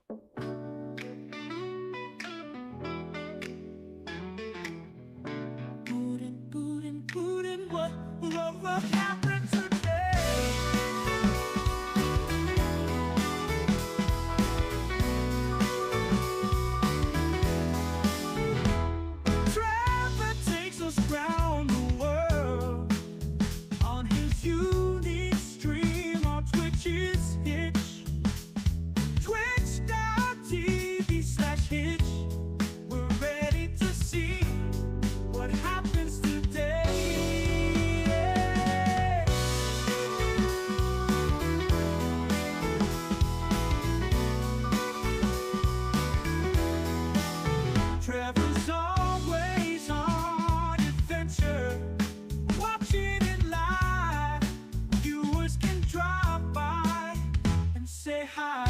What happened today? Trevor takes us round the world on his unique stream on Twitch's Hitch. Twitch.tv/Hitch. We're ready to see what happens today. Trevor's always on adventure, watching it live. Viewers can drop by and say hi.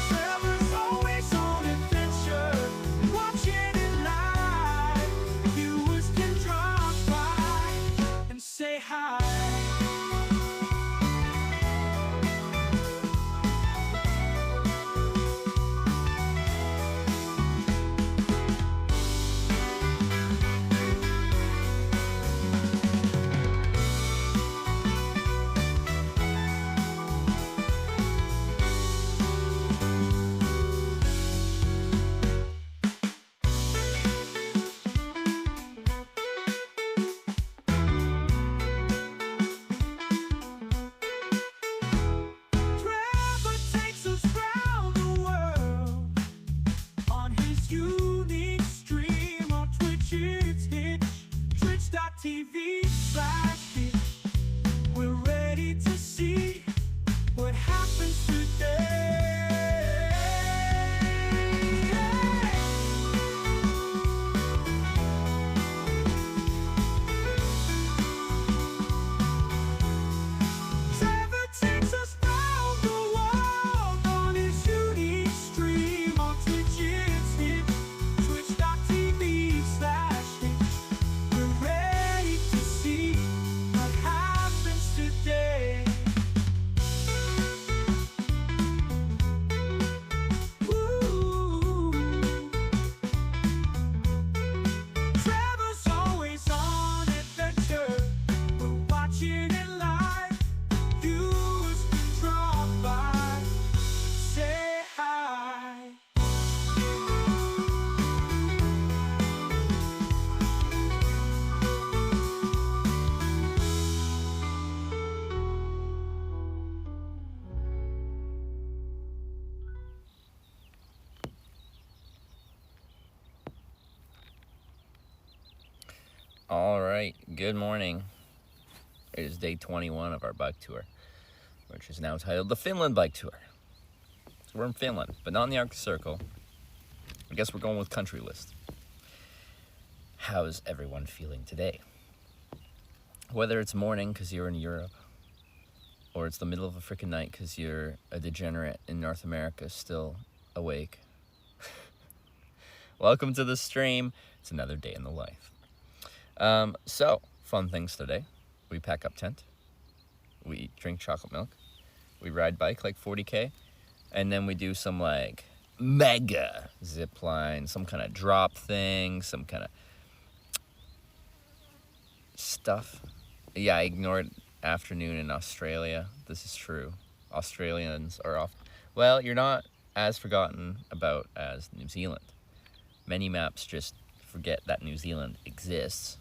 Trevor's always on adventure, watching it live. Viewers can drop by and say hi. Trevor takes us round the world on his unique stream on Twitch's Hitch. Twitch.tv/Hitch. We're ready to see what happens today. Trevor takes us round the world on his unique stream on Twitch's Hitch. Twitch.tv/Hitch. We're ready to see what happens today. Woo. Trevor's always on adventure. We're watching it live. Viewers can drop by, say hi. All right, good morning. It is day 21 of our bike tour, which is now titled the Finland Bike Tour. So we're in Finland, but not in the Arctic Circle. I guess we're going with country list. How's everyone feeling today? Whether it's morning because you're in Europe, or it's the middle of a freaking night because you're a degenerate in North America still awake. Welcome to the stream. It's another day in the life. So, fun things today. We pack up tent. We drink chocolate milk. We ride bike like 40K. And then we do some like mega zipline, some kind of drop thing, some kind of stuff. Yeah, I ignored afternoon in Australia. This is true. Australians are off. Well, you're not as forgotten about as New Zealand. Many maps just forget that New Zealand exists.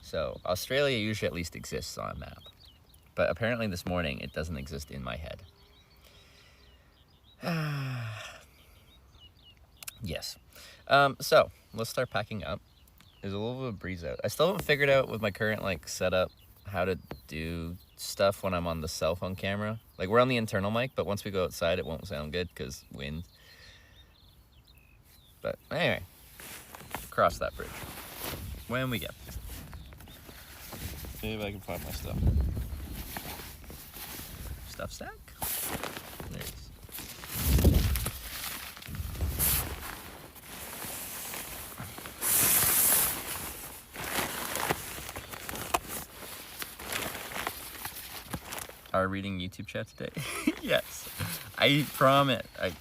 So Australia usually at least exists on a map. But apparently this morning it doesn't exist in my head. Yes. So let's start packing up. There's a little bit of breeze out. I still haven't figured out with my current like setup how to do stuff when I'm on the cell phone camera. Like we're on the internal mic, but once we go outside it won't sound good because wind. But anyway, cross that bridge when we get there. See if I can find my stuff. Stuff stack? There it is. Our reading YouTube chat today? Yes. I promise. I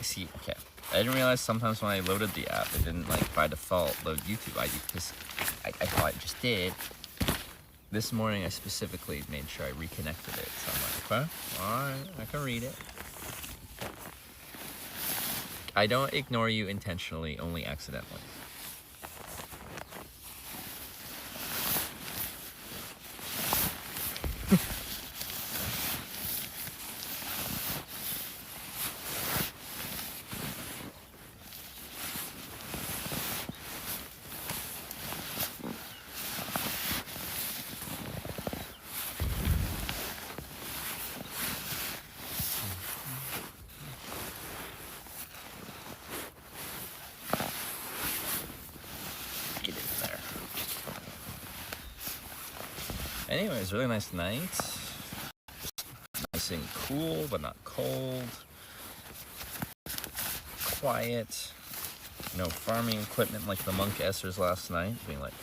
see. Okay. I didn't realize sometimes when I loaded the app, it didn't like by default load YouTube. I thought it just did. This morning I specifically made sure I reconnected it. So I'm like, okay, alright, I can read it. I don't ignore you intentionally, only accidentally. Get in there. Anyway, it was a really nice night. Nice and cool, but not cold. Quiet. No farming equipment like the Monk Essers last night. Being like,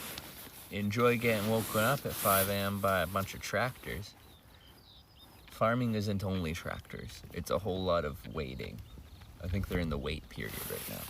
enjoy getting woken up at 5 a.m. by a bunch of tractors. Farming isn't only tractors. It's a whole lot of waiting. I think they're in the wait period right now.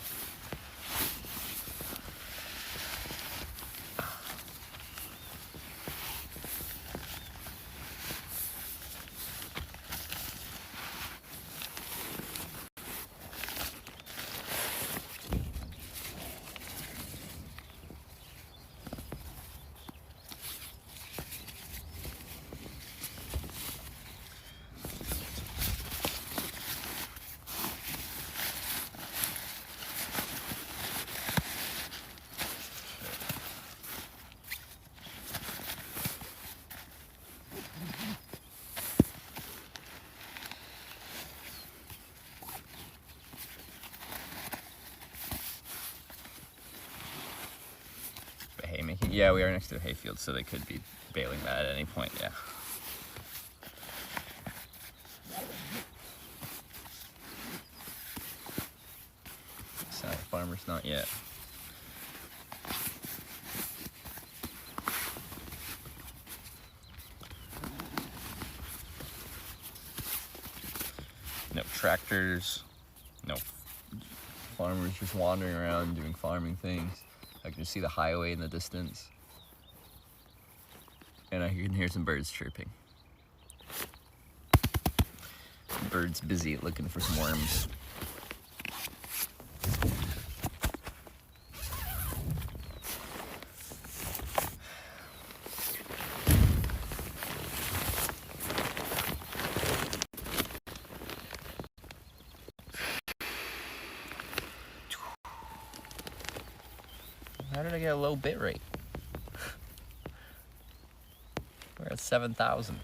Haymaking. Yeah, we are next to a hayfield, so they could be baling that at any point, yeah. So, farmers not yet. No tractors, no farmers just wandering around doing farming things. I can just see the highway in the distance. And I can hear some birds chirping. Birds busy looking for some worms. How did I get a low bit rate? We're at 7,000.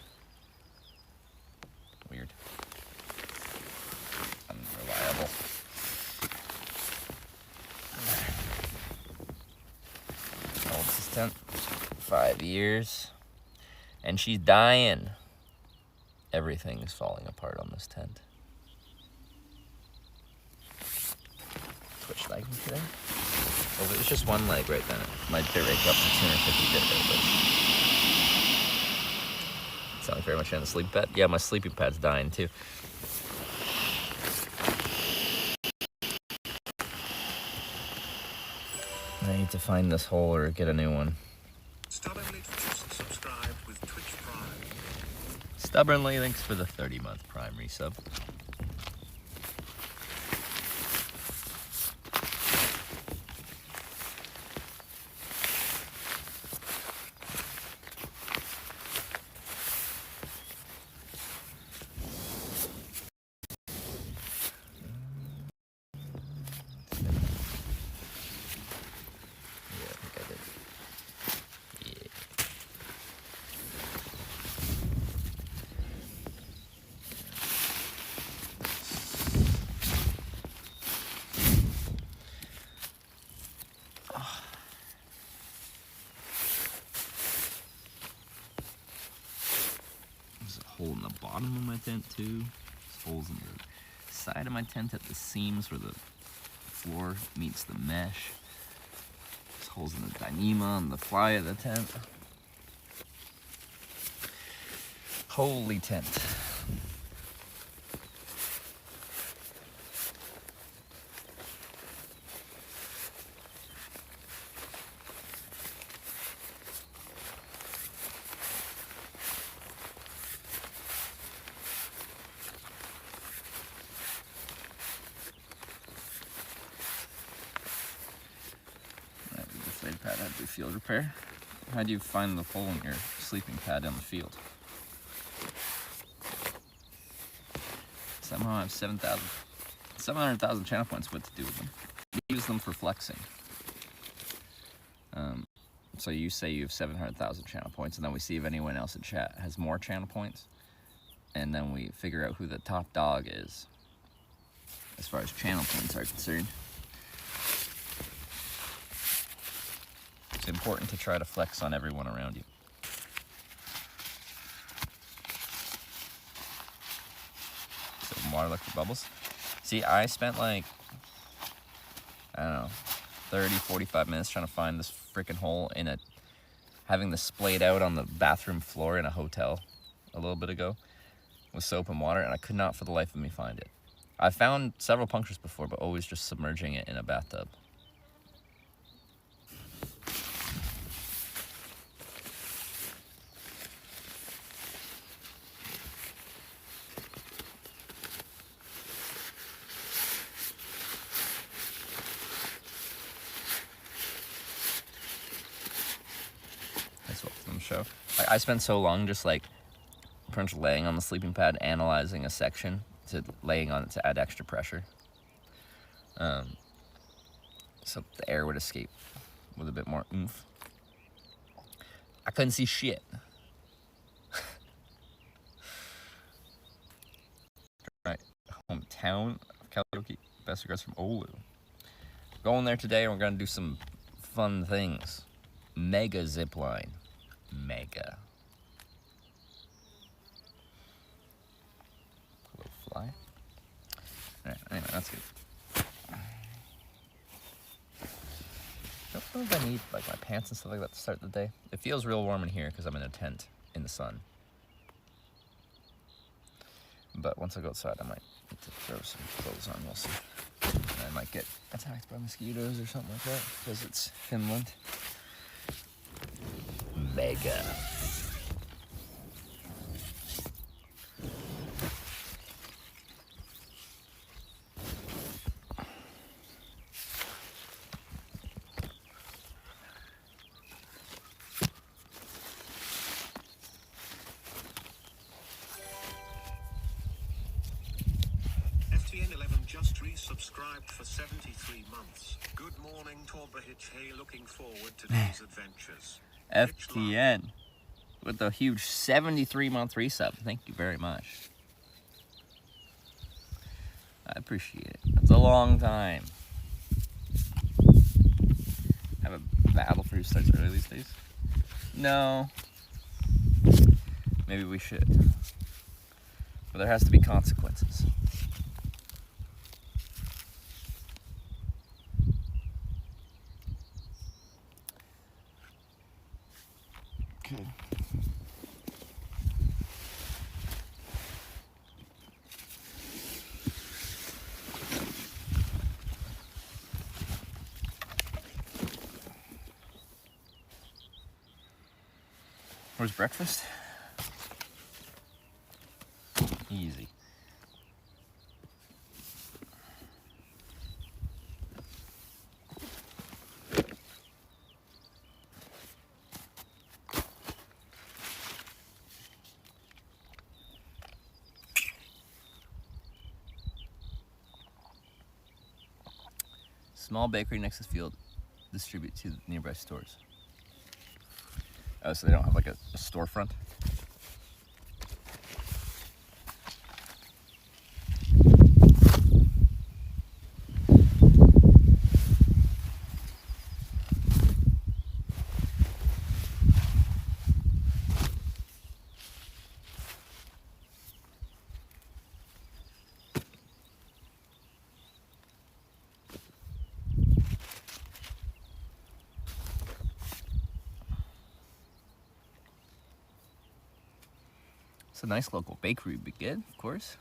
Weird. Unreliable. How old is this tent? 5 years. And she's dying. Everything is falling apart on this tent. Twitch lagging today? Well, if it was just one leg right then, my bit rate got up to 250 bit rate, but it's not very much on the sleeping pad. Yeah, my sleeping pad's dying too. I need to find this hole or get a new one. Stubbornly subscribed with Twitch Prime. Stubbornly, thanks for the 30-month Prime resub. hole in the bottom of my tent too. There's holes in the side of my tent at the seams where the floor meets the mesh. There's holes in the dyneema on the fly of the tent. Holy tent. Pad, how to do field repair. How do you find the hole in your sleeping pad on the field? Somehow I have 700,000 channel points. What to do with them? Use them for flexing. So you say you have 700,000 channel points, and then we see if anyone else in chat has more channel points, and then we figure out who the top dog is as far as channel points are concerned. It's important to try to flex on everyone around you. So water look for bubbles. See, I spent like, I don't know, 30, 45 minutes trying to find this freaking hole in a, having this splayed out on the bathroom floor in a hotel a little bit ago with soap and water, and I could not for the life of me find it. I found several punctures before, but always just submerging it in a bathtub. Show. I spent so long just like pretty much laying on the sleeping pad, analyzing a section, to laying on it to add extra pressure, so the air would escape with a bit more oomph. I couldn't see shit. Right, hometown of Kalajoki. Best regards from Oulu. Going there today, and we're gonna do some fun things. Mega zipline. Mega. Little fly. Alright, anyway, that's good. Don't know if I need like my pants and stuff like that to start the day. It feels real warm in here because I'm in a tent in the sun. But once I go outside, I might need to throw some clothes on, we'll see. And I might get attacked by mosquitoes or something like that because it's Finland. Mega. FTN11 just resubscribed for 73 months. Good morning, Torbahich. Hey, looking forward to these adventures. FTN with a huge 73-month resub. Thank you very much. I appreciate it. That's a long time. Have a battle for who starts early these days? No. Maybe we should. But there has to be consequences. Okay. Where's breakfast? Easy. Small bakery next to the field, distribute to nearby stores. Oh, so they don't have like a storefront? It's a nice local bakery would be good, of course.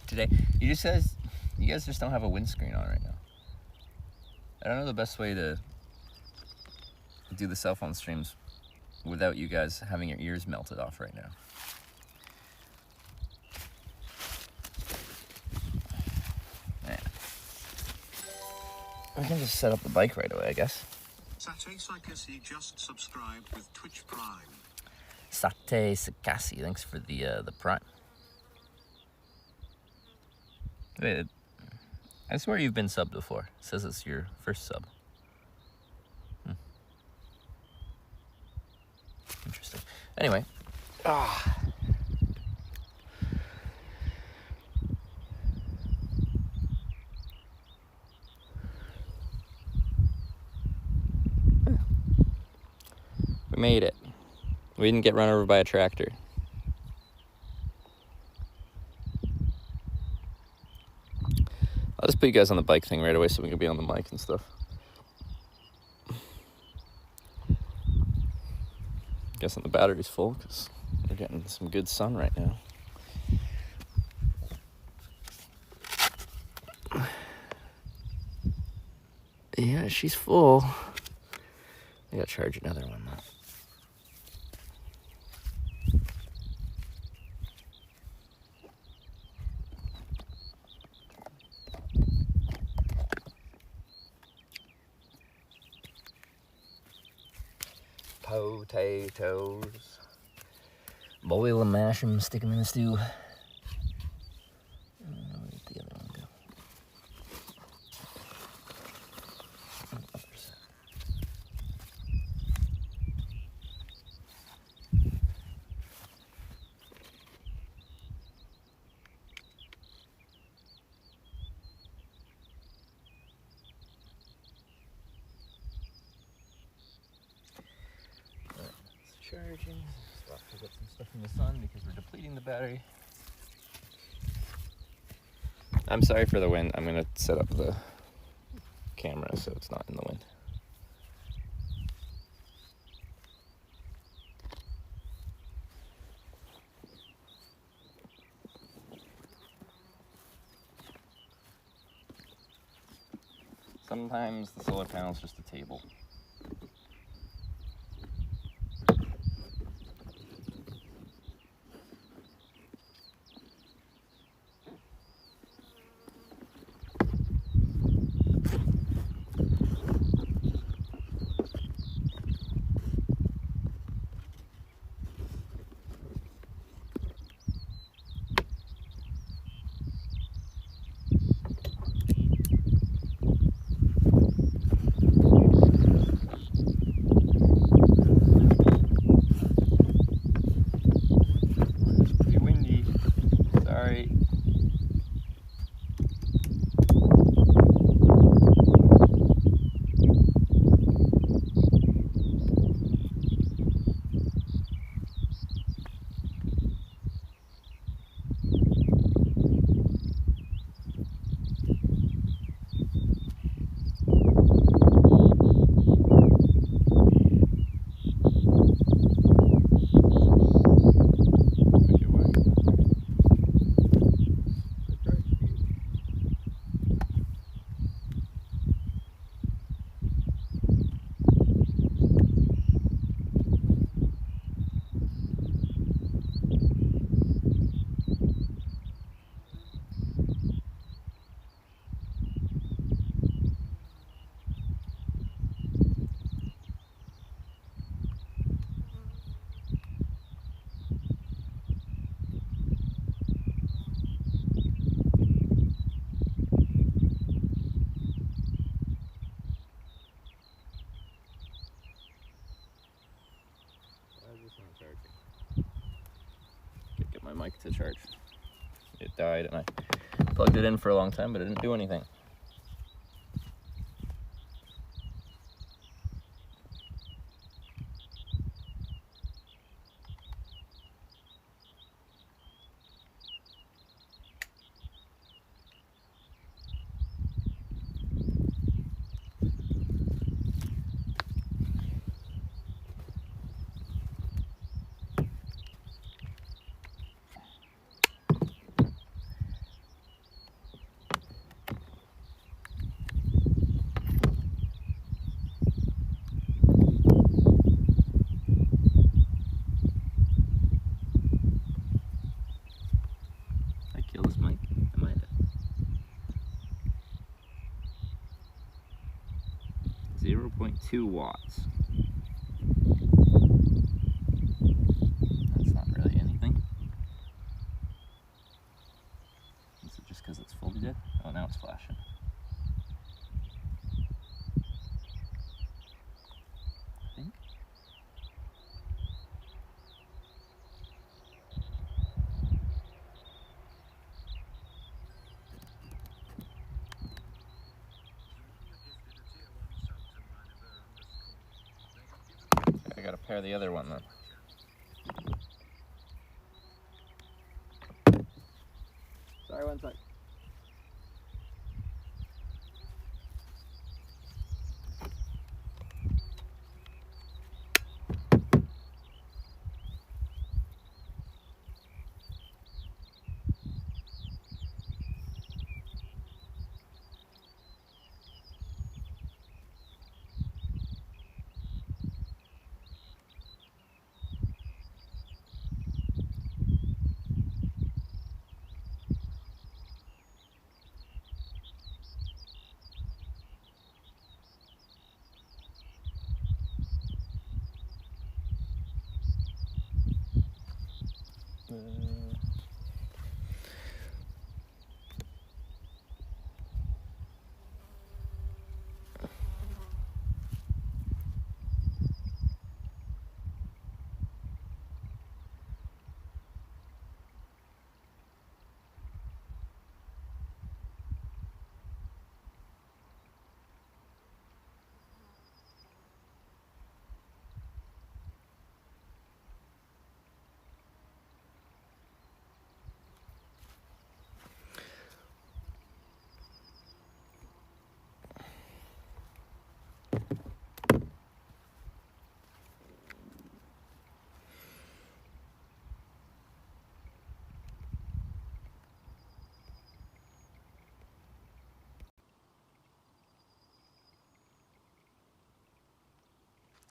Today, you guys just don't have a windscreen on right now. I don't know the best way to do the cell phone streams without you guys having your ears melted off right now. Man. We can just set up the bike right away, I guess. Satay Sakasi just subscribed with Twitch Prime. Satay Sakasi, thanks for the prime. Wait, I swear you've been subbed before. It says it's your first sub. Interesting. Anyway. We made it. We didn't get run over by a tractor. I'll just put you guys on the bike thing right away so we can be on the mic and stuff. Guessing the battery's full because we're getting some good sun right now. Yeah, she's full. I gotta charge another one though. Potatoes. Boil them, mash them, stick them in the stew. Where'd the other one go? Charging. Stop to get some stuff from the sun because we're depleting the battery. I'm sorry for the wind. I'm gonna set up the camera so it's not in the wind. Sometimes the solar panel is just a table. Get my mic to charge. It died and I plugged it in for a long time, but it didn't do anything. 2 watts. That's not really anything. Is it just because it's fully dead? Oh, now it's flashing. I think. I gotta pair the other one then. Sorry, one sec.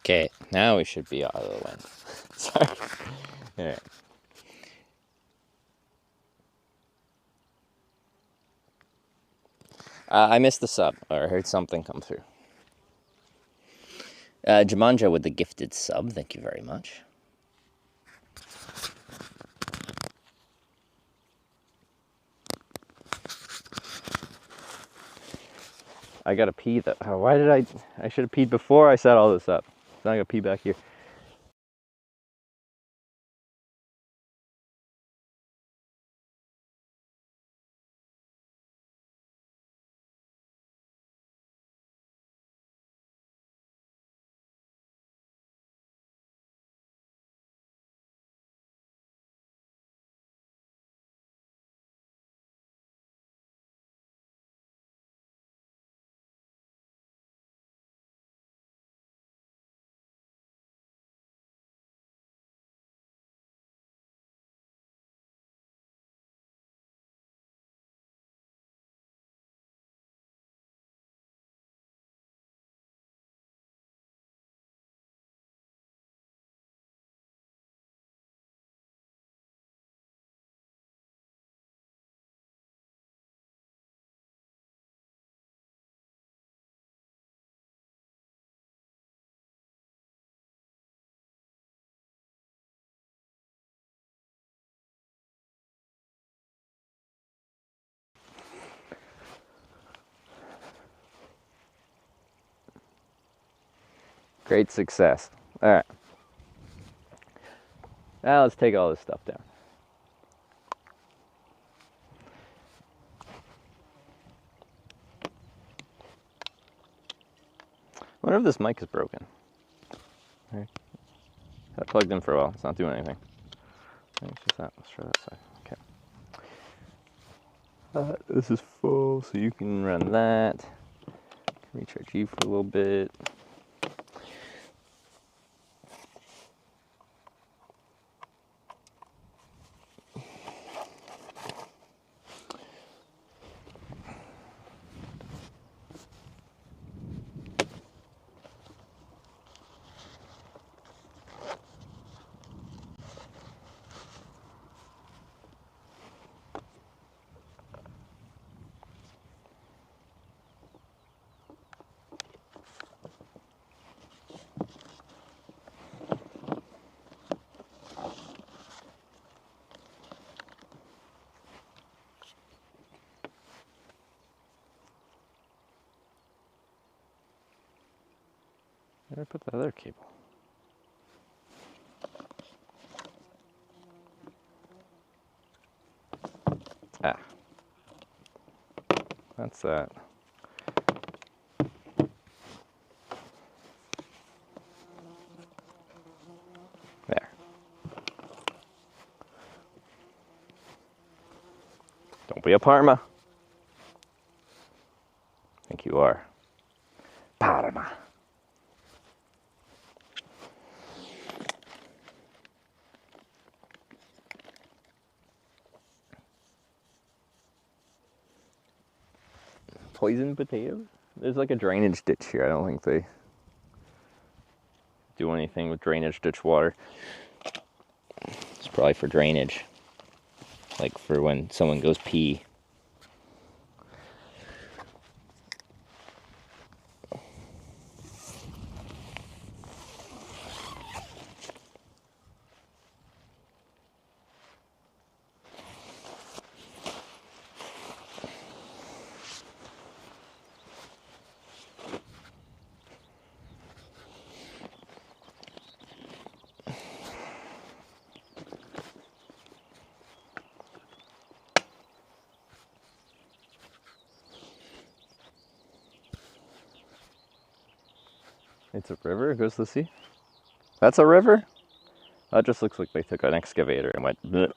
Okay, now we should be out of the wind. Sorry. Alright. I missed the sub, or I heard something come through. Jamanja with the gifted sub, thank you very much. I gotta pee though. Oh, why did I should have peed before I set all this up. Now I gotta pee back here. Great success. Alright. Now let's take all this stuff down. I wonder if this mic is broken. Right. Got it plugged in for a while. It's not doing anything. It's just that. Let's try that side. Okay. This is full, so you can run that. Recharge you for a little bit. Where did I put the other cable? Ah. That's that. There. Don't be a Parma. I think you are. Parma. Poison potatoes? There's like a drainage ditch here. I don't think they do anything with drainage ditch water. It's probably for drainage. Like for when someone goes pee. It's a river, it goes to the sea. That's a river? That just looks like they took an excavator and went bleh.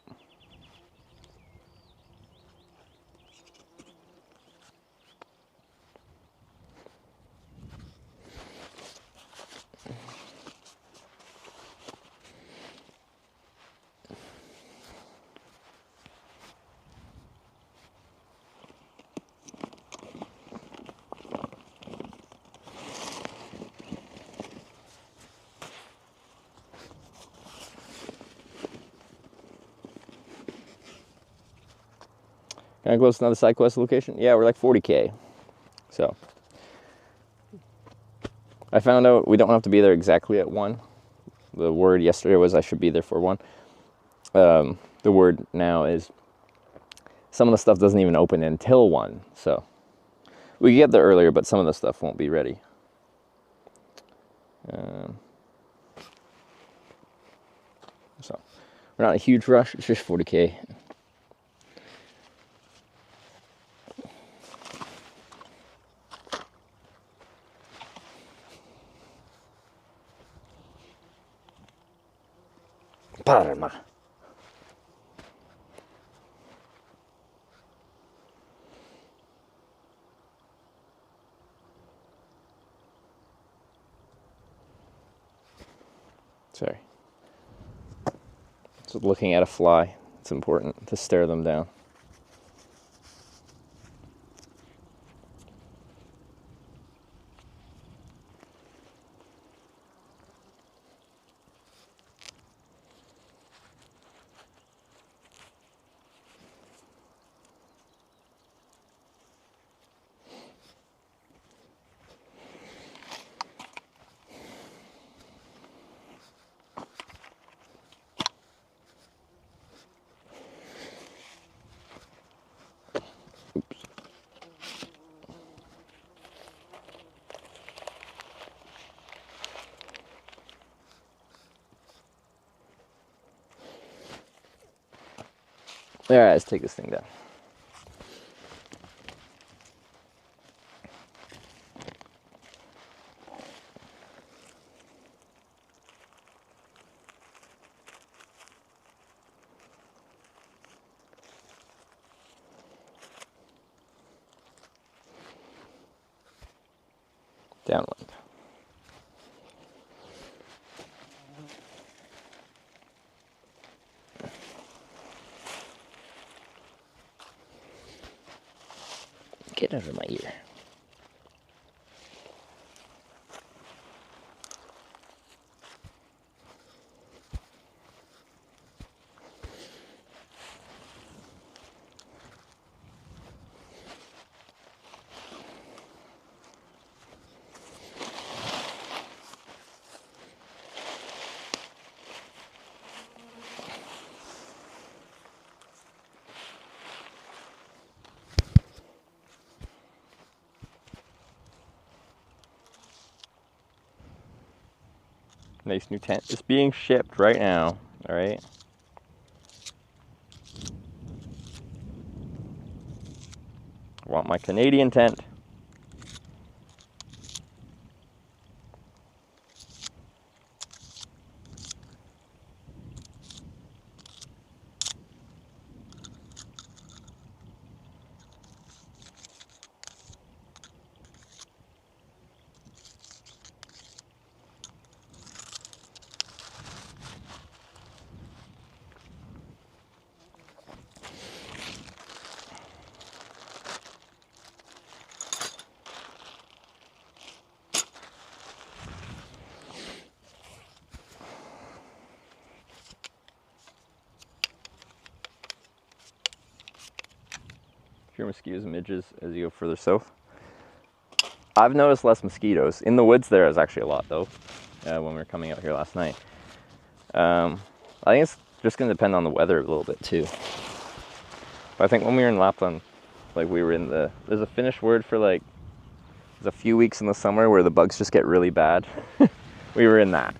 Can I close to another side quest location? Yeah, we're like 40K. So I found out we don't have to be there exactly at 1. The word yesterday was I should be there for 1. The word now is some of the stuff doesn't even open until 1. So we can get there earlier, but some of the stuff won't be ready. So we're not in a huge rush. It's just 40K. Parma. Sorry. So looking at a fly, it's important to stare them down. All right, let's take this thing down. Downwind. Get out of my ear. Nice new tent. It's being shipped right now. All right. I want my Canadian tent. Fewer mosquitoes and midges as you go further south. I've noticed less mosquitoes. In the woods there is actually a lot though, when we were coming out here last night. I think it's just going to depend on the weather a little bit too. But I think when we were in Lapland, like we were in there's a Finnish word for like, there's a few weeks in the summer where the bugs just get really bad. We were in that.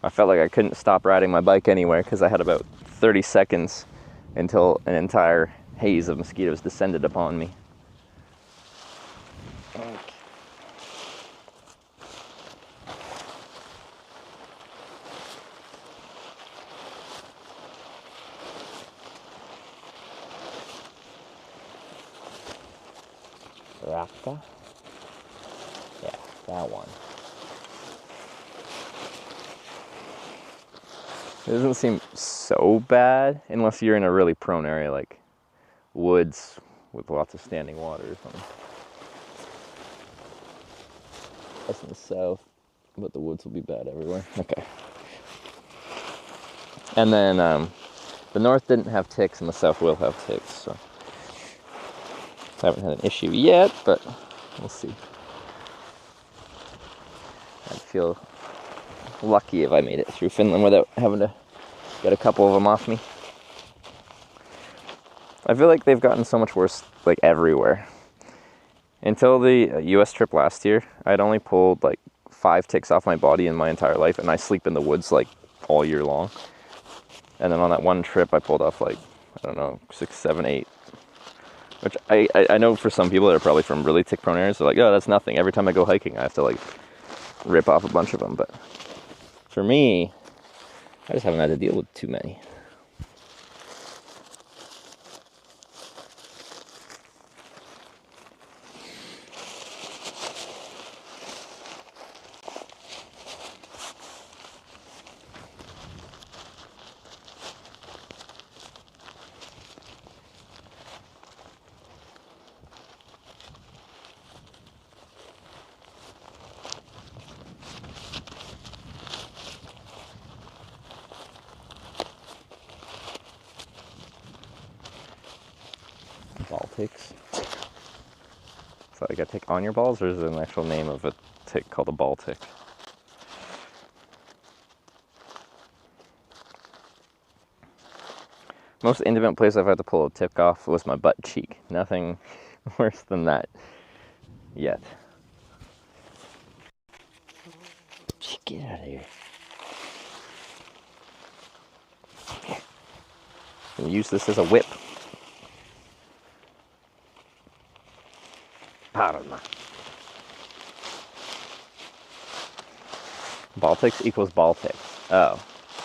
I felt like I couldn't stop riding my bike anywhere because I had about 30 seconds until an entire haze of mosquitoes descended upon me. Rafka? Yeah, that one. It doesn't seem so bad unless you're in a really prone area like woods with lots of standing water or something. That's in the south, but the woods will be bad everywhere. Okay. And then the north didn't have ticks and the south will have ticks, so I haven't had an issue yet, but we'll see. I'd feel lucky if I made it through Finland without having to get a couple of them off me. I feel like they've gotten so much worse, like everywhere. Until the US trip last year, I'd only pulled like 5 ticks off my body in my entire life, and I sleep in the woods like all year long. And then on that one trip, I pulled off like, I don't know, 6, 7, 8. Which I know for some people that are probably from really tick prone areas, they're like, oh, that's nothing. Every time I go hiking, I have to like rip off a bunch of them. But for me, I just haven't had to deal with too many. Ball ticks. Is that like a tick on your balls, or is it an actual name of a tick called a ball tick? Most intimate place I've had to pull a tick off was my butt cheek. Nothing worse than that yet. Get out of here. I'm gonna use this as a whip. Pardon me. Baltics equals Baltic. Oh.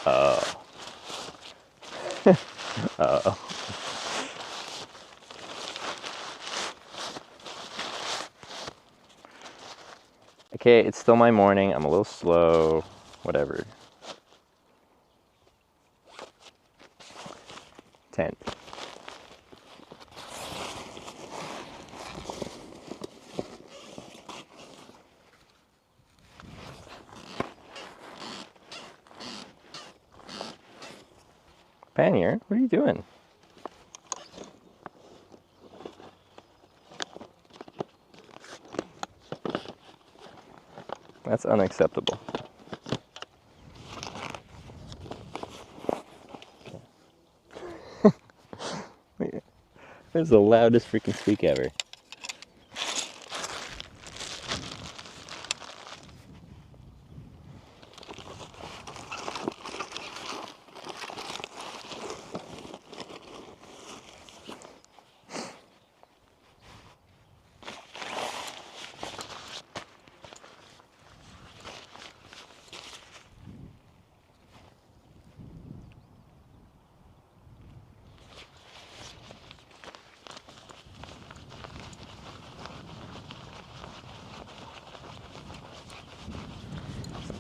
Oh. Oh. Okay, it's still my morning. I'm a little slow. Whatever. Tent. Pannier, what are you doing? That's unacceptable. This is the loudest freaking squeak ever.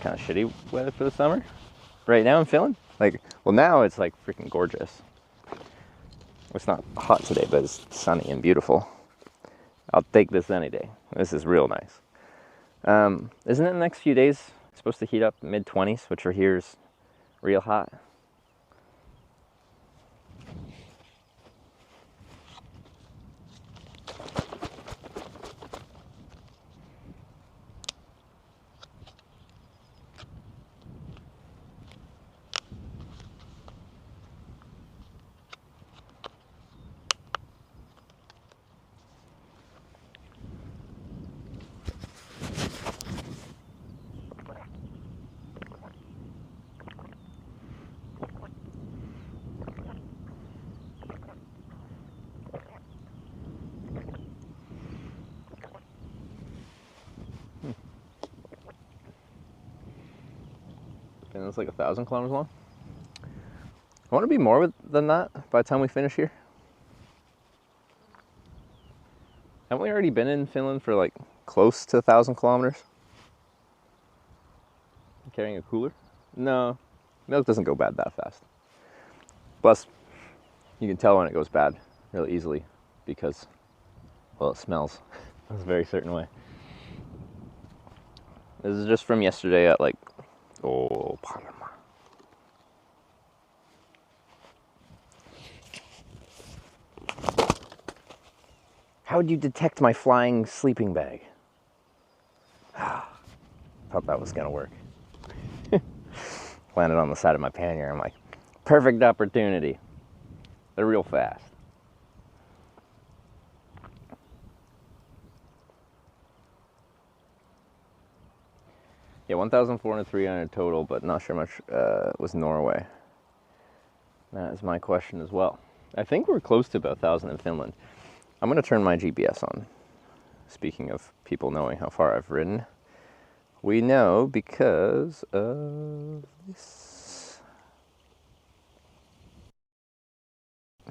kind of shitty weather for the summer. Right now in Finland. Like, well, now it's like freaking gorgeous. It's not hot today, but it's sunny and beautiful. I'll take this any day. This is real nice. Isn't it the next few days supposed to heat up mid-20s, which for here is real hot? And it's like 1,000 kilometers long. I want to be more than that by the time we finish here. Haven't we already been in Finland for like close to 1,000 kilometers? I'm carrying a cooler? No, milk doesn't go bad that fast. Plus, you can tell when it goes bad really easily because, well, it smells in a very certain way. This is just from yesterday at like, oh, Parma. How would you detect my flying sleeping bag? Thought that was gonna work. Landed on the side of my pannier. I'm like, perfect opportunity. They're real fast. Yeah, 1,400, 300 total, but not sure much was Norway. That is my question as well. I think we're close to about 1,000 in Finland. I'm going to turn my GPS on. Speaking of people knowing how far I've ridden, we know because of this.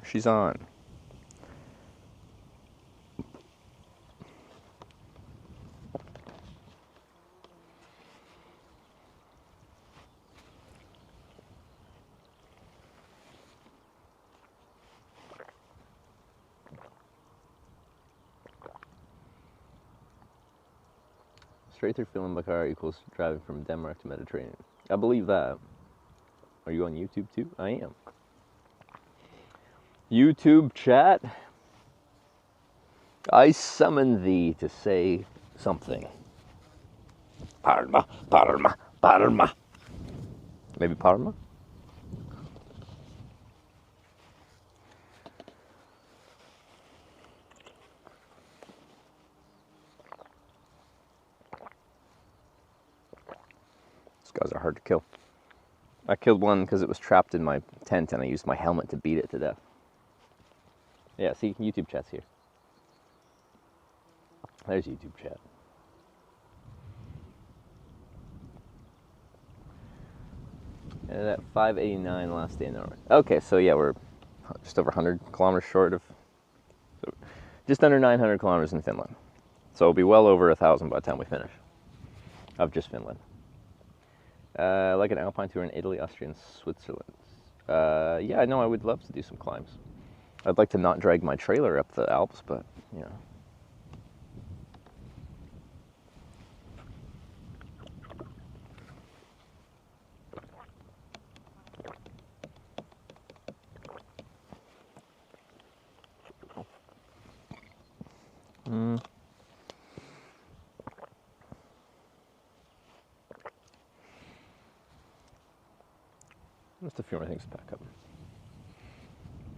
She's on. Straight through Finland by car equals driving from Denmark to Mediterranean. I believe that. Are you on YouTube too? I am. YouTube chat, I summon thee to say something. Parma, Parma, Parma. Maybe Parma? These guys are hard to kill. I killed one because it was trapped in my tent and I used my helmet to beat it to death. Yeah, see, YouTube chat's here. There's YouTube chat. And at 589 last day in Norway. Okay, so yeah, we're just over 100 kilometers short of, so just under 900 kilometers in Finland. So it'll be well over 1,000 by the time we finish, of just Finland. Like an alpine tour in Italy, Austria, and Switzerland. Yeah, I know I would love to do some climbs. I'd like to not drag my trailer up the Alps, but, you know. Just a few more things to pack up.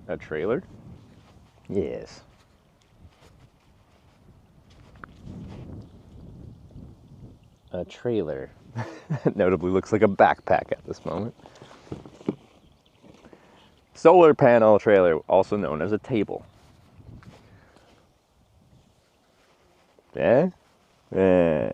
A trailer? Yes. A trailer. Notably looks like a backpack at this moment. Solar panel trailer, also known as a table. Yeah? Yeah.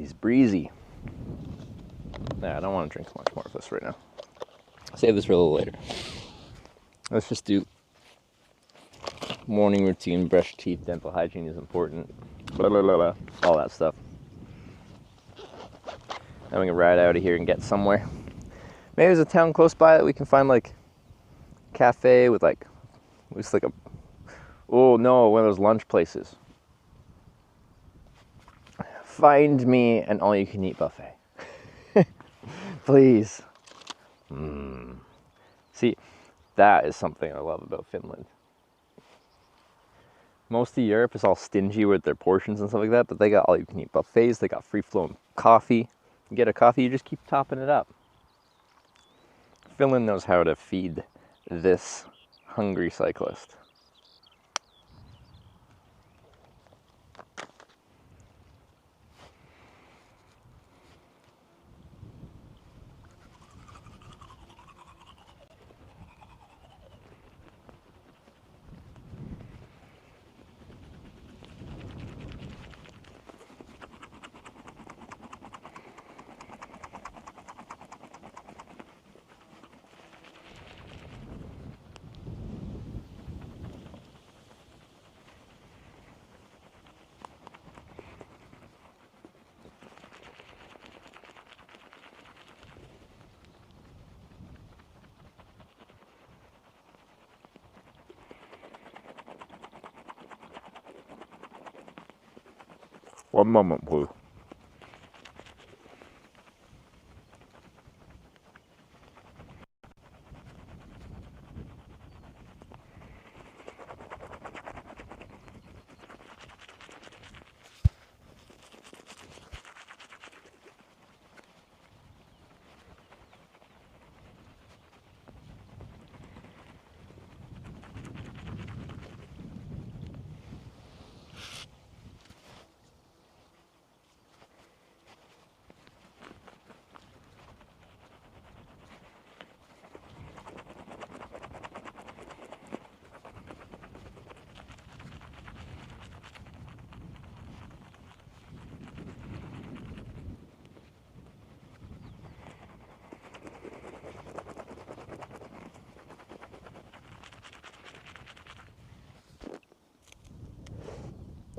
Breeze, breezy. Nah, I don't want to drink much more of this right now. I'll save this for a little later. Let's just do morning routine, brush teeth, dental hygiene is important, blah, blah, blah, blah, all that stuff. Then we can ride out of here and get somewhere. Maybe there's a town close by that we can find like a cafe with like, just like a, oh no, one of those lunch places. Find me an all-you-can-eat buffet. Please. See, that is something I love about Finland. Most of Europe is all stingy with their portions and stuff like that, but they got all-you-can-eat buffets, they got free-flowing coffee. You get a coffee, you just keep topping it up. Finland knows how to feed this hungry cyclist. One moment, please.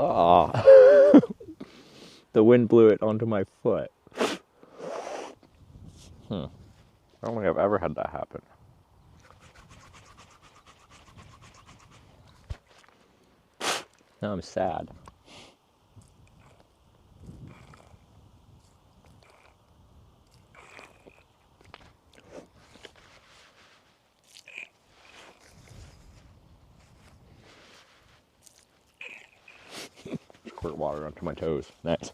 Ah, the wind blew it onto my foot. I don't think I've ever had that happen. Now I'm sad. Squirt water onto my toes. Nice.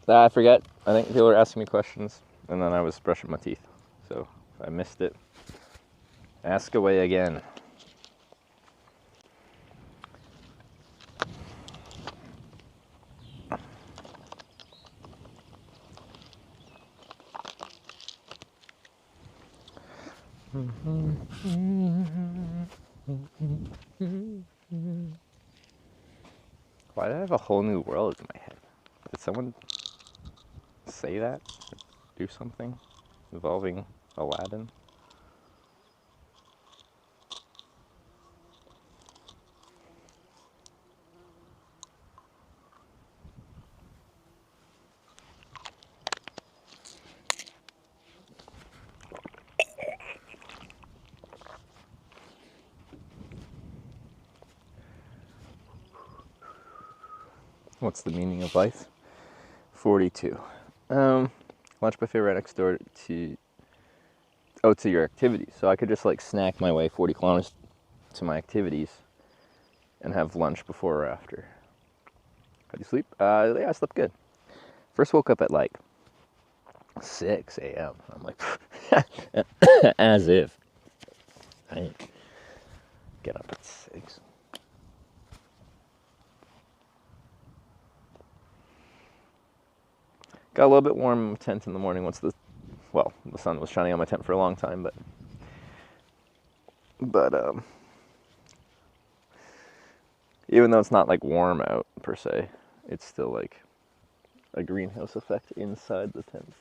I forget. I think people were asking me questions, and then I was brushing my teeth. So if I missed it, ask away again. Why did I have a whole new world in my head? Did someone say that? Do something involving Aladdin? What's the meaning of life? 42. Lunch buffet right next door to your activities. So I could just like snack my way 40 kilometers to my activities and have lunch before or after. How'd you sleep? Yeah, I slept good. First woke up at like 6 a.m. I'm like, as if. I didn't get up at 6. Got a little bit warm in the tent in the morning once the sun was shining on my tent for a long time, but even though it's not like warm out per se, it's still like a greenhouse effect inside the tent.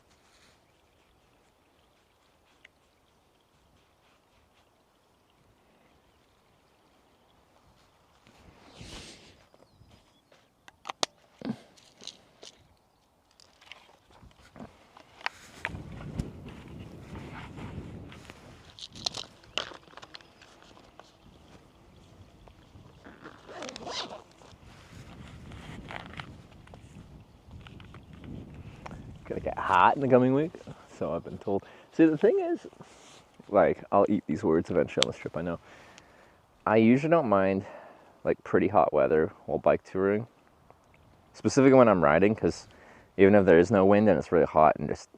Gonna get hot in the coming week, so I've been told. See, the thing is, like, I'll eat these words eventually on this trip, I know. I usually don't mind, like, pretty hot weather while bike touring. Specifically when I'm riding, because even if there is no wind and it's really hot and just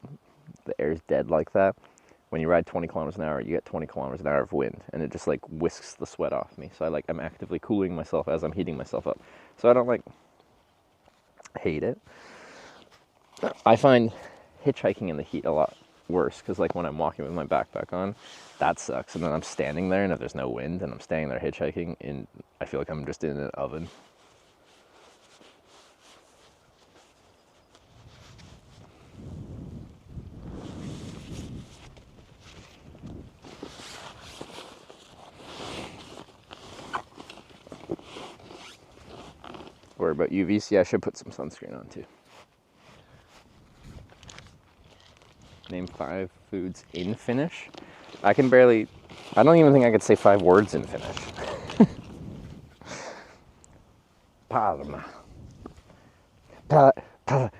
the air's dead like that, when you ride 20 kilometers an hour, you get 20 kilometers an hour of wind, and it just, like, whisks the sweat off me. So I'm actively cooling myself as I'm heating myself up. So I don't, like, hate it. I find hitchhiking in the heat a lot worse, because like when I'm walking with my backpack on, that sucks. And then I'm standing there, and if there's no wind and I'm standing there hitchhiking, and I feel like I'm just in an oven. Worry about UVC. I should put some sunscreen on too. Name 5 foods in Finnish. I don't even think I could say 5 words in Finnish. Parma. Perkele.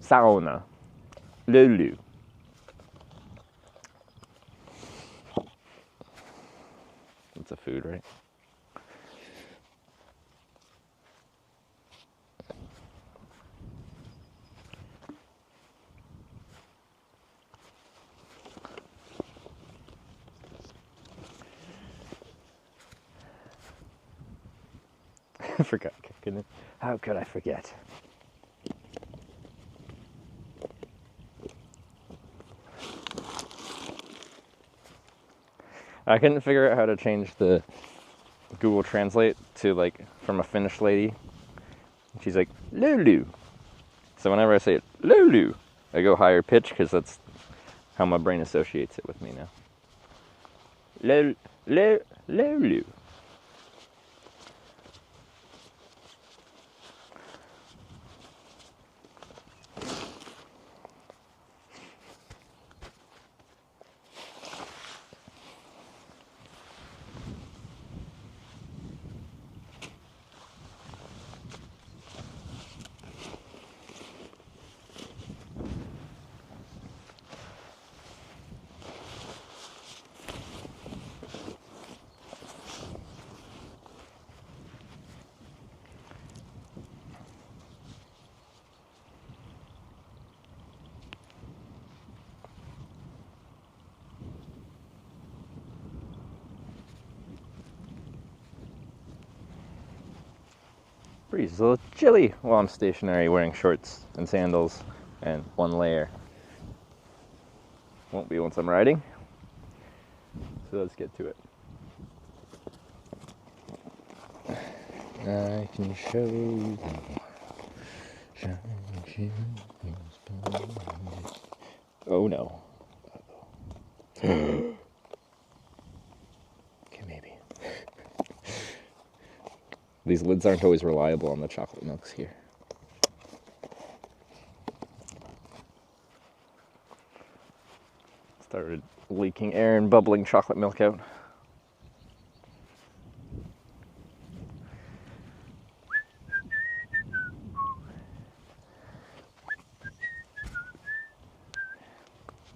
Sauna. Lulu. That's a food, right? I forgot kicking it. How could I forget? I couldn't figure out how to change the Google Translate to, like, from a Finnish lady. She's like, Lulu. So whenever I say it, Lulu, I go higher pitch, because that's how my brain associates it with me now. Lulu. Breeze is a little chilly while I'm stationary wearing shorts and sandals and one layer. Won't be once I'm riding. So let's get to it. I can show you. Oh no. Okay, maybe. These lids aren't always reliable on the chocolate milks here. Started leaking air and bubbling chocolate milk out.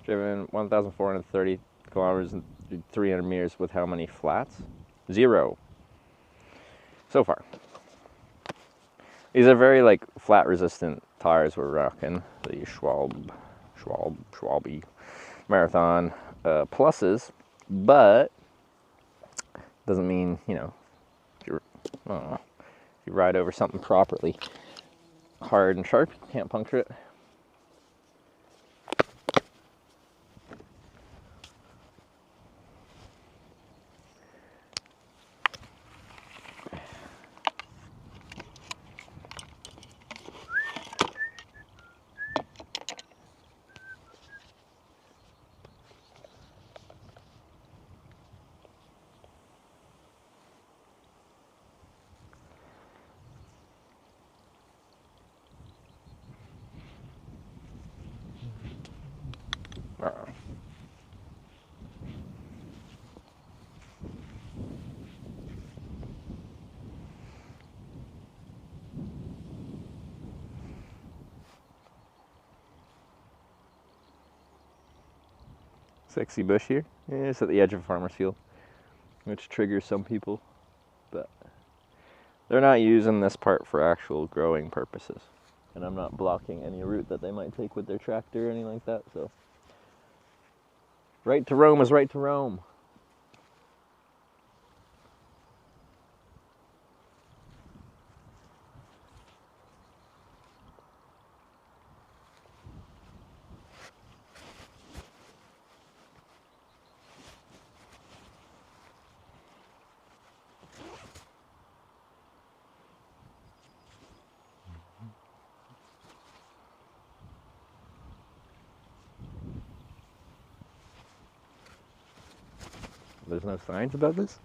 Driven 1,430 kilometers and 300 meters with how many flats? 0. So far. These are very, like, flat resistant tires we're rocking. The Schwalbe Marathon pluses, but doesn't mean, you know, if you ride over something properly, hard and sharp. You can't puncture it. Sexy bush here. Yeah, it's at the edge of a farmer's field, which triggers some people, but they're not using this part for actual growing purposes. And I'm not blocking any route that they might take with their tractor or anything like that, so. Right to roam is right to roam. There's no science about this?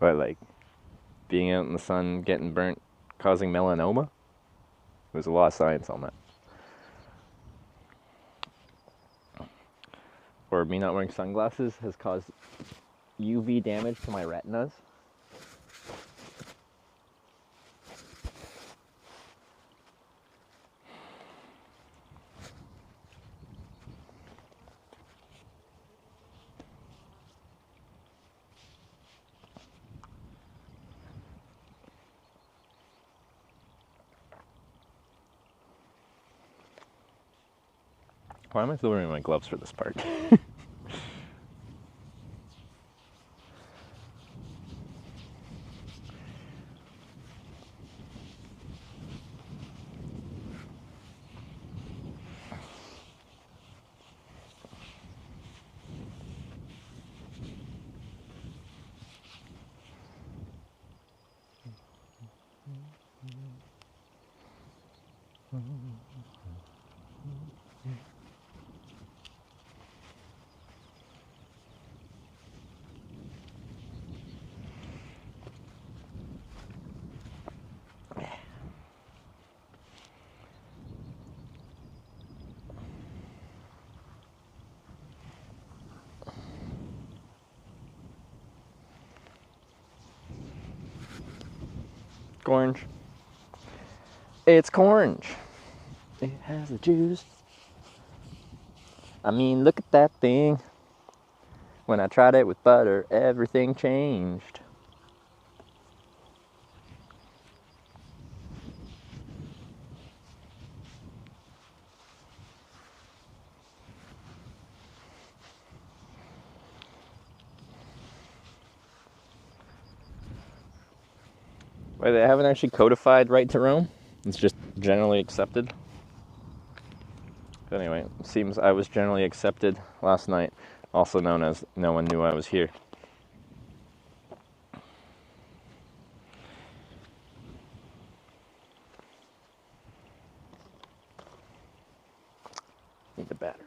But like, being out in the sun, getting burnt, causing melanoma? There's a lot of science on that. Or me not wearing sunglasses has caused UV damage to my retinas. Why am I still wearing my gloves for this part? Orange. It's orange. It has the juice. I mean, look at that thing. When I tried it with butter, everything changed. Wait, they haven't actually codified right to roam? It's just generally accepted? But anyway, it seems I was generally accepted last night, also known as no one knew I was here. Need the battery.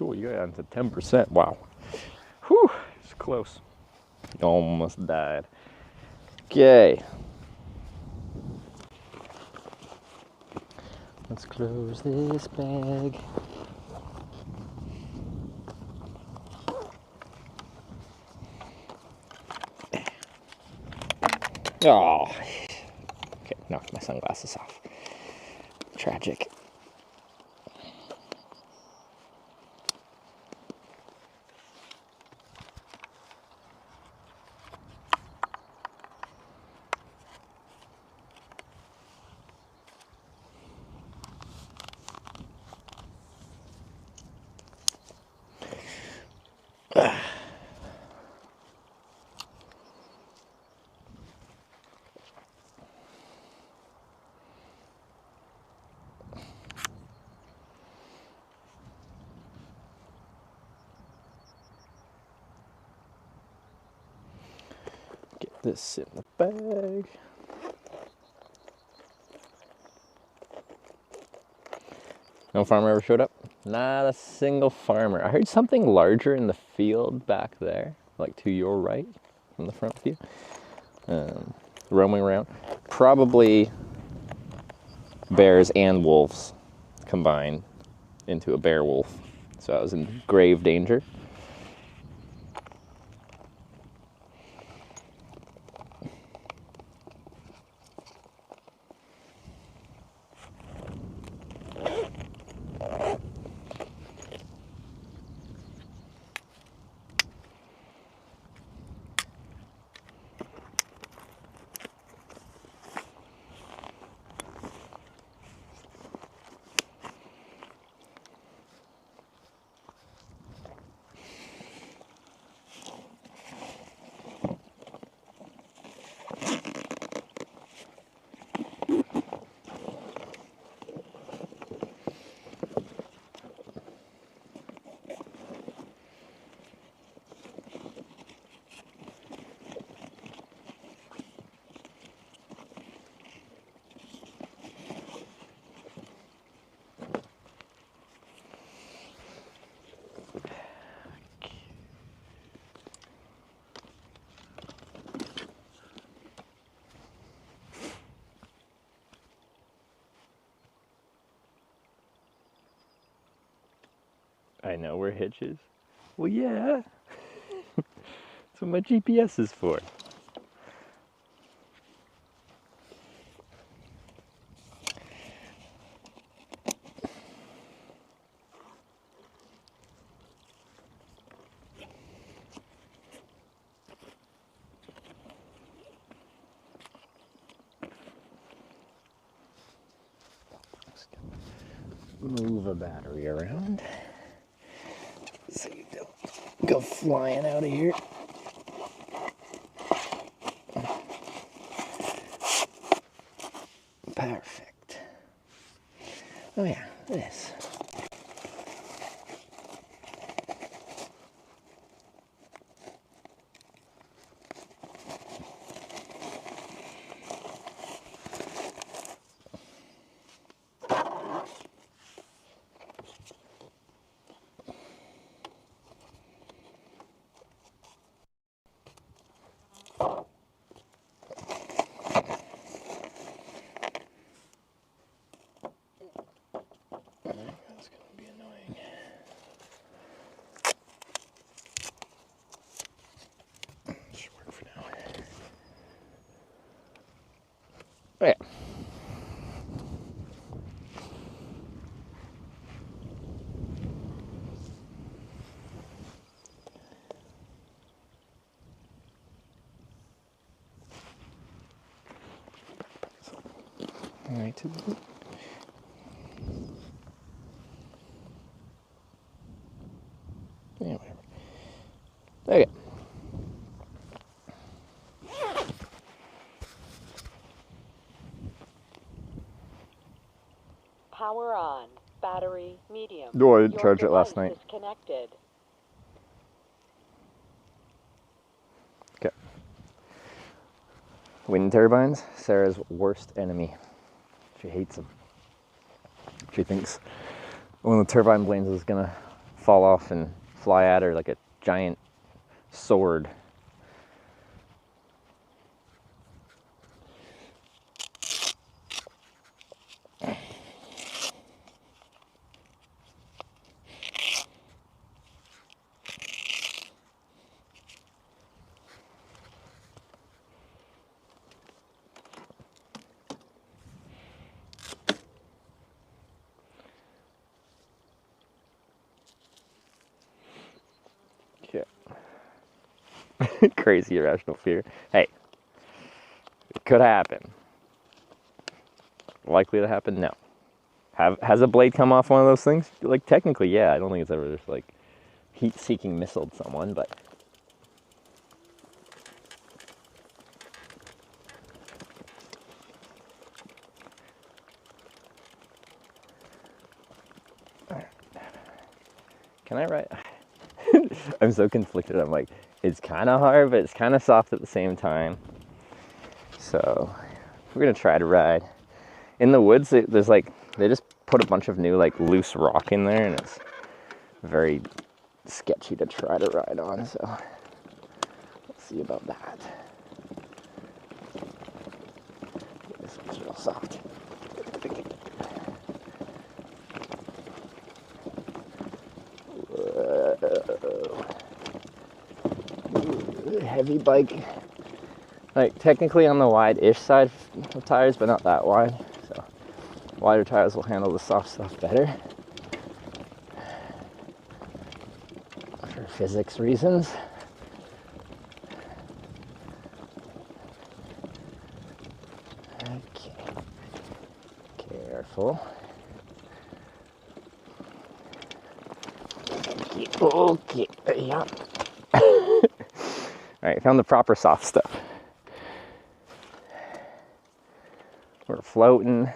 Oh, you got down to 10%. Wow. Whew, it's close. You almost died. Okay. Let's close this bag. Oh, okay, knocked my sunglasses off. Tragic. Get this in the bag. No farmer ever showed up? Not a single farmer. I heard something larger in the field back there, like to your right from the front view. Roaming around. Probably bears and wolves combined into a bear wolf. So I was in grave danger. I know where Hitch is. Well, yeah. That's what my GPS is for. Move a battery around so you don't go flying out of here. Perfect. Oh yeah, this. That's gonna be annoying. Should work for now. Oh yeah. All right. Yeah, whatever. Okay. Power on. Battery medium. No, I didn't Your charge it last device night. is connected. Okay. Wind turbines, Sarah's worst enemy. She hates them. She thinks one of the turbine blades is gonna fall off and fly at her like a giant sword. Crazy irrational fear. Hey, it could happen. Likely to happen? No. Has a blade come off one of those things? Like, technically, yeah. I don't think it's ever just like heat-seeking missiled someone, but can I ride? I'm so conflicted. I'm like, it's kind of hard, but it's kind of soft at the same time. So we're gonna try to ride. In the woods, there's like, they just put a bunch of new like loose rock in there, and it's very sketchy to try to ride on. So let's see about that. This one's real soft. Heavy bike. Like, technically on the wide-ish side of tires, but not that wide. So wider tires will handle the soft stuff better. For physics reasons. Okay. Careful. Okay. Yeah. Alright, found the proper soft stuff. We're floating.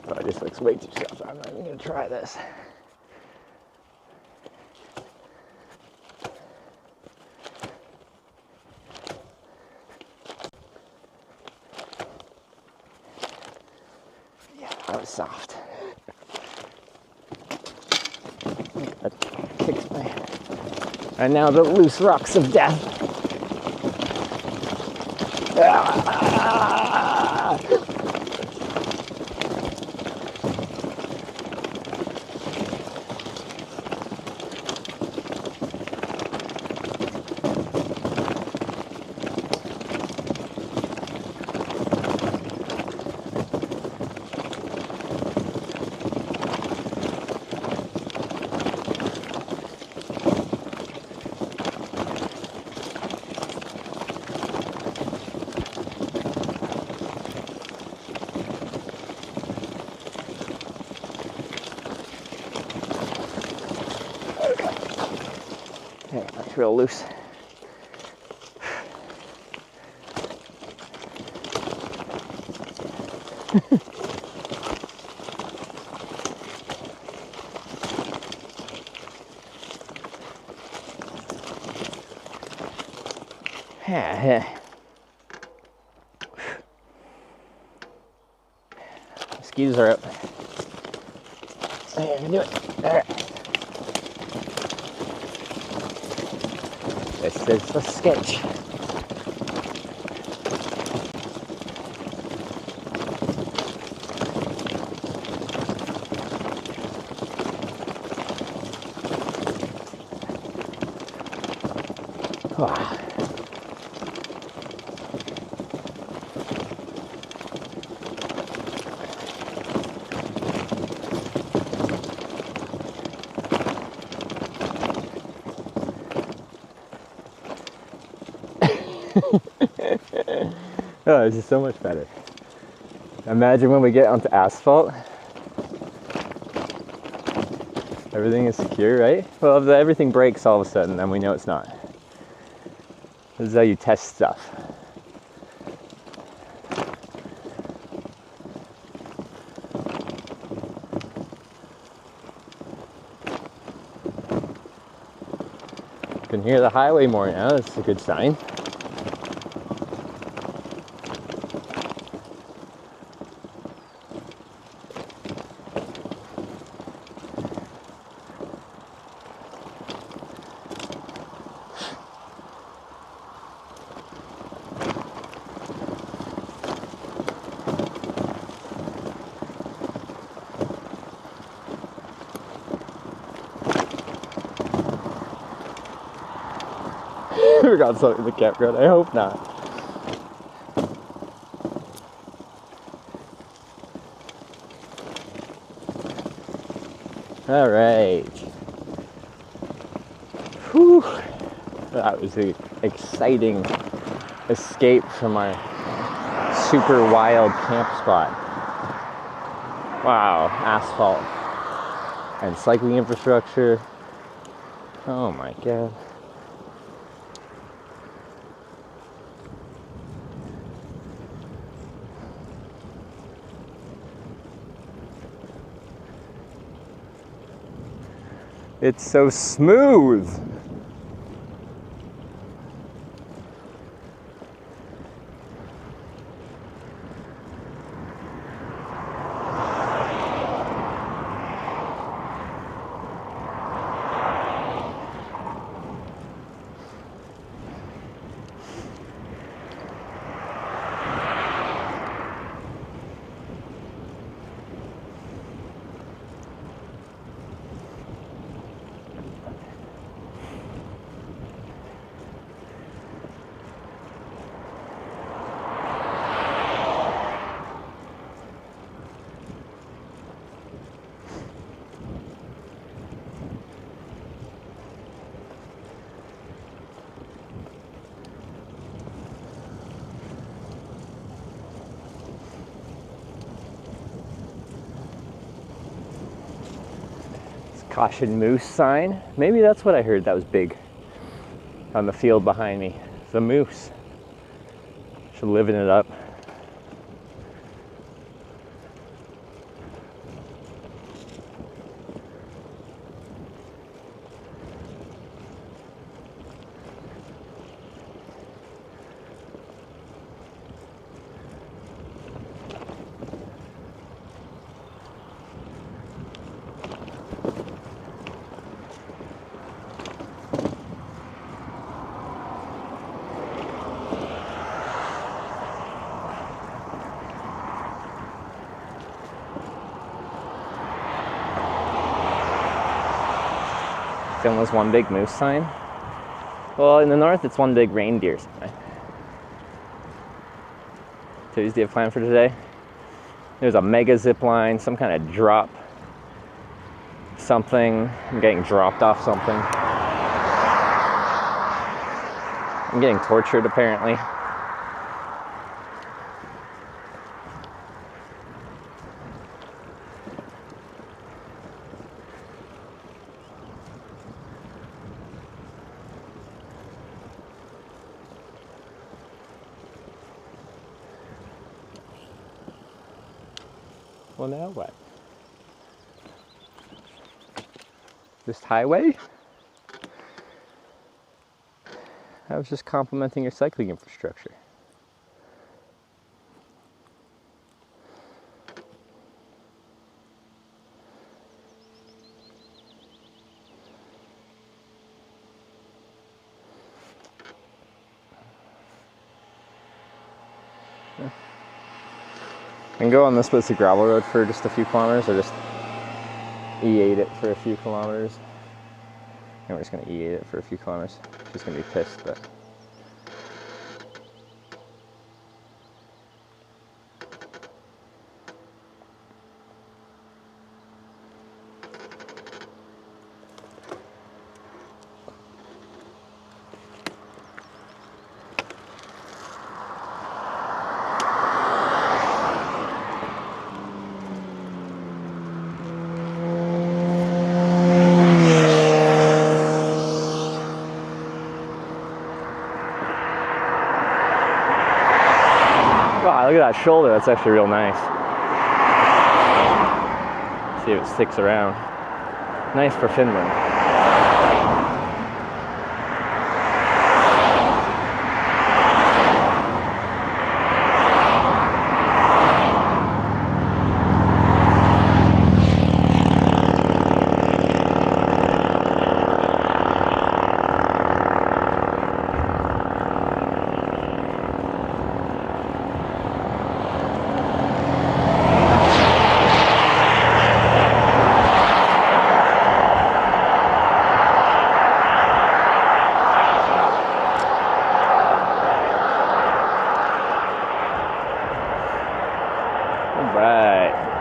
Oh, this looks way too soft. I'm not even gonna try this. Yeah, that was soft. That kicks my head. And now the loose rocks of death. Ah! Okay, that's real loose. Yeah. Skis are up. There, I can do it. There. This is a sketch. Oh. Oh, this is so much better. Imagine when we get onto asphalt. Everything is secure, right? Well, if everything breaks all of a sudden, then we know it's not. This is how you test stuff. You can hear the highway more now, that's a good sign. forgot something in the campground. I hope not. All right. Whew. That was an exciting escape from my super wild camp spot. Wow, asphalt and cycling infrastructure. Oh my God. It's so smooth. Caution moose sign. Maybe that's what I heard that was big on the field behind me. The moose. Should living it up. Finland's one big moose sign. Well, in the north, it's one big reindeer sign. Tuesday of plan for today. There's a mega zipline, some kind of drop something. I'm getting dropped off something. I'm getting tortured apparently. Well, now what? This highway? I was just complimenting your cycling infrastructure. And go on this was the gravel road for just a few kilometers, or just E8 it for a few kilometers. And we're just gonna E8 it for a few kilometers. She's gonna be pissed, but wow, look at that shoulder, that's actually real nice. See if it sticks around. Nice for Finland. right.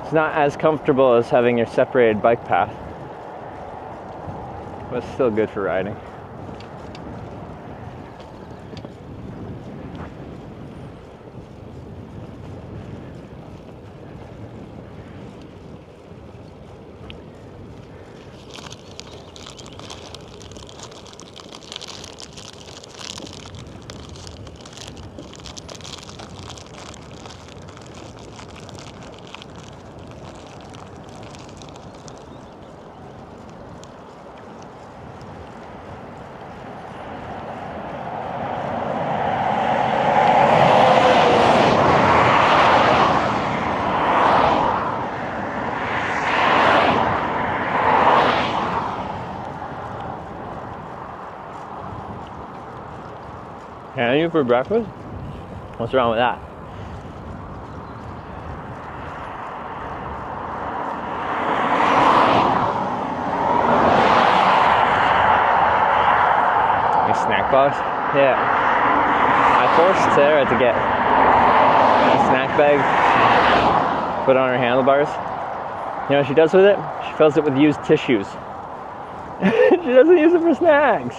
It's not as comfortable as having your separated bike path, but it's still good for riding. Can you for breakfast? What's wrong with that? A snack box? Yeah. I forced Sarah to get a snack bag, put on her handlebars. You know what she does with it? She fills it with used tissues. She doesn't use it for snacks.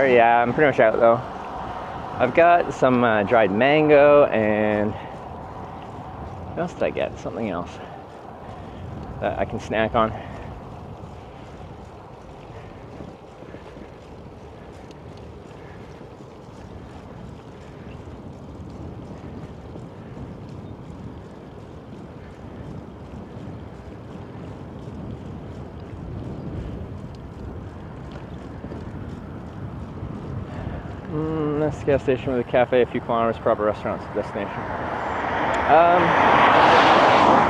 Yeah, I'm pretty much out though. I've got some dried mango and what else did I get? Something else that I can snack on. This gas station with a cafe, a few kilometers, proper restaurants, destination.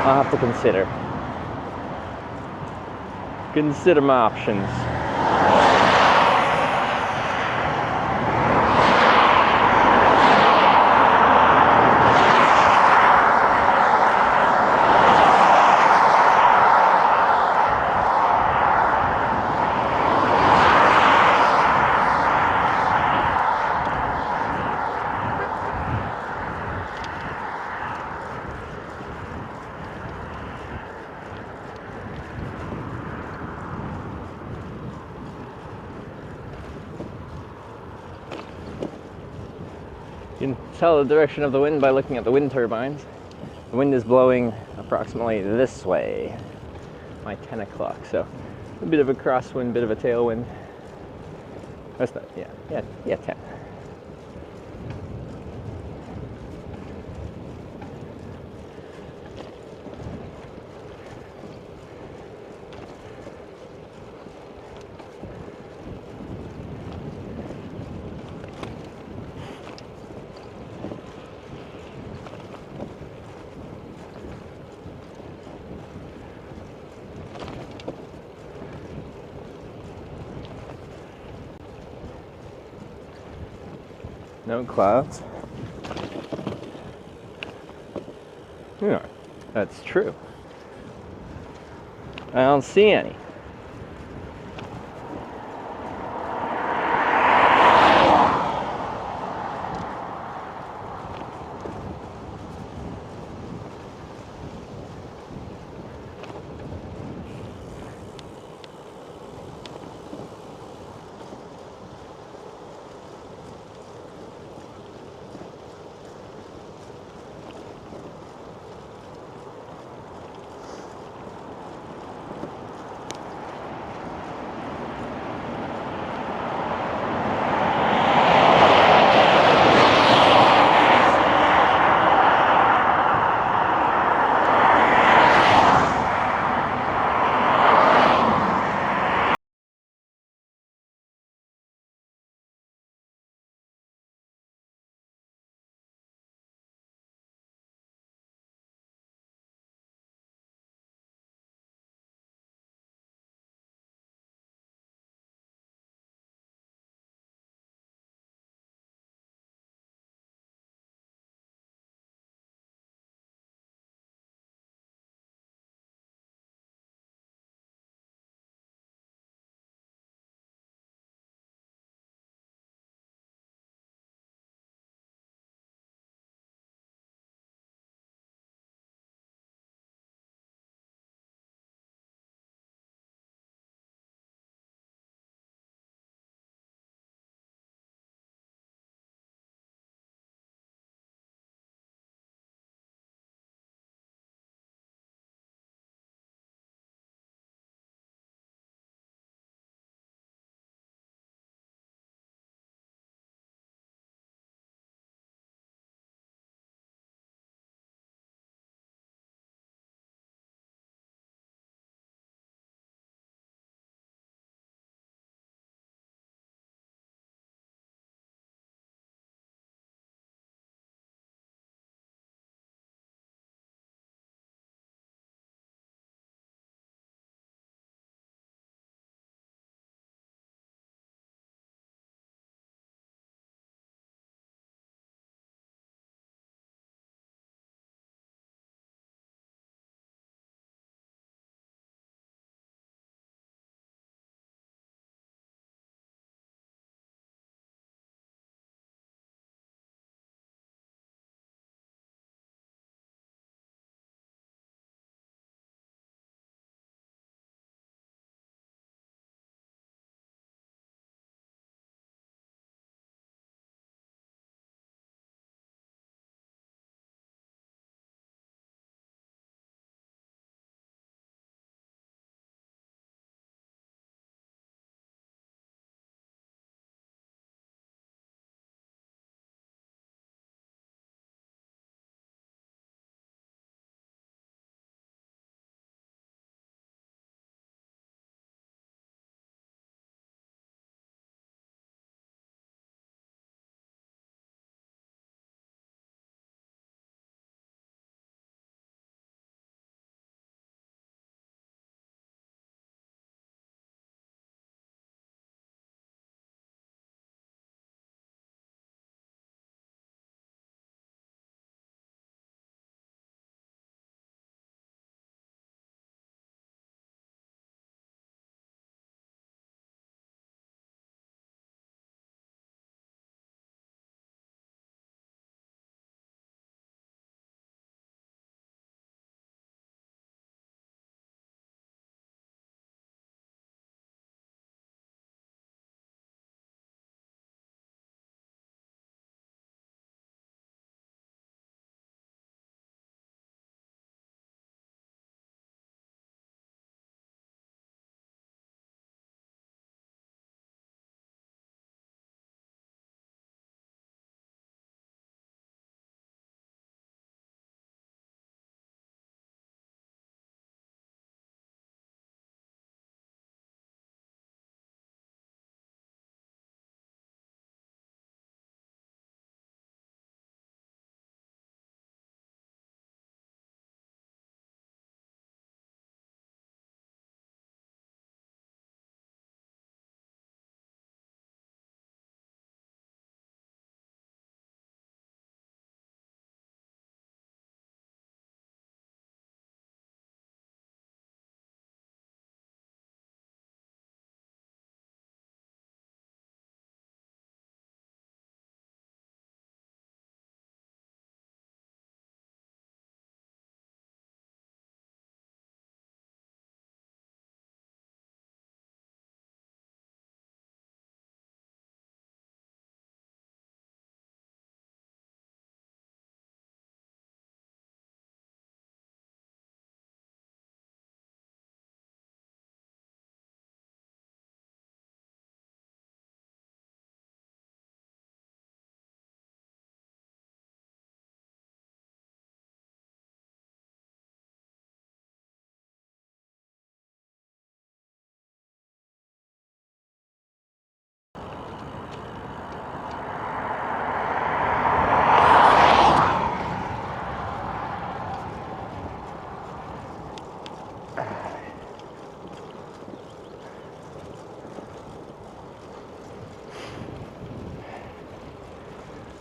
I'll have to consider my options. You can tell the direction of the wind by looking at the wind turbines. The wind is blowing approximately this way, by 10 o'clock, so a bit of a crosswind, bit of a tailwind. That's not, yeah, 10. No clouds. Yeah, that's true. I don't see any.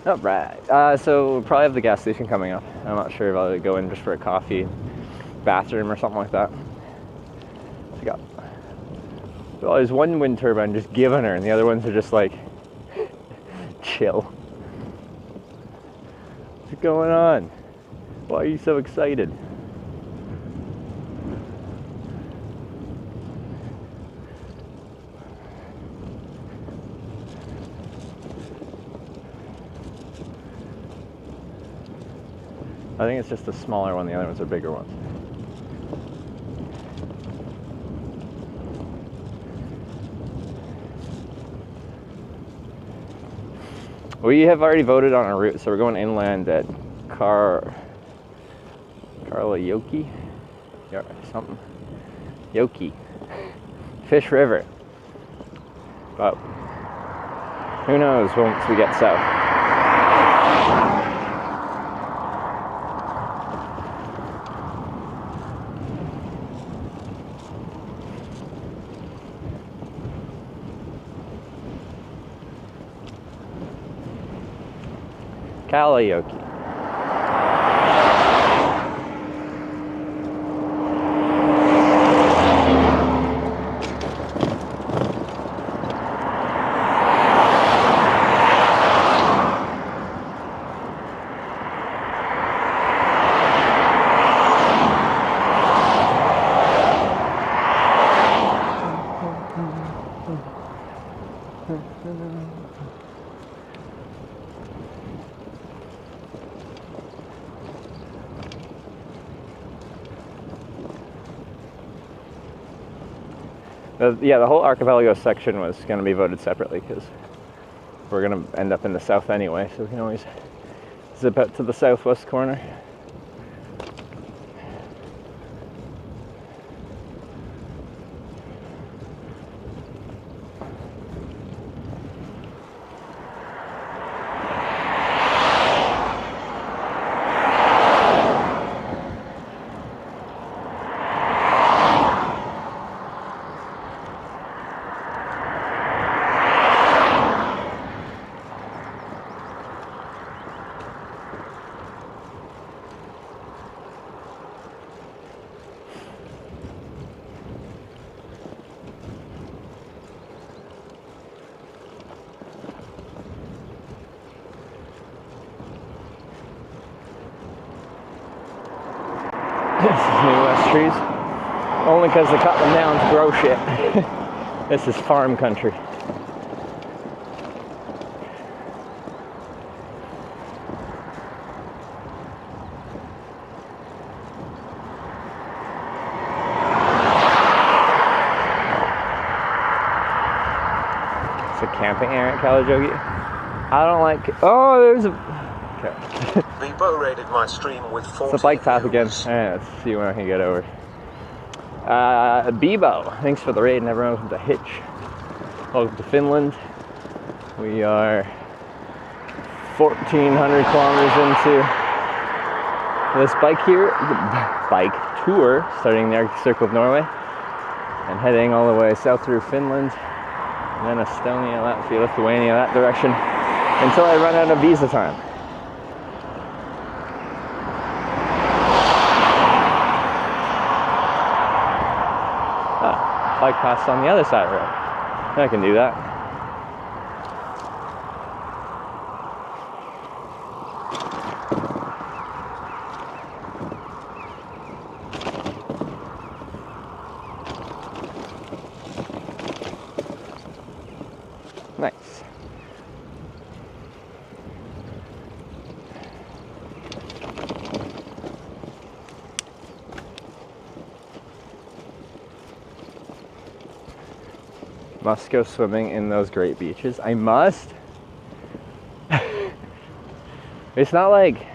All right. So we'll probably have the gas station coming up. I'm not sure if I'll go in just for a coffee, bathroom, or something like that. So got, well, there's one wind turbine just giving her, and the other ones are just like chill. What's going on? Why are you so excited? I think it's just a smaller one, the other ones are bigger ones. We have already voted on a route, so we're going inland at Kalajoki? Yeah, something. Yoki. Fish River. But who knows once we get south. Kalajoki. Yeah, the whole archipelago section was going to be voted separately because we're going to end up in the south anyway, so we can always zip out to the southwest corner. This is New West trees. Only because they cut them down to grow shit. This is farm country. It's a camping area at Kalajoki. I don't like it. Oh, there's a... Okay. Bebo raided my stream with 40 It's a bike path again. views. Alright, let's see when I can get over. Bebo, thanks for the raid and everyone. Welcome to Hitch. Welcome to Finland. We are 1,400 kilometers into this bike tour, starting the Arctic Circle of Norway and heading all the way south through Finland, and then Estonia, Latvia, Lithuania, that direction, until I run out of visa time. Bike paths on the other side of the road. I can do that. Nice. Must go swimming in those great beaches. I must. It's not like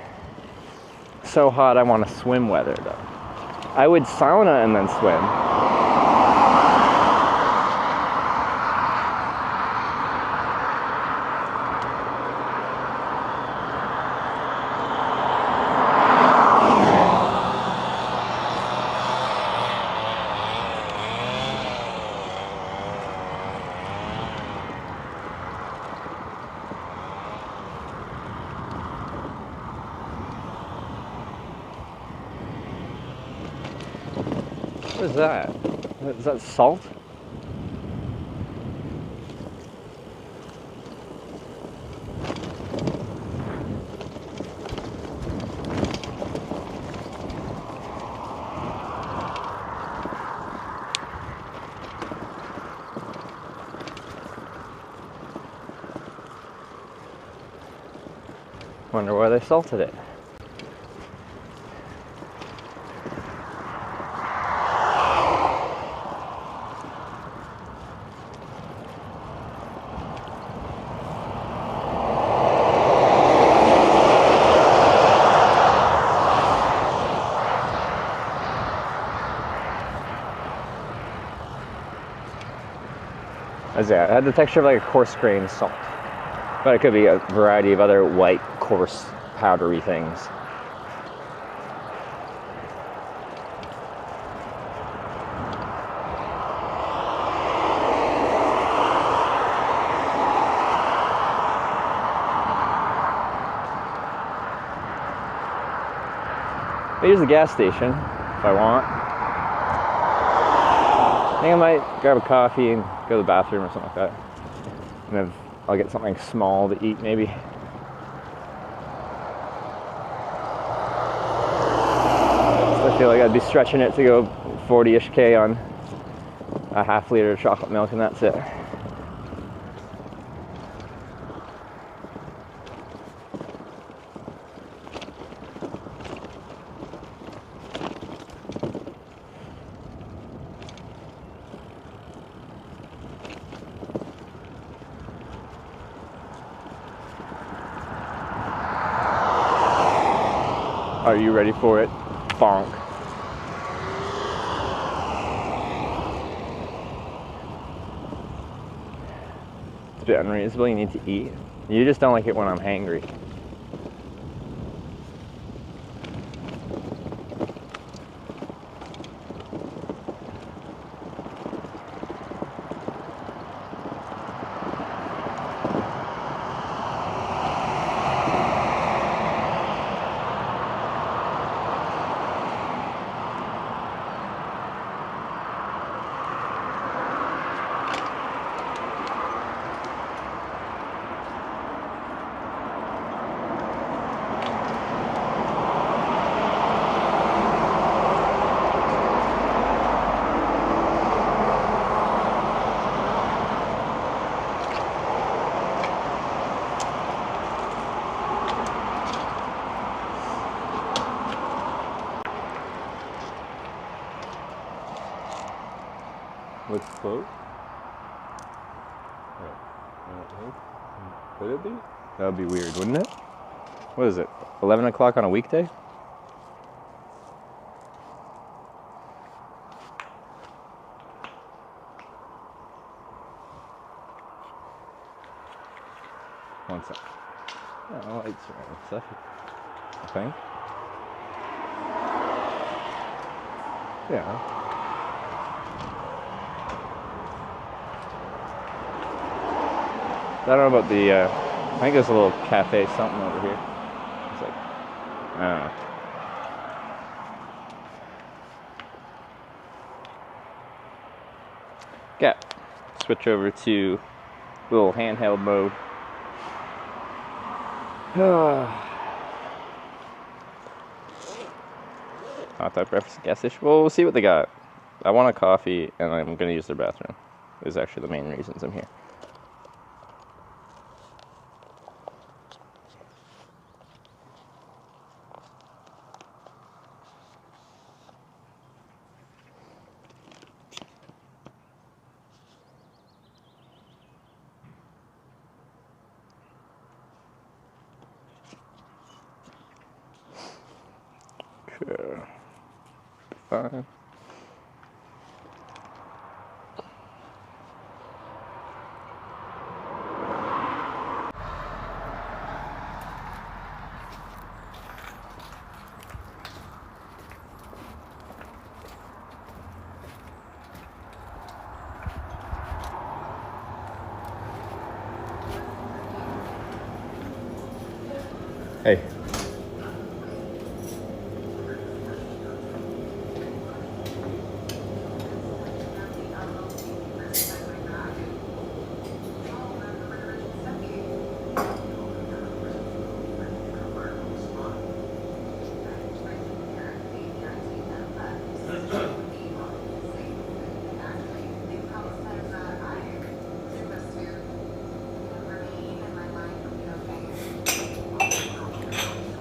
so hot I want to swim weather though. I would sauna and then swim. What is that? Is that salt? Wonder why they salted it. It had the texture of like a coarse grained salt, but it could be a variety of other white, coarse, powdery things. Here's the gas station if I want. I think I might grab a coffee and go to the bathroom or something like that. And then I'll get something small to eat maybe. I feel like I'd be stretching it to go 40-ish K on a half liter of chocolate milk and that's it. Are you ready for it? Bonk. It's a bit unreasonable, you need to eat. You just don't like it when I'm hangry. With float? Could it be? That would be weird, wouldn't it? What is it? 11 o'clock on a weekday? One sec. Yeah, the lights are on stuff, I think. Yeah. I don't know about the, I think there's a little cafe something over here. It's like, I don't know. Yeah, switch over to little handheld mode. Hot dog breakfast gas station. Well, we'll see what they got. I want a coffee and I'm going to use their bathroom. Those are actually the main reasons I'm here. Okay. Fine. Hey.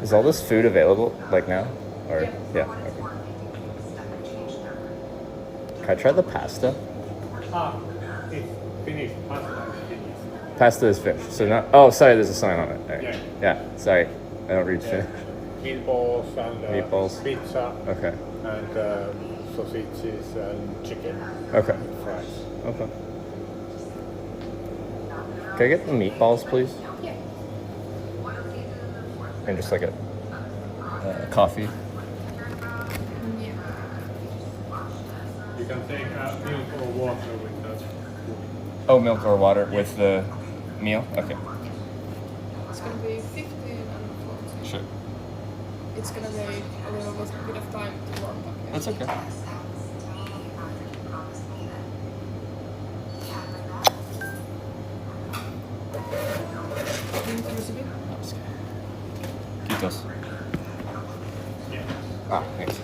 Is all this food available, like now? Or yeah. Okay. Can I try the pasta? It's finished. Pasta is finished. Pasta is finished. So not. Oh, sorry. There's a sign on it. All right. Yeah. Yeah. Sorry. I don't read finished. Meatballs and Meatballs. pizza Okay. and sausages and chicken Okay. fries. Okay. Can I get the meatballs, please? And just like a coffee. You can take milk or water with that. Oh, milk or water with the meal? Okay. It's gonna be 15 and 14. Sure. It's gonna take a little bit of time to warm up. That's okay. Quitos. Yeah. Ah, thanks.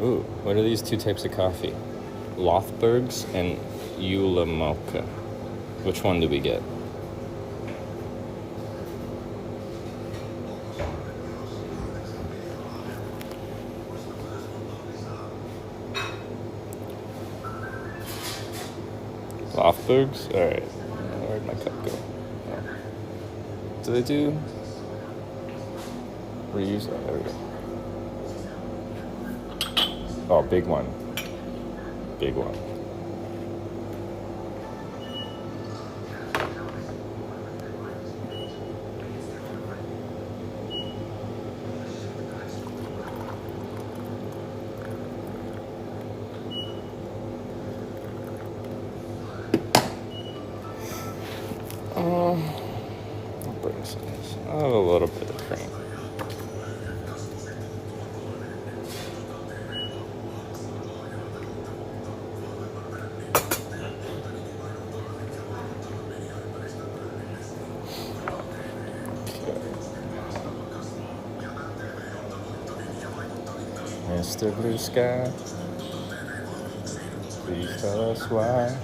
Ooh, what are these two types of coffee? Lothbergs and Ulamoka. Which one do we get? Lothbergs? Alright. Where'd my cup go? Oh. Do they do reuse? Oh, there we go. Oh, big one. Big one. I'll bring some. I'll have a little bit of cream. Mr. Blue Sky, please tell us why.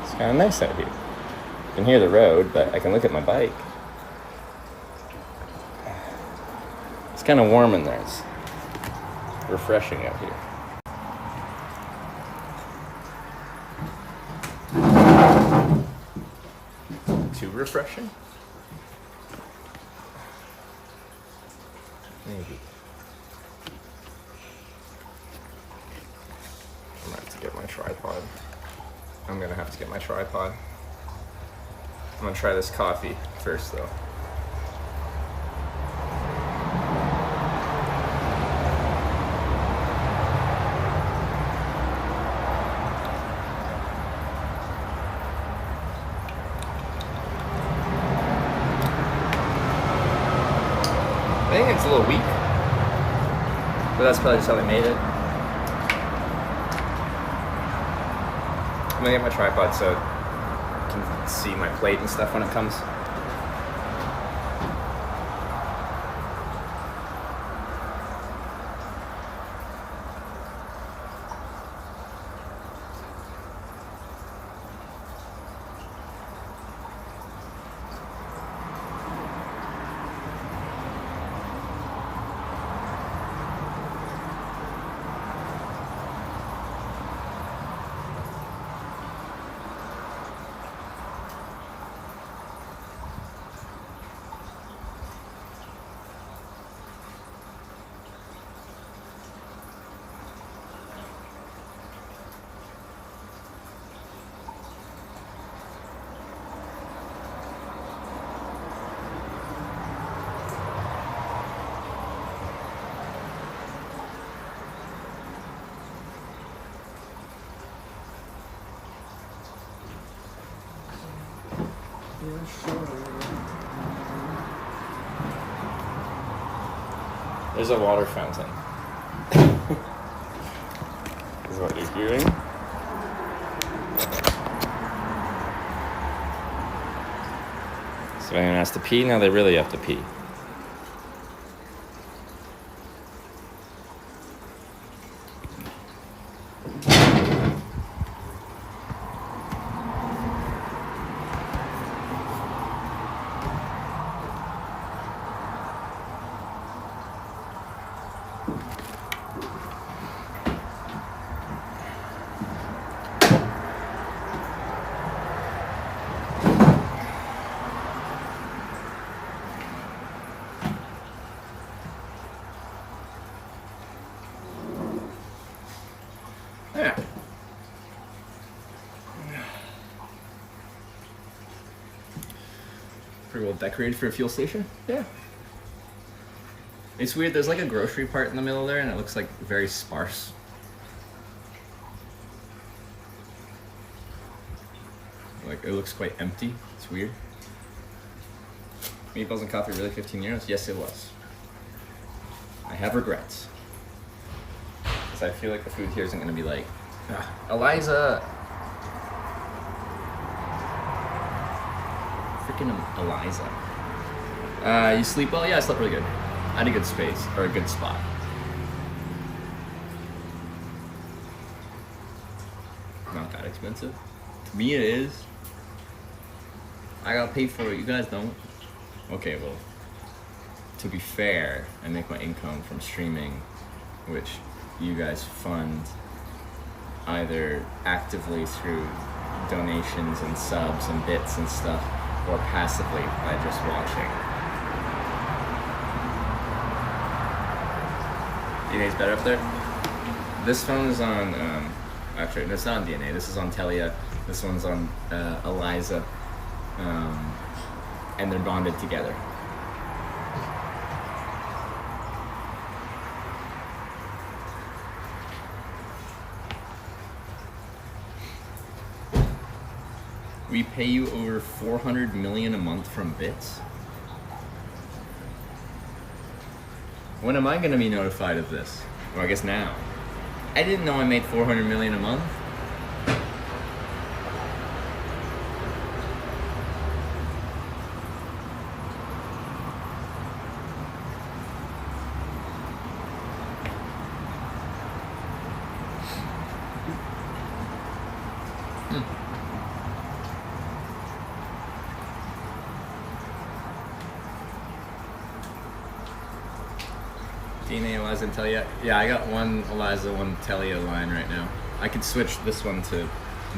It's kind of nice out here. I can hear the road, but I can look at my bike. It's kind of warm in there. It's refreshing out here. Too refreshing? Maybe. I'm gonna have to get my tripod. I'm gonna try this coffee first though. I think it's a little weak, but that's probably just how they made it. I'm gonna get my tripod so I can see my plate and stuff when it comes. There's a water fountain. Is what you're hearing. So anyone has to pee, now they really have to pee. Yeah. Pretty well decorated for a fuel station. Yeah. It's weird, there's like a grocery part in the middle there and it looks like very sparse. Like it looks quite empty. It's weird. Meatballs and coffee, really 15 euros? Yes, it was. I have regrets. Because I feel like the food here isn't going to be like, Eliza! Freaking Eliza. You sleep well? Yeah, I slept really good. I had a good space, or a good spot. Not that expensive. To me it is. I got paid for it, you guys don't. Okay, well, to be fair, I make my income from streaming, which you guys fund either actively through donations and subs and bits and stuff, or passively by just watching. DNA's better up there? This phone is on, actually, it's not on DNA, this is on Telia, this one's on Eliza, and they're bonded together. We pay you over 400 million a month from bits? When am I gonna be notified of this? Well, I guess now. I didn't know I made 400 million a month. DNA, Eliza, and Telia. Yeah, I got one Eliza, one Telia line right now. I could switch this one to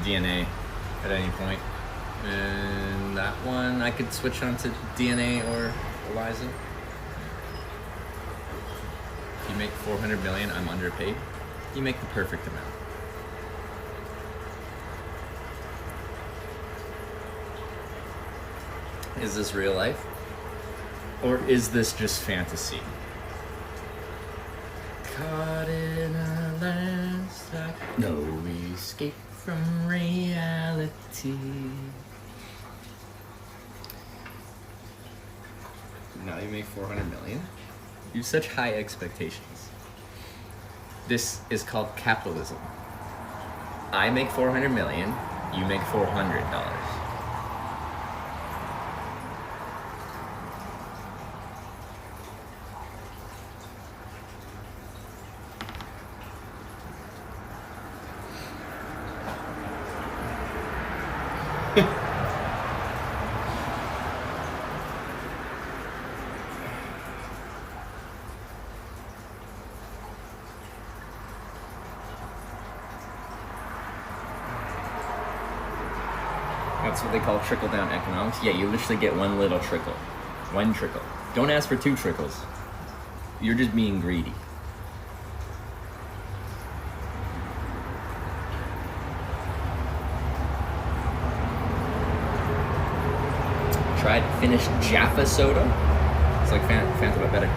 DNA at any point. And that one I could switch on to DNA or Eliza. If you make 400 million, I'm underpaid. You make the perfect amount. Is this real life? Or is this just fantasy? Caught in a landslide, no escape from reality. Now you make 400 million? You have such high expectations. This is called capitalism. I make 400 million, you make $400. That's what they call trickle-down economics. Yeah, you literally get one little trickle. One trickle. Don't ask for 2 trickles. You're just being greedy. Tried finished Jaffa soda. It's like Fanta but better.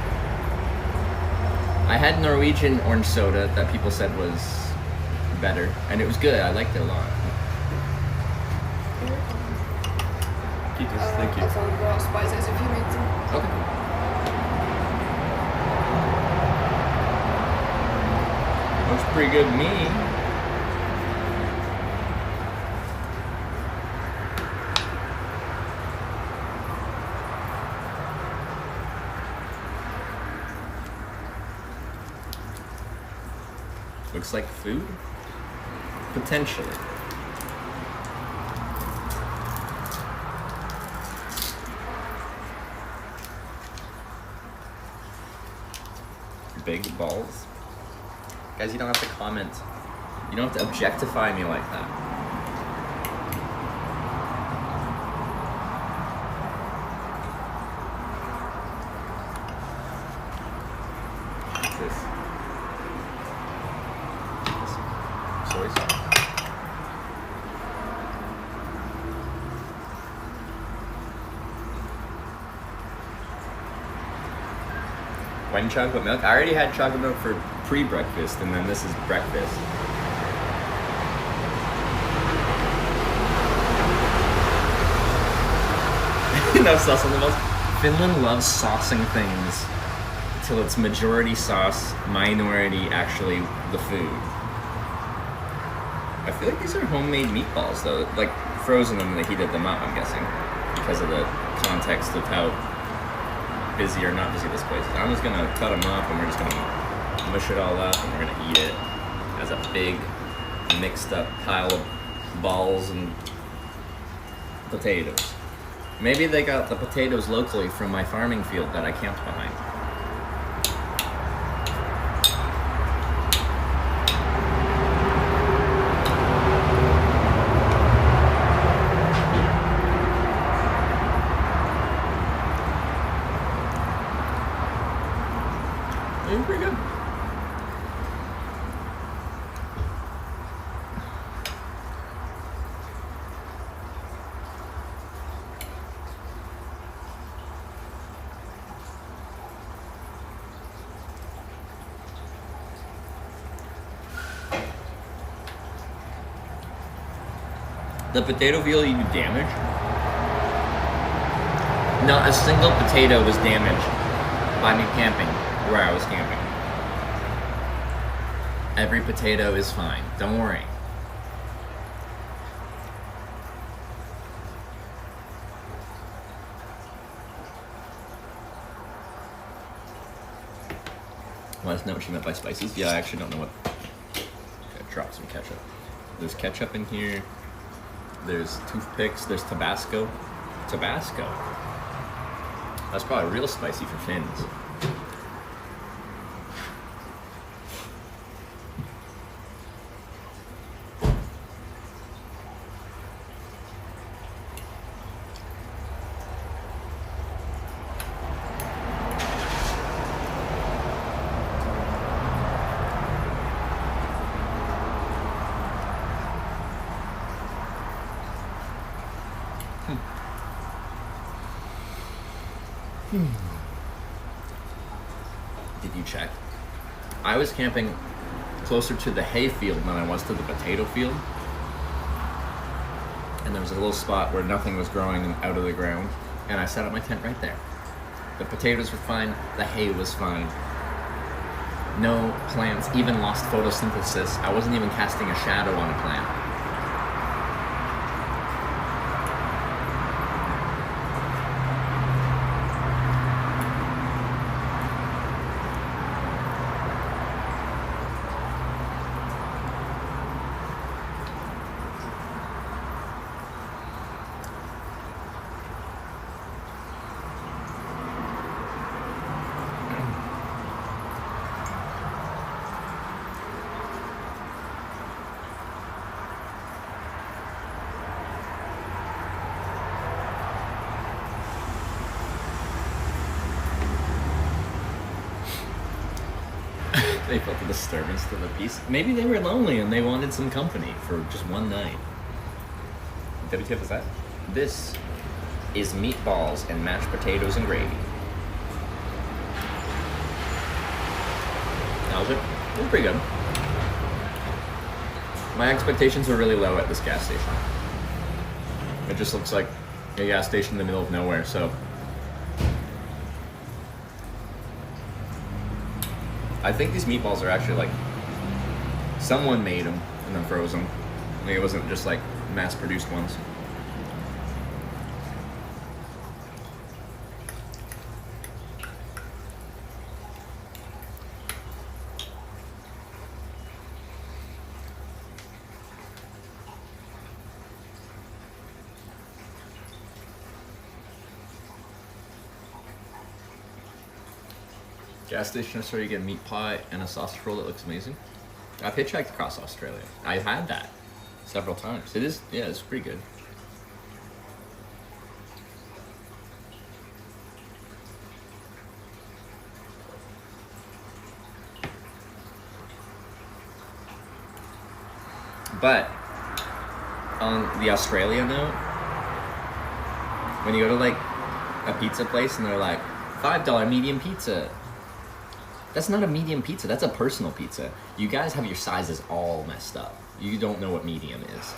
I had Norwegian orange soda that people said was better, and it was good. I liked it a lot. Thank you. Also raw spices if you need them. Okay. Looks pretty good to me. Looks like food? Potentially. Big balls. Guys, you don't have to comment. You don't have to objectify me like that. What's this? Soy sauce. When chocolate milk? I already had chocolate milk for pre-breakfast, and then this is breakfast. No sauce on the most. Finland loves saucing things till it's majority sauce, minority actually the food. I feel like these are homemade meatballs though, like frozen and they heated them up, I'm guessing, because of the context of how busy or not busy this place is. I'm just gonna cut them up and we're just gonna mush it all up and we're gonna eat it as a big mixed up pile of balls and potatoes. Maybe they got the potatoes locally from my farming field that I camped behind. They're pretty good. The potato feel you damage? Not a single potato was damaged by me camping where I was camping. Every potato is fine. Don't worry. Want to know what she meant by spices? Yeah, I actually don't know what. Okay, drop some ketchup. There's ketchup in here. There's toothpicks. There's Tabasco. Tabasco. That's probably real spicy for Finns. Did you check? I was camping closer to the hay field than I was to the potato field. And there was a little spot where nothing was growing out of the ground. And I set up my tent right there. The potatoes were fine, the hay was fine. No plants even lost photosynthesis. I wasn't even casting a shadow on a plant. They felt a disturbance to the peace. Maybe they were lonely and they wanted some company for just one night. WTF is that? This is meatballs and mashed potatoes and gravy. That was it. It was pretty good. My expectations were really low at this gas station. It just looks like a gas station in the middle of nowhere, so I think these meatballs are actually like someone made them and then froze them. Like it wasn't just like mass-produced ones. Gas station store, you get meat pie and a sausage roll that looks amazing. I've hitchhiked across Australia. I've had that several times. It is, yeah, it's pretty good. But on the Australia note, when you go to like a pizza place and they're like, $5 medium pizza. That's not a medium pizza, that's a personal pizza. You guys have your sizes all messed up. You don't know what medium is.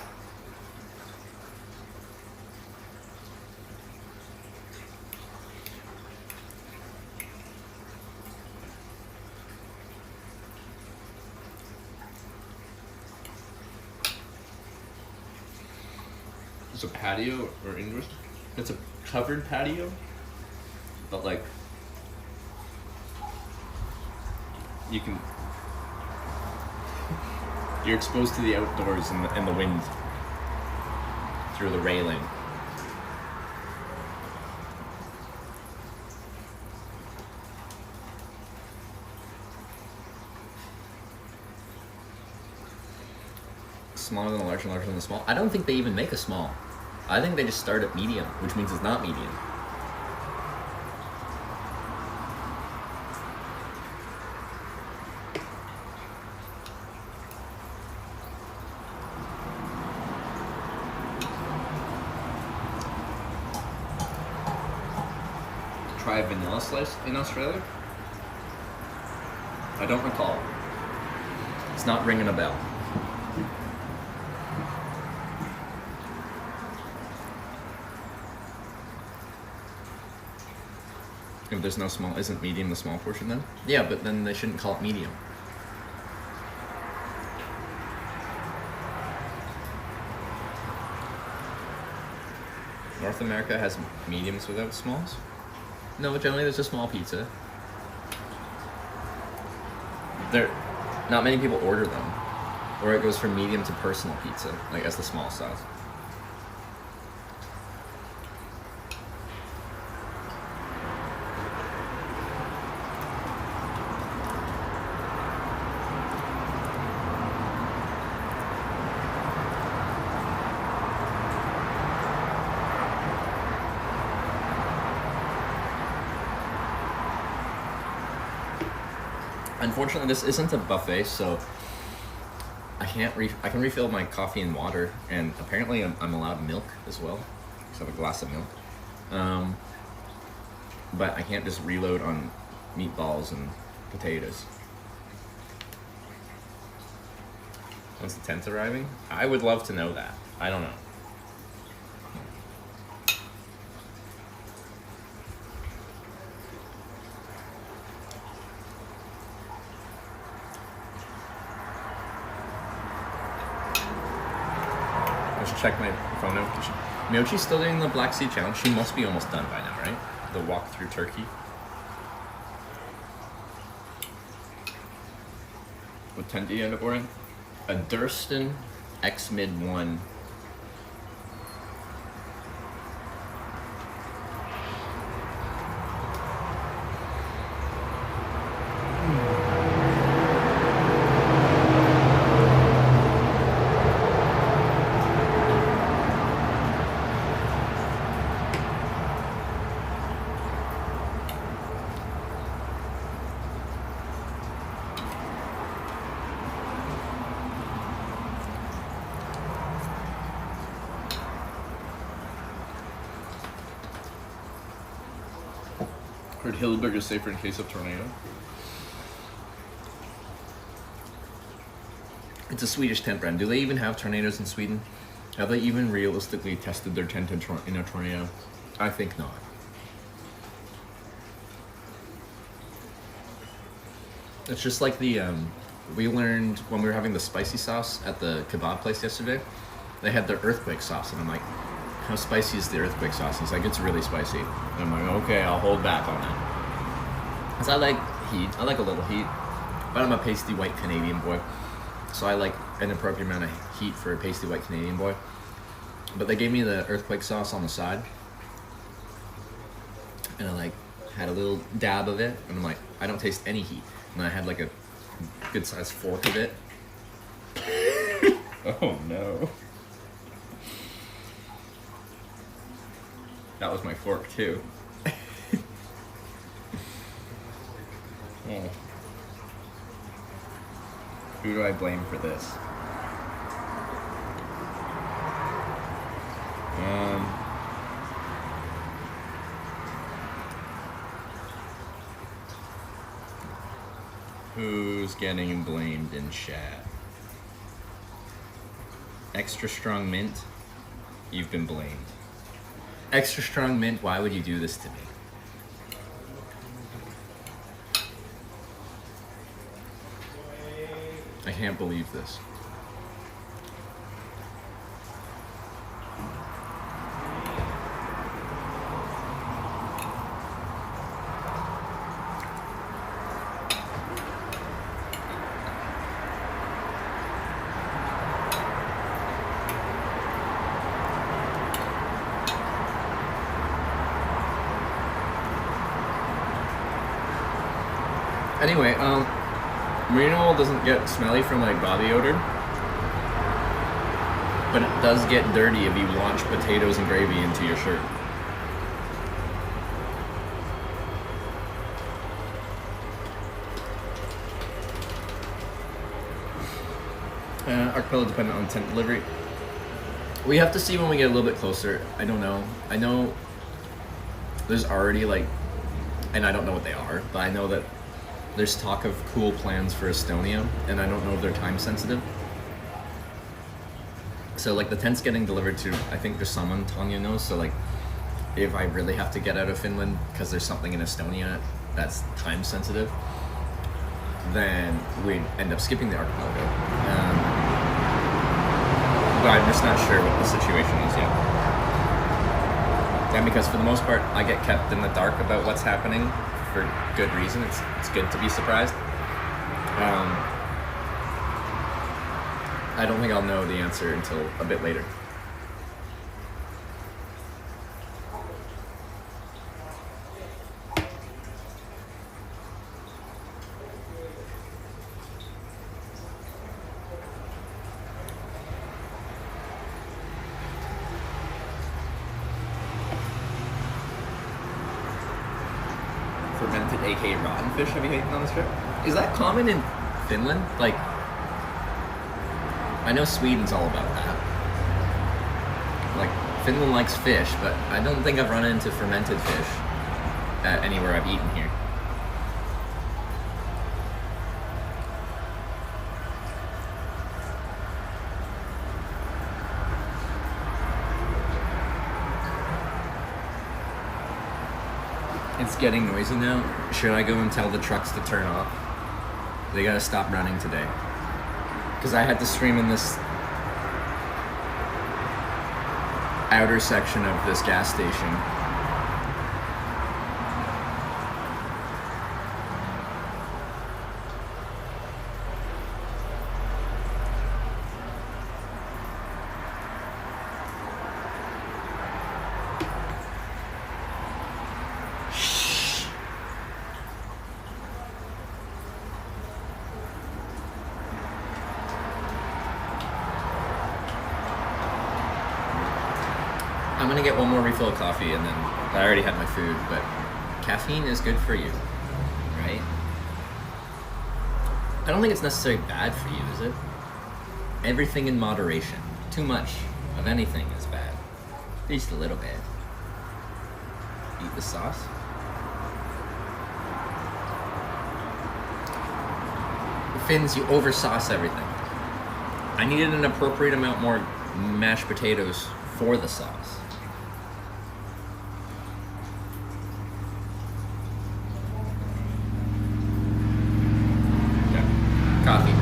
It's a patio or indoor. It's a covered patio, but like you're exposed to the outdoors and the wind through the railing. Smaller than the large and larger than the small. I don't think they even make a small. I think they just start at medium, which means it's not medium. Try a vanilla slice in Australia? I don't recall. It's not ringing a bell. If there's no small, isn't medium the small portion then? Yeah, but then they shouldn't call it medium. North America has mediums without smalls? No, generally there's a small pizza. Not many people order them. Or it goes from medium to personal pizza, like as the small size. Unfortunately, this isn't a buffet, so I can refill my coffee and water, and apparently I'm allowed milk as well. So I have a glass of milk. But I can't just reload on meatballs and potatoes. When's the tent arriving? I would love to know that. I don't know. Check my phone notification. Miochi's still doing the Black Sea Challenge. She must be almost done by now, right? The walk through Turkey. What tent do you end up wearing? A Durston X Mid 1. Heard Hilleberg is safer in case of tornado. It's a Swedish tent brand. Do they even have tornadoes in Sweden? Have they even realistically tested their tent in a tornado? I think not. It's just like the, we learned when we were having the spicy sauce at the kebab place yesterday, they had their earthquake sauce, and I'm like, how spicy is the earthquake sauce? He's like, it's really spicy. And I'm like, okay, I'll hold back on that. Because I like heat. I like a little heat. But I'm a pasty white Canadian boy. So I like an appropriate amount of heat for a pasty white Canadian boy. But they gave me the earthquake sauce on the side. And I like had a little dab of it. And I'm like, I don't taste any heat. And I had like a good sized fork of it. Oh no. That was my fork too. Oh. Who do I blame for this? Who's getting blamed in chat? Extra strong mint, you've been blamed. Extra strong mint, why would you do this to me? I can't believe this. Anyway, merino wool doesn't get smelly from like body odor, but it does get dirty if you launch potatoes and gravy into your shirt. Archipelago dependent on tent delivery. We have to see when we get a little bit closer. I don't know. I know there's already like, and I don't know what they are, but I know that there's talk of cool plans for Estonia, and I don't know if they're time sensitive. So like the tent's getting delivered to, I think there's someone Tanya knows, so like if I really have to get out of Finland because there's something in Estonia that's time sensitive, then we'd end up skipping the archipelago. But I'm just not sure what the situation is yet. And because for the most part, I get kept in the dark about what's happening for good reason. It's good to be surprised. I don't think I'll know the answer until a bit later. Fermented, aka rotten fish, have you eaten on this trip? Is that common in Finland? Like, I know Sweden's all about that. Like, Finland likes fish, but I don't think I've run into fermented fish at anywhere I've eaten here. It's getting noisy now. Should I go and tell the trucks to turn off? They gotta stop running today. Because I had to stream in this outer section of this gas station. I'm gonna get one more refill of coffee and then I already had my food, but caffeine is good for you, right? I don't think it's necessarily bad for you, is it? Everything in moderation. Too much of anything is bad. Just a little bit. Eat the sauce. Finns, you over sauce everything. I needed an appropriate amount more mashed potatoes for the sauce. Yeah. Coffee.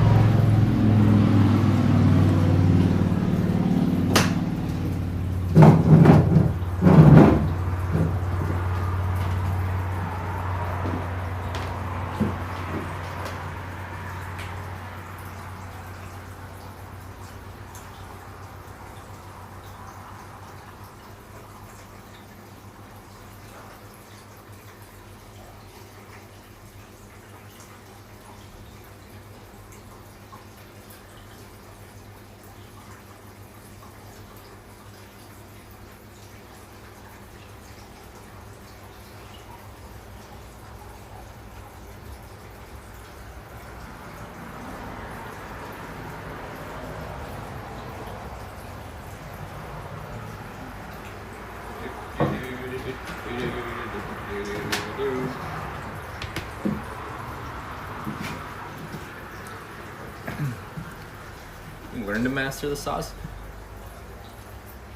Learn to master the sauce.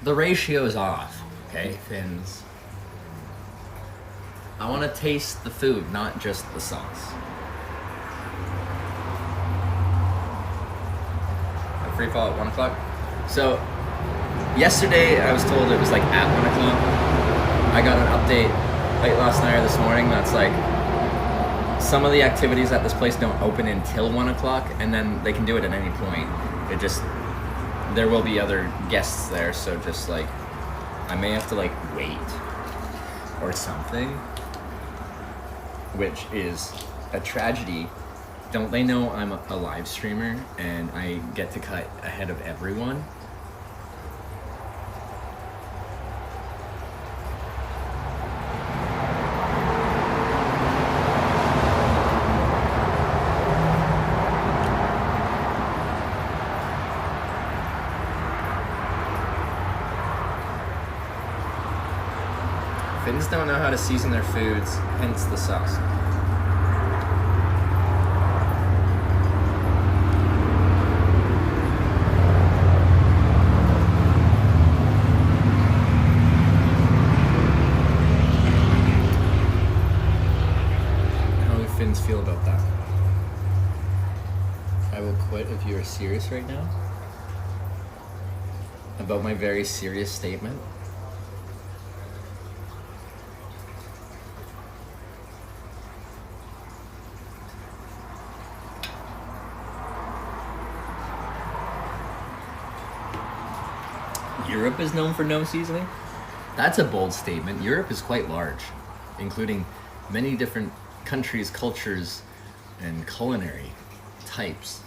The ratio is off, okay, Finns? I want to taste the food, not just the sauce. A Freefall at 1 o'clock. So, yesterday I was told it was like at 1 o'clock. I got an update late last night or this morning that's like, some of the activities at this place don't open until 1 o'clock, and then they can do it at any point. It just, there will be other guests there, so just like, I may have to like wait or something, which is a tragedy. Don't they know I'm a live streamer and I get to cut ahead of everyone? Finns don't know how to season their foods, hence the sauce. How do Finns feel about that? I will quit if you are serious right now about my very serious statement. Europe is known for no seasoning? That's a bold statement. Europe is quite large, including many different countries, cultures, and culinary types.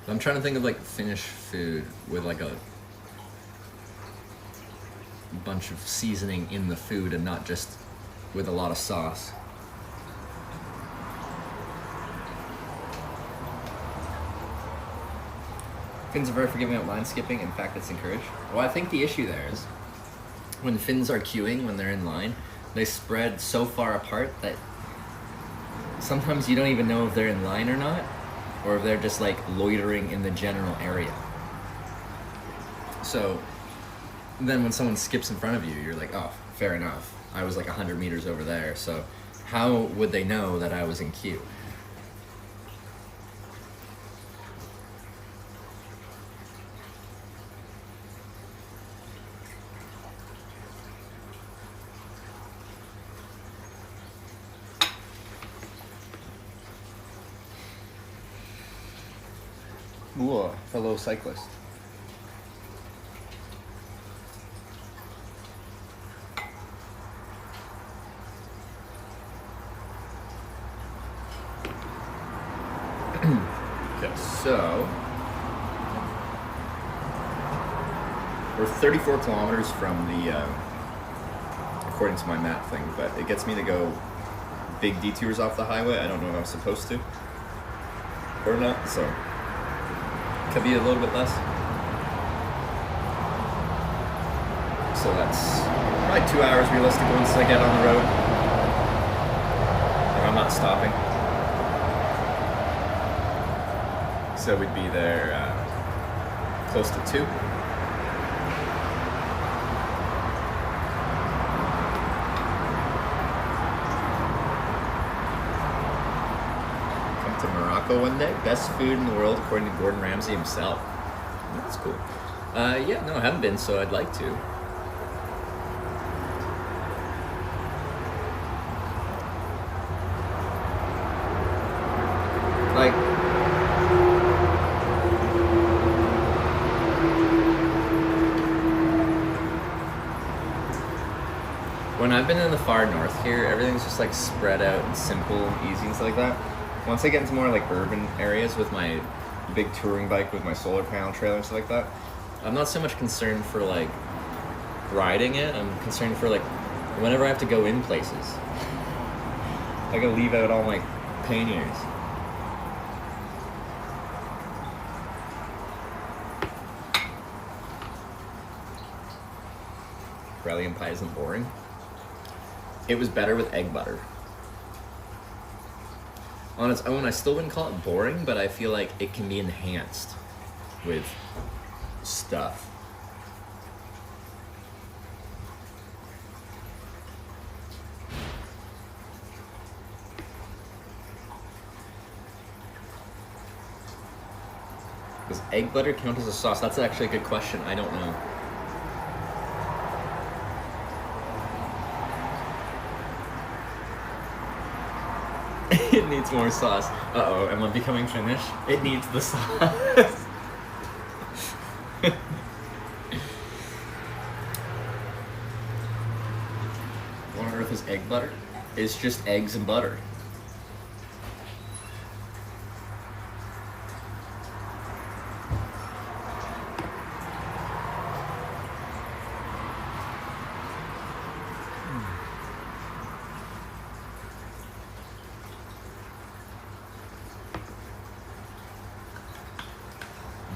I'm trying to think of like Finnish food with like a bunch of seasoning in the food and not just with a lot of sauce. Finns are very forgiving at line skipping. In fact, it's encouraged. Well, I think the issue there is when Finns are queuing, when they're in line, they spread so far apart that sometimes you don't even know if they're in line or not, or if they're just like loitering in the general area. So then when someone skips in front of you, you're like, oh, fair enough. I was like 100 meters over there, so how would they know that I was in queue? Ooh, fellow cyclist. Okay, so we're 34 kilometers from the, according to my map thing, but it gets me to go big detours off the highway. I don't know if I'm supposed to or not, so could be a little bit less. So that's probably 2 hours realistic once I get on the road. If I'm not stopping. So we'd be there close to 2. Come to Morocco one day. Best food in the world according to Gordon Ramsay himself. That's cool. Yeah, no, I haven't been, so I'd like to. Like, when I've been in the far north here, everything's just like spread out and simple and easy and stuff like that. Once I get into more like urban areas with my big touring bike with my solar panel trailer and stuff like that, I'm not so much concerned for like riding it. I'm concerned for like whenever I have to go in places, I gotta leave out all my panniers. Corellian pie isn't boring. It was better with egg butter. On its own, I still wouldn't call it boring, but I feel like it can be enhanced with stuff. Does egg butter count as a sauce? That's actually a good question. I don't know. It needs more sauce. Uh-oh, am I becoming Finnish? It needs the sauce. What on earth is egg butter? It's just eggs and butter.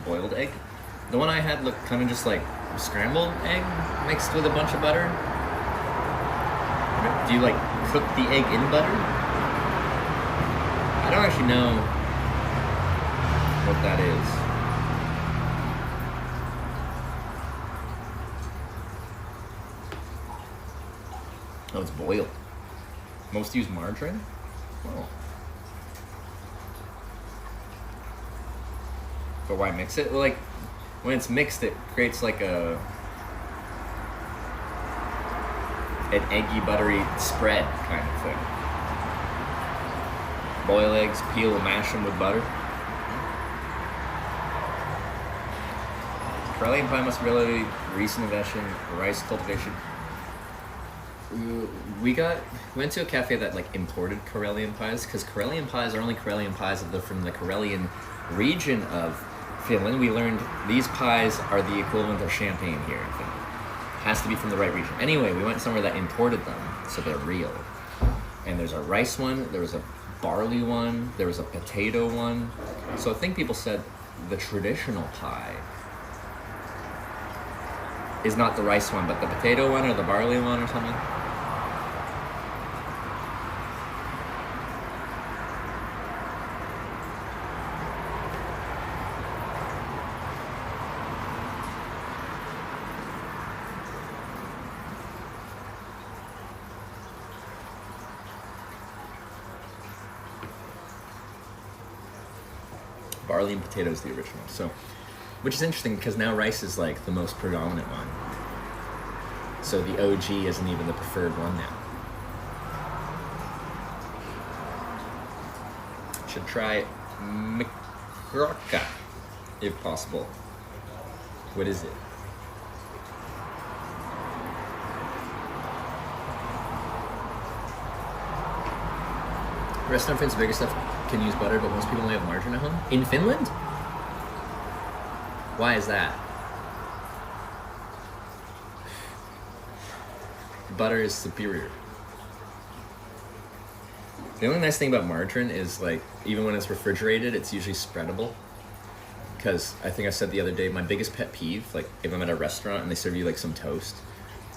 Boiled egg. The one I had looked kind of just like scrambled egg mixed with a bunch of butter. Do you like cook the egg in butter? I don't actually know what that is. Oh, it's boiled. Most use margarine? Oh. But why mix it? Well, like, when it's mixed, it creates like an eggy, buttery spread kind of thing. Boil eggs, peel and mash them with butter. Corellian pie must be really recent invention, rice cultivation. We went to a cafe that like imported Karelian pies, because Karelian pies are only Karelian pies from the Karelian region of Finland. We learned these pies are the equivalent of champagne here in Finland. Has to be from the right region. Anyway, we went somewhere that imported them, so they're real. And there's a rice one, there was a barley one, there was a potato one. So I think people said the traditional pie is not the rice one, but the potato one or the barley one or something. Barley and potato is the original. So, which is interesting because now rice is like the most predominant one. So the OG isn't even the preferred one now. Should try mikroka if possible. What is it? Restaurant Finland's bigger stuff can use butter, but most people only have margarine at home. In Finland? Why is that? Butter is superior. The only nice thing about margarine is like, even when it's refrigerated, it's usually spreadable. Because I think I said the other day, my biggest pet peeve, like if I'm at a restaurant and they serve you like some toast,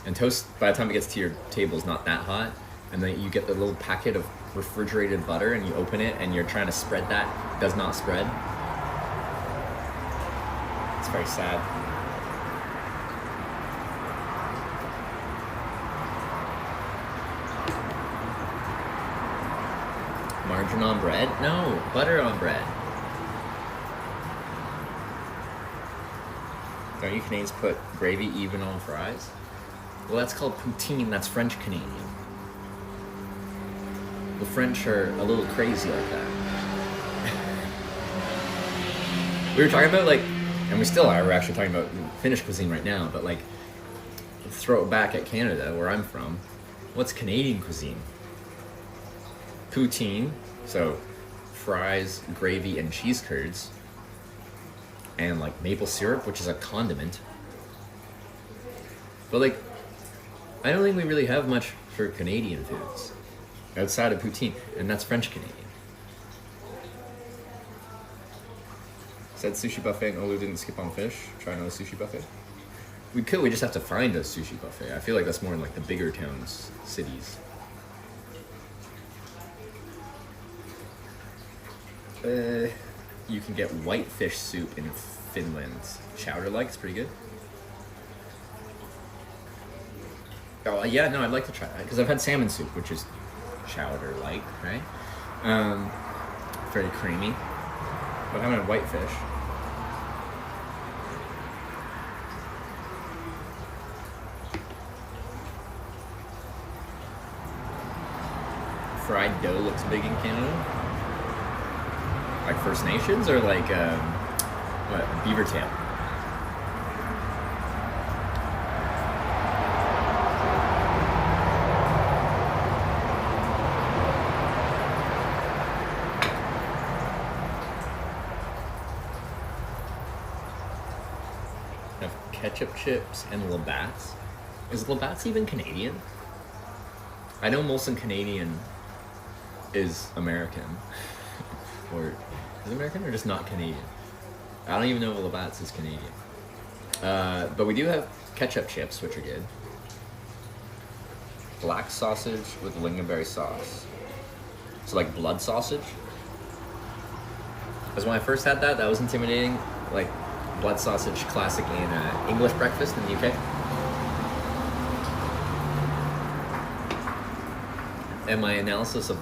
and toast, by the time it gets to your table, is not that hot, and then you get the little packet of refrigerated butter and you open it and you're trying to spread that, it does not spread. very sad. Margarine on bread? No, butter on bread. Don't you Canadians put gravy even on fries? Well, that's called poutine. That's French Canadian. The French are a little crazy like that. We were talking about, like, and we still are, we're actually talking about Finnish cuisine right now, but like, throw it back at Canada, where I'm from. What's Canadian cuisine? Poutine, so fries, gravy, and cheese curds, and like maple syrup, which is a condiment. But like, I don't think we really have much for Canadian foods outside of poutine, and that's French Canadian. Said sushi buffet and Olu didn't skip on fish. Try another sushi buffet. We could, we just have to find a sushi buffet. I feel like that's more in like the bigger towns, cities. You can get white fish soup in Finland. Chowder-like, it's pretty good. Oh yeah, no, I'd like to try that because I've had salmon soup, which is chowder-like, right? Very creamy. But I haven't had white fish. Fried dough looks big in Canada. Like First Nations or like what, beaver tail? Have ketchup chips and Labatt's. Is Labatt's even Canadian? I know Molson Canadian is American. Or is it American or just not Canadian? I don't even know if Labatt's is Canadian. But we do have ketchup chips, which are good. Black sausage with lingonberry sauce. So like blood sausage. Because when I first had that, that was intimidating. Like blood sausage, classic in English breakfast in the UK. And my analysis of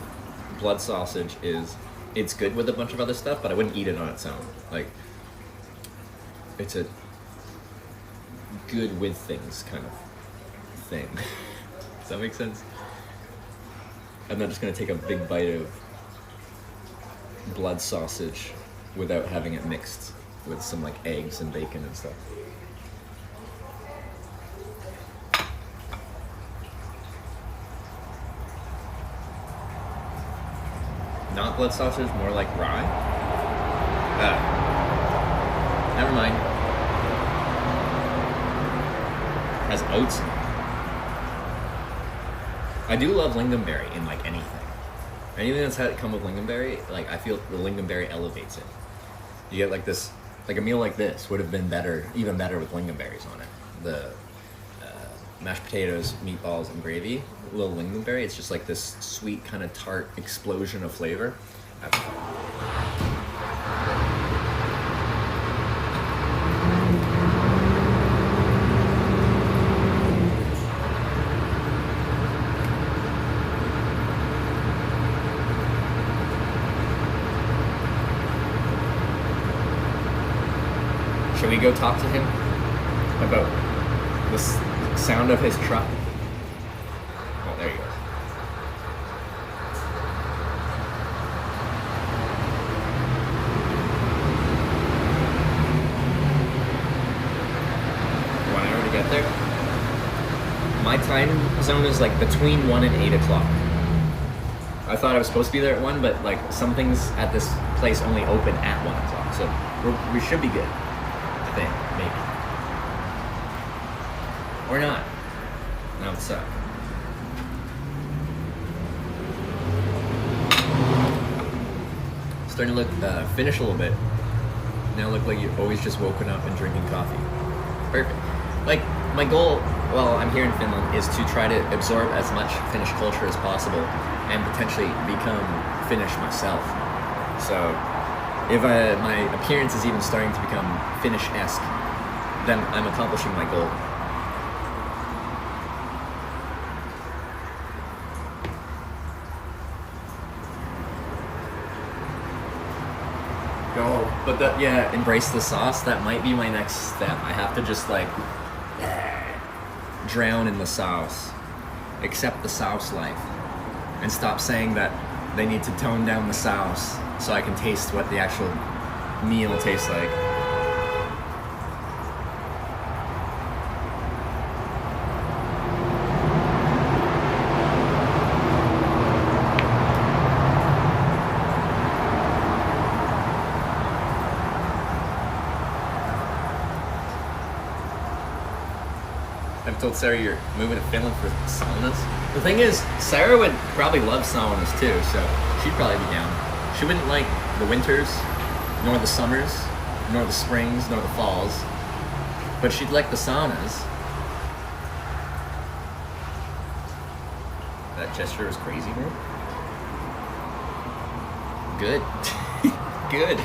blood sausage is it's good with a bunch of other stuff, but I wouldn't eat it on its own. Like, it's a good with things kind of thing. Does that make sense? I'm not just gonna take a big bite of blood sausage without having it mixed with some like eggs and bacon and stuff. Not blood sausage, more like rye. Never mind. Has oats in it. I do love lingonberry in like anything. Anything that's had it come with lingonberry, like I feel the lingonberry elevates it. You get like this, like a meal like this would have been better, even better with lingonberries on it. The mashed potatoes, meatballs, and gravy, a little lingonberry. It's just like this sweet kind of tart explosion of flavor. Should we go talk to him about the sound of his truck? Oh, there he goes. One hour to get there? My time zone is like between 1 and 8 o'clock. I thought I was supposed to be there at 1, but like some things at this place only open at 1 o'clock, so we should be good. I think, maybe. Or not. No, it's up. Starting to look Finnish a little bit. Now look like you've always just woken up and drinking coffee. Perfect. Like, my goal while I'm here in Finland is to try to absorb as much Finnish culture as possible and potentially become Finnish myself. So, if my appearance is even starting to become Finnish-esque, then I'm accomplishing my goal. But that, yeah, embrace the sauce. That might be my next step. I have to just like drown in the sauce, accept the sauce life, and stop saying that they need to tone down the sauce so I can taste what the actual meal tastes like. I've told Sarah you're moving to Finland for saunas. The thing is, Sarah would probably love saunas too, so she'd probably be down. She wouldn't like the winters, nor the summers, nor the springs, nor the falls, but she'd like the saunas. That gesture was crazy, bro. Good. Good.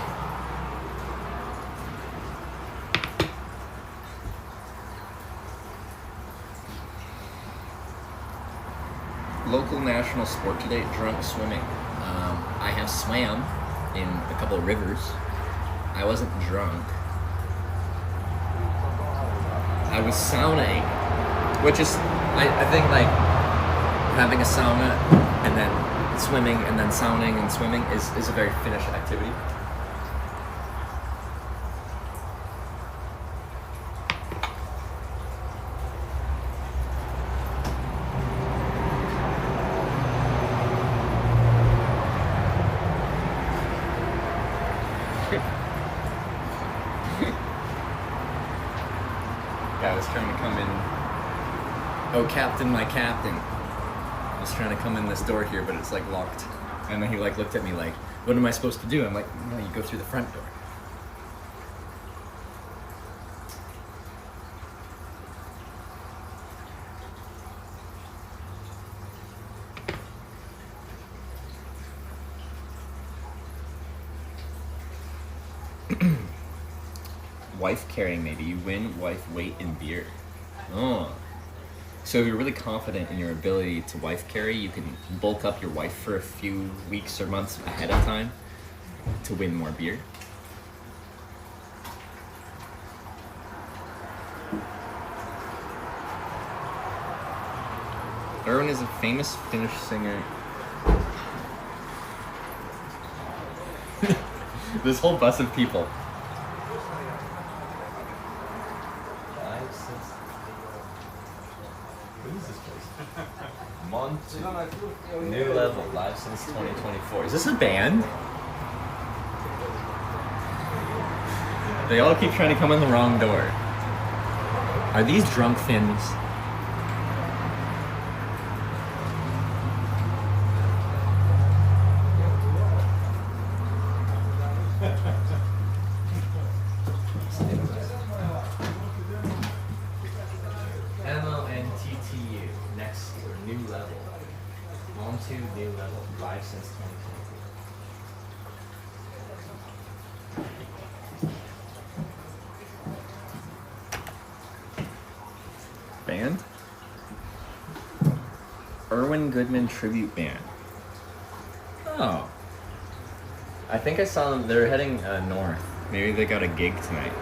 Local national sport today, drunk swimming. I have swam in a couple of rivers. I wasn't drunk. I was saunaing, which is, I think like having a sauna and then swimming and then sauning and swimming is a very Finnish activity. Guy was trying to come in. Oh, Captain, my captain. I was trying to come in this door here, but it's like locked. And then he like looked at me like, what am I supposed to do? I'm like, no, you go through the front door. Wife carrying, maybe. You win wife weight in beer. Oh. So if you're really confident in your ability to wife carry, you can bulk up your wife for a few weeks or months ahead of time to win more beer. Erwin is a famous Finnish singer. This whole bus of people. New level, live since 2024. Is this a band? They all keep trying to come in the wrong door. Are these drunk Finns? MONTTU, next or new level. Montu, new level, live since 2024. Band? Erwin Goodman Tribute Band. Oh. I think I saw them, they're heading north. Maybe they got a gig tonight.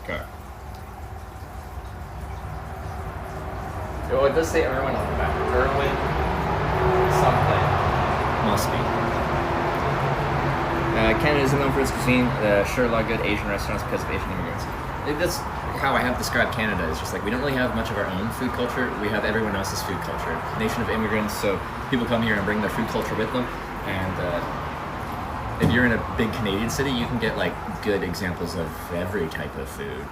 Okay. Oh, it does say Erwin on the back. Erwin something. Must be. Canada is known for its cuisine. Sure, a lot of good Asian restaurants because of Asian immigrants. That's how I have described Canada. It's just like we don't really have much of our own food culture. We have everyone else's food culture. Nation of immigrants, so people come here and bring their food culture with them. And if you're in a big Canadian city, you can get like good examples of every type of food.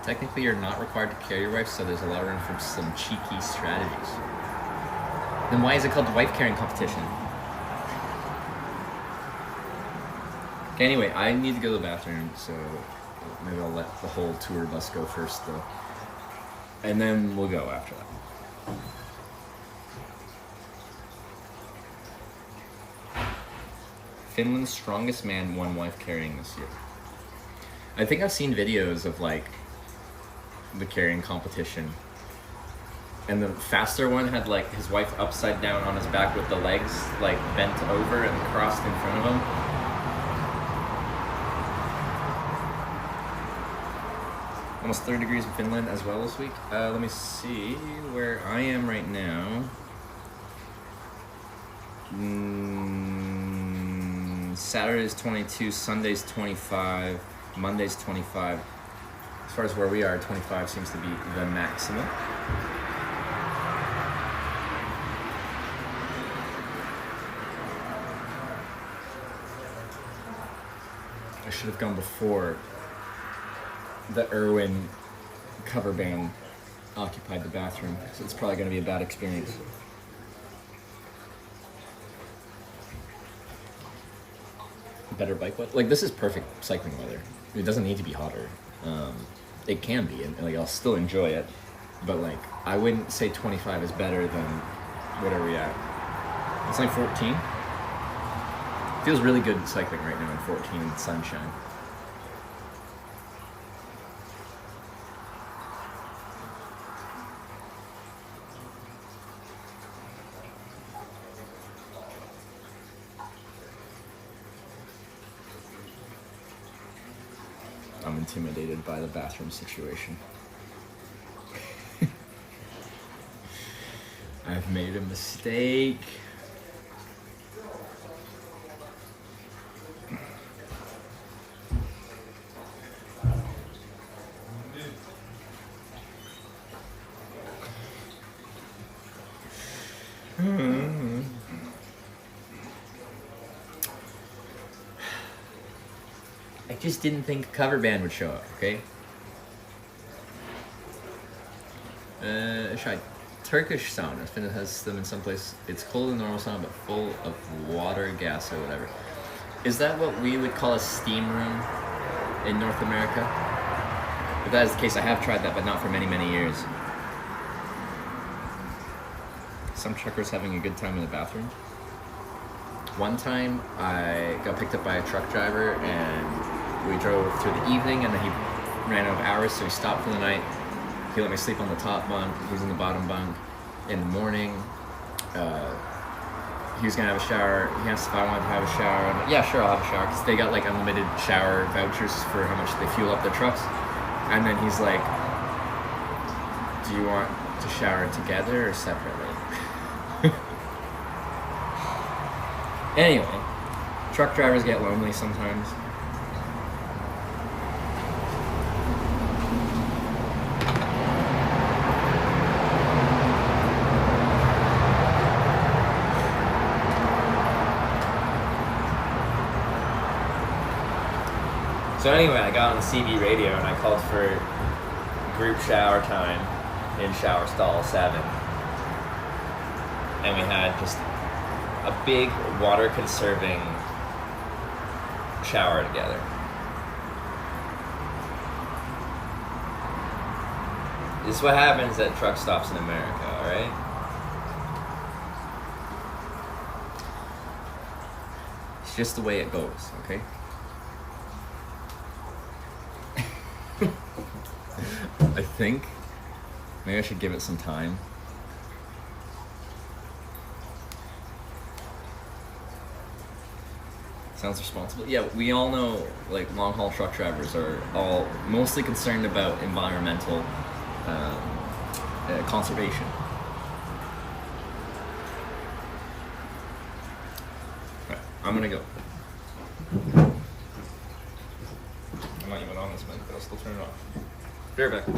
Technically, you're not required to carry your wife, so there's a lot of room for some cheeky strategies. Then why is it called the wife carrying competition? Anyway, I need to go to the bathroom, so maybe I'll let the whole tour bus go first, though. And then we'll go after that. Finland's strongest man, one wife carrying this year. I think I've seen videos of like the carrying competition, and the faster one had like his wife upside down on his back with the legs like bent over and crossed in front of him. Almost 30 degrees in Finland as well this week. Let me see where I am right now. Saturday's 22, Sunday's 25, Monday's 25. As far as where we are, 25 seems to be the maximum. I should have gone before the Irwin cover band occupied the bathroom, so it's probably going to be a bad experience. Better bike weather. Like, this is perfect cycling weather. It doesn't need to be hotter. It can be, and like I'll still enjoy it. But like, I wouldn't say 25 is better than what are we at? It's like 14. Feels really good cycling right now in 14 in sunshine. I'm intimidated by the bathroom situation. I've made a mistake. I just didn't think a cover band would show up, okay? Try Turkish sauna. Finland has them in some place. It's cold in normal sauna, but full of water, gas, or whatever. Is that what we would call a steam room in North America? If that is the case, I have tried that, but not for many, many years. Some truckers having a good time in the bathroom. One time, I got picked up by a truck driver, and we drove through the evening, and then he ran out of hours, so he stopped for the night. He let me sleep on the top bunk. He was in the bottom bunk. In the morning, he was gonna have a shower. He asked if I wanted to have a shower. I'm like, yeah, sure, I'll have a shower, because they got like unlimited shower vouchers for how much they fuel up their trucks. And then he's like, do you want to shower together or separately? Anyway, truck drivers get lonely sometimes. So anyway, I got on the CB radio and I called for group shower time in shower stall 7. And we had just a big water conserving shower together. This is what happens at truck stops in America, alright? It's just the way it goes, okay? I think maybe I should give it some time. Sounds responsible. Yeah, we all know like long haul truck drivers are all mostly concerned about environmental conservation. Right, I'm gonna go. I'm not even on this mic, but I'll still turn it off. Be right back.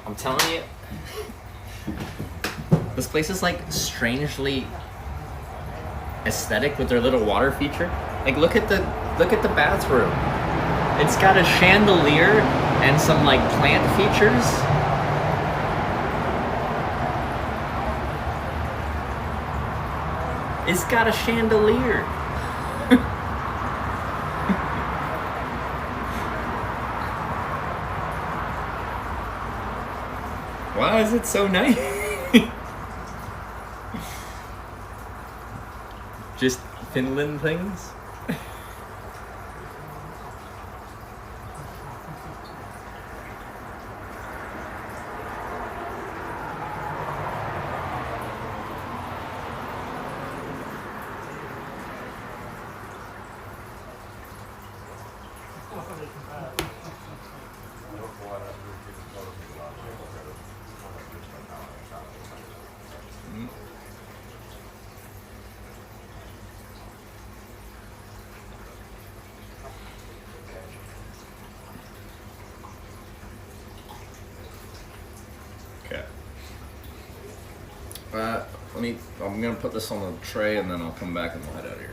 I'm telling you, this place is like strangely aesthetic with their little water feature. Like look at the bathroom. It's got a chandelier and some like plant features. It's got a chandelier. Why is it so nice? Just Finland things? Okay. I'm gonna put this on the tray and then I'll come back and we'll head out of here.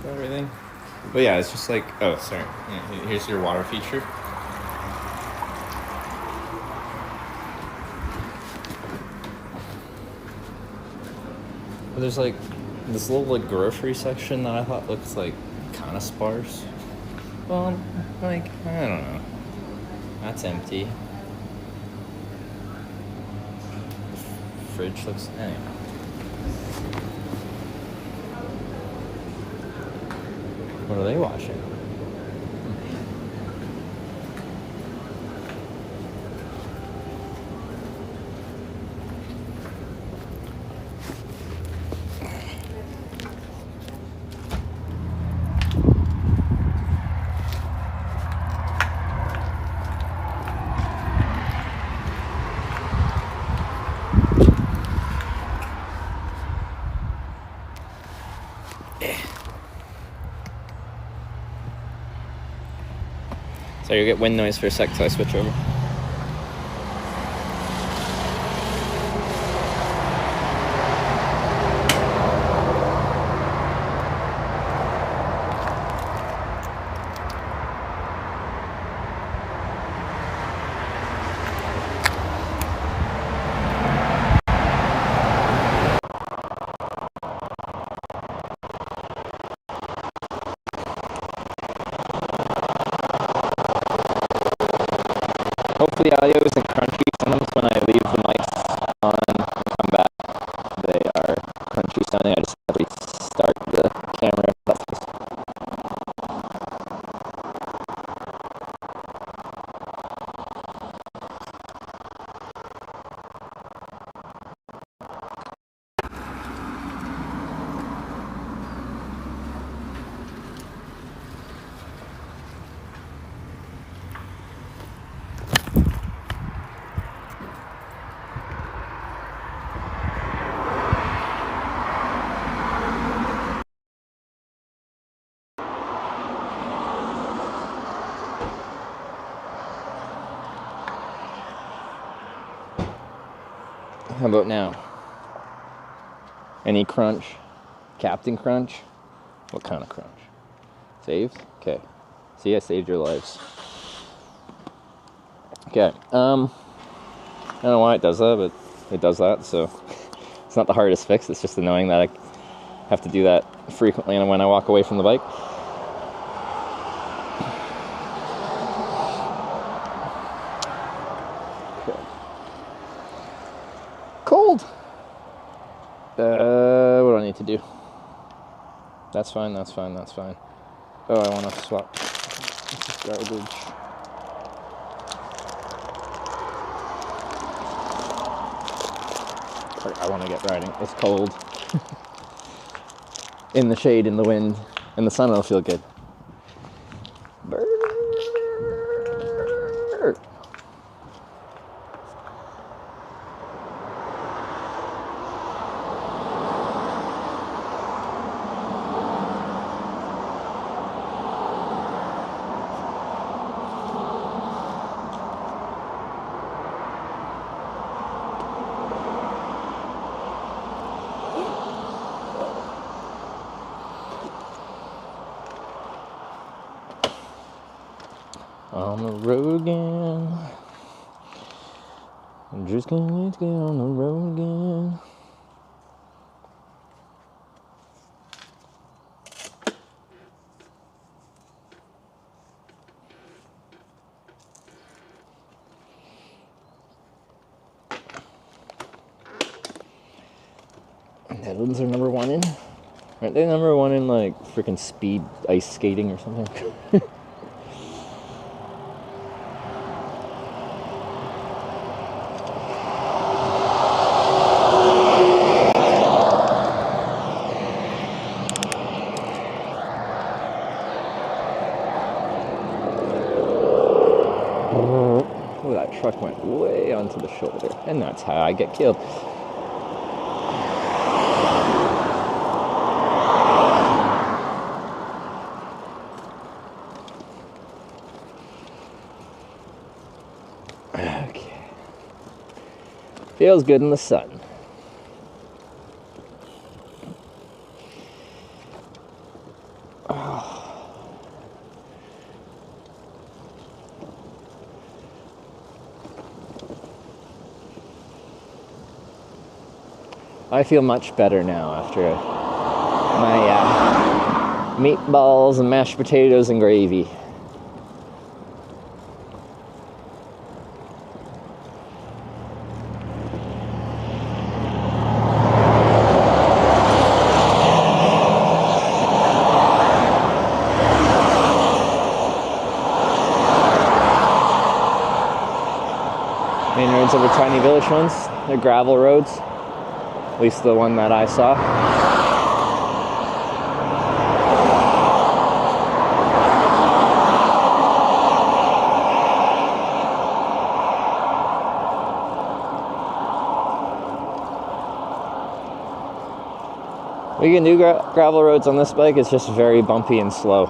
Everything. But yeah, it's just like, oh, sorry. Yeah, here's your water feature. But there's like this little like grocery section that I thought looks like kind of sparse. Well, like, I don't know. That's empty. The fridge looks, anyway. What are they watching? So you get wind noise for a sec till I switch over. Hopefully the audio isn't crunchy. Sometimes when I leave the mics on and come back, they are crunchy sounding. I just have to restart the camera. How about now? Any crunch? Captain Crunch? What kind of crunch? Saved? Okay. See, I saved your lives. Okay. I don't know why it does that, but it does that, so it's not the hardest fix. It's just annoying that I have to do that frequently when I walk away from the bike. Okay. Cold! What do I need to do? That's fine, that's fine, that's fine. Oh, I want to swap. This is garbage. I want to get riding. It's cold. In the shade, in the wind, in the sun, it'll feel good. Brrr. On the road again. I'm just gonna get on the road again. Netherlands are number one in? Aren't they number one in like freaking speed ice skating or something? Oh, that truck went way onto the shoulder, and that's how I get killed. Okay. Feels good in the sun. I feel much better now after my meatballs and mashed potatoes and gravy. Main roads over tiny village ones, they're gravel roads. At least the one that I saw. We can do gravel roads on this bike, it's just very bumpy and slow.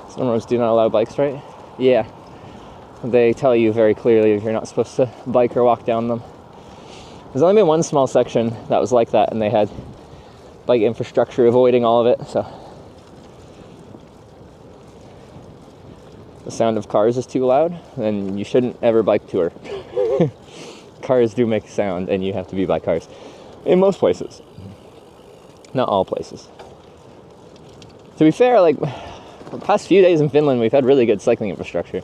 Some roads do not allow bikes, right? Yeah. They tell you very clearly if you're not supposed to bike or walk down them. There's only been one small section that was like that, and they had bike infrastructure avoiding all of it, so. The sound of cars is too loud, then you shouldn't ever bike tour. Cars do make sound, and you have to be by cars. In most places. Not all places. To be fair, like, the past few days in Finland, we've had really good cycling infrastructure.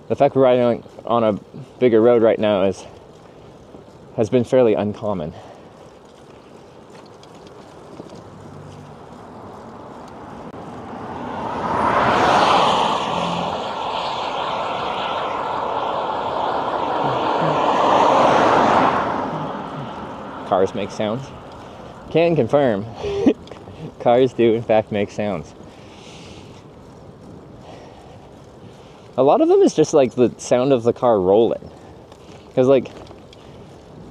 The fact we're riding on a bigger road right now has been fairly uncommon. Cars make sounds. Can confirm. Cars do in fact make sounds. A lot of them is just like the sound of the car rolling. Because like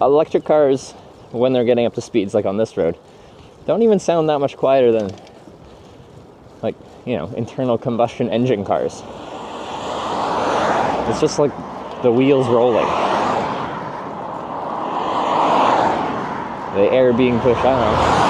electric cars, when they're getting up to speeds like on this road, don't even sound that much quieter than like, you know, internal combustion engine cars. It's just like the wheels rolling. The air being pushed, I don't know.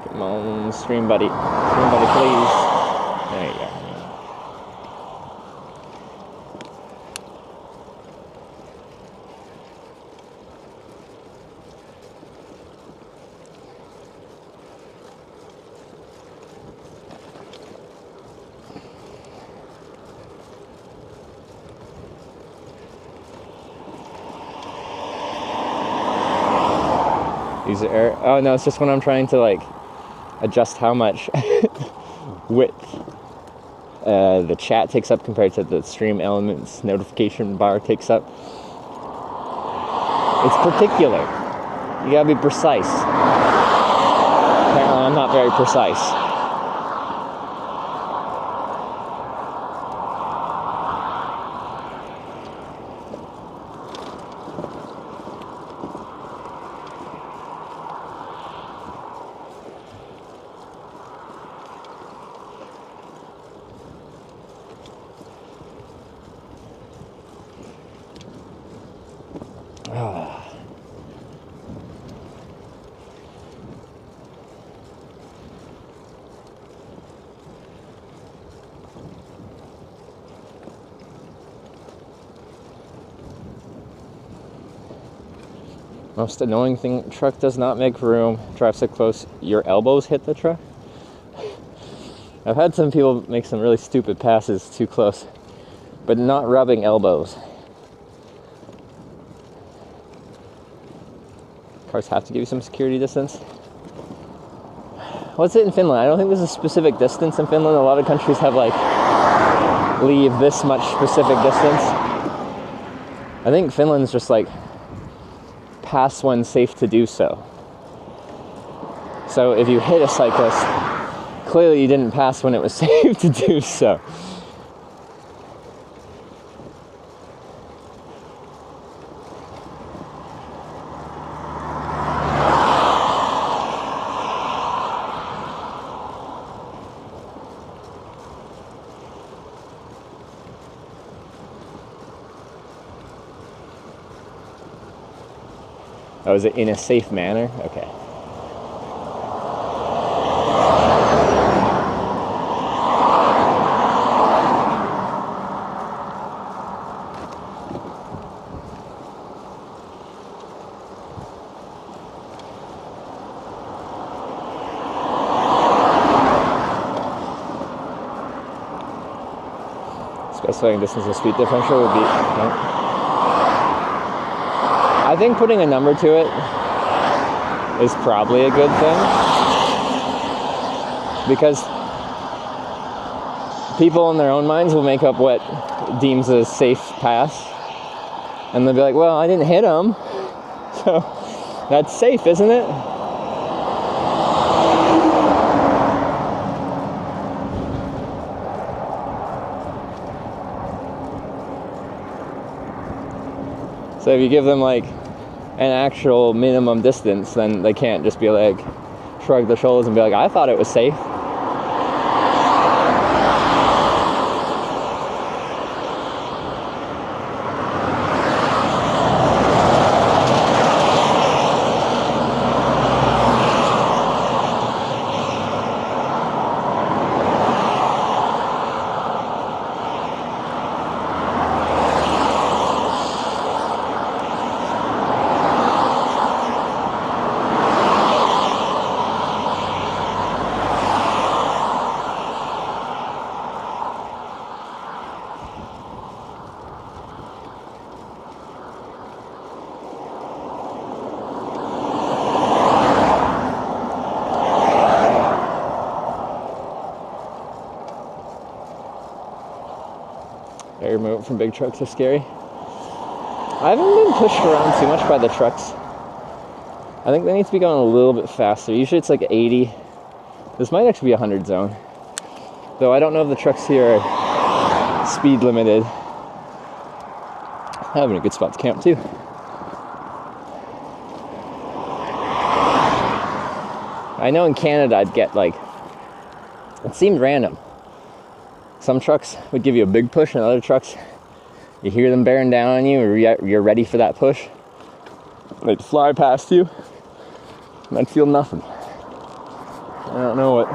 Come on, stream buddy. Stream buddy, please. There you go. Use the air. Oh no, it's just when I'm trying to like adjust how much width the chat takes up compared to the stream elements notification bar takes up. It's particular. You gotta be precise. Apparently I'm not very precise. Most annoying thing, truck does not make room. Drive so close, your elbows hit the truck. I've had some people make some really stupid passes too close, but not rubbing elbows. Cars have to give you some security distance. What's it in Finland? I don't think there's a specific distance in Finland. A lot of countries have like, leave this much specific distance. I think Finland's just like, pass when safe to do so. So if you hit a cyclist, clearly you didn't pass when it was safe to do so. Oh, is it in a safe manner? Okay. Specifying distance and speed differential would be... No. I think putting a number to it is probably a good thing, because people in their own minds will make up what deems a safe pass, and they'll be like, well, I didn't hit him, so that's safe, isn't it? So if you give them like an actual minimum distance, then they can't just be like, shrug their shoulders and be like, I thought it was safe. out from big trucks are scary. I haven't been pushed around too much by the trucks. I think they need to be going a little bit faster. Usually it's like 80. This might actually be a 100 zone. Though I don't know if the trucks here are speed limited. Having a good spot to camp too. I know in Canada I'd get like, it seemed random. Some trucks would give you a big push, and other trucks, you hear them bearing down on you, or you're ready for that push. They'd fly past you, and I'd feel nothing. I don't know what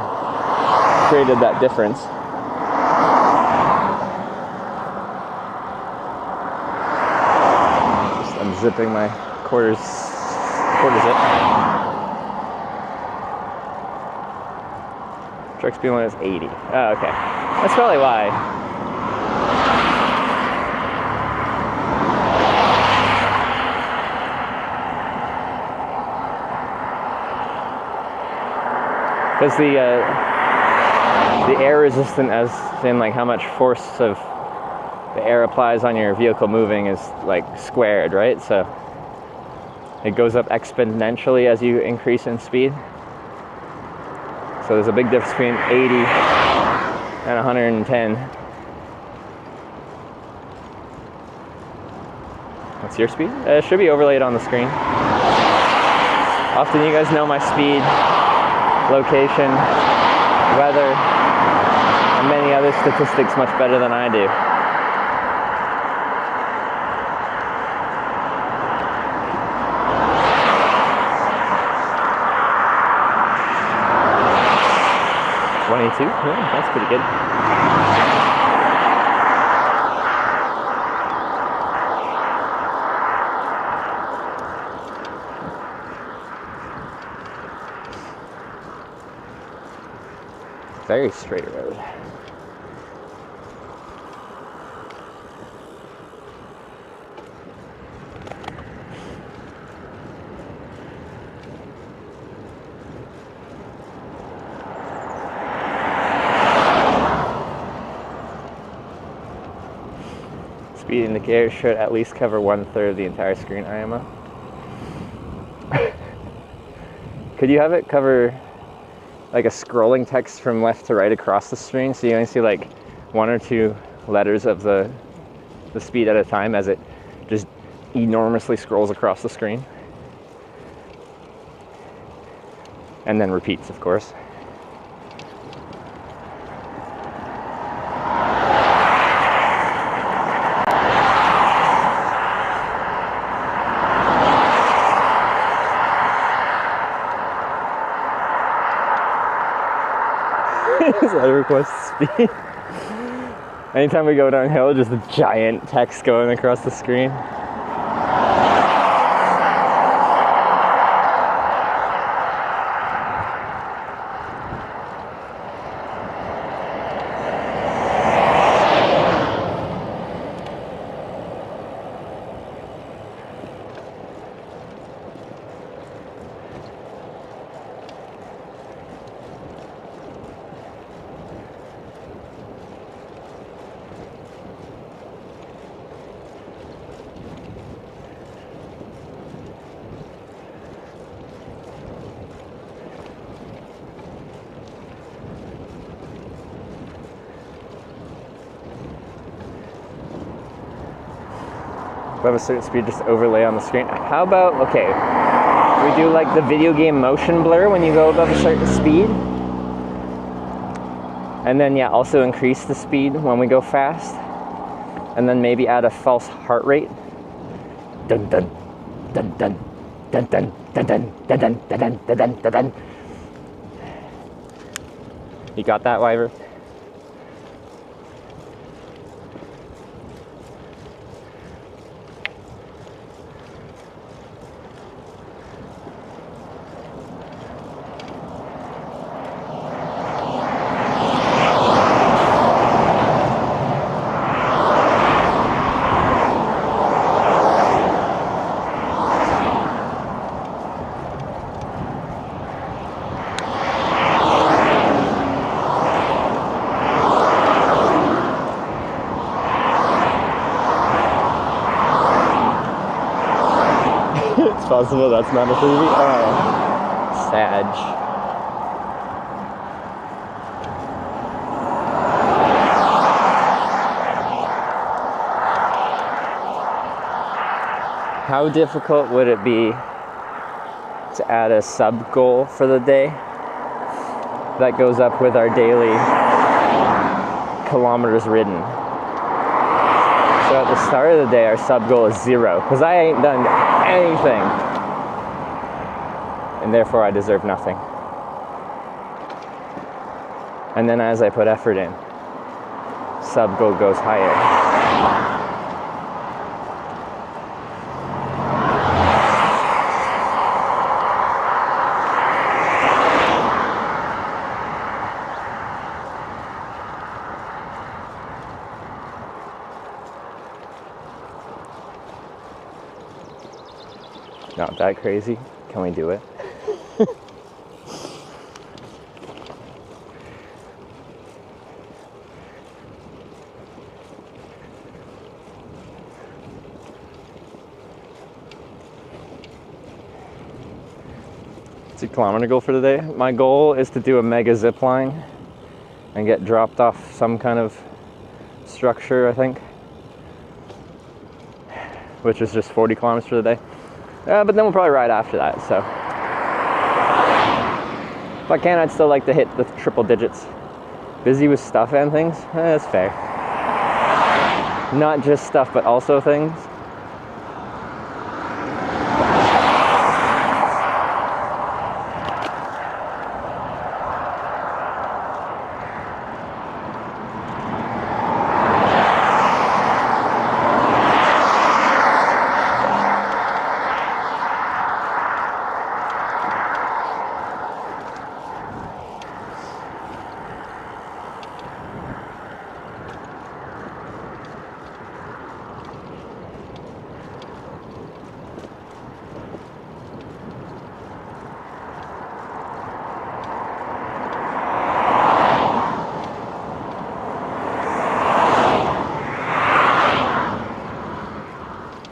created that difference. Just unzipping my quarter zip. Truck speed limit is 80. Oh, okay. That's probably why. Because the air resistant, as in like how much force of the air applies on your vehicle moving, is like squared, right? So it goes up exponentially as you increase in speed. So there's a big difference between 80 and 110. What's your speed? It should be overlaid on the screen. Often you guys know my speed, location, weather, and many other statistics much better than I do. Yeah, that's pretty good. Very straight road. Speed indicator should at least cover 1/3 of the entire screen, IMO. Could you have it cover like a scrolling text from left to right across the screen, so you only see like 1 or 2 letters of the speed at a time as it just enormously scrolls across the screen? And then repeats, of course. I request speed. Anytime we go downhill, just a giant text going across the screen. Have a certain speed, just overlay on the screen. How about, okay, we do like the video game motion blur when you go above a certain speed, and then yeah, also increase the speed when we go fast, and then maybe add a false heart rate. Dun dun dun dun dun dun dun dun dun dun dun dun dun dun. You got that, Wyver? It's possible that's not a freebie. Oh, Sag. How difficult would it be to add a sub goal for the day that goes up with our daily kilometers ridden? So at the start of the day, our sub goal is 0, because I ain't done anything, and therefore I deserve nothing. And then as I put effort in, sub goal goes higher. Not that crazy. Can we do it? It's a kilometer goal for the day. My goal is to do a mega zipline and get dropped off some kind of structure, I think, which is just 40 kilometers for the day. But then we'll probably ride after that, so. If I can, I'd still like to hit the triple digits. Busy with stuff and things? That's fair. Not just stuff, but also things.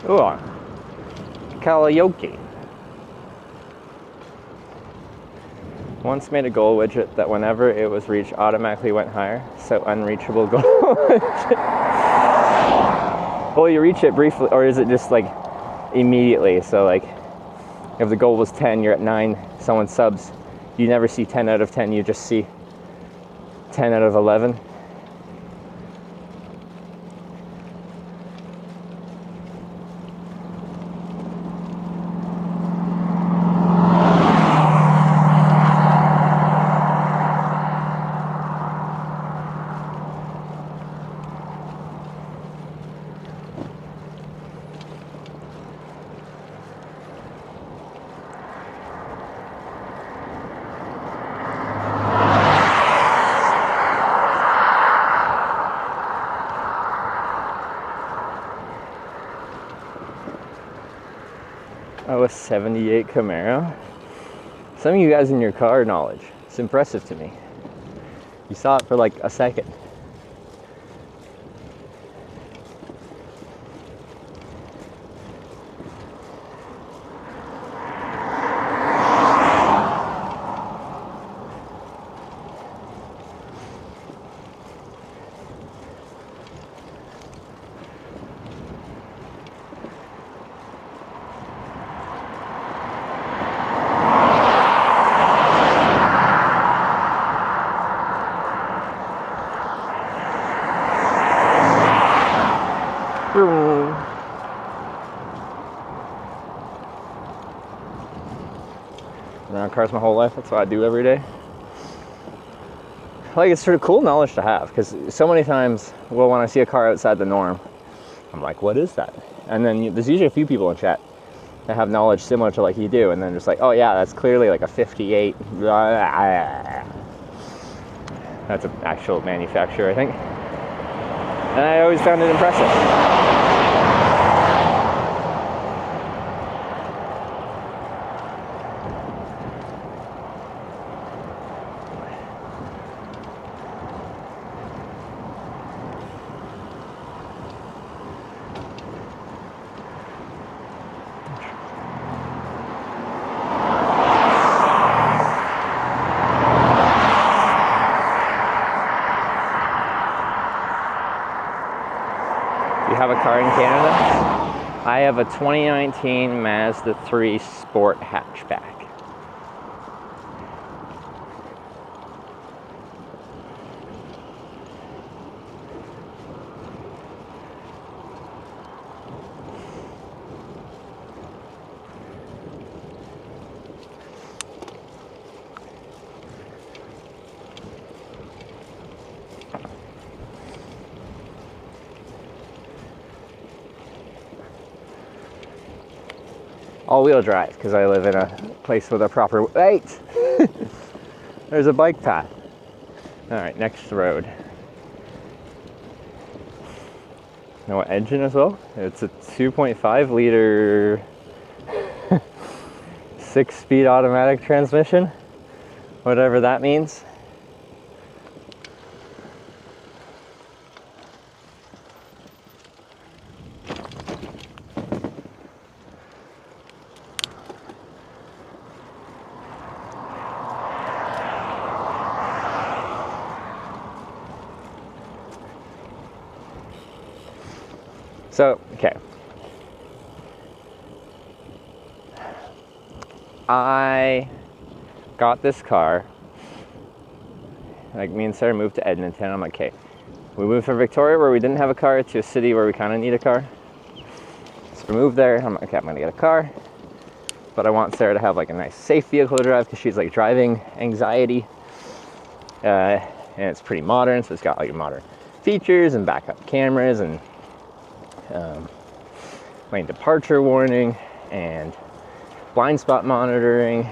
Ooh, Kalajoki. Once made a goal widget that whenever it was reached automatically went higher, so unreachable goal widget. Well, you reach it briefly, or is it just like immediately? So like, if the goal was 10, you're at 9, someone subs, you never see 10 out of 10, you just see 10 out of 11. Oh, a 78 Camaro. Some of you guys in your car knowledge. It's impressive to me. You saw it for like a second. I've been cars my whole life. That's what I do every day. Like, it's sort of cool knowledge to have, because so many times, well, when I see a car outside the norm, I'm like, what is that? And then there's usually a few people in chat that have knowledge similar to like you do, and then just like, oh yeah, that's clearly like a 58. That's an actual manufacturer, I think. And I always found it impressive. have a car in Canada. I have a 2019 Mazda 3 Sport hatchback. All-wheel drive, because I live in a place with a proper... Wait! There's a bike path. Alright, next road. No engine as well? It's a 2.5 liter 6-speed automatic transmission. Whatever that means. So, okay. I got this car. Like, me and Sarah moved to Edmonton. I'm like, okay. We moved from Victoria, where we didn't have a car, to a city where we kind of need a car. So we moved there. I'm like, okay, I'm gonna get a car. But I want Sarah to have like a nice, safe vehicle to drive, because she's like driving anxiety. And it's pretty modern, so it's got like modern features and backup cameras and lane departure warning and blind spot monitoring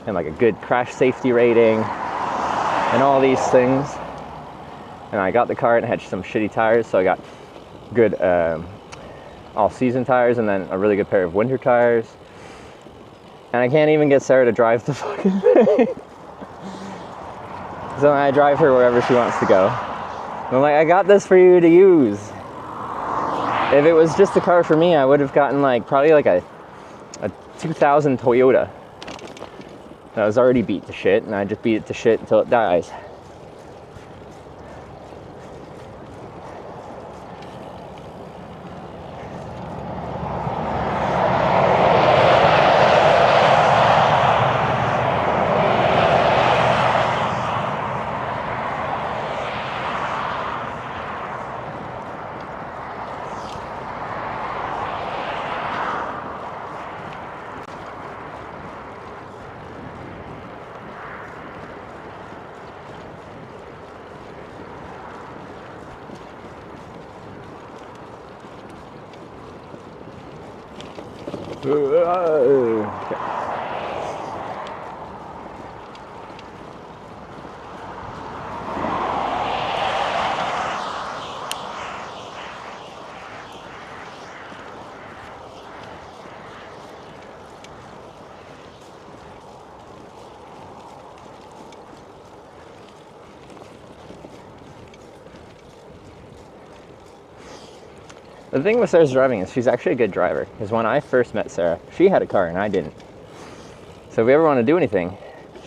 and like a good crash safety rating and all these things. And I got the car and it had some shitty tires, so I got good all-season tires and then a really good pair of winter tires. And I can't even get Sarah to drive the fucking thing. So I drive her wherever she wants to go. And I'm like, I got this for you to use. If it was just a car for me, I would have gotten like probably like a 2000 Toyota that was already beat to shit, and I just beat it to shit until it dies. Okay. The thing with Sarah's driving is she's actually a good driver, because when I first met Sarah, she had a car and I didn't. So if we ever want to do anything,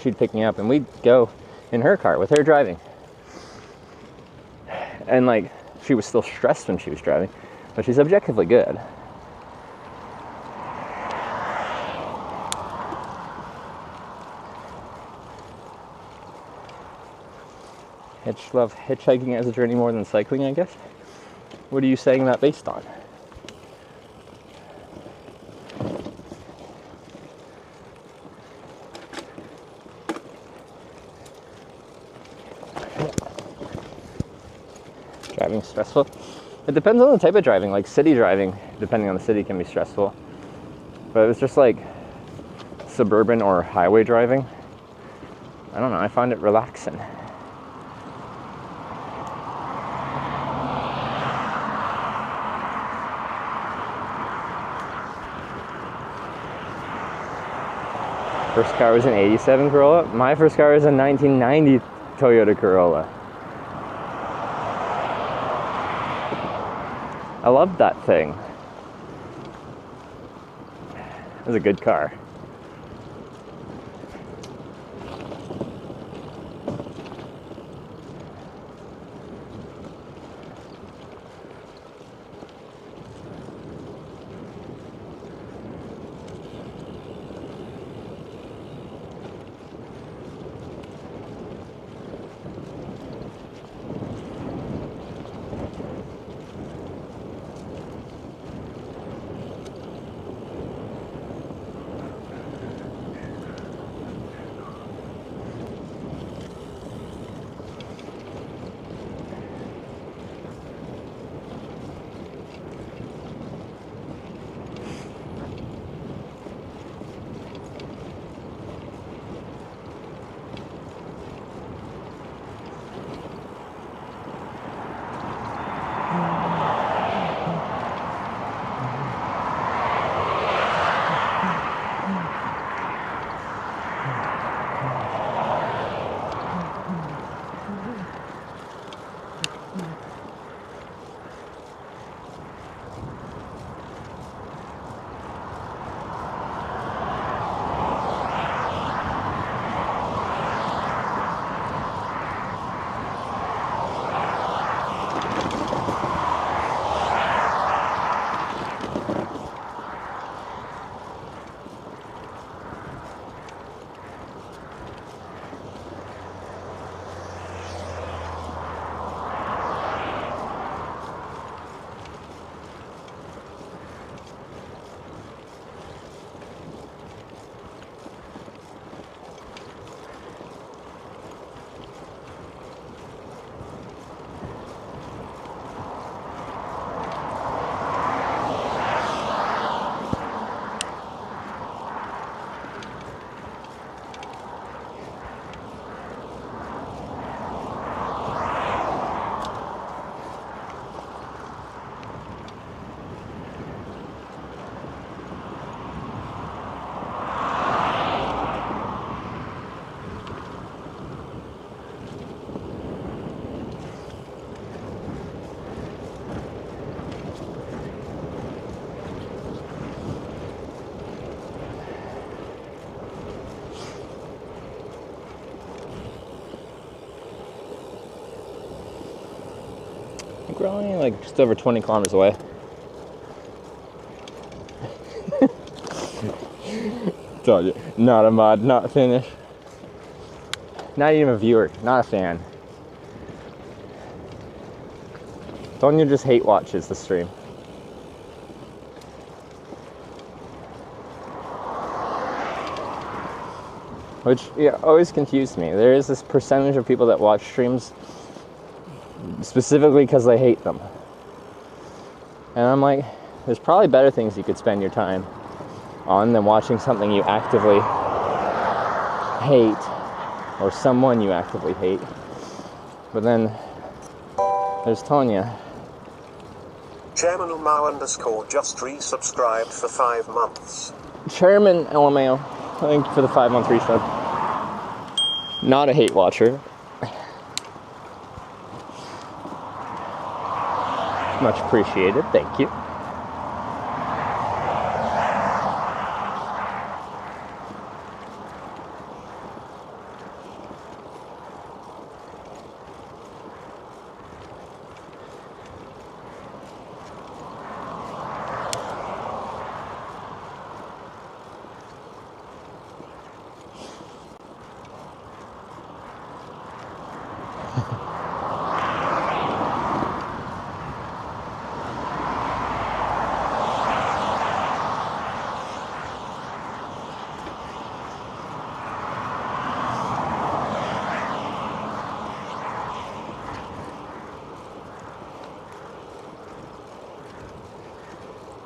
she'd pick me up and we'd go in her car with her driving. And like, she was still stressed when she was driving, but she's objectively good. Love hitchhiking as a journey more than cycling, I guess. What are you saying that based on? Driving stressful? It depends on the type of driving. Like city driving, depending on the city, can be stressful. But if it's just like suburban or highway driving, I don't know, I find it relaxing. First car was an 87 Corolla. My first car was a 1990 Toyota Corolla. I loved that thing. It was a good car. we're only like just over 20 kilometers away. Told you, not a mod, not Finnish. Not even a viewer, not a fan. Tonya just hate watches the stream. Which always confused me. There is this percentage of people that watch streams specifically because they hate them. And I'm like, there's probably better things you could spend your time on than watching something you actively hate or someone you actively hate. But then there's Tonya. Chairman Umau_ just resubscribed for 5 months. Chairman LMAO, thank you for the 5-month resub. Not a hate watcher. Much appreciated, thank you.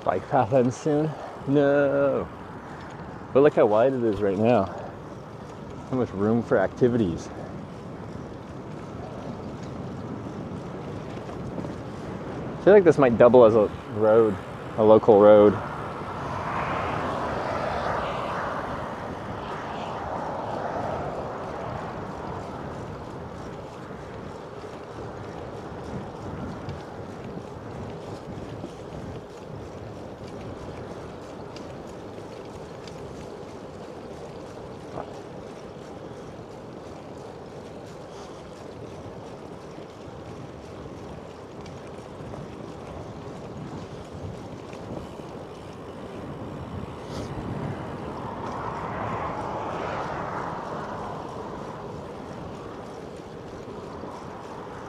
Bike path ends soon? No. But look how wide it is right now. How much room for activities. I feel like this might double as a road, a local road.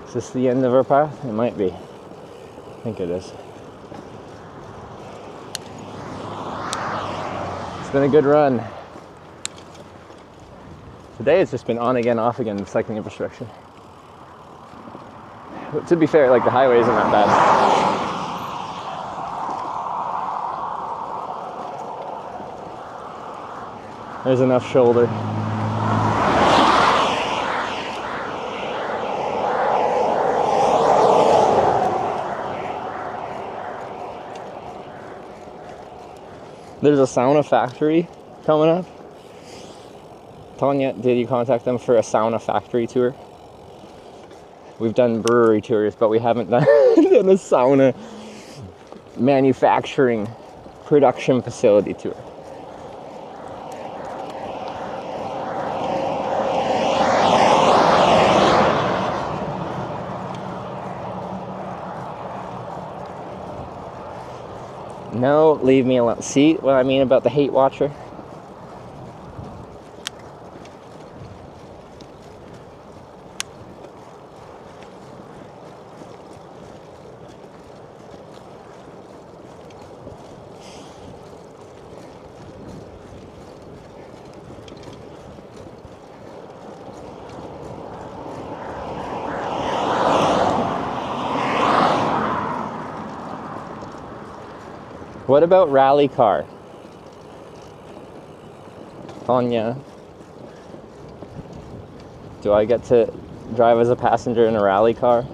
Is this the end of our path? It might be. I think it is. It's been a good run. Today it's just been on again, off again, cycling infrastructure. But to be fair, like the highway isn't that bad. There's enough shoulder. There's a sauna factory coming up. Tonya, did you contact them for a sauna factory tour? We've done brewery tours, but we haven't done a sauna manufacturing production facility tour. No, leave me alone. See what I mean about the hate watcher? What about rally car? Tonya, do I get to drive as a passenger in a rally car?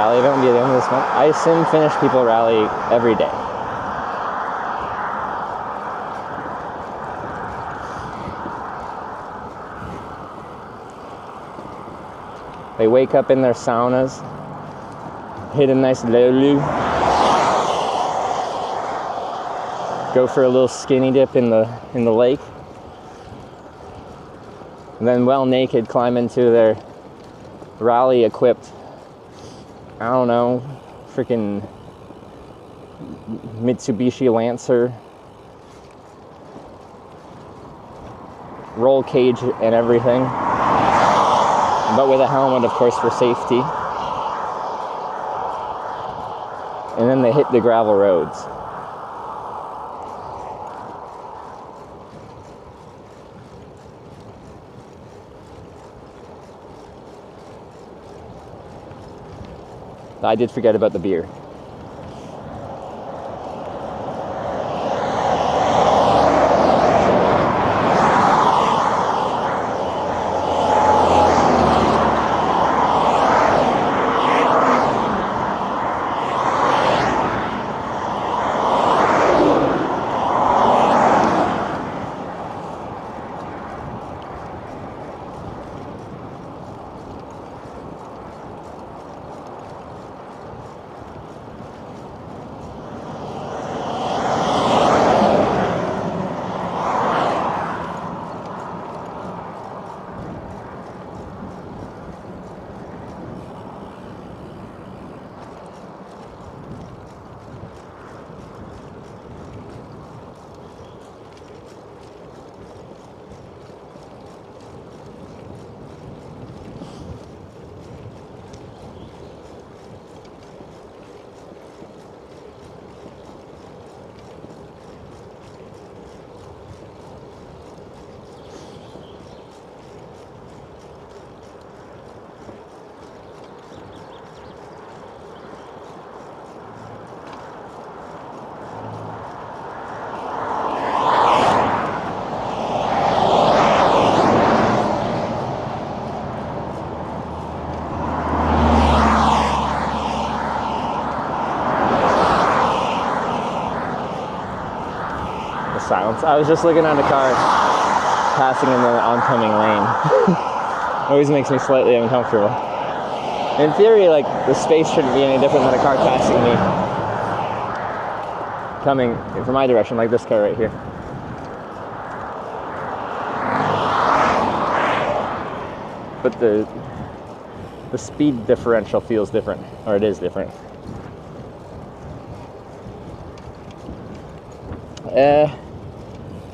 rally event will be at the end of this month. I assume Finnish people rally every day. They wake up in their saunas, hit a nice lolu, go for a little skinny dip in the lake, and then well naked climb into their rally equipped, I don't know, freaking Mitsubishi Lancer, roll cage and everything, but with a helmet, of course, for safety. And then they hit the gravel roads. I did forget about the beer. Silence. I was just looking at a car passing in the oncoming lane. Always makes me slightly uncomfortable. In theory, like, the space shouldn't be any different than a car passing me coming from my direction, like this car right here. But the speed differential feels different, or it is different.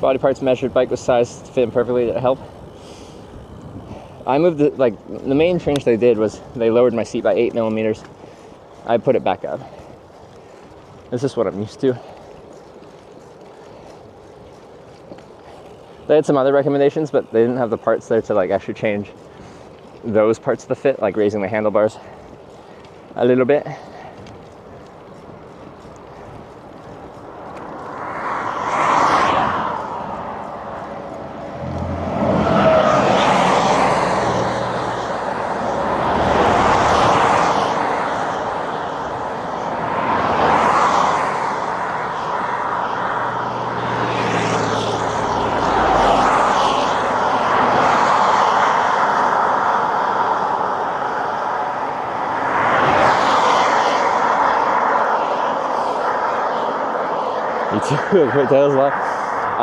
Body parts measured, bike was sized to fit in perfectly to help. I moved it, like, the main change they did was they lowered my seat by 8 millimeters. I put it back up. This is what I'm used to. They had some other recommendations, but they didn't have the parts there to, like, actually change those parts of the fit, like raising the handlebars a little bit.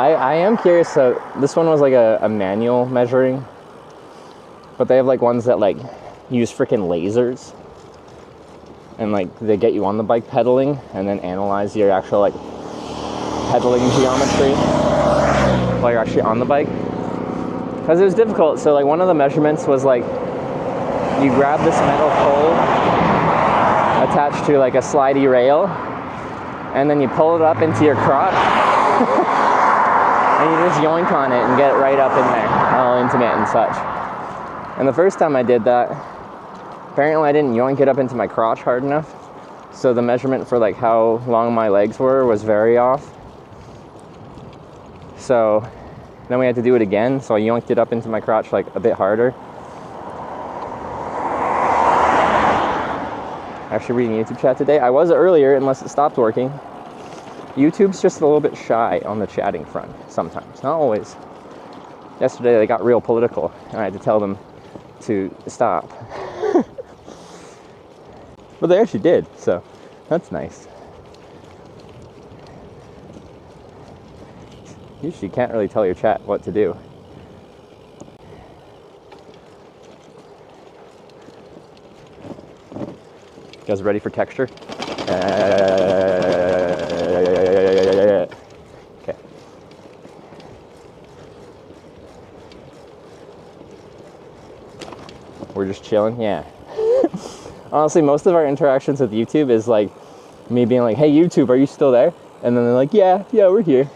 I am curious, so this one was like a manual measuring, but they have like ones that like use freaking lasers, and like they get you on the bike pedaling and then analyze your actual like pedaling geometry while you're actually on the bike, because it was difficult. So like one of the measurements was like you grab this metal pole attached to like a slidey rail, and then you pull it up into your crotch and you just yoink on it and get it right up in there, all intimate and such. And the first time I did that, apparently I didn't yoink it up into my crotch hard enough, so the measurement for like how long my legs were was very off. So then we had to do it again, so I yoinked it up into my crotch like a bit harder. actually reading YouTube chat today. I was earlier, unless it stopped working. YouTube's just a little bit shy on the chatting front sometimes, not always. Yesterday they got real political, and I had to tell them to stop. But they actually did, so that's nice. Usually you can't really tell your chat what to do. You guys ready for texture? Okay. We're just chilling? Yeah. Honestly, most of our interactions with YouTube is like me being like, hey YouTube, are you still there? And then they're like, yeah, we're here.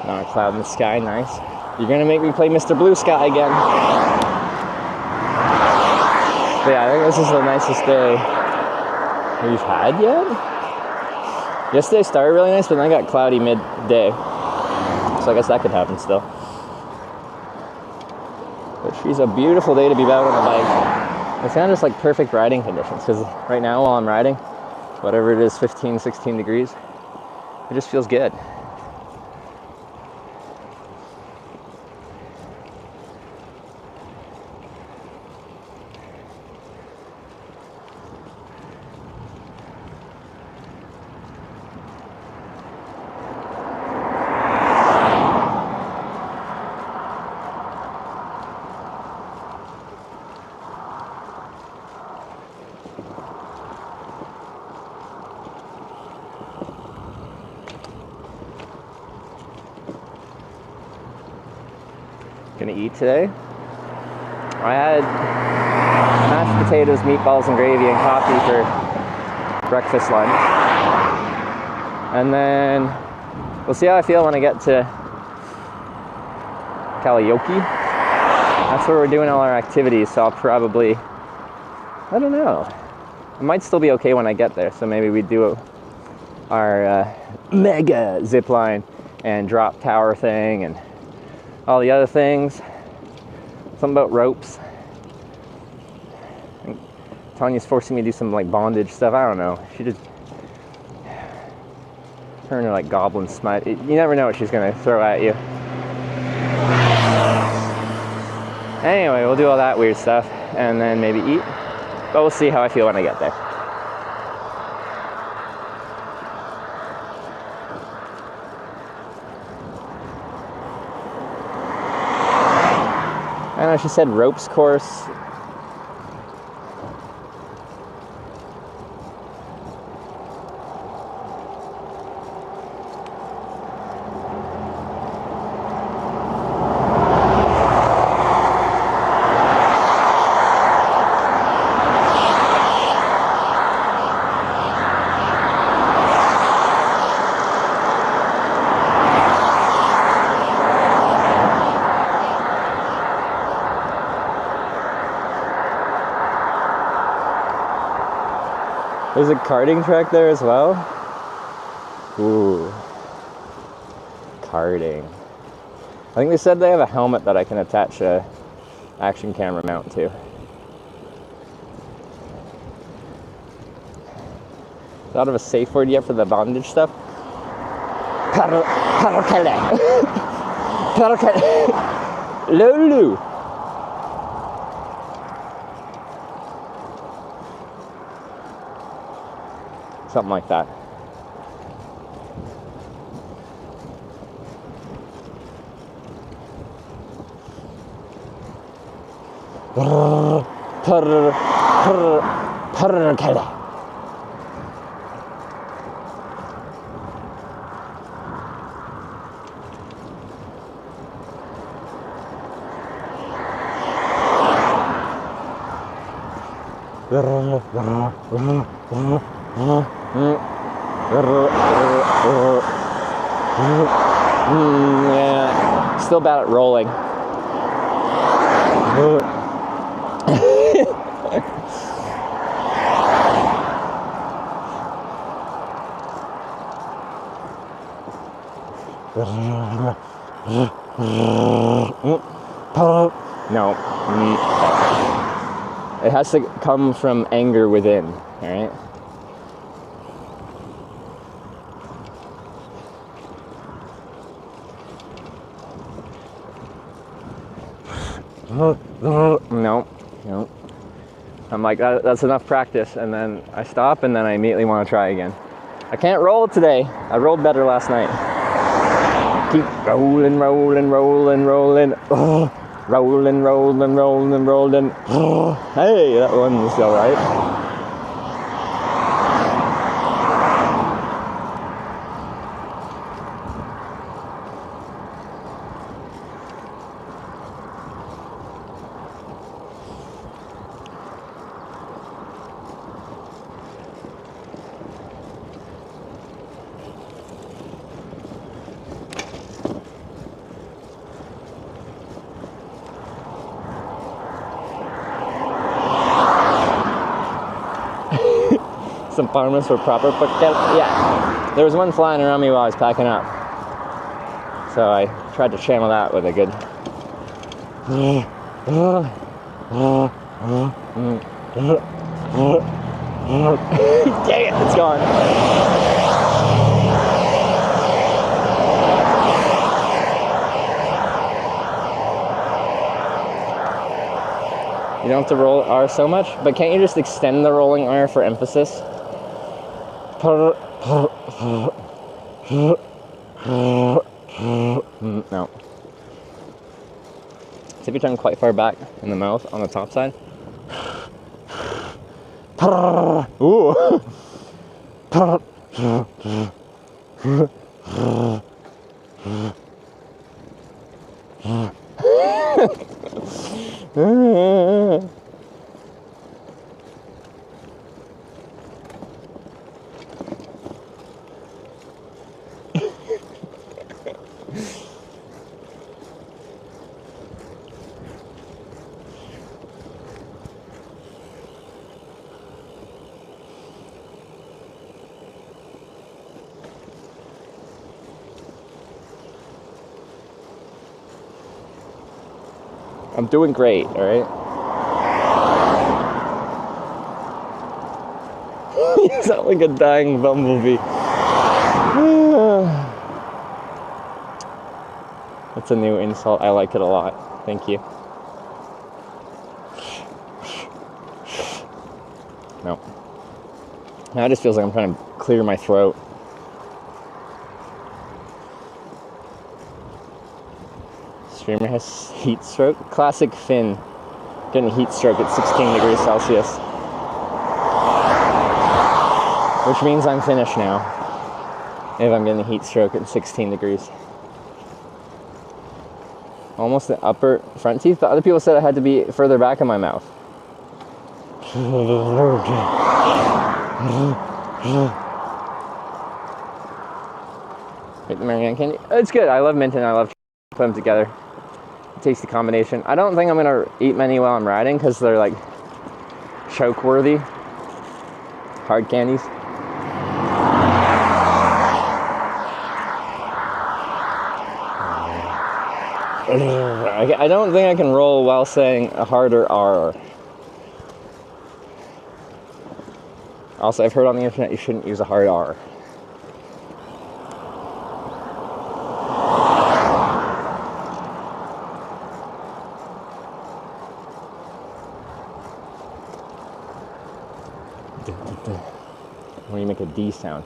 Not a cloud in the sky, nice. You're gonna make me play Mr. Blue Sky again. But yeah, I think this is the nicest day we've had yet. Yesterday started really nice, but then I got cloudy midday. So I guess that could happen still. But she's a beautiful day to be out on a bike. It's kind of just like perfect riding conditions, because right now while I'm riding, whatever it is, 15, 16 degrees, it just feels good. Gonna eat today. I had mashed potatoes, meatballs, and gravy and coffee for breakfast, lunch. And then we'll see how I feel when I get to Kalajoki. That's where we're doing all our activities, so I'll probably, I don't know. I might still be okay when I get there, so maybe we do our mega zipline and drop tower thing and all the other things. Something about ropes. I think Tanya's forcing me to do some like bondage stuff. I don't know. She just turn her like goblin smite. You never know what she's gonna throw at you. Anyway, we'll do all that weird stuff and then maybe eat. But we'll see how I feel when I get there. I don't know, she said ropes course. There's a karting track there as well. Ooh. Karting. I think they said they have a helmet that I can attach a action camera mount to. Thought of a safe word yet for the bondage stuff? Parokele. Lulu. Something like that. Yeah, still bad at rolling. No. It has to come from anger within, alright? No. I'm like, that's enough practice, and then I stop, and then I immediately want to try again. I can't roll today. I rolled better last night. Keep rolling. Ugh. Rolling. Hey, that one was alright. Some farmers were proper porque, yeah. There was one flying around me while I was packing up. So I tried to channel that with a good dang it, it's gone. You don't have to roll R so much, but can't you just extend the rolling R for emphasis? No. Tip your tongue quite far back in the mouth on the top side. Ooh. I'm doing great, alright? You sound like a dying bumblebee. That's a new insult. I like it a lot. Thank you. No. Now it just feels like I'm trying to clear my throat. Streamer has heat stroke. Classic Finn. Getting heat stroke at 16 degrees Celsius. Which means I'm finished now. If I'm getting a heat stroke at 16 degrees. Almost the upper front teeth, but other people said it had to be further back in my mouth. Wait, the Marianne candy? It's good. I love mint and I love put them together. Tasty combination. I don't think I'm gonna eat many while I'm riding because they're like choke worthy. Hard candies. I don't think I can roll while saying a harder R. Also, I've heard on the internet you shouldn't use a hard R. When you make a D sound.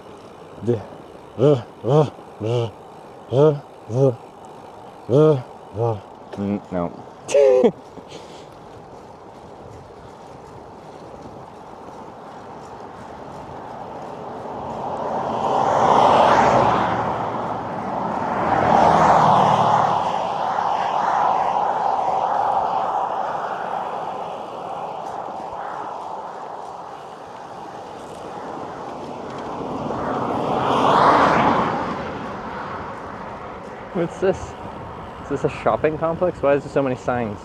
No. What's this? Is this a shopping complex? Why is there so many signs?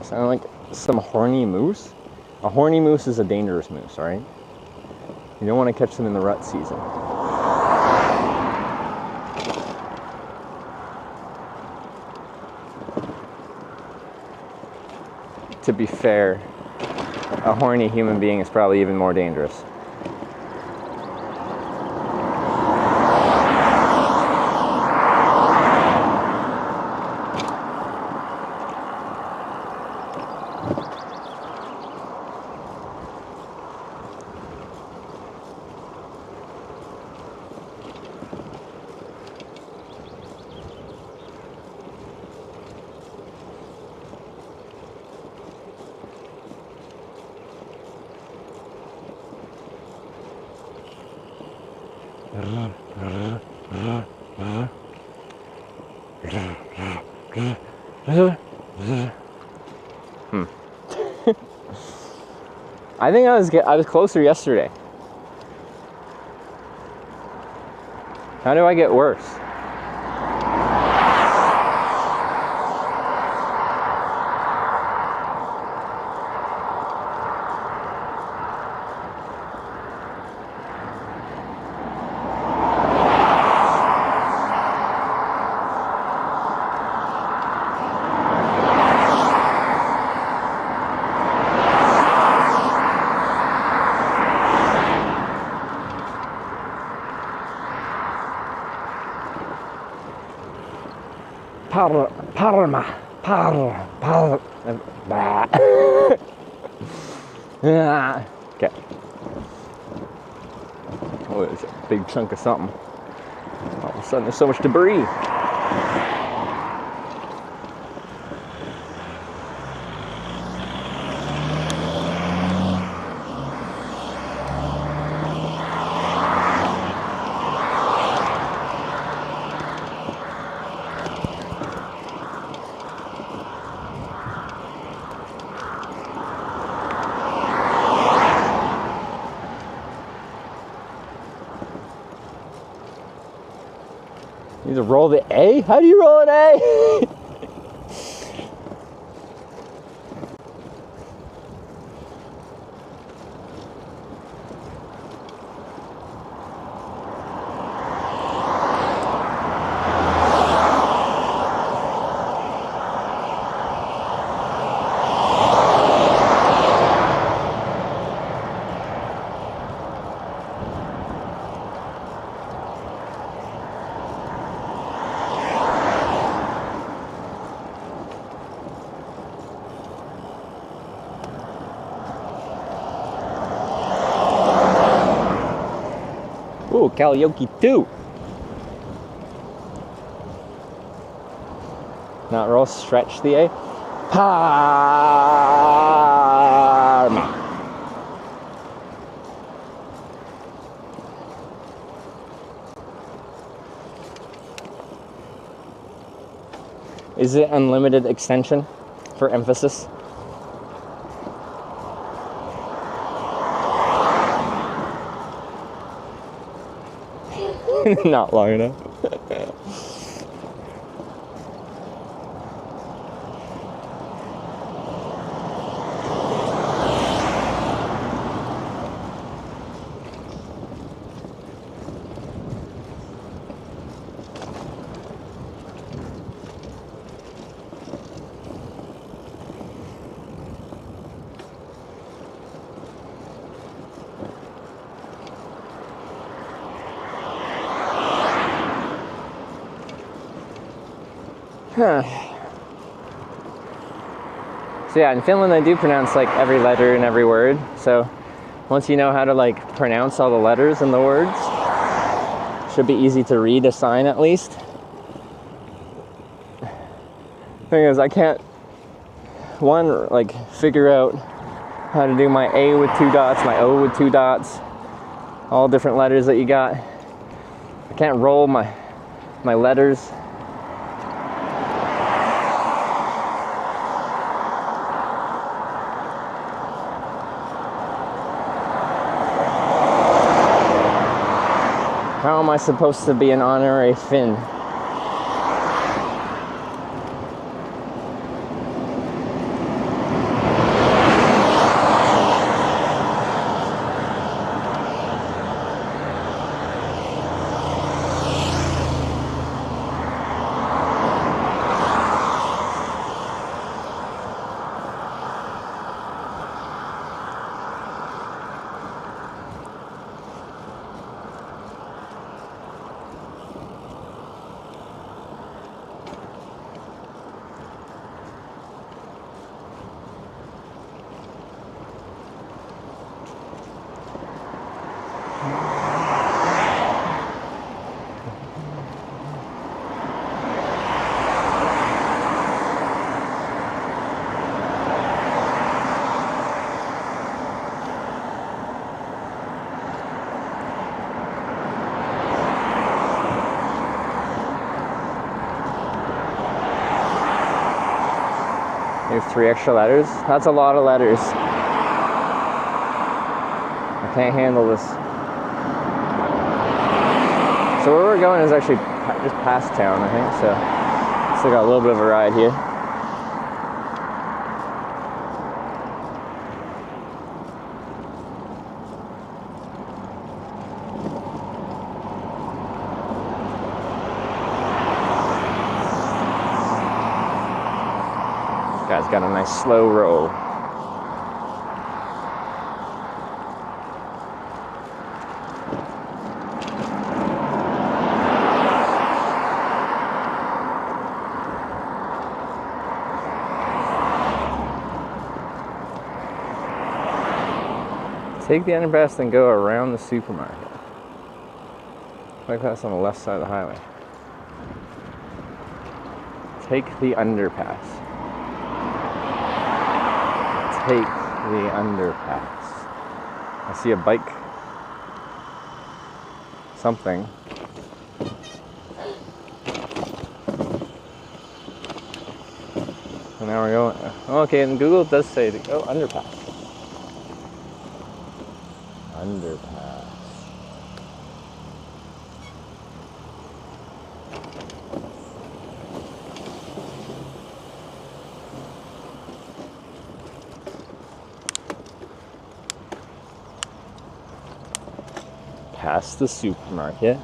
Sound like some horny moose? A horny moose is a dangerous moose, right? You don't want to catch them in the rut season. To be fair, a horny human being is probably even more dangerous. I think I was closer yesterday. How do I get worse? Okay. Oh, there's a big chunk of something. All of a sudden, there's so much debris. You need to roll the A? How do you roll an A? Ooh, Kalajoki 2. Not roll, stretch the A. Parma. Is it unlimited extension for emphasis? Not long enough. So yeah, in Finland I do pronounce like every letter and every word. So once you know how to like pronounce all the letters and the words, should be easy to read a sign at least. Thing is, I can't like figure out how to do my A with 2 dots, my O with 2 dots, all different letters that you got. I can't roll my letters. How am I supposed to be an honorary Finn? There's 3 extra letters. That's a lot of letters. I can't handle this. So where we're going is actually just past town, I think. So still got a little bit of a ride here. Guy's got a nice slow roll. Take the underpass and go around the supermarket. Like that's on the left side of the highway. Take the underpass. Take the underpass. I see a bike. Something. And now we're going. Okay, and Google does say to go underpass. Underpass. Past the supermarket.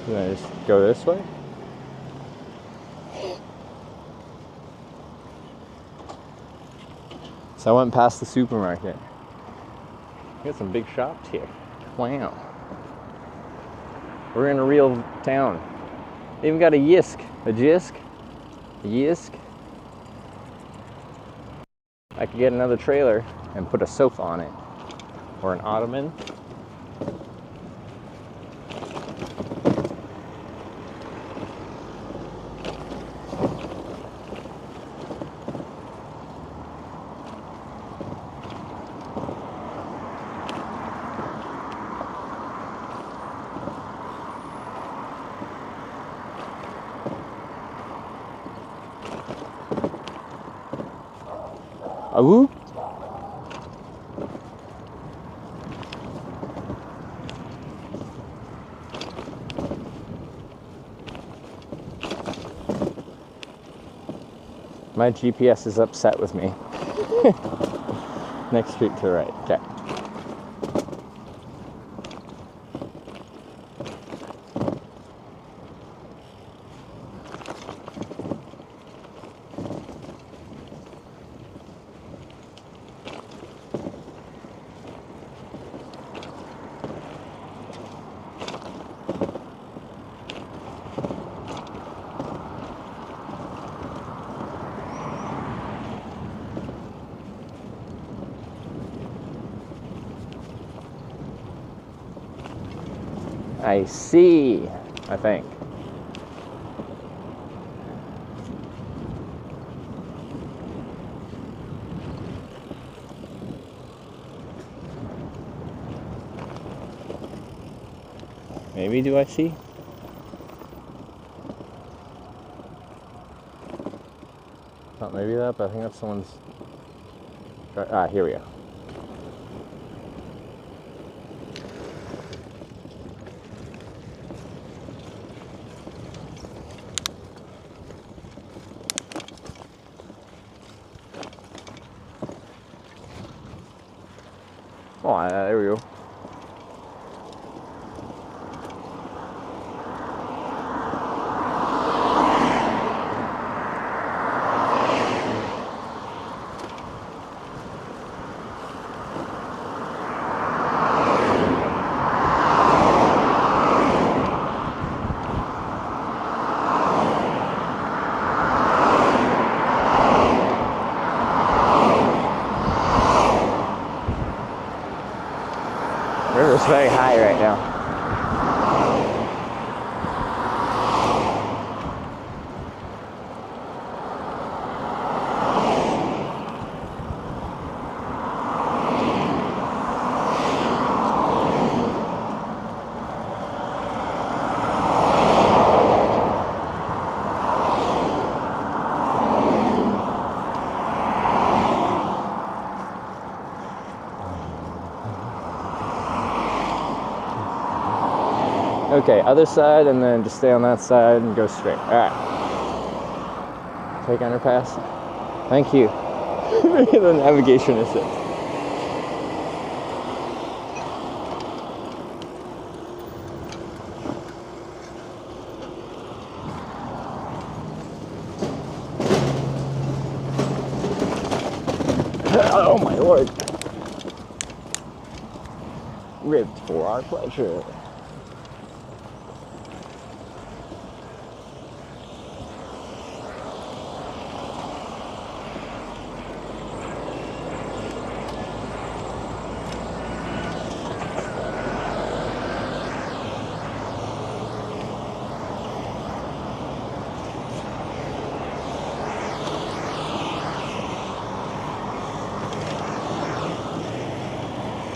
Can I just go this way? So I went past the supermarket. We got some big shops here. Wow. We're in a real town. They even got a yisk. A jisk. A yisk. I could get another trailer and put a sofa on it. Or an ottoman. Woo? My GPS is upset with me. Next street to the right. Okay. I see, I think. Maybe do I see? Not maybe that, but I think that's someone's... Ah, here we go. Oh, there we go. River's very high right now. Okay, other side, and then just stay on that side and go straight. Alright. Take underpass. Thank you. The navigation assist. Oh my lord. Ribbed for our pleasure.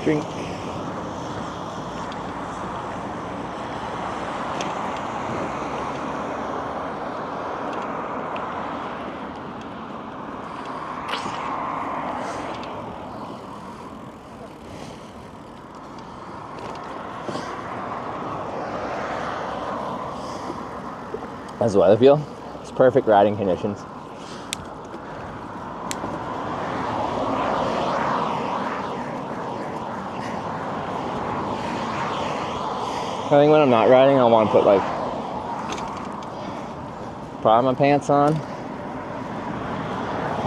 Drink. How's the weather feel? It's perfect riding conditions. I think when I'm not riding, I want to put like my pants on,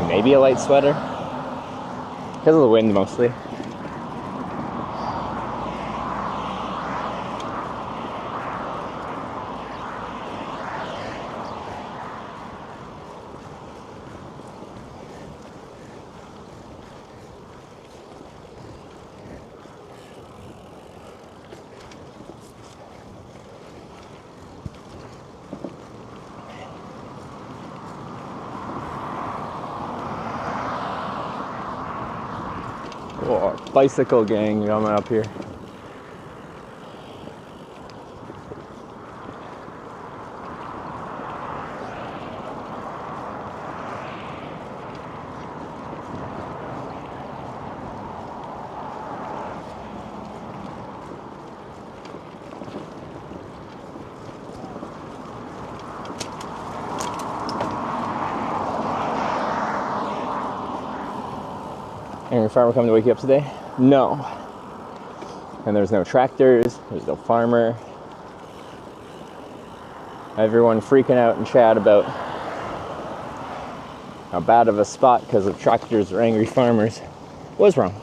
maybe a light sweater, because of the wind mostly. Oh, bicycle gang coming up here. Any farmer coming to wake you up today? No. And there's no tractors, there's no farmer. Everyone freaking out in chat about how bad of a spot because of tractors or angry farmers was wrong.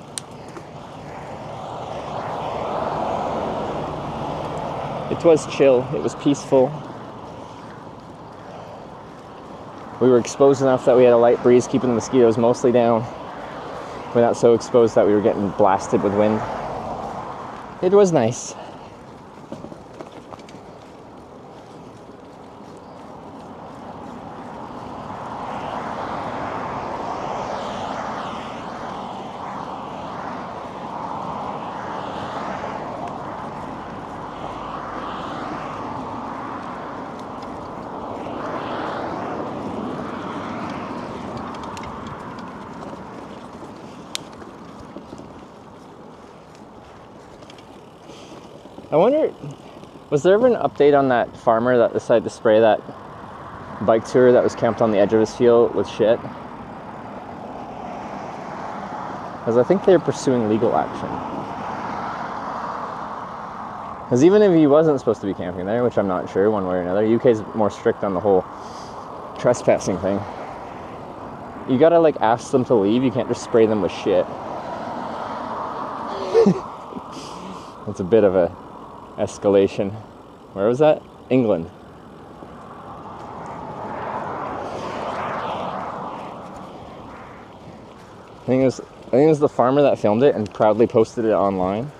It was chill, it was peaceful. We were exposed enough that we had a light breeze keeping the mosquitoes mostly down. We're not so exposed that we were getting blasted with wind. It was nice. I wonder, was there ever an update on that farmer that decided to spray that bike tour that was camped on the edge of his field with shit? Because I think they're pursuing legal action. Because even if he wasn't supposed to be camping there, which I'm not sure one way or another, UK's more strict on the whole trespassing thing. You gotta like ask them to leave, you can't just spray them with shit. It's a bit of a escalation. Where was that? England. I think it was the farmer that filmed it and proudly posted it online.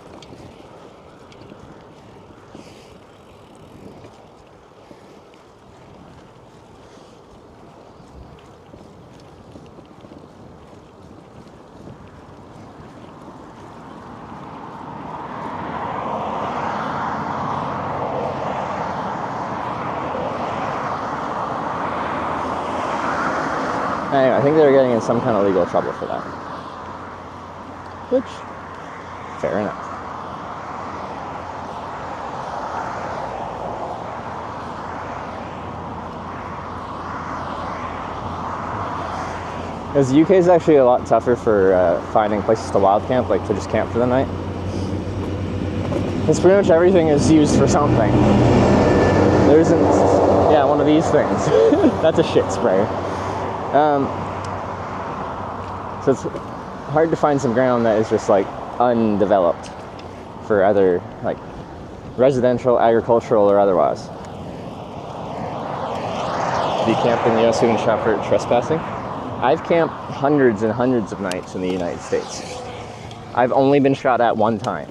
Anyway, I think they were getting in some kind of legal trouble for that. Which, fair enough. Because the UK is actually a lot tougher for finding places to wild camp, like to just camp for the night. Because pretty much everything is used for something. There isn't, yeah, one of these things. That's a shit sprayer. So it's hard to find some ground that is just like undeveloped for either like residential, agricultural, or otherwise. Do you camp in the US and shop for trespassing? I've camped hundreds and hundreds of nights in the United States. I've only been shot at one time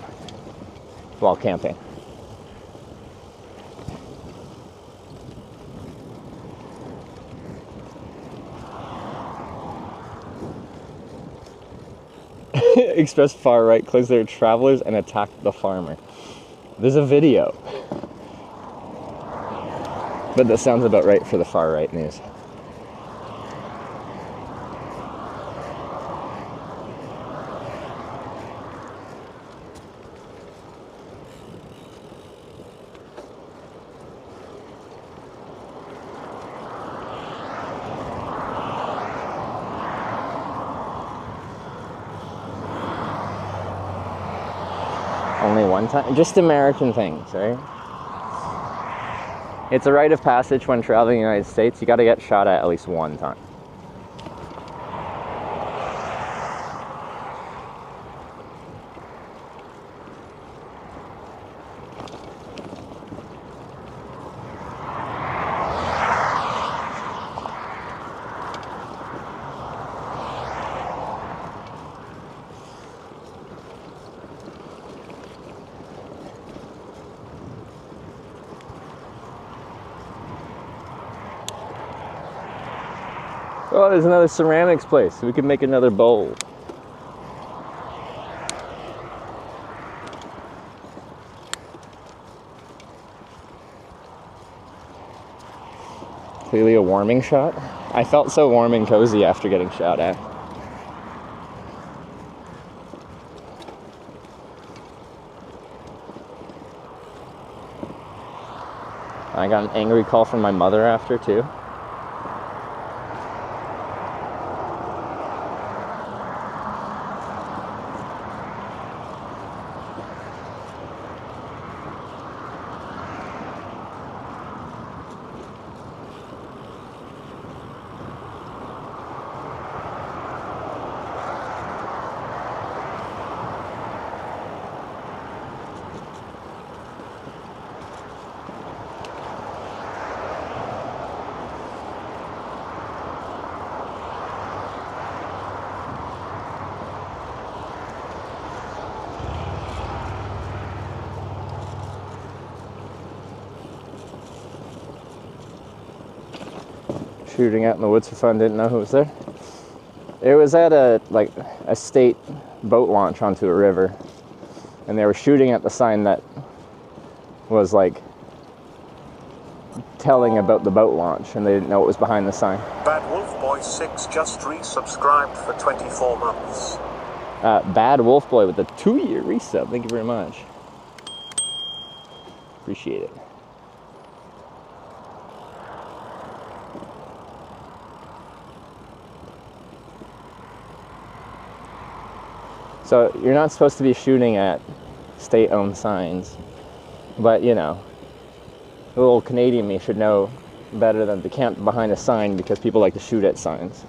while camping. Express far right closed their travelers and attacked the farmer. There's a video. But that sounds about right for the far right news. Only one time? Just American things, right? It's a rite of passage when traveling in the United States. You gotta get shot at least one time. Oh, there's another ceramics place. We could make another bowl. Clearly a warming shot. I felt so warm and cozy after getting shot at. I got an angry call from my mother after too. Shooting out in the woods for fun, didn't know who was there. It was at a state boat launch onto a river, and they were shooting at the sign that was like telling about the boat launch, and they didn't know what was behind the sign. Bad Wolf Boy 6 just resubscribed for 24 months. Bad Wolf Boy with a 2-year resub. Thank you very much. appreciate it. So you're not supposed to be shooting at state-owned signs, but you know, the little Canadian me should know better than to camp behind a sign because people like to shoot at signs.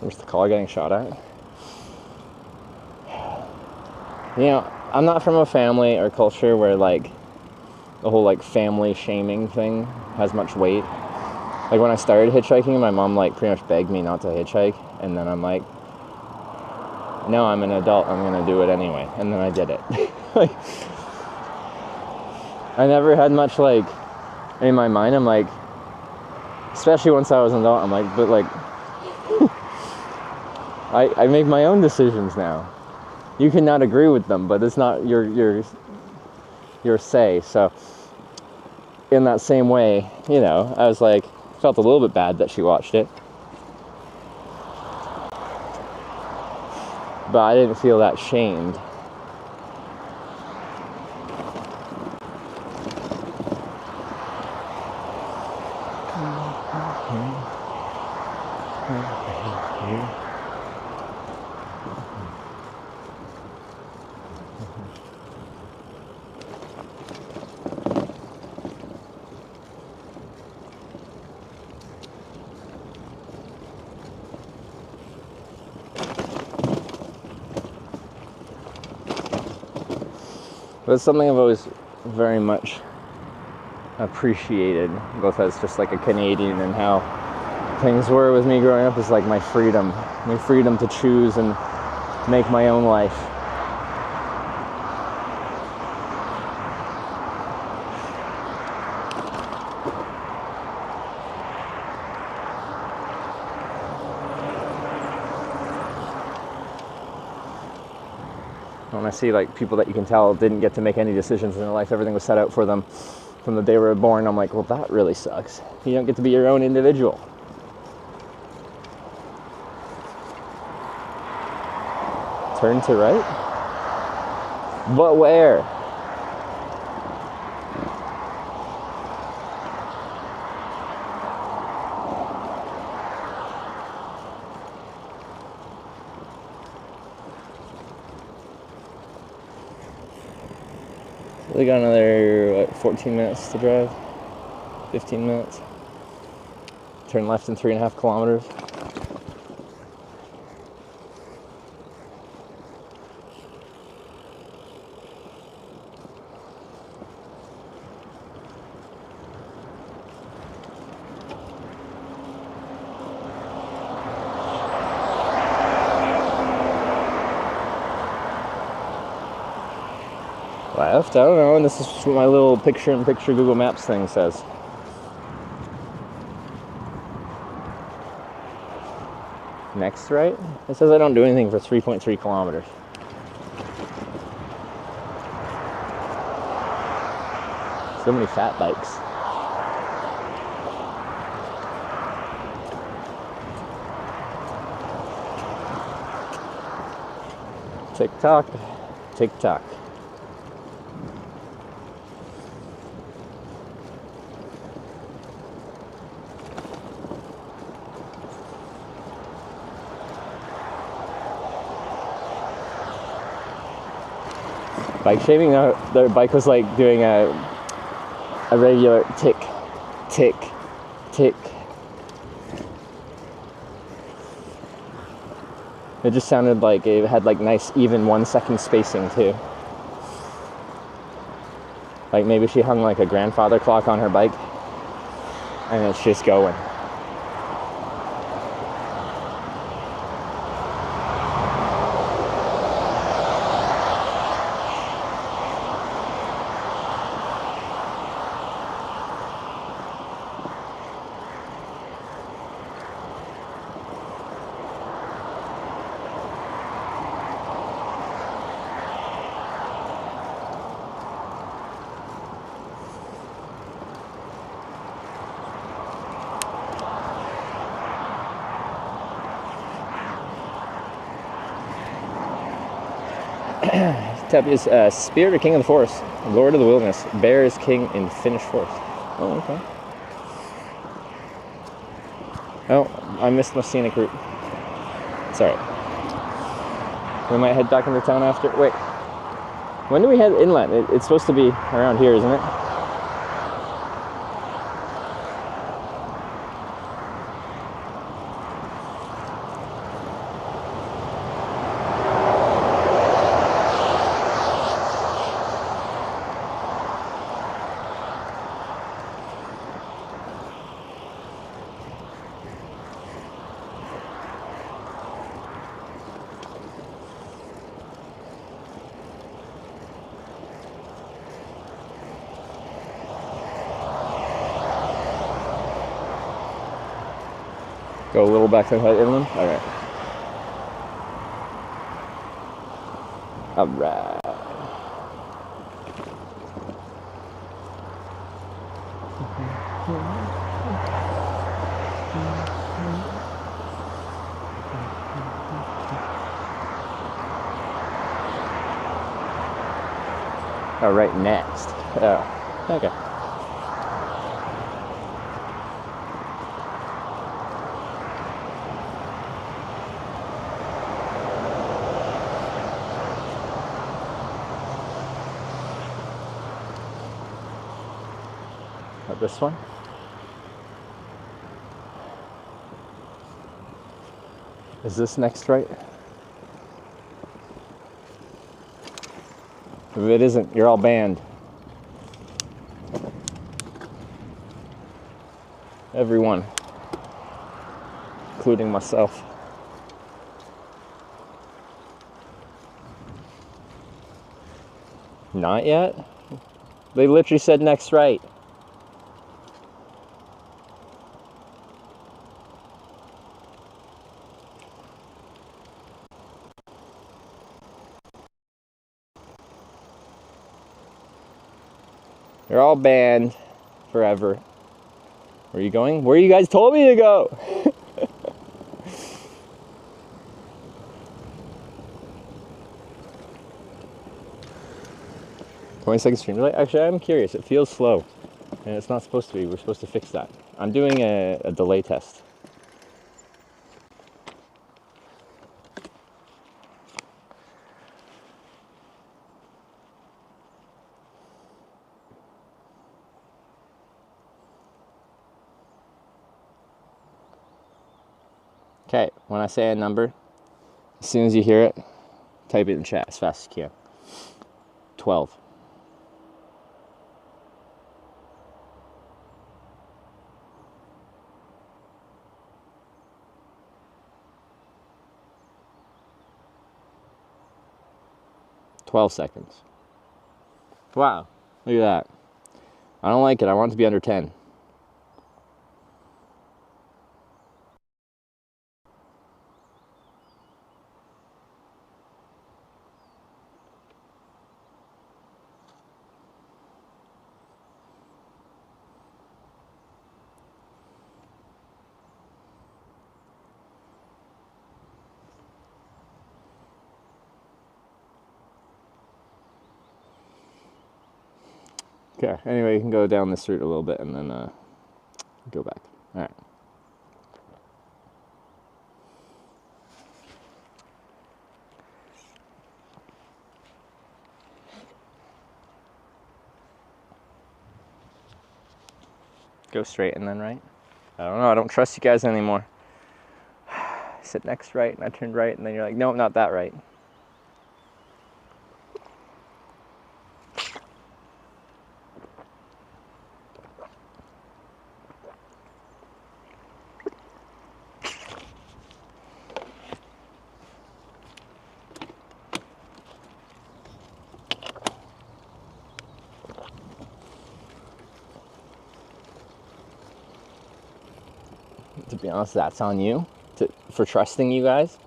Where's the car getting shot at? You know, I'm not from a family or culture where like the whole like family shaming thing has much weight. Like when I started hitchhiking, my mom like pretty much begged me not to hitchhike, and then I'm like, no, I'm an adult, I'm gonna do it anyway, and then I did it. Like, I never had much like in my mind. I'm like, especially once I was an adult, I'm like, but like I make my own decisions now. You cannot agree with them, but it's not your say. So in that same way, you know, I was like, felt a little bit bad that she watched it, but I didn't feel that shamed. But it's something I've always very much appreciated, both as just like a Canadian and how things were with me growing up, is like my freedom to choose and make my own life. When I see like people that you can tell didn't get to make any decisions in their life, everything was set out for them from the day they were born, I'm like, well, that really sucks. You don't get to be your own individual. Turn to right? But where? We got another, 14 minutes to drive? 15 minutes. Turn left in 3.5 kilometers. Left? I don't know, and this is what my little picture-in-picture Google Maps thing says. Next right? It says I don't do anything for 3.3 kilometers. So many fat bikes. Tick-tock, tick-tock. Bike shaving, no, their bike was like doing a regular tick, tick, tick. It just sounded like it had like nice even 1 second spacing too. Like maybe she hung like a grandfather clock on her bike and it's just going. Tep is Spirit, King of the Forest, Lord of the Wilderness, Bear is King in Finnish Forest. Oh, okay. Oh, I missed my scenic route. It's alright. We might head back into town after. Wait. When do we head inland? It's supposed to be around here, isn't it? Go a little back to head inland? Alright. Alright. Alright, next. Oh, okay. This one. Is this next right? If it isn't, you're all banned. Everyone, including myself. Not yet? They literally said next right. You're all banned forever. Where are you going? Where you guys told me to go? 20-second stream delay? Actually, I'm curious. It feels slow. And it's not supposed to be. We're supposed to fix that. I'm doing a delay test. Okay, when I say a number, as soon as you hear it, type it in chat as fast as you can. 12. Seconds. Wow, look at that. I don't like it. I want it to be under 10. Okay, anyway, you can go down this route a little bit and then go back. All right. Go straight and then right. I don't know, I don't trust you guys anymore. I said next right and I turned right and then you're like, no, not that right. To be honest, that's on you for trusting you guys.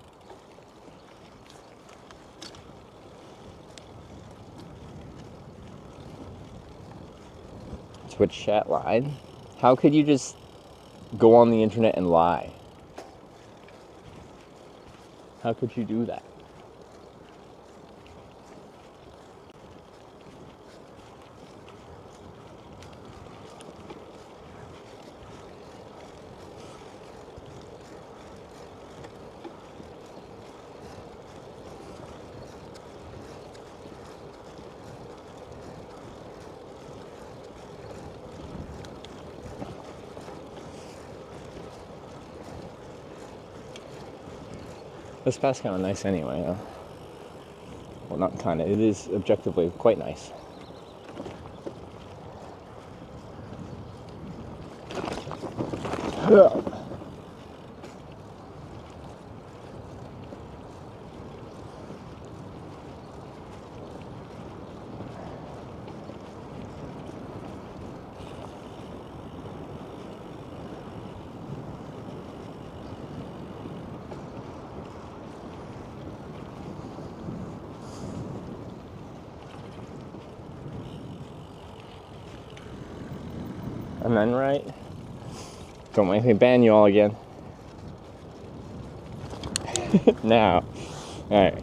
Twitch chat lied. How could you just go on the internet and lie? How could you do that? This path's kind of nice anyway, though. Well, not kind of. It is objectively quite nice. And then right. Don't make me ban you all again. Now. Alright.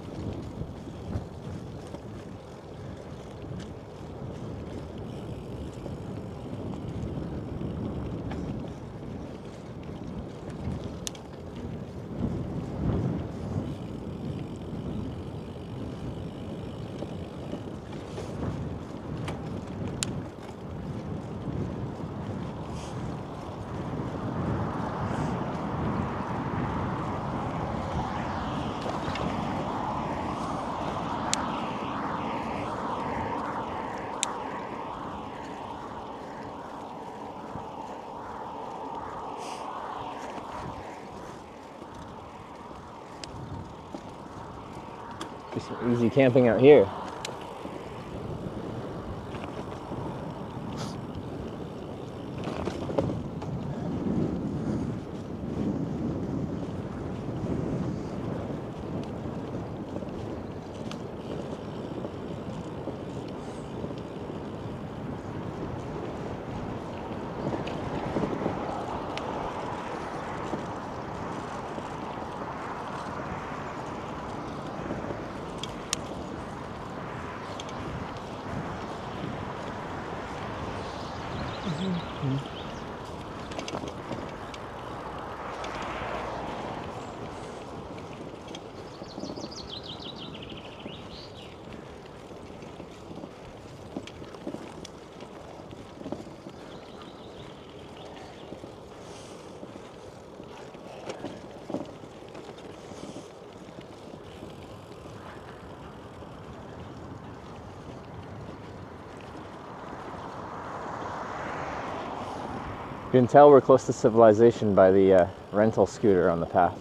Just easy camping out here. You can tell we're close to civilization by the rental scooter on the path.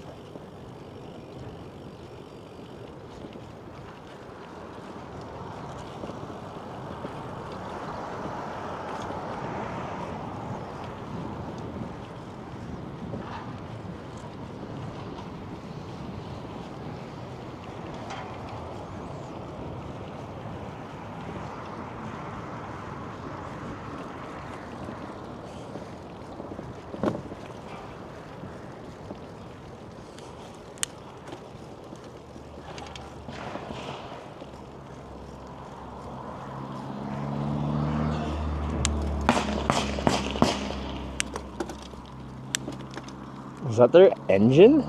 Is that their engine?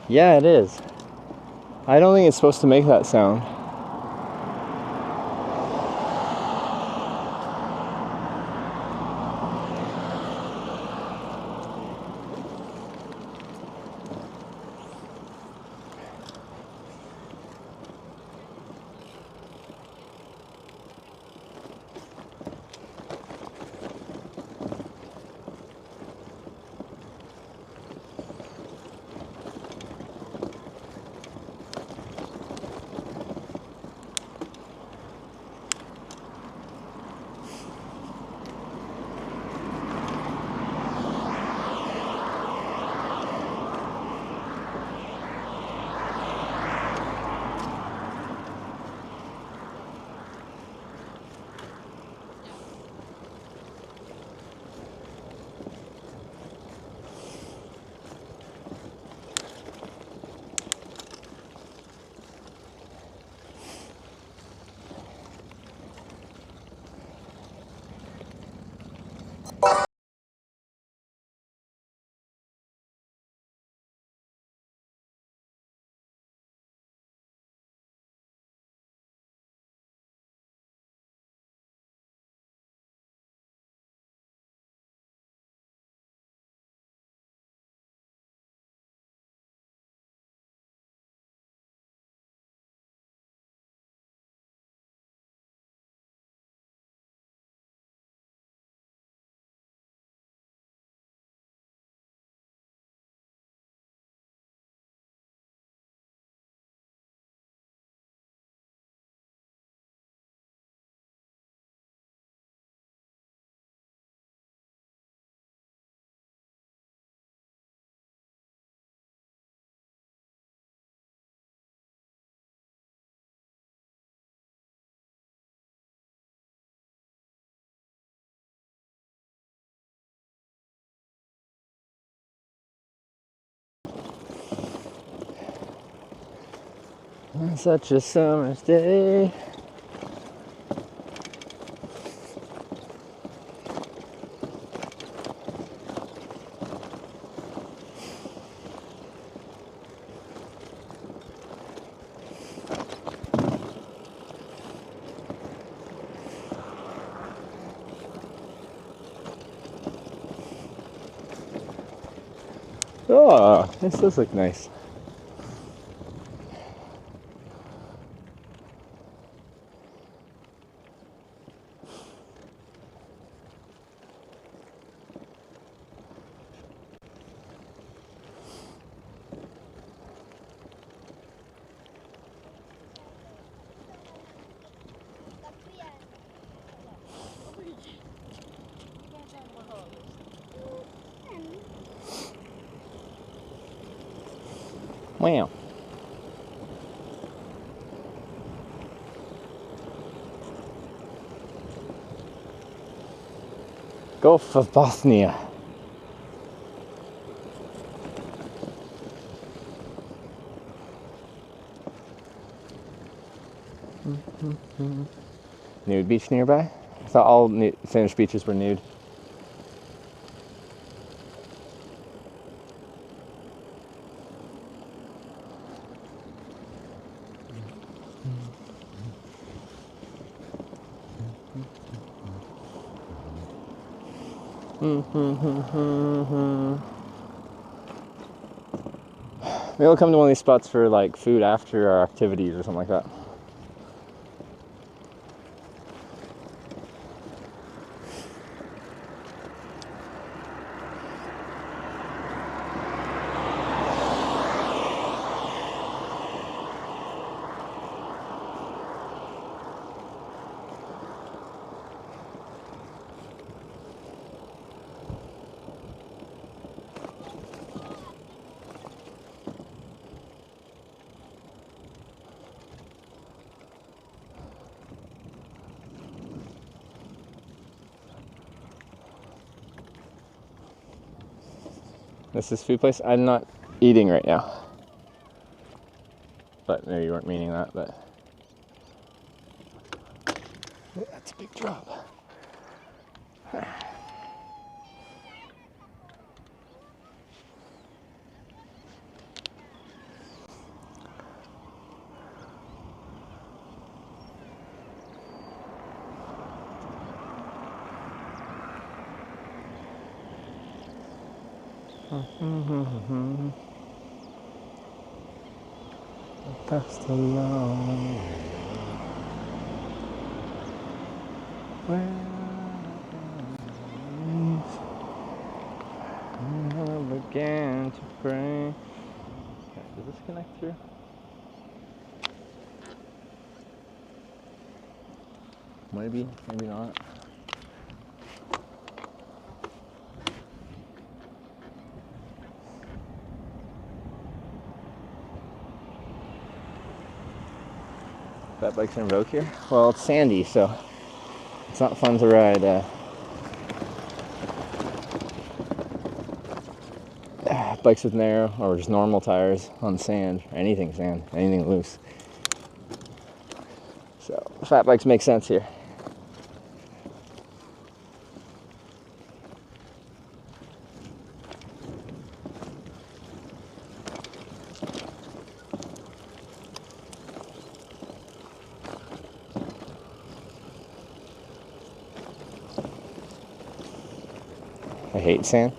Yeah, it is. I don't think it's supposed to make that sound. On such a summer's day. Oh, this does look nice. Wow. Gulf of Bothnia. Nude beach nearby? I thought all Finnish beaches were nude. Maybe we'll come to one of these spots for like food after our activities or something like that. This is food place. I'm not eating right now. But maybe you weren't meaning that, but that's a big drop. Past the long where I began to pray. Does this connect through? Maybe, maybe not. Fat bikes in Roke here? Well, it's sandy, so it's not fun to ride bikes with narrow or just normal tires on sand. Anything sand, anything loose. So fat bikes make sense here. I hate sand.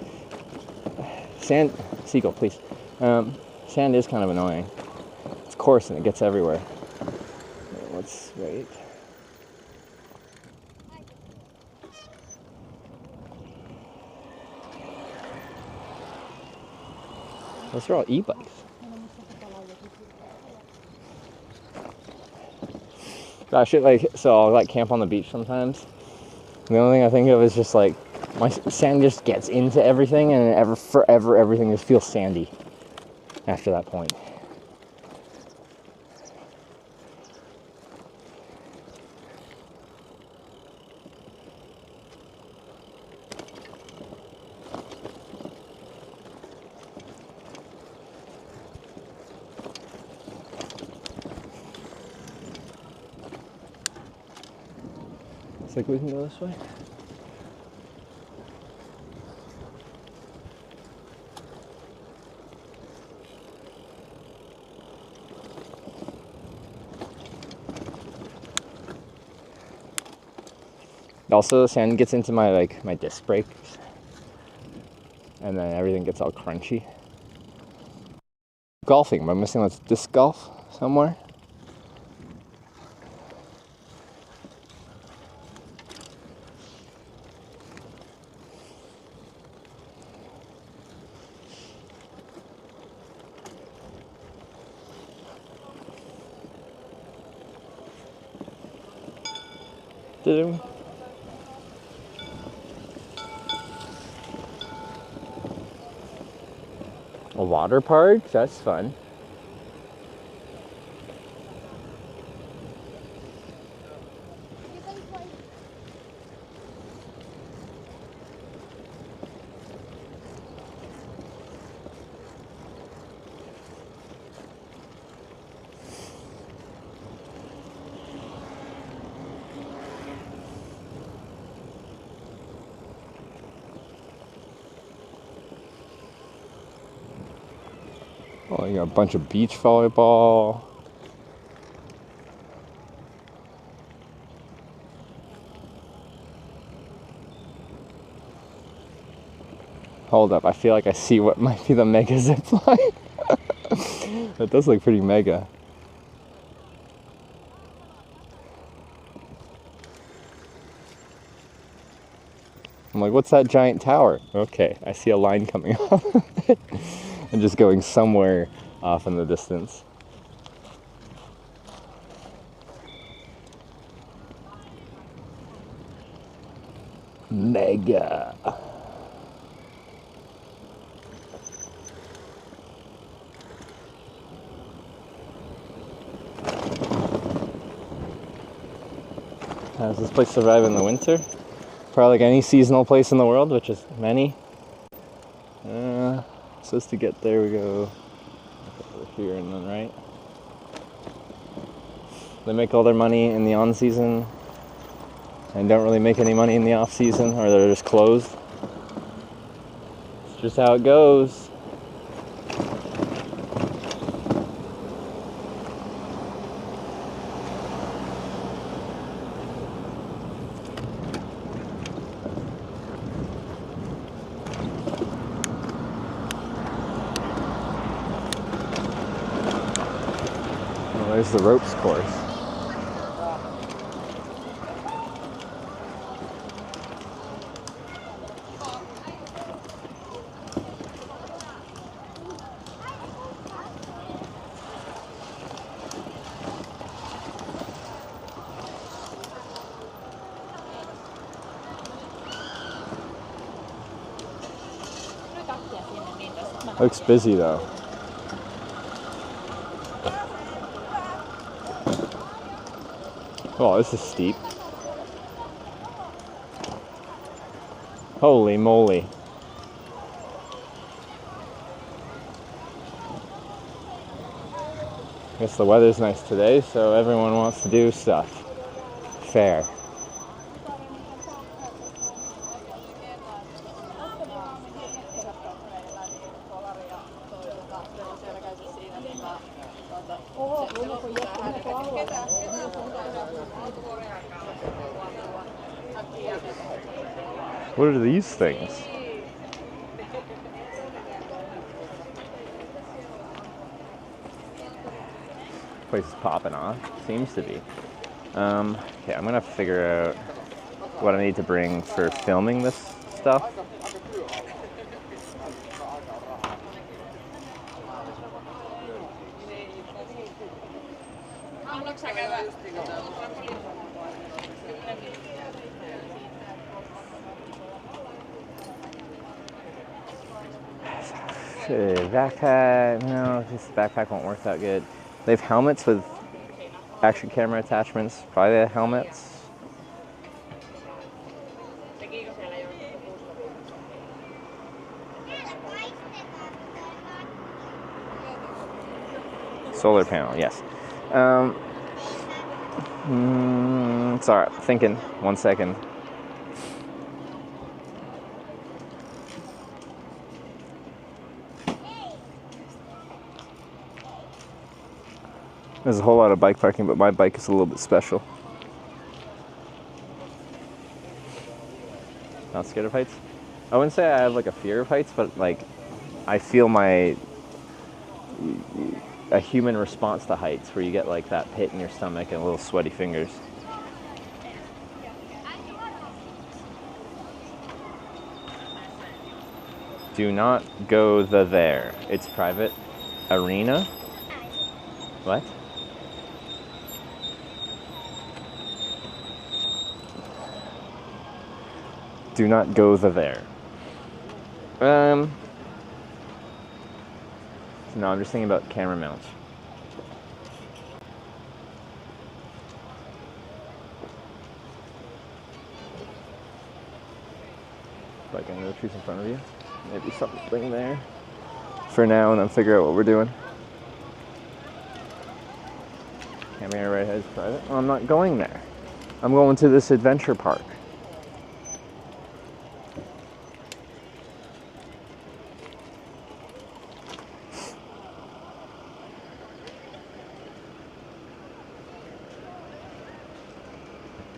Sand, seagull, please. Sand is kind of annoying. It's coarse and it gets everywhere. Let's wait. Those are all e-bikes. Gosh, so I'll like camp on the beach sometimes. The only thing I think of is just like my sand just gets into everything, and forever everything just feels sandy after that point. like we can go this way. Also, the sand gets into my my disc brakes, and then everything gets all crunchy. Golfing. Am I missing this disc golf somewhere? Did we? A water park? That's fun. Oh, you got a bunch of beach volleyball. Hold up, I feel like I see what might be the mega zipline. That does look pretty mega. I'm like, what's that giant tower? Okay, I see a line coming off of it and just going somewhere off in the distance. Mega. How does this place survive in the winter? Probably like any seasonal place in the world, which is many. Supposed to get there, we go over here and then right. They make all their money in the on season and don't really make any money in the off season, or they're just closed. It's just how it goes. There's the ropes course. Looks busy though. Oh, this is steep. Holy moly. I guess the weather's nice today, so everyone wants to do stuff. Fair. What are these things? Place is popping off. Seems to be. Okay, I'm gonna figure out what I need to bring for filming this stuff. Backpack, no, this backpack won't work that good. They have helmets with action camera attachments. Probably the helmets. Solar panel, yes. Sorry, thinking. 1 second. There's a whole lot of bike parking, but my bike is a little bit special. Not scared of heights? I wouldn't say I have like a fear of heights, but like I feel a human response to heights where you get like that pit in your stomach and little sweaty fingers. Do not go there. It's private arena. What? Do not go there. No, I'm just thinking about camera mounts. Like in the trees in front of you. Maybe something there. For now, and then figure out what we're doing. Camera right ahead is private. Oh, I'm not going there. I'm going to this adventure park.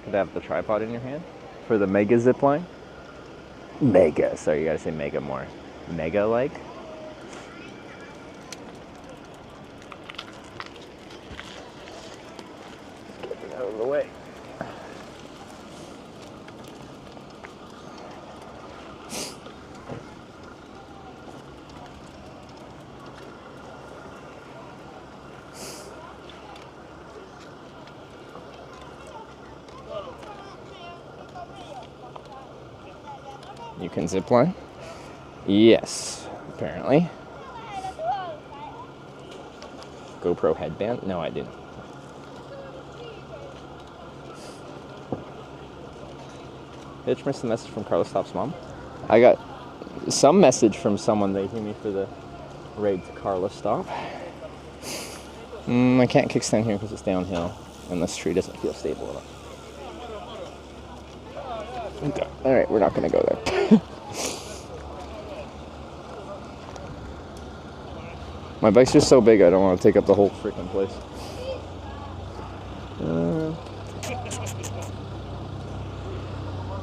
Could have the tripod in your hand for the mega zipline. Mega, sorry, you gotta say mega more. Mega like. Get it out of the way. You can zipline? Yes, apparently. GoPro headband? No, I didn't. Did I just miss the message from Carlos Stop's mom? I got some message from someone thanking me for the raid to Carlos Stop. I can't kickstand here because it's downhill and this tree doesn't feel stable enough. Okay. Alright, we're not going to go there. My bike's just so big, I don't want to take up the whole freaking place.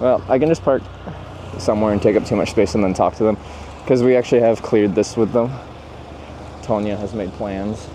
Well, I can just park somewhere and take up too much space and then talk to them. Because we actually have cleared this with them. Tonya has made plans.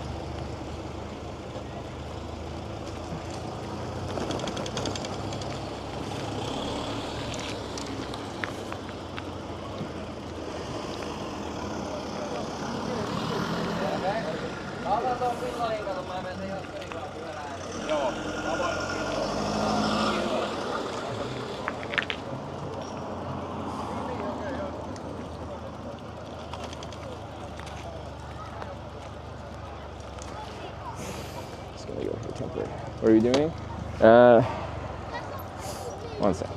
What are you doing? 1 second.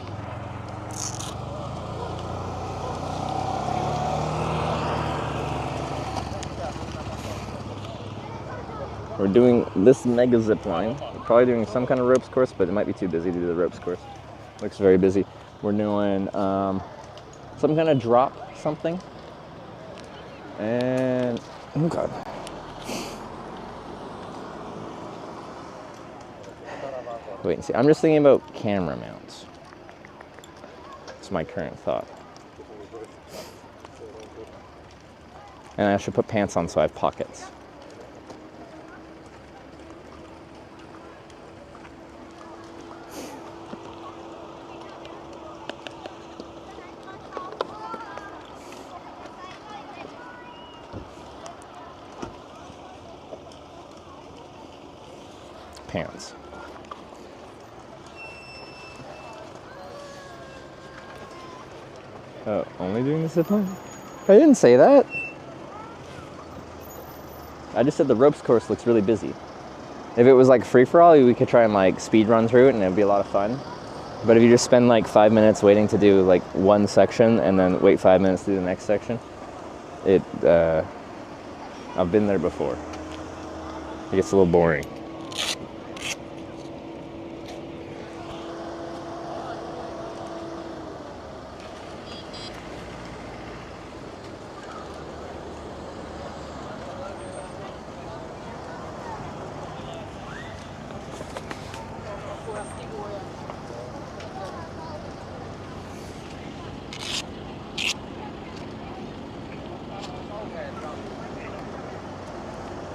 We're doing this mega zip line. We're probably doing some kind of ropes course, but it might be too busy to do the ropes course. Looks very busy. We're doing some kind of drop something. And, oh God. Wait and see. I'm just thinking about camera mounts. It's my current thought. And I should put pants on so I have pockets. Pants. Oh, only doing the zip line? I didn't say that. I just said the ropes course looks really busy. If it was like free-for-all, we could try and like speed run through it and it'd be a lot of fun. But if you just spend like 5 minutes waiting to do like one section and then wait 5 minutes to do the next section, I've been there before. It gets a little boring.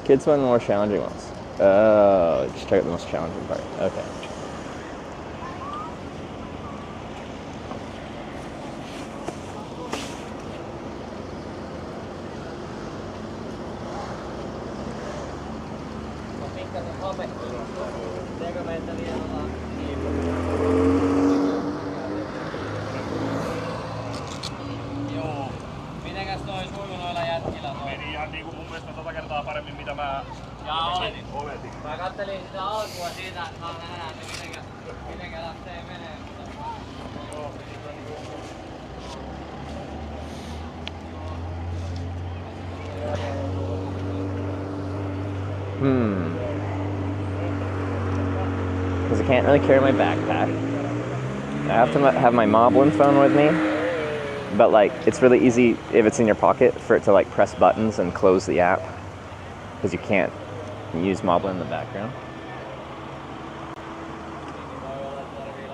Kids one, the more challenging ones. Oh, just check out the most challenging part. Okay. Mitenkäs toi suivu noilla jätkillä toi? Meni ihan niinku mun mielestä 100 kertaa paremmin mitä mä oletin. Mä kattelin sitä alkua siitä, että saa nähdä, että mitenkä lähtee menee. Joo, Because I can't really carry my backpack. I have to have my Moblin phone with me. But like, it's really easy if it's in your pocket for it to like press buttons and close the app. Because you can't use Moblin in the background.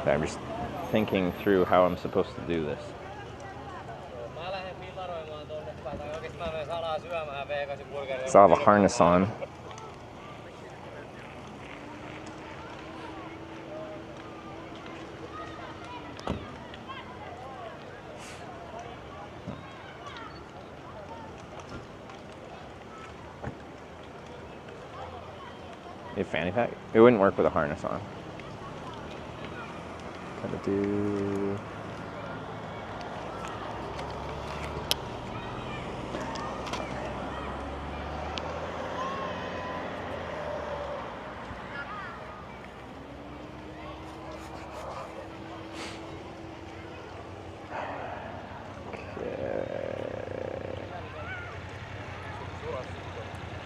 So I'm just thinking through how I'm supposed to do this. So I'll have a harness on. A fanny pack? It wouldn't work with a harness on. Gotta do...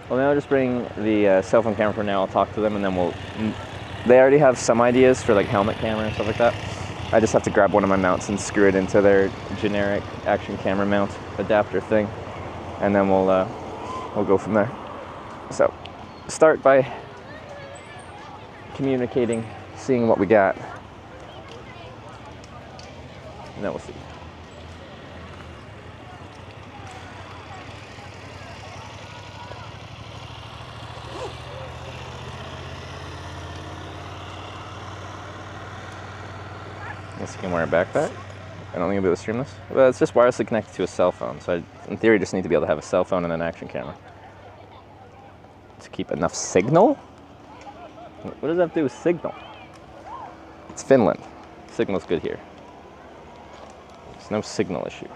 Well, then I'll just bring the cell phone camera for now. I'll talk to them, and then we'll... They already have some ideas for like helmet camera and stuff like that. I just have to grab one of my mounts and screw it into their generic action camera mount adapter thing, and then we'll go from there. So, start by communicating, seeing what we got, and then we'll see. Guess you can wear a backpack. I don't think I'll be able to stream this. Well, it's just wirelessly connected to a cell phone, so I, in theory, just need to be able to have a cell phone and an action camera. To keep enough signal? What does that have to do with signal? It's Finland. Signal's good here. There's no signal issue.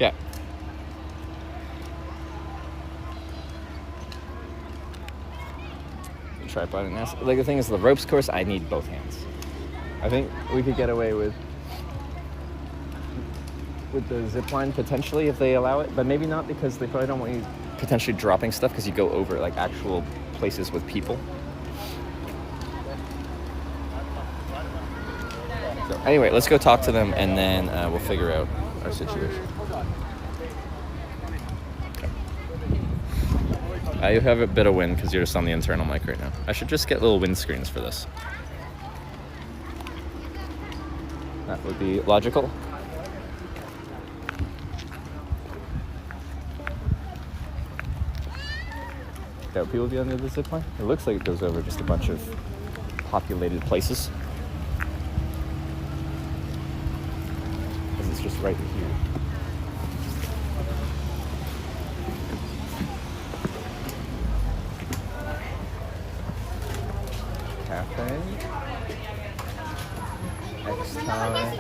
Okay. Tripod and ass. Like the thing is, the ropes course, I need both hands. I think we could get away with the zipline potentially if they allow it, but maybe not because they probably don't want you potentially dropping stuff because you go over like actual places with people. So anyway, let's go talk to them and then we'll figure out our situation. You have a bit of wind because you're just on the internal mic right now. I should just get little wind screens for this. That would be logical. That would people be on the other zip line? It looks like it goes over just a bunch of populated places. Because it's just right here. Cafe. X-Tie.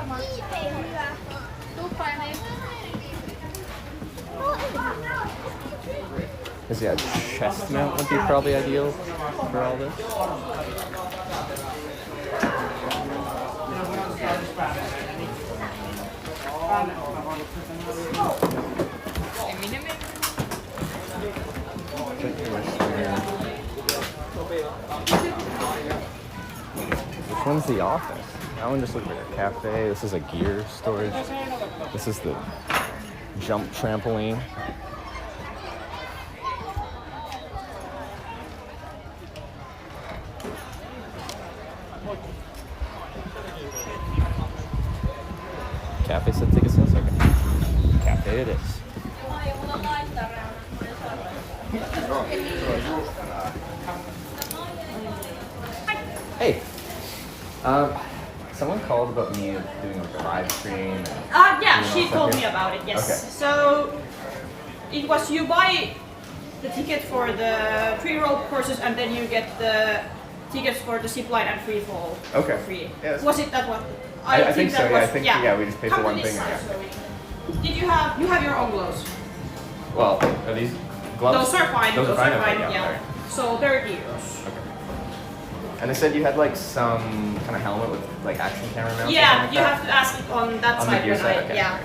Because yeah, chest mount would be probably ideal for all this. Which one's the office? That one just looked like a cafe. This is a gear storage. This is the jump trampoline. cafe said ticket sales? Okay. Cafe it is. Hey. Someone called about me doing like a live stream. Yeah, doing she all told stuff me here. about it, yes. Okay. So it was you buy the ticket for the pre-roll courses and then you get the tickets for the Zipline and Freefall Okay. for free. Yeah, that's Was it that one? I think so, that yeah, I was- think, yeah, we just paid for Come one to this thing, side, yeah. so Did you have your own gloves? Well, are these gloves? Those are fine, Those are fine, okay, yeah. alright. So 30 euros. And they said you had like some kind of helmet with like action camera mounts. or Yeah, something like you that? have to ask it on that On the side gear when side, I, okay. yeah,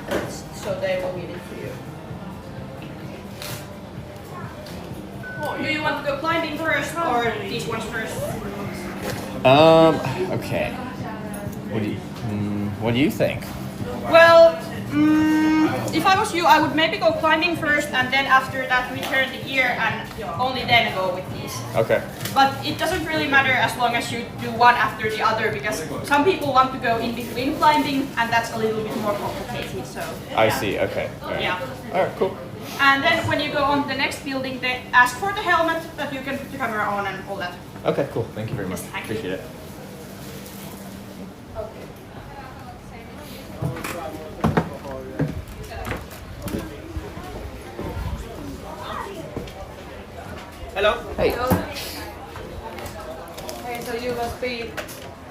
so they will need it for you. Do you want to go climbing first or these ones first? Okay. What do you think? Well, if I was you, I would maybe go climbing first and then after that return the gear and only then go with these. Okay. But it doesn't really matter as long as you do one after the other because some people want to go in between climbing and that's a little bit more complicated. So I yeah. see. Okay. All right. Yeah. All right. Cool. And then when you go on the next building, they ask for the helmet that you can put the camera on and all that. Okay. Cool. Thank you very much. Yes, thank you. Appreciate it. Hello. Hey. Hey, so you must be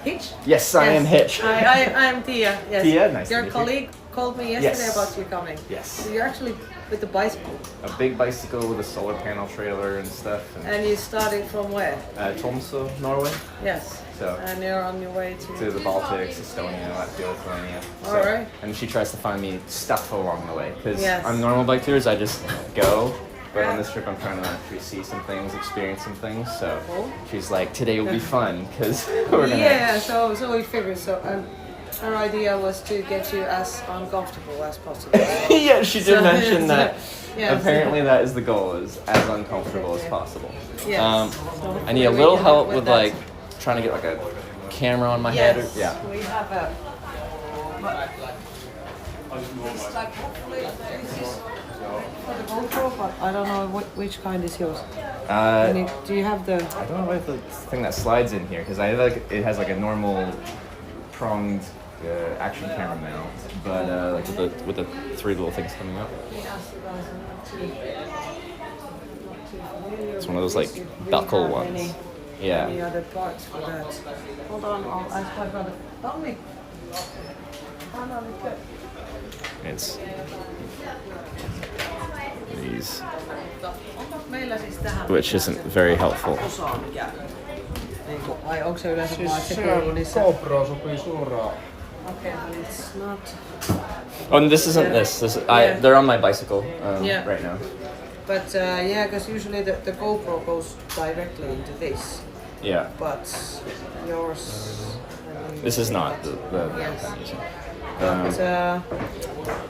Hitch? Yes, I am Hitch. I'm Tia. Yes. Tia, nice to Your meet you. colleague called me yesterday Yes. about you coming. Yes. So you're actually with the bicycle, A big bicycle with a solar panel trailer and stuff. and you're starting from where? Tromsø, Norway. Yes. So And you're on your way to the Baltics, Estonia, Latvia, Lithuania. So, Alright. And she tries to find me stuff along the way because Yes. on normal bike tours I just go. But on this trip, I'm trying to actually see some things, experience some things. So Cool. she's like, "Today will be fun because we're gonna." Yeah. So we figured. So our idea was to get you as uncomfortable as possible. Yeah, she did So- mention that. yeah, Apparently, that is the goal: is as uncomfortable as possible. Yes. So I need a we little can help with with that. like trying to get like a camera on my Yes. head. Yeah. We have a. It's like hopefully this is for the GoPro, but I don't know which kind is yours. Do you have the? I don't know if the thing that slides in here because I like it has like a normal pronged action camera mount, but like with the three little things coming up. It's one of those like buckle ones. Any Yeah. other parts for that? Hold on, I'll ask my brother. Tommy. It's these, Onko meillä siis tähän which isn't very helpful. osaa mikä? Niinku, vai onko se yleensä vaan se kuuluu niissä? GoPro sopii suoraan. Okay, but it's not. Oh, and this isn't this. Yeah. They're on my bicycle Yeah. right now. But yeah, because usually the GoPro goes directly into this, Yeah. but yours. This is not the Yes. I'm using. But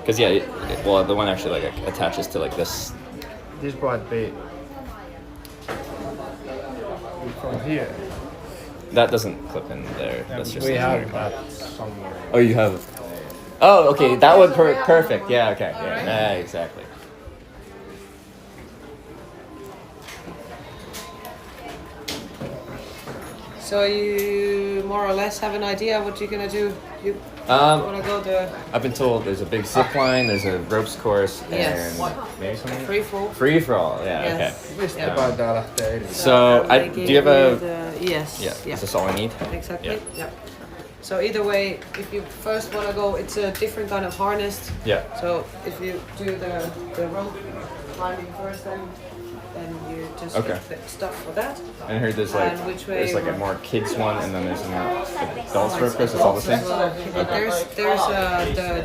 Because well, the one actually like attaches to like this. This might be from here. That doesn't clip in there. That's just we the have memory that card. somewhere. Oh, you have. Oh, okay. That would perfect. Yeah. Okay. Yeah. Alright. Exactly. so you more or less have an idea what you're gonna do. You wanna go the I've been told there's a big zip line, there's a ropes course, Yes. and maybe something. free fall. Free for all. Yeah. Yes. Mistä Yeah. taitaa lähteä eri? So, They do gave you have a? you yes. Yeah. Is this all I need? Exactly. Yeah. Yeah. So either way, if you first want to go, it's a different kind of harness. Yeah. So if you do the rope climbing first, then you just Okay. get the stuff for that. And I heard there's like And which way there's like a you more kids one, and then there's a more adults rope course. It's all the same. But there's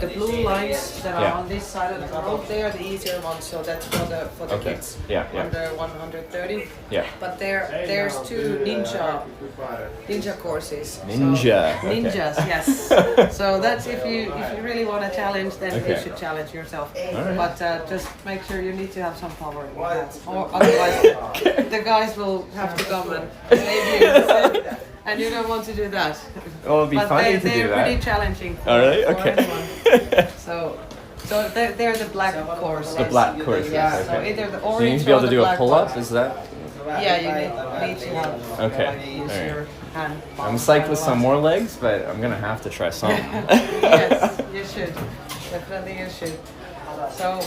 the blue lines that are Yeah. on this side of the rope. They are the easier ones, so that's for the Okay. kids Yeah. Yeah. under 130. Yeah. But there's two ninja courses. Ninja. So, Okay. ninjas, yes. So that's if you really want to challenge, then you Okay. should challenge yourself. Alright. But just make sure you need to have some power in your hands, or otherwise the guys will have to come and save you. And you don't want to do that. Well, it'd be But funny to they're do that. pretty challenging. All right. for Okay. anyone. So they're the black courses. The black courses. Yeah. So Okay. either the So you orange need to be able or to the do a black pull-up. ones. Is that? Yeah, you need to have. Okay. Use All right. your hand. I'm psyched with some more legs, but I'm gonna have to try some. Yes, you should. Definitely you should. So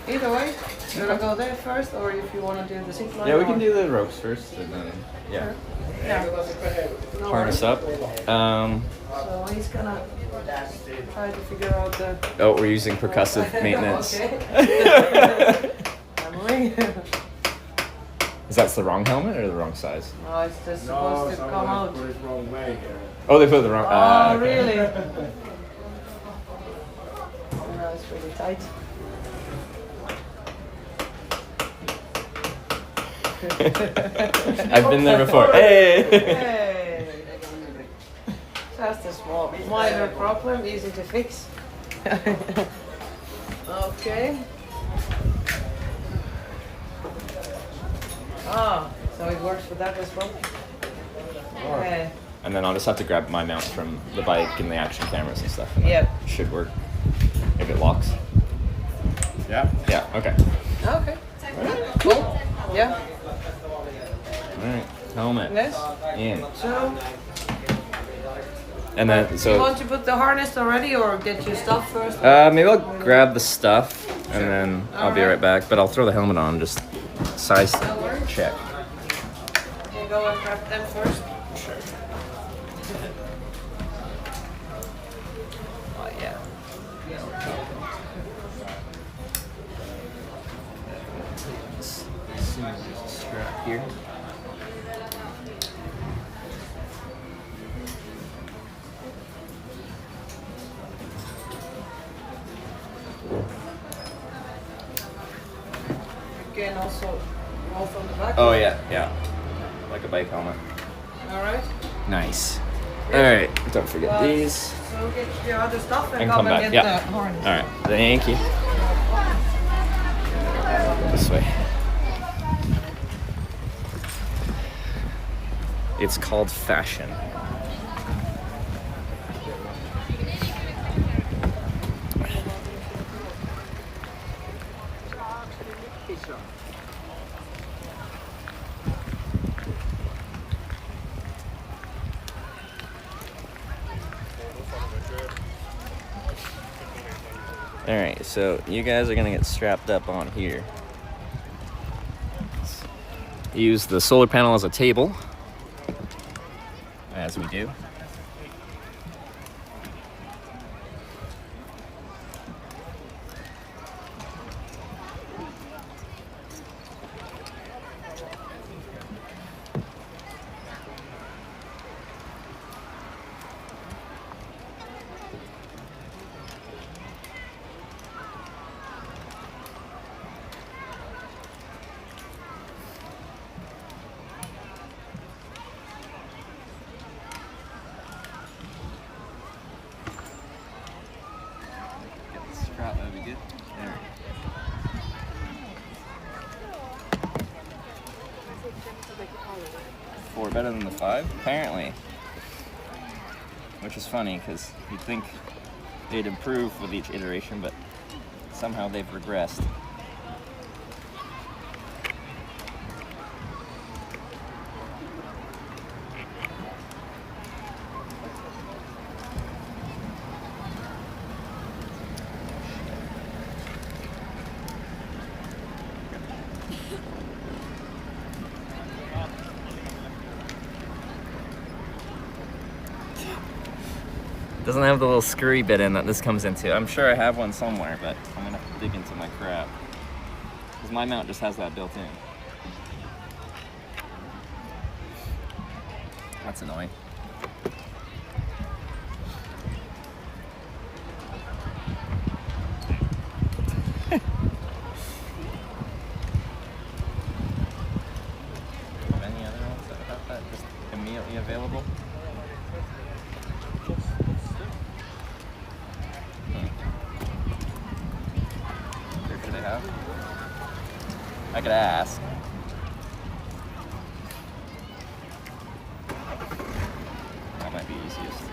either way, you wanna go there first, or if you wanna do the zipline. Yeah, we can do the ropes first, and then yeah, Yeah. No harness worries. up. So he's gonna try to figure out the. Oh, we're using percussive maintenance. Okay. Hammering. Is that the wrong helmet or the wrong size? No, it's just supposed to come out. Put it wrong way here. Oh, they put it the wrong. Oh, okay. really? No, it's really tight. I've been there before. Hey. Hey. Just a small, minor problem, easy to fix. Okay. Ah, so it works for that as well. Okay. And then I'll just have to grab my mount from the bike and the action cameras and stuff. And Yep. that should work if it locks. Yeah. Yeah. Okay. Okay. Cool. Yeah. All right. Helmet. Yes. In. So, And then you so. want to put the harness already, or get your stuff first? Maybe I'll grab the stuff and then I'll be right back. But I'll throw the helmet on, just size check. You go and grab them first. Sure. Oh yeah. Strap here. You can also roll from the back. Oh yeah, yeah. Like a bike helmet. All right. Nice. All right. Don't forget these. So get your other stuff and, And come come back, and get yeah. the harness. All right. Thank you. This way. It's called fashion. All right, so you guys are gonna get strapped up on here. Use the solar panel as a table, as we do. Get the strap, that'd be good. There. Four better than the five, apparently. Which is funny, because you'd think they'd improve with each iteration, but somehow they've regressed. Doesn't have the little screwy bit in that this comes into. I'm sure I have one somewhere, but I'm gonna have to dig into my crap. Because my mount just has that built in. That's annoying. Have any other ones that have that just immediately available? Where should they have? I could ask. That might be easiest.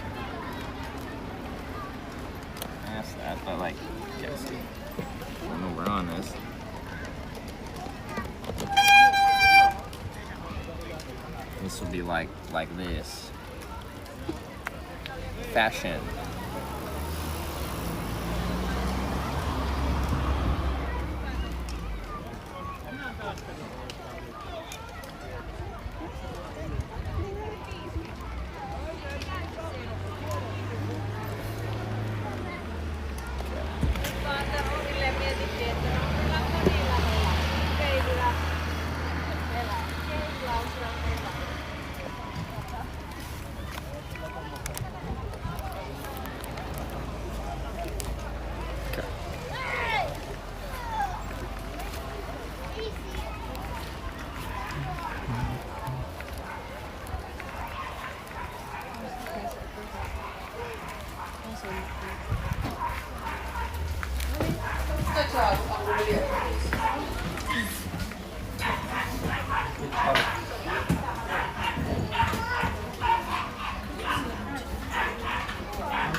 Ask past that, but like, guess I don't know where on this. This will be like this. Fashion.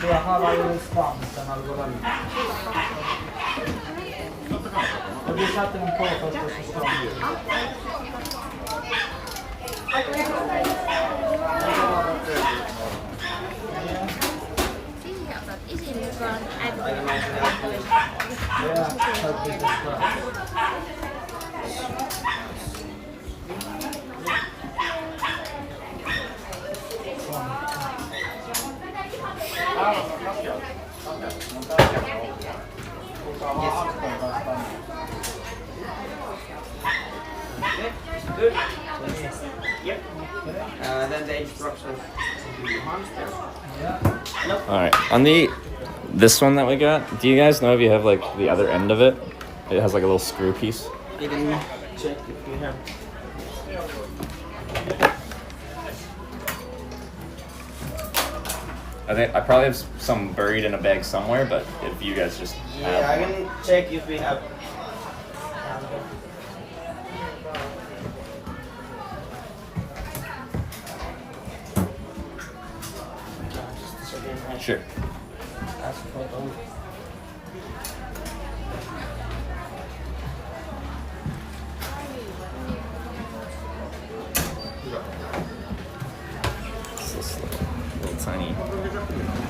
Jag har ju svansen allt. Och vi satte den på först och så stod Then the instructions to the hamster. All right, on this one that we got, do you guys know if you have like the other end of it? It has like a little screw piece. You can check if you have. I probably have some buried in a bag somewhere, but if you guys just Yeah, I can check if we have. Sure. It's this little tiny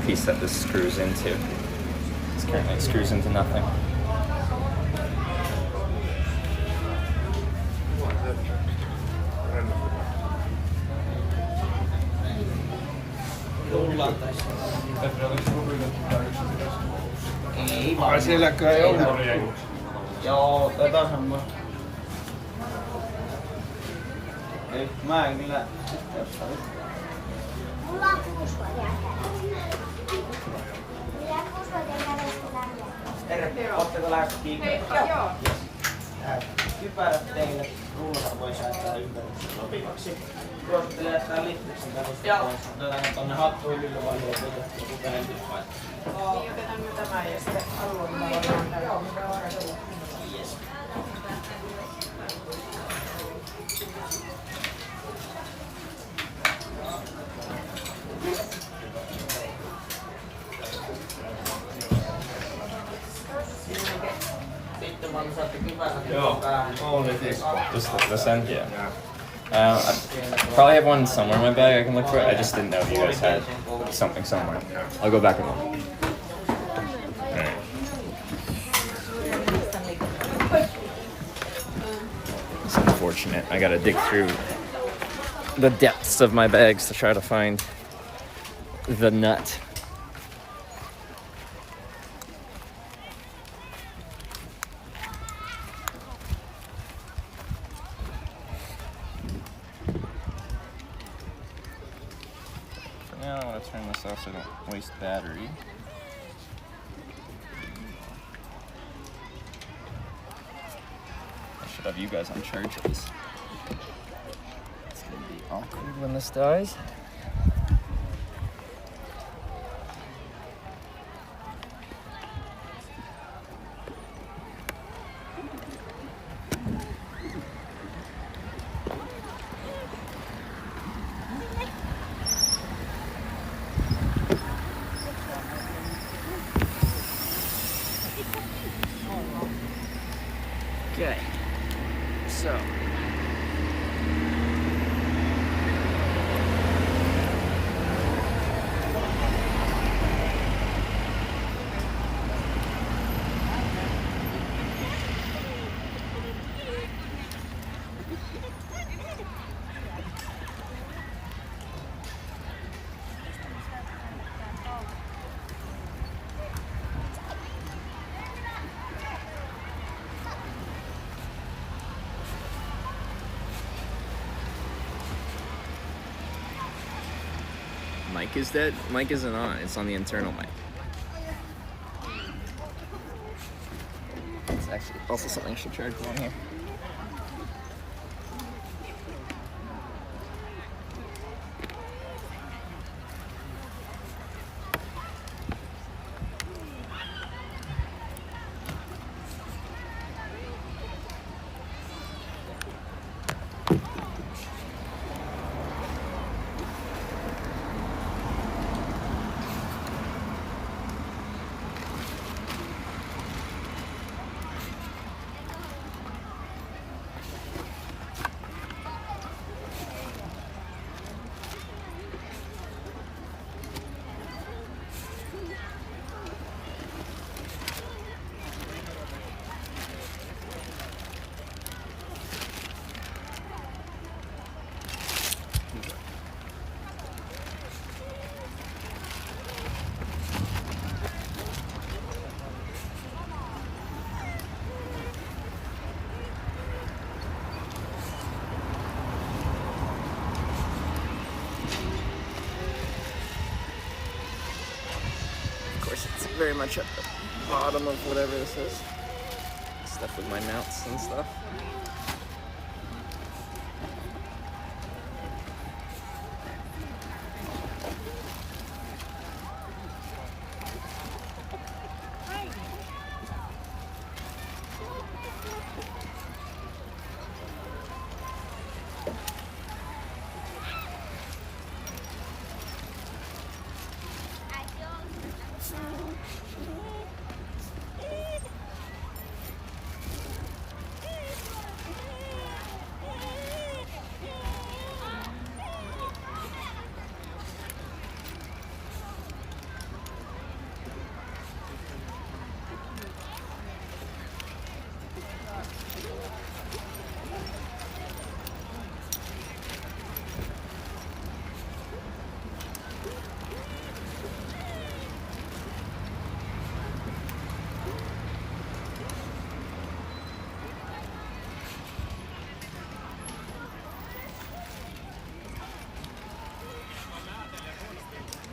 piece that this screws into. This currently screws into nothing. Ei sielläkö ei ollut? Joo, otetaan semmoista. Ei, mä en kyllä jostain. Mulla on 6 vuotta. Mulla on 6 vuotta Terve, ootteko lähdössä kiinnostaa? Joo. Kypärät teille, rullata voi säätää ympäristön sopivaksi. Suosittelen jättää lippiksen tämmöistä pois. Otetaan tonne hattuhyllylle vai joku kääntypaikka. Niin, otetaan nyt tämä ja sitten alueella voidaan täyttää. Yes. Sitten vaan saatte kypärät päähän. Just this end, yeah. I probably have one somewhere in my bag. I can look for it. I just didn't know if you guys had something somewhere. I'll go back and look. Alright. It's unfortunate. I gotta dig through the depths of my bags to try to find the nut. Now I want to turn this off so I don't waste battery. I should have you guys on charges. It's gonna be awkward when this dies. So. Mic is dead? Mic isn't on. It's on the internal mic. It's actually also something I should charge on here. Very much at the bottom of whatever this is. Stuff with my mounts and stuff.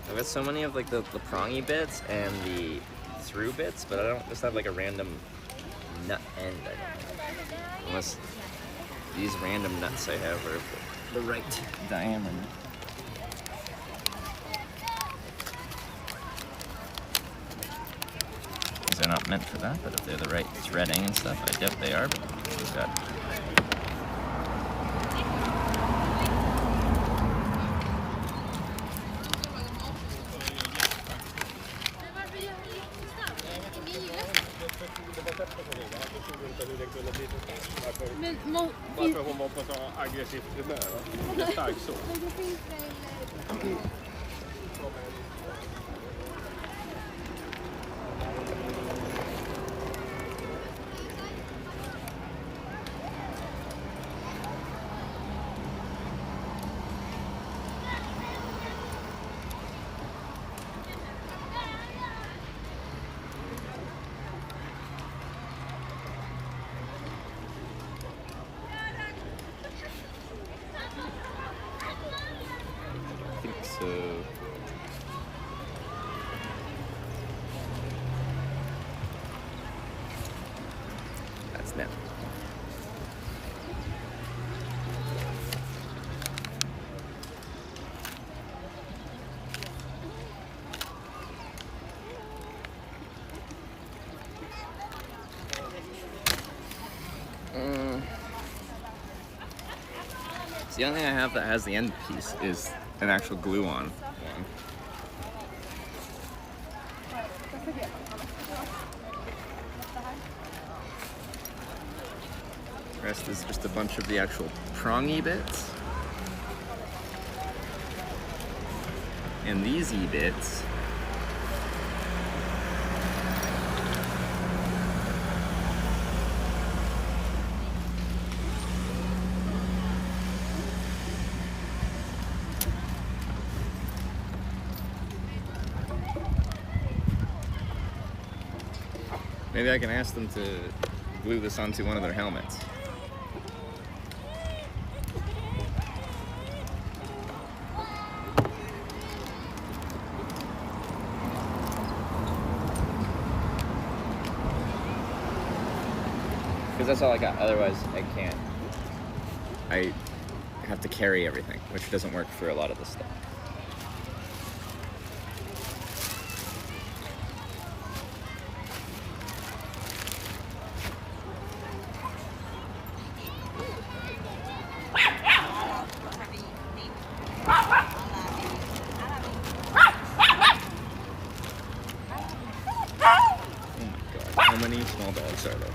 I've got so many of like the prongy bits and the through bits, but I don't just have like a random nut end. I don't know. Unless these random nuts I have are the right diameter. These are not meant for that, but if they're the right threading and stuff, I doubt they are, but we've got. Varför hon var på så aggressivt humör. Det är starkt så. That's them. So the only thing I have that has the end piece is an actual glue-on one. The rest is just a bunch of the actual prong E-bits. And these E-bits maybe I can ask them to glue this onto one of their helmets. Because that's all I got, otherwise I can't. I have to carry everything, which doesn't work for a lot of this stuff. How many small dogs are there?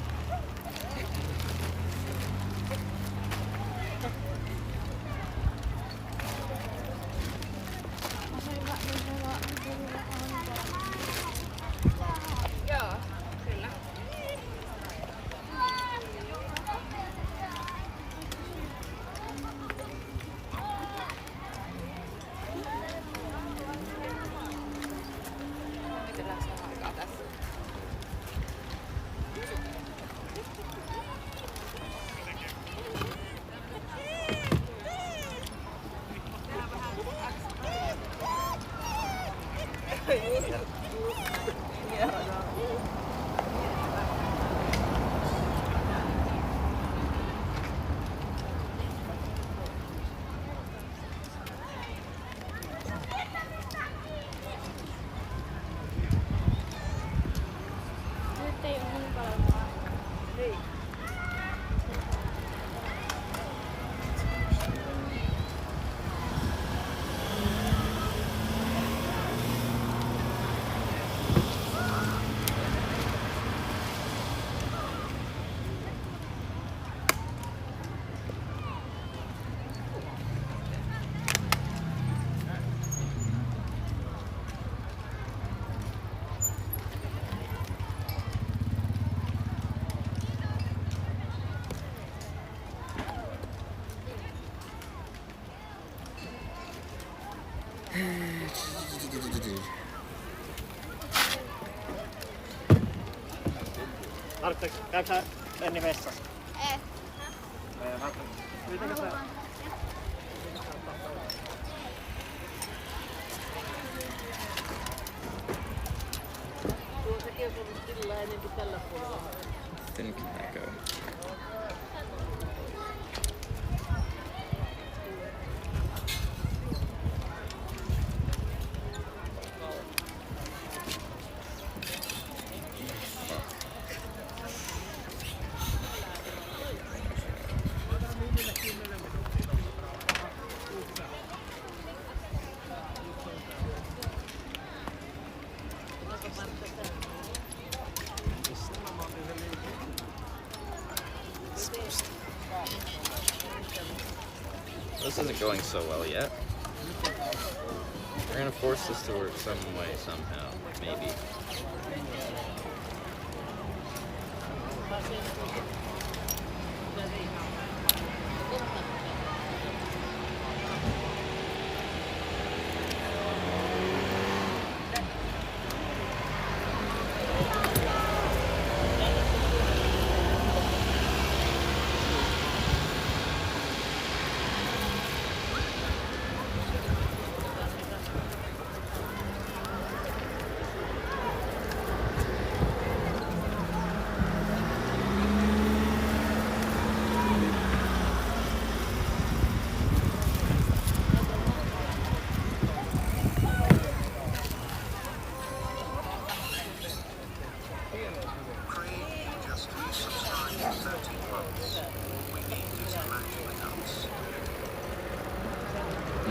Tarvitseeko, käykö sä Enni vessassa? Ei. Mitenkä sä... Thin can that go? This isn't going so well yet. We're gonna force this to work some way, somehow, maybe.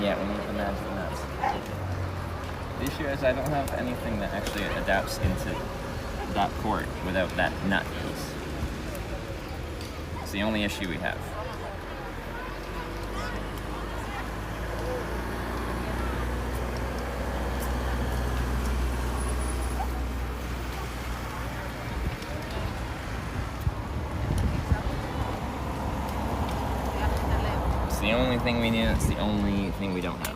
Yeah, we need the magic nuts. The issue is I don't have anything that actually adapts into that port without that nut piece. the only issue we have. It's the only thing we need, it's the only thing we don't have.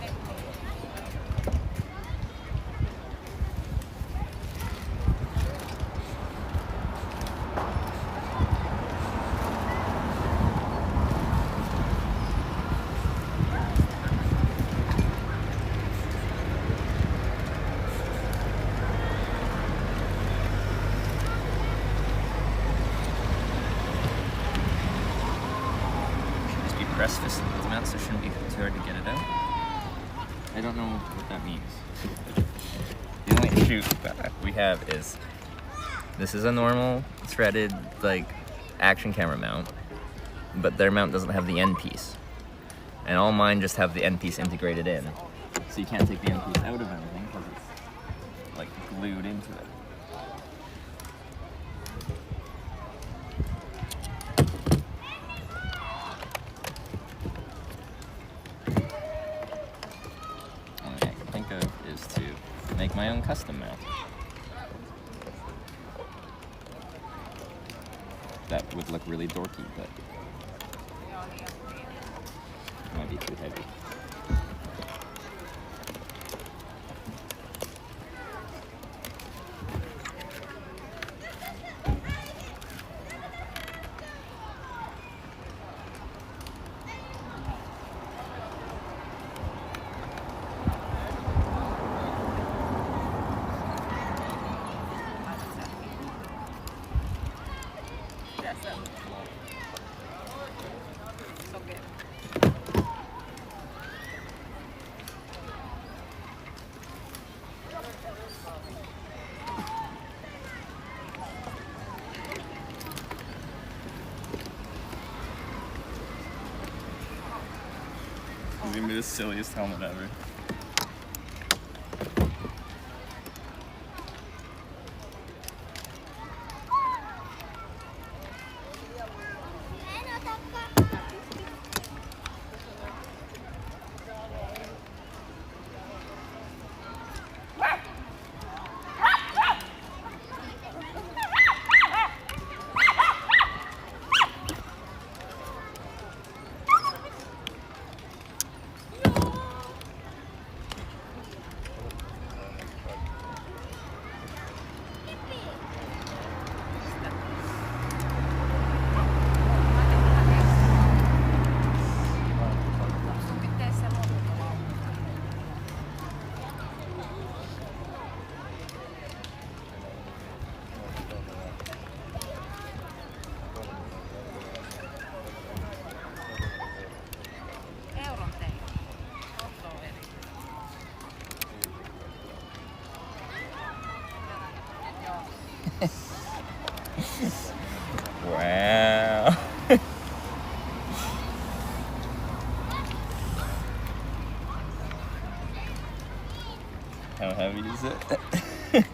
Press this mount, so it shouldn't be too hard to get it out. I don't know what that means. The only issue that we have is this is a normal threaded like action camera mount, but their mount doesn't have the end piece, and all mine just have the end piece integrated in, so you can't take the end piece out of anything because it's like glued into it. Make my own custom mount. That would look really dorky, but it might be too heavy. It's gonna be the silliest helmet ever. Wow. How heavy is it?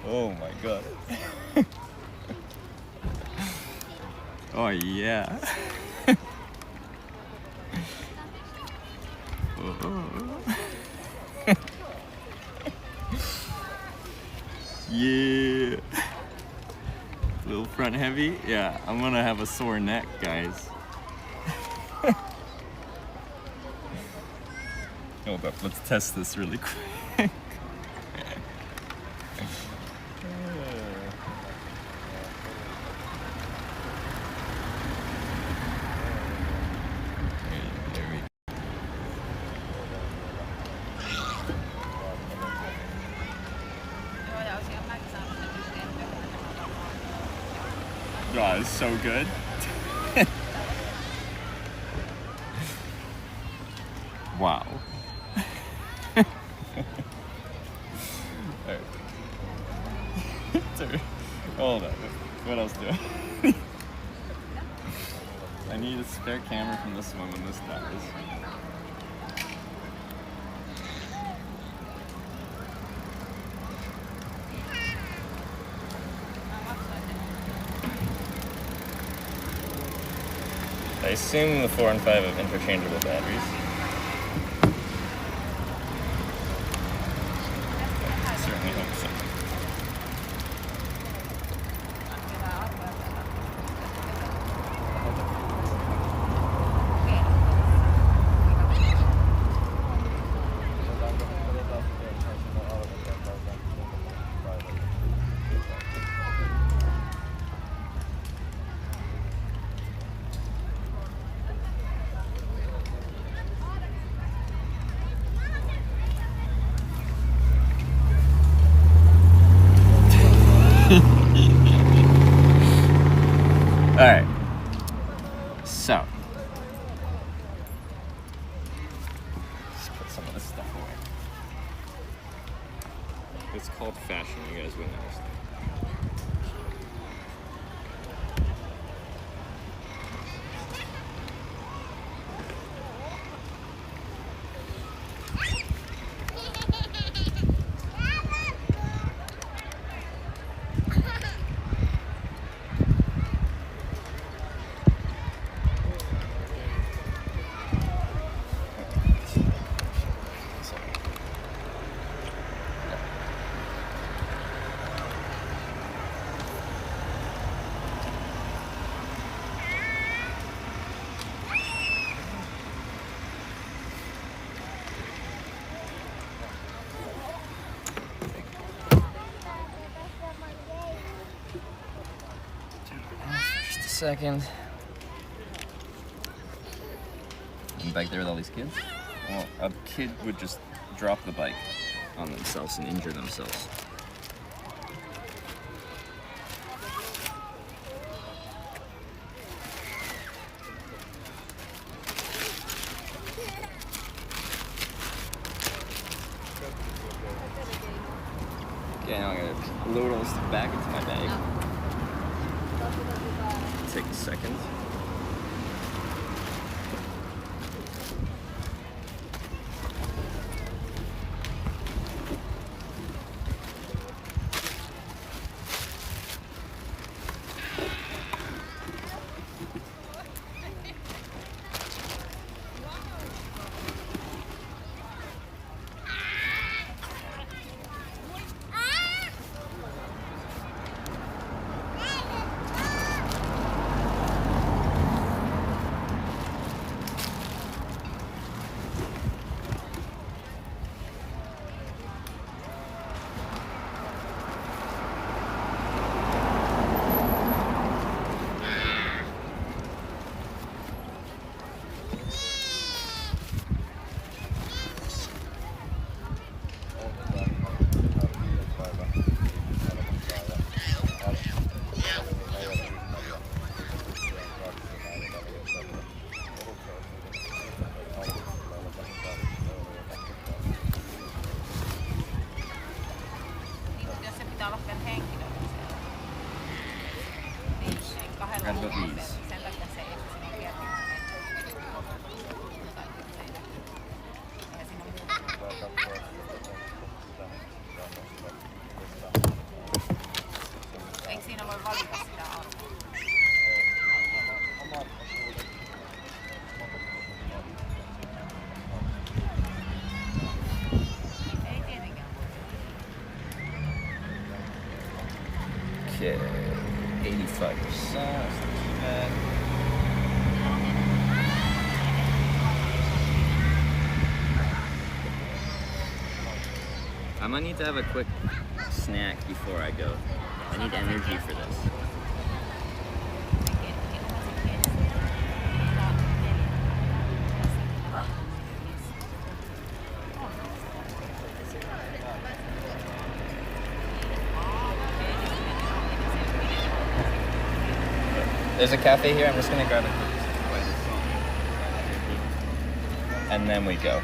Oh my god. Oh yeah. Yeah. A little front heavy? Yeah, I'm gonna have a sore neck, guys. Hold up, let's test this really quick. Oh, it's so good. Wow. Hold on. What else do I? I need a spare camera from this one when this dies. assume the 4 and 5 have interchangeable batteries. I certainly hope so. Alright, so let's put some of this stuff away. It's called fashion, you guys wouldn't understand. Second. I'm back there with all these kids. Well, a kid would just drop the bike on themselves and injure themselves. Okay, now I'm gonna load all this stuff back into my bag. Take a second. Okay, 85%. That's not too bad. I'm gonna need to have a quick snack before I go. I need energy for this. There's a cafe here. I'm just gonna grab a quick and then we go.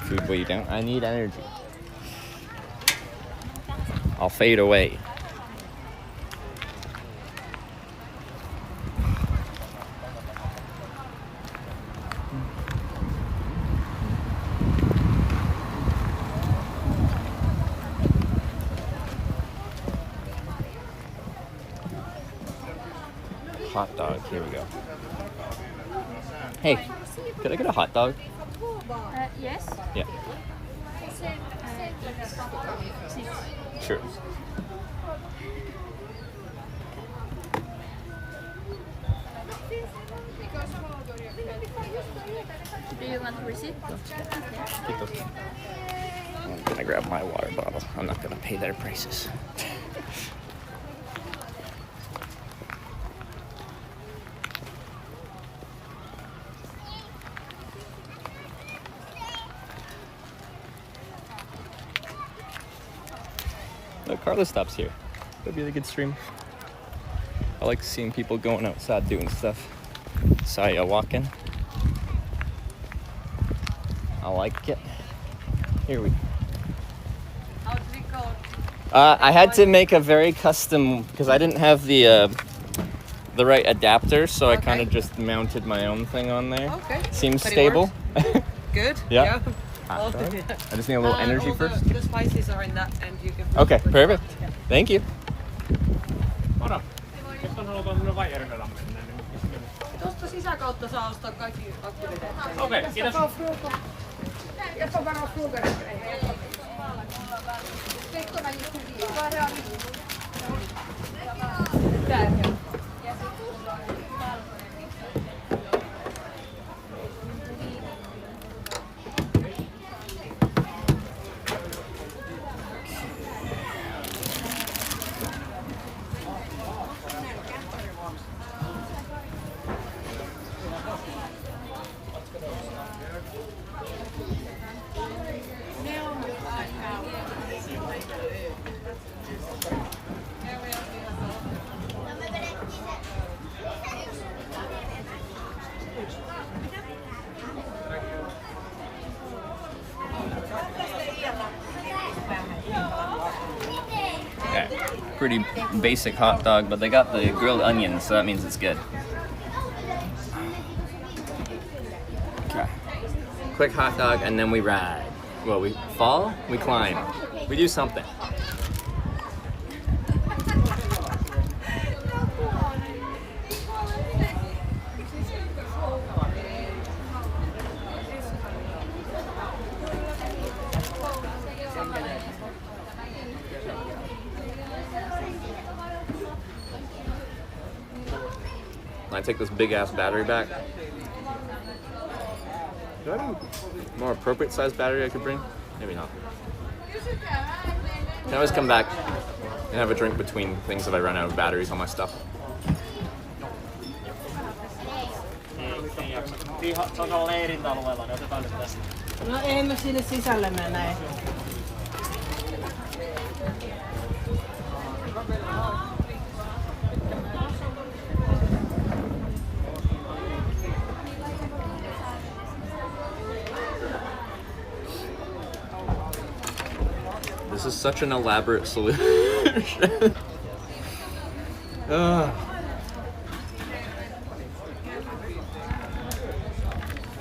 Food way down. I need energy. I'll fade away. hot dog. Here we go. Hey, could I get a hot dog? Yes. Yeah. Sure. Do you want receipt? I'm gonna grab my water bottle. I'm not gonna pay their prices. No, Carla stops here. That'd be a good stream. I like seeing people going outside doing stuff. Saya walking. I like it. Here we go. How did it go? I had to make a very custom because I didn't have the right adapter, so I kind of just mounted my own thing on there. Okay. Seems But it stable. Good. Yeah. Well, I just need a little energy all first. The spices are in that, and you can. Okay, perfect. Thank you. Ora, jos on halutaan sinne Vaijärvelään mennä, niin Tuosta sisäkautta saa ostaa kaikki aktiviteetit. okei, kiitos. Okay. Pretty basic hot dog, but they got the grilled onions, so that means it's good. Okay. Quick hot dog, and then we ride. Well, we fall, we climb, we do something. I take this big ass battery back. Do I have a more appropriate sized battery I could bring? Maybe not. Can always come back and have a drink between things if I run out of batteries on my stuff. Se on tuolla leirintäalueella, niin otetaan nyt tästä. No ei me sinne sisälle mennä. This is such an elaborate solution.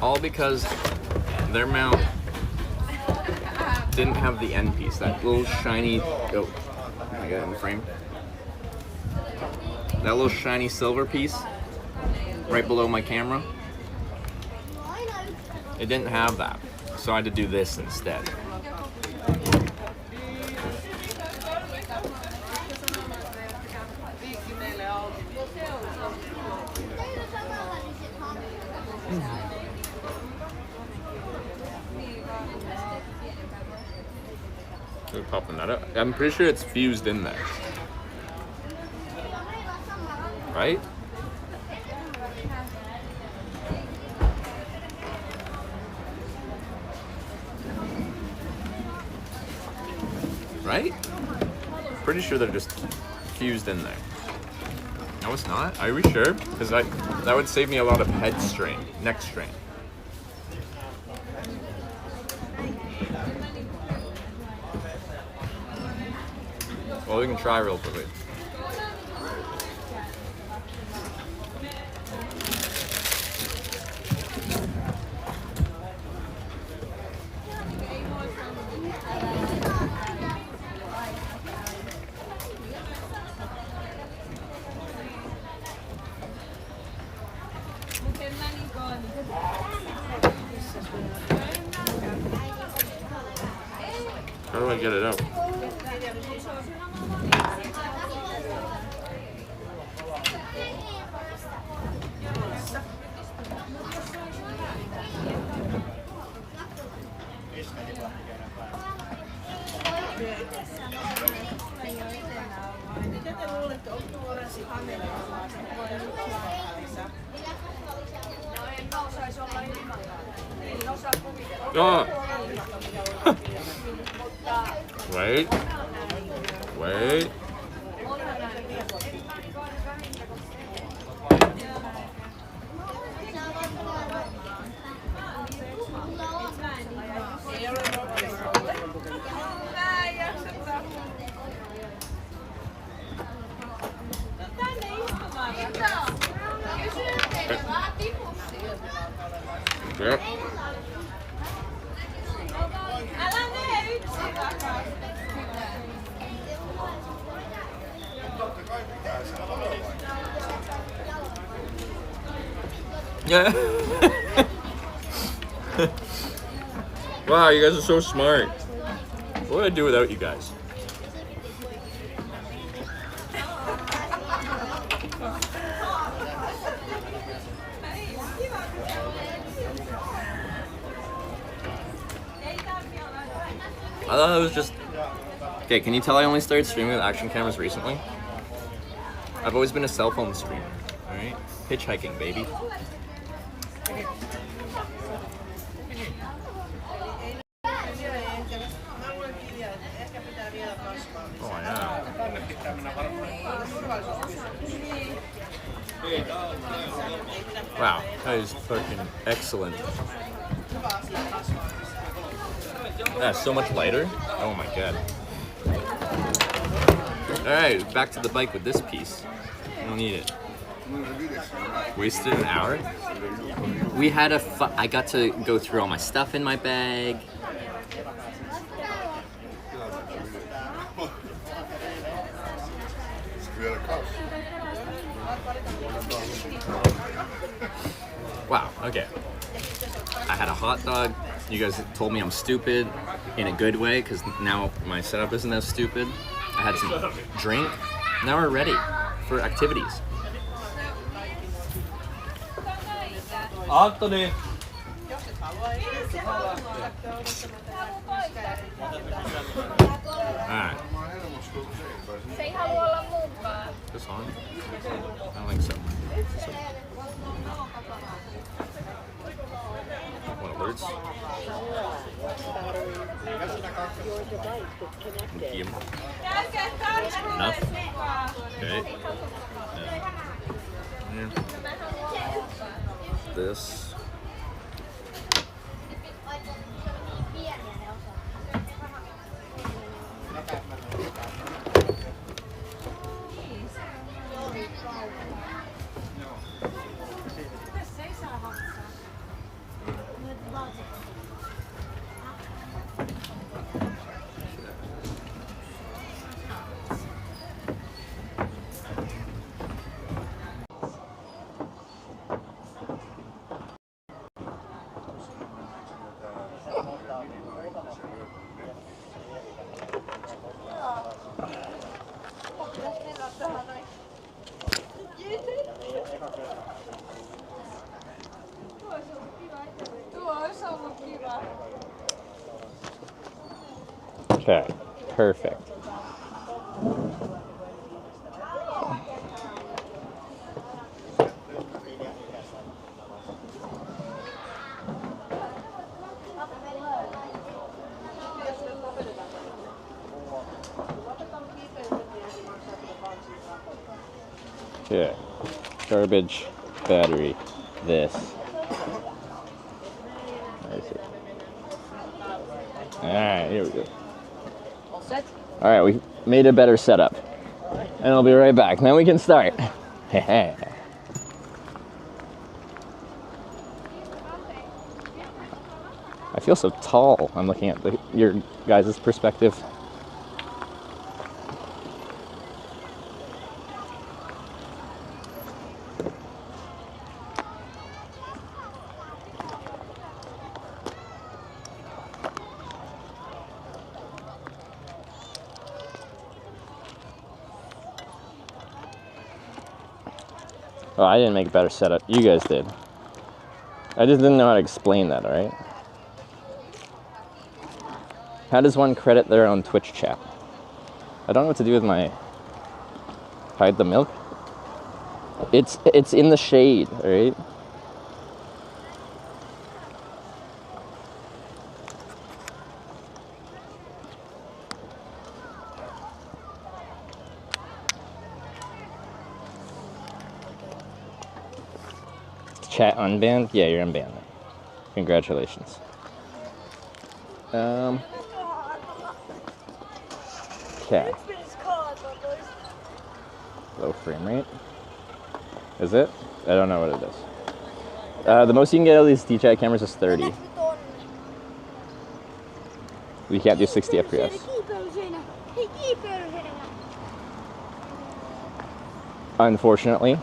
All because their mount didn't have the end piece, that little shiny, oh, I got it in the frame. That little shiny silver piece right below my camera. It didn't have that, so I had to do this instead. We're popping that up. I'm pretty sure it's fused in there. Right? Right? Pretty sure they're just fused in there. No, it's not. Are we sure? Because that would save me a lot of head strain, neck strain. Well, we can try real quickly. get it out. Oh. Wait. Wait. Yep. Yeah. Wow, you guys are so smart. What would I do without you guys? I thought it was just... Okay, can you tell I only started streaming with action cameras recently? I've always been a cell phone streamer, alright? Hitchhiking, baby. Oh, yeah. Wow, that is fucking excellent. That's so much lighter. Oh my god. Alright, back to the bike with this piece. I don't need it. Wasted an hour? We had I got to go through all my stuff in my bag. Wow, okay. I had a hot dog. You guys told me I'm stupid in a good way because now my setup isn't as stupid. I had some drink. Now we're ready for activities. Anthony. Alright. This on? I don't think so. What alerts? Enough? Okay. Yeah. This. Okay, perfect. Okay, garbage, battery, this. Alright, here we go. All set? Alright, we made a better setup. And I'll be right back. Then we can start. I feel so tall. I'm looking at your guys' perspective. Oh, I didn't make a better setup. You guys did. I just didn't know how to explain that, alright? How does one credit their own Twitch chat? I don't know what to do with my... Hide the milk? It's in the shade, alright? Chat unbanned? Yeah, you're unbanned. Congratulations. Okay. Low frame rate. Is it? I don't know what it is. The most you can get out of these DJI cameras is 30. We can't do 60 FPS. Unfortunately.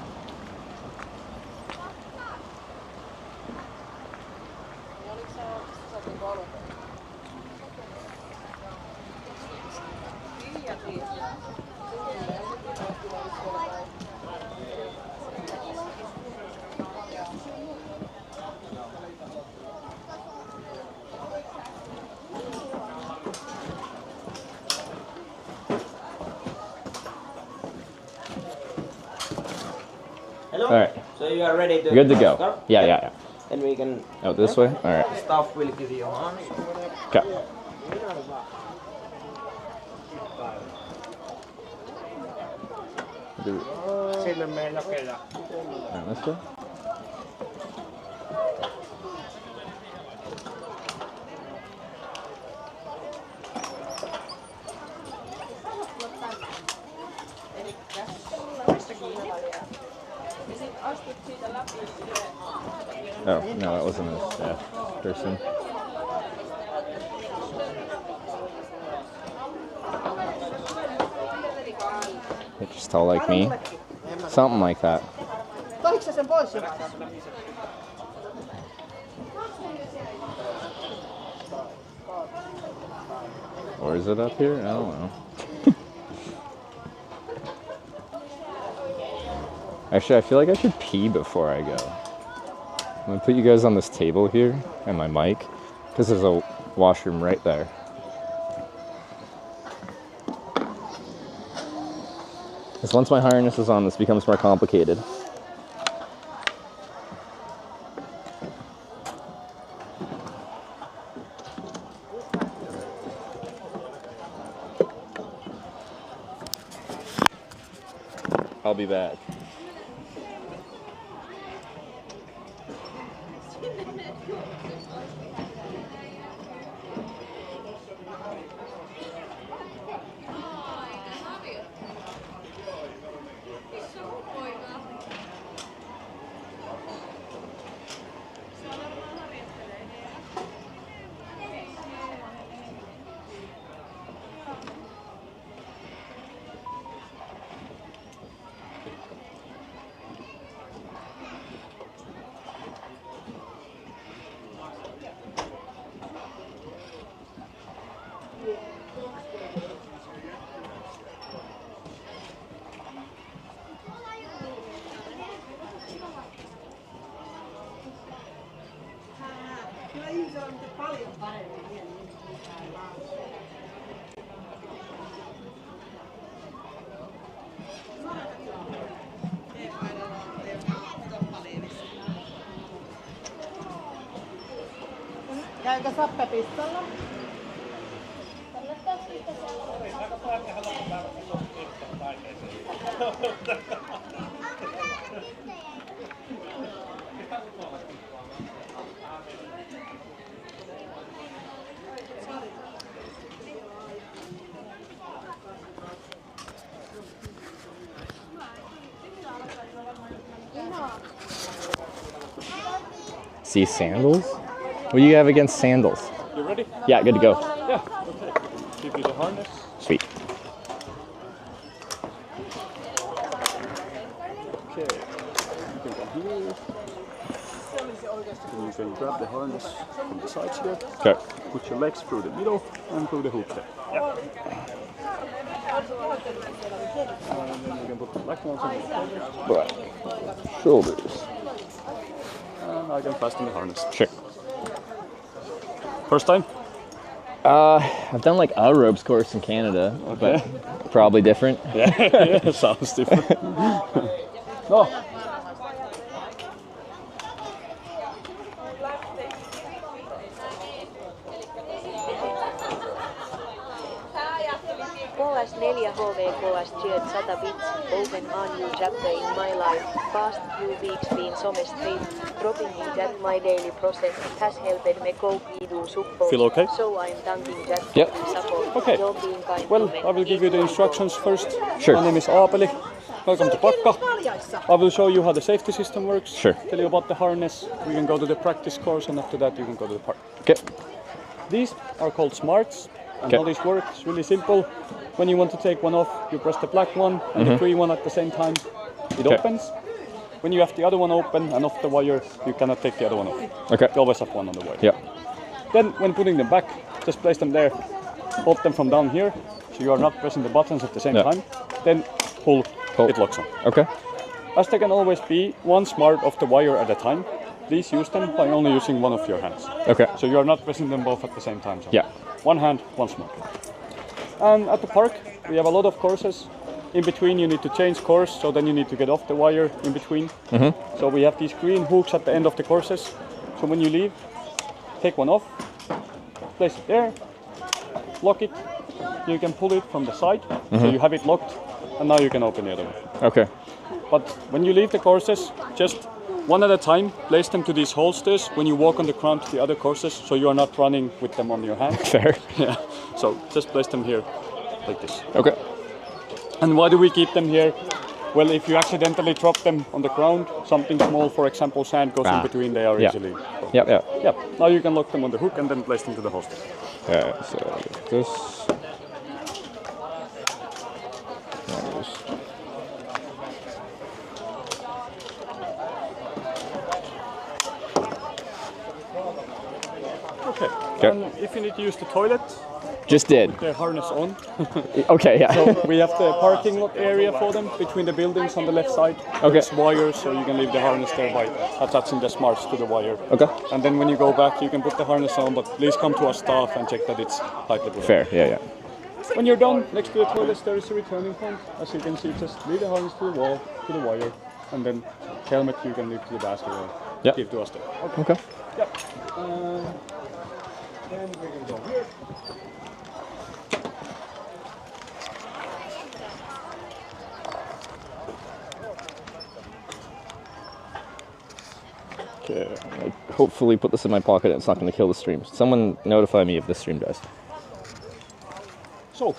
Hello? Alright. So you are ready to Good to go. start? Yeah. Then we can... Out this way? Alright. Staff will give you hands. Okay. Sille mene jokea. Alright, this way. Oh, no, that wasn't a staff person. They're just tall like me. Something like that. Or is it up here? I don't know. Actually, I feel like I should pee before I go. I'm gonna put you guys on this table here and my mic, because there's a washroom right there. Because once my harness is on, this becomes more complicated. I'll be back. Käykö Sappe pistolla? See sandals? What do you have against sandals? You ready? Yeah, good to go. Yeah. Okay. Give you the harness. Sweet. Okay. You can come here. And you can grab the harness from the sides here. Okay. Put your legs through the middle and through the hook there. Yeah. And then you can put the black ones on Black. Shoulders. and I can fasten the harness. Sure. First time? I've done like a ropes course in Canada, but probably different. Yeah, sounds different. No. KS 4 HV KS Jet 100 bits, open a new chapter in my life, past few weeks been some straight, dropping in that my daily process has helped me cope with support, Feel okay? so I'm thanking Jack Yep. for the support. Okay. You're being kind Well, to me. I will give you the instructions first. Sure. My name is Aapeli. Welcome to Pakka. I will show you how the safety system works. Sure. Tell you about the harness. We can go to the practice course, and after that you can go to the park. Okay. These are called smarts, and Okay. how this works is really simple. When you want to take one off, you press the black one and the green one at the same time. It Okay. opens. When you have the other one open and off the wire, you cannot take the other one off. Okay. You always have one on the wire. Yeah. Then, when putting them back, just place them there. Hold them from down here, so you are not pressing the buttons at the same Yeah. time. Then pull, Pull. it locks on. Okay. As there can always be one smart off the wire at a time, please use them by only using one of your hands. Okay. So you are not pressing them both at the same time. So Yeah. one hand, one smart. And at the park, we have a lot of courses. In between, you need to change course, so then you need to get off the wire in between. So we have these green hooks at the end of the courses. So when you leave, take one off, place it there, lock it. You can pull it from the side, so you have it locked, and now you can open the other one. Okay. But when you leave the courses, just one at a time, place them to these holsters when you walk on the ground to the other courses, so you are not running with them on your hand. Fair. Yeah. So just place them here, like this. Okay. And why do we keep them here? Well, if you accidentally drop them on the ground, something small, for example, sand goes in between, they are Yeah. easily. Yep. Yeah. Yeah. Now you can lock them on the hook and then place them to the holster. Okay. So this. Nice. Okay. Okay. And if you need to use the toilet, Just did. the harness on. Okay. Yeah. So we have the parking lot area for them between the buildings on the left side. Okay. There's wires, so you can leave the harness there by attaching the smarts to the wire. Okay. And then when you go back, you can put the harness on, but please come to our staff and check that it's tightly put on. Fair. Yeah. Yeah. When you're done, next to the toilets there is a returning point. As you can see, just leave the harness to the wall, to the wire, and then helmet you can leave to the basket or Yep. give to us there. Okay. Yep. Then we can go here. Okay. I hopefully put this in my pocket and it's not going to kill the stream. Someone notify me if the stream dies. So,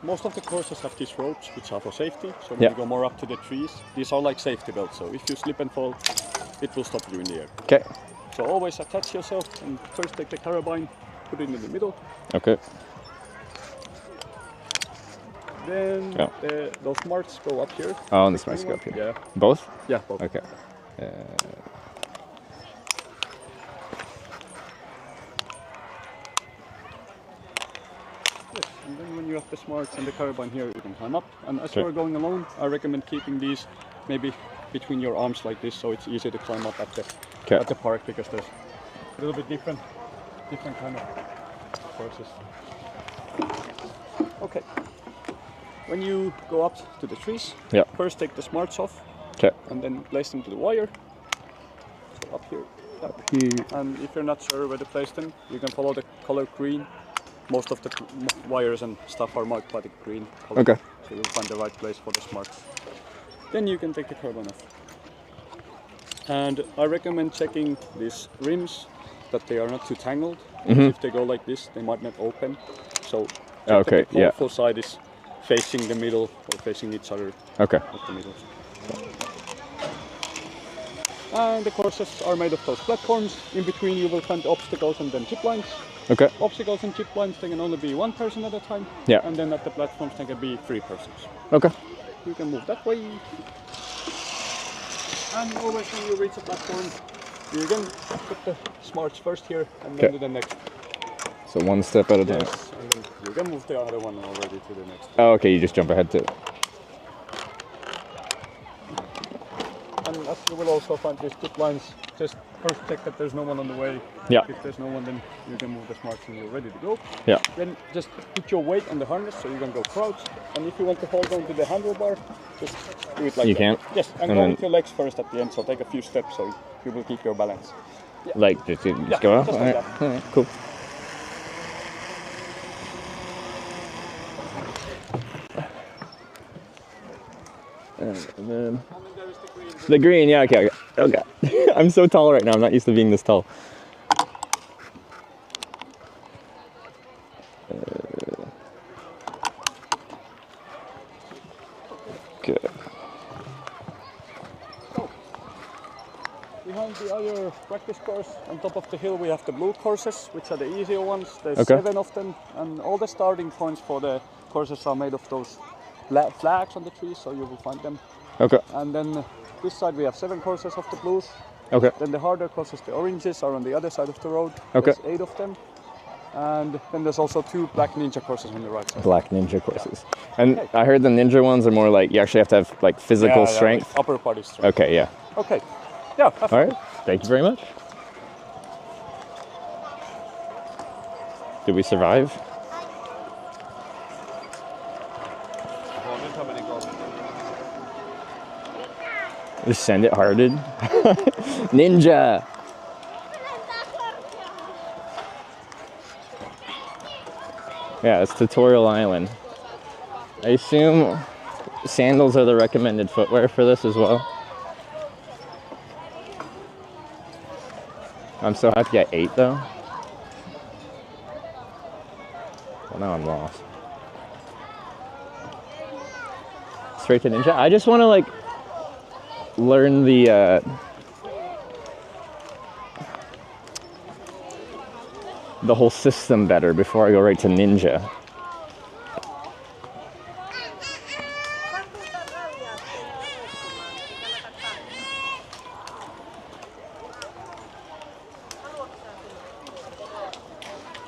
most of the courses have these ropes which are for safety. So when Yeah. you go more up to the trees, these are like safety belts. So if you slip and fall, it will stop you in the air. Okay. So always attach yourself and first take the carabine, put it in the middle. Okay. Then Yeah. those smarts go up here. Oh, and this might go up here. Yeah. Both? Yeah, both. Okay. Yes, and then when you have the smarts and the carabine here, you can climb up. And as Okay. you are going along, I recommend keeping these maybe between your arms like this, so it's easy to climb up at the park, because there's a little bit different kind of courses. Okay. When you go up to the trees, Yeah. first take the smarts off, Okay. and then place them to the wire. So up here. Up here. And if you're not sure where to place them, you can follow the color green. Most of the wires and stuff are marked by the green color. Okay. So you'll find the right place for the smarts. Then you can take the carbon off. And I recommend checking these rims that they are not too tangled. If they go like this, they might not open. So check Okay, that the yeah. full side is facing the middle or facing each other Okay. at the middle. And the courses are made of those platforms. In between you will find obstacles and then zip lines. Okay. Obstacles and zip lines, they can only be one person at a time. Yeah. And then at the platforms, they can be 3 persons. Okay. You can move that way. And always when you reach a platform, you can put the smarts first here and then Okay. do the next. So one step at a time. Yes, and then you can move the other one already to the next. Oh, okay, you just jump ahead to it. And as you will also find these zip lines, just first check that there's no one on the way. Yeah. If there's no one, then you can move the smarts and you're ready to go. Yeah. Then just put your weight on the harness so you can go crouch. And if you want to hold on to the handlebar, just do it like You that. can? Yes, and And go then- with your legs first at the end, so take a few steps so you will keep your balance. Yeah. Like, just Yeah, go up? just All like right. that. All right, cool. And then the green, yeah, okay. I'm so tall right now. I'm not used to being this tall. Good. Behind the other practice course, on top of the hill, we have the blue courses, which are the easier ones. There's Okay. 7 of them, and all the starting points for the courses are made of those flags on the trees, so you will find them. Okay. And then this side we have 7 courses of the blues. Okay. Then the harder courses, the oranges, are on the other side of the road. Okay. There's 8 of them. And then there's also 2 black ninja courses on the right side. Black ninja courses. And I heard the ninja ones are more like you actually have to have like physical Yeah, strength. like upper body strength. Okay, yeah. Okay. Yeah. have All fun. right. Thank you very much. Did we survive? Just send it hearted. Ninja! Yeah, it's Tutorial Island. I assume sandals are the recommended footwear for this as well. I'm so happy I ate though. Well, now I'm lost. Straight to ninja. I just want to like learn the whole system better before I go right to ninja.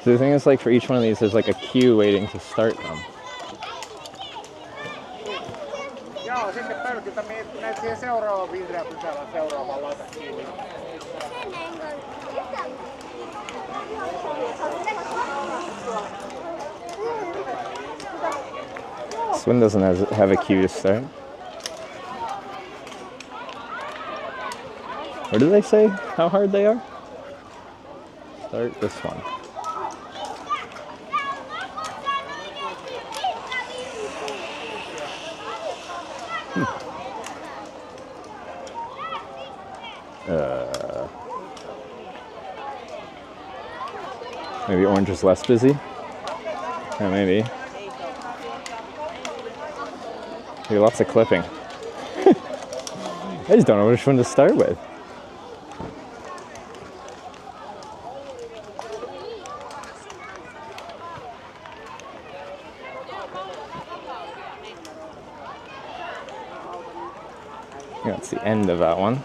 So the thing is, like, for each one of these, there's like a queue waiting to start them. Joo, sitten pölkyltä menet siihen seuraavaan vihreän pykälään seuraavaan laita kiinni. This one doesn't have a queue to start. What do they say? How hard they are? Start this one. Maybe orange is less busy? Yeah, maybe. Maybe lots of clipping. I just don't know which one to start with. Yeah, that's the end of that one.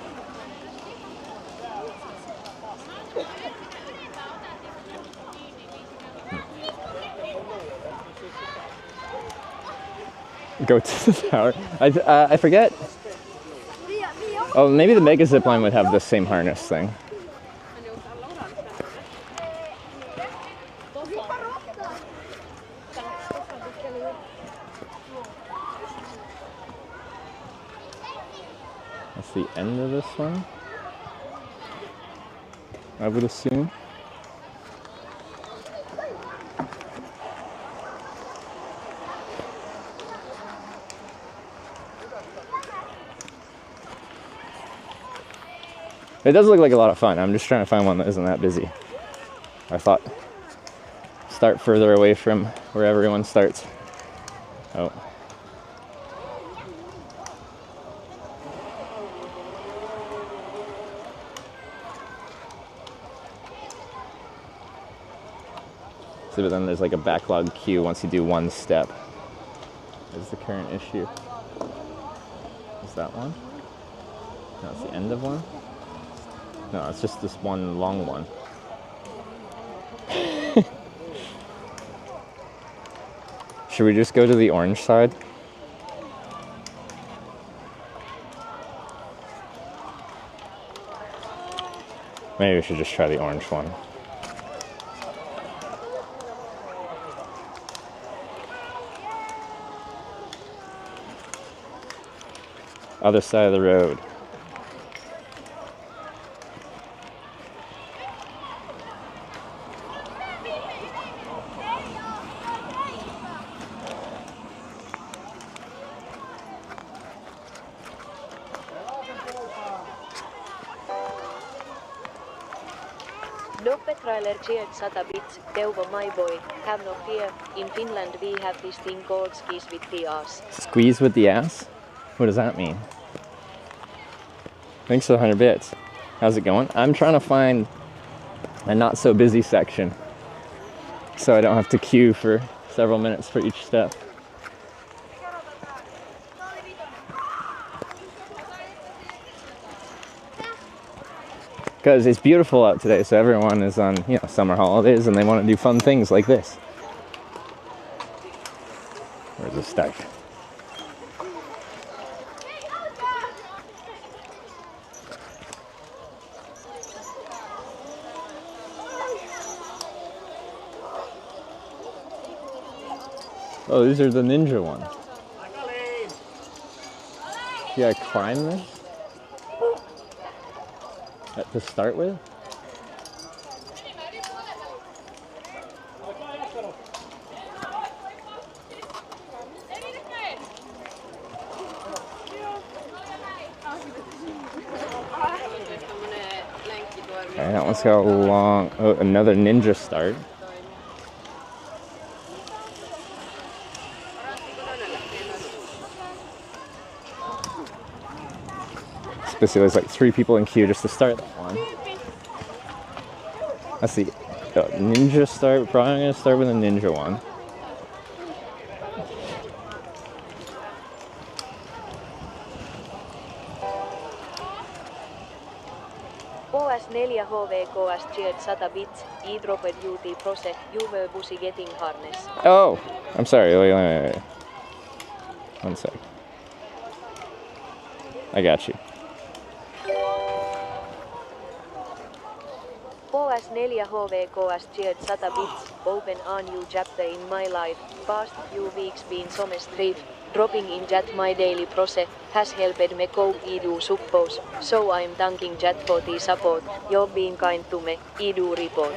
Go to the tower. I forget. Oh, maybe the Mega Zipline would have the same harness thing. That's the end of this one, I would assume. It does look like a lot of fun. I'm just trying to find one that isn't that busy. I thought start further away from where everyone starts. Oh. So, but then there's like a backlog queue once you do one step. Is the current issue. Is that one? No, it's the end of one? No, it's just this one long one. Should we just go to the orange side? Maybe we should just try the orange one. Other side of the road. Doppe trailer cheered 100 bits, Teuvo my boy, have no fear, in Finland we have this thing called skis with the ass. Squeeze with the ass? What does that mean? Thanks for the 100 bits. How's it going? I'm trying to find a not so busy section so I don't have to queue for several minutes for each step. Because it's beautiful out today, so everyone is on, you know, summer holidays and they want to do fun things like this. Where's the start? Oh, these are the ninja ones. You gotta climb this? To start with? Okay, that one's got a long, oh, another ninja start. Basically, there's like 3 people in queue just to start that one. Let's see. Ninja start. Probably gonna start with a ninja one. OS4 HVKS cheered 100 bits, e-dropped UT Proce, Juve Busi getting harness. Oh! I'm sorry. Wait. 1 sec. I got you. OS4 HVKS cheered 100 bits, open a new chapter in my life, past few weeks been some street, dropping in chat my daily process, has helped me cope edu suppose, so I'm thanking chat for the support, you've been kind to me, edu report.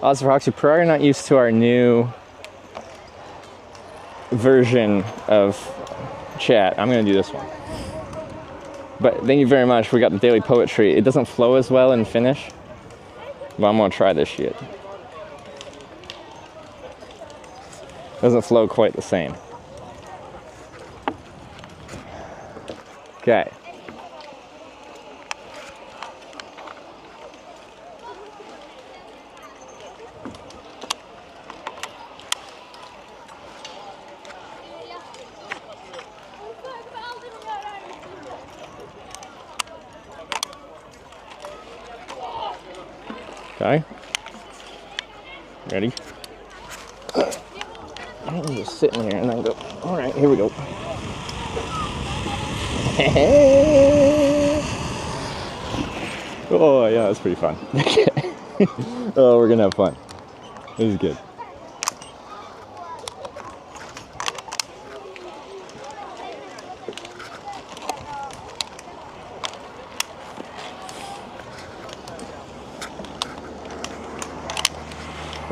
Odds for Hoxie, probably not used to our new version of chat. I'm gonna do this one. But thank you very much. We got the daily poetry. It doesn't flow as well in Finnish, but I'm gonna try this shit. Doesn't flow quite the same. Okay. Okay. Ready? I'm just sitting here and then go. All right, here we go. Oh yeah, that's pretty fun. Oh, we're gonna have fun. This is good.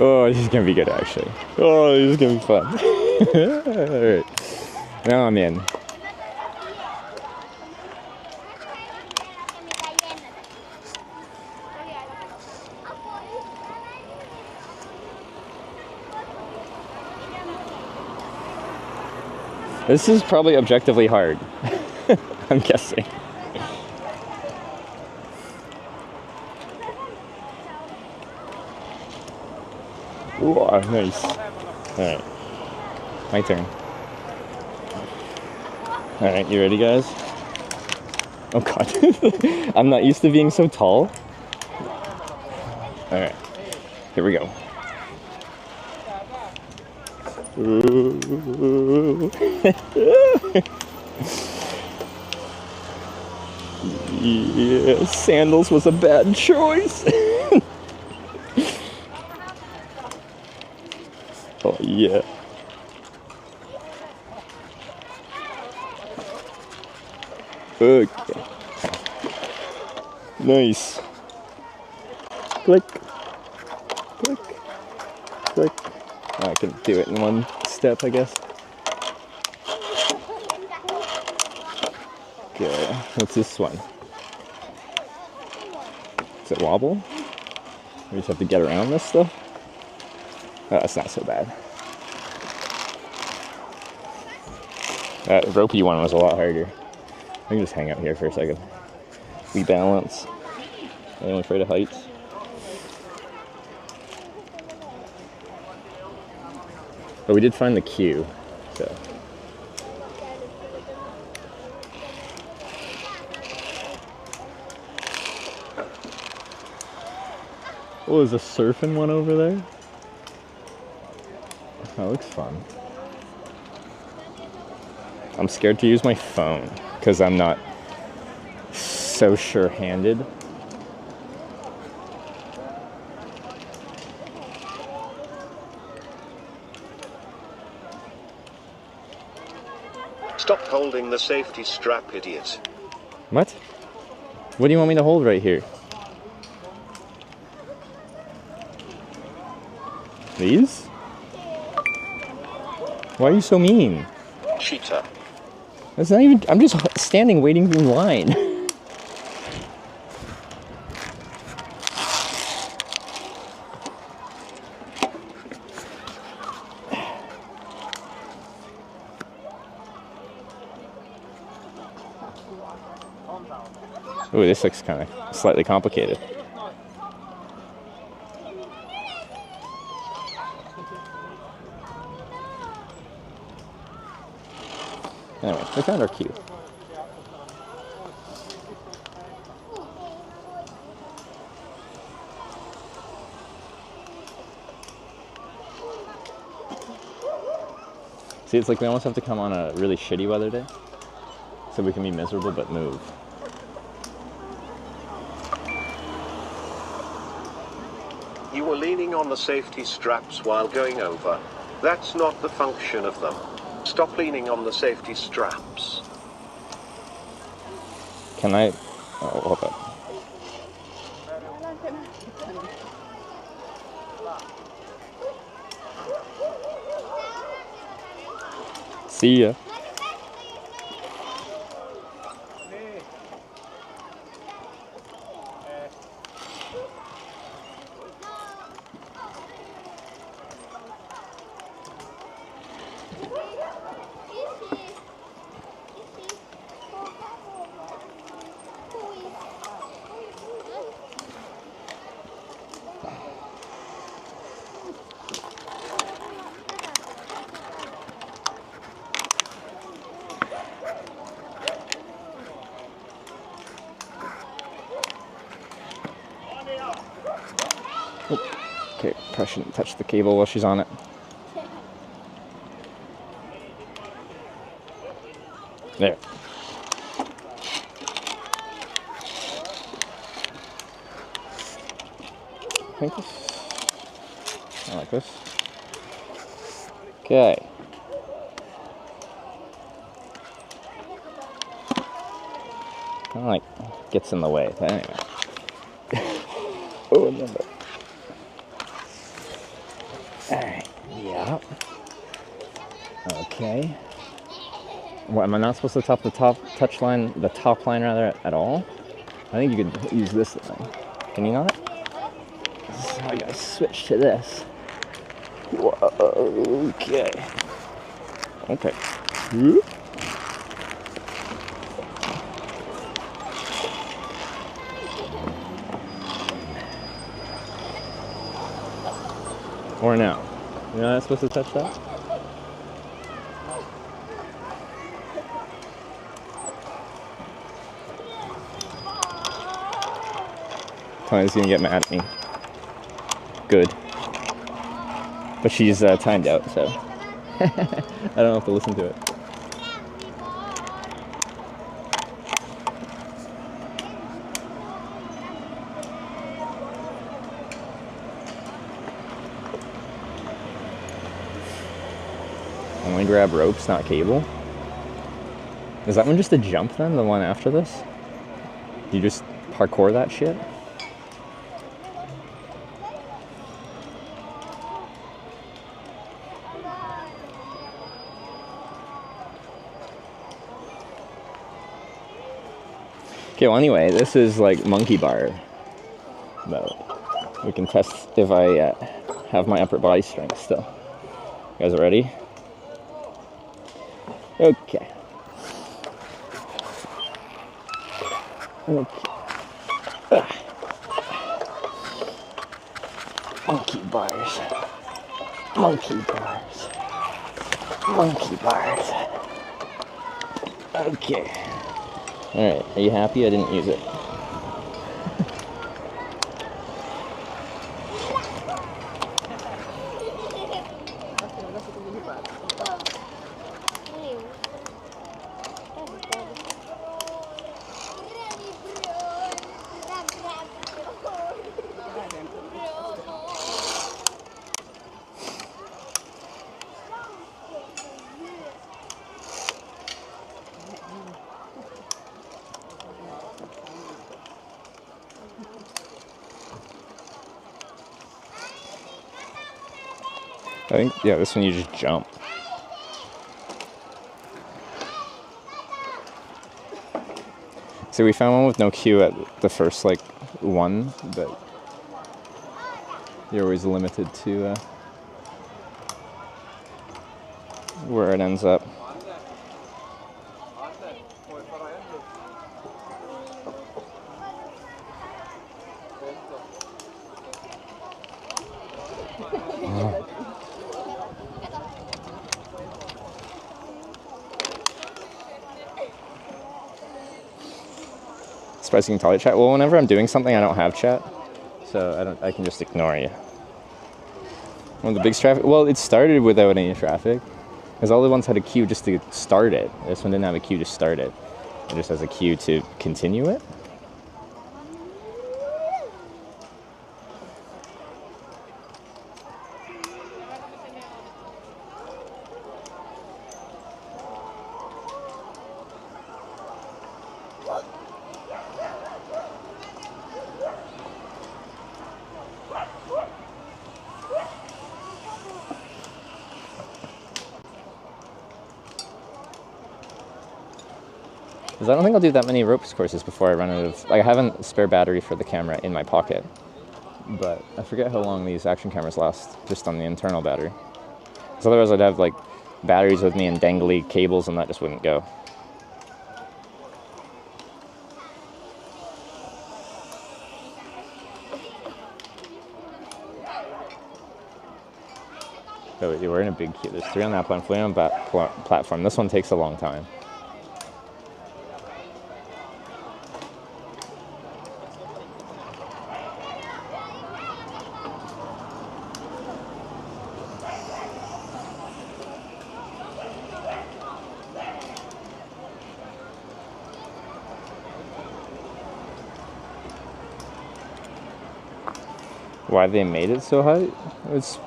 Oh, this is gonna be good actually. Oh, this is gonna be fun. Alright. Now I'm in. This is probably objectively hard. I'm guessing. Ooh, nice. Alright. My turn. Alright, you ready guys? Oh god. I'm not used to being so tall. Alright. Here we go. Ooh. Yeah, sandals was a bad choice. Oh yeah. Okay. Nice. Click. Click. Click. I can do it in one step, I guess. Okay, what's this one? Does it wobble? We just have to get around this stuff? Oh, that's not so bad. That ropey one was a lot harder. I can just hang out here for a second. We balance. I'm afraid of heights. But we did find the queue, so. Oh, there's a surfing one over there? That looks fun. I'm scared to use my phone because I'm not so sure-handed. Stop holding the safety strap, idiot. What? What do you want me to hold right here? These? Why are you so mean? Cheater. That's not even. I'm just standing waiting in line. Ooh, this looks kind of slightly complicated. Anyway, we found our queue. See, it's like we almost have to come on a really shitty weather day so we can be miserable but move. You were leaning on the safety straps while going over. That's not the function of them. Stop leaning on the safety straps. Can I? Oh, hold up. See ya. Okay, probably shouldn't touch the cable while she's on it. There. I think this. I like this. Okay. Kind of like gets in the way, but anyway. Oh no. Alright, yeah. Okay. What, am I not supposed to top the touch line, the top line rather, at all? I think you could use this line. Can you not? So I gotta switch to this. Whoa, okay. Okay. Whoop. Or no? You're not supposed to touch that? Tony's gonna get mad at me. Good. But she's timed out, so. I don't have to listen to it. Only grab ropes, not cable. Is that one just a jump then, the one after this? You just parkour that shit? Okay, well anyway, this is like monkey bar mode. We can test if I have my upper body strength still. You guys ready? Okay. Okay. Monkey bars. Monkey bars. Monkey bars. Okay. Alright, are you happy I didn't use it? I think, yeah, this one you just jump. So we found one with no queue at the first, like, one, but you're always limited to where it ends up. Surprised you can tolerate chat. Well, whenever I'm doing something, I don't have chat, so I can just ignore you. One of the big traffic. Well, it started without any traffic, because all the ones had a queue just to start it. This one didn't have a queue to start it. It just has a queue to continue it. Because I don't think I'll do that many ropes courses before I run out of... Like, I have a spare battery for the camera in my pocket. But I forget how long these action cameras last just on the internal battery. Because otherwise I'd have, like, batteries with me and dangly cables and that just wouldn't go. Oh, we're in a big queue. There's 3 on that platform, 3 on that platform. This one takes a long time. Why they made it so high? It's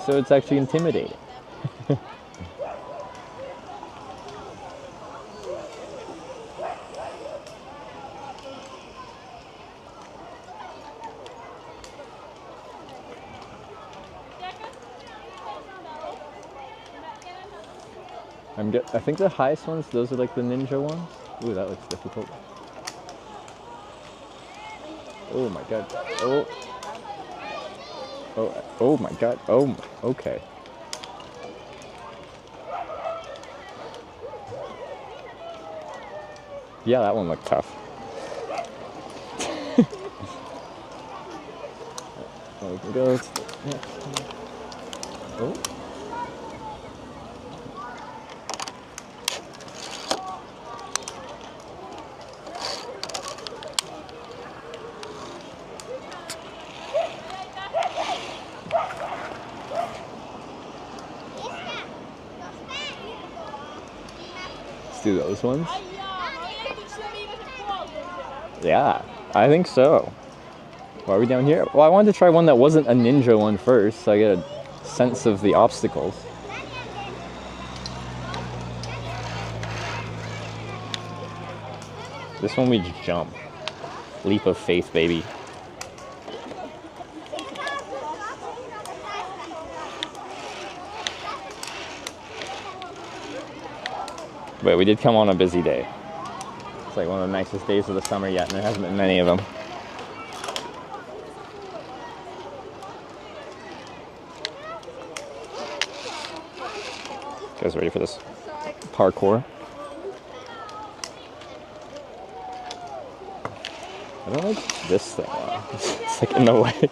so it's actually intimidating. I think the highest ones, those are like the ninja ones. Ooh, that looks difficult. Oh my god. Oh. Oh my god. Oh, okay. Yeah, that one looked tough. We can go to the next one. Oh. do those ones. Yeah, I think so. Why are we down here? Well, I wanted to try one that wasn't a ninja one first, so I get a sense of the obstacles. This one we just jump. Leap of faith, baby. But we did come on a busy day. It's like one of the nicest days of the summer yet, and there hasn't been many of them. You guys ready for this parkour? I don't like this thing. It's like in the way.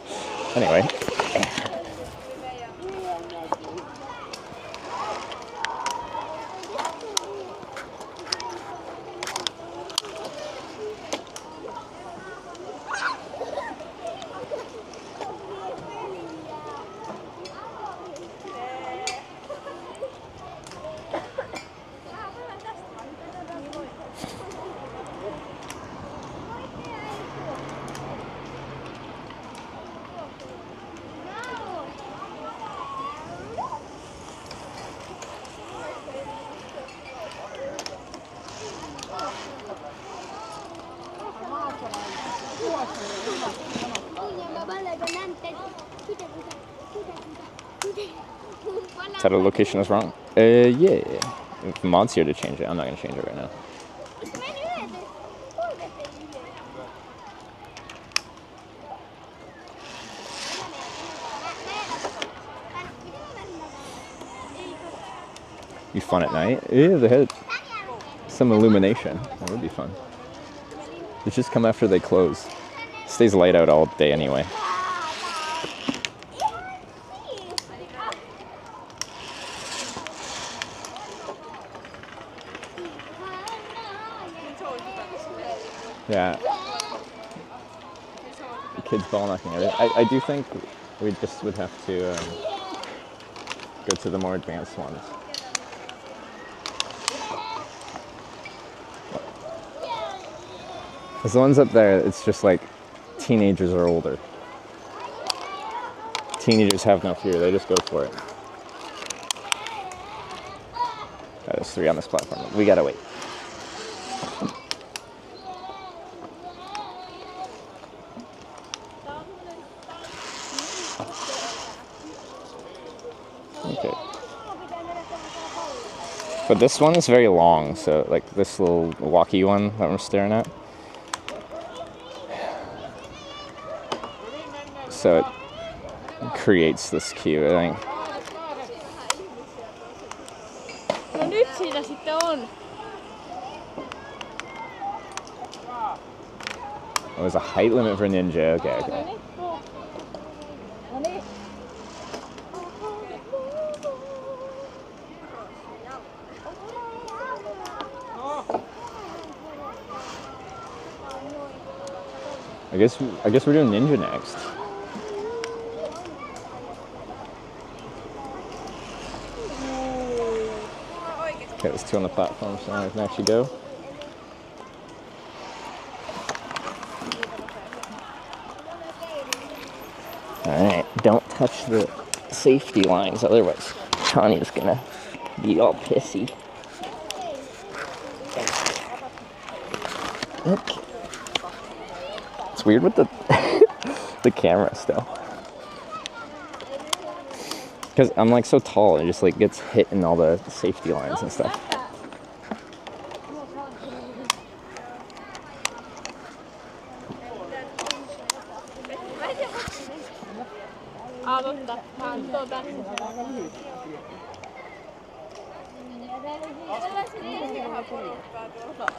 Anyway. Title location is wrong. Yeah. If Mod's here to change it, I'm not gonna change it right now. Be fun at night. Yeah, they had some illumination. That would be fun. It's just come after they close. It stays light out all day anyway. Yeah. The kids ball knocking everything. I do think we just would have to go to the more advanced ones. Because the ones up there, it's just like teenagers or older. Teenagers have no fear, they just go for it. There's 3 on this platform. We gotta wait. Okay. But this one is very long, so like this little walkie one that we're staring at. So it creates this queue, I think. No nyt siinä sitten on. Oh, there's a height limit for ninja. Okay, okay. I guess we're doing ninja next. Okay, there's 2 on the platform, so now we can actually go. Alright, don't touch the safety lines, otherwise Connie's gonna be all pissy. Okay. It's weird with the the camera still. Because I'm like so tall, it just like gets hit in all the safety lines and stuff.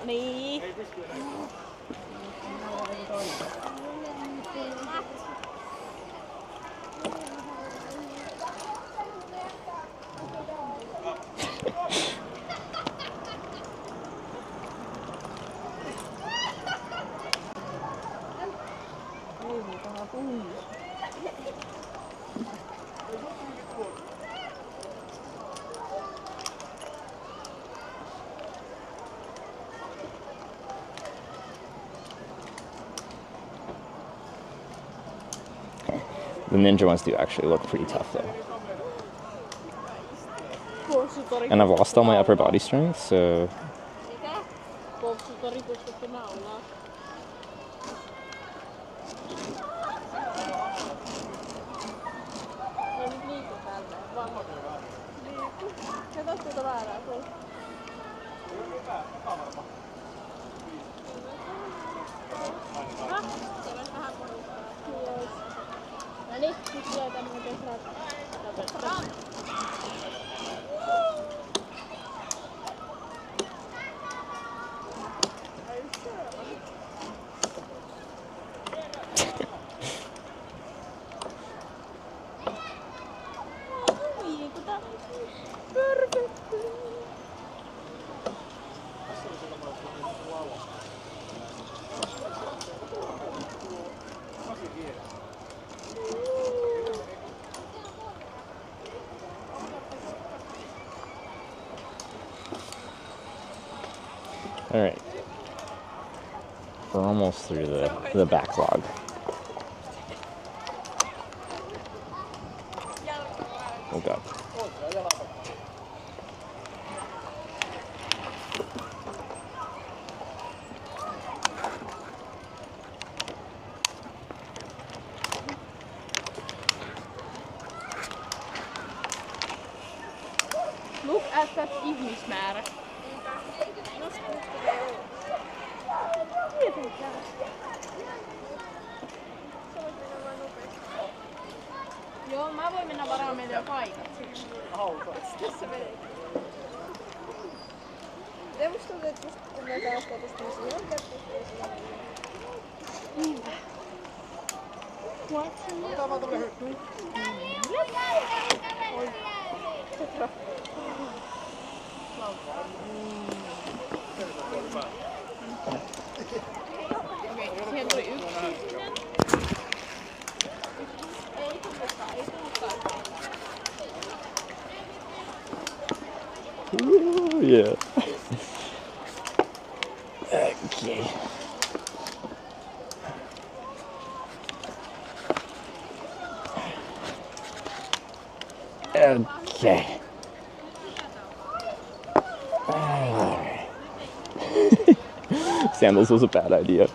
Niin. The ninja ones do actually look pretty tough though. And I've lost all my upper body strength, so... All right, we're almost through the backlog. Oh God. Look at that ihmismäärä. Joo, mä voin mennä varaan meille jo paikat. Tässä menee. Te musta tuntuu, että kun me kalastaa tästä tämmöisiä ihan kertoisia. Niinpä. Ota vaan tuolle hyttyyn. Oi. Okei, siihen tuli yksi. Ei tullutkaan, ei tullutkaan. Ooh, yeah. Okay. Okay. Alright. Sandals was a bad idea.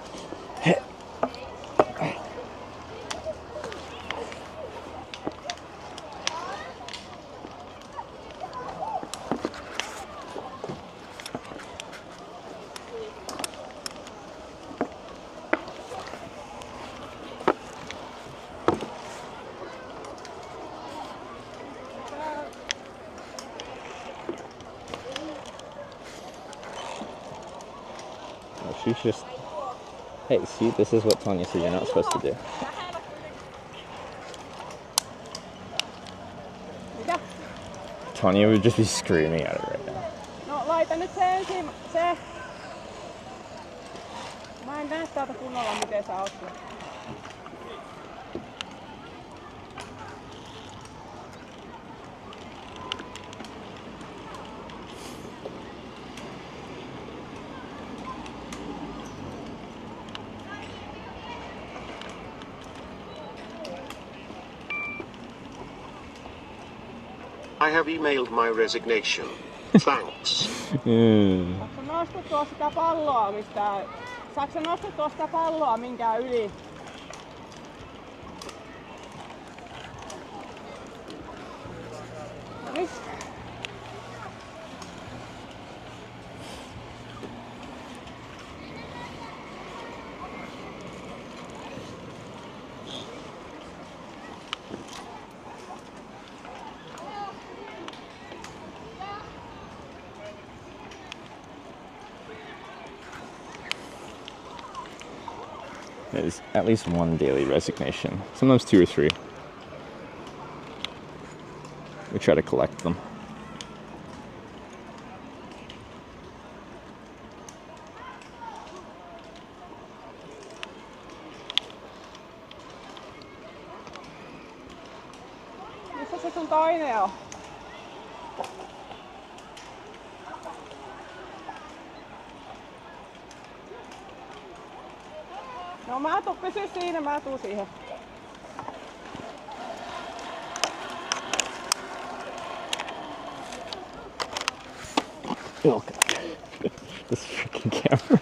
She's just... Hey, see, this is what Tanya said you're not supposed to do. Mitä? Tanya would just be screaming at it right now. No laita nyt se ensin, se. Mä en näe täältä kunnolla miten sä oot. I have emailed my resignation. Thanks. Saatko nostettua sitä palloa mistä... Saatko nostettua sitä palloa minkään yli? Nyt. There's at least one daily resignation, sometimes 2 or 3. We try to collect them. Missä se sun toinen on? No mä pysy siinä, mä tuun siihen. Oh god. This freaking camera.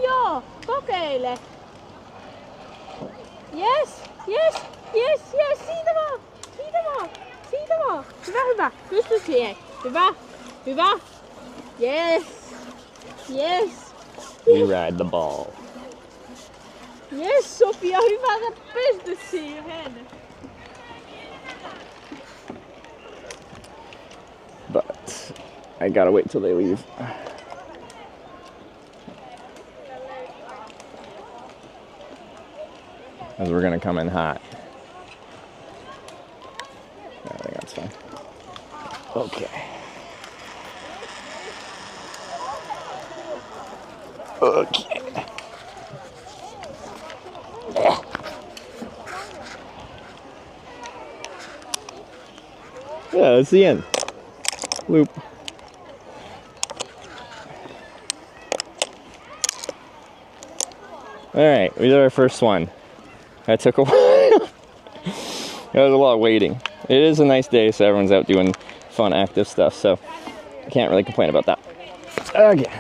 Joo, kokeile. Yes, yes, yes, yes, siitä vaan, siitä vaan, siitä vaan. Hyvä, pysty siihen. Hyvä. Yes, yes. We ride the ball. Yes, Sofia, hyvä, sä pystyt siihen. But I gotta wait till they leave. As we're gonna come in hot. I think that's fine. Okay. Okay. Yeah, that's the end. Loop. Alright, we did our first one. That took a while. There was a lot of waiting. It is a nice day, so everyone's out doing fun, active stuff, so I can't really complain about that. Okay.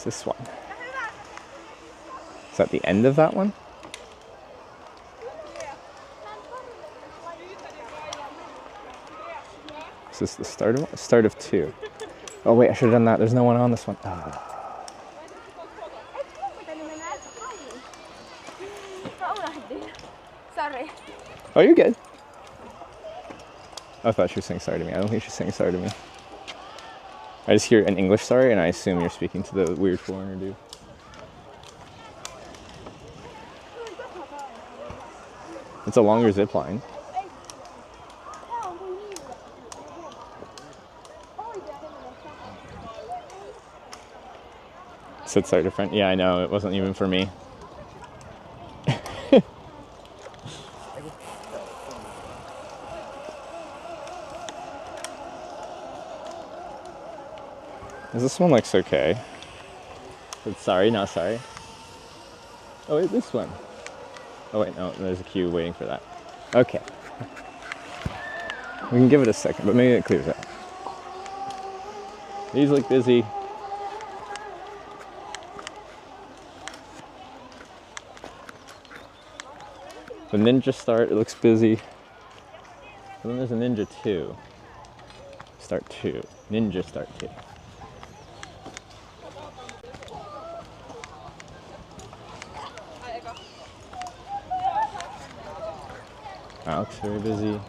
This one. Is that the end of that one? Is this the start of one? Start of two. Oh wait, I should have done that. There's no one on this one. Ah. Sorry. Oh, you're good. I thought she was saying sorry to me. I don't think she's saying sorry to me. I just hear an English sorry, and I assume you're speaking to the weird foreigner dude. It's a longer zip line. It said sorry to friend. Yeah, I know. It wasn't even for me. This one looks okay. It's sorry, not sorry. Oh wait, this one. Oh wait, no, there's a queue waiting for that. Okay. We can give it a second, but maybe it clears out. These look busy. The Ninja Start, it looks busy. And then there's a Ninja 2. Start 2. Ninja Start 2. Alex, very busy.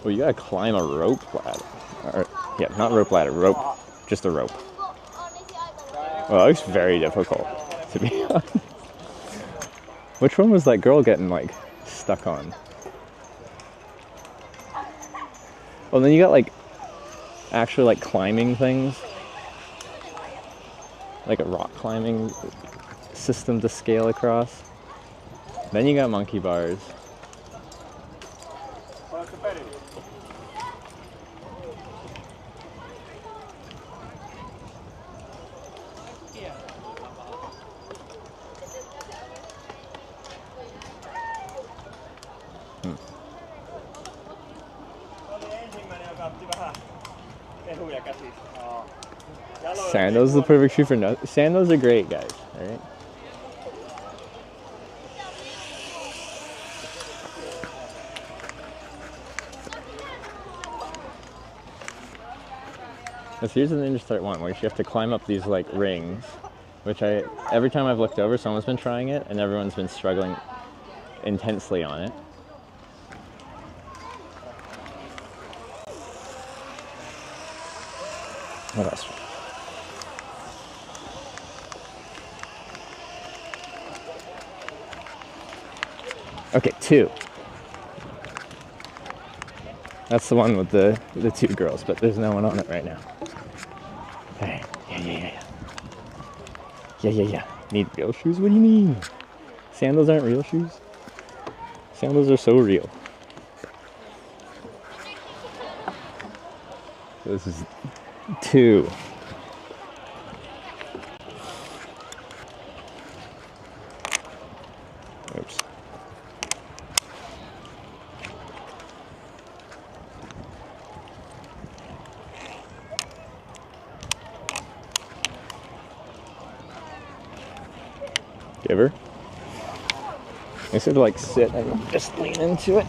Oh, you gotta climb a rope ladder. Or, yeah, not rope ladder, rope. Just a rope. Well, that looks very difficult, to be honest. Which one was that girl getting, like, stuck on? Well, then you got, like, actual, like, climbing things. Like a rock climbing system to scale across. Then you got monkey bars. Sandals is the perfect shoe for no. Sandals are great, guys. All right. So here's the Ninja Start 1, where you have to climb up these like rings, which every time I've looked over, someone's been trying it, and everyone's been struggling intensely on it. What else? Okay, 2. That's the one with the 2 girls, but there's no one on it right now. Alright, yeah. Need real shoes? What do you mean? Sandals aren't real shoes? Sandals are so real. This is 2. Oops. Give her. I should like sit and just lean into it.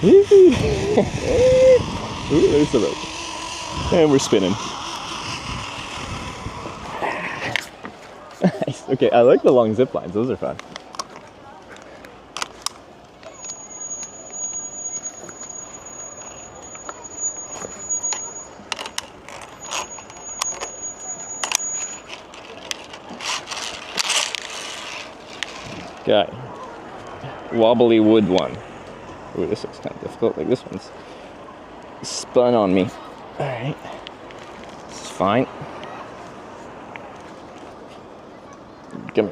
Ooh, there's the rope. And we're spinning. Nice. Okay, I like the long zip lines. Those are fun. Okay. Wobbly wood one. Ooh, this looks kind of difficult. Like this one's spun on me. Alright. This is fine. Come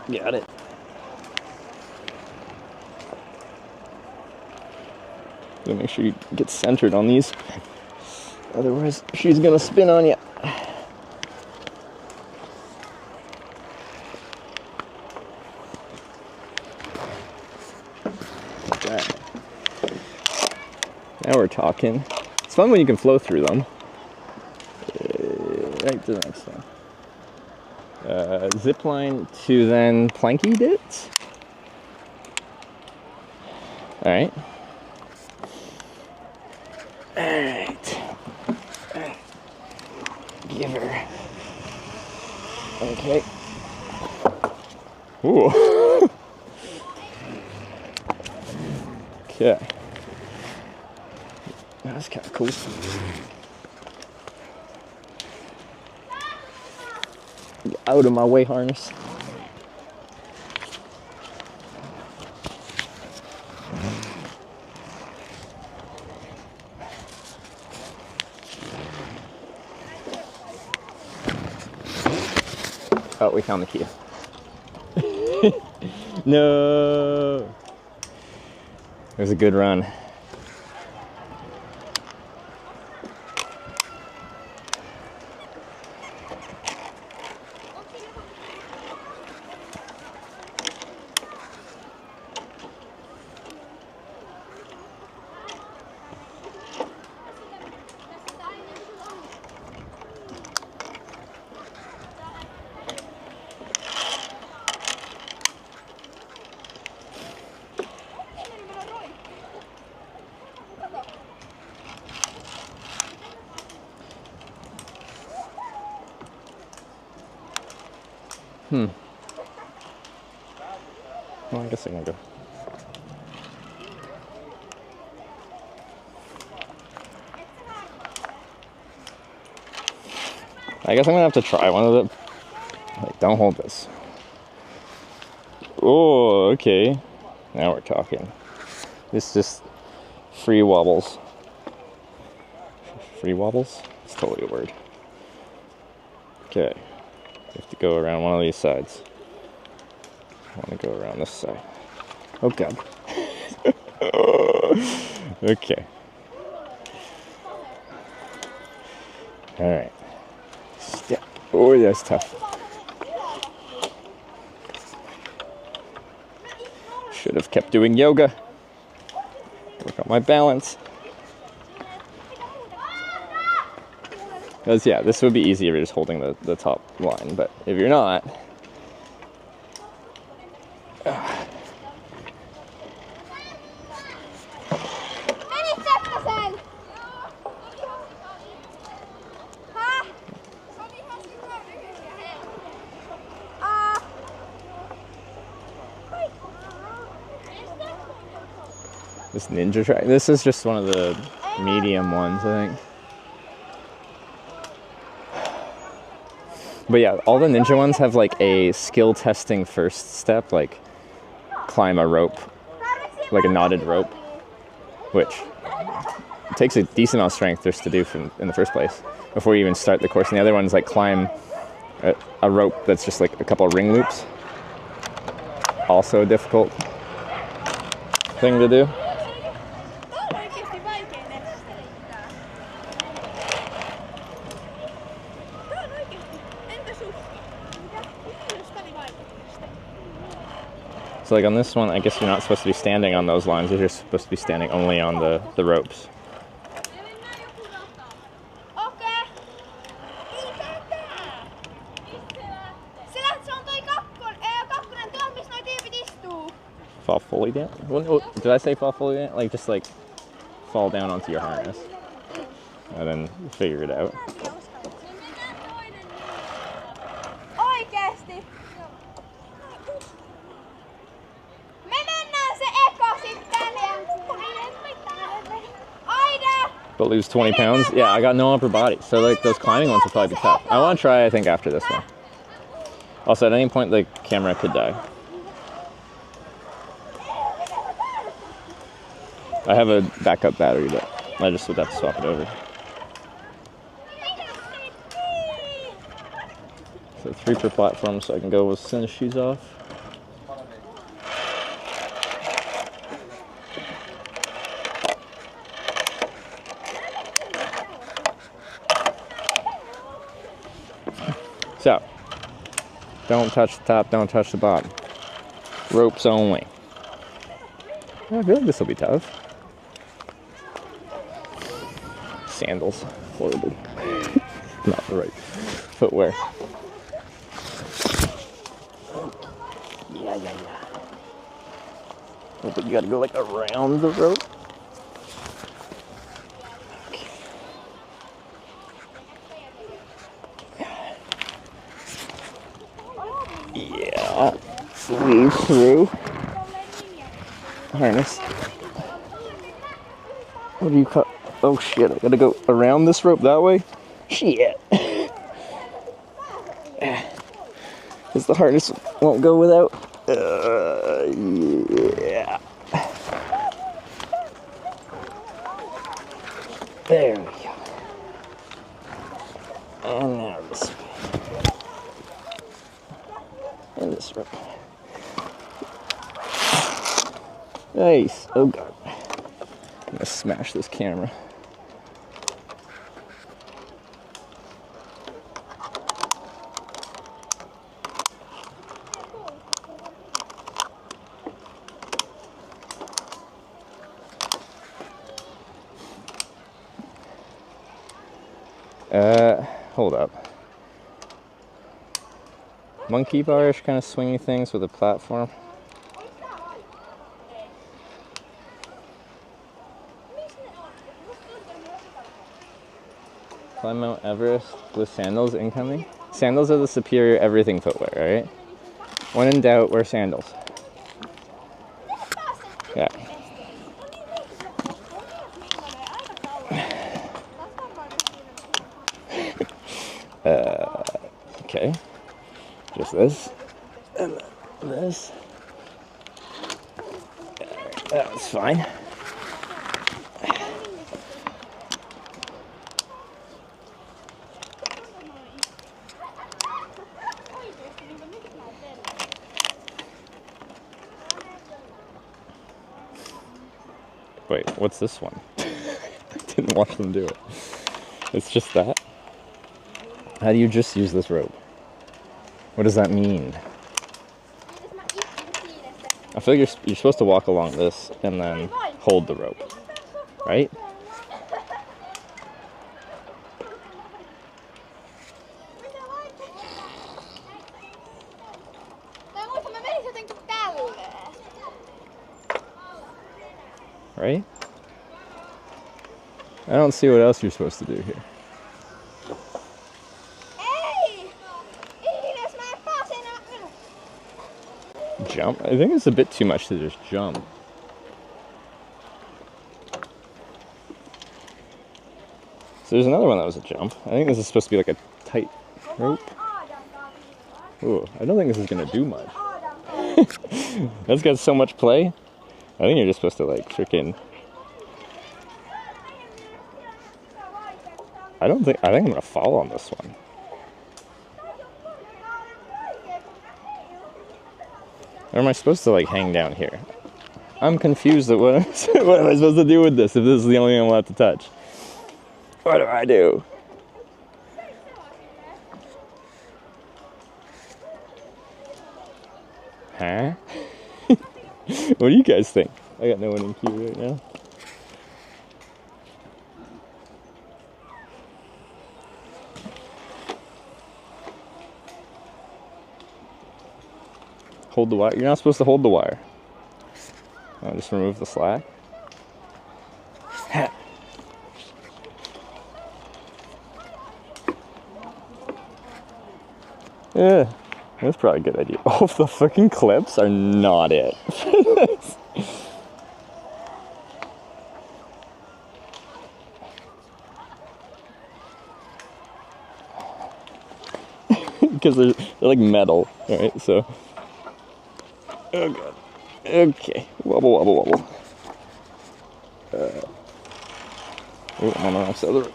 here. Got it. Gotta make sure you get centered on these. Otherwise, she's gonna spin on you. Now we're talking. It's fun when you can flow through them. Right to the next one. Zipline to then planky bits. Alright. Alright. Give her. Okay. Ooh. Okay. That's kind of cool. Get out of my way, harness. Oh, we found the key. No! It was a good run. Well, I guess I can go. I guess I'm gonna have to try one of the. Like, don't hold this. Oh, okay. Now we're talking. This just free wobbles. Free wobbles? It's totally a word. Okay. You have to go around one of these sides. I want to go around this side. Oh god. Okay. Alright. Step. Oh, that's tough. Should have kept doing yoga. Work on my balance. Because, yeah, this would be easier if you're just holding the top line, but if you're not... This ninja track. This is just one of the medium ones, I think. But yeah, all the ninja ones have like a skill testing first step, like climb a rope, like a knotted rope, which takes a decent amount of strength just to do in the first place before you even start the course. And the other one's like climb a rope that's just like a couple of ring loops. Also a difficult thing to do. So like on this one, I guess you're not supposed to be standing on those lines. You're just supposed to be standing only on the ropes. Fall fully down? Did I say fall fully down? Like just like fall down onto your harness and then figure it out. But lose 20 pounds? Yeah, I got no upper body. So like those climbing ones will probably be tough. I want to try, I think, after this one. Also, at any point the camera could die. I have a backup battery, but I just would have to swap it over. So 3 per platform, so I can go as soon as she's off. So, don't touch the top, don't touch the bottom. Ropes only. I feel like this will be tough. Sandals, horrible. Not the right footwear. Yeah. Oh, but you gotta go like around the rope. Okay. Yeah, weave through. Harness. What do you cut? Oh shit, I gotta go around this rope that way? Shit. Because the harness won't go without. Yeah. There we go. And now this way. And this rope. Nice. Oh god. I'm gonna smash this camera. Hold up. Monkey barish kind of swingy things with a platform. Climb Mount Everest with sandals incoming. Sandals are the superior everything footwear, right? When in doubt, wear sandals. Yeah. Okay. Just this. And this. That's fine. Wait, what's this one? I didn't watch them do it. It's just that? How do you just use this rope? What does that mean? I feel like you're supposed to walk along this and then hold the rope, right? Right? I don't see what else you're supposed to do here. Jump? I think it's a bit too much to just jump. So there's another one that was a jump. I think this is supposed to be like a tight rope. Ooh, I don't think this is gonna do much. That's got so much play. I think you're just supposed to like freaking. I think I'm gonna fall on this one. Or am I supposed to like hang down here? I'm confused at what am I supposed to do with this if this is the only thing I'm allowed to touch? What do I do? Huh? What do you guys think? I got no one in queue right now. Hold the wire. You're not supposed to hold the wire. Oh, just remove the slack. Yeah, that's probably a good idea. Oh, the fucking clips are not it. Because they're like metal, right? So, oh god. Okay, wobble, wobble, wobble. Oh, I'm on the wrong side of the road.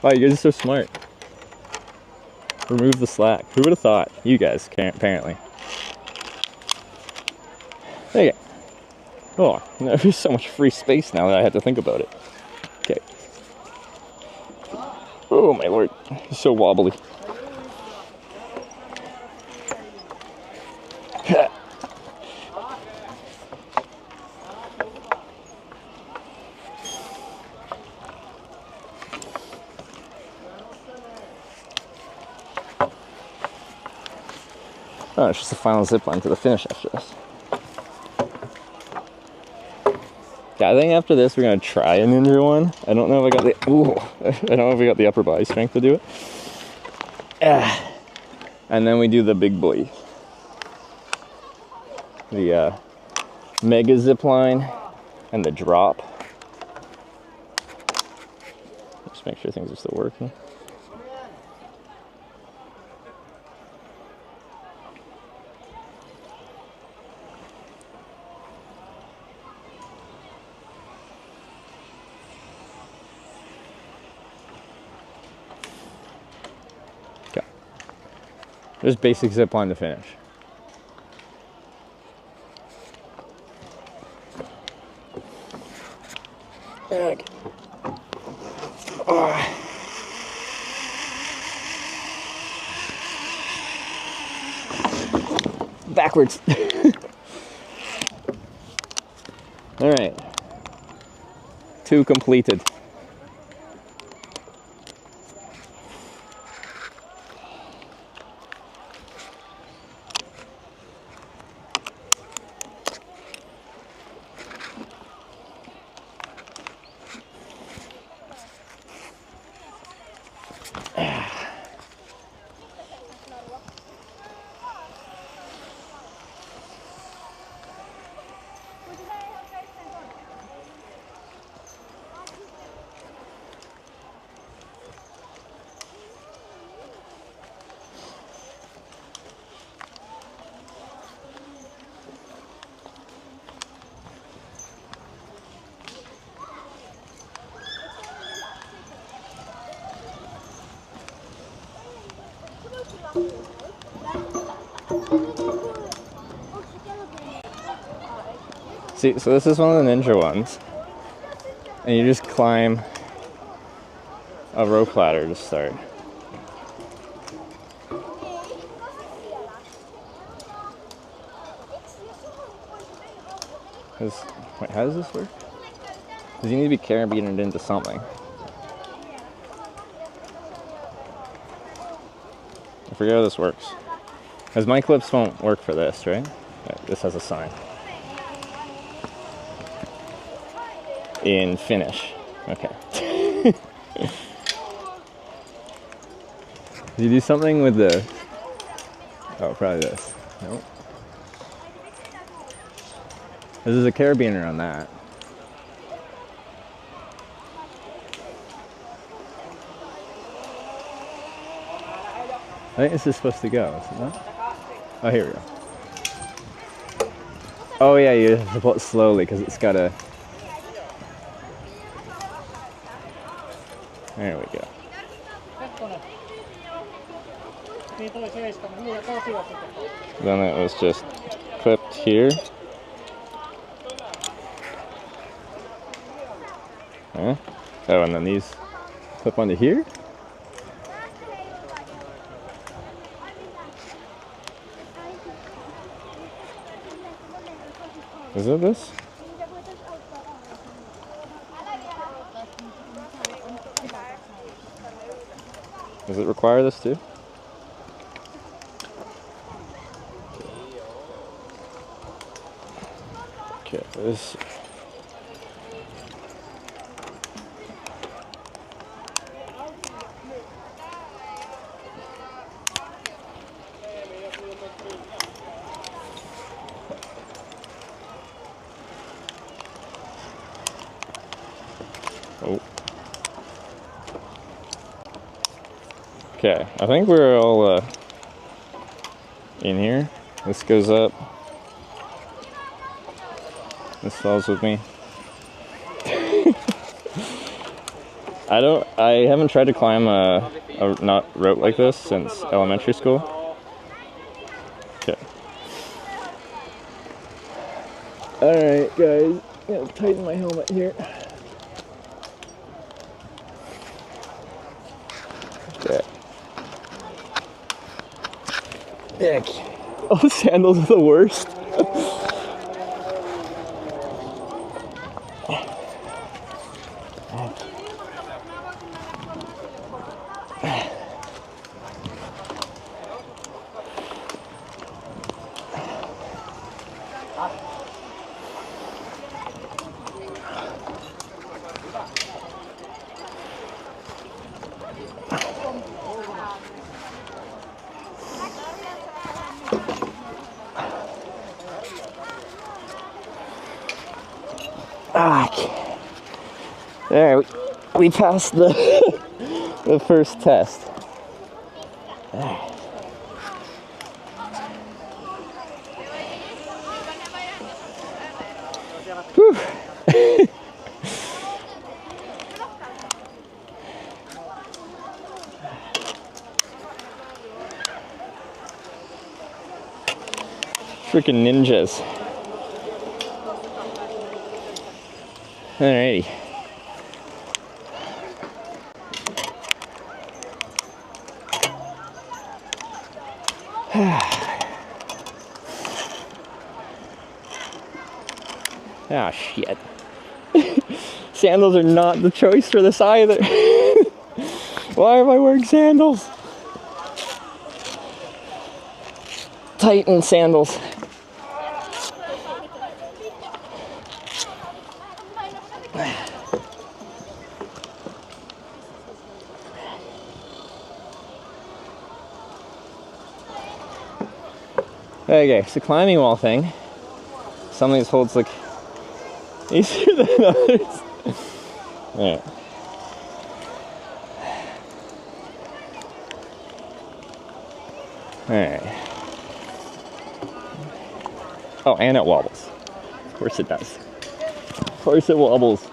Wow, you guys are so smart. Remove the slack. Who would have thought? You guys, apparently. There you go. Oh, there's so much free space now that I have to think about it. Okay. Oh my lord, it's so wobbly. Oh, it's just the final zip line to the finish after this. Yeah, I think after this we're gonna try a ninja one. I don't know if I got the I don't know if we got the upper body strength to do it. And then we do the big boy. The mega zip line and the drop. Just make sure things are still working. Just basic zip line to finish. Okay. Backwards. All right. 2 completed. See, so this is one of the ninja ones, and you just climb a rope ladder to start. Wait, how does this work? Because you need to be carabined into something. I forget how this works. Because my clips won't work for this, right? This has a sign. In finish. Okay. Did you do something with the... Oh, probably this. Nope. This is a carabiner on that. I think this is supposed to go, isn't it? Oh, here we go. Oh yeah, you have to pull it slowly because it's got a... There we go. Then it was just clipped here. Huh? Oh, and then these clip onto here? Is it this? Does it require this too? Okay, this. Oh. Okay, I think we're all in here. This goes up. This falls with me. I haven't tried to climb a rope like this since elementary school. Okay. Alright guys, I'm gonna tighten my helmet here. Okay. Heck. Oh, sandals are the worst. There, we passed the the first test. Whew. Freaking ninjas. Alrighty. Ah, shit. Sandals are not the choice for this either. Why am I wearing sandals? Tighten sandals. Okay, so climbing wall thing. Some of these holds look easier than others. Alright. Alright. Oh, and it wobbles. Of course it does. Of course it wobbles.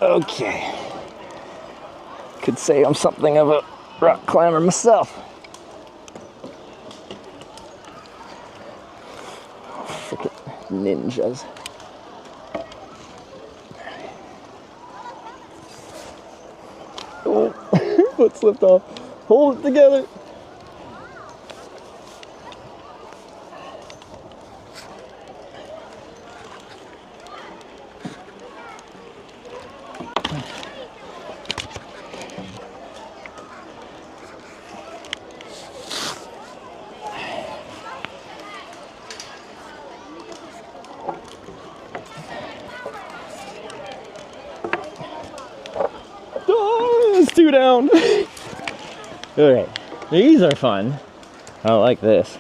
Okay. Could say I'm something of a rock climber myself. Frickin' ninjas. Oh, foot slipped off. Hold it together. Oh, it's two down. Okay, these are fun. I like this.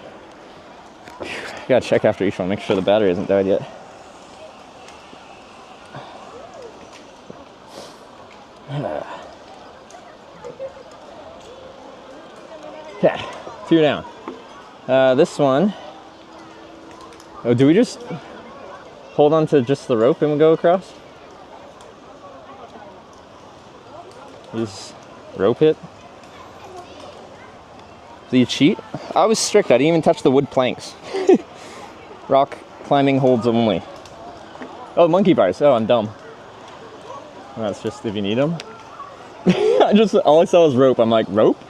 Gotta check after each one, make sure the battery hasn't died yet. Okay, 2 down. This one. Oh, do we just hold on to just the rope and we go across? Just rope it. Do you cheat? I was strict. I didn't even touch the wood planks. Rock climbing holds only. Oh, monkey bars. Oh, I'm dumb. That's just if you need them. All I saw was rope. I'm like, rope?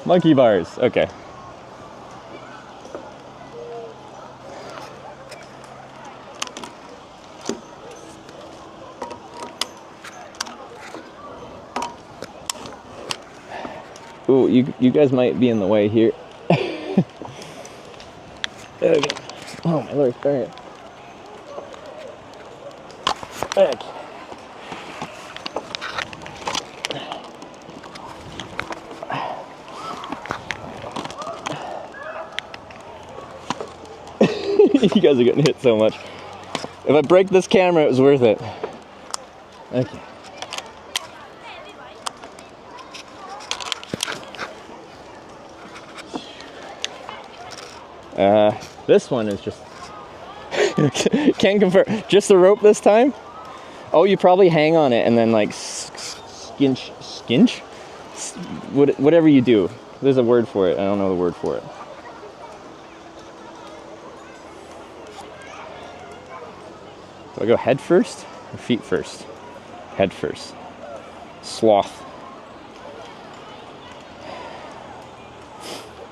Monkey bars. Okay. Ooh, you guys might be in the way here. Okay. Oh my lord, darn it. Okay. You guys are getting hit so much. If I break this camera, it was worth it. Okay. This one is just can't confirm. Just the rope this time? Oh, you probably hang on it and then like skinch? Whatever you do. There's a word for it. I don't know the word for it. Do I go head first or feet first? Head first. Sloth.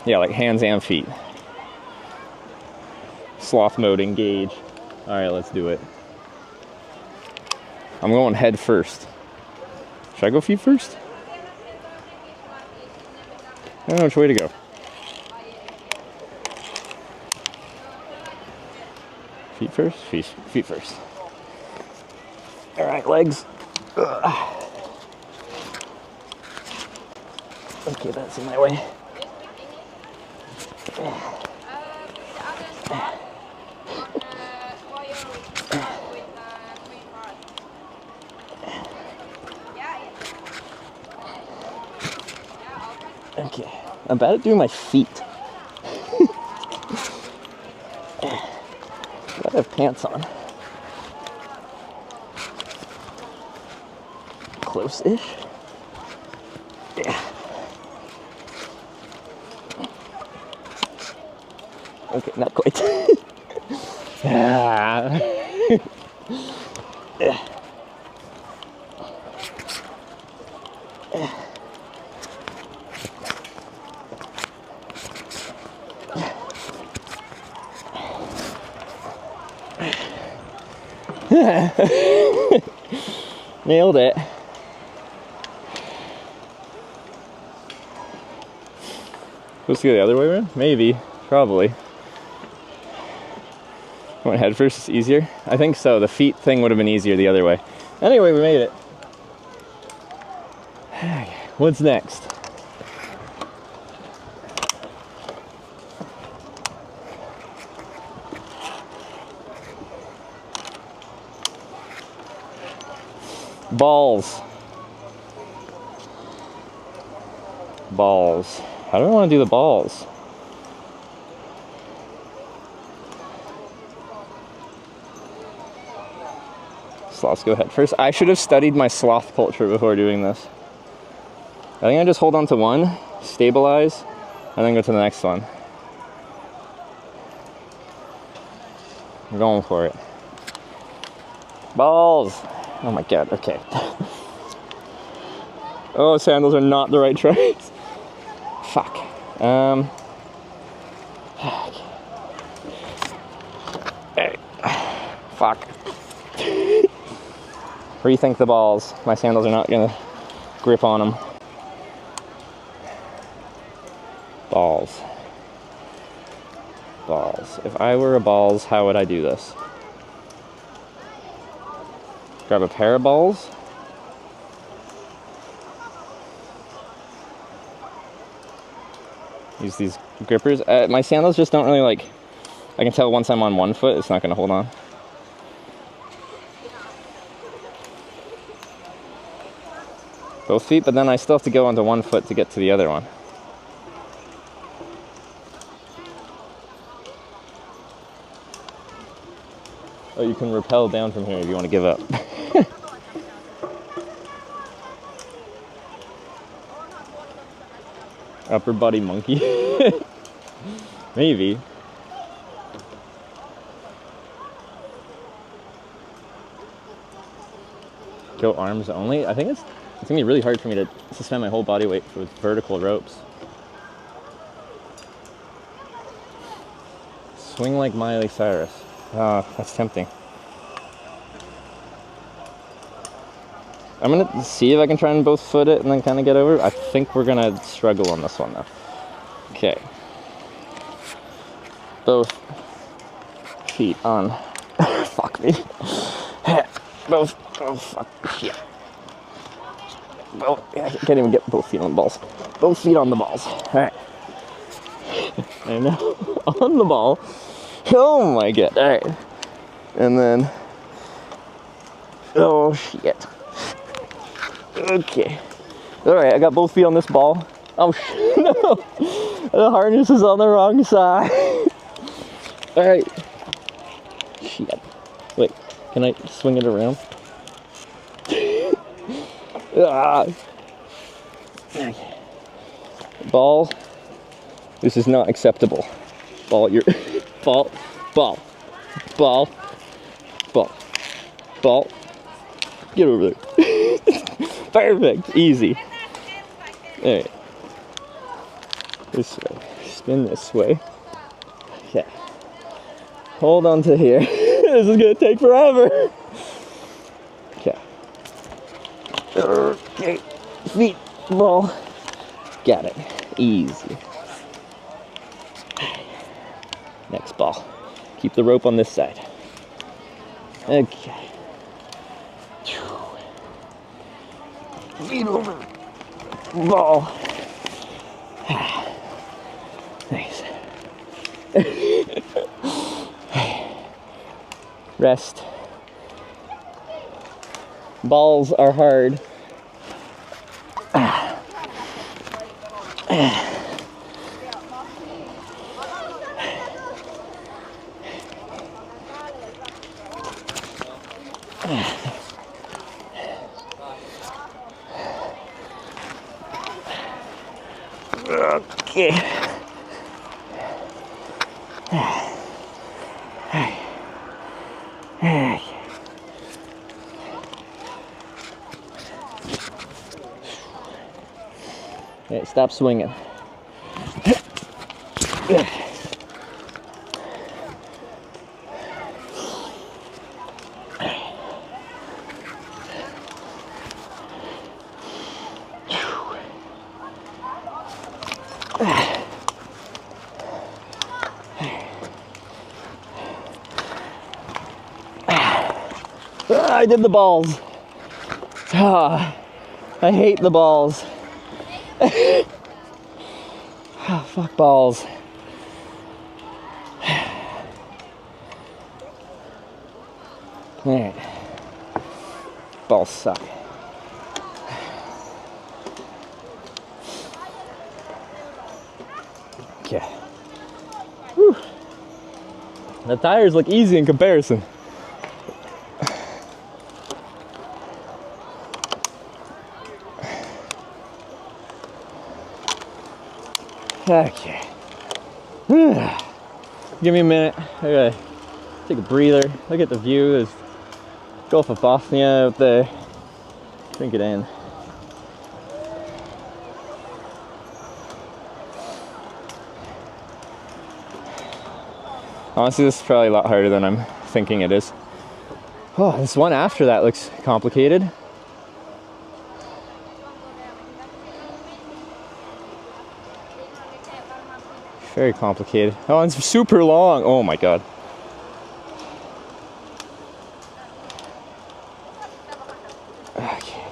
Yeah, like hands and feet. Sloth mode, engage. All right, let's do it. I'm going head first. Should I go feet first? I don't know which way to go. Feet first? Feet first. All right, legs. Ugh. Okay, that's in my way. Okay, I'm bad at doing my feet. Gotta have pants on. Close-ish. Yeah. Okay, not quite. Yeah. Yeah. Nailed it. Supposed to go the other way around? Maybe. Probably. Went head first, it's easier? I think so. The feet thing would have been easier the other way. Anyway, we made it. What's next? Balls. Balls. How do I want to do the balls? Sloths go head first. I should have studied my sloth culture before doing this. I think I just hold on to one, stabilize, and then go to the next one. I'm going for it. Balls! Oh my god, okay. Oh, sandals are not the right choice. Fuck. Fuck. Rethink the balls. My sandals are not gonna grip on them. Balls. Balls. If I were a balls, how would I do this? Grab a pair of balls. use these grippers. My sandals just don't really like, I can tell once I'm on one foot, it's not going to hold on. Both feet, but then I still have to go onto one foot to get to the other one. Oh, you can rappel down from here if you want to give up. Upper body monkey? Maybe. Go arms only? I think it's gonna be really hard for me to suspend my whole body weight with vertical ropes. Swing like Miley Cyrus. That's tempting. I'm gonna see if I can try and both foot it and then kind of get over. I think we're gonna struggle on this one though. Okay. Both feet on. Fuck me. Both. Oh fuck. Yeah. Both. Yeah, I can't even get both feet on the balls. Both feet on the balls. All right. And now on the ball. Oh my god. All right. And then. Oh shit. Okay. Alright, I got both feet on this ball. Oh shit, no! The harness is on the wrong side. Alright. Shit. Wait, can I swing it around? Okay. Ball. This is not acceptable. Ball, you're... Ball. Ball. Ball. Ball. Ball. Get over there. Perfect. Easy. Alright. This way. Spin this way. Okay. Hold on to here. This is gonna take forever. Okay. Okay. Feet. Ball. Got it. Easy. Next ball. Keep the rope on this side. Okay. Feet over. Ball. Nice. Rest. Balls are hard. Okay. Okay, stop swinging. I did the balls. I hate the balls. Fuck balls. Alright. Balls suck. Okay. Whew. The tires look easy in comparison. Okay. Give me a minute. I gotta take a breather. Look at the view. There's Gulf of Bothnia out there. Drink it in. Honestly, this is probably a lot harder than I'm thinking it is. Oh, this one after that looks complicated. Very complicated. Oh, it's super long. Oh my god. Okay.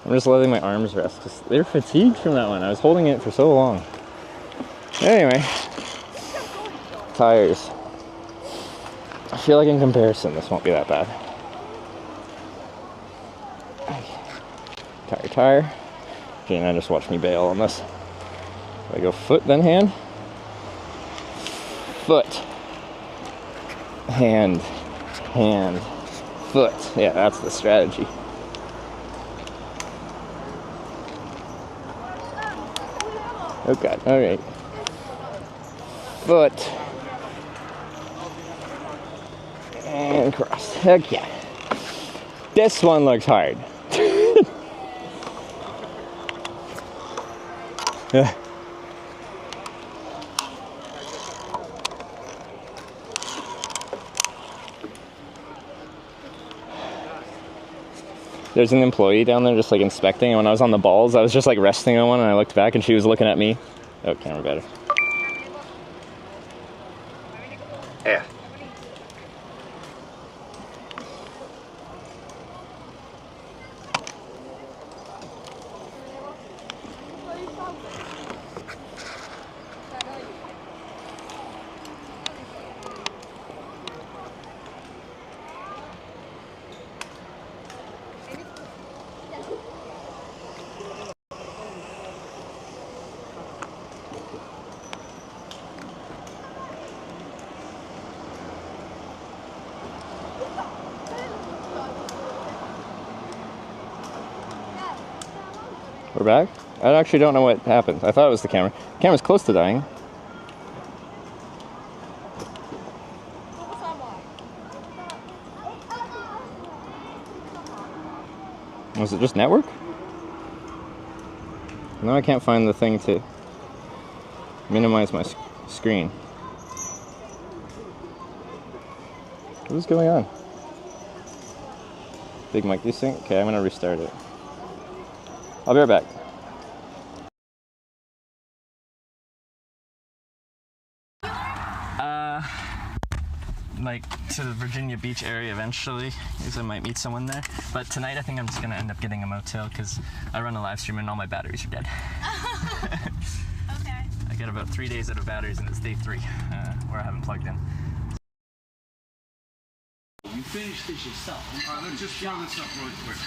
I'm I'm just letting my arms rest because they're fatigued from that one. I was holding it for so long. Anyway, tires. I feel like in comparison, this won't be that bad. Tire. Okay, now just watch me bail on this. I go foot, then hand. Foot. Hand. Hand. Foot. Yeah, that's the strategy. Oh god, alright. Foot. And cross. Heck yeah. This one looks hard. Yeah. There's an employee down there just like inspecting, and when I was on the balls, I was just like resting on one, and I looked back and she was looking at me. Oh, camera better. F. We're back? I actually don't know what happened. I thought it was the camera. The camera's close to dying. Was it just network? No, I can't find the thing to minimize my screen. What is going on? Big mic desync? Okay, I'm gonna restart it. I'll be right back. Like to the Virginia Beach area eventually, because I might meet someone there. But tonight I think I'm just gonna end up getting a motel because I run a live stream and all my batteries are dead. Okay. I got about 3 days out of batteries and it's day 3 where I haven't plugged in. You finished this yourself. Alright, let's just throw this up real quick.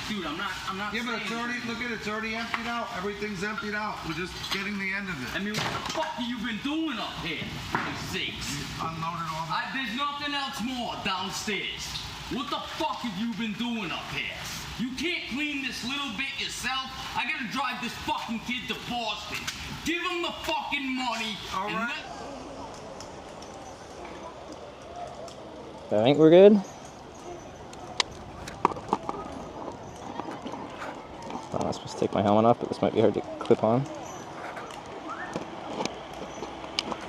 Dude, I'm not. Yeah, but it's already, look at it, it's already emptied out. Everything's emptied out. We're just getting the end of it. I mean, what the fuck have you been doing up here? For sakes. Unloaded all the... There's nothing else more downstairs. What the fuck have you been doing up here? You can't clean this little bit yourself. I gotta drive this fucking kid to Boston. Give him the fucking money. All right. I think we're good. I'm not supposed to take my helmet off, but this might be hard to clip on.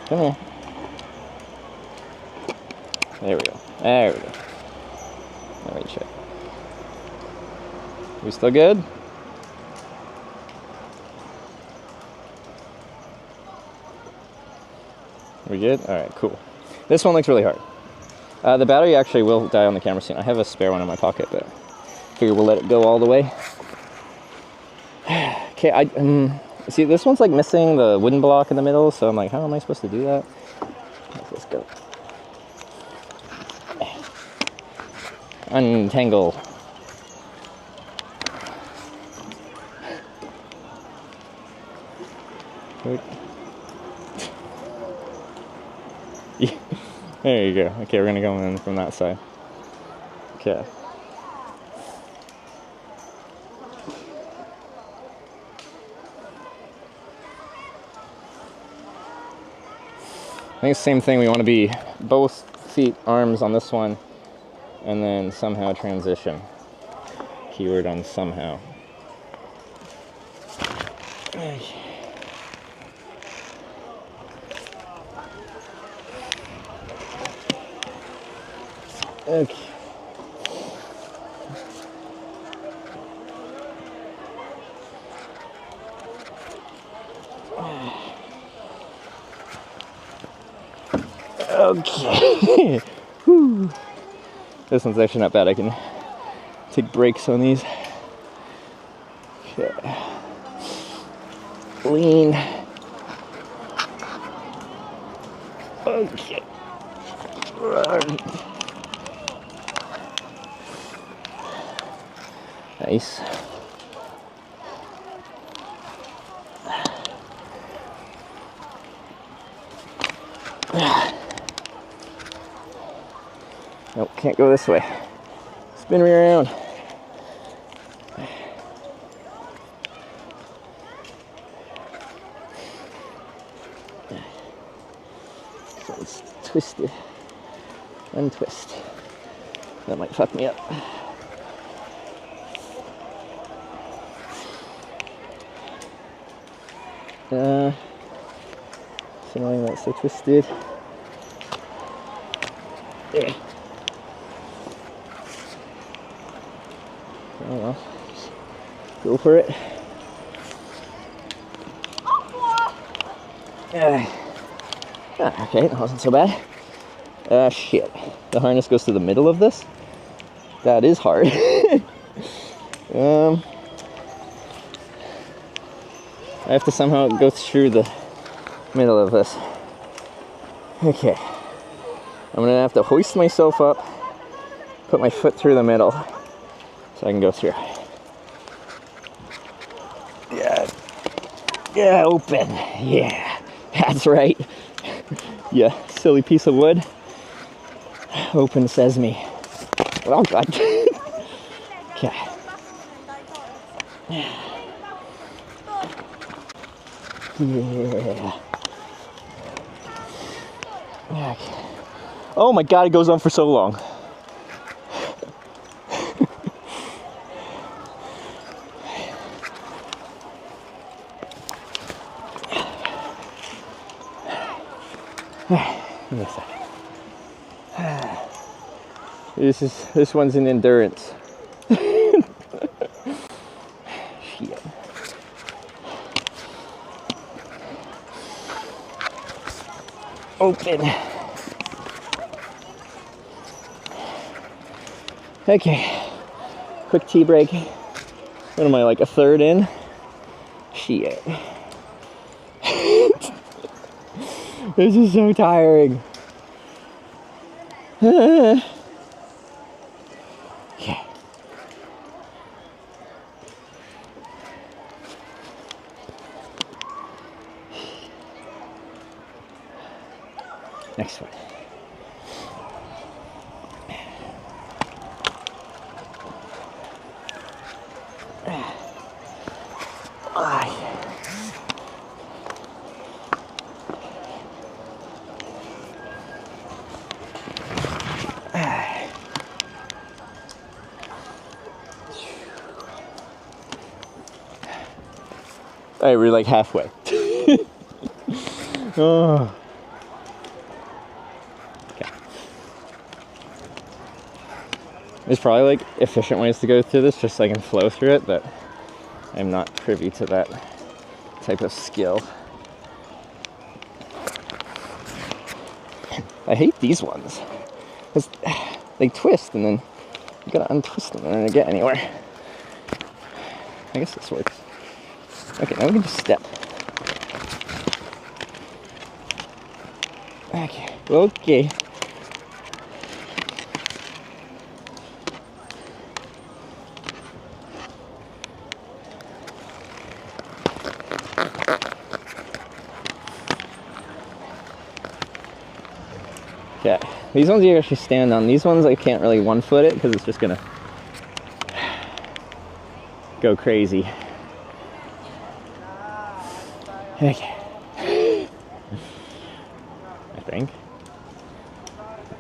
Come here. There we go. There we go. Let me check. We still good? We good? Alright, cool. This one looks really hard. The battery actually will die on the camera soon. I have a spare one in my pocket, but I figure we'll let it go all the way. Okay, see, this one's like missing the wooden block in the middle, so I'm like, how am I supposed to do that? Let's go. Untangle. There you go. Okay, we're gonna go in from that side. Okay. I think it's the same thing. We want to be both feet, arms on this one, and then somehow transition. Keyword on somehow. Okay. Okay. Whew. This one's actually not bad. I can take breaks on these. Okay. Lean. Okay. Nice. Nope, can't go this way. Spin me around. So it's twisted. Untwist. That might fuck me up. It's annoying that it's so twisted. Yeah. Oh well. Go for it. Okay, that wasn't so bad. Shit. The harness goes to the middle of this? That is hard. I have to somehow go through the middle of this. Okay. I'm gonna have to hoist myself up, put my foot through the middle, so I can go through. Yeah. Yeah, open. Yeah. That's right. Yeah, silly piece of wood. Open sesame. Oh god. Okay. Yeah. Okay. Oh my god, it goes on for so long. This one's an endurance. Shit. Open. Okay. Quick tea break. What am I, like a third in? Shit. This is so tiring. Okay. Next one. Alright, we're like halfway. Oh. Okay. There's probably like efficient ways to go through this just so I can flow through it, but I'm not privy to that type of skill. I hate these ones because they twist and then you gotta untwist them and then they get anywhere. I guess this works. Okay, now we can just step. Okay. Okay. Okay. These ones you actually stand on. These ones I can't really one-foot it because it's just gonna go crazy. Okay. I think.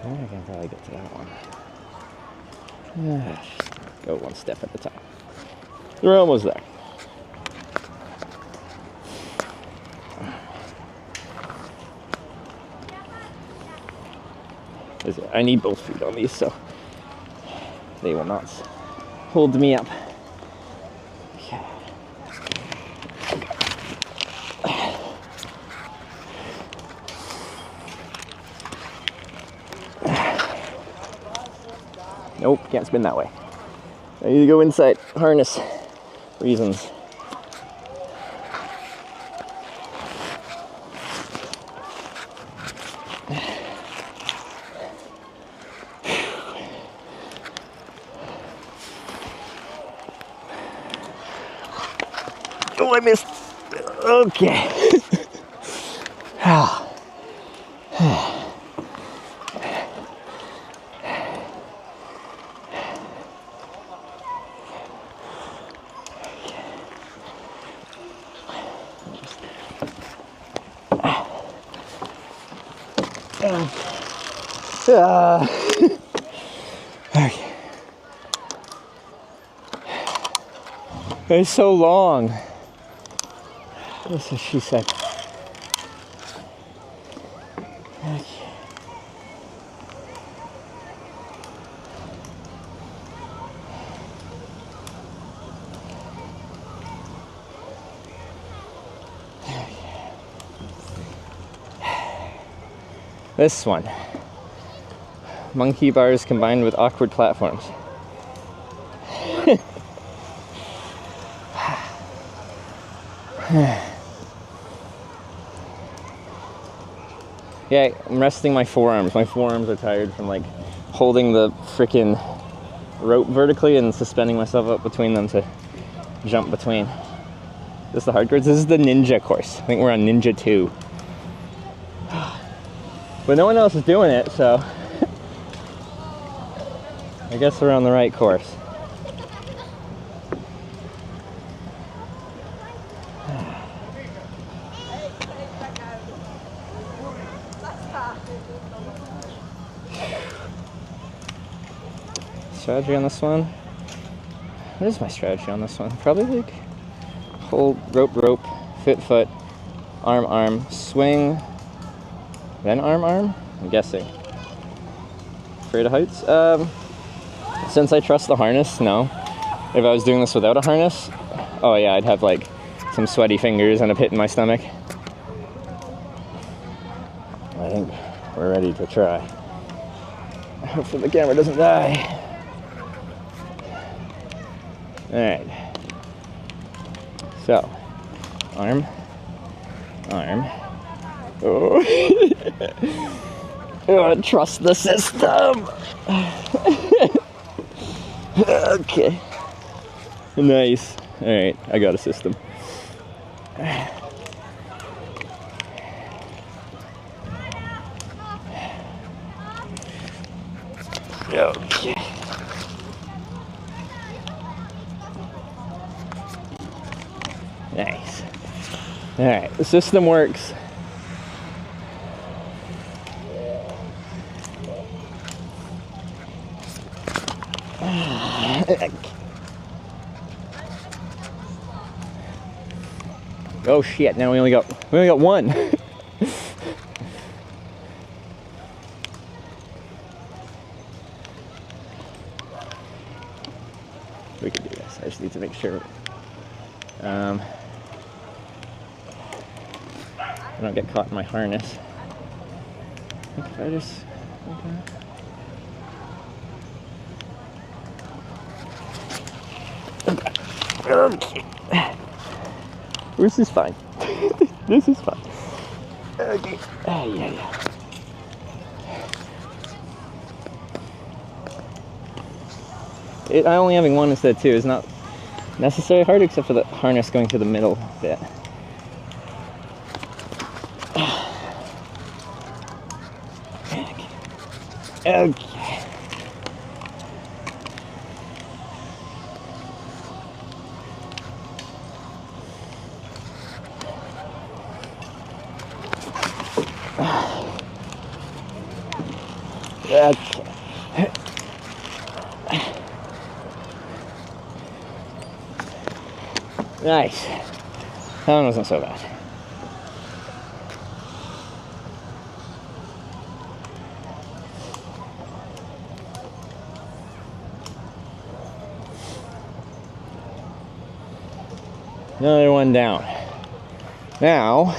I can probably get to that one. Go one step at a time. We're almost there. I need both feet on these, so they will not hold me up. Okay. Nope, can't spin that way. I need to go inside. Harness reasons. Oh, I missed. Okay. Okay. It's so long. That's what she said. Okay. This one. Monkey bars combined with awkward platforms. Yeah, I'm resting my forearms. My forearms are tired from like holding the frickin' rope vertically and suspending myself up between them to jump between. This is the hard course. This is the Ninja course. I think we're on Ninja 2. But no one else is doing it, so I guess we're on the right course. Strategy on this one? What is my strategy on this one? Probably like hold rope, foot, arm, swing, then arm. I'm guessing. Afraid of heights? Since I trust the harness, no. If I was doing this without a harness, oh yeah, I'd have like some sweaty fingers and a pit in my stomach. I think we're ready to try. Hopefully the camera doesn't die. Alright. So, arm. Oh. I want to trust the system. Okay. Nice. Alright, I got a system. Okay. Nice. Alright, the system works. Oh shit, now we only got one. We can do this. I just need to make sure I don't get caught in my harness. I think if I just okay. This is fine. This is fine. Okay. Yeah. I only having one instead of two is not necessarily hard, except for the harness going to the middle bit. Okay. Nice. That one wasn't so bad. Another one down. Now,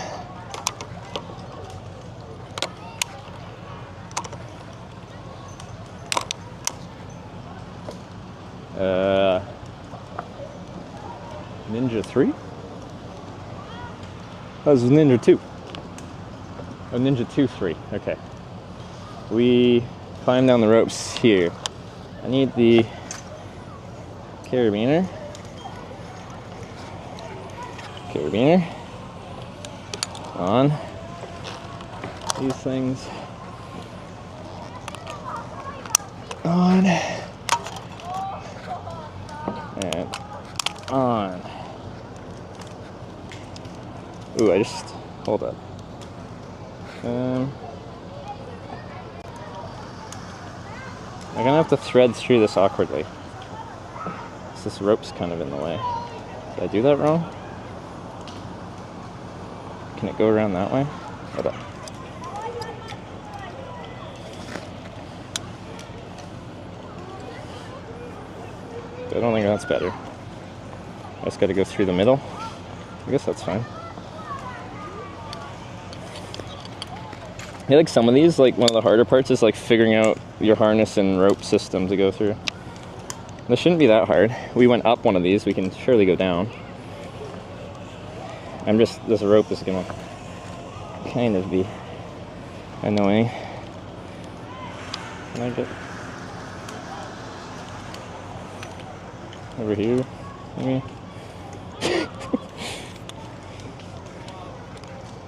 Ninja 3? Oh, this is Ninja 2. Oh, Ninja 2, 3. Okay. We climb down the ropes here. I need the carabiner. carabiner. On. These things. On. And on. Ooh, I just, hold up. I'm gonna have to thread through this awkwardly. This rope's kind of in the way. Did I do that wrong? Can it go around that way? Hold up. I don't think that's better. I just gotta go through the middle. I guess that's fine. I feel like some of these, like one of the harder parts is like figuring out your harness and rope system to go through. This shouldn't be that hard. We went up one of these, we can surely go down. This rope is gonna kind of be annoying. Can I get over here, maybe?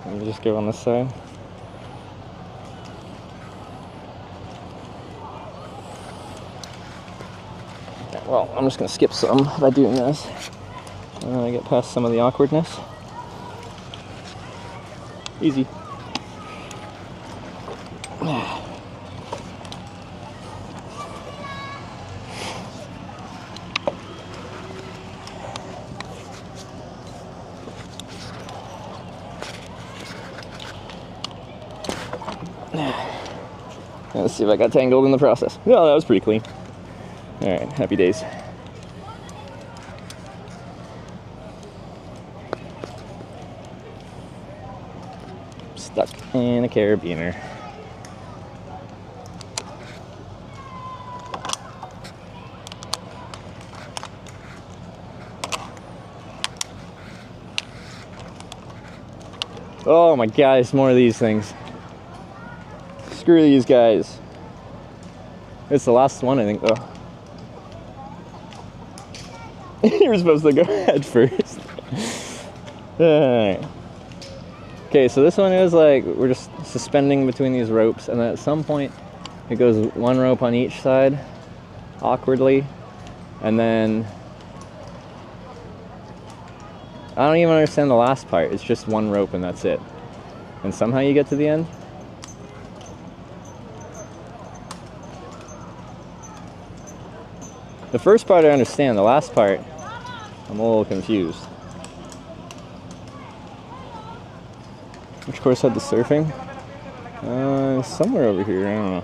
Let me just go on this side. Well, I'm just going to skip some by doing this. And then I get past some of the awkwardness. Easy. Let's see if I got tangled in the process. No, that was pretty clean. Alright, happy days. Stuck in a carabiner. Oh my gosh, more of these things. Screw these guys. It's the last one, I think, though. You're supposed to go head first. Alright. Okay, so this one is like, we're just suspending between these ropes, and then at some point, it goes one rope on each side, awkwardly, and then I don't even understand the last part. It's just one rope and that's it. And somehow you get to the end. The first part I understand, the last part, I'm a little confused. Which course had the surfing? Somewhere over here, I don't know.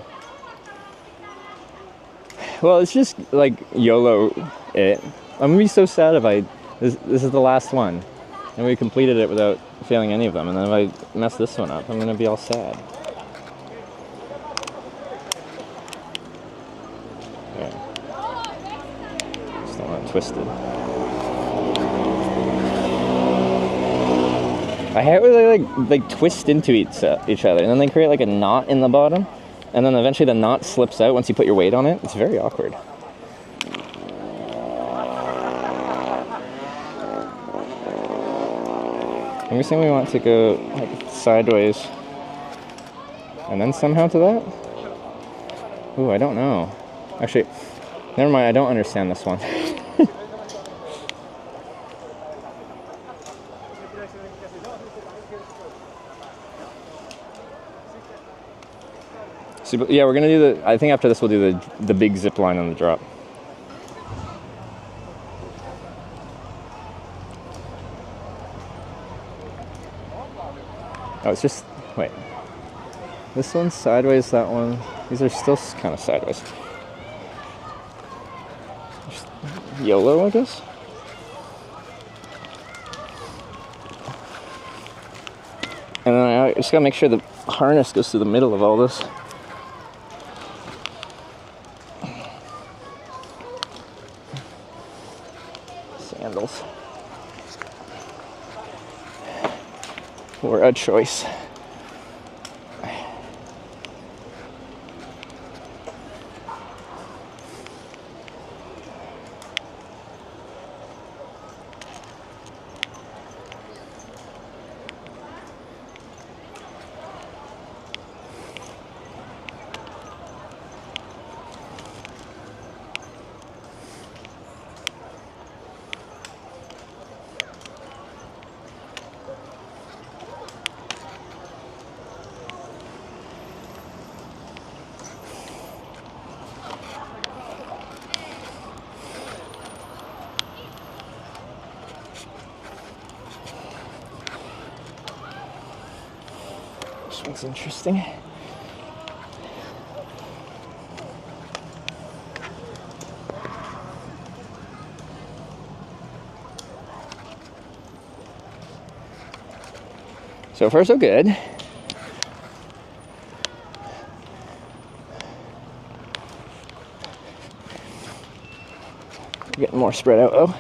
Well, it's just like YOLO it. I'm gonna be so sad if this is the last one, and we completed it without failing any of them, and then if I mess this one up, I'm gonna be all sad. Okay. Just don't want it twisted. I hate where they twist into each other, and then they create like a knot in the bottom, and then eventually the knot slips out once you put your weight on it. It's very awkward. I'm guessing we want to go like sideways, and then somehow to that? Ooh, I don't know. Actually, never mind, I don't understand this one. So, yeah, we're gonna do I think after this we'll do the big zip line on the drop. Oh, it's just, wait. This one's sideways, that one. These are still kind of sideways. Just YOLO, I guess? And then I just gotta make sure the harness goes through the middle of all this. Sandals. Or a choice. That's interesting. So far, so good. Getting more spread out though.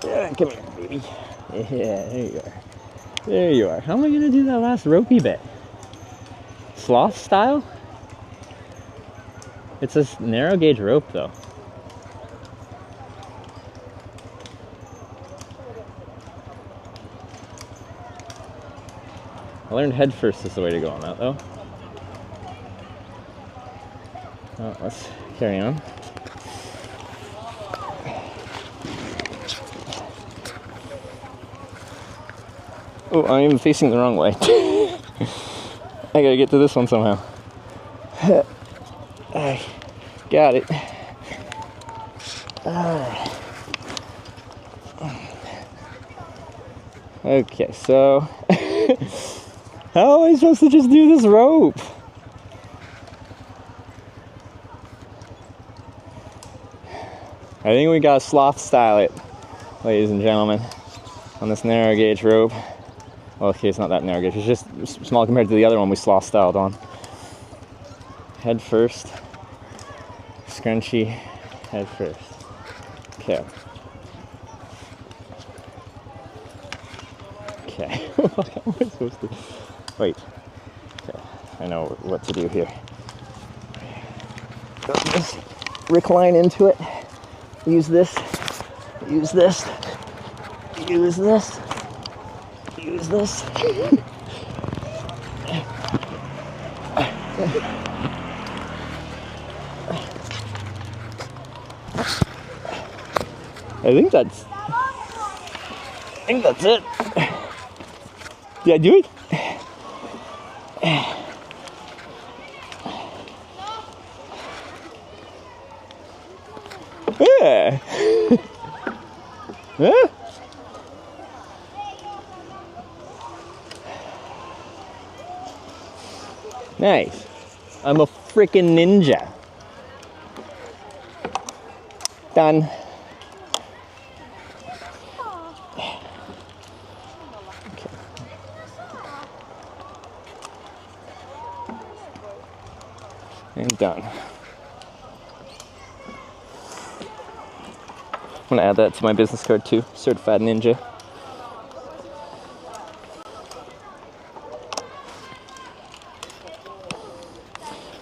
Yeah, come here, baby. Yeah, there you are. There you are. How am I gonna do that last ropey bit? Sloth style? It's a narrow gauge rope though. I learned head first is the way to go on that though. Oh, let's carry on. Oh, I'm facing the wrong way. I gotta get to this one somehow. I got it. Okay, so how am I supposed to just do this rope? I think we gotta sloth style it, ladies and gentlemen, on this narrow gauge rope. Well, okay, it's not that narrow gauge, it's just small compared to the other one we sloth styled on. Head first, scrunchy, head first. Okay. Okay, what am I supposed to, wait. Okay, I know what to do here. Just recline into it, use this, use this, use this. Use this. I think that's it. Did I do it? Yeah. Yeah. Nice. I'm a freaking ninja. Done. Okay. And done. I'm gonna add that to my business card too. Certified ninja.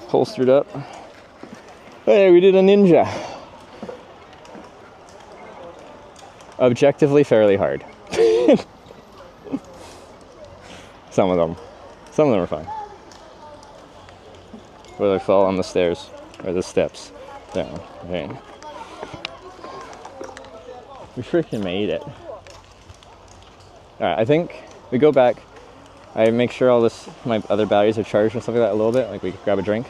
Holstered up. Hey, we did a ninja. Objectively fairly hard. Some of them are fine. Where I fall on the stairs or the steps down. Okay. We freaking made it. Alright, I think we go back. I make sure all this, my other batteries are charged and stuff like that a little bit. Like we grab a drink,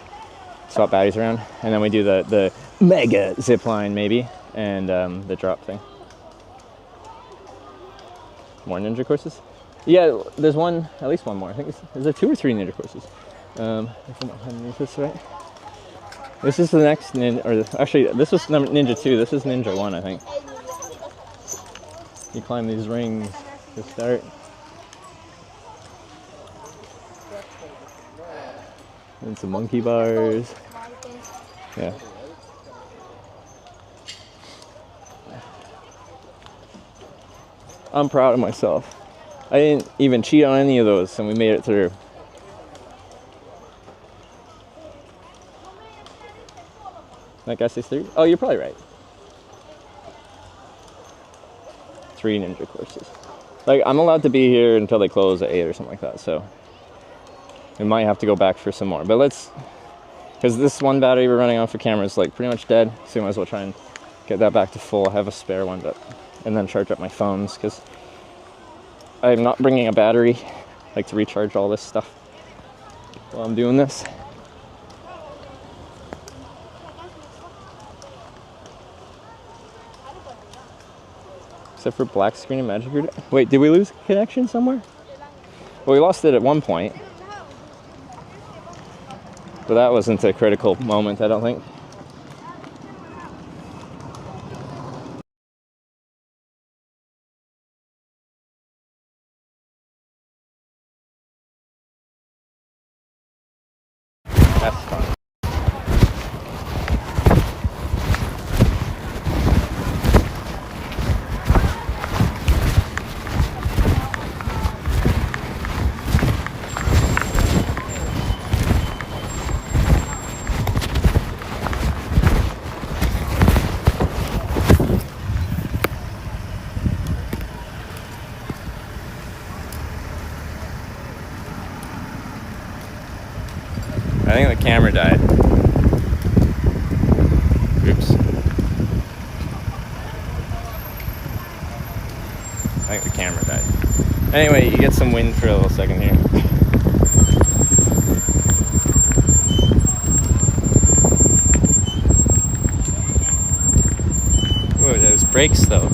swap batteries around, and then we do the mega zipline maybe, and the drop thing. More ninja courses? Yeah, there's one, at least one more. I think is there 2 or 3 ninja courses? If I'm underneath this right. This is the next ninja, or actually this was ninja 2. This is ninja 1, I think. You climb these rings to start. And some monkey bars. Yeah. I'm proud of myself. I didn't even cheat on any of those and we made it through. That guy says 3? Oh, you're probably right. 3 ninja courses. Like, I'm allowed to be here until they close at 8 or something like that, so we might have to go back for some more. But let's, because this one battery we're running on for camera is like pretty much dead, so we might as well try and get that back to full. I have a spare one, but and then charge up my phones, because I'm not bringing a battery like to recharge all this stuff while I'm doing this. Except for black screen and magic. Wait, did we lose connection somewhere? Well, we lost it at one point. But that wasn't a critical moment, I don't think. That's fun. I think the camera died. Oops. I think the camera died. Anyway, you get some wind for a little second here. Whoa, those brakes though.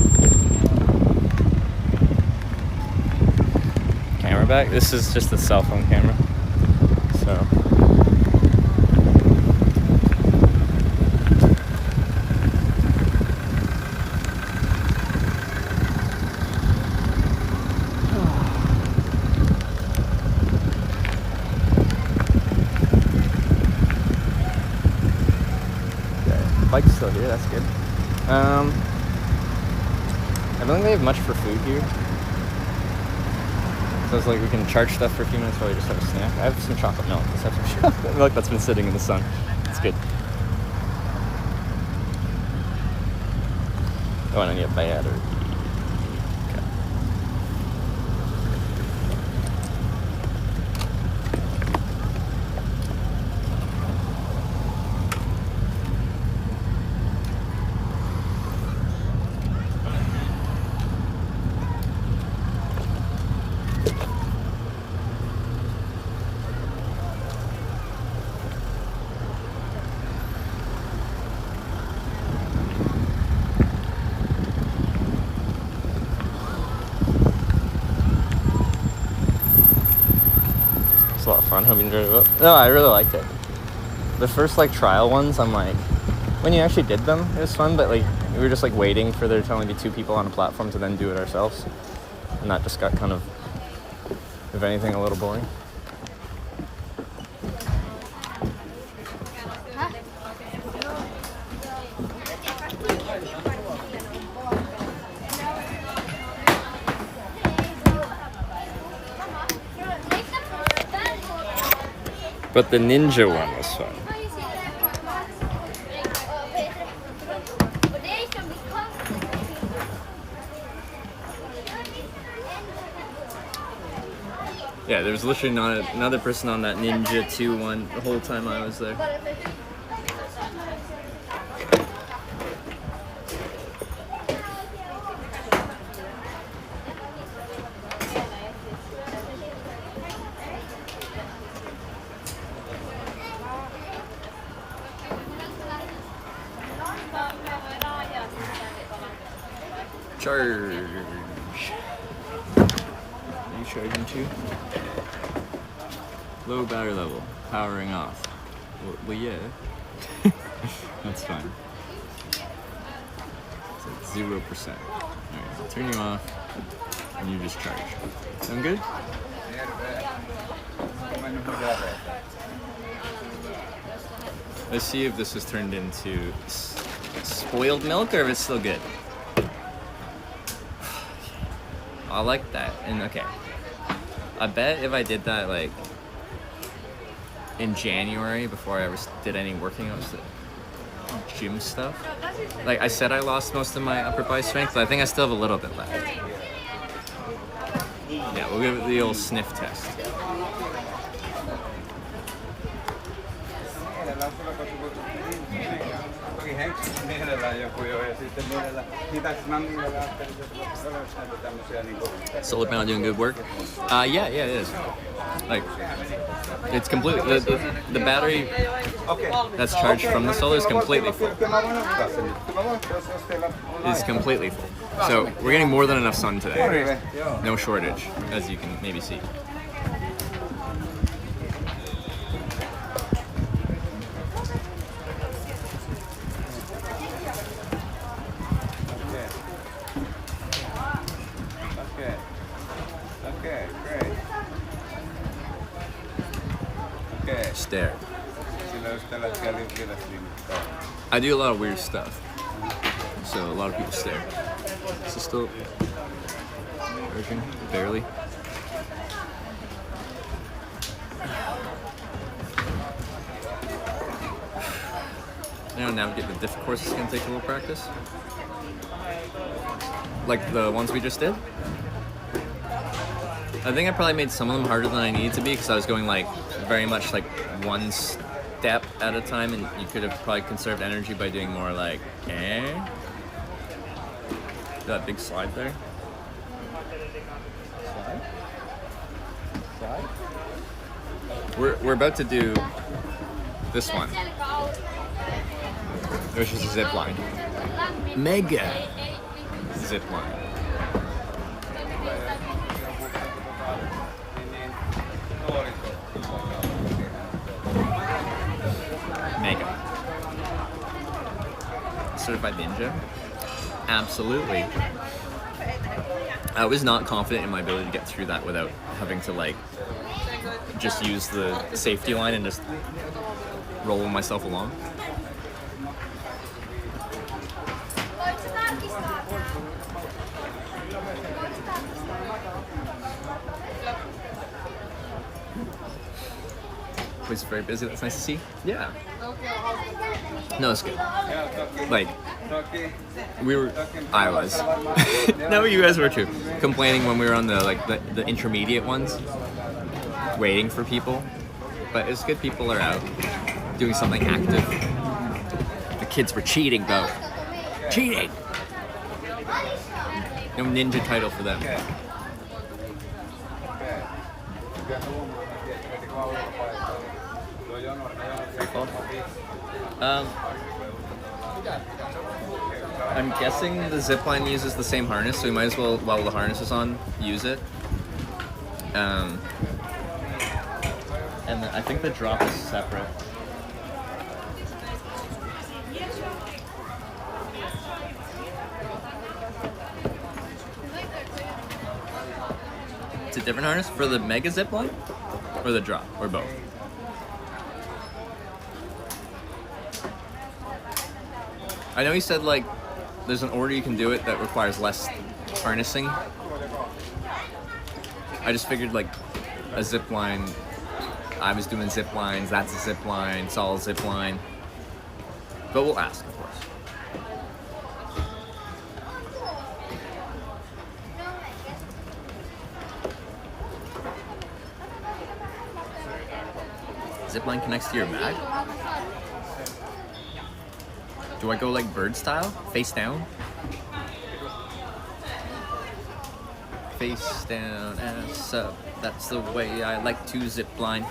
Camera back? This is just a cell phone camera. So. Bike's still here, that's good. I don't think they have much for food here. So it's like we can charge stuff for a few minutes while we just have a snack. I have some chocolate milk. Let's have some chocolate milk that's been sitting in the sun. It's good. Oh, and I need a battery. It's a lot of fun. Hope you enjoyed it. No, I really liked it. The first like trial ones, I'm like, when you actually did them, it was fun, but like we were just like waiting for there to only be 2 people on a platform to then do it ourselves, and that just got kind of, if anything, a little boring. But the ninja one was fun. Yeah, there was literally not another person on that Ninja 2 one the whole time I was there. Charge. Are you charging too? Low battery level. Powering off. Well yeah. That's fine. It's at 0%. Alright, I'll turn you off and you just charge. Sound good? Let's see if this has turned into spoiled milk or if it's still good. I like that. And okay, I bet if I did that like in January before I ever did any working out, gym stuff, like I said, I lost most of my upper body strength, but I think I still have a little bit left. Yeah, we'll give it the old sniff test. Solar panel doing good work? Yeah, it is. Like, it's completely, the battery that's charged from the solar is completely full. Is completely full. So we're getting more than enough sun today. No shortage, as you can maybe see. Okay, great. Okay. Stare. I do a lot of weird stuff, so a lot of people stare. Is this still working? Barely. Now navigate the diff course is gonna take a little practice. Like the ones we just did. I think I probably made some of them harder than I needed to be because I was going like very much like one step at a time, and you could have probably conserved energy by doing more like that big slide there. Slide? We're about to do this one, which is a zip line. Mega zip line. Mega. Certified ninja? Absolutely. I was not confident in my ability to get through that without having to like just use the safety line and just roll myself along. Place is very busy. That's nice to see. Yeah. No, it's good. Like, I was. No, you guys were too. Complaining when we were on the intermediate ones, waiting for people. But it's good people are out doing something active. The kids were cheating though. Cheating! No ninja title for them. Freefall? I'm guessing the zipline uses the same harness, so we might as well, while the harness is on, use it. And I think the drop is separate. It's a different harness for the mega zipline? Or the drop? Or both? I know he said like there's an order you can do it that requires less harnessing. I just figured like a zip line, I was doing zip lines, that's a zip line, it's all a zip line. But we'll ask, of course. Zip line connects to your bag? Do I go like bird style? Face down? Face down, ass up. That's the way I like to zip line.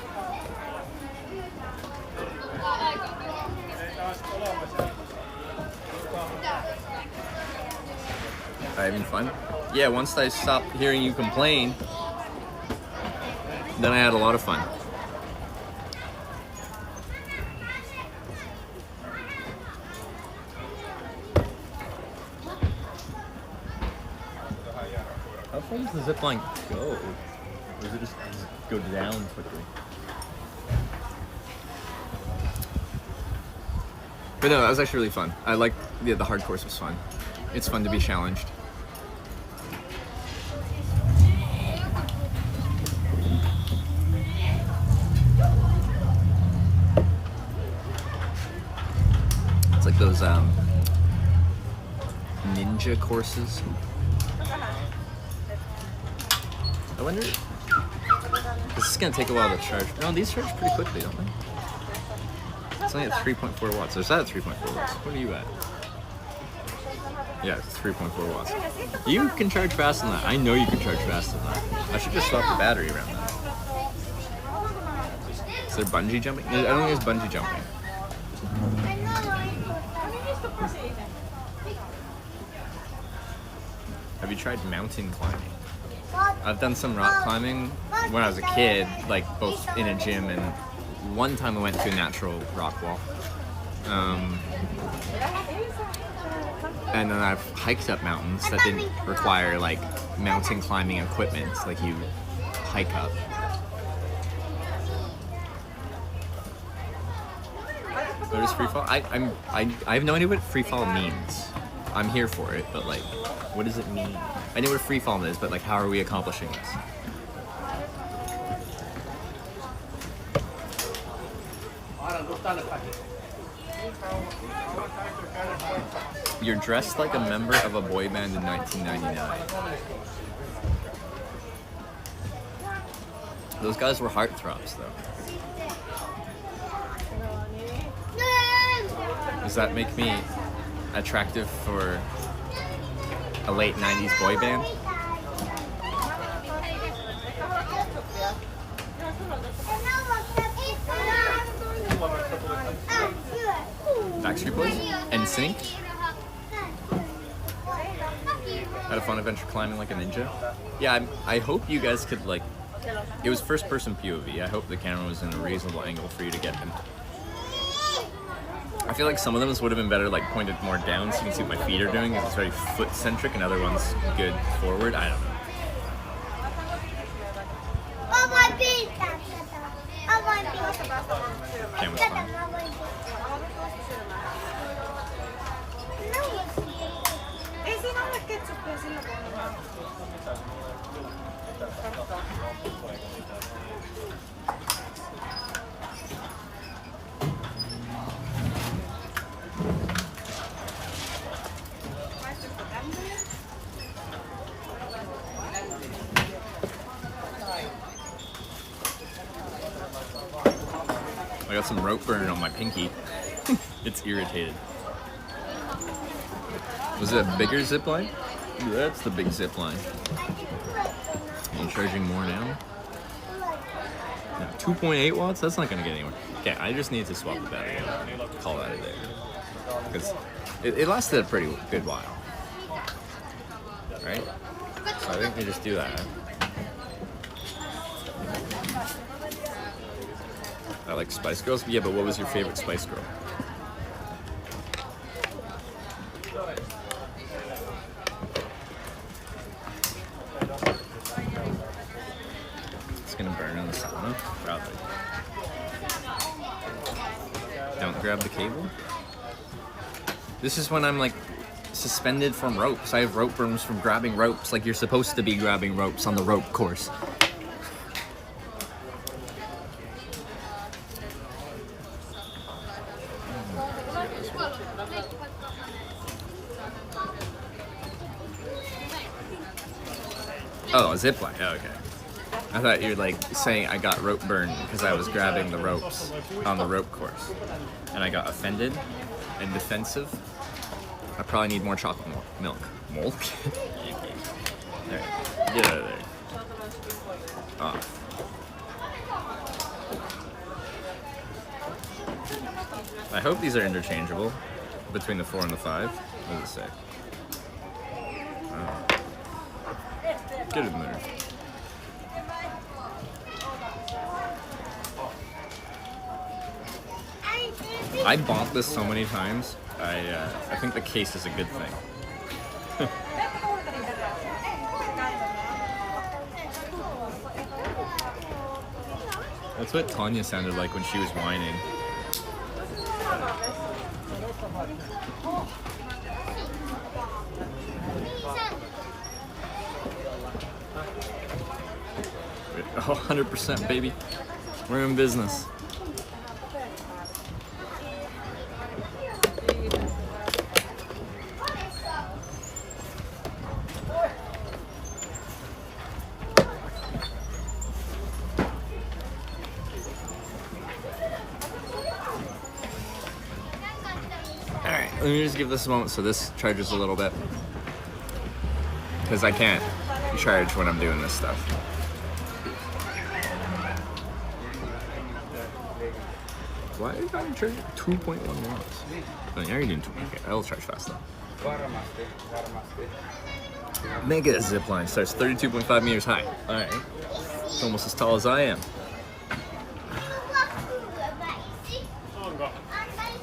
Having fun? Yeah, once I stopped hearing you complain, then I had a lot of fun. How far does the zipline go? Or does it just go down quickly? But no, that was actually really fun. I like the hard course was fun. It's fun to be challenged. It's like those ninja courses. I wonder. This is gonna take a while to charge. No, these charge pretty quickly, don't they? It's only at 3.4 watts. Or is that at 3.4 watts? What are you at? Yeah, it's 3.4 watts. You can charge faster than that. I know you can charge faster than that. I should just swap the battery around that. Is there bungee jumping? I don't think there's bungee jumping. Have you tried mountain climbing? I've done some rock climbing when I was a kid, like both in a gym and one time I went to a natural rock wall. And then I've hiked up mountains that didn't require like mountain climbing equipment, like you hike up. What is freefall? I have no idea what freefall means. I'm here for it, but like, what does it mean? I know what freefall is, but like, how are we accomplishing this? You're dressed like a member of a boy band in 1999. Those guys were heartthrobs, though. Does that make me attractive for a late 90s boy band? Backstreet Boys? NSYNC? Had a fun adventure climbing like a ninja? Yeah, I hope you guys could like... It was first person POV. I hope the camera was in a reasonable angle for you to get them. I feel like some of them would have been better like pointed more down so you can see what my feet are doing. It's very foot centric, and other ones good forward. I don't know. Camera's fine. I got some rope burn on my pinky. It's irritated. Was it a bigger zipline? Ooh, that's the big zipline. Are you charging more now? No, 2.8 watts? That's not gonna get anywhere. Okay, I just need to swap the battery out and call that a day. Because it lasted a pretty good while. Right? So I think we just do that. I like Spice Girls. Yeah, but what was your favorite Spice Girl? It's gonna burn on the sauna. Probably. Don't grab the cable. This is when I'm like suspended from ropes. I have rope burns from grabbing ropes, like you're supposed to be grabbing ropes on the rope course. Oh, a zipline. Oh, okay. I thought you were like saying I got rope burn because I was grabbing the ropes on the rope course, and I got offended and defensive. I probably need more chocolate milk. Milk? Alright, get out of there. Off. I hope these are interchangeable between the 4 and the 5. What does it say? Oh. Get in there. I bought this so many times. I think the case is a good thing. That's what Tanya sounded like when she was whining. Oh, 100% baby. We're in business. Let me just give this a moment so this charges a little bit. Because I can't charge when I'm doing this stuff. Why are you trying to charge 2.1 watts? Oh, yeah, you're doing 2. Okay, I'll charge fast though. Mega Zipline starts 32.5 meters high. Alright. It's almost as tall as I am.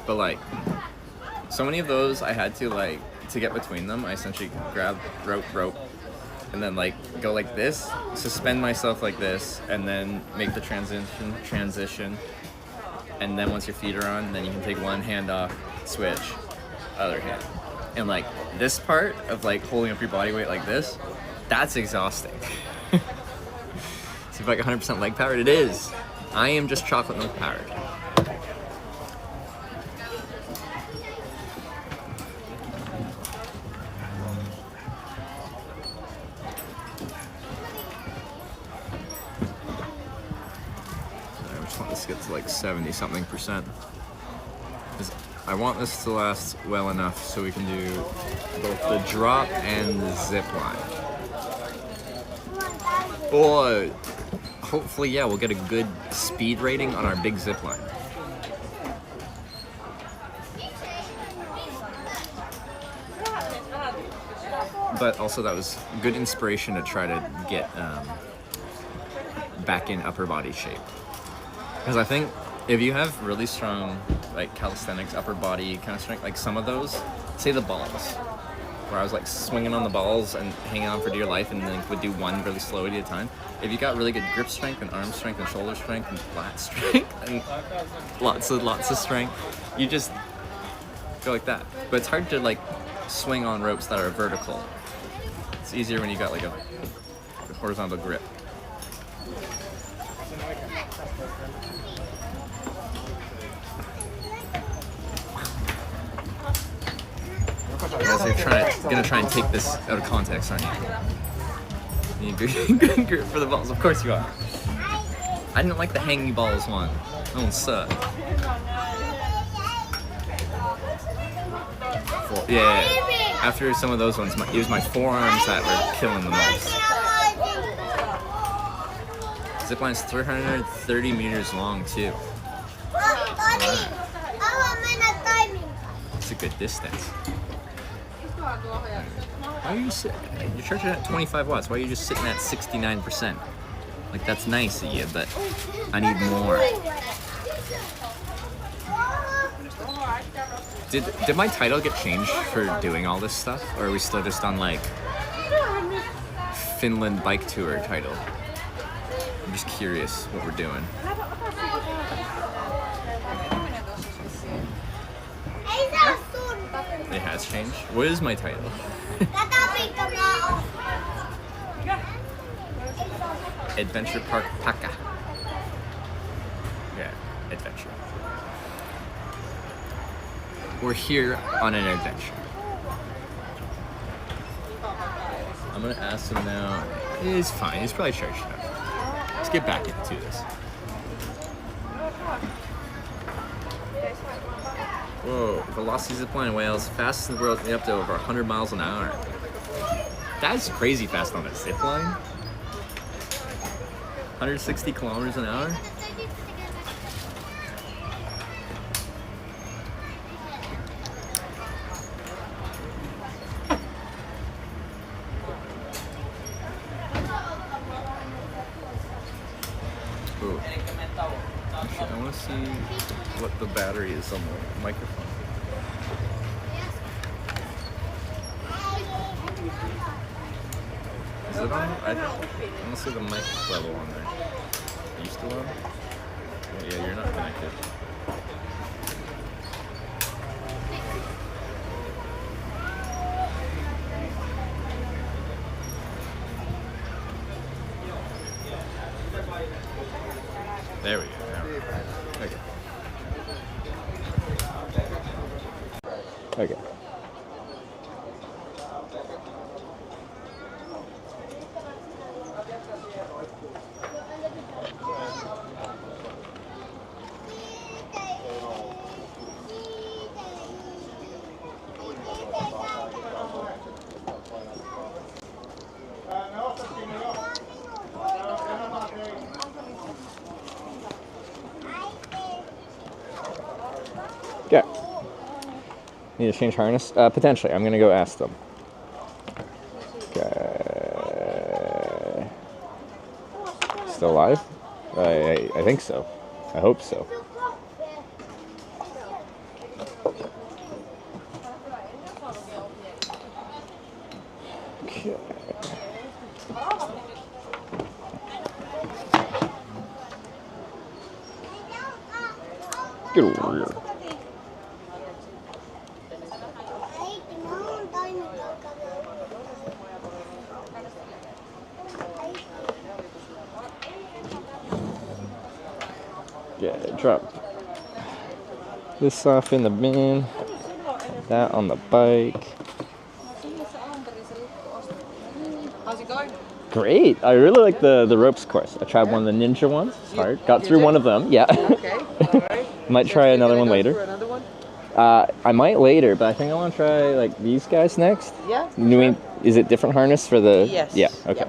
But like, so many of those I had to like, to get between them, I essentially grab rope, and then like go like this, suspend myself like this, and then make the transition. And then once your feet are on, then you can take one hand off, switch, other hand. And like this part of like holding up your body weight like this, that's exhausting. See if I get 100% leg powered, it is. I am just chocolate milk powered. Get to like 70-something%. I want this to last well enough so we can do both the drop and the zip line. Or hopefully, yeah, we'll get a good speed rating on our big zip line. But also that was good inspiration to try to get back in upper body shape. Because I think if you have really strong, like calisthenics, upper body kind of strength, like some of those, say the balls, where I was like swinging on the balls and hanging on for dear life and then would do one really slowly at a time. If you got really good grip strength and arm strength and shoulder strength and flat strength and lots of strength, you just go like that. But it's hard to like swing on ropes that are vertical. It's easier when you got like a horizontal grip. You're gonna try and take this out of context, aren't you? You need good grip for the balls. Of course you are. I didn't like the hanging balls one. That one sucked. Yeah. After some of those ones, it was my forearms that were killing the most. Zipline's 330 meters long too. Right. It's a good distance. Why are you you're charging at 25 watts. Why are you just sitting at 69%? Like, that's nice of you, but I need more. Did my title get changed for doing all this stuff? Or are we still just on, like, Finland Bike Tour title? I'm just curious what we're doing. It has changed? What is my title? Adventure Park Paka. Yeah, adventure. We're here on an adventure. I'm gonna ask him now. It's fine, he's probably charged enough. Let's get back into this. Whoa, velocity zipline in Wales, fastest in the world, up to over 100 miles an hour. That's crazy fast on a zipline. 160 kilometers an hour? Ooh. I want to see what the battery is on the microphone. Is it on? I don't see the mic level on there. Are you still on? Oh, yeah, you're not connected. There we go. Okay. Yeah. Need to change harness? Potentially. I'm gonna go ask them. Okay. Still alive? I think so. I hope so. Okay. Get over here. Yeah, drop this off in the bin, that on the bike. How's it going? Great. I really like the ropes course. I tried one of the ninja ones. It's hard. Got through one of them. Yeah. Okay. All right. Might try another one later. Another one? I might later, but I think I want to try like these guys next. Yeah. Is it different harness for the? Yes. Yeah. Okay.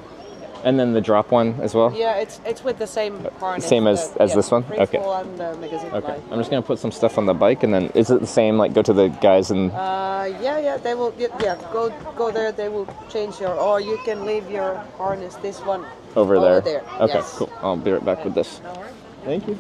And then the drop one as well. Yeah, it's with the same harness. Same as this one. Okay. Freefall and Zipline. Okay. I'm just gonna put some stuff on the bike, and then is it the same? Like go to the guys and. Yeah. They will. Yeah. Go there. They will change your. Or you can leave your harness. This one. Over there. Okay. Yes. Cool. I'll be right back with this. No worries. Thank you.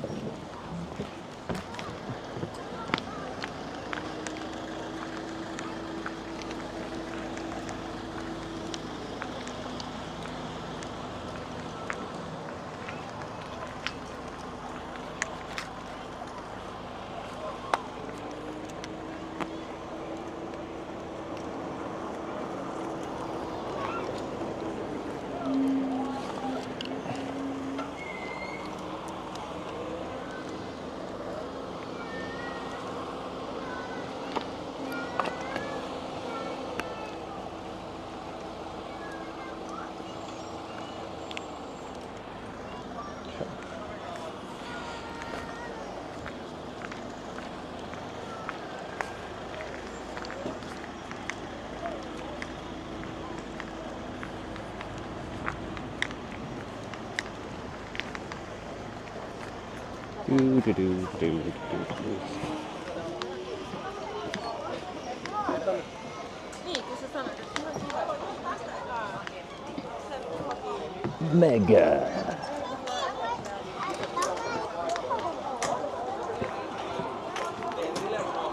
Mega.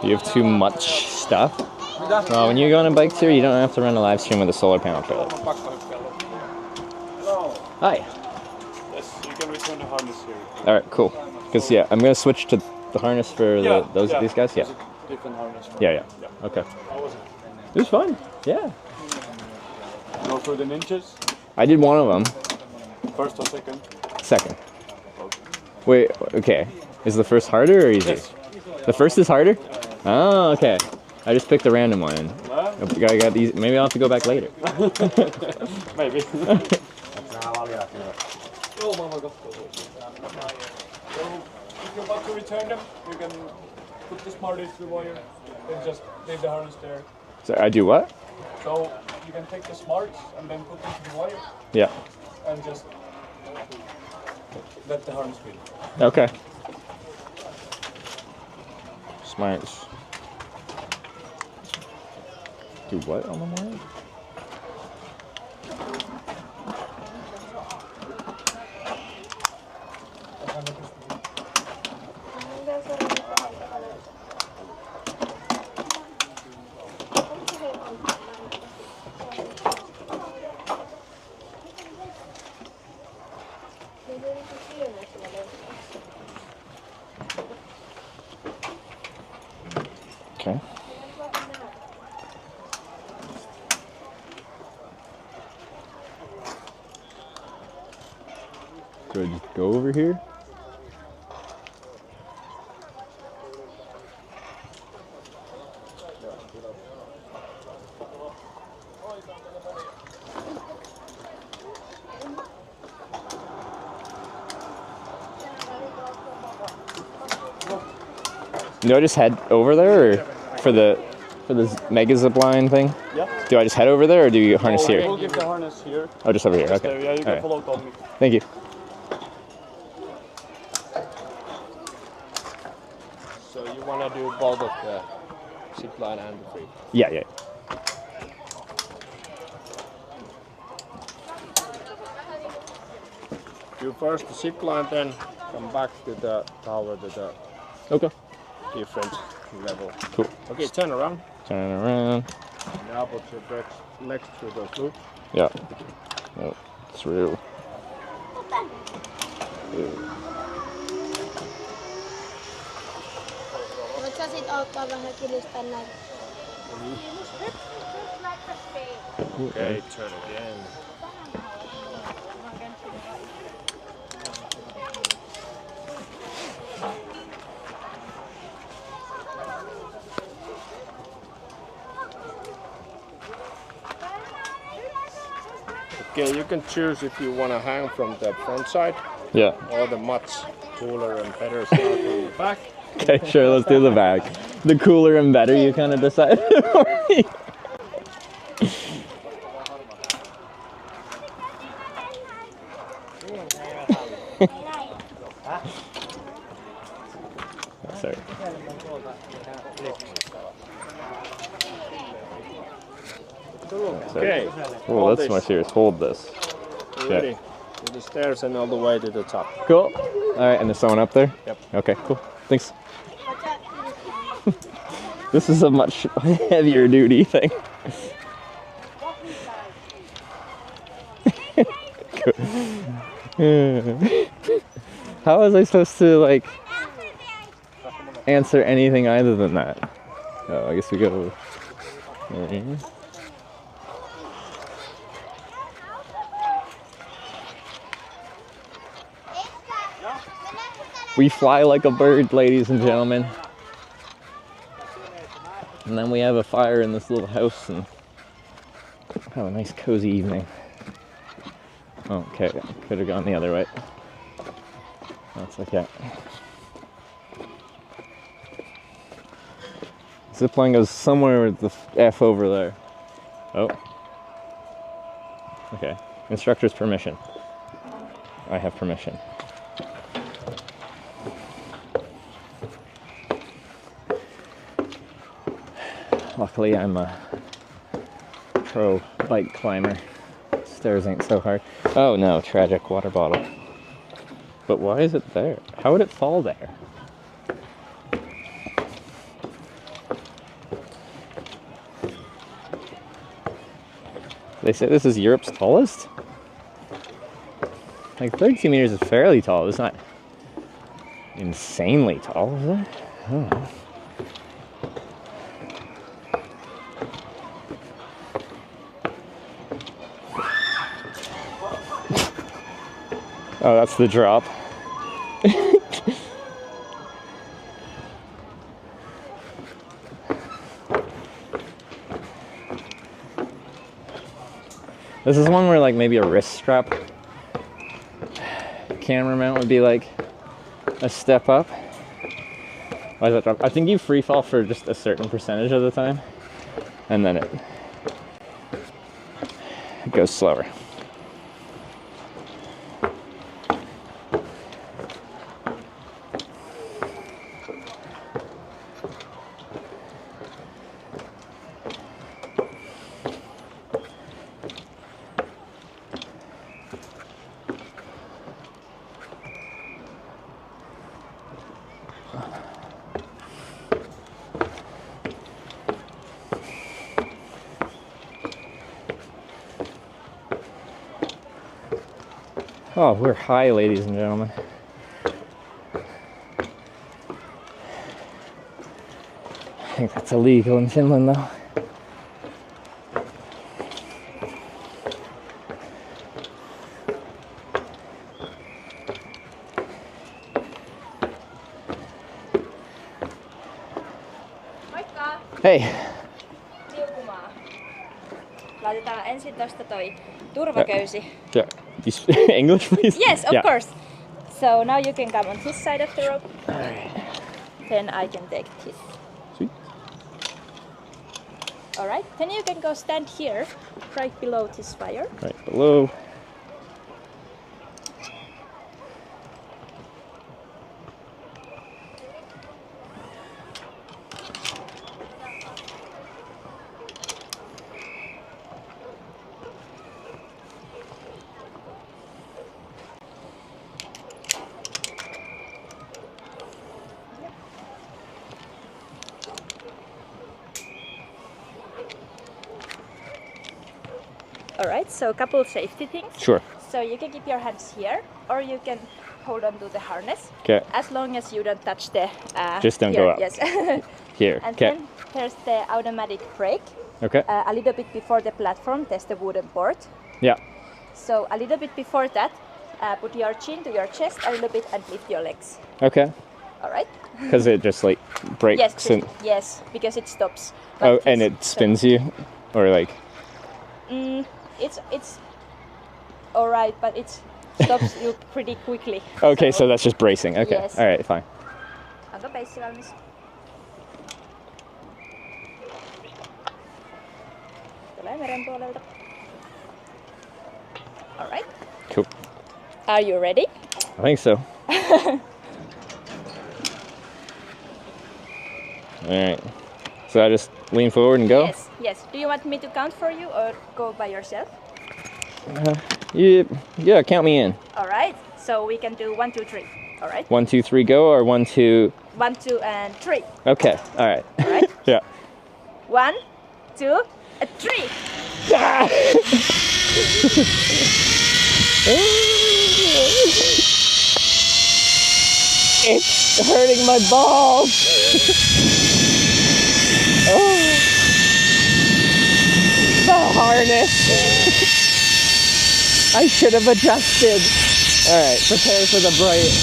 You have too much stuff? Well, when you go on a bike tour, you don't have to run a live stream with a solar panel trailer. Hello. Hi. Yes, you can return the harness here. All right, cool. Because yeah, I'm gonna switch to the harness for these guys. Yeah. Different harness. Yeah. Okay. How was it? It was fun. Yeah. Go through the ninjas. I did one of them. First or second? Second. Wait. Okay. Is the first harder or easier? Yes. The first is harder. Oh, okay. I just picked a random one. I got these. Maybe I'll have to go back later. Maybe. So if you're about to return them, you can put the Smarties to the wire and just leave the harness there. So I do what? So you can take the Smarts and then put them to the wire. Yeah. And just let the harness be. Okay. Smarts. Do what on the wire? Okay. Do I just go over here? Do I just head over there, or for the mega zipline thing? Yeah. Do I just head over there, or do you harness here? We'll give the harness here. Oh, just over here. Just Okay. there. Yeah, you can Alright. follow Tommy. Thank you. So you want to do both of the zipline and the free? Yeah, yeah. Do first the zipline, then come back to the tower to the different level. Cool. Okay, turn around. Turn around. Now put your legs through those loops. Yeah. Oh, through. Voit sä sit auttaa vähän kilistää näitä? Okay, turn again. Okay, you can choose if you want to hang from the front side. Yeah. Or the much cooler and better start from the back. Okay, sure, let's do the back. The cooler and better you kind of decided for me. Sorry. Okay. Oh, that's more serious. Hold this. Ready? Yeah. To the stairs and all the way to the top. Cool. All right, and there's someone up there? Yep. Okay, cool. Thanks. This is a much heavier duty thing. How was I supposed to, like, answer anything other than that? Oh, I guess we go over here. We fly like a bird, ladies and gentlemen. And then we have a fire in this little house and have a nice cozy evening. Okay, could have gone the other way. That's okay. Zipline goes somewhere with the F over there. Oh. Okay. Instructor's permission. I have permission. Luckily, I'm a pro bike climber. Stairs ain't so hard. Oh no, tragic water bottle. But why is it there? How would it fall there? They say this is Europe's tallest? Like 32 meters is fairly tall. It's not insanely tall, is it? I don't know. Oh, that's the drop. This is one where like maybe a wrist strap camera mount would be like a step up. Why is that drop? I think you free fall for just a certain percentage of the time, and then it goes slower. Oh, we're high, ladies and gentlemen. I think that's illegal in Finland, though. Moikka! Hei! Liukumaa. Laitetaan ensin tosta toi turvaköysi. Yeah. English, please? Yes, of Yeah. course. So now you can come on this side of the rope. Alright. Then I can take this. Sweet. Alright, then you can go stand here, right below this fire. Right below. Alright, so a couple of safety things. Sure. So you can keep your hands here, or you can hold on to the harness. Okay. As long as you don't touch the... Just don't here, go up. Yes. Here. And Okay. then there's the automatic brake. Okay. A little bit before the platform, there's the wooden board. Yeah. So a little bit before that, put your chin to your chest a little bit and lift your legs. Okay. Alright? Because it just like breaks Yes, and... yes, because it stops. Oh, Like and this. it spins you? Or like... It's alright, but it stops you pretty quickly. Okay, so that's just bracing. Okay. Yes. Alright, fine. Onko peissi valmis? Tulee meren puolelta. Alright. Cool. Are you ready? I think so. Alright. So I just lean forward and go? Yes, yes. Do you want me to count for you or go by yourself? Yeah, count me in. Alright, so we can do 1, 2, 3. Alright? 1, 2, 3, go, or 1, 2... 1, 2, and 3. Okay, alright. Alright? Yeah. 1, 2, 3. It's hurting my balls. Oh. The harness. I should have adjusted. Alright, prepare for the bright.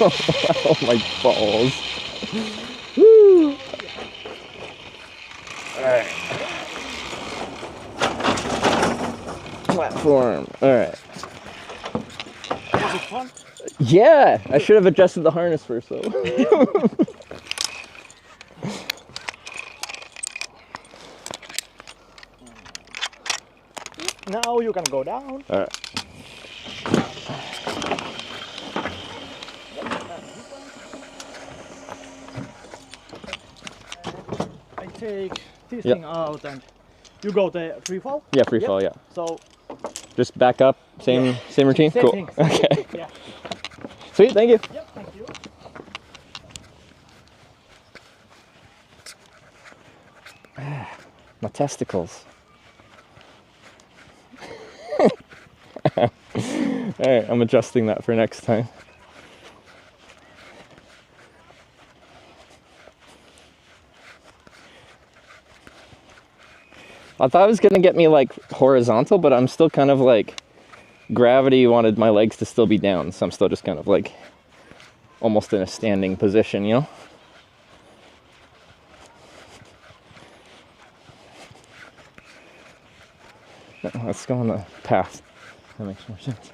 Oh my balls. Woo. Alright. Platform. Alright. Was it fun? Yeah! I should have adjusted the harness first though. Now you can go down. Alright. I take this Yep. thing out and you go the freefall? Yeah, freefall, Yep. yeah. So Just back up, same Yeah. same routine? Same Cool. thing, same Okay. thing, yeah. Sweet, thank you. Yep, thank you. My testicles. Alright, I'm adjusting that for next time. I thought it was gonna get me like horizontal, but I'm still kind of like, gravity wanted my legs to still be down, so I'm still just kind of like almost in a standing position, you know? No, let's go on the path. That makes more sense.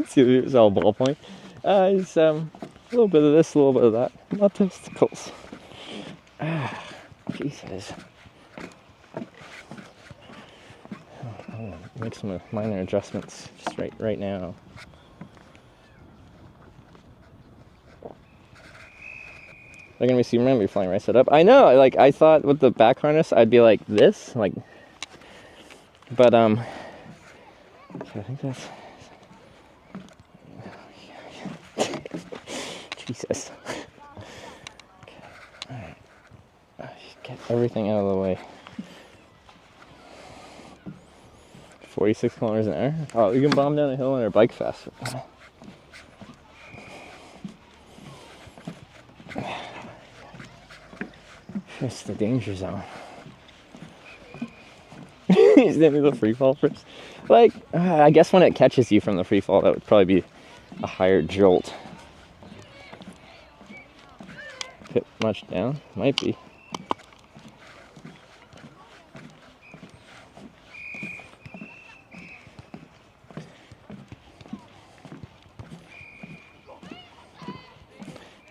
See, it's all ballpoint. It's a little bit of this, a little bit of that. My testicles. Jesus. I'll make some minor adjustments just right now. They're gonna be super remember you're flying right side up. I know, like I thought with the back harness I'd be like this, like, but so I think that's Jesus. Okay. Alright. Get everything out of the way. 46 kilometers an hour? Oh, you can bomb down a hill on our bike faster. It's the danger zone. Is that the free fall first? Like, I guess when it catches you from the free fall, that would probably be a higher jolt. Hit much down? Might be.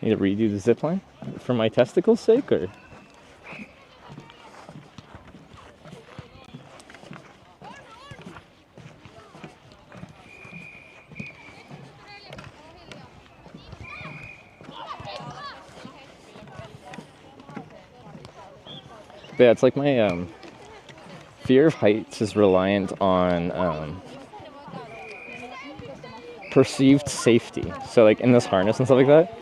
Need to redo the zipline for my testicles' sake, or? Yeah, it's like my fear of heights is reliant on perceived safety. So like in this harness and stuff like that,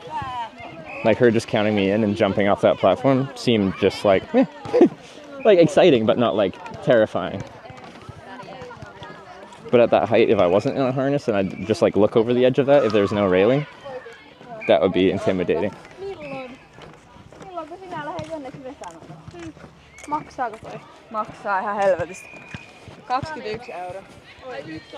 like her just counting me in and jumping off that platform seemed just like like exciting, but not like terrifying. But at that height, if I wasn't in a harness and I'd just like look over the edge of that, if there's no railing, that would be intimidating. Milloinko sinä lähdet jonneksi vetämään? Maksaako toi? Maksaa ihan helvetistä. 21 €. Oi, yksi.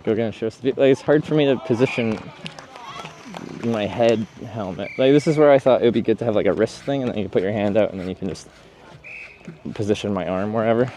Go again, show us the, like, it's hard for me to position my head helmet. Like this is where I thought it would be good to have like a wrist thing, and then you put your hand out and then you can just position my arm wherever.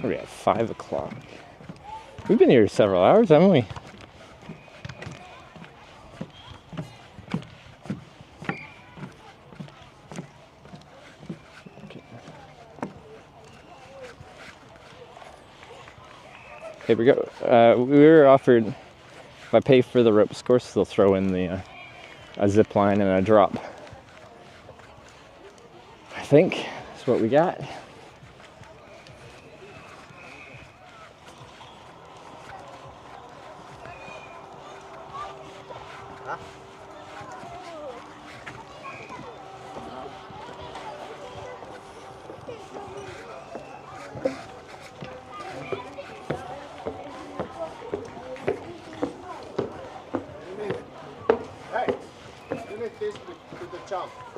We're at 5 o'clock. We've been here several hours, haven't we? Okay. Here we go. We were offered, if I pay for the ropes course, they'll throw in the a zip line and a drop. I think that's what we got.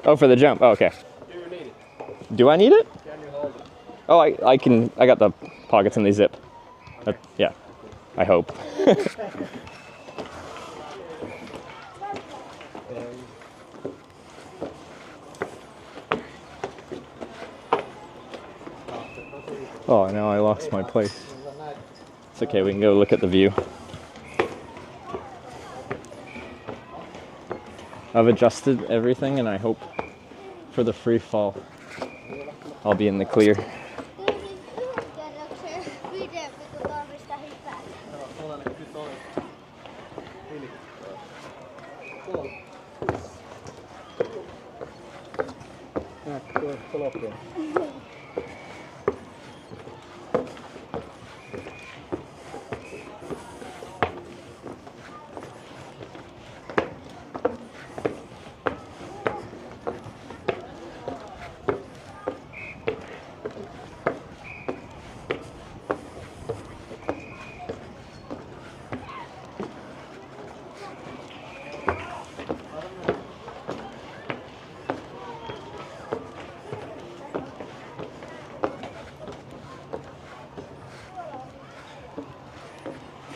Oh, for the jump. Oh, okay. Do you need it? Do I need it? Can you hold it? Oh, I can. I got the pockets in the zip. Yeah, I hope. Oh, now I lost my place. It's okay. We can go look at the view. I've adjusted everything, and I hope for the free fall I'll be in the clear.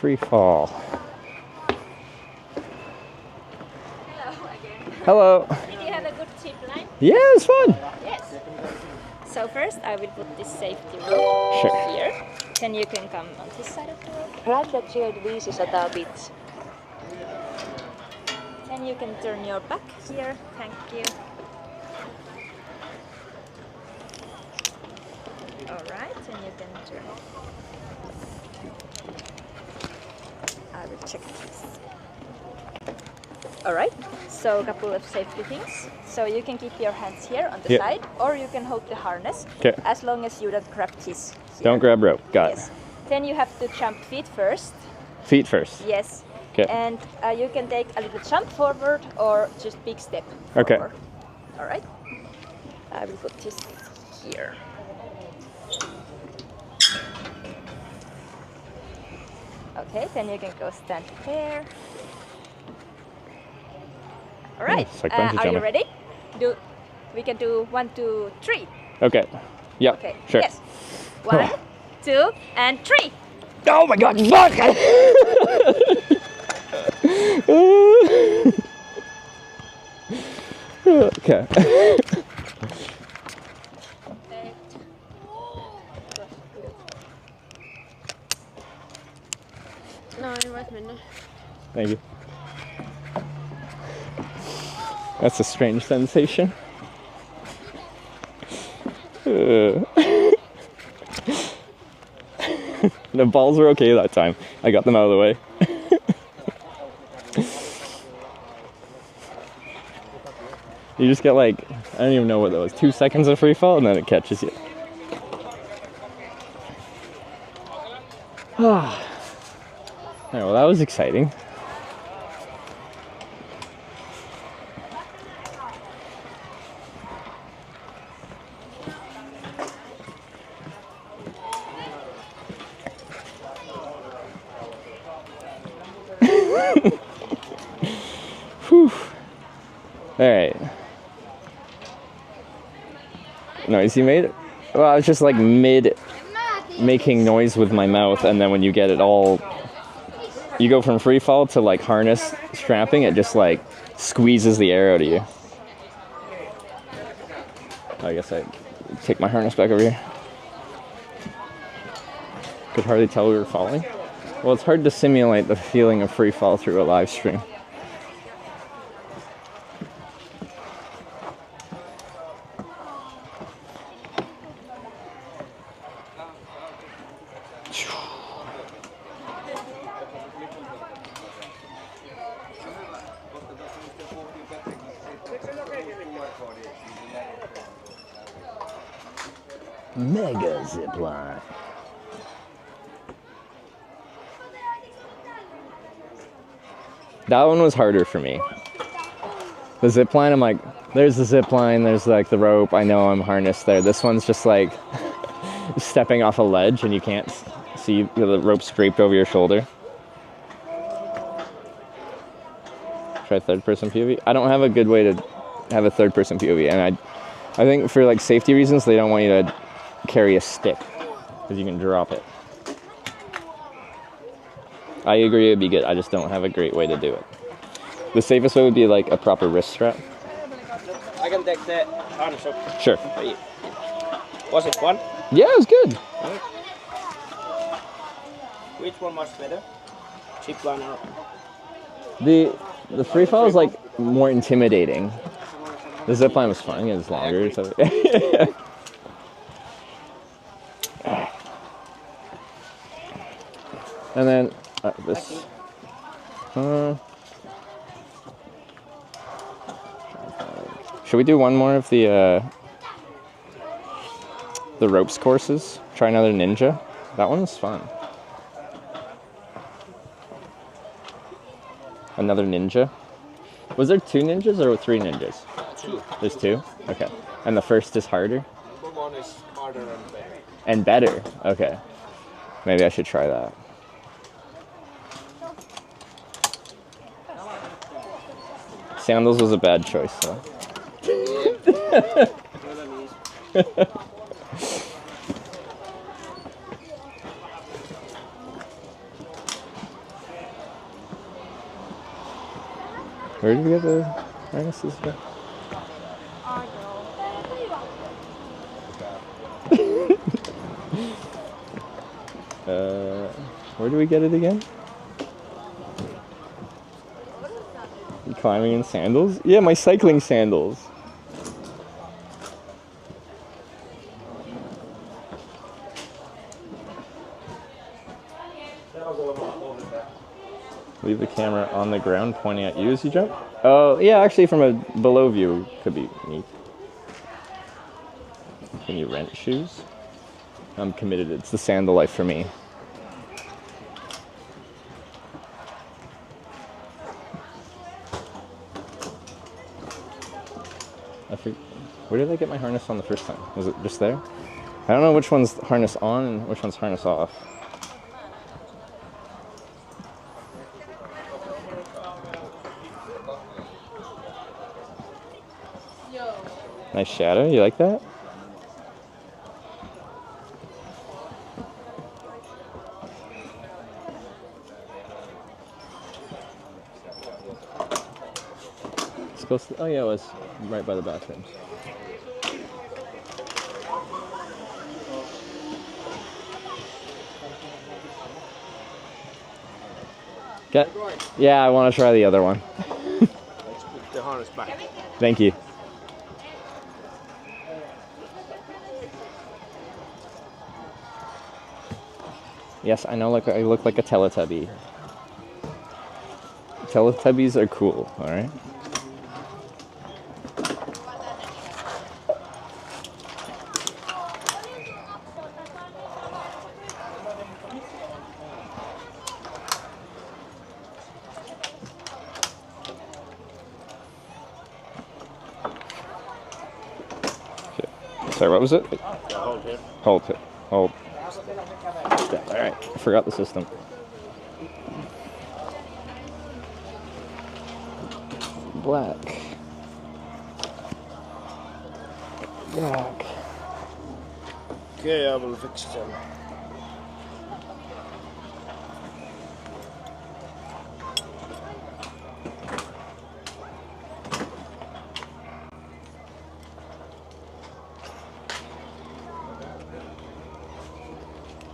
Freefall. Hello again. Hello. Did you have a good zipline? Yeah, it was fun. Yes. So first I will put this safety rope here. Then you can come on this side of the rope. Ride shared 500 bits. Then you can turn your back here. Thank you. Alright, and you can turn. I will check this. Alright, so a couple of safety things. So you can keep your hands here on the side, or you can hold the harness, as long as you don't grab this here. Don't grab rope. Got it. Then you have to jump feet first. Feet first. Yes. Okay. And you can take a little jump forward or just big step forward. Okay. Alright. I will put this here. Okay, then you can go stand there. Alright, It's like bungee are you jumping. ready? We can do 1, 2, 3. Okay. Yeah. Okay. Sure. Yes. 1, 2, and 3. Oh my god, fuck! Okay. No, niin voit mennä. Thank you. That's a strange sensation. The balls were okay that time. I got them out of the way. You just get like, I don't even know what that was, 2 seconds of free fall and then it catches you. Alright, well that was exciting. Whew. Alright. Noise you made? Well, I was just like mid making noise with my mouth, and then when you get it all, you go from free fall to like harness strapping, it just like squeezes the air out of you. I guess I take my harness back over here. Could hardly tell we were falling. Well, it's hard to simulate the feeling of free fall through a live stream. Mega zipline. That one was harder for me. The zipline, I'm like, there's the zipline, there's like the rope, I know I'm harnessed there. This one's just like stepping off a ledge and you can't see the rope scraped over your shoulder. Try third person POV. I don't have a good way to have a third person POV, and I think for like safety reasons they don't want you to carry a stick because you can drop it. I agree it'd be good, I just don't have a great way to do it. The safest way would be like a proper wrist strap. I can take the harness off. Sure. Was it fun? Yeah, it was good. Which one was better? Zipline or? The free fall is like more intimidating. The zipline was fun, it was longer. So. And then this. Should we do one more of the ropes courses? Try another ninja. That one was fun. Another ninja. Was there 2 ninjas or 3 ninjas? 2. There's 2? Okay. And the first is harder? Number 1 is harder and better. And better? Okay. Maybe I should try that. Sandals was a bad choice, though. Where did we get the harnesses from? Where do we get it again? You climbing in sandals? Yeah, my cycling sandals. Leave the camera on the ground pointing at you as you jump? Oh, yeah, actually from a below view could be neat. Can you rent shoes? I'm committed, it's the sandal life for me. Where did I get my harness on the first time? Was it just there? I don't know which one's harness on and which one's harness off. Nice shadow, you like that? supposed to? Oh yeah, it was right by the bathrooms. Get? Yeah, I want to try the other one. Let's put the harness back. Thank you. Yes, I know. Like I look like a Teletubby. Teletubbies are cool. All right. Sorry, what was it? Yeah, hold here. Hold it. Hold. Alright, I forgot the system. Black. Black. Okay, I will fix them.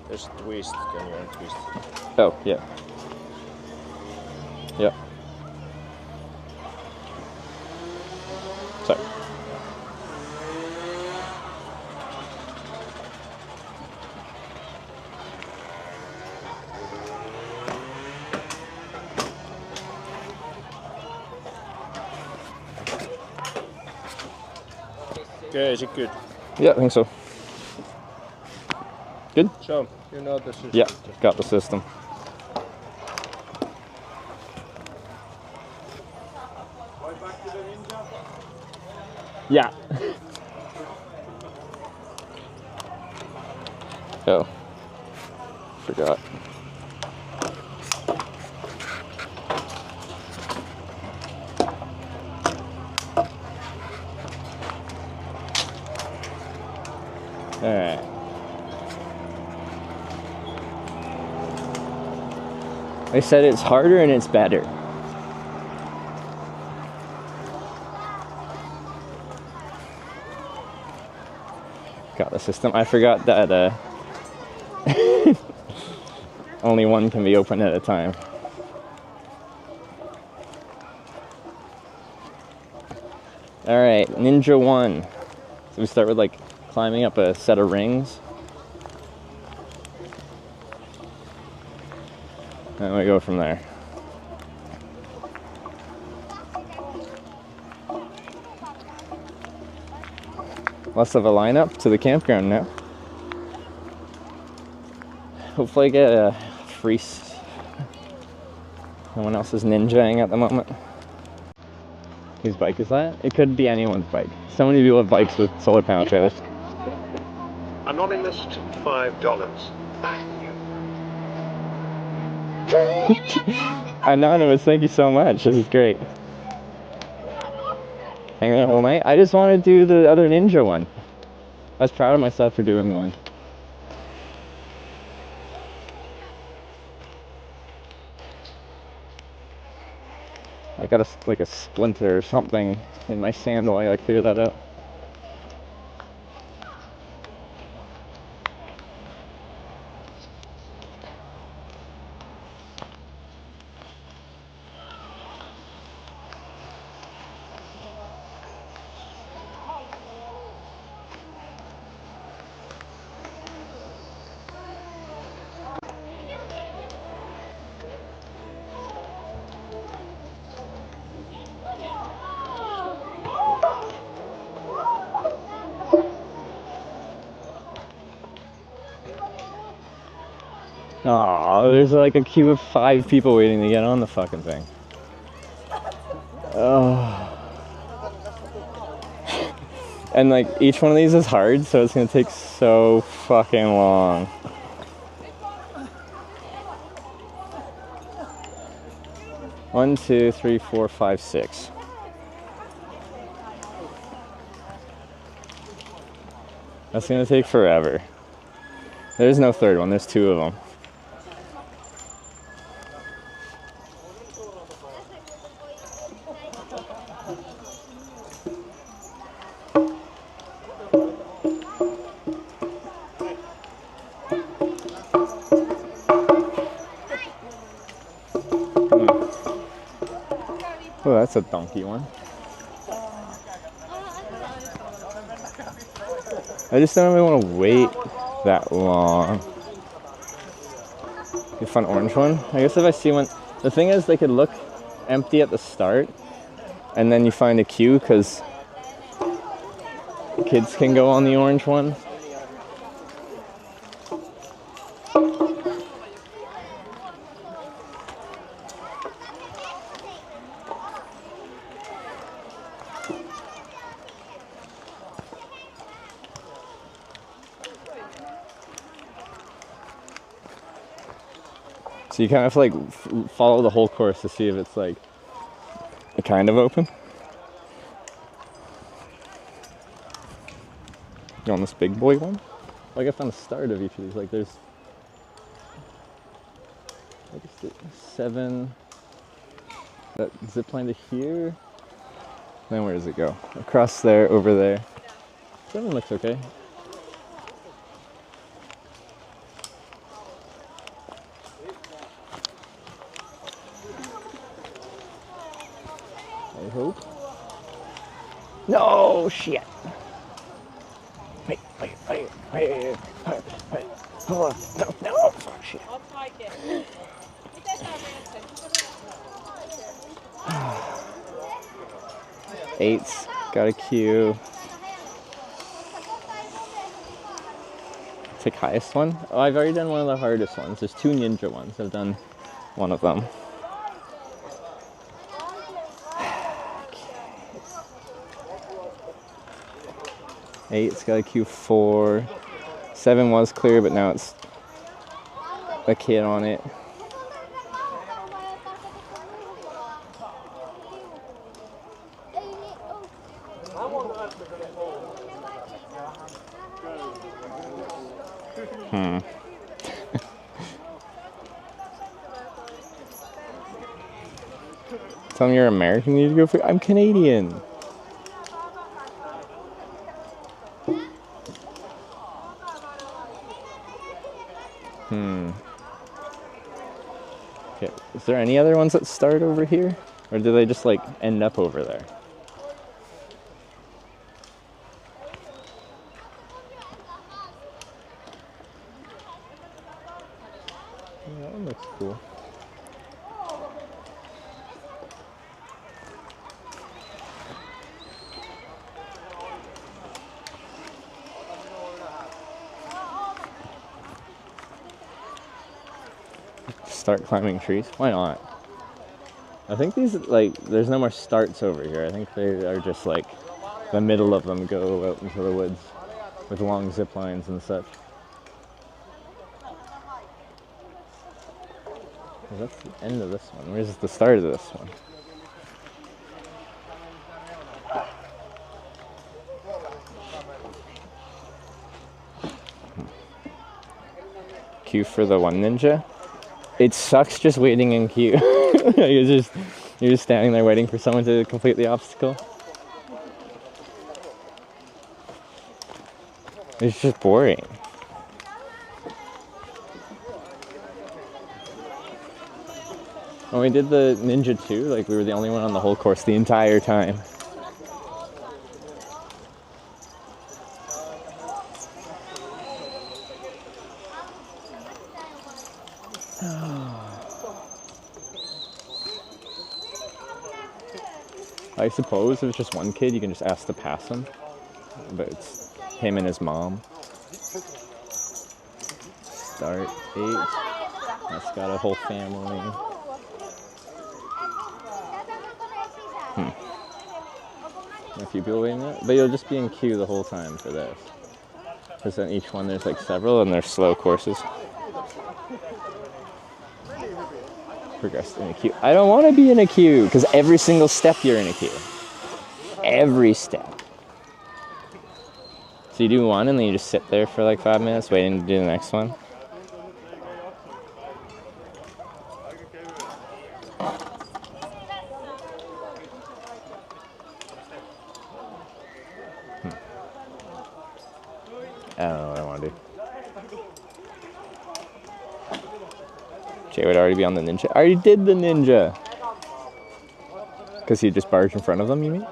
There's a twist, can you untwist? Oh, yeah. Yep. Sorry. Okay, is it good? Yeah, I think so. Good? So, you know the system. Yeah, got the system. Yeah. Oh. Forgot. Alright. They said it's harder and it's better. Got the system. I forgot that only one can be opened at a time. Alright, Ninja 1. So we start with like climbing up a set of rings. And we go from there. Less of a lineup to the campground now. Hopefully I get a free... No one else is ninjaing at the moment. Whose bike is that? It could be anyone's bike. So many people have bikes with solar panel trailers. Anonymous $5. Anonymous, thank you so much. This is great. Hang on all night. I just want to do the other ninja one. I was proud of myself for doing one. I got like a splinter or something in my sandal. I gotta clear that out. Oh, there's like a queue of 5 people waiting to get on the fucking thing. Oh. And like each one of these is hard, so it's gonna take so fucking long. One, 2, 3, 4, 5, 6. That's gonna take forever. There's no third one, there's 2 of them. Oh, that's a donkey one. I just don't really want to wait that long. A fun orange one. I guess if I see one, the thing is they could look empty at the start, and then you find a queue because kids can go on the orange one. So you kind of have to like follow the whole course to see if it's like kind of open. You on this big boy one? Like I found the start of each of these. Like there's like 7 that zipline to here. Then where does it go? Across there, over there. 7 looks okay. I hope. No shit. Wait. Hold on. No, fuck shit. Eight's got a queue. Take highest one. Oh, I've already done one of the hardest ones. There's 2 ninja ones. I've done one of them. Eight's got a queue 4. 7 was clear, but now it's a kid on it. Tell me you're American, you need to go for. I'm Canadian. Okay, is there any other ones that start over here? Or do they just like end up over there? Yeah, that one looks cool. Start climbing trees? Why not? I think these, like, there's no more starts over here. I think they are just like the middle of them go out into the woods with long zip lines and such. Well, that's the end of this one. Where's the start of this one? Queue for the one ninja. It sucks just waiting in queue. you're just standing there waiting for someone to complete the obstacle. It's just boring. When we did the Ninja 2, like we were the only one on the whole course the entire time. I suppose if it's just one kid, you can just ask to pass him. But it's him and his mom. Start 8. That's got a whole family. A few people waiting there. But you'll just be in queue the whole time for this. Because on each one there's like several and they're slow courses. Progressed in a queue. I don't want to be in a queue because every single step you're in a queue. Every step. So you do one and then you just sit there for like 5 minutes waiting to do the next one. I don't know what I want to do. Jay would already be on the ninja. I already did the ninja. Because you just barge in front of them, you mean?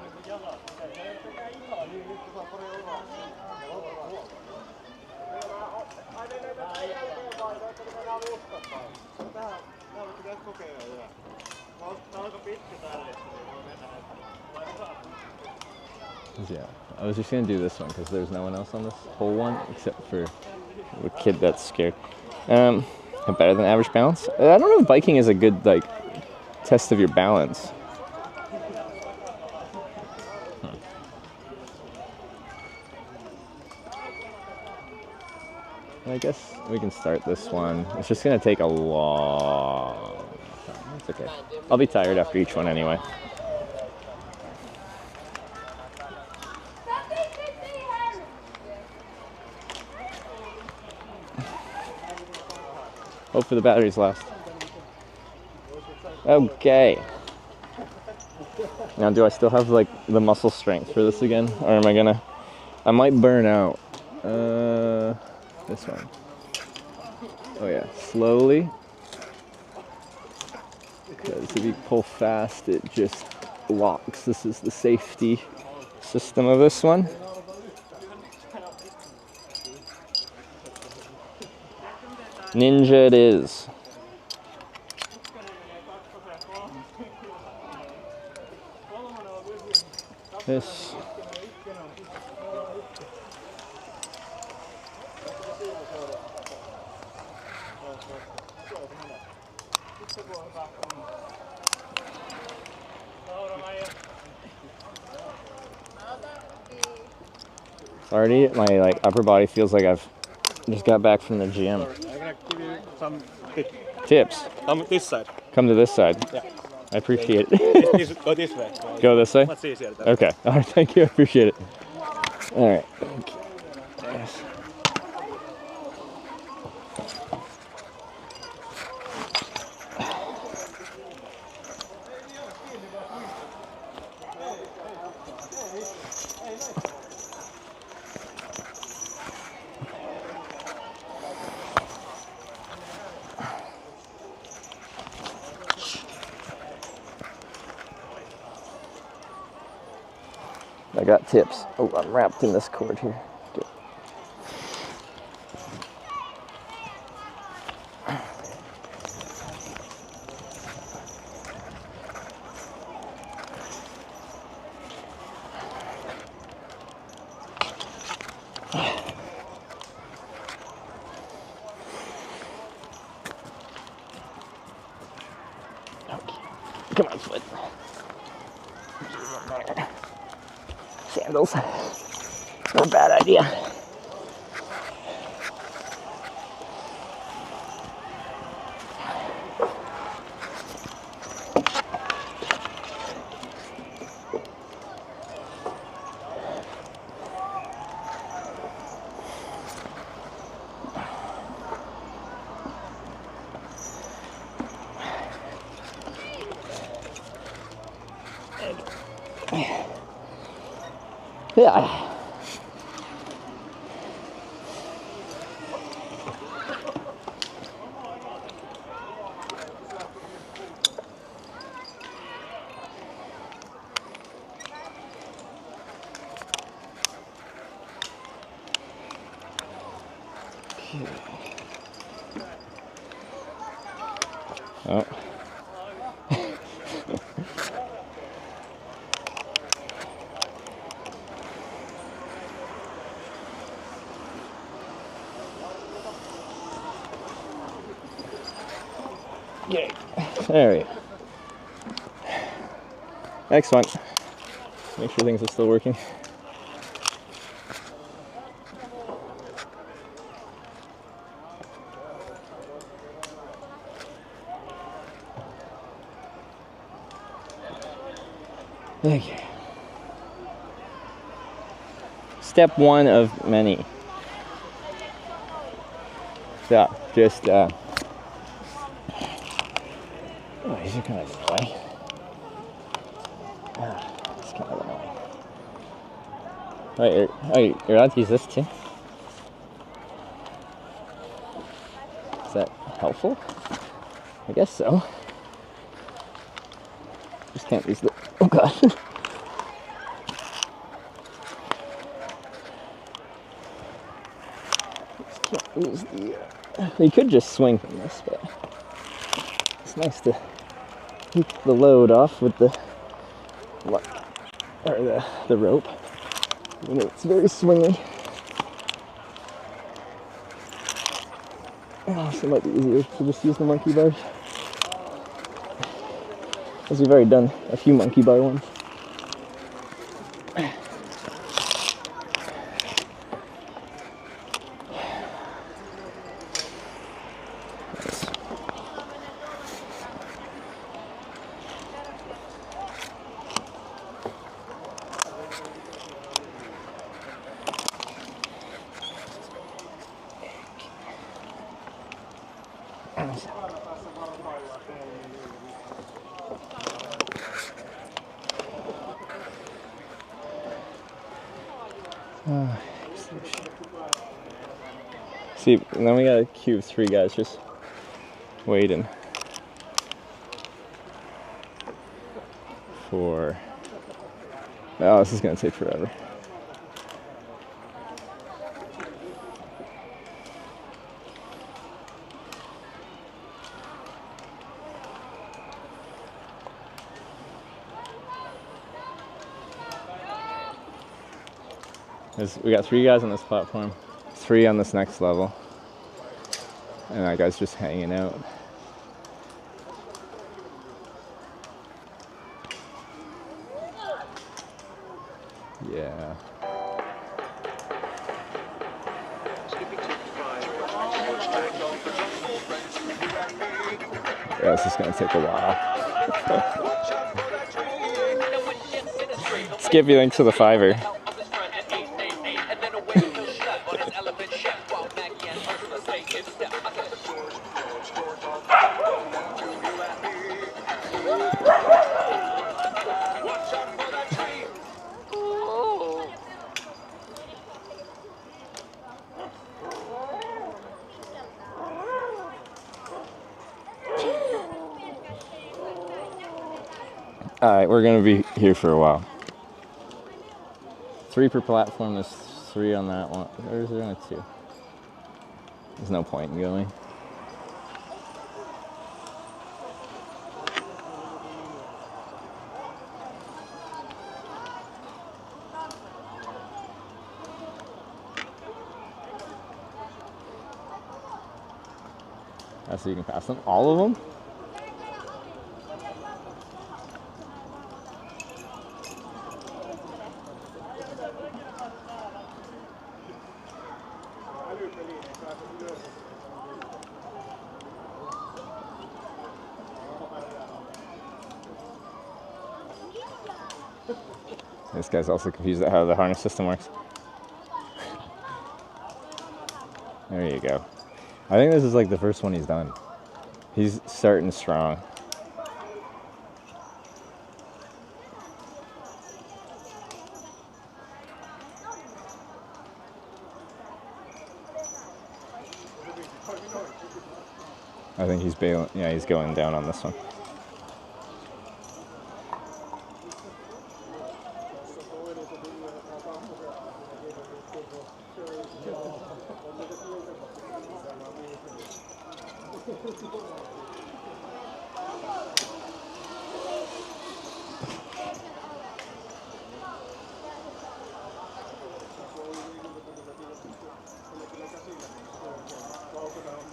Yeah, I was just gonna do this one because there's no one else on this whole one except for the kid that's scared. Better than average balance? I don't know if biking is a good like test of your balance. I guess we can start this one. It's just gonna take a long time. It's okay. I'll be tired after each one anyway. Hopefully the batteries last. Okay. Now do I still have like the muscle strength for this again? Or am I gonna... I might burn out. This one. Oh yeah, slowly. Because if you pull fast, it just locks. This is the safety system of this one. Ninja it is. This. Already, my like upper body feels like I've just got back from the gym. I'm gonna give you some Tips. Come this side. Come to this side. Yeah. I appreciate it. Go this way. Go this way? Much easier. Okay. All right. Thank you. I appreciate it. All right. Yes. I got tips. Oh, I'm wrapped in this cord here. Good. Okay. Come on, foot. Sandals. No bad idea. Yeah. Oh. Okay, there we go. Next one. Make sure things are still working. Okay. Step one of many. So, just oh, these are kind of annoying. It's kind of annoying. Wait, you're allowed to use this too? Is that helpful? I guess so. Just can't use the. Oh god. god. Can't use the, you could just swing from this, but it's nice to keep the load off with the rope. You know, it's very swingy. Oh, so it might be easier to just use the monkey bars. As we've already done a few monkey bar ones. See, and then we got a queue of 3 guys just waiting for. Oh, this is gonna take forever. We got 3 guys on this platform, 3 on this next level, and that guy's just hanging out. Yeah. Yeah, this is gonna take a while. Skippy, thanks for the $5. Alright, we're gonna be here for a while. 3 per platform, there's 3 on that one. Or is there only 2? There's no point in going. So you can pass them, all of them? This guy's also confused at how the harness system works. There you go. I think this is like the first one he's done. He's starting strong. I think he's bailing. Yeah, he's going down on this one.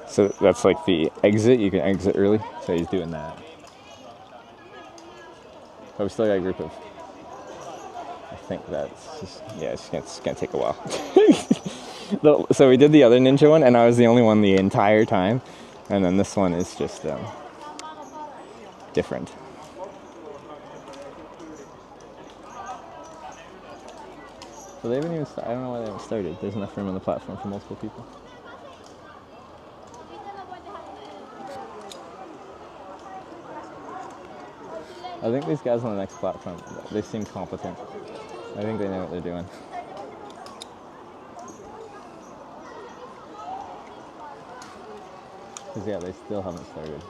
So that's like the exit, you can exit early, so he's doing that. But we still got a group of, I think that's just, yeah, it's gonna take a while. So we did the other ninja one, and I was the only one the entire time, and then this one is just different. So they haven't even started. I don't know why they haven't started. There's enough room on the platform for multiple people. I think these guys on the next platform, they seem competent. I think they know what they're doing. Because yeah, they still haven't started.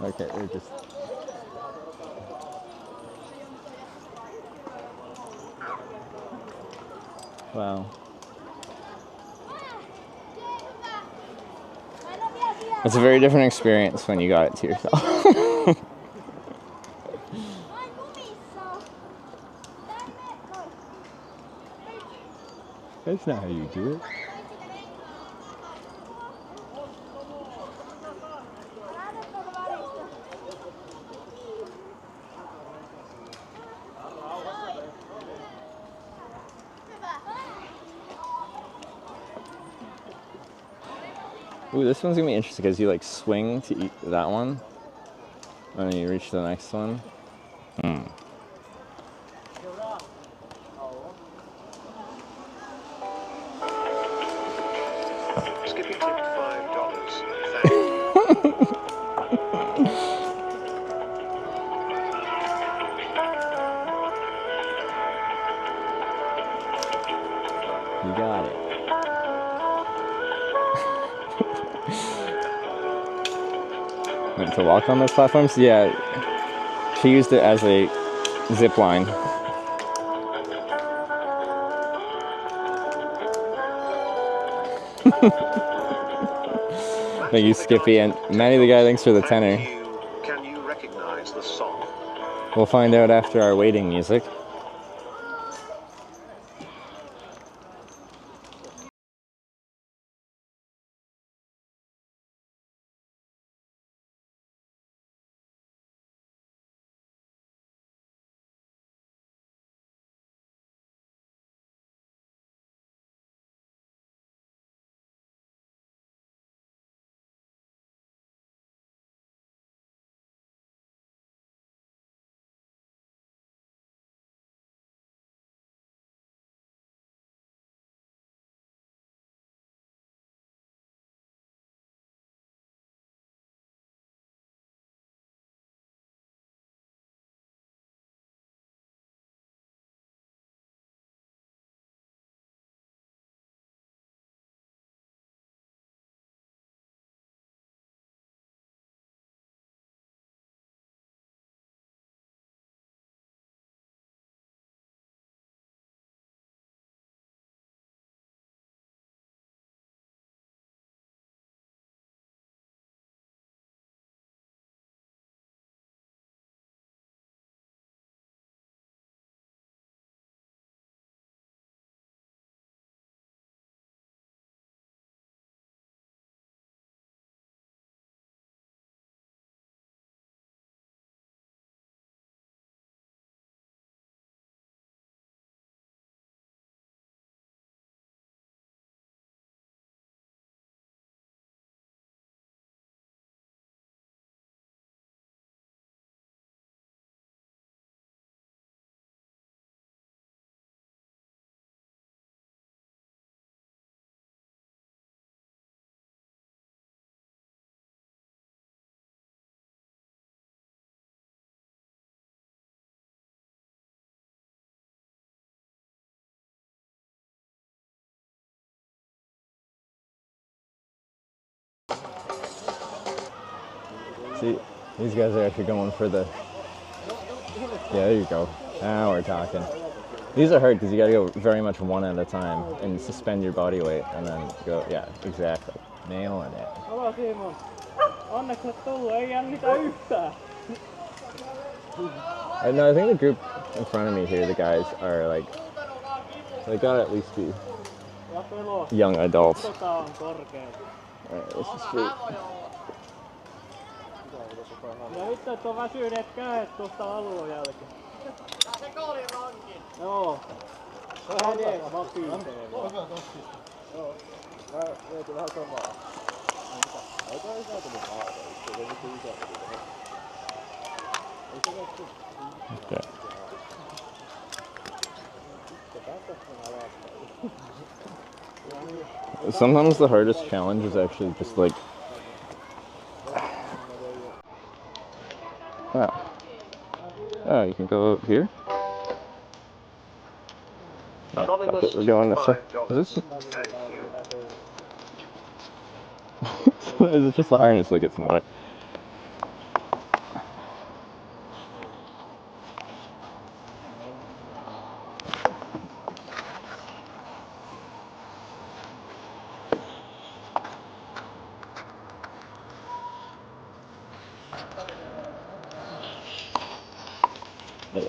Okay, we're just... Wow. It's a very different experience when you got it to yourself. That's not how you do it. Ooh, this one's gonna be interesting because you like swing to eat that one, and then you reach the next one. Skippy tipped $5. Thank you. You got it. And to walk on those platforms? Yeah. She used it as a zip line. Thank you, Skippy, and Manny the guy, thanks for the tenner. Can you recognize the song? We'll find out after our waiting music. See, these guys are actually going for the... Yeah, there you go. Now we're talking. These are hard because you gotta go very much one at a time and suspend your body weight and then go, yeah, exactly. Nailing it. Hello, Simon. Onneksi olet tullut, ei jännitä yhtään. No, I think the group in front of me here, the guys are like, they gotta at least be young adults. Alright, this is sweet. Ja nyt et on väsyneet kädet tuosta alun jälkeen. Se kooli rankin. Joo. Vähän niin, vapiisee. Hyvä tossista. Joo. Mä mietin vähän samaa. Aika ei saatu nyt haata. Se on nyt iso. Ei se vetty. Okay. Sometimes the hardest challenge is actually just like, wow. Oh, you can go up here. We're going this way. Is this? Is it just the harness like it's not? Now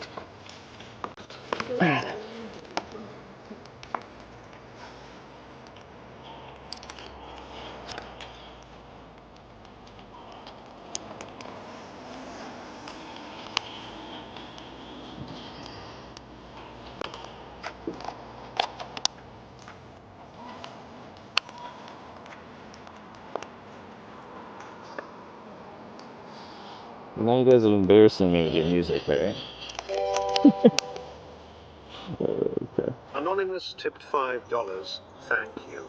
you guys are embarrassing me with your music, right? Okay. Anonymous tipped $5. Thank you.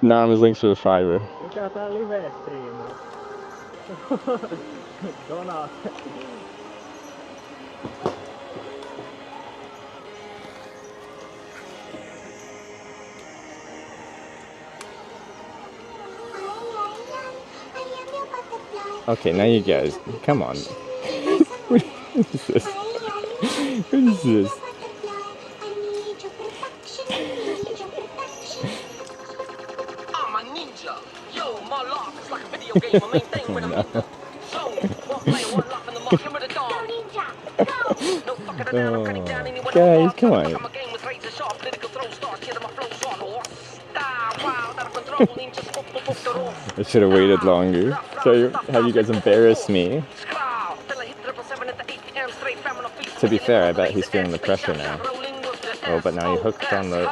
Anonymous links for the fiver. Mikä tää live-striimi? Donat. Okay, now you guys, come on. What is this? What is this? I'm a ninja. Yo, my life is like a video game. My main thing when I'm in the zone. One player, one life in the mark. Remember the dawn. No fucking around. I'm cutting down anyone. Guys, come on. My game was razor sharp. Political throw starts. Get my flow on horse. Wow, out of control. Ninjas pop the rope. I should have waited longer. So have you guys embarrassed me? To be fair, I bet he's feeling the pressure now. Oh, but now he hooked on the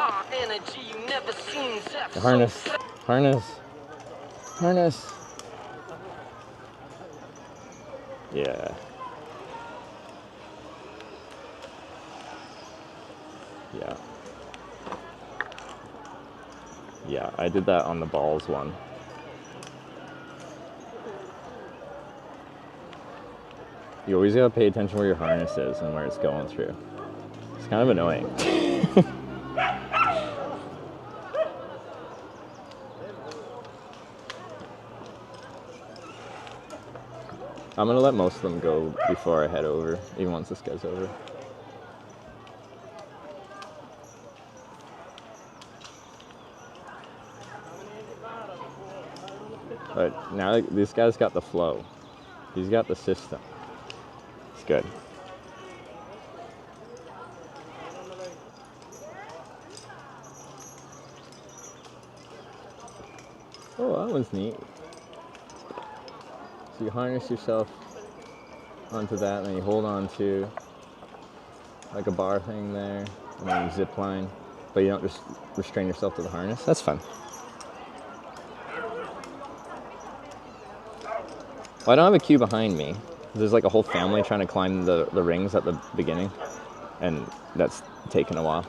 harness. Harness. Harness. Yeah. Yeah. Yeah, I did that on the balls one. You always gotta pay attention where your harness is and where it's going through. It's kind of annoying. I'm gonna let most of them go before I head over, even once this guy's over. But now this guy's got the flow. He's got the system. It's good. Oh, that one's neat. So you harness yourself onto that, and then you hold on to like a bar thing there, and then you zip line, but you don't just restrain yourself to the harness. That's fun. Well, I don't have a queue behind me. There's like a whole family trying to climb the rings at the beginning, and that's taken a while.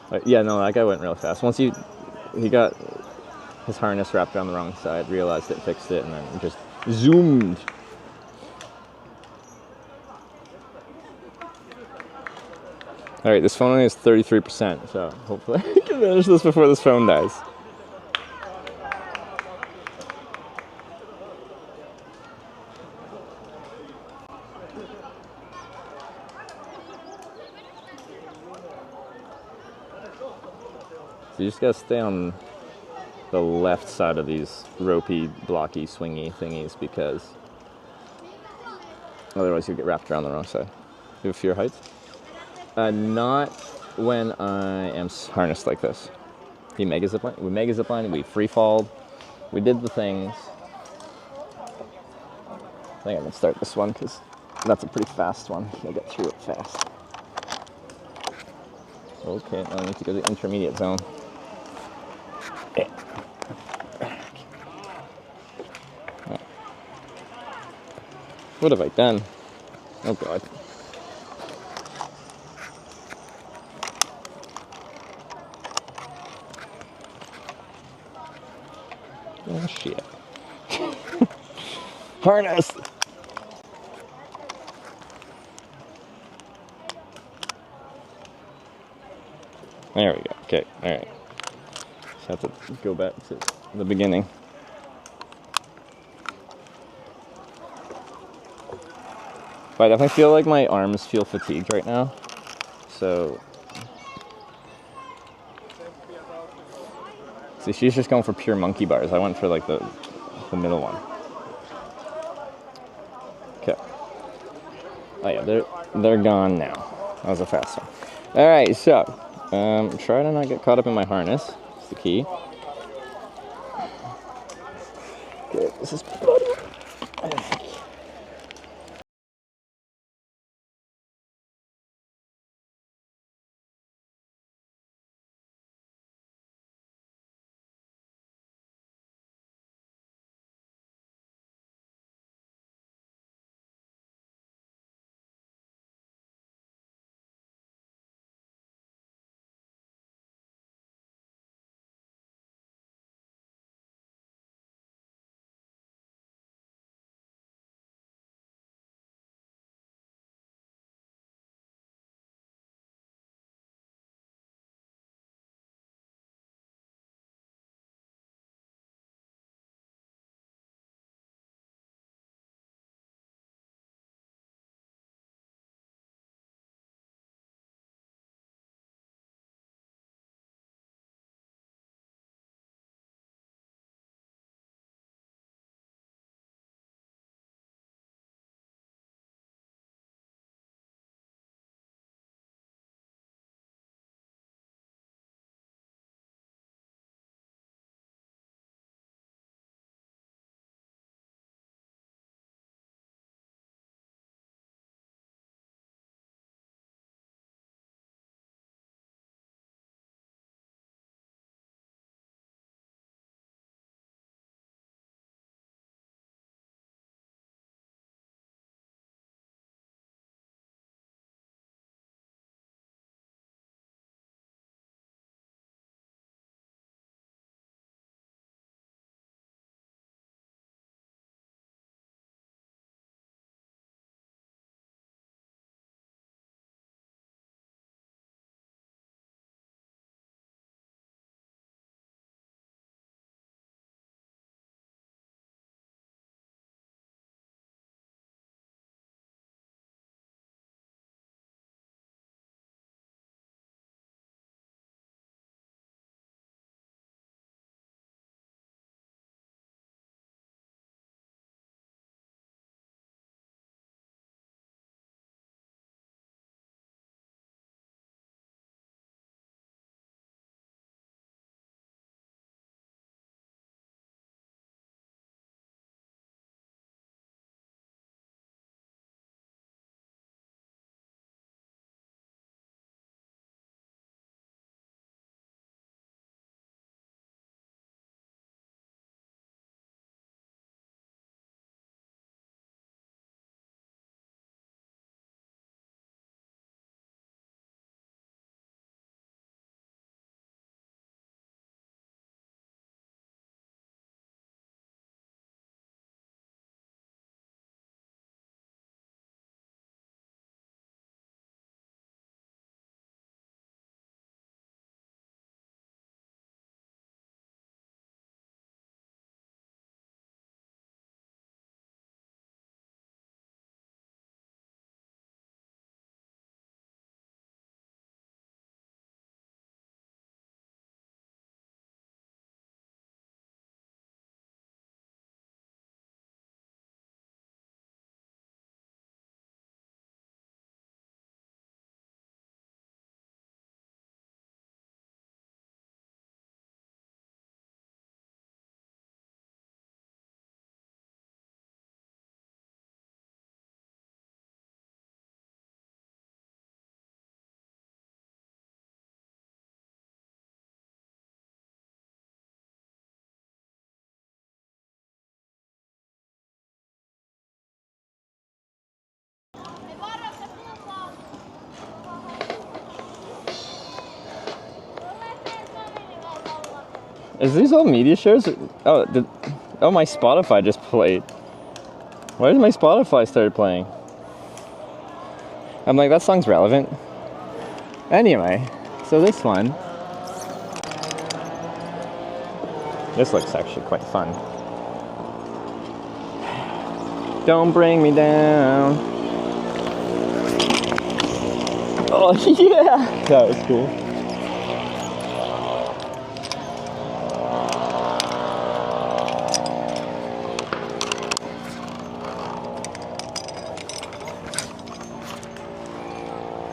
But yeah, no, that guy went real fast. Once he got his harness wrapped around the wrong side, realized it, fixed it, and then just zoomed. Alright, this phone only has 33%, so hopefully I can finish this before this phone dies. So you just gotta stay on the left side of these ropey, blocky, swingy thingies, because otherwise you'll get wrapped around the wrong side. You have fear heights? Not when I am harnessed like this. We mega zipline, we freefalled, we did the things. I think I can start this one because that's a pretty fast one. I'll get through it fast. Okay, now I need to go to the intermediate zone. Okay. What have I done? Oh god. Oh shit. Harness! There we go. Okay, alright. Just have to go back to the beginning. But I definitely feel like my arms feel fatigued right now. So see, she's just going for pure monkey bars. I went for like the middle one. Oh yeah, they're gone now. That was a fast one. All right, so try to not get caught up in my harness. That's the key. Okay, this is bloody. Is these all media shares? Oh, my Spotify just played. Why did my Spotify start playing? I'm like, that song's relevant. Anyway, so this one. This looks actually quite fun. Don't bring me down. Oh yeah! That was cool.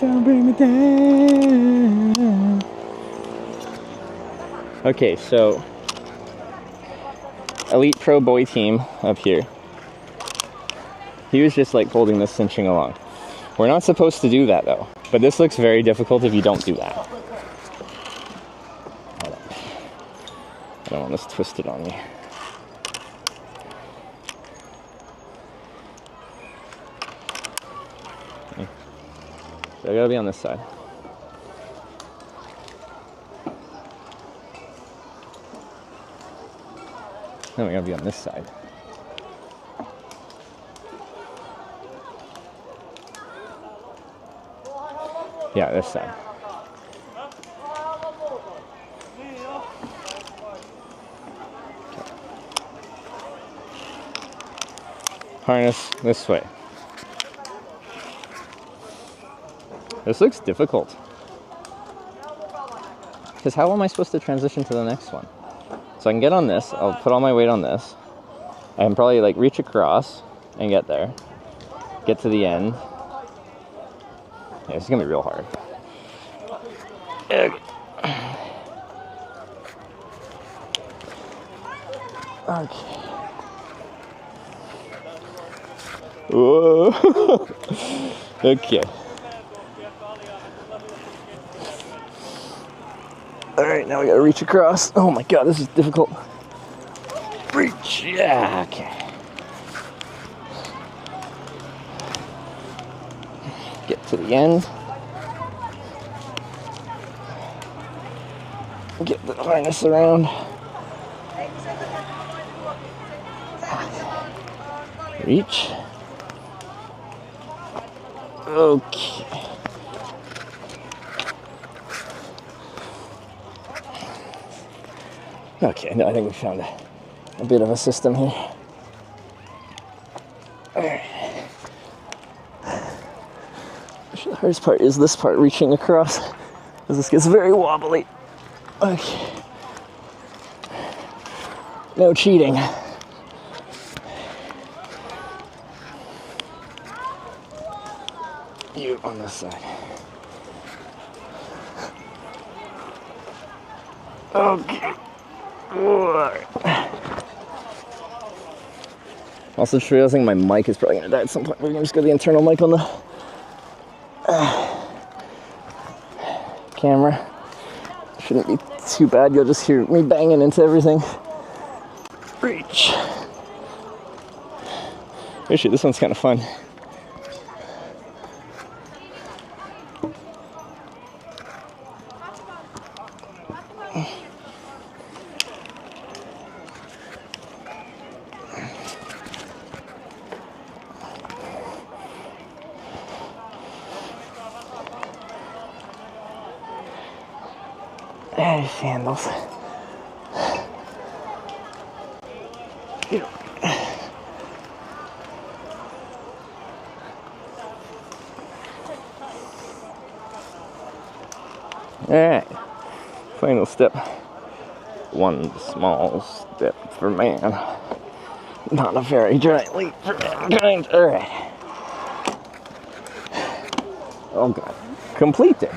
Don't bring me down. Okay, so Elite Pro Boy team up here. He was just like holding this, cinching along. We're not supposed to do that though, but this looks very difficult if you don't do that. I don't want this twisted on me. Okay. So I gotta be on this side. Then we gotta be on this side. Yeah, this side. Okay. Harness this way. This looks difficult. Because how am I supposed to transition to the next one? So I can get on this, I'll put all my weight on this. I can probably like reach across and get there. Get to the end. Yeah, it's gonna be real hard. Okay. Whoa. Okay. Alright, now we gotta reach across. Oh my god, this is difficult. Reach. Yeah, okay. Get to the end. Get the harness around. Reach. Okay. Okay, no, I think we found a bit of a system here. Alright. The hardest part is this part, reaching across, because this gets very wobbly. Okay. No cheating. You on this side. Okay. Also, just realizing my mic is probably gonna die at some point. We're gonna just go the internal mic on the camera. Shouldn't be too bad. You'll just hear me banging into everything. Reach. Actually, this one's kind of fun. There's sandals. Alright, final step. One small step for man. Not a very giant leap for mankind. Alright. Oh god. Completed.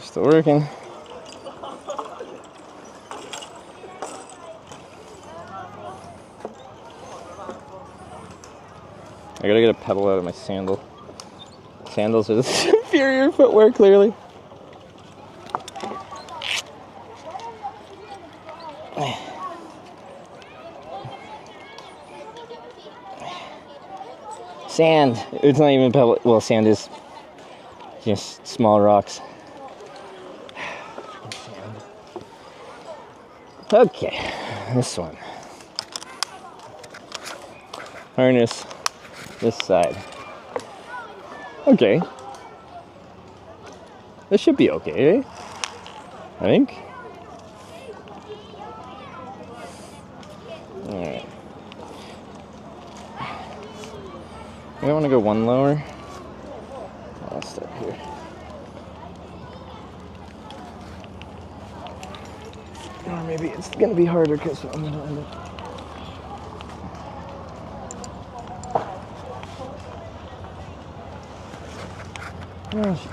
Still working. I gotta get a pedal out of my sandal. Sandals are the superior footwear, clearly. Sand. It's not even pebble. Well, sand is just small rocks. Okay, this one. Harness this side. Okay. This should be okay, eh? I think. Alright. I don't want to go one lower. Let's start here. Or maybe it's gonna be harder because I'm gonna end up. Oh, shit.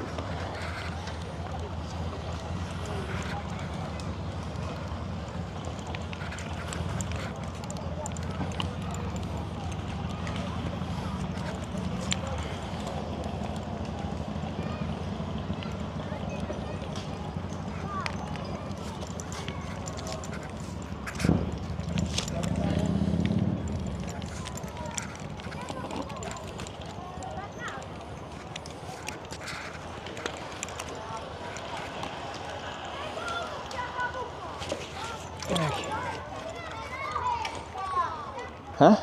Huh?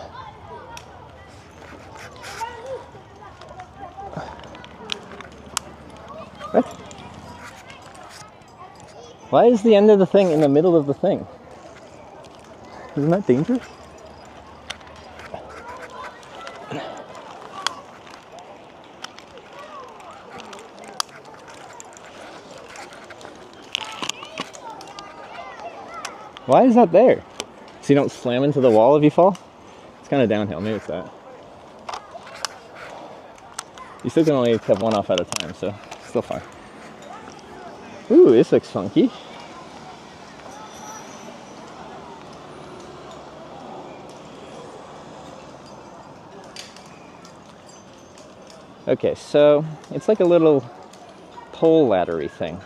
What? Why is the end of the thing in the middle of the thing? Isn't that dangerous? Why is that there? So you don't slam into the wall if you fall? It's kind of downhill, maybe it's that. You still can only have one off at a time, so still fine. Ooh, this looks funky. Okay, so it's like a little pole laddery thing.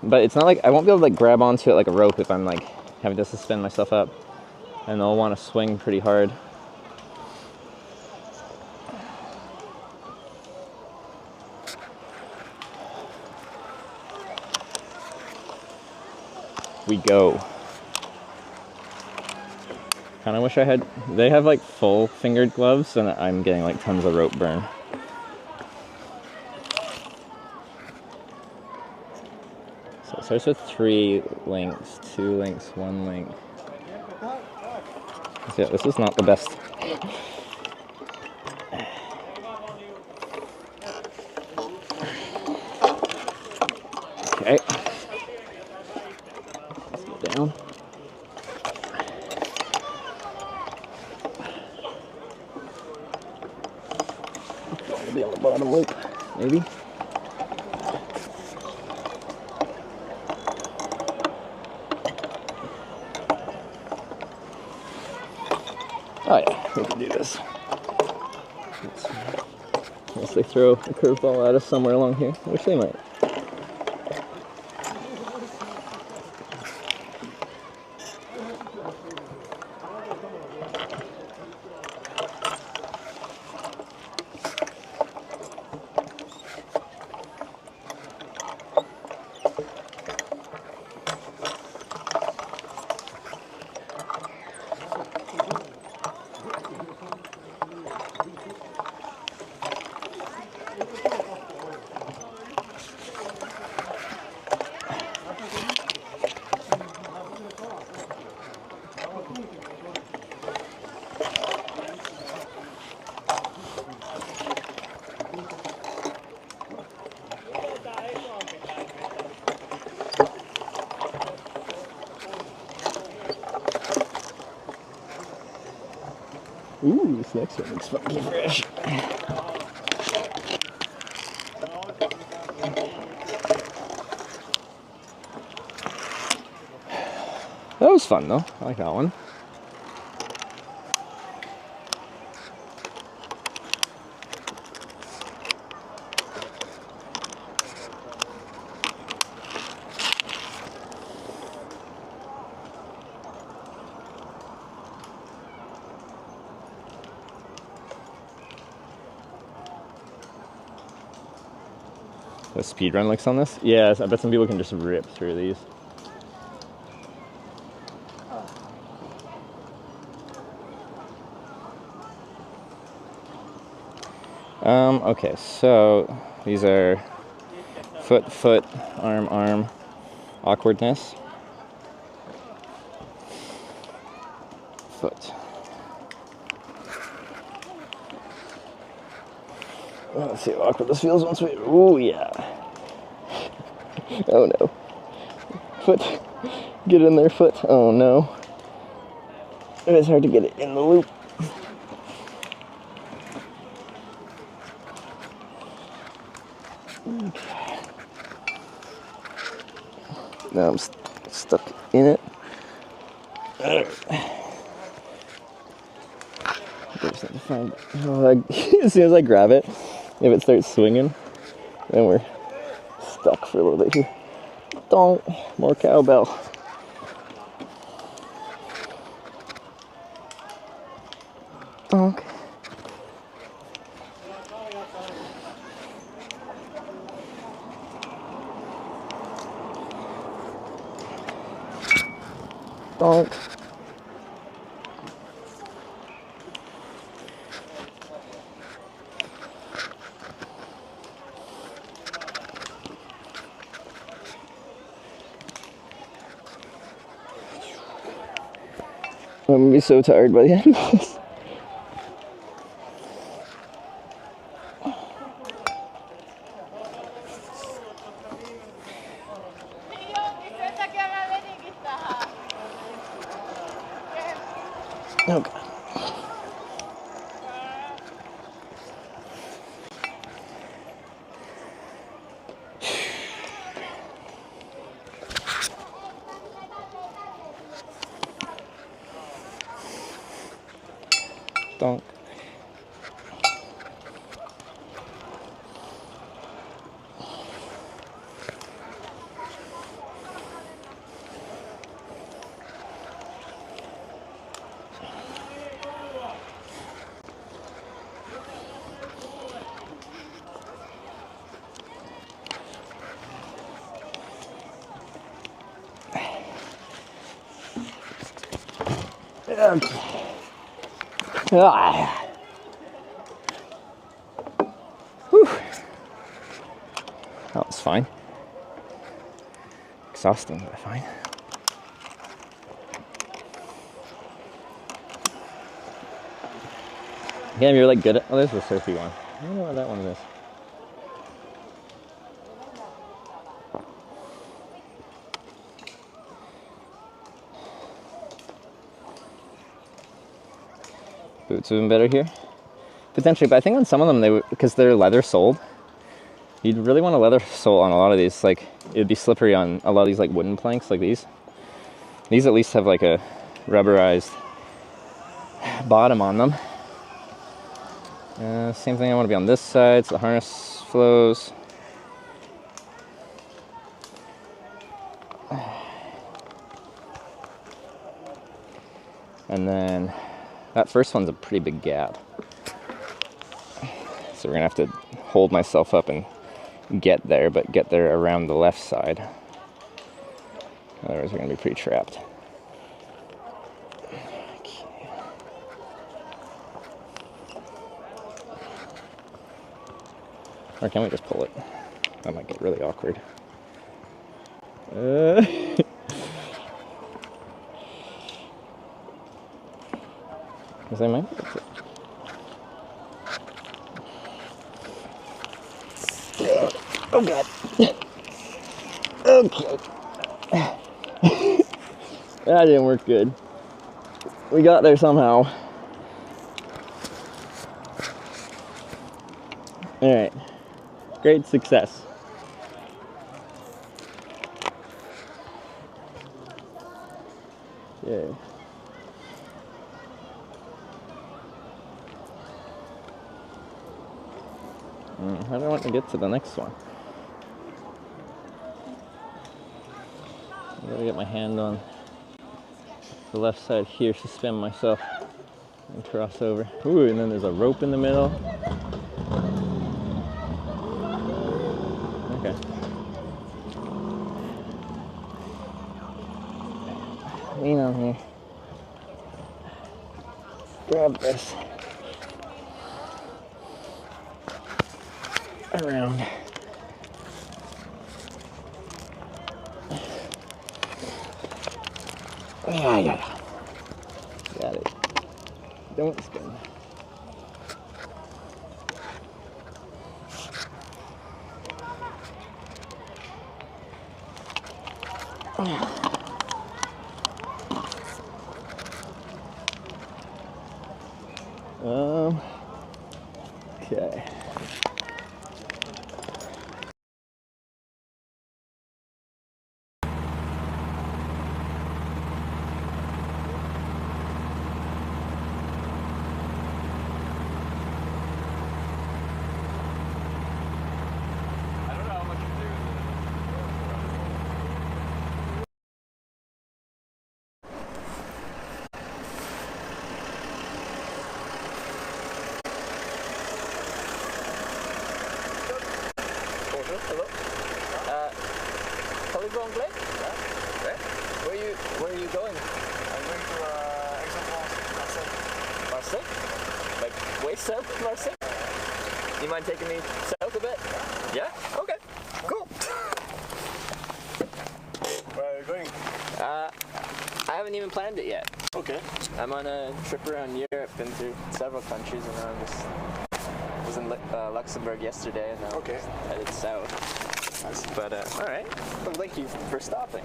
But it's not like, I won't be able to like grab onto it like a rope if I'm like having to suspend myself up. And I'll want to swing pretty hard. We go. Kind of wish I had, they have like full fingered gloves and I'm getting like tons of rope burn. So it starts with 3 links, 2 links, 1 link. So yeah, this is not the best. Okay. Let's go down. Be on the bottom loop, maybe. Oh yeah, we can do this. Unless they throw a curveball at us somewhere along here, which they might. Ooh, this next one looks funky fresh. That was fun though, I like that one. The speedrun looks on this? Yes, I bet some people can just rip through these. Okay, so these are foot, foot, arm, arm, awkwardness. Foot. Let's see how awkward this feels once we. Oh yeah. Oh no. Foot. Get in there, foot. Oh no. It's hard to get it in the loop. Okay. Now I'm stuck in it. Alright. Just have to find. As soon as I grab it, if it starts swinging, then we're stuck for a little bit here. Don't. More cowbell. Donk. Donk. I'm gonna be so tired by the end of this. Okay. Donk. Okay. Ah. Whew. That was fine. Exhausting, but fine. Yeah, you're like good at. Oh, there's the surfy one. I don't know what that one is. Boots even better here, potentially. But I think on some of them, they would, because they're leather soled. You'd really want a leather sole on a lot of these. Like it would be slippery on a lot of these like wooden planks like these. These at least have like a rubberized bottom on them. Same thing. I want to be on this side, so the harness flows. And then that first one's a pretty big gap. So we're gonna have to hold myself up and get there, but get there around the left side. Otherwise we're gonna be pretty trapped. Okay. Or can we just pull it? That might get really awkward. Because I might be able to. Oh god. Okay. That didn't work good. We got there somehow. Alright. Great success. Yay. How do I want to get to the next one? I gotta get my hand on the left side here, suspend myself and cross over. Ooh, and then there's a rope in the middle. Okay. Lean on here. Grab this. Around. Yeah. Got it. Don't spin. Hello. Parlez-vous anglais? Ouais. Where are you going? I'm going to Aix-en-Provence, Marseille? Like way south of Marseille? Do you mind taking me south a bit? Yeah? Okay. Cool. Where are you going? I haven't even planned it yet. Okay. I'm on a trip around Europe, been through several countries, and I'm just was in Luxembourg yesterday, and now okay. Headed south. But all right. Well, thank you for stopping.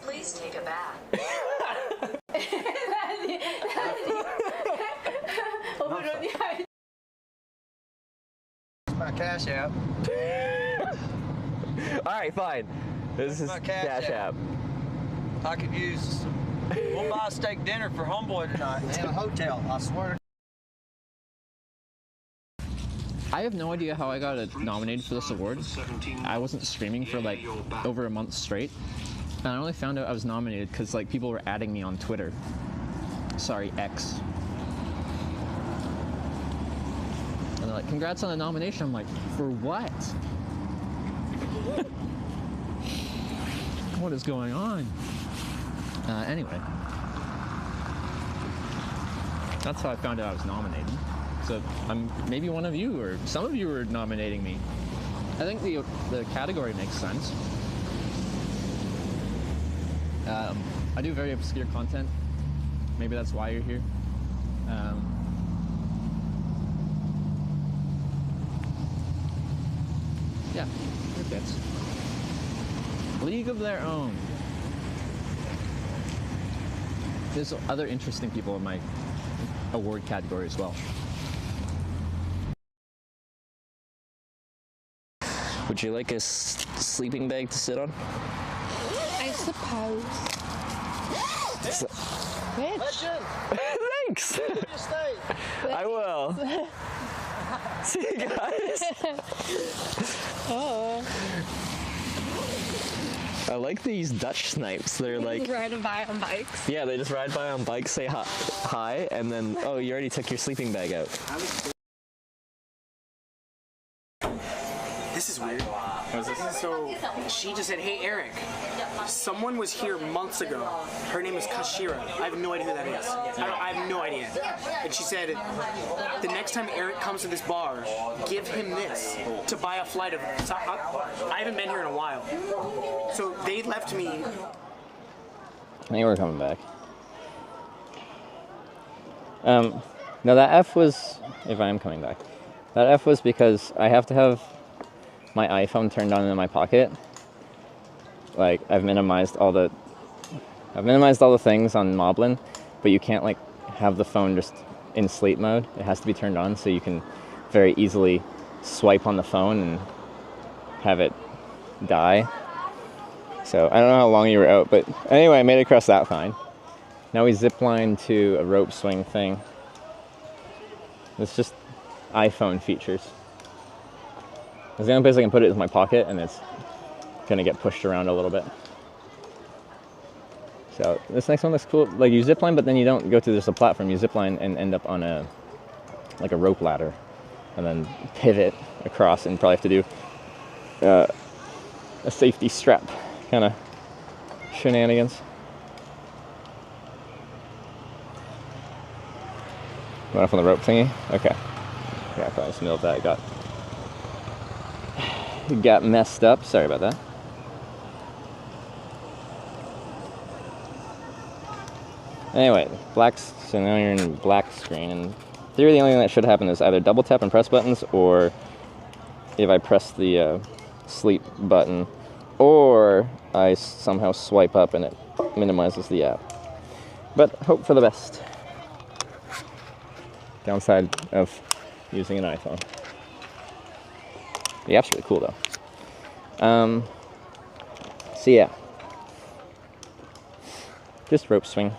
Please take a bath. My Cash App. Alright, fine. This is my Cash App. I could use. We'll buy a steak dinner for homeboy tonight and a hotel. I swear. I have no idea how I got nominated for this award. I wasn't streaming for like over a month straight. And I only found out I was nominated because like people were adding me on Twitter. Sorry, X. And they're like, congrats on the nomination. I'm like, for what? What is going on? Anyway. That's how I found out I was nominated. So I'm maybe one of you or some of you are nominating me. I think the category makes sense. I do very obscure content. Maybe that's why you're here. Yeah, it fits. League of Their Own. There's other interesting people in my award category as well. Would you like a sleeping bag to sit on? I suppose. Thanks! I will. See you guys. Oh. I like these Dutch snipes. They're like riding by on bikes. Yeah, they just ride by on bikes, say hi, and then oh, you already took your sleeping bag out. This is weird. So she just said, "Hey Eric, someone was here months ago. Her name is Kashira. I have no idea who that is. I have no idea." And she said, "The next time Eric comes to this bar, give him this to buy a flight of." So I haven't been here in a while, so they left me. I think we're coming back. No, that F was, if I am coming back, that F was because I have to have my iPhone turned on in my pocket. Like, I've minimized all the things on Moblin, but you can't like have the phone just in sleep mode. It has to be turned on so you can very easily swipe on the phone and have it die. So I don't know how long you were out, but anyway, I made it across that fine. Now we zipline to a rope swing thing. It's just iPhone features. The only place I can put it is my pocket, and it's gonna get pushed around a little bit. So this next one looks cool. Like you zipline, but then you don't go to just a platform. You zipline and end up on a rope ladder, and then pivot across, and probably have to do a safety strap kind of shenanigans. Went off on the rope thingy. Okay. Yeah, I probably just milled that. Got messed up. Sorry about that. Anyway, so now you're in black screen, and theory the only thing that should happen is either double tap and press buttons, or if I press the sleep button, or I somehow swipe up and it minimizes the app. But hope for the best. Downside of using an iPhone. The app's really cool though. So yeah, just rope swing.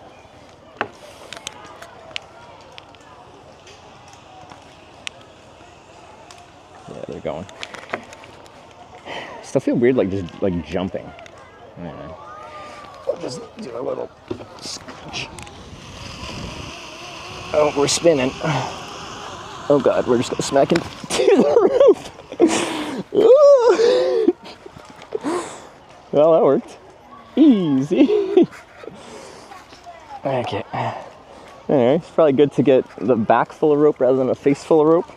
it going. Still feel weird, like just like jumping. I don't know. I'll just do a little scratch. Oh, we're spinning. Oh god, we're just gonna smack into the roof. Well, that worked. Easy. Okay. Anyway, it's probably good to get the back full of rope rather than a face full of rope.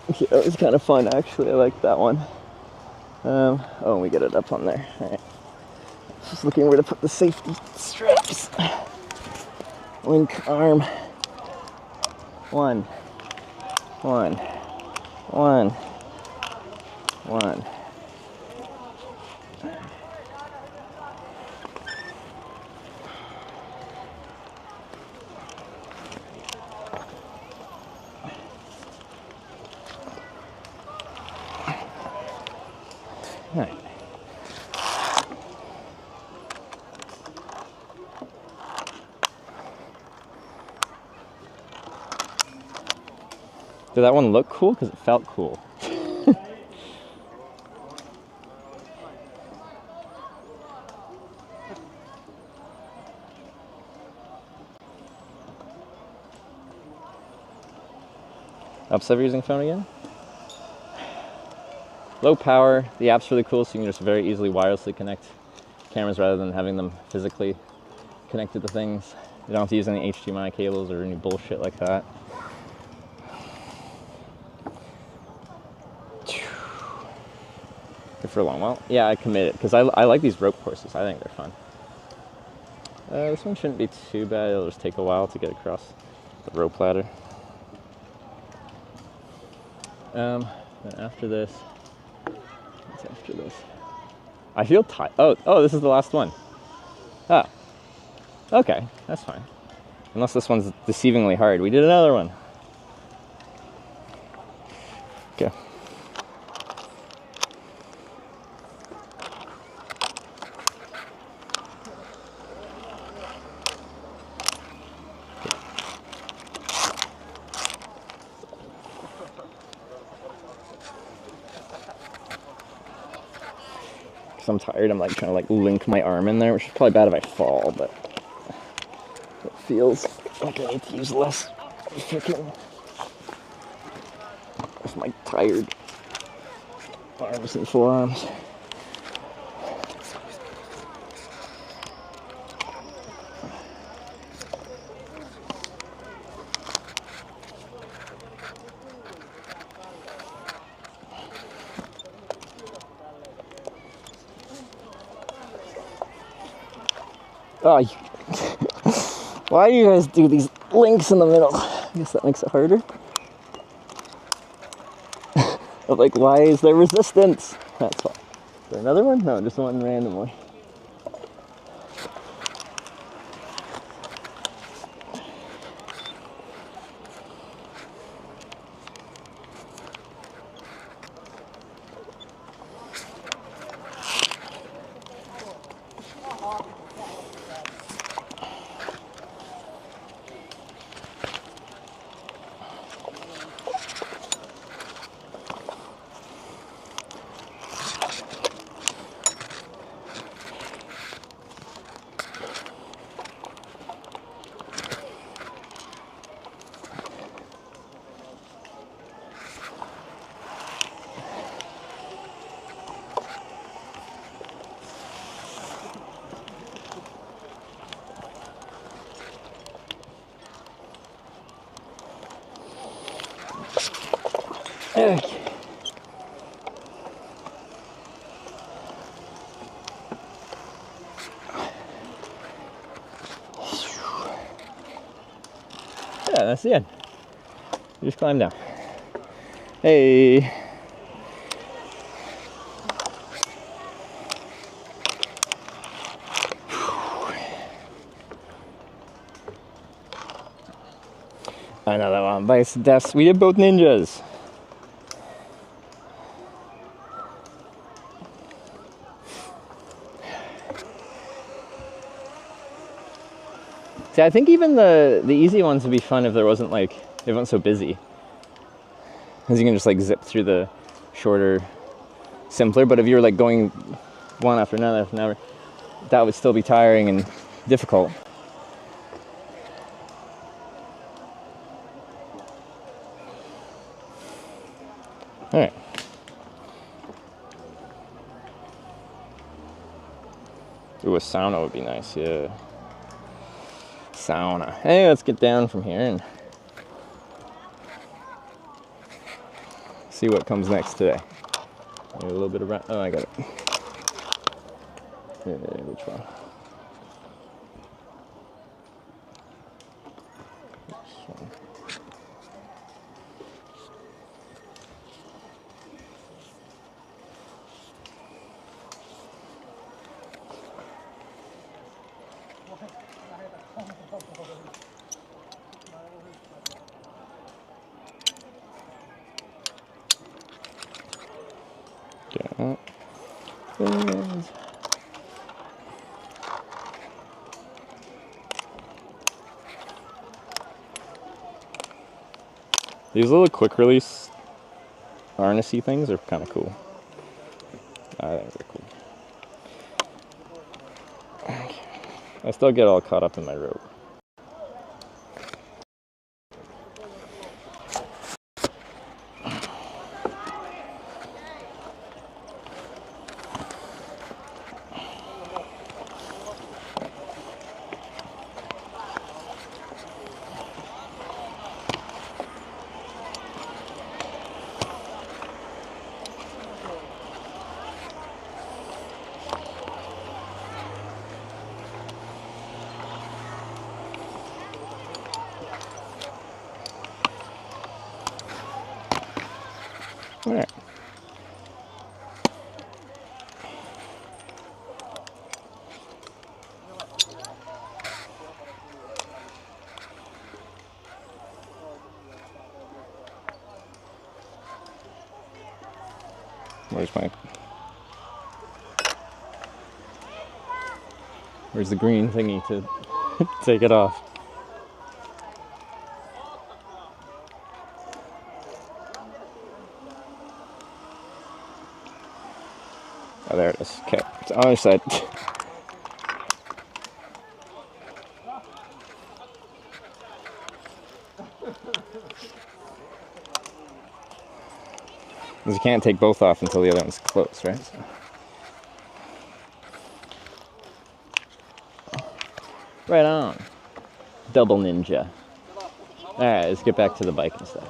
Okay, that was kind of fun actually. I like that one. Oh, we get it up on there. All right. Just looking where to put the safety straps. Link arm. One. Right. Did that one look cool? Because it felt cool. Ups ever using phone again? Low power. The app's really cool, so you can just very easily wirelessly connect cameras rather than having them physically connected to things. You don't have to use any HDMI cables or any bullshit like that. Good for a long while. Yeah, I committed because I like these rope courses. I think they're fun. This one shouldn't be too bad. It'll just take a while to get across the rope ladder. Then after this, what's after this? I feel tight. Oh, this is the last one. Oh, okay, that's fine. Unless this one's deceivingly hard. We did another one. Okay. I'm tired. I'm like trying to like link my arm in there, which is probably bad if I fall, but it feels like I need to use less freaking with my tired arms and forearms. Oh, why do you guys do these links in the middle? I guess that makes it harder. But like, why is there resistance? That's why. Is there another one? No, just one randomly. Okay. Yeah, that's the end. You just climb down. Hey. Another one bites the dust. We did both ninjas. See, I think even the easy ones would be fun if there wasn't like, if it wasn't so busy. Because you can just like zip through the shorter, simpler. But if you were like going one after another, that would still be tiring and difficult. All right. Ooh, a sauna would be nice, yeah. Sauna. Hey, let's get down from here and see what comes next today. Maybe a little bit of oh, I got it. Yeah, which one? This one. These little quick release harnessy things are kind of cool. I think they're cool. I still get all caught up in my rope. All right. Where's the green thingy to take it off? Oh, there it is. Okay, it's on the other side. Because you can't take both off until the other one's close, right? So. Right on. Double ninja. Alright, let's get back to the bike and stuff.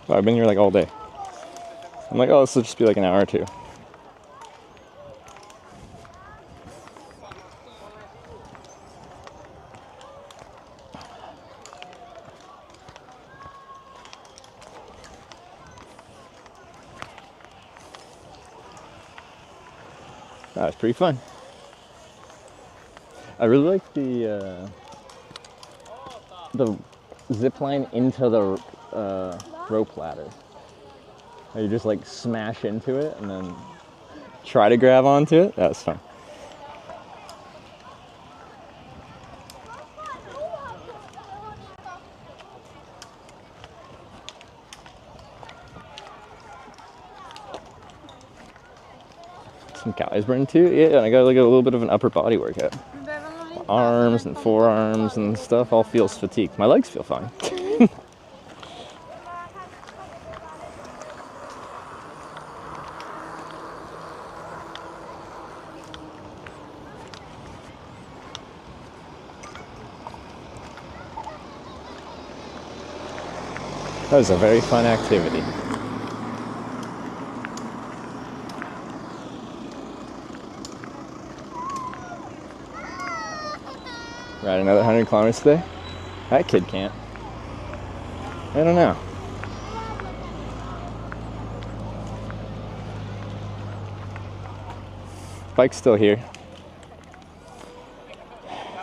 Wow, I've been here like all day. I'm like, oh, this will just be like an hour or two. That was pretty fun. I really like the zip line into the rope ladder. You just like smash into it and then try to grab onto it. That was fun. Some calories burned too. Yeah, and I got like a little bit of an upper body workout. My arms and forearms and stuff all feels fatigued. My legs feel fine. That was a very fun activity. Ride another 100 kilometers today? That kid can't. I don't know. Bike's still here.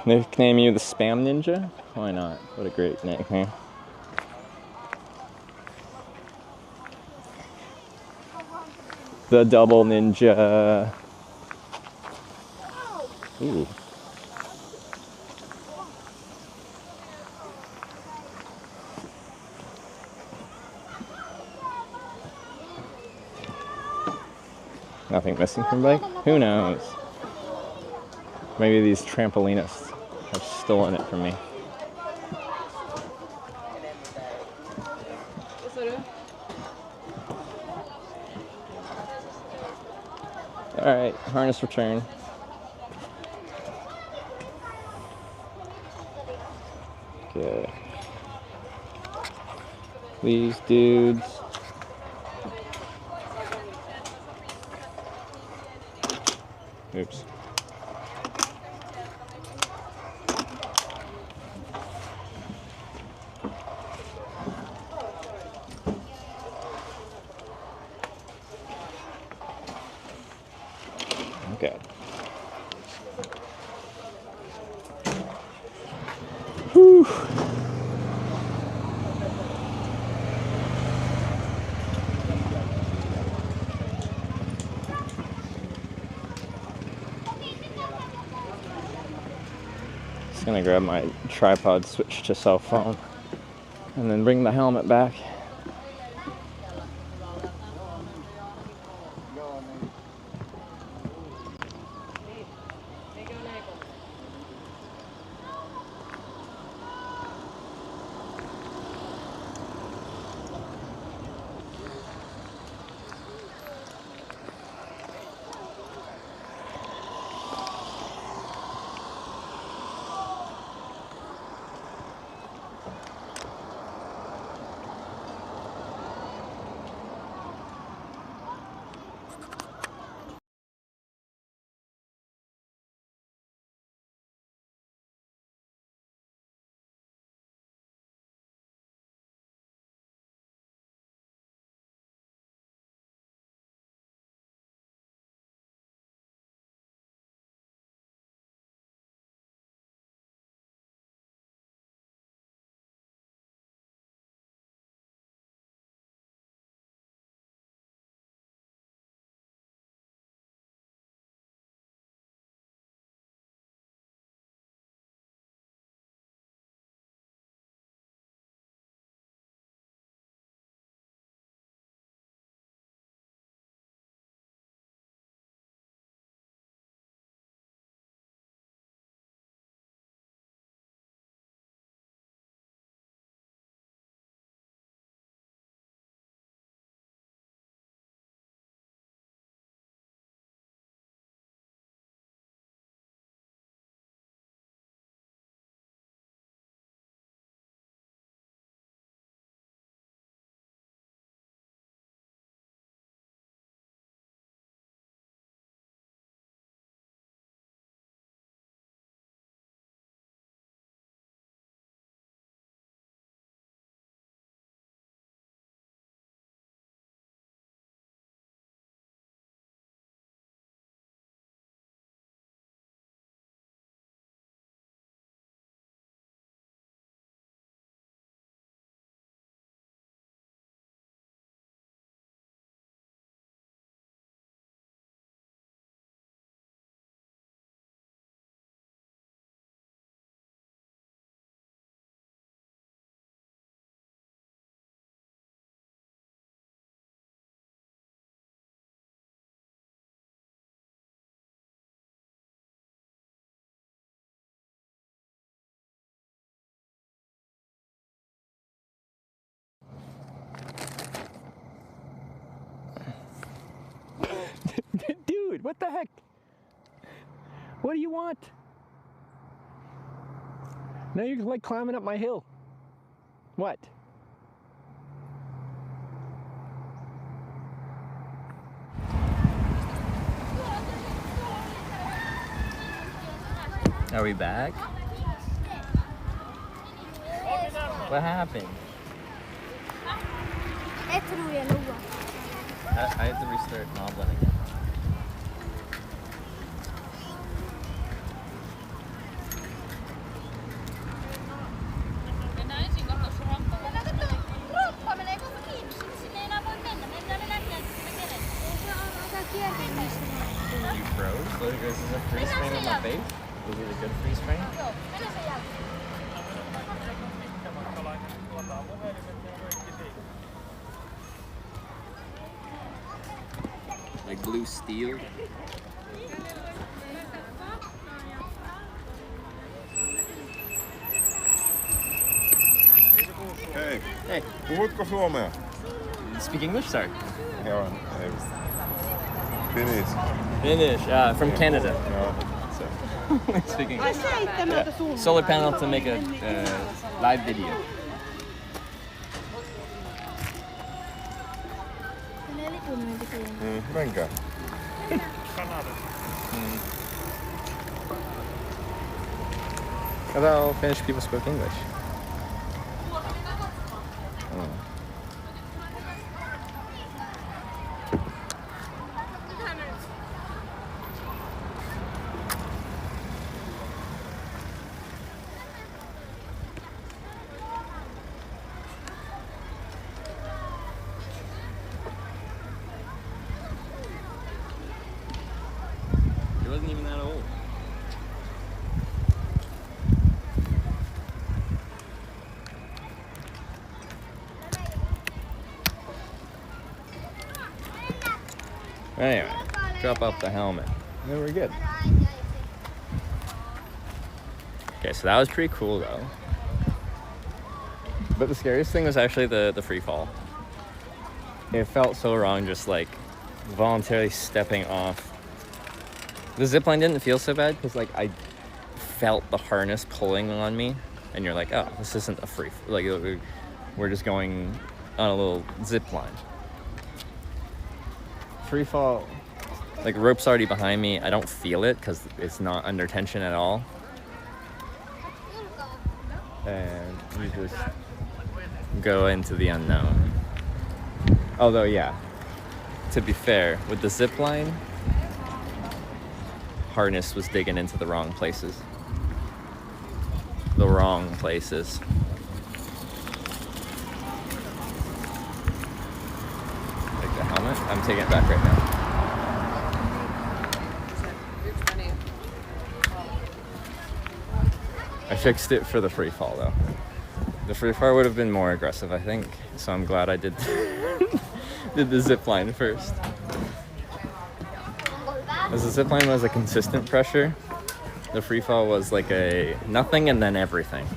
Nickname you the Spam Ninja? Why not? What a great nickname. The double ninja. Ooh. Nothing missing from bike? Who knows? Maybe these trampolinists have stolen it from me. Alright, harness return. Okay. These dudes. Oops. Okay. Whew. Just gonna grab my tripod, switch to cell phone, and then bring the helmet back. Dude, what the heck? What do you want? Now you're like climbing up my hill. What? Are we back? What happened? I have to restart Moblin again. This is a freeze frame on my face. This is a good freeze frame. Like blue steel. Hei. Hey. Puhutko suomea? Speak English, sorry. Joo, ei. Finnish. Finnish, from Canada. So, speaking. Solar panel to make a live video. Menkää. I thought all Finnish people spoke English. Oh. He wasn't even that old. Anyway, drop off the helmet. And we're good. Okay, so that was pretty cool though. But the scariest thing was actually the free fall. It felt so wrong just like voluntarily stepping off. The zipline didn't feel so bad because like I felt the harness pulling on me and you're like, oh, this isn't a free, like we're just going on a little zip line. Free fall, like rope's already behind me. I don't feel it because it's not under tension at all. And you just go into the unknown. Although, yeah, to be fair, with the zip line, harness was digging into the wrong places. The wrong places. Take the helmet. I'm taking it back right now. I fixed it for the free fall though. The free fall would have been more aggressive, I think. So I'm glad I did did the zip line first. As the zip line was a consistent pressure, the free fall was like a nothing and then everything.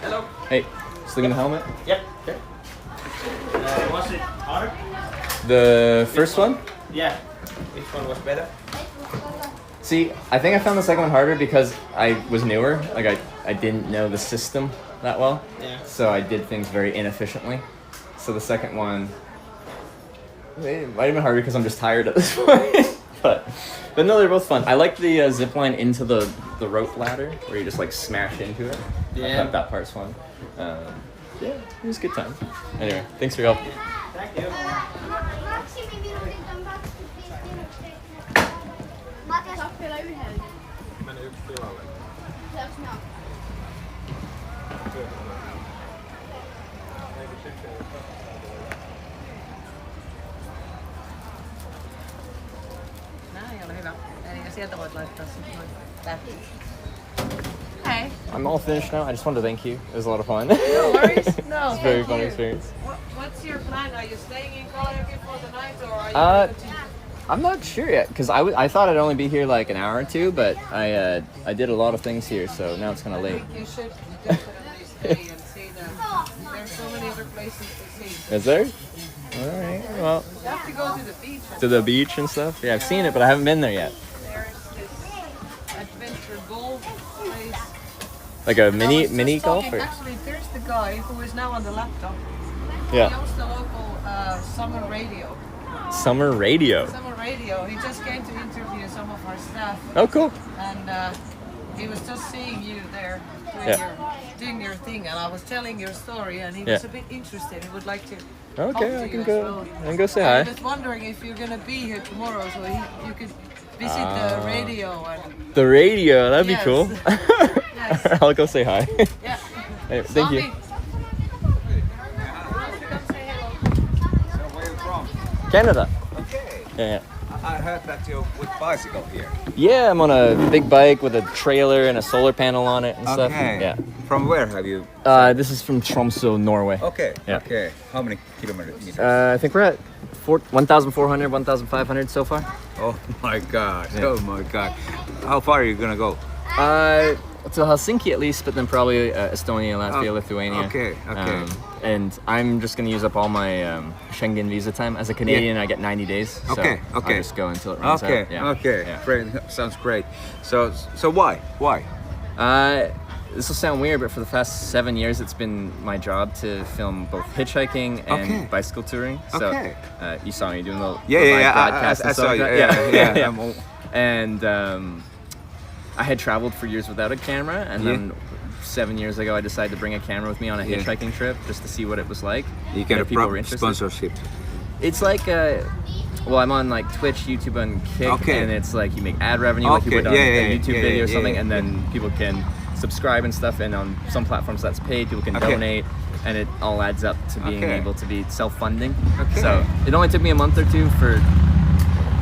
Hello. Hey, sling in the helmet? Yep. Okay. Was it harder? The first one? Yeah. Which one was better? See, I think I found the second one harder because I was newer. Like I didn't know the system that well. Yeah. So I did things very inefficiently. So the second one, it might have been harder because I'm just tired at this point. but no, they're both fun. I like the zip line into the rope ladder where you just like smash into it. Yeah. I thought that part's fun. Yeah, it was a good time. Anyway, thanks for your help. Thank you. Näin oli hyvä. Eli sieltä voit laittaa sitten noin tähtiä. Hey. I'm all finished now. I just wanted to thank you. It was a lot of fun. No worries. No. It's a very fun experience. What's your plan? Are you staying in Kalajoki for the night or are you I'm not sure yet because I thought I'd only be here like an hour or two, but I did a lot of things here, so now it's kind of late. I think you should definitely stay and see them. There's so many other places to see. Is there? All right. Well, You have to go to the beach. to the beach and stuff. Yeah, I've seen it, but I haven't been there yet. There's this adventure golf place. Like a mini golf. Or? Actually, there's the guy who is now on the laptop. Yeah. He owns the local summer radio. Summer radio. Summer radio. He just came to interview some of our staff. Oh, cool. And he was just seeing you there doing your thing, and I was telling your story, and he was a bit interested. He would like to. Okay, I can go. Well. I can go say I hi. was wondering if you're gonna be here tomorrow, so you could visit the radio and. The radio, that'd be Yes. cool. Yes. I'll go say hi. Yeah. Hey, thank you. Canada. Okay. Yeah. I heard that you're with bicycle here. Yeah, I'm on a big bike with a trailer and a solar panel on it and stuff. Okay. Yeah. From where have you? This is from Tromsø, Norway. Okay. Yeah. Okay. How many kilometers? I think we're at 1,400, 1,500 so far. Oh my God. Yeah. Oh my God. How far are you gonna go? To Helsinki at least, but then probably Estonia, Latvia, Oh, Lithuania. okay, okay. And I'm just going to use up all my Schengen visa time. As a Canadian, I get 90 days. Okay, so okay. I'll just go until it runs Okay, out. Yeah. okay. Yeah. Great. Sounds great. So why? Why? This will sound weird, but for the past 7 years, it's been my job to film both hitchhiking and Okay. bicycle touring. So Okay. You saw me doing the Yeah, the yeah, live yeah. broadcast I and stuff saw like you. that. Yeah. And I had traveled for years without a camera, and then 7 years ago, I decided to bring a camera with me on a Yeah. hitchhiking trip just to see what it was like. You get and a if people were interested. sponsorship. It's like, well, I'm on like Twitch, YouTube, and Kick, Okay. and it's like you make ad revenue, like you Okay, would on yeah, a yeah, YouTube yeah, video or yeah, something, yeah. and then people can subscribe and stuff. And on some platforms that's paid, people can Okay. donate, and it all adds up to being Okay. able to be self-funding. Okay. So it only took me a month or two for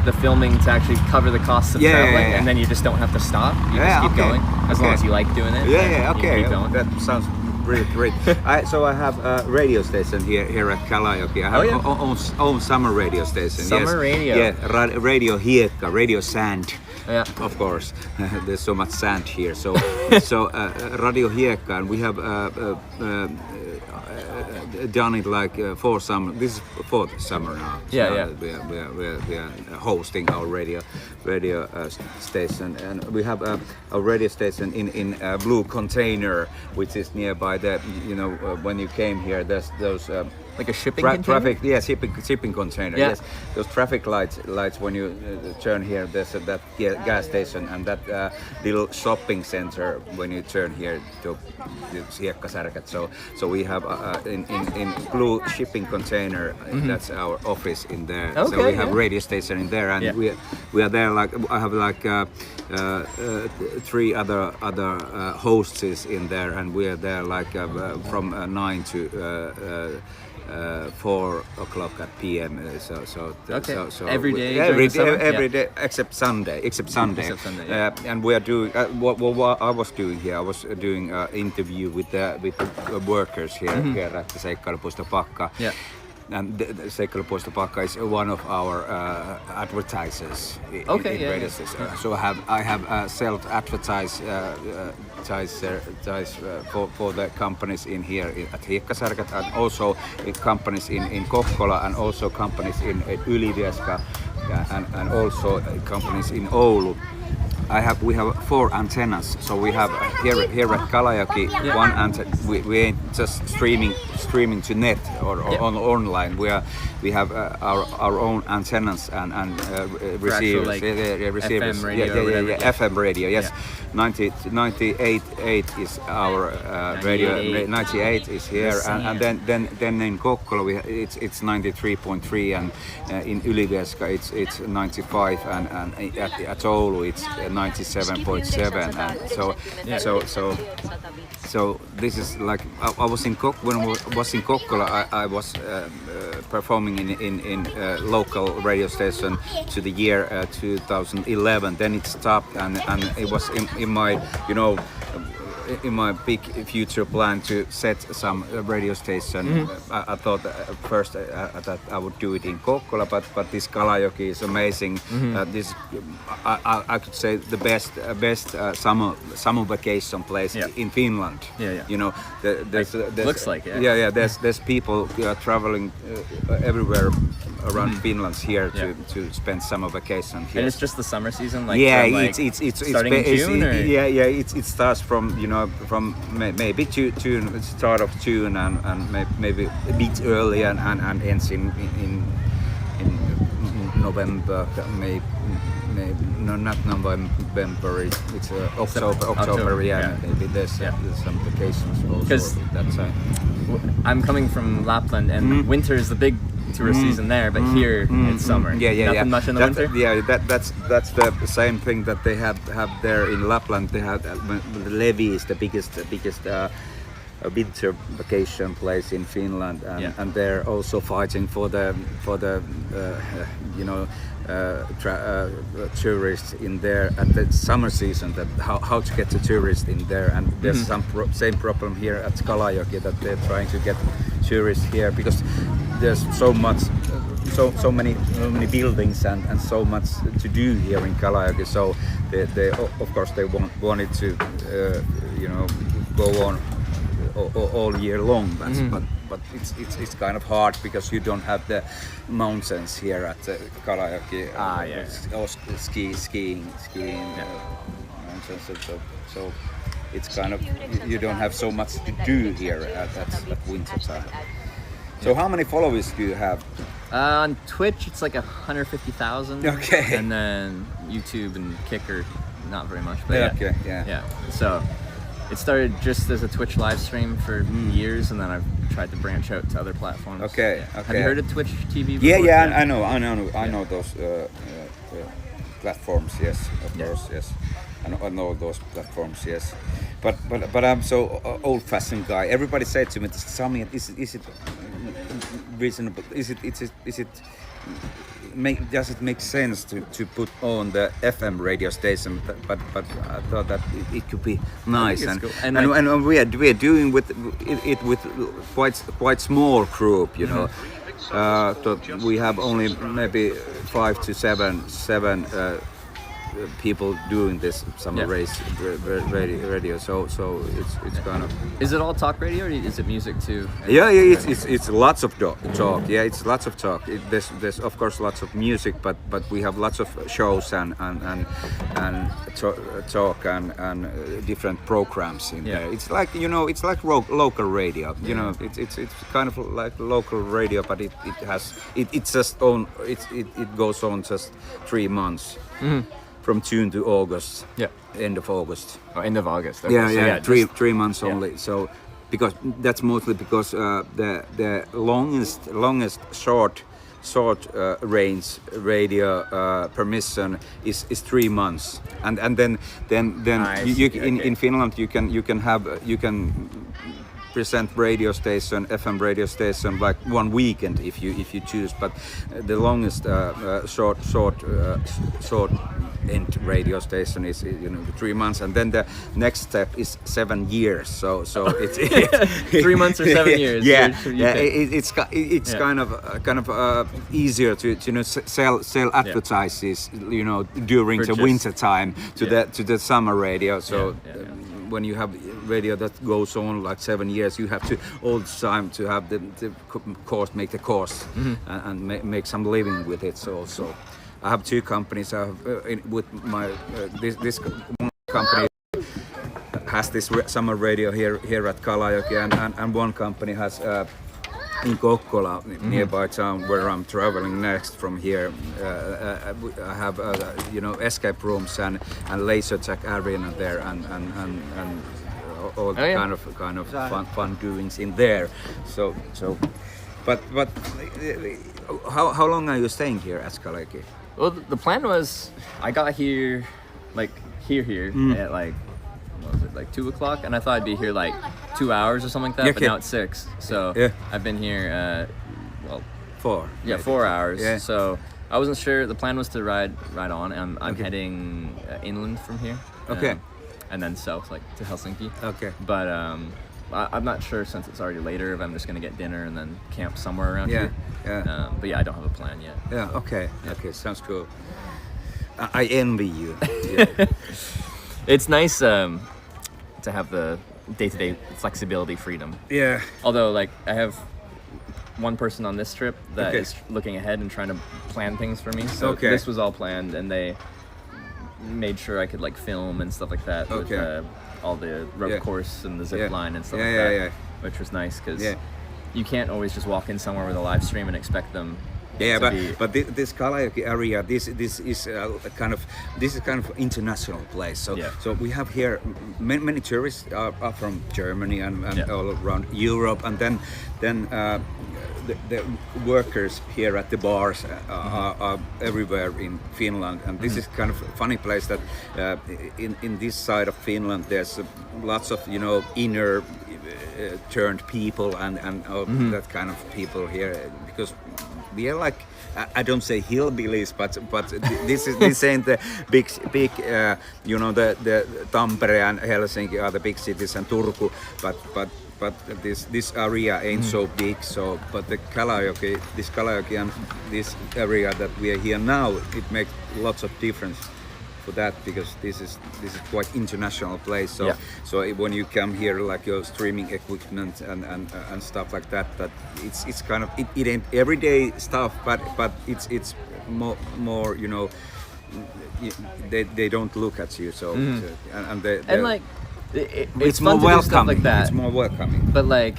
the filming to actually cover the costs of Yeah, yeah, traveling, yeah. and then you just don't have to stop. You Yeah, just keep okay. going as long Okay. as you like doing it. Yeah, then yeah, you okay. keep going. That sounds really great. So I have a radio station here at Kalajoki. I have Oh, yeah? own summer radio station. Summer yes. radio. Yeah, Radio Hiekka, Radio Sand. Yeah. Of course, there's so much sand here. So, Radio Hiekka, and we have done it like 4 summer. This is 4th summer now. Yeah, So yeah. We are hosting our radio station, and we have a radio station in a blue container, which is nearby the. When you came here, there's those. Like a shipping container? Traffic, yeah, shipping container. Yeah. Yes, those traffic lights when you turn here. There's that gas station and that little shopping center when you turn here to Siekkasärkät. So we have in blue shipping container. That's our office in there. So Okay, we have yeah. radio station in there, and Yeah. we are there. Like I have like 3 other hosts in there, and we are there like from 9 to 4 o'clock at PM. Okay. So Every day every during the summer? every Yeah. day except Sunday. Except Sunday, yeah. And we are doing what I was doing here. I was doing an interview with the workers here at the Seikkailupuisto Pakka. Yeah. And the Seikkailupuisto Pakka is one of our advertisers in yeah, radio yeah. station. So I have self-advertised for the companies in here at Siekkasärkät, and also companies in Kokkola, and also companies in Ylivieska, and also companies in Oulu. We have 4 antennas. So we have here at Kalajoki one antenna. We ain't just streaming to net or online. We have our own antennas and receivers. like Receivers. FM radio or whatever. FM radio. Yes. 98.8 is our radio. 98 is here, and then in Kokkola it's 93.3, and in Ylivieska it's 95, and at Oulu it's 97.7, and so this is like I was in when I was in Kokkola. I was performing in local radio station to the year 2011. Then it stopped, and it was in my in my big future plan to set some radio station. I thought first that I would do it in Kokkola, but this Kalajoki is amazing. This I could say the best summer vacation place in Finland. Yeah. There's looks like it. Yeah. There's people traveling everywhere around Finland here to spend summer vacation here. And it's just the summer season, like it's starting in June, or? It starts from from maybe June, start of June, and maybe a bit early, and ends in November, maybe no, not November. It's October. Yeah, maybe there's some vacations also. Because that side. I'm coming from Lapland, and winter is the big tourist season there, but here it's summer. Nothing much in the winter. Yeah, that's the same thing that they have there in Lapland. They have Levi is the biggest winter vacation place in Finland, and they're also fighting for the tourists in there at the summer season. That how to get the tourists in there, and there's some same problem here at Kalajoki, that they're trying to get tourists here because there's so many buildings and so much to do here in Kalajoki. So they of course they wanted to go on all year long, but it's kind of hard because you don't have the mountains here at Kalajoki. Or skiing mountains. So it's kind of you don't have so much to do here at winter time. So how many followers do you have? On Twitch, it's like 150,000. Okay. And then YouTube and Kicker, not very much. But yeah. So it started just as a Twitch live stream for years, and then I've tried to branch out to other platforms. Okay. Have you heard of Twitch TV before? Yeah. I know those platforms. Yes, of course. Yes, I know those platforms. Yes, but I'm so old-fashioned guy. Everybody said to me, "Sami, is it reasonable? Does it make sense to put on the FM radio station?" But I thought that it could be nice, and cool. and we are doing with it with quite small group, So we have only maybe 5 to 7 people doing this summer race radio. So it's kind of. Is it all talk radio, or is it music too? Yeah, it's lots of talk. Yeah, it's lots of talk. There's of course lots of music, but we have lots of shows and talk and different programs in there. It's like it's like local radio. It's kind of like local radio, but it goes on just 3 months. From June to August. End of August. Oh, end of August. Okay. Yeah. 3 months only. So because that's mostly because the longest short range radio permission is 3 months, and then in Finland you can present radio station, FM radio station, like 1 weekend if you choose, but the longest short end radio station is 3 months, and then the next step is 7 years. So it's 3 months or 7 years. It's kind of easier to sell advertises during the winter time to the summer radio. So when you have radio that goes on like 7 years, you have to all the time to have the course, make the course and make some living with it. So I have 2 companies. I have with my this company has this summer radio here at Kalajoki, and one company has in Kokkola, nearby town where I'm traveling next from here. I have escape rooms and laser tag arena there, and all kind of fun doings in there. So but how long are you staying here at Kalajoki? Well, the plan was I got here at like, what was it, like 2 o'clock, and I thought I'd be here like 2 hours or something like that, but now it's 6. So I've been here 4. Yeah, 4 hours. Yeah. So I wasn't sure. The plan was to ride on. I'm heading inland from here. Okay. And then south, like to Helsinki. Okay. But I'm not sure, since it's already later, if I'm just gonna get dinner and then camp somewhere around here. Yeah. But yeah, I don't have a plan yet. Yeah. Okay. Okay. Sounds cool. I envy you. It's nice to have the day-to-day flexibility, freedom. Yeah. Although, like, I have one person on this trip that is looking ahead and trying to plan things for me. So this was all planned, and they made sure I could like film and stuff like that with all the rope course and the Zipline and stuff like that, which was nice because you can't always just walk in somewhere with a live stream and expect them. But this Kalajoki area, this is kind of international place. So we have here many tourists are from Germany and all around Europe, and then the workers here at the bars are everywhere in Finland, and this is kind of a funny place that in this side of Finland there's lots of inner turned people and that kind of people here, because we are like, I don't say hillbillies, but this ain't the big the Tampere and Helsinki are the big cities and Turku, but this area ain't so big. So but the Kalajoki and this area that we are here now, it makes lots of difference for that, because this is quite international place. So when you come here, like your streaming equipment and stuff like that, it's kind of it ain't everyday stuff, but it's more they don't look at you, so and like it's fun more to do stuff like welcoming. that. It's more welcoming. But like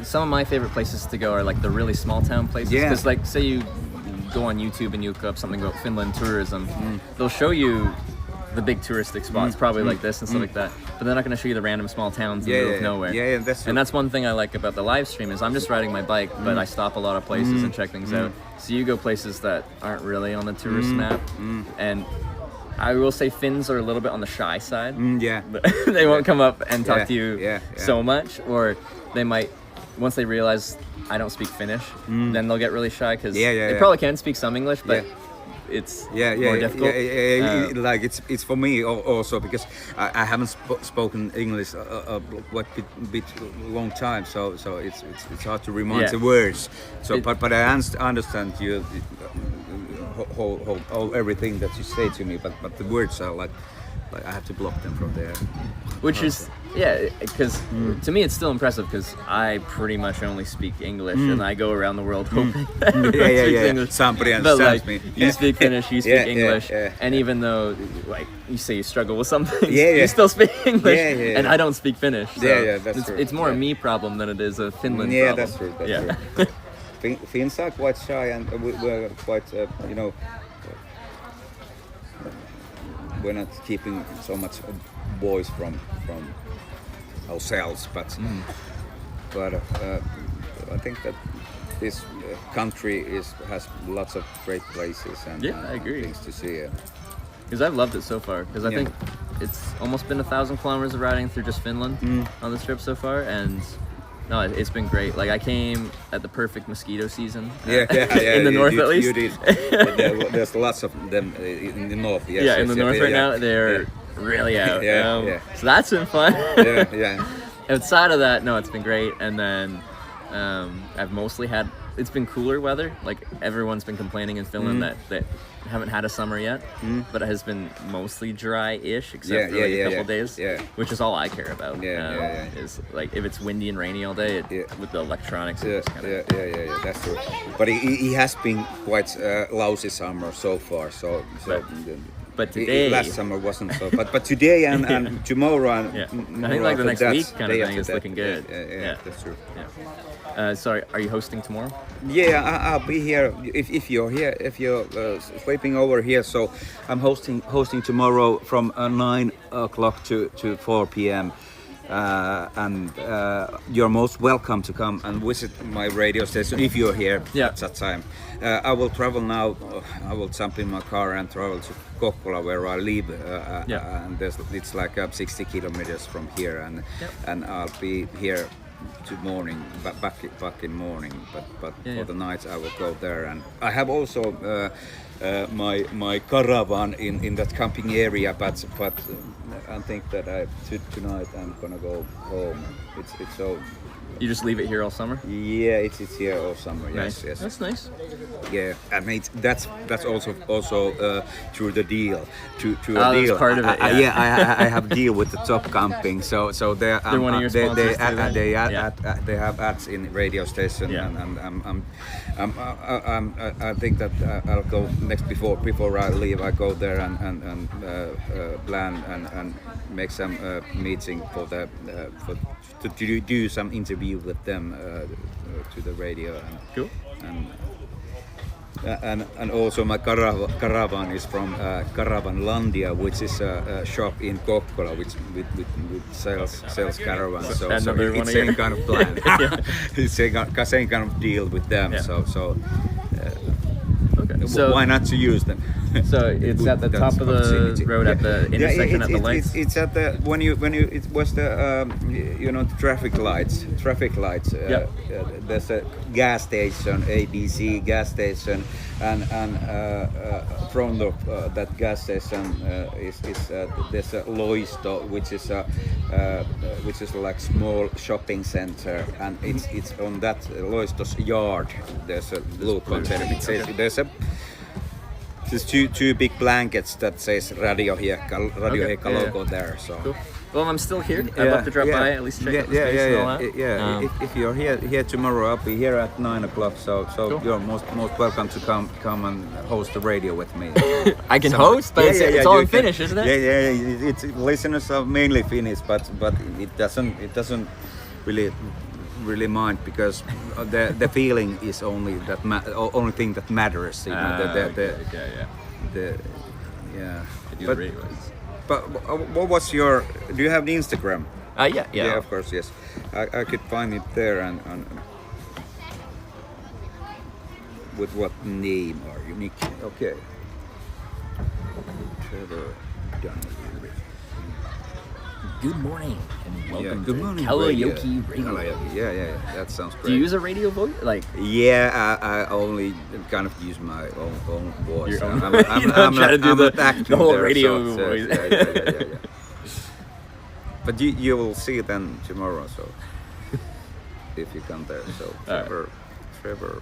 some of my favorite places to go are like the really small town places, because like say you go on YouTube and you look up something about Finland tourism, they'll show you the big touristic spots, probably like this and stuff like that, but they're not going to show you the random small towns in the middle of nowhere. That's true. And that's one thing I like about the live stream is I'm just riding my bike, but I stop a lot of places and check things out. So you go places that aren't really on the tourist map, and I will say Finns are a little bit on the shy side. They won't come up and talk to you so much, or they might, once they realize I don't speak Finnish, then they'll get really shy, because they probably can speak some English, but it's more difficult. Like it's for me also, because I haven't spoken English a bit long time, so it's hard to remind the words. So but I understand you whole everything that you say to me, but the words are like I have to block them from there. Which is because to me it's still impressive, because I pretty much only speak English, and I go around the world hoping that everyone speaks English. Somebody but understands like, me. You speak Finnish, you speak English, and even though like you say you struggle with something, you still speak English, and I don't speak Finnish. So that's true. It's more a me problem than it is a Finland problem. That's true. True. Finns are quite shy, and we're quite we're not keeping so much voice from ourselves, but I think that this country has lots of great places and I agree. Things to see. Because I've loved it so far, because I think it's almost been 1,000 kilometers of riding through just Finland on this trip so far, and no, it's been great. Like I came at the perfect mosquito season. In the north, at least. You did. There's lots of them in the north. Yes, in the north right now they're really out. So that's been fun. Outside of that, no, it's been great. And then I've mostly had. It's been cooler weather. Like everyone's been complaining in Finland that haven't had a summer yet, but it has been mostly dry-ish, except for like a couple of days, which is all I care about. Is like if it's windy and rainy all day, with the electronics. That's true. But it has been quite lousy summer so far. But today, last summer wasn't so. But today and tomorrow and I think like the next week kind of thing is looking good. That's true. Sorry, are you hosting tomorrow? I'll be here if you're here. If you're sleeping over here, so I'm hosting tomorrow from 9 o'clock to 4 p.m. And you're most welcome to come and visit my radio station if you're here at that time. I will travel now. I will jump in my car and travel to Kokkola, where I live, and it's like 60 kilometers from here, and I'll be here to morning, back in morning. But for the night I will go there, and I have also my caravan in that camping area. But I think that tonight I'm gonna go home. It's so. You just leave it here all summer? Yeah, it's here all summer. Yes, yes. That's nice. Yeah, I mean that's also through the deal. To a deal. That's part of it. I have deal with the Top Camping. So they're one of your sponsors. They have ads in radio station, and I think that I'll go next before I leave. I go there and plan and make some meeting to do some interview with them to the radio. Cool. and also my caravan is from Caravanlandia, which is a shop in Kokkola, which sells caravans. So it's same kind of plan. It's same kind of deal with them. Yeah. So So why not to use them? So it's at the top of the road at the intersection at the lights. It's at the when you it was the the traffic lights. There's a gas station, ABC gas station, and front of that gas station there's a Loisto, which is like small shopping center, and it's on that Loisto's yard. There's a blue container. It says there's two big blankets that says Radio Hiekka logo there. So. Cool. Well, I'm still here. I'd love to drop by, at least check out the space and all that. If you're here tomorrow, I'll be here at 9 o'clock. So Cool. you're most welcome to come and host the radio with me. I can host, but it's all in Finnish, isn't it? Yeah. It's listeners are mainly Finnish, but it doesn't really mind, because the feeling is only only thing that matters. But what was your? Do you have the Instagram? Yeah. Yeah, of course, yes. I could find it there, and with what name are you, Nick? Okay. Trevor Dunley. Good morning and welcome good to morning, Kalajoki Radio. Kalajoki. Yeah, that sounds great. Do you use a radio voice? Yeah, I only kind of use my own voice. Your own- I'm trying to do not acting the whole there, radio so voice. Yeah. But you will see it then tomorrow, so if you come there. So Trevor.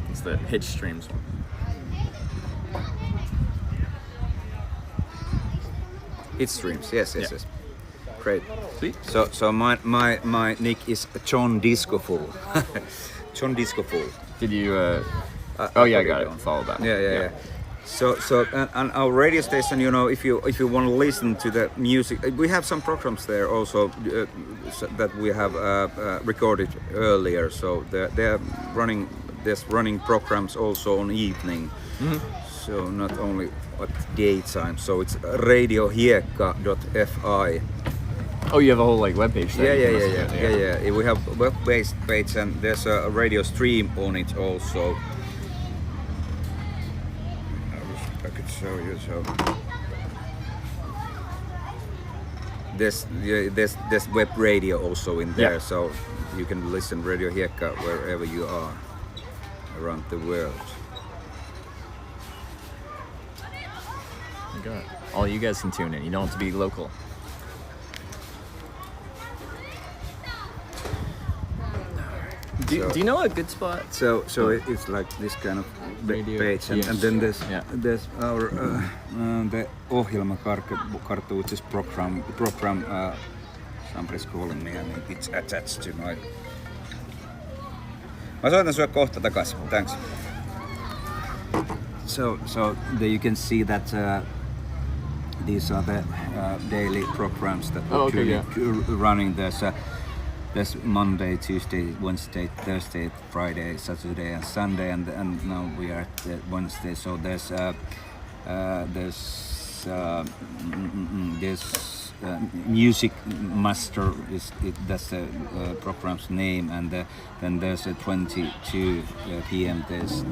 It's the Hitch Streams one. It streams, yes. Great. Sweet. So my nick is John Discoful. John Discoful. Did you? I got it. Follow that. Yeah. So and our radio station, if you want to listen to the music, we have some programs there also that we have recorded earlier. So they're running. There's running programs also on evening. Mm-hmm. So not only at daytime. So it's radiohiekka.fi. Oh, you have a whole webpage there. Yeah. We have a web page, and there's a radio stream on it also. I could show you. So there's web radio also in there, so you can listen Radio Hiekka wherever you are around the world. God. All you guys can tune in. You don't have to be local. Do you know a good spot? So it's like this kind of Radio, page, and then there's our the ohjelmakartta, which is program. Somebody's calling me, and it's attached to my. Mä soitan sulle kohta takaisin. Thanks. So there you can see that these are the daily programs that we're running. There's Monday, Tuesday, Wednesday, Thursday, Friday, Saturday, and Sunday, and now we are at Wednesday. So there's Music Master that's the program's name, and then there's a 22 p.m. There's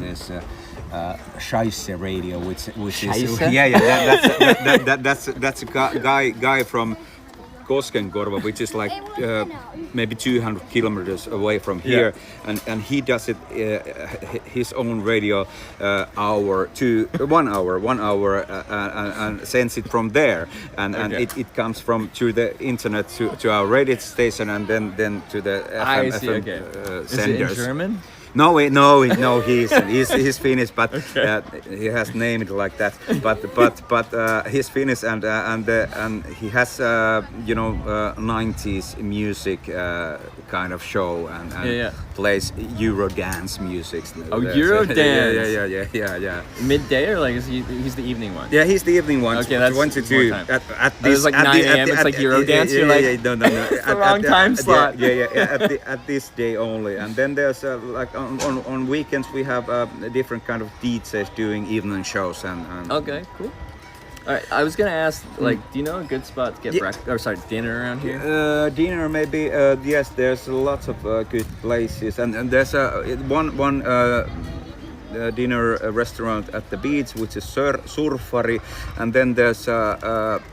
Scheisse Radio, which is that's a guy from Koskenkorva, which is like maybe 200 kilometers away from here, and he does it his own radio hour to 1 hour and sends it from there, and it comes from through the internet to our radio station, and then to the FM senders. Is it in German? No, he's Finnish, but he has named it like that. But he's Finnish, and he has 90s music kind of show, and plays Euro dance music. Oh, Euro dance. Yeah. Midday or like he's the evening one? Yeah, he's the evening one. Okay, that's 22 more time. at It was like 9 a.m. It's like Euro dance. You're like, no. it's the wrong time slot. Yeah. At this day only, and then there's like on weekends we have different kind of DJs doing evening shows and. Okay, cool. All right, I was gonna ask, like, do you know a good spot to get dinner around here? Dinner maybe. Yes, there's lots of good places, and there's one dinner restaurant at the beach, which is Surfari, and then there's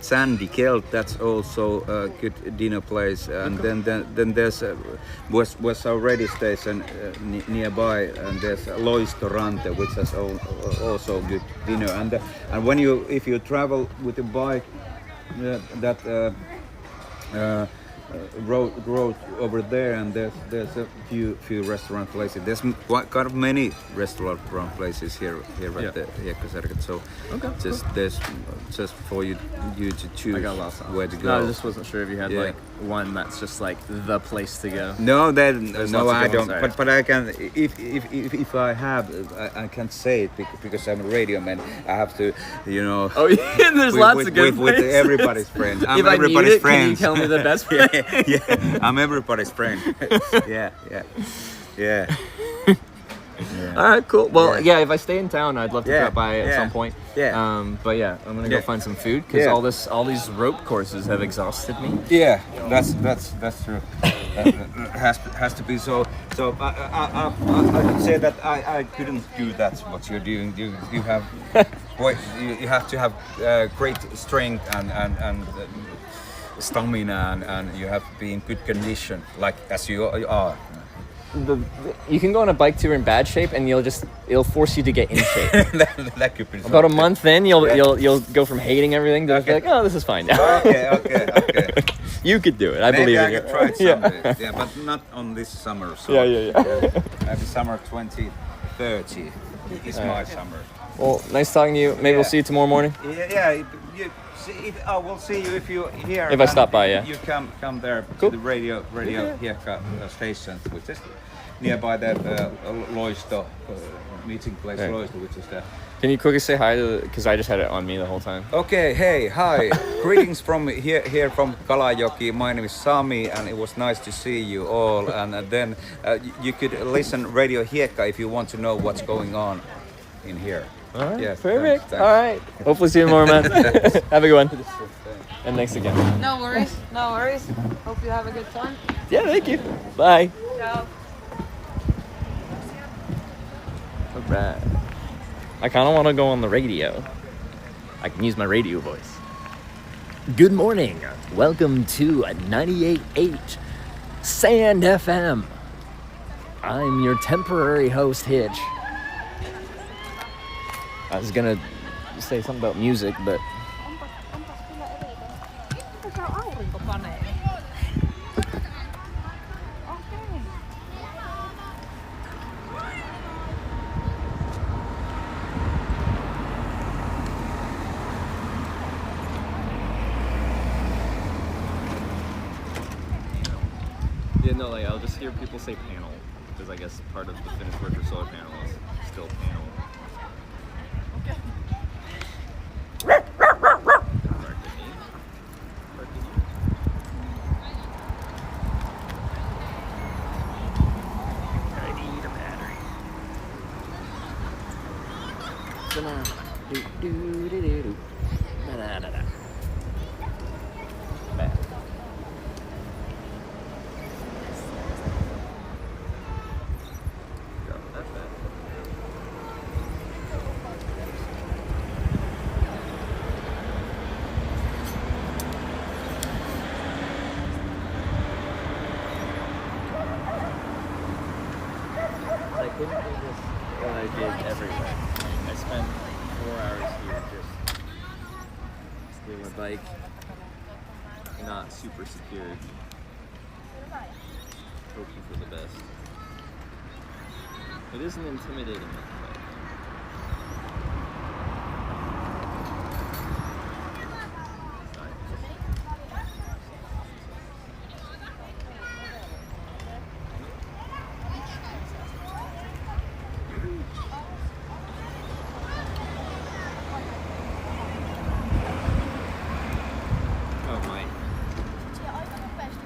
Sandy Kelt. That's also a good dinner place, and then there's West Already station nearby, and there's Loistorante, which has also good dinner. And when if you travel with a bike, road over there, and there's a few restaurant places. There's kind of many restaurant places here at the Hiekka-Circuit. So there's just for you to choose where to go. No, I just wasn't sure if you had like one that's just like the place to go. No, I don't. But I can if I have, I can't say it because I'm a radio man. I have to, Oh yeah, there's lots of good with places. everybody's friend. I'm if I everybody's need it, friend. Can you tell me the best place? Yeah, I'm everybody's friend. Yeah. All right, cool. Well, yeah. If I stay in town, I'd love to drop by at some point. Yeah. But yeah, I'm gonna go find some food because all these rope courses have exhausted me. Yeah, that's true. has to be so. So I could say that I couldn't do that. What you're doing, you have you have to have great strength and stamina, and you have to be in good condition, like as you are. You can go on a bike tour in bad shape, and it'll force you to get in shape. that could be about a month in, you'll go from hating everything to be like, oh, this is fine now. Okay. You could do it. I believe in you. Maybe I could try it someday. Yeah, but not on this summer. So maybe summer 2030 is my summer. Well, nice talking to you. Maybe we'll see you tomorrow morning. Yeah. We'll see you if you're here. If I stop by, yeah. You come there to the radio Hiekka station, which is nearby the Loisto meeting place, Loisto, which is there. Can you quickly say hi because I just had it on me the whole time. Okay, hey, hi. Greetings from here from Kalajoki. My name is Sami, and it was nice to see you all. And then you could listen Radio Hiekka if you want to know what's going on in here. All right, yes, perfect. Thanks. All right. Hopefully see you more, man. Have a good one. And thanks again. No worries. Hope you have a good time. Yeah, thank you. Bye. Ciao. All right. I kind of want to go on the radio. I can use my radio voice. Good morning. Welcome to 98.8 Sand FM. I'm your temporary host, Hitch. I was gonna say something about music, but like I'll just hear people say panel because I guess part of the Finnish word for solar panel is still panel. Bike, not super secured. Hoping for the best. It isn't intimidating looking bike.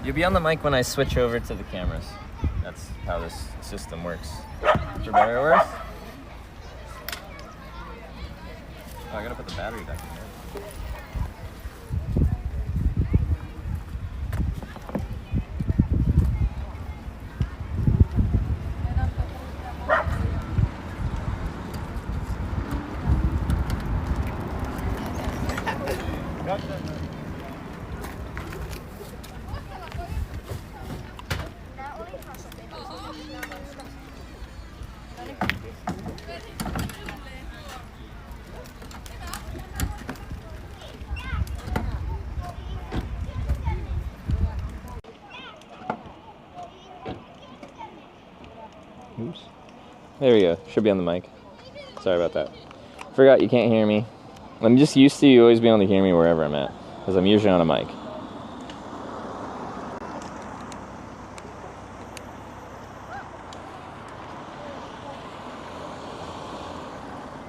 You'll be on the mic when I switch over to the cameras. That's how this system works. For better or worse. Oh, I gotta put the battery back in there. Oops. There we go. Should be on the mic. Sorry about that. Forgot you can't hear me. I'm just used to you always being able to hear me wherever I'm at, because I'm usually on a mic.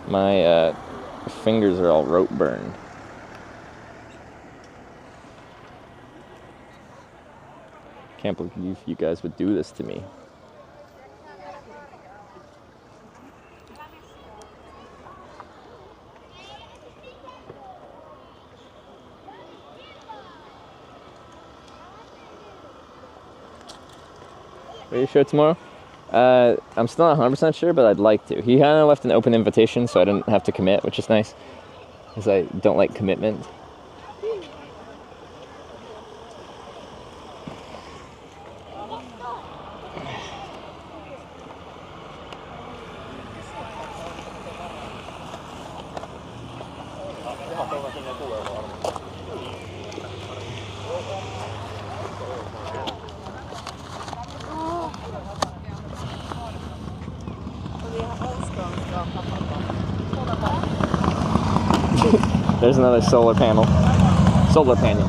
My fingers are all rope burned. Can't believe you guys would do this to me. Are you sure tomorrow? I'm still not 100% sure, but I'd like to. He kind of left an open invitation, so I didn't have to commit, which is nice, because I don't like commitment. There's another solar panel. Solar panel.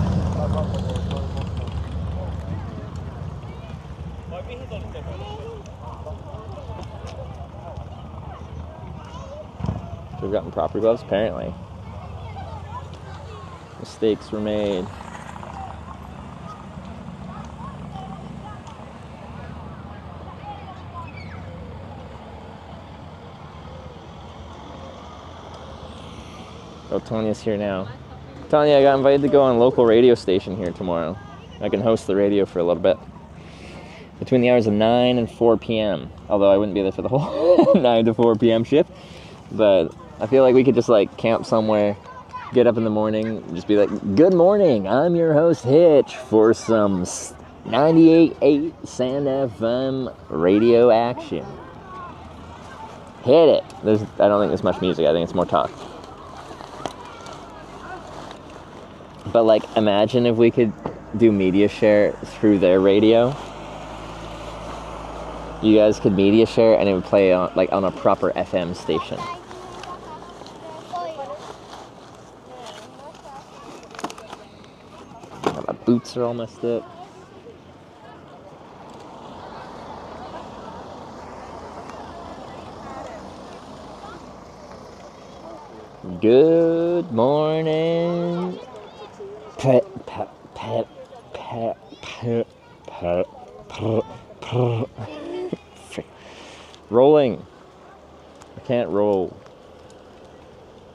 We've gotten proper gloves, apparently. Mistakes were made. Oh, Tanya's here now. Tanya, I got invited to go on a local radio station here tomorrow. I can host the radio for a little bit. Between the hours of 9 and 4 p.m. Although I wouldn't be there for the whole 9 to 4 p.m. shift. But I feel like we could just like camp somewhere, get up in the morning, just be like, good morning, I'm your host Hitch for some 98.8 Sand FM radio action. Hit it. I don't think there's much music, I think it's more talk. But like, imagine if we could do media share through their radio. You guys could media share and it would play on, like, on a proper FM station. My boots are all messed up. Good morning. Pet, pet, pet, pet, pet, pet, pet, pet. Rolling. I can't roll.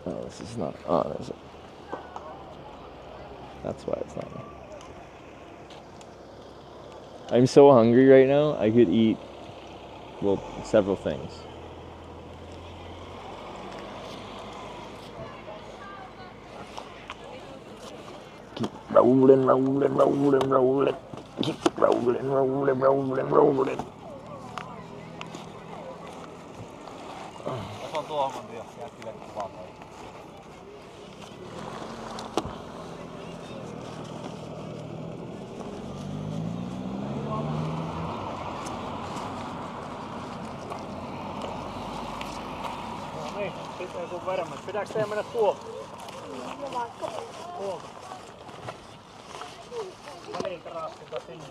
Oh, this is not on, is it? That's why it's not. I'm so hungry right now, I could eat, well, several things. Keep rolling, rolling, rolling, rolling. Keep rolling, rolling, rolling, rolling. Sitten sun varmaan. Pitääkö teidän mennä tuolta? Tuolta. Väliltä raaskuta sinne.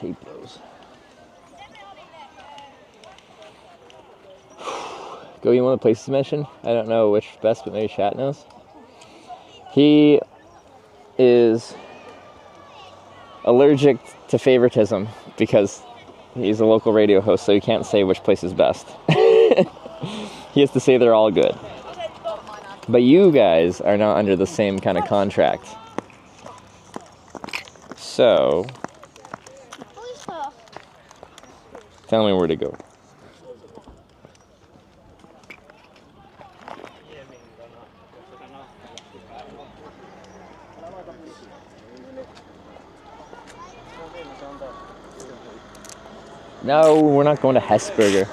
tape those. Go, you want the places mentioned? I don't know which best, but maybe chat knows. He is allergic to favoritism because he's a local radio host, so he can't say which place is best. He has to say they're all good. But you guys are not under the same kind of contract. So, tell me where to go. No, we're not going to Hesburger.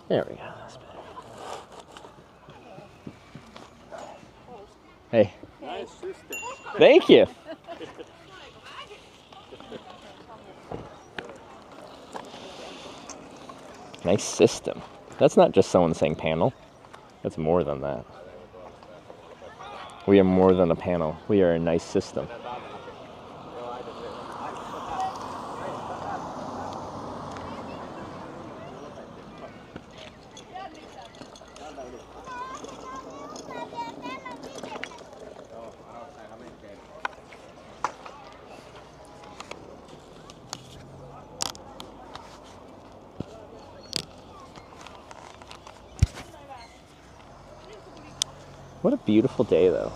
There we go. That's better. Hey. Nice system. Thank you. Nice system. That's not just someone saying panel. That's more than that. We are more than a panel. We are a nice system. What a beautiful day, though.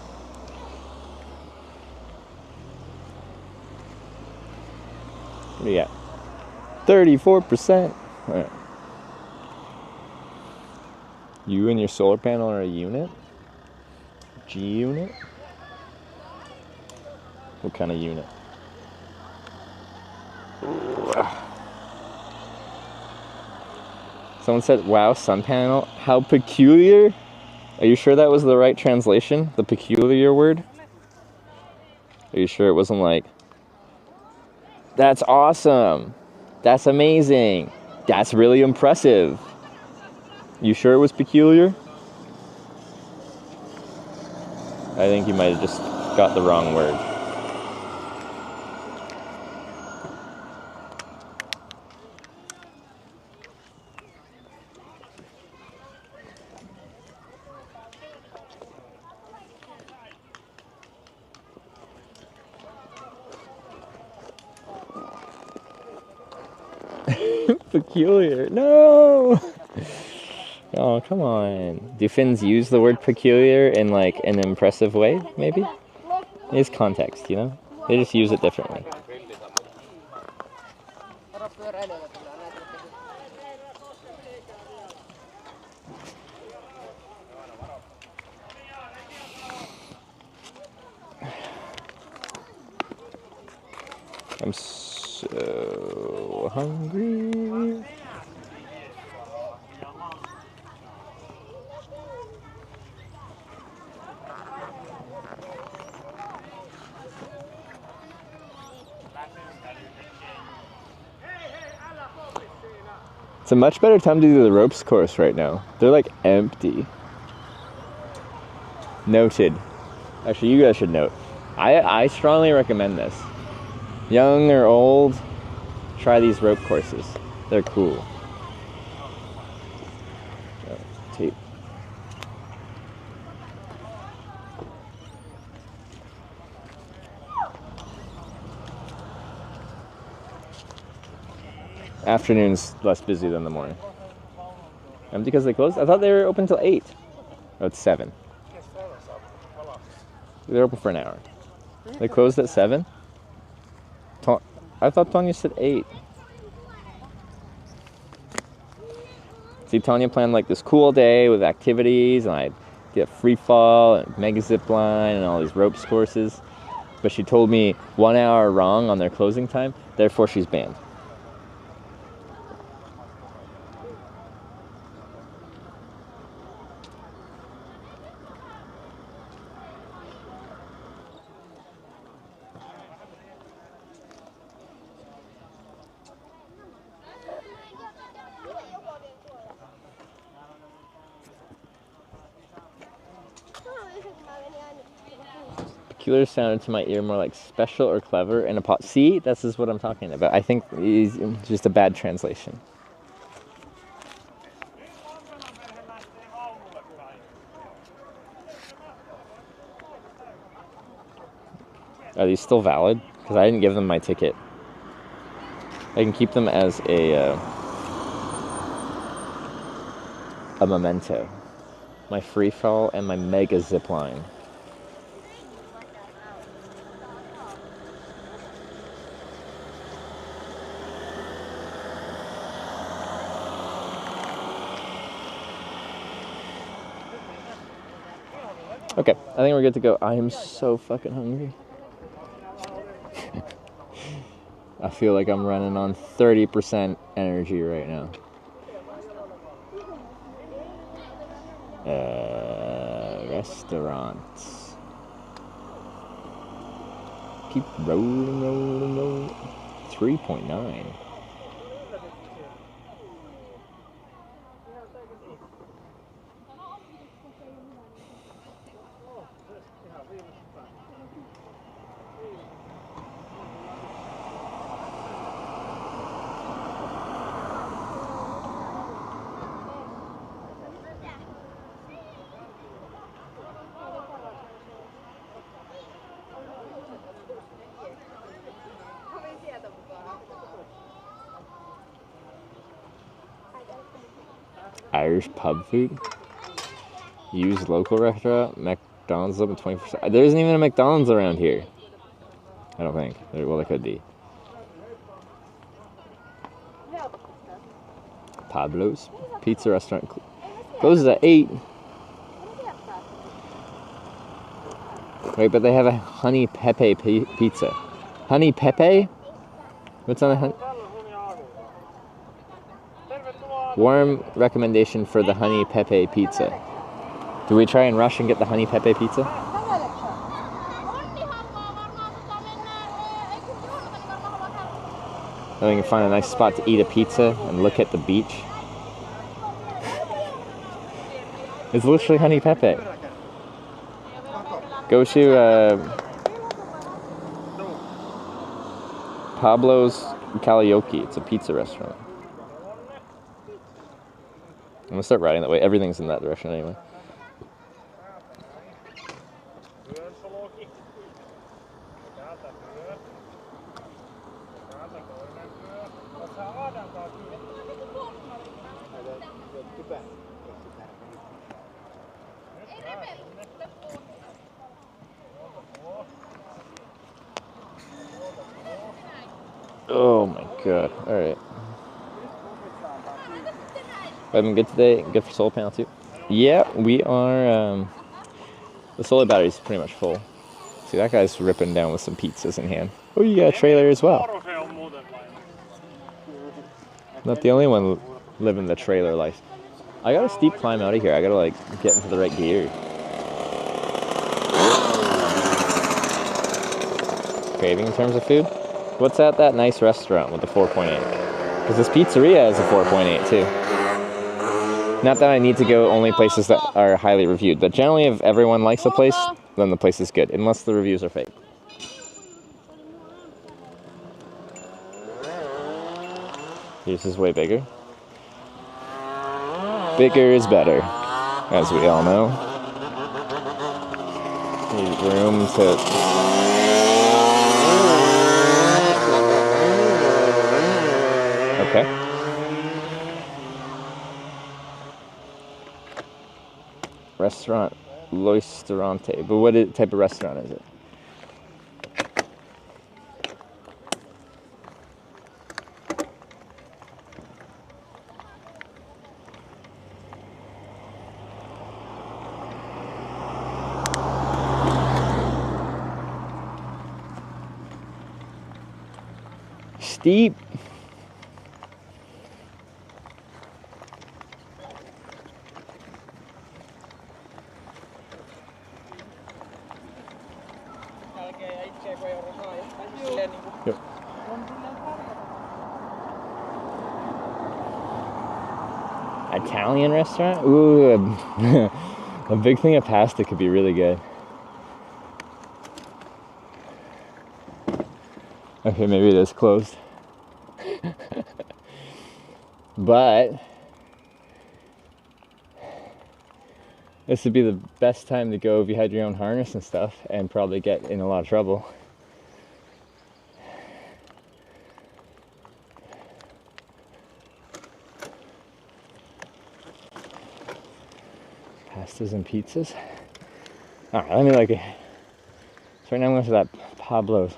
What do you got? 34%. All right. You and your solar panel are a unit? G unit? What kind of unit? Someone said, wow, sun panel. How peculiar? Are you sure that was the right translation? The peculiar word? Are you sure it wasn't like, that's awesome. That's amazing. That's really impressive. You sure it was peculiar? I think you might have just got the wrong word. Peculiar. No! Oh, come on. Do Finns use the word peculiar in like an impressive way, maybe? It's context, you know? They just use it differently. I'm so hungry. It's a much better time to do the ropes course right now. They're like empty. Noted. Actually, you guys should note. I strongly recommend this. Young or old, try these rope courses. They're cool. Oh, tape. Afternoon's less busy than the morning. Empty because they closed? I thought they were open till 8. Oh, it's 7. They're open for an hour. They closed at 7? I thought Tonya said 8. See, Tanya planned like this cool day with activities, and I'd get Freefall and Mega Zipline and all these ropes courses. But she told me 1 hour wrong on their closing time, therefore she's banned. Peculiar sounded to my ear more like special or clever in a pot. See, this is what I'm talking about. I think it's just a bad translation. Are these still valid? Because I didn't give them my ticket. I can keep them as a memento. My Freefall and my Mega Zipline. Okay, I think we're good to go. I am so fucking hungry. I feel like I'm running on 30% energy right now. Restaurants. Keep rolling. 3.9. Irish pub food. Use local restaurant. McDonald's open 24/7. There isn't even a McDonald's around here. I don't think. Well, there could be. Pablo's Pizza Restaurant closes at 8. Wait, but they have a honey pepe pizza. Honey pepe? What's on the honey? Warm recommendation for the honey pepe pizza. Do we try and rush and get the honey pepe pizza? Then we can find a nice spot to eat a pizza and look at the beach. It's literally honey pepe. Go to Pablo's Kalajoki. It's a pizza restaurant. I'm gonna start riding that way. Everything's in that direction anyway. Oh my god. Alright. I've been good today. Good for solar panel too. Yeah, we are. The solar battery's pretty much full. See, that guy's ripping down with some pizzas in hand. Oh, you got a trailer as well. Not the only one living the trailer life. I got a steep climb out of here. I gotta like get into the right gear. Craving in terms of food? What's at that nice restaurant with the 4.8? Because this pizzeria has a 4.8 too. Not that I need to go only places that are highly reviewed, but generally if everyone likes a place, then the place is good, unless the reviews are fake. Yours is way bigger. Bigger is better, as we all know. Need room to... Okay. Restaurant Loisterante. But what type of restaurant is it? steep. Yep. Italian restaurant? Ooh, a big thing of pasta could be really good. Okay, maybe it is closed. But this would be the best time to go if you had your own harness and stuff, and probably get in a lot of trouble. Pastas and pizzas. Alright, let me like it. So right now I'm going to that Pablo's.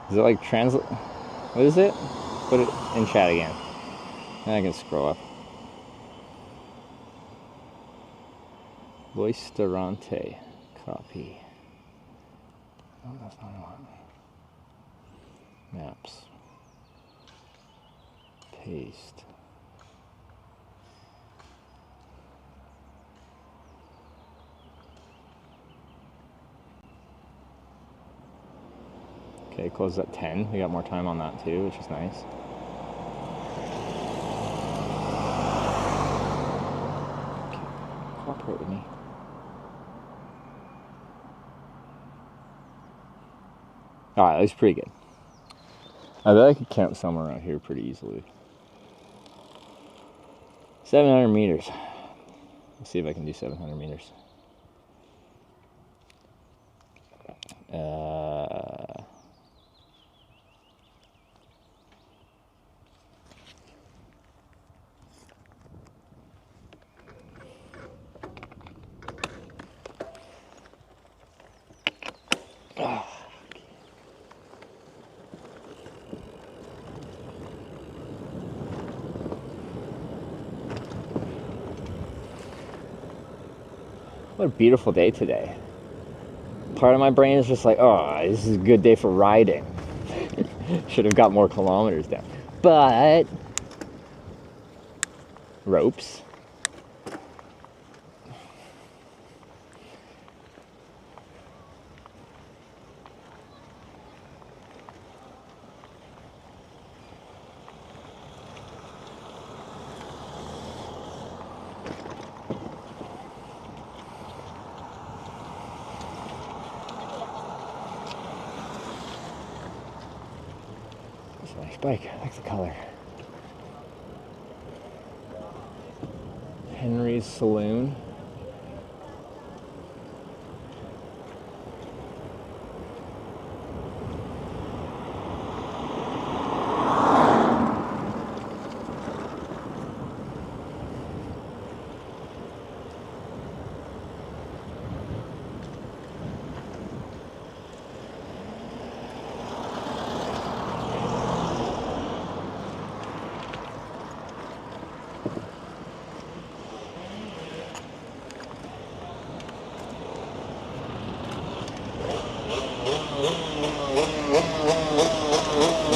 Is it like translate? What is it? Put it in chat again. And I can scroll up. Ristorante. Copy. Oh, that's not what. Maps. Paste. Okay, closed at 10. We got more time on that too, which is nice. Okay, cooperate with me. Alright, that's pretty good. I bet I could camp somewhere around here pretty easily. 700 meters. Let's see if I can do 700 meters. What a beautiful day today. Part of my brain is just like, oh, this is a good day for riding. Should have got more kilometers down. But ropes. Nice bike. I like the color. Henry's Saloon.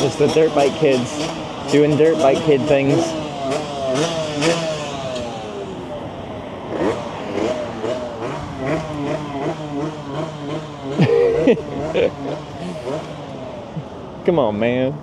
Just the dirt bike kids doing dirt bike kid things. Come on, man.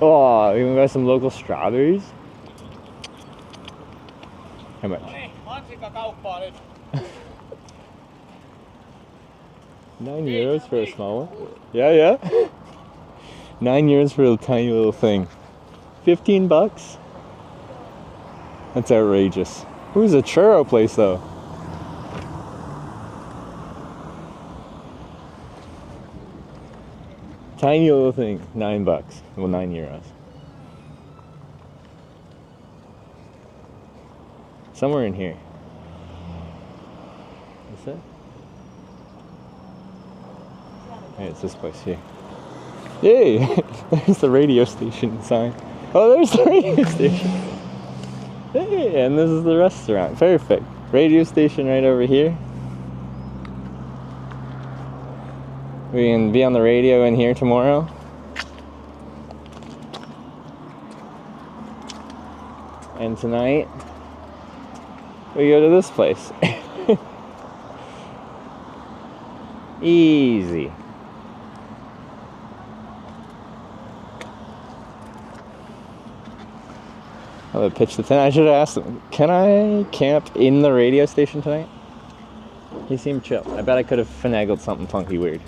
Oh, you want to buy some local strawberries? How much? €9 for a small one? Yeah. €9 for a tiny little thing. $15? That's outrageous. Who's a churro place though? Tiny little thing, $9. Well, €9. Somewhere in here. Is it? Hey, it's this place here. Yay! There's the radio station sign. Oh, there's the radio station. Hey, and this is the restaurant. Perfect. Radio station right over here. We can be on the radio in here tomorrow. And tonight, we go to this place. Easy. I'm gonna pitch the tent. I should have asked him, can I camp in the radio station tonight? He seemed chill. I bet I could have finagled something funky weird.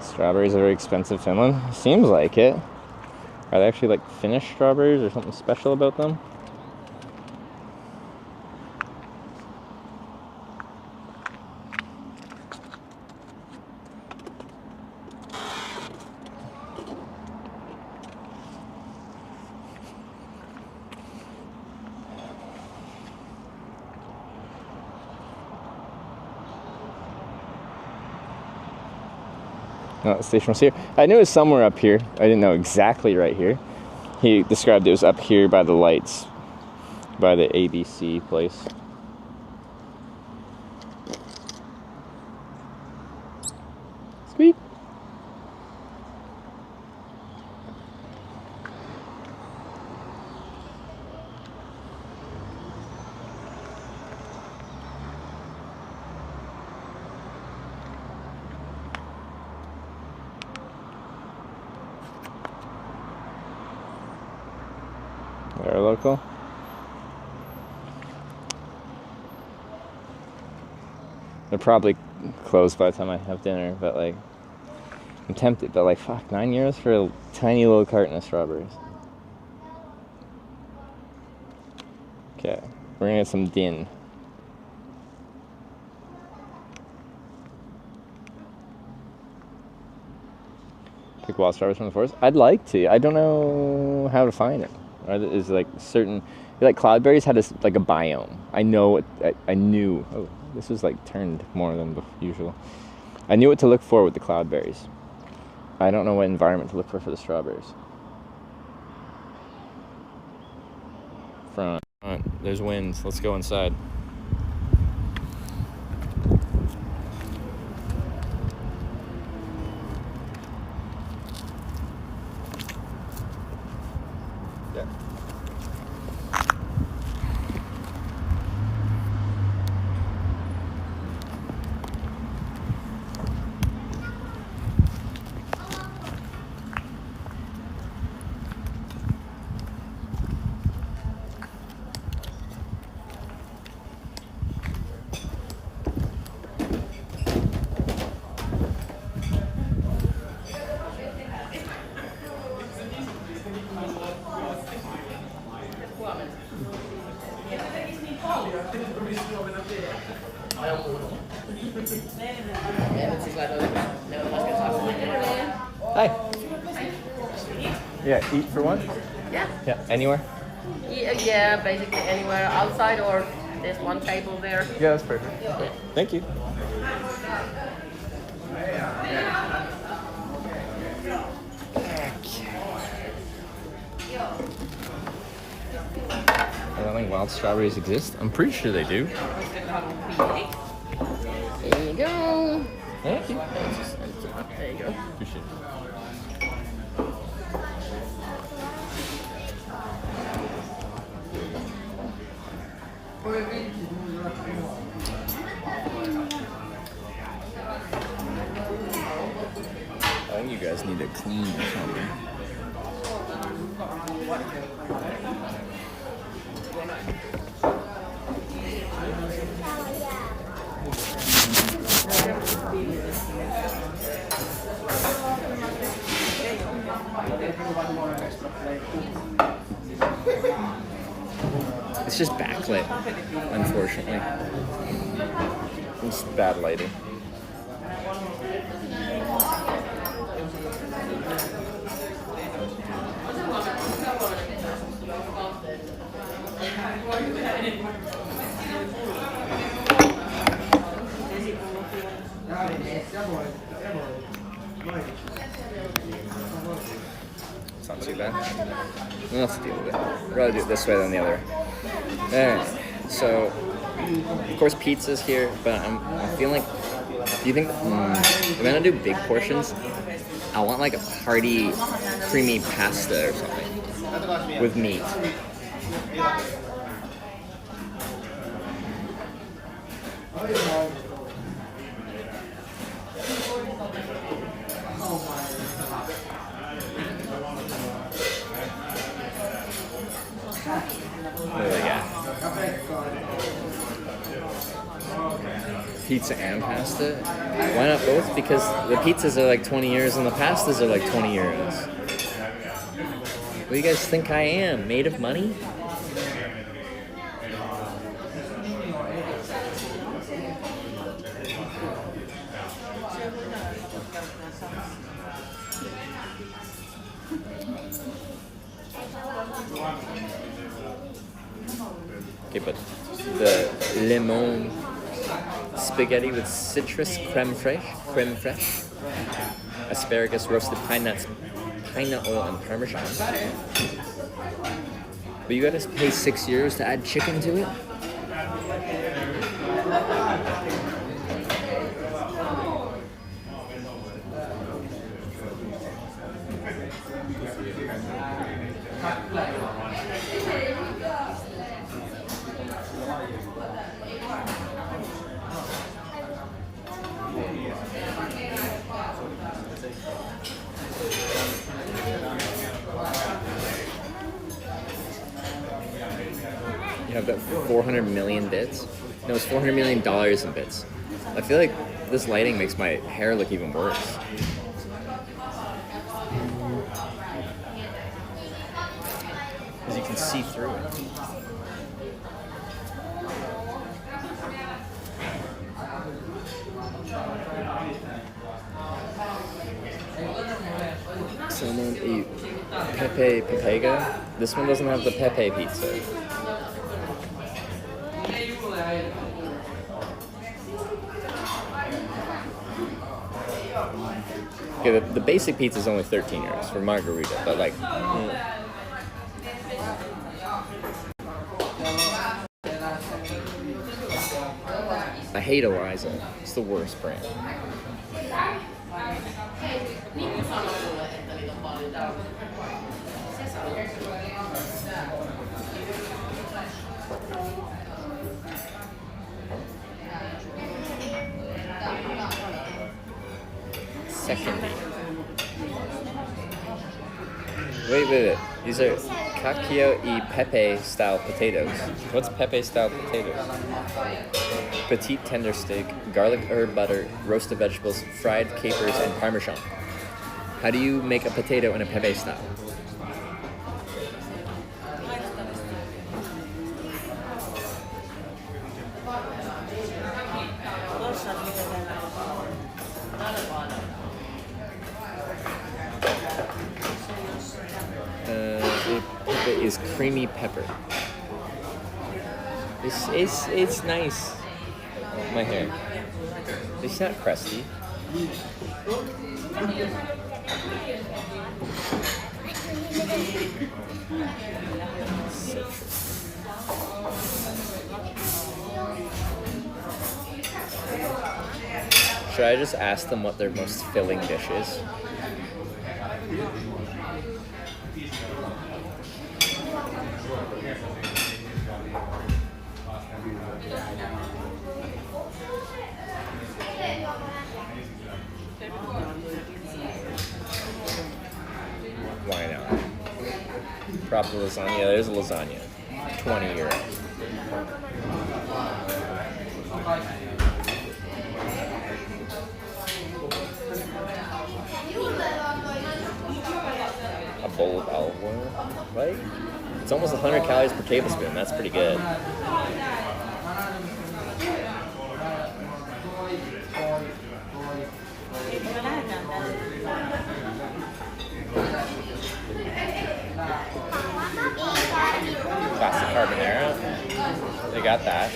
Strawberries are very expensive in Finland. Seems like it. Are they actually like Finnish strawberries or something special about them? No, the station was here. I knew it was somewhere up here. I didn't know exactly right here. He described it was up here by the lights, by the ABC place. Sweet. They're local. They're probably closed by the time I have dinner, but like, I'm tempted, but like, fuck, €9 for a tiny little carton of strawberries. Okay, we're gonna get some din. Pick wild strawberries from the forest? I'd like to. I don't know how to find it. Is like certain, like cloudberries had like a biome. I know I knew. Oh, this was like turned more than usual. I knew what to look for with the cloudberries. I don't know what environment to look for the strawberries. Front. There's winds. Let's go inside. Hi. Yeah, eat for one? Yeah. Yeah, anywhere? Yeah, basically anywhere outside or there's one table there. Yeah, that's perfect. Yeah. Thank you. I don't think wild strawberries exist. I'm pretty sure they do. There you go. Thank you. There you go. Appreciate it. I think you guys need to clean or something. It's just backlit, unfortunately. It's bad lighting. It's not too bad. We'll have to deal with it. I'd rather do it this way than the other. Alright, so of course pizza's here, but I'm feeling like, do you think if I'm gonna do big portions, I want like a hearty, creamy pasta or something with meat. What do we got? Pizza and pasta? Why not both? Because the pizzas are like 20 euros and the pastas are like 20 euros. What do you guys think I am? Made of money? Okay, but the lemon spaghetti with citrus creme fraiche, asparagus, roasted pine nuts, pine nut oil, and parmesan. But you gotta pay 6 euros to add chicken to it? You have that 400 million bits? No, it's $400 million in bits. I feel like this lighting makes my hair look even worse. Because you can see through it. Someone eat Pepe Pepega. This one doesn't have the Pepe pizza. Okay, the basic pizza is only 13 euros for margarita, but like... I hate Eliza. It's the worst brand. Secondly. Wait. These are cacio y pepe style potatoes. What's pepe style potatoes? Petite tender steak, garlic herb butter, roasted vegetables, fried capers, and parmesan. How do you make a potato in a pepe style? Pepe is creamy pepper. It's nice. My hair. It's not crusty. Should I just ask them what their most filling dish is? Why not? Proper lasagna. There's a lasagna. 20 euros. A bowl of olive oil, right? It's almost 100 calories per tablespoon. That's pretty good. Classic carbonara. They got that.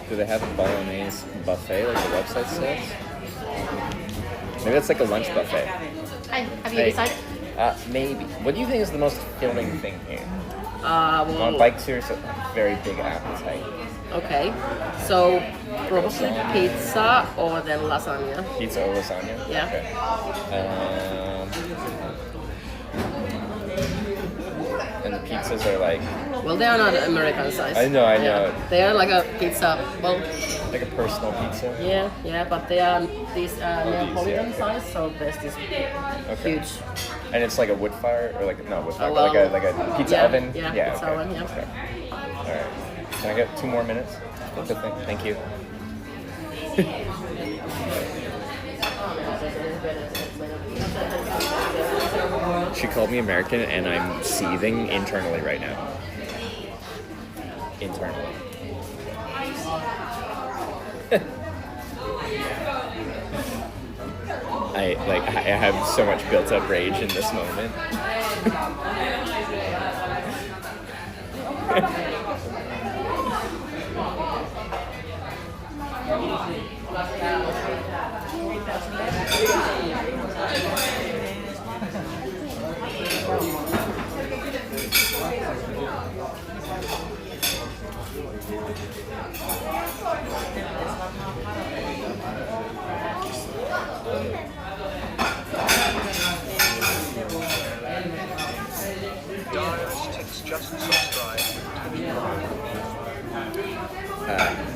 Do they have a bolognese buffet like the website says? Maybe it's like a lunch buffet. Hi, have you decided? Maybe. What do you think is the most filling thing here? Well, On bike tours, a very big appetite. Okay, so probably pizza or then lasagna. Pizza or lasagna? Yeah. Okay. And the pizzas are like... Well, they are not American size. I know. Yeah. They are like a pizza, well... Like a personal pizza? Yeah, but they are these Neapolitan size, so there's this huge... And it's like a wood fire, or like, not wood fire, but like a pizza oven? Yeah, pizza oven, yeah. Okay. Alright. Can I get 2 more minutes? Thank you. She called me American, and I'm seething internally right now. Internally. I have so much built up rage in this moment.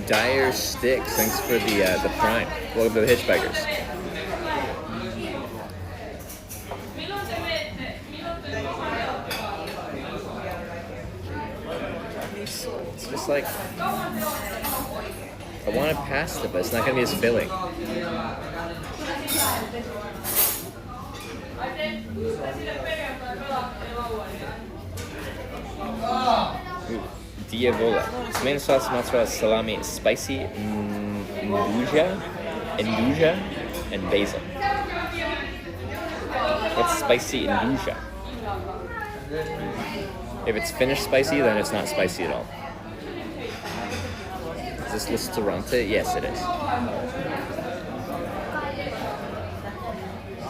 Dire Sticks, thanks for the prime. Welcome to the Hitchbikers. It's just like, I want a pasta, but it's not going to be as filling. Diavola. Tomato sauce, mozzarella, salami, spicy, nduja, and basil. What's spicy nduja? If it's finished spicy, then it's not spicy at all. Is this ristorante? Yes, it is.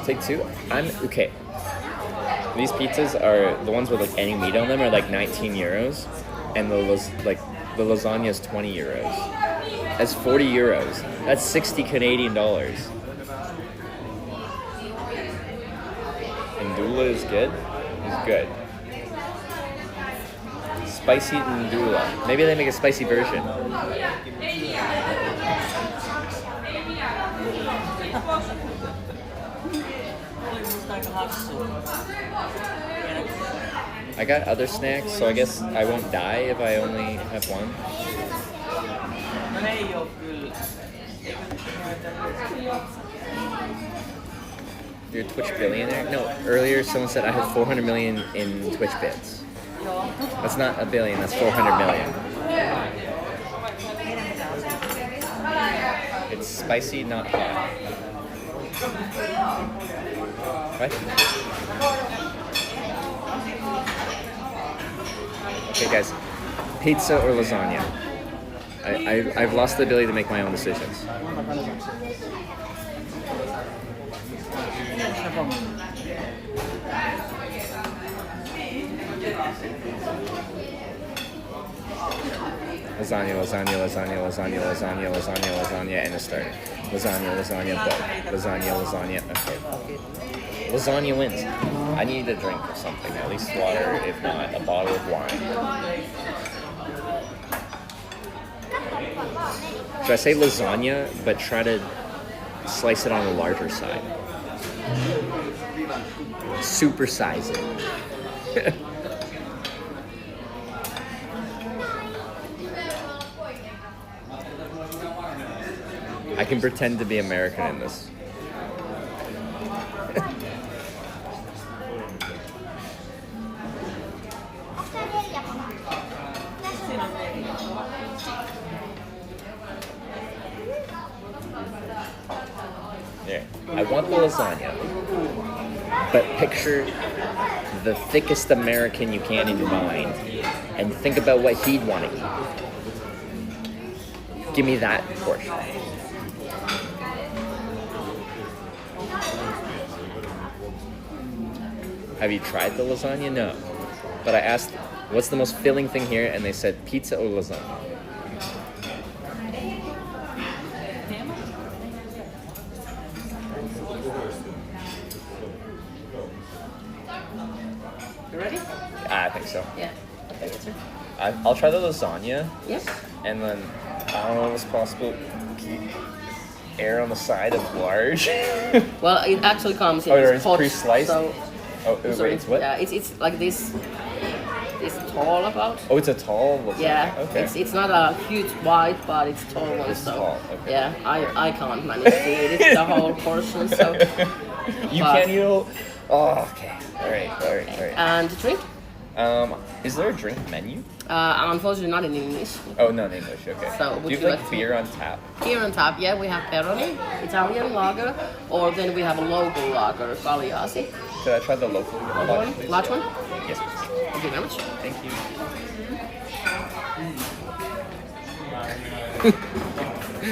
Take 2. I'm okay. These pizzas are the ones with like any meat on them are like 19 euros, and the lasagna is 20 euros. That's 40 euros. That's 60 Canadian dollars. Ndula is good. It's good. Spicy Ndula. Maybe they make a spicy version. I got other snacks, so I guess I won't die if I only have one. You're a Twitch billionaire? No, earlier someone said I have 400 million in Twitch bits. That's not a billion, that's 400 million. It's spicy, not hot. Right? Okay guys, pizza or lasagna? I've lost the ability to make my own decisions. Lasagna, lasagna, lasagna, lasagna, lasagna, lasagna, lasagna, and a starter. Lasagna, lasagna, both. Lasagna, lasagna. Okay. Lasagna wins. I need a drink or something, at least water, if not a bottle of wine. Should I say lasagna, but try to slice it on the larger side? Supersize it. I can pretend to be American in this. Yeah, I want the lasagna, but picture the thickest American you can in your mind, and think about what he'd want to eat. Give me that portion. Have you tried the lasagna? No. But I asked, what's the most filling thing here? And they said pizza or lasagna. You ready? I think so. Yeah. Okay, that's it. I'll try the lasagna. Yes. And then, I don't know if it's possible, err on the side of large. Well, it actually comes in it's pots, pre-sliced? So, Wait, it's what? Yeah, it's like this tall about. Oh, it's a tall lasagna. Yeah, Okay. it's not a huge white, but it's tall one. It's so tall, okay. yeah, I can't manage to eat it the whole portion. So You can't eat all. Oh, okay. All right. And the drink? Is there a drink menu? Unfortunately, not in English. Oh, not in English. Okay. So, do would you you have like beer on tap? Here on top, yeah, we have Peroni, Italian lager, or then we have a local lager, Kalajoki. Could I try the local lager, please? Large one? Yes, please. Thank you very much. Thank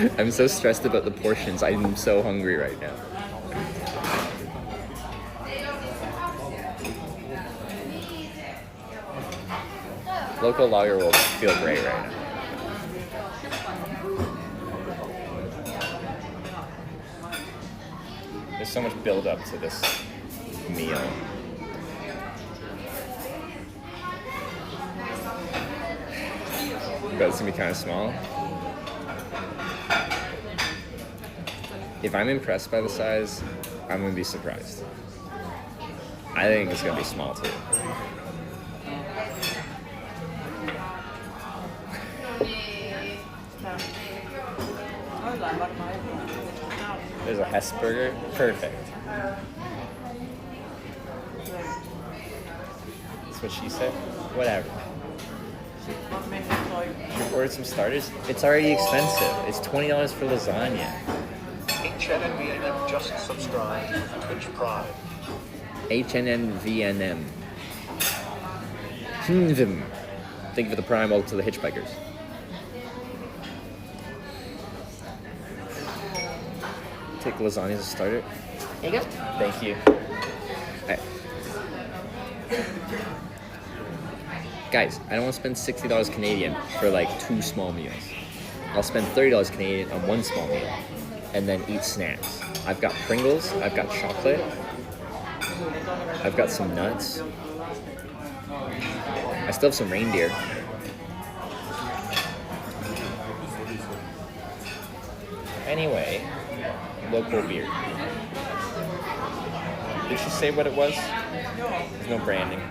you. I'm so stressed about the portions. I'm so hungry right now. Local lager will feel great right now. There's so much build up to this meal. But it's gonna be kind of small. If I'm impressed by the size, I'm gonna be surprised. I think it's gonna be small too. There's a Hesburger. Perfect. That's what she said. Whatever. Should we order some starters? It's already expensive. It's $20 for lasagna. HNNVNM just subscribed to Twitch Prime. HNNVNM. Thank you for the prime all to the hitchbikers. Take lasagna as a starter. There you go. Thank you. Right. Guys, I don't want to spend $60 Canadian for like 2 small meals. I'll spend $30 Canadian on 1 small meal and then eat snacks. I've got Pringles, I've got chocolate, I've got some nuts. I still have some reindeer. Anyway, local beer. Did she say what it was? There's no branding.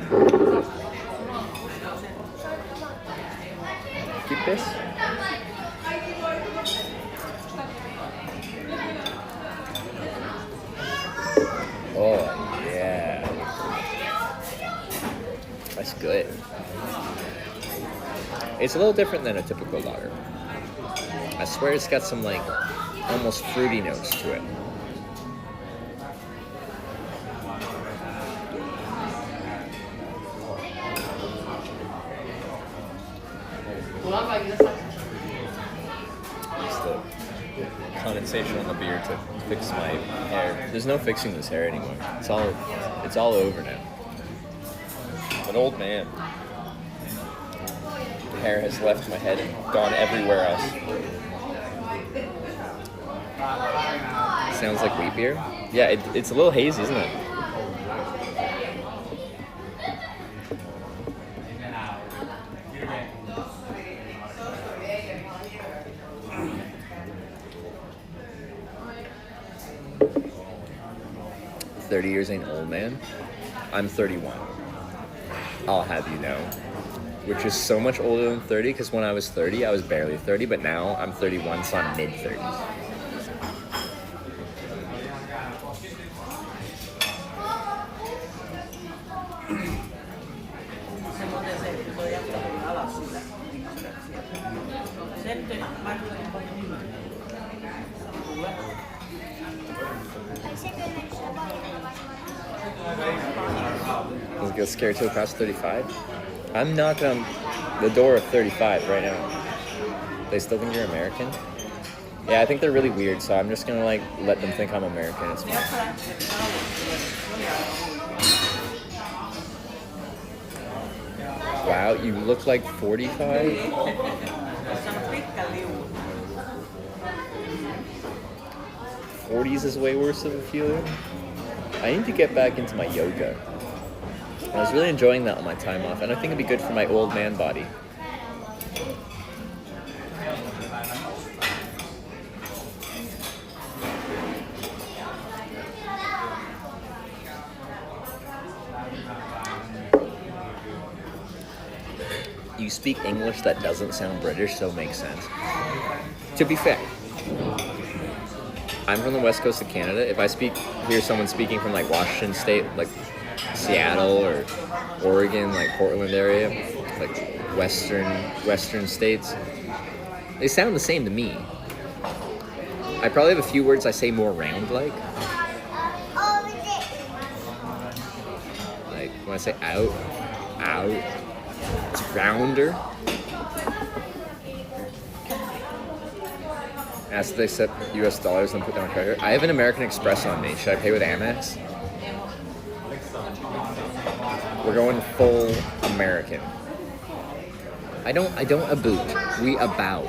Keep this. Oh, yeah. That's good. It's a little different than a typical lager. I swear it's got some, like, almost fruity notes to it. Use the condensation on the beer to fix my hair. There's no fixing this hair anymore. It's all over now. I'm an old man. hair has left my head and gone everywhere else. Sounds like wheat beer. Yeah, it's a little hazy, isn't it? "30 years ain't old, man. I'm 31. I'll have you know." Which is so much older than 30, because when I was 30, I was barely 30, but now I'm 31, so I'm mid-30s. Let's go scare to across 35. I'm knocking on the door of 35 right now. They still think you're American? Yeah, I think they're really weird, so I'm just gonna like let them think I'm American. It's fine. Wow, you look like 45? 40s is way worse of a feeling. I need to get back into my yoga. I was really enjoying that on my time off, and I think it'd be good for my old man body. You speak English that doesn't sound British, so it makes sense. To be fair, I'm from the west coast of Canada. If I hear someone speaking from like Washington State, like Seattle or Oregon, like Portland area, like western states, they sound the same to me. I probably have a few words I say more round like when I say out, it's rounder. Ask if they accept US dollars and put down credit. I have an American Express on me. Should I pay with Amex? We're going full American. I don't a boot. We a bow.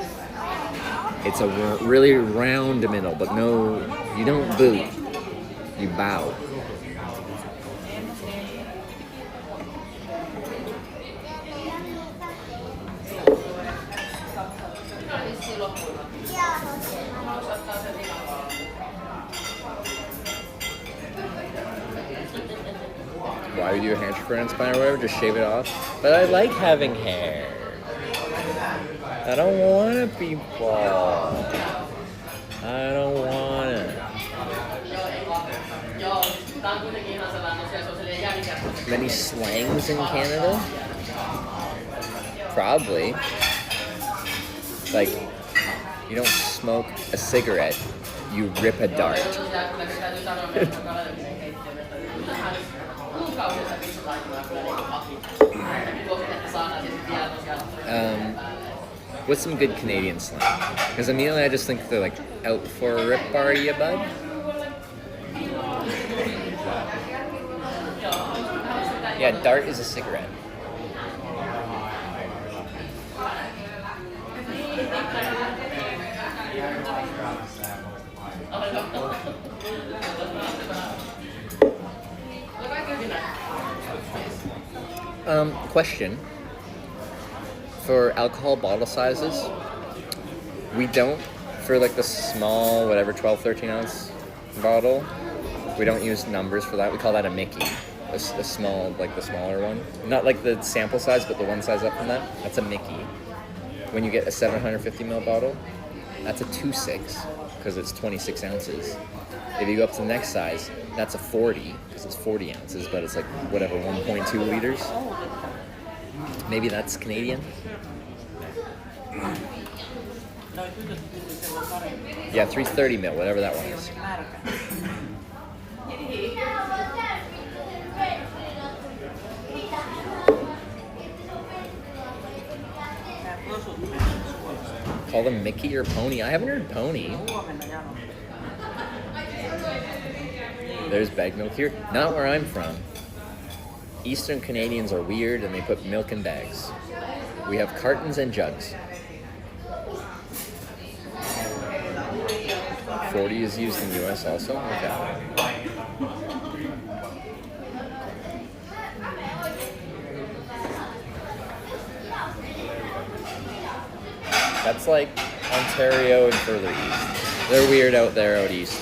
It's a really round middle, but no, you don't boot. You bow. Why would you do a hair transplant or whatever? Just shave it off? But I like having hair. I don't want to be bald. I don't want it. Many slangs in Canada? Probably. Like, you don't smoke a cigarette, you rip a dart. What's some good Canadian slang? Because immediately I just think they're like, out for a rip party, ya bud? Yeah, dart is a cigarette. Question. For alcohol bottle sizes, we don't, for like the small, whatever, 12, 13 ounce bottle, we don't use numbers for that. We call that a Mickey. A small, like the smaller one. Not like the sample size, but the one size up from that. That's a Mickey. When you get a 750 ml bottle, that's a 2.6, because it's 26 ounces. If you go up to the next size, that's a 40, because it's 40 ounces, but it's like, whatever, 1.2 liters. Maybe that's Canadian? Yeah, 330 ml, whatever that one is. Call them Mickey or Pony. I haven't heard Pony. There's bag milk here. Not where I'm from. Eastern Canadians are weird and they put milk in bags. We have cartons and jugs. 40 is used in the US also? Okay. That's like Ontario and further east. They're weird out there out east.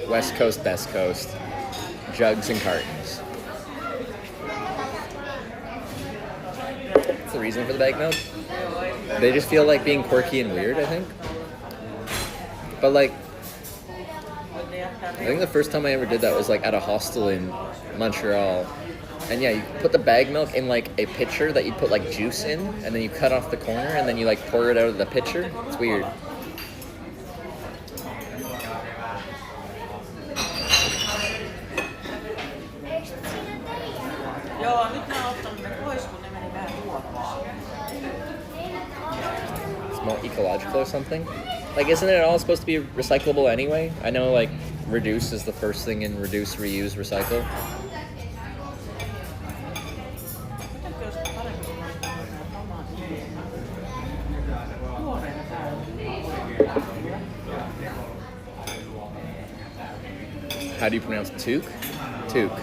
West Coast, best coast. Jugs and cartons. That's the reason for the bag milk. They just feel like being quirky and weird, I think. But like, I think the first time I ever did that was like at a hostel in Montreal. And yeah, you put the bag milk in like a pitcher that you put like juice in, and then you cut off the corner, and then you like pour it out of the pitcher. It's weird. It's more ecological or something. Like, isn't it all supposed to be recyclable anyway? I know like reduce is the first thing in reduce, reuse, recycle. How do you pronounce toque? Toque.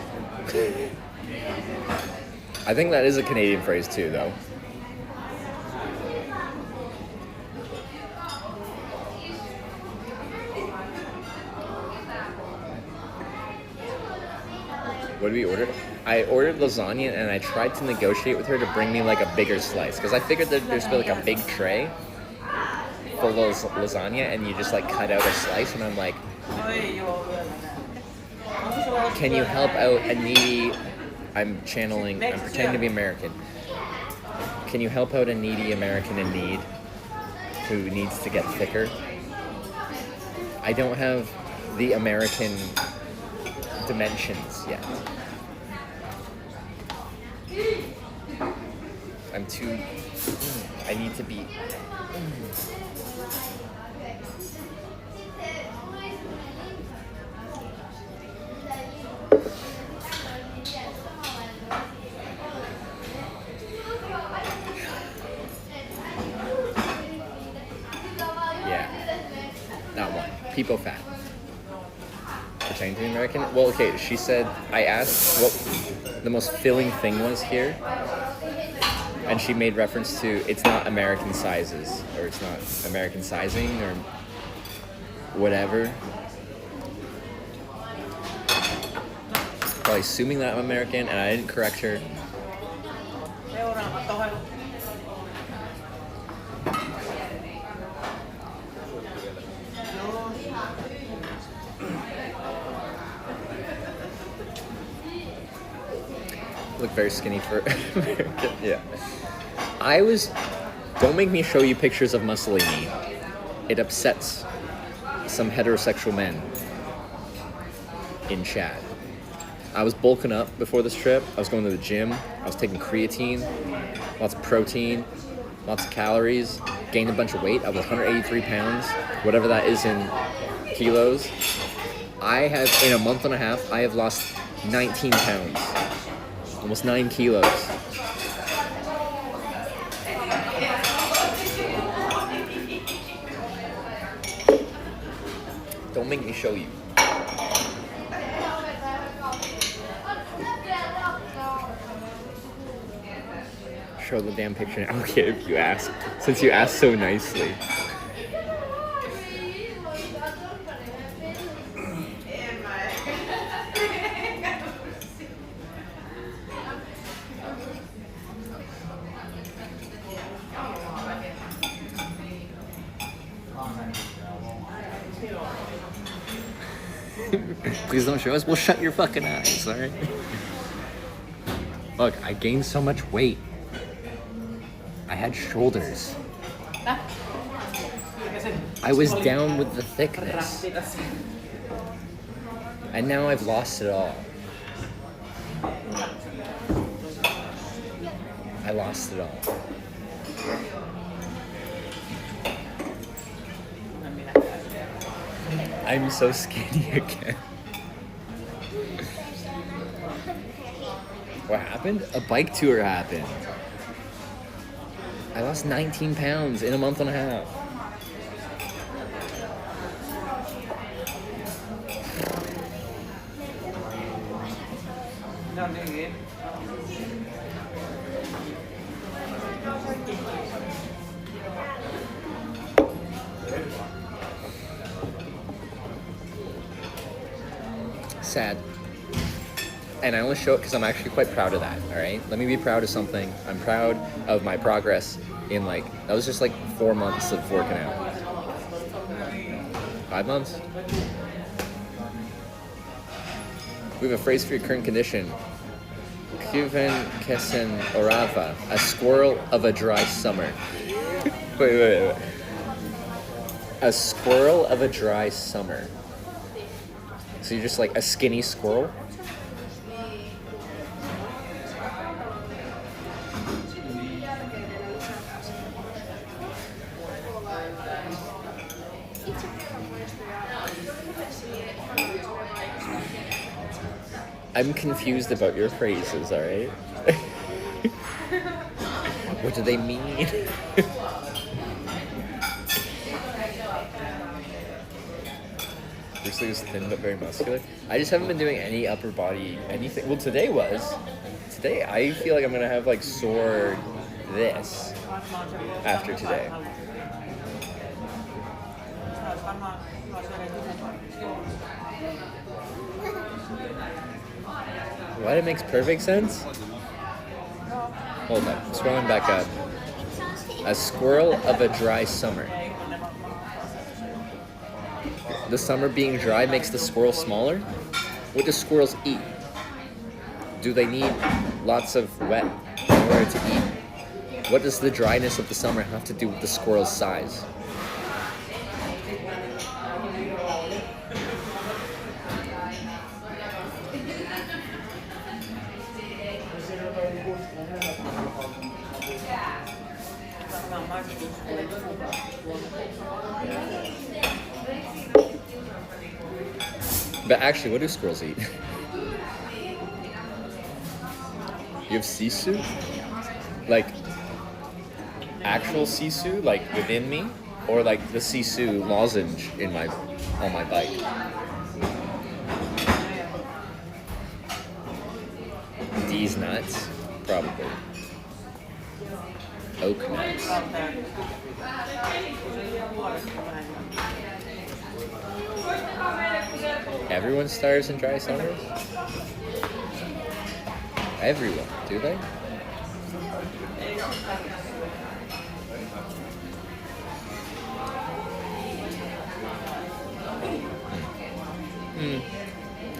I think that is a Canadian phrase too, though. What did we order? I ordered lasagna, and I tried to negotiate with her to bring me like a bigger slice, because I figured that there's like a big tray full of lasagna, and you just like cut out a slice, and I'm like, can you help out a needy? I'm pretending to be American. Can you help out a needy American in need who needs to get thicker? I don't have the American dimensions yet. I'm too... I need to be... Not one. People fat. Pretending to be American? Well, okay, she said, I asked what the most filling thing was here, and she made reference to it's not American sizes, or it's not American sizing, or whatever. Probably assuming that I'm American, and I didn't correct her. Look very skinny for American. Yeah. Don't make me show you pictures of Mussolini. It upsets some heterosexual men in Chad. I was bulking up before this trip. I was going to the gym. I was taking creatine, lots of protein, lots of calories, gained a bunch of weight. I was 183 pounds, whatever that is in kilos. In a month and a half, I have lost 19 pounds. Almost 9 kilos. Don't make me show you. Show the damn picture now. Okay, if you ask. Since you asked so nicely. Please don't show us. We'll shut your fucking eyes, alright? Look, I gained so much weight. I had shoulders. I was down with the thickness. And now I've lost it all. I lost it all. I'm so skinny again. What happened? A bike tour happened. I lost 19 pounds in a month and a half. Sad. And I only show it because I'm actually quite proud of that, all right? Let me be proud of something. I'm proud of my progress in that was just 4 months of working out. 5 months? We have a phrase for your current condition. Kuven kesen orava, a squirrel of a dry summer. Wait. A squirrel of a dry summer. So you're just a skinny squirrel? I'm confused about your phrases, alright? What do they mean? Bruce Lee was thin but very muscular. I just haven't been doing any upper body anything. Well, today I feel like I'm gonna have sore this after today. What? It makes perfect sense? Hold on, scrolling back up. A squirrel of a dry summer. The summer being dry makes the squirrel smaller? What do squirrels eat? Do they need lots of wet in order to eat? What does the dryness of the summer have to do with the squirrel's size? But actually, what do squirrels eat? You have sisu? Actual sisu, within me? Or the sisu lozenge on my bike? These nuts? Probably. Oak nuts. Everyone starves in dry summers? Everyone, do they?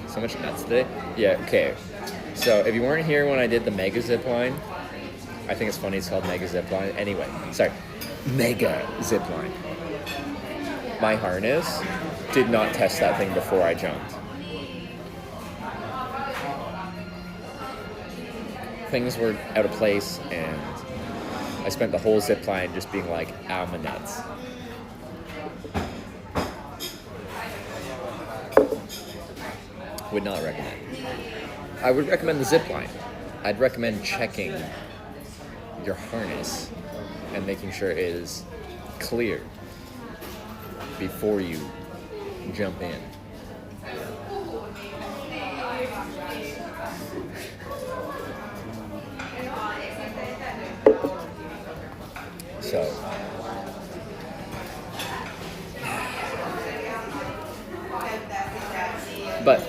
So much nuts today? Yeah, okay. So if you weren't here when I did the mega zipline, I think it's funny it's called mega zipline. Anyway, sorry. Mega zipline. My harness did not test that thing before I jumped. Things were out of place, and I spent the whole zip line just being like, ow, my nuts. Would not recommend. I would recommend the zip line. I'd recommend checking your harness and making sure it is clear before you jump in.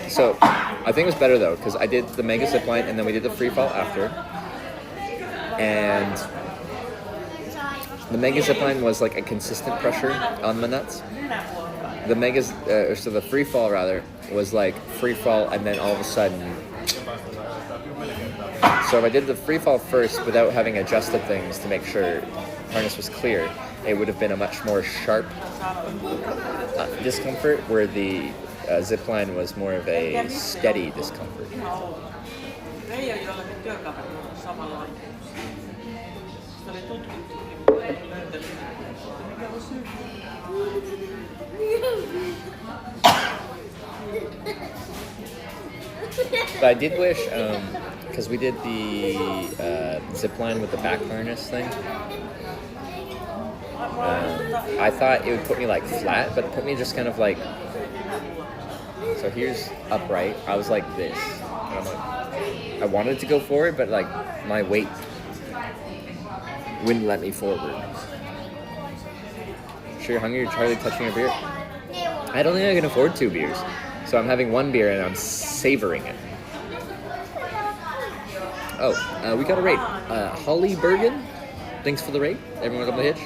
So, I think it was better though, because I did the mega zipline and then we did the Freefall after. And the mega zipline was like a consistent pressure on my nuts. The the Freefall rather was like Freefall and then all of a sudden. So if I did the Freefall first without having adjusted things to make sure harness was clear, it would have been a much more sharp discomfort, where the zipline was more of a steady discomfort. But I did wish, because because we did the zipline with the back harness thing. I thought it would put me like flat, but it put me just kind of like. So here's upright. I was like this. And I'm like, I wanted to go forward, but like my weight wouldn't let me forward. Sure you're hungry? You're Charlie touching a beer? I don't think I can afford 2 beers. So I'm having 1 beer and I'm savoring it. Oh, we got a raid. Holly Bergen, thanks for the raid. Everyone got the hitch?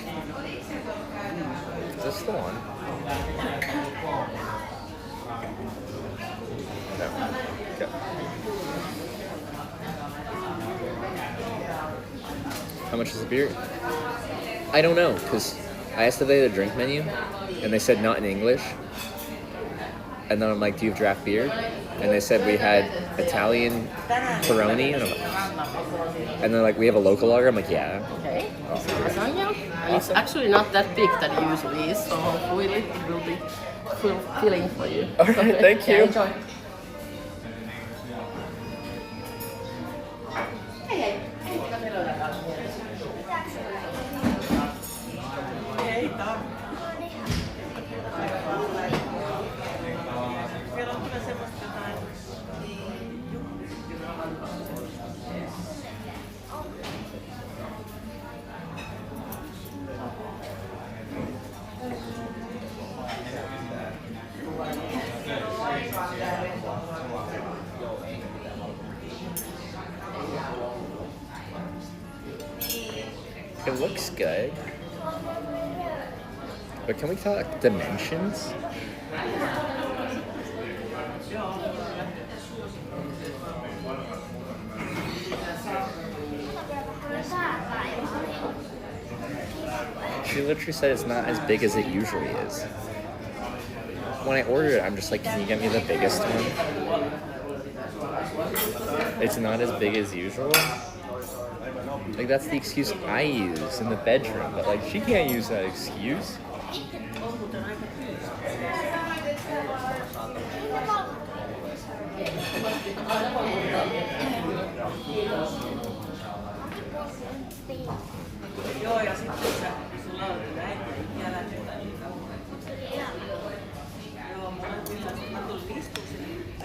Is this still on? No. Okay. How much is the beer? I don't know, because I asked if they had a drink menu, and they said not in English. And then I'm like, do you have draft beer? And they said we had Italian Peroni. And they're like, we have a local lager? I'm like, yeah. Okay. This is lasagna. And it's actually not that big that it usually is, so hopefully it will be filling for you. Alright, thank you. Yeah, enjoy. It looks good. But can we talk dimensions? She literally said it's not as big as it usually is. When I ordered it, I'm just like, can you get me the biggest one? It's not as big as usual. Like, that's the excuse I use in the bedroom, but like, she can't use that excuse.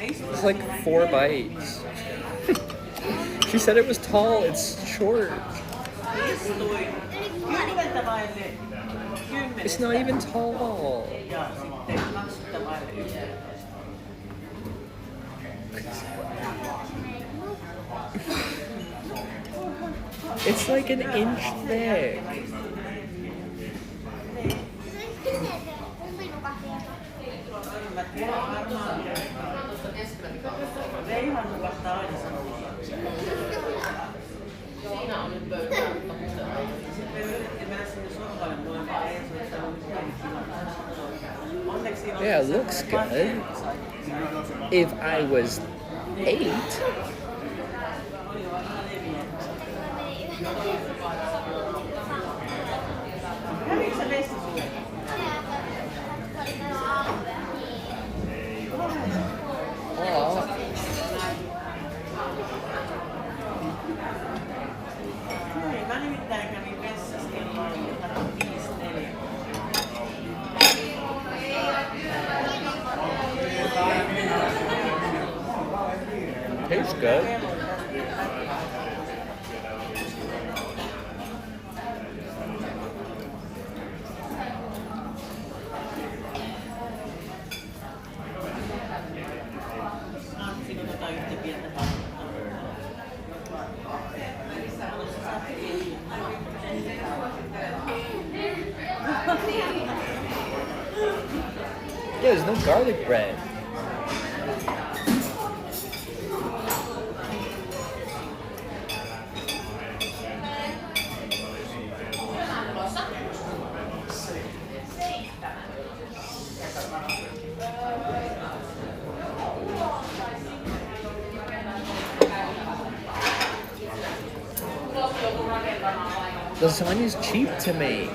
It's like 4 bites. She said it was tall, it's short. It's not even tall. It's like an inch thick. Yeah, it looks good. If I was 8. Tastes good. Yeah, there's no garlic bread. Lasagna's cheap to make.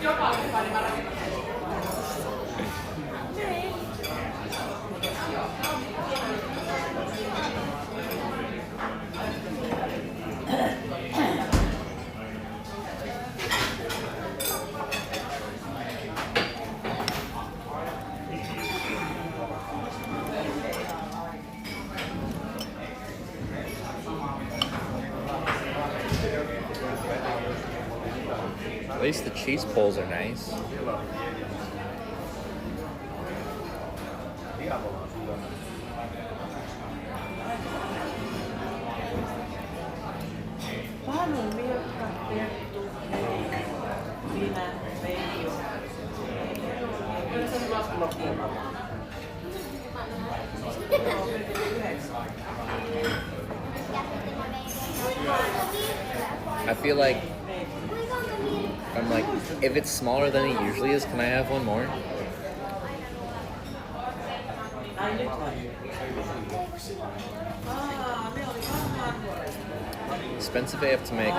At least the cheese pulls are nice. I feel like I'm like, if it's smaller than it usually is, can I have one more? Expensive AF to make.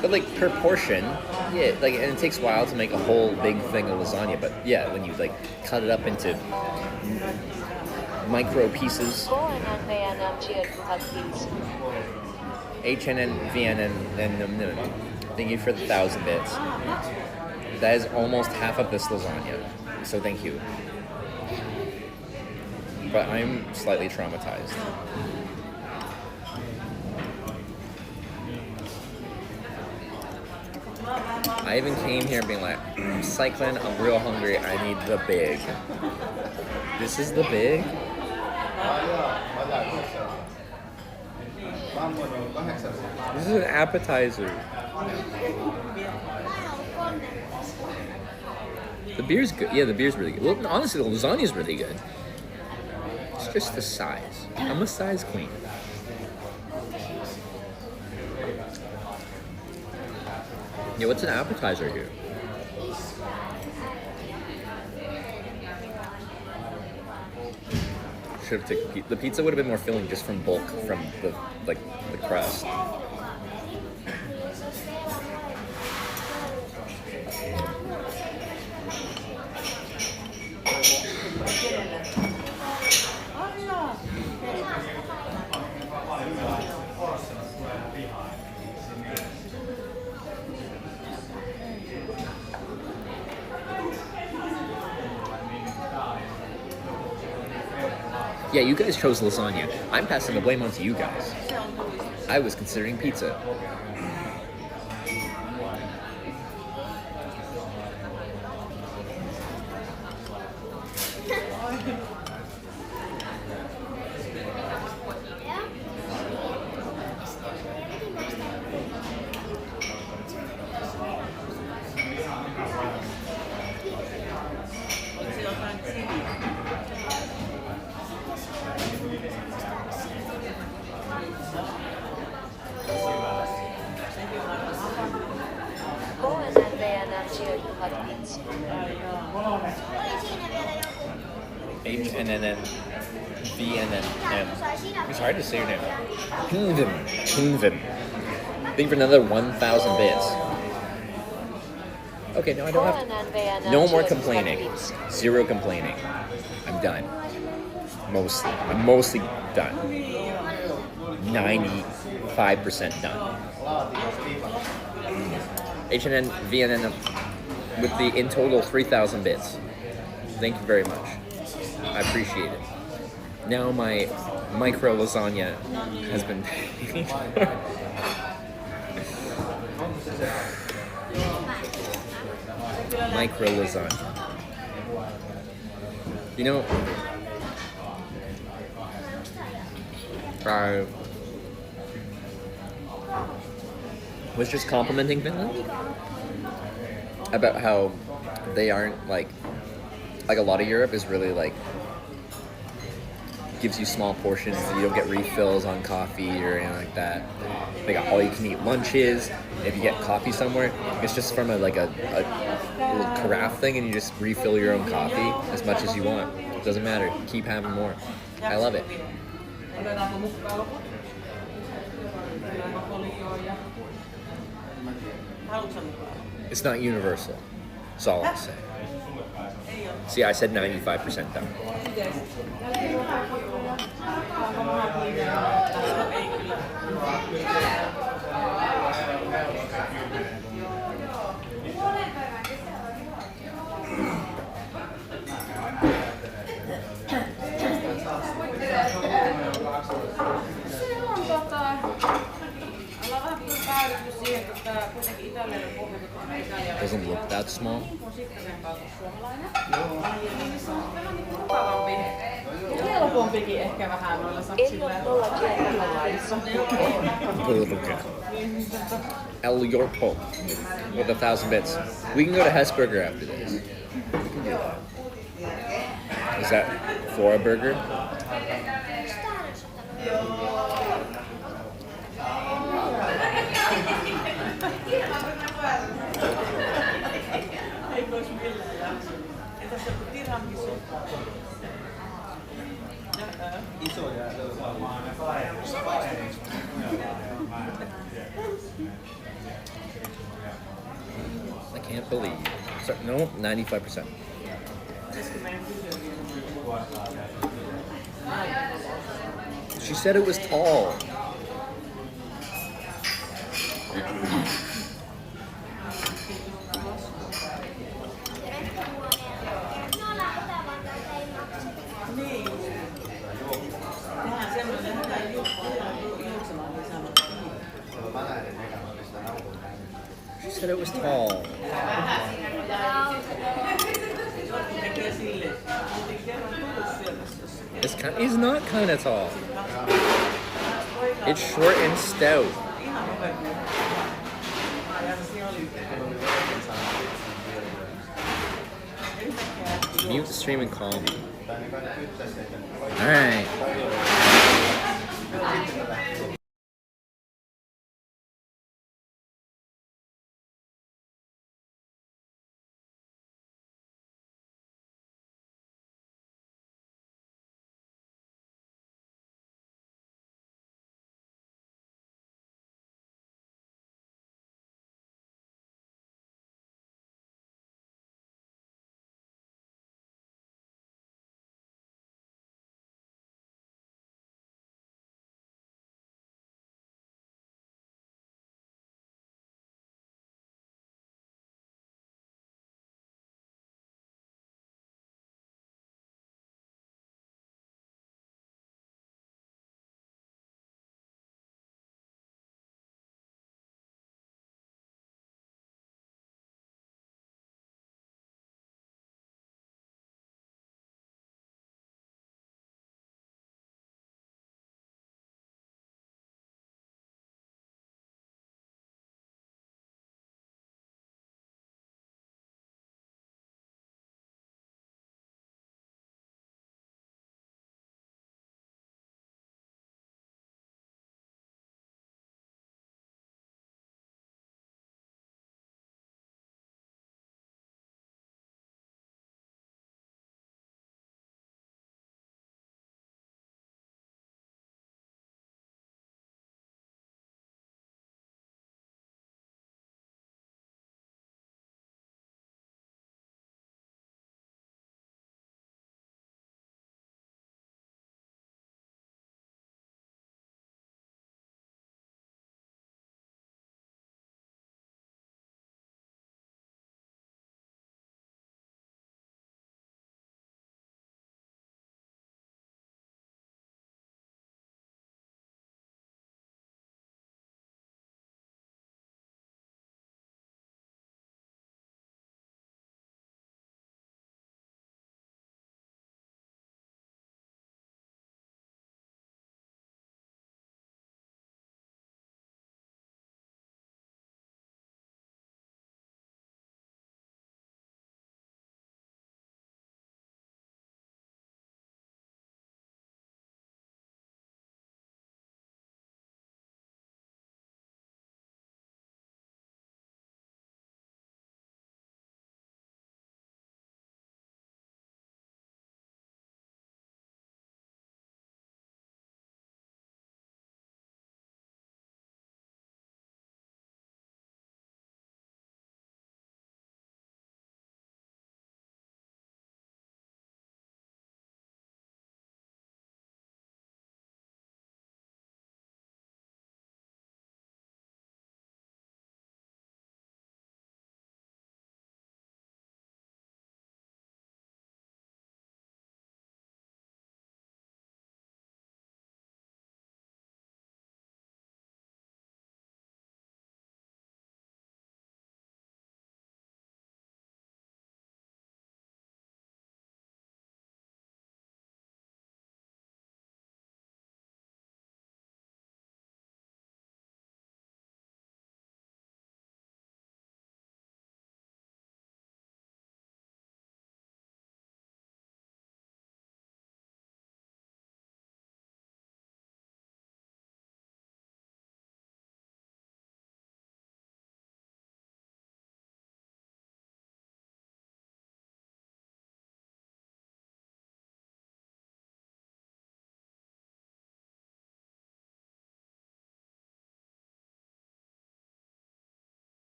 But like per portion, yeah, like, and it takes a while to make a whole big thing of lasagna, but yeah, when you like cut it up into micro pieces. HNN, VNN, and thank you for the 1,000 bits. That is almost half of this lasagna, so thank you. But I'm slightly traumatized. I even came here being like, I'm cycling, I'm real hungry, I need the big. This is the big? This is an appetizer. The beer's good. Yeah, the beer's really good. Well, honestly, the lasagna's really good. It's just the size. I'm a size queen. Yeah, what's an appetizer here? Should have taken the pizza would have been more filling just from bulk from the crust. Yeah, you guys chose lasagna. I'm passing the blame on to you guys. I was considering pizza. H and then V and then M. It's hard to say your name. Hinvim. Thank you for another 1,000 bits. Okay, no, I don't have to. No more complaining. Zero complaining. I'm done. Mostly. I'm mostly done. 95% done. HNN, VNN with the in total 3,000 bits. Thank you very much. I appreciate it. Now my micro lasagna has been paid. Micro lasagna. You know, I was just complimenting Finland about how they aren't like a lot of Europe is really like gives you small portions, you don't get refills on coffee or anything like that. They got all you can eat lunches. If you get coffee somewhere, it's just from a little carafe thing and you just refill your own coffee as much as you want. It doesn't matter. Keep having more. I love it. It's not universal. That's all I'm saying. See, I said 95% done. Doesn't look that small. Put a little cat. El Yorpo with 1,000 bits. We can go to Hesburger after this. We can do that. Is that for a burger? I can't believe. Sorry, no, 95%. She said it was tall. She said it was tall. He's not kind of tall. It's short and stout. Mute the stream and call me. Alright.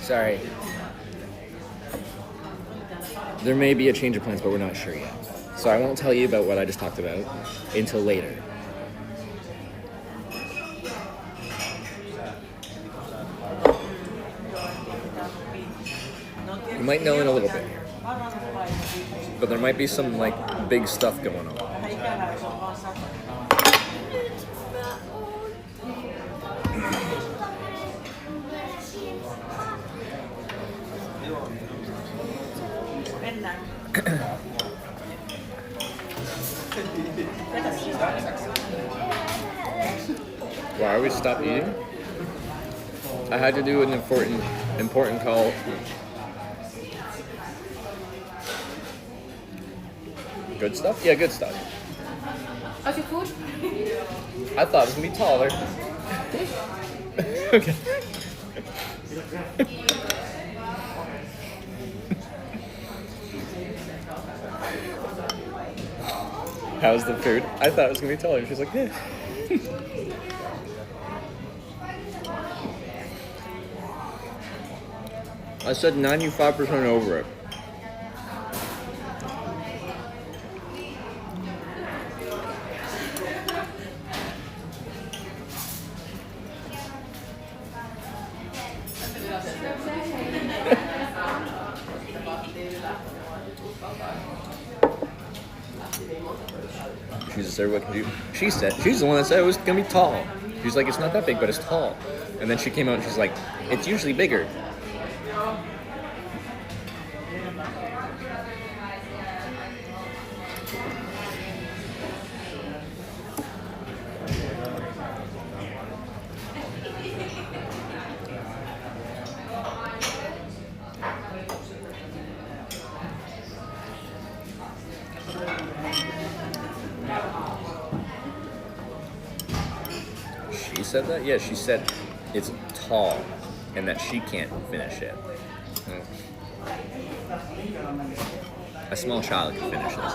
Sorry. There may be a change of plans, but we're not sure yet. So I won't tell you about what I just talked about until later. You might know in a little bit here. But there might be some, like, big stuff going on. Why we stopped eating? I had to do an important call. Good stuff? Yeah, good stuff. How's your food? I thought it was gonna be taller. Okay. How's the food? I thought it was gonna be taller. She's like, yeah. I said 95% over it. She just said, what can you do? She said, she's the one that said it was gonna be tall. She's like, it's not that big, but it's tall. And then she came out and she's like, it's usually bigger. She said that? Yeah, she said it's tall and that she can't finish it. A small child can finish this.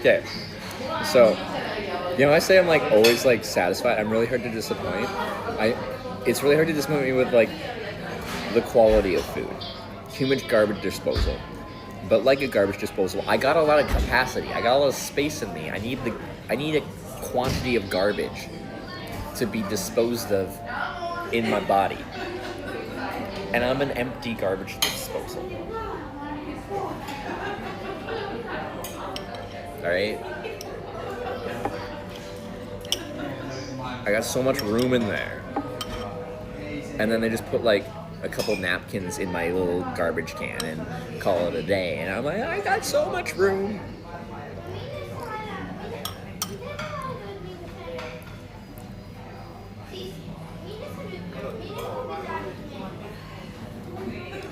Okay, so, you know, I say I'm like always like satisfied. I'm really hard to disappoint. It's really hard to disappoint me with like the quality of food. Too much garbage disposal. But like a garbage disposal, I got a lot of capacity. I got a lot of space in me. I need a quantity of garbage to be disposed of in my body. And I'm an empty garbage disposal. Alright? I got so much room in there. And then they just put like a couple napkins in my little garbage can and call it a day. And I'm like, I got so much room.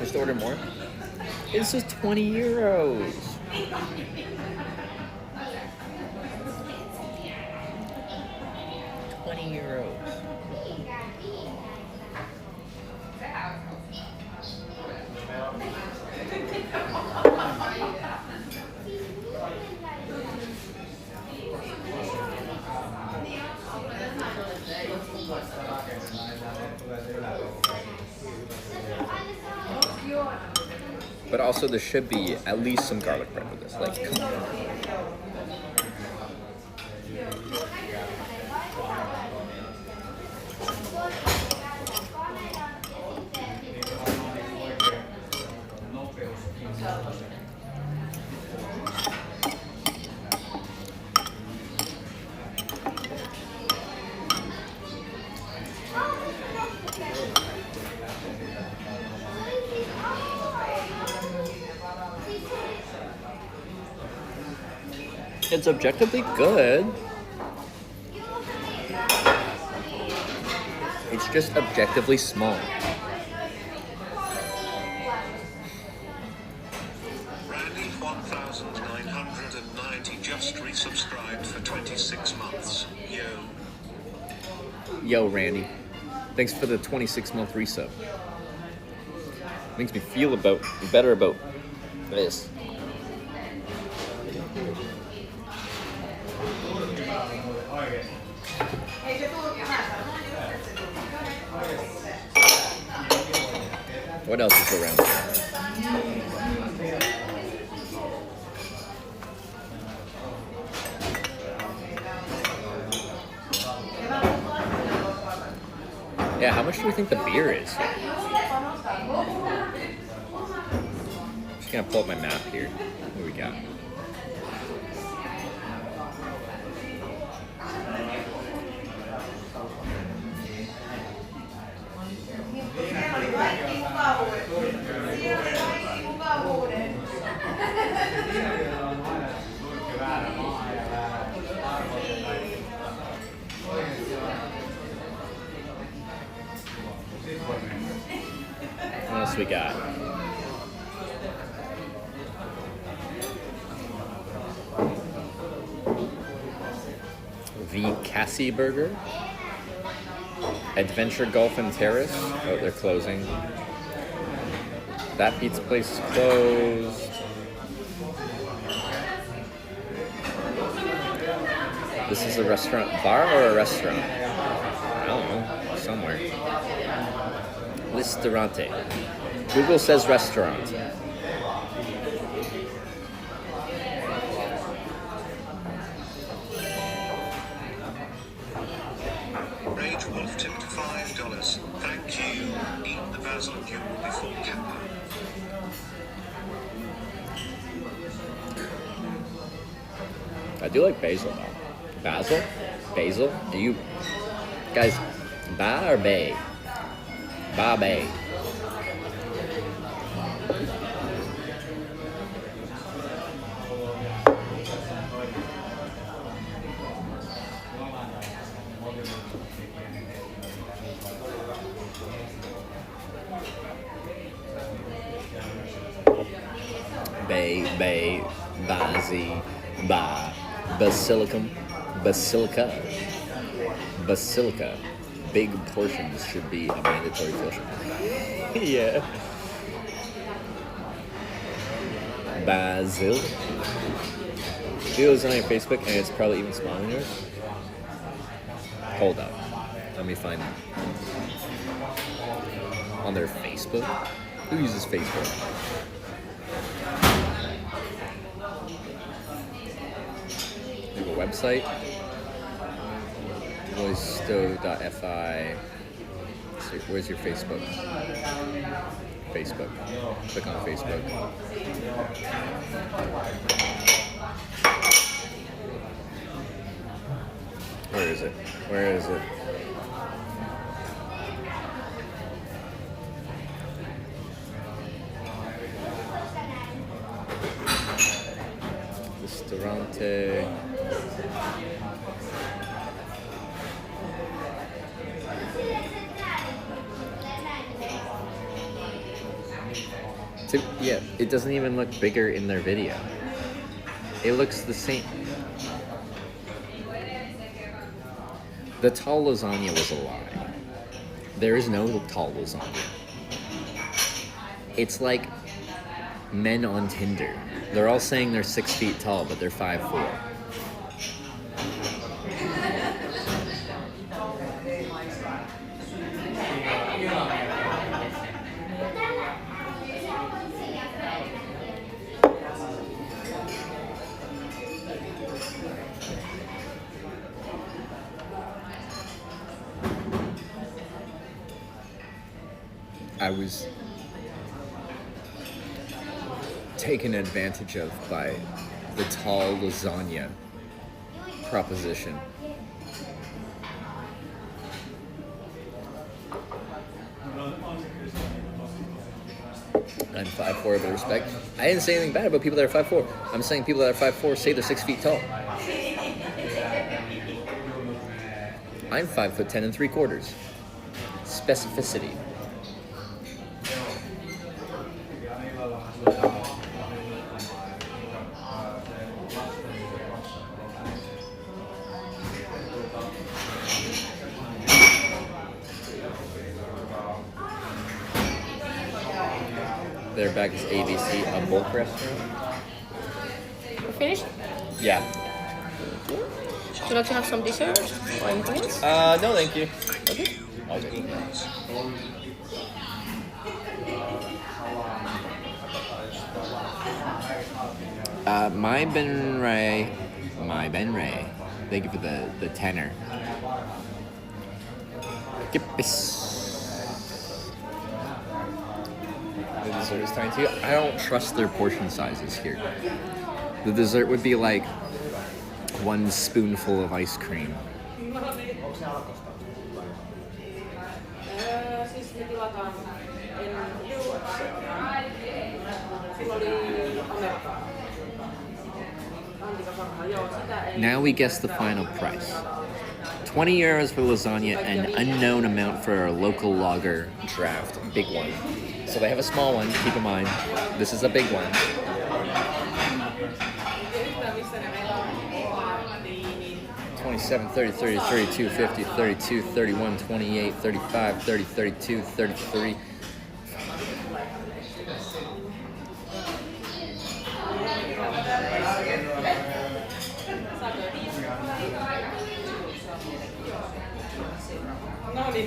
Just order more? It's just 20 euros. €20. But also there should be at least some garlic bread with this. Like, come on. It's objectively good. It's just objectively small. Randy 1990 just resubscribed for 26 months. Yo, Randy. Thanks for the 26-month resub. Makes me feel better about this. What else is around here? Yeah, how much do we think the beer is? Just gonna pull up my map here. What do we got? What else we got? The Cassie Burger. Adventure Golf and Terrace. Oh, they're closing. That pizza place is closed. This is a restaurant, bar or a restaurant? I don't know, somewhere. Ristorante. Google says restaurant. Rage Wolf tipped $5. Thank you. Eat the basil cube before Kappa. I do like basil though. Basil? Basil? Do you guys ba or bay? Ba bay. Bay, bazi, ba, basilicum, basilica. Big portions should be a mandatory filter. Yeah. Basil. Video is on your Facebook and it's probably even smaller than yours. Hold up. Let me find them. On their Facebook? Who uses Facebook? They have a website. Voicesto.fi. Where's your Facebook? Facebook. Click on Facebook. Where is it? Where is it? Ristorante. Yeah, it doesn't even look bigger in their video. It looks the same. The tall lasagna was a lie. There is no tall lasagna. It's like men on Tinder. They're all saying they're 6 feet tall, but they're 5'4". I was taken advantage of by the tall lasagna proposition. I'm 5'4", but respect. I didn't say anything bad about people that are 5'4". I'm saying people that are 5'4" say they're 6 feet tall. I'm 5'10" ¾ Specificity. Their back is ABC, a bulk restaurant. We're finished? Yeah. Would you like to have some dessert or anything else? No, thank you. Okay. Okay. My Ben Ray. Thank you for the tenor. Gippis. The dessert is tiny too. I don't trust their portion sizes here. The dessert would be like 1 spoonful of ice cream. Now we guess the final price. 20 euros for lasagna and unknown amount for our local lager draft, big one. So they have a small one, keep in mind. This is a big one. $27, $30, $30, $32, $50, $32, $31, $28, $35, $30, $32, $33.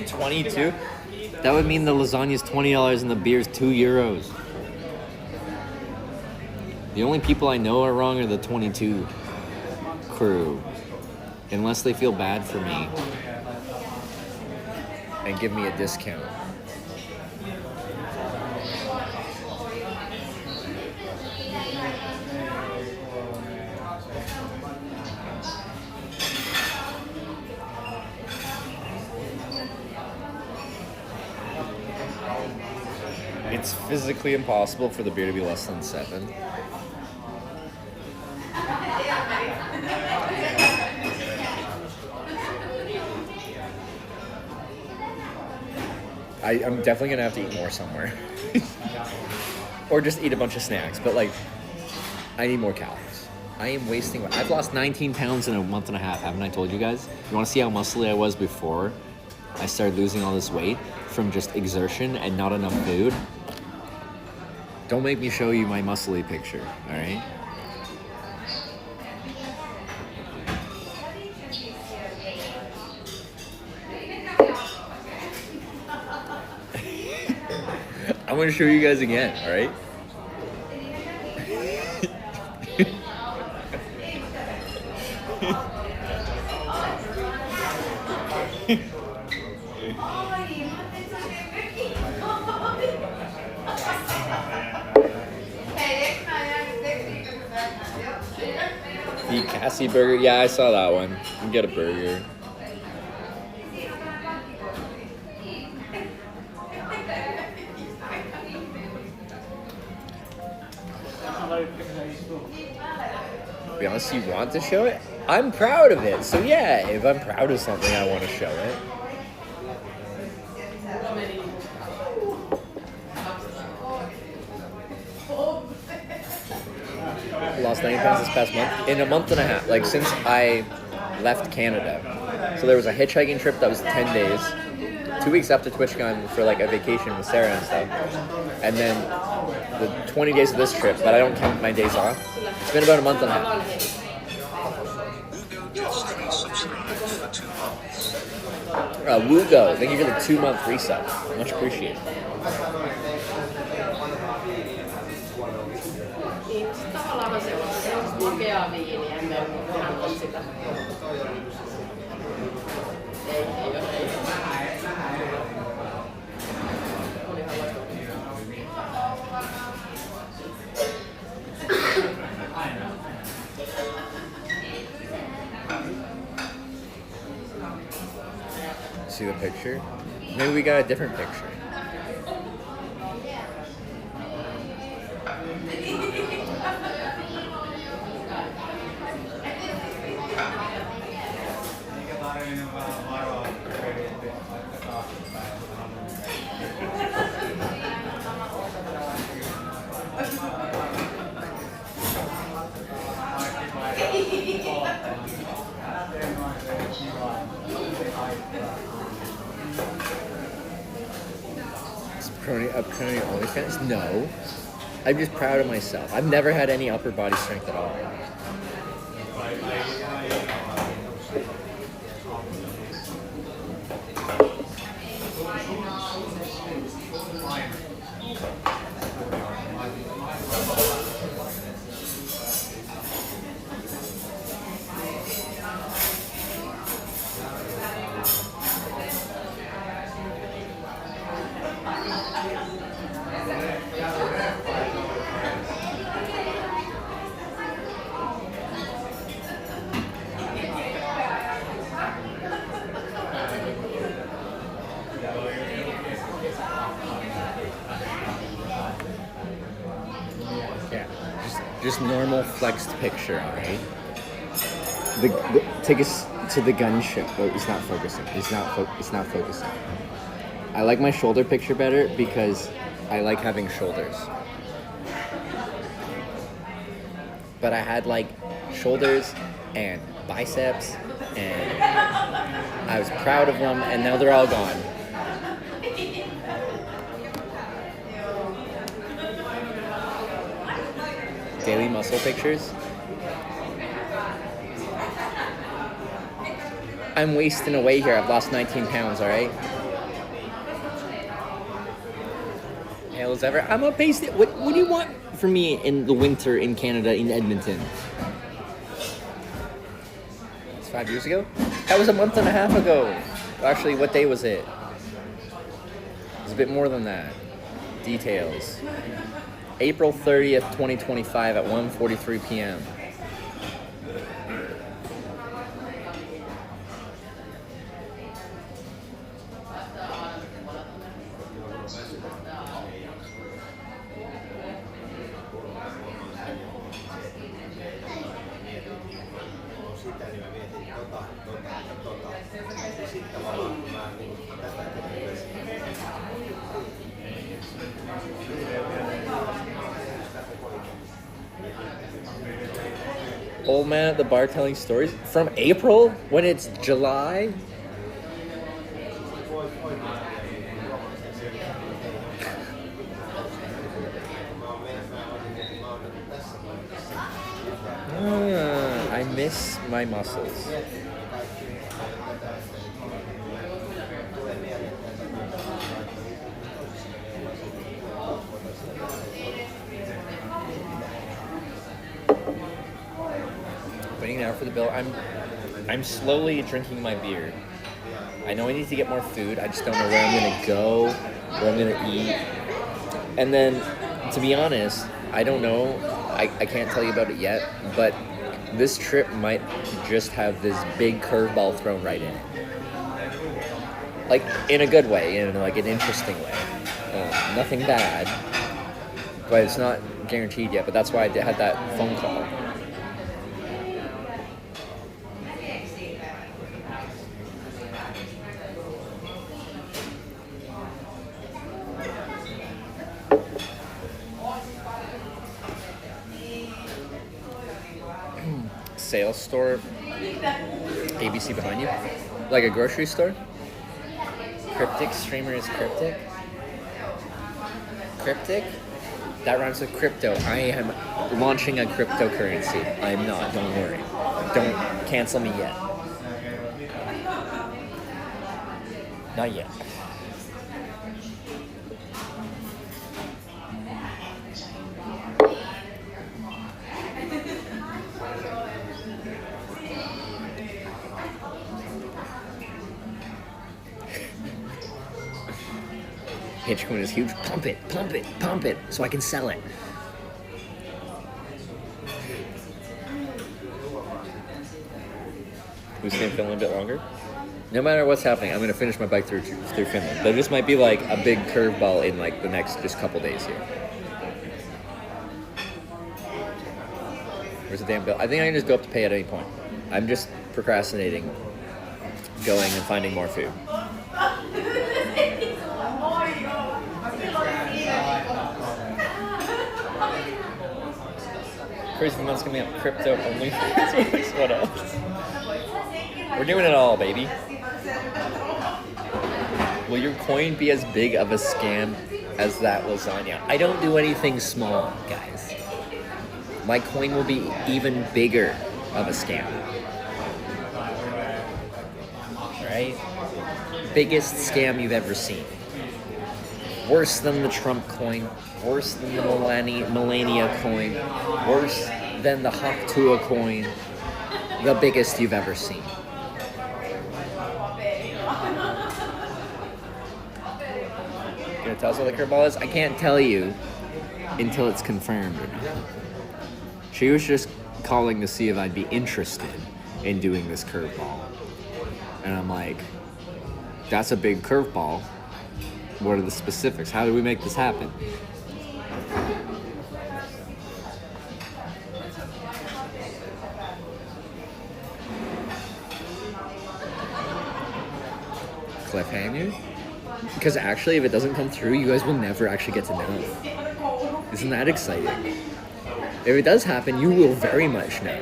$22? That would mean the lasagna is $20 and the beer is €2. The only people I know are wrong are the 22 crew. Unless they feel bad for me and give me a discount. It's physically impossible for the beer to be less than 7. I'm definitely gonna have to eat more somewhere. Or just eat a bunch of snacks, but like, I need more calories. I am wasting, I've lost 19 pounds in a month and a half, haven't I told you guys? You wanna see how muscly I was before I started losing all this weight from just exertion and not enough food? Don't make me show you my muscly picture, all right? I'm gonna show you guys again, all right? The Cassie burger, yeah, I saw that one. You can get a burger. To be honest, you want to show it? I'm proud of it. So yeah, if I'm proud of something, I want to show it. I lost 90 pounds this past month. In a month and a half, like since I left Canada. So there was a hitchhiking trip that was 10 days. 2 weeks after TwitchCon for like a vacation with Sarah and stuff. And then the 20 days of this trip, but I don't count my days off. It's been about a month and a half. Woogo, thank you for the 2-month resub. Much appreciated. See the picture? Maybe we got a different picture. upcoming OnlyFans? No. I'm just proud of myself. I've never had any upper body strength at all. Just normal flexed picture, alright? Take us to the gun show. Oh, it's not focusing. It's not focusing. I like my shoulder picture better because I like having shoulders. But I had like shoulders and biceps, and I was proud of them, and now they're all gone. Daily muscle pictures. I'm wasting away here. I've lost 19 pounds, alright? Hail as ever. I'm a pace. What do you want from me in the winter in Canada, in Edmonton? It's 5 years ago? That was a month and a half ago. Actually, what day was it? It was a bit more than that. Details. April 30th, 2025 at 1:43 p.m. Old man at the bar telling stories from April when it's July. I miss my muscles. Waiting now for the bill. I'm slowly drinking my beer. I know I need to get more food. I just don't know where I'm gonna go, where I'm gonna eat. And then, to be honest, I don't know. I can't tell you about it yet, but this trip might just have this big curveball thrown right in it. Like, in a good way, in like an interesting way. Nothing bad, but it's not guaranteed yet, but that's why I had that phone call. Sales store, ABC behind you, like a grocery store. Cryptic streamer is cryptic. Cryptic? That rhymes with crypto. I am launching a cryptocurrency. I'm not, don't worry. Don't cancel me yet. Not yet. Hitchcoin is huge. Pump it, pump it, pump it, so I can sell it. We stay in Finland a bit longer. No matter what's happening, I'm gonna finish my bike through Finland. There just might be like a big curveball in like the next just couple days here. Where's the damn bill? I think I can just go up to pay at any point. I'm just procrastinating going and finding more food. Crazy month's coming up. Crypto only. What else? We're doing it all, baby. Will your coin be as big of a scam as that lasagna. I don't do anything small, guys. My coin will be even bigger of a scam. Right? Biggest scam you've ever seen. Worse than the Trump coin, worse than the Melania coin, worse than the Haktua coin. The biggest you've ever seen. Gonna tell us what the curveball is? I can't tell you until it's confirmed or not. She was just calling to see if I'd be interested in doing this curveball. And I'm like, that's a big curveball. What are the specifics? How do we make this happen? Cliffhanger? Because actually, if it doesn't come through, you guys will never actually get to know. Isn't that exciting? If it does happen, you will very much know.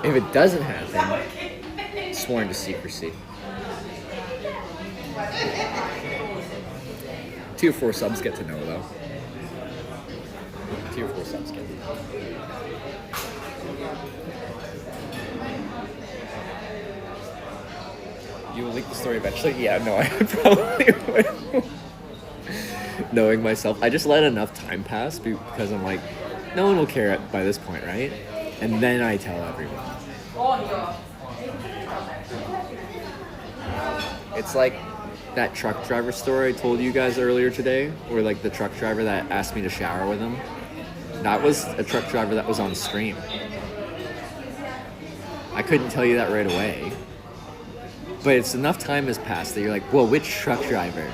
If it doesn't happen, sworn to secrecy. 2 or 4 subs get to know, though. 2 or 4 subs get to know. You will leak the story eventually? Yeah, no, I probably will. Knowing myself, I just let enough time pass because I'm like, no one will care by this point, right? And then I tell everyone. It's like that truck driver story I told you guys earlier today, or like the truck driver that asked me to shower with him. That was a truck driver that was on stream. I couldn't tell you that right away. But it's enough time has passed that you're like, well, which truck driver?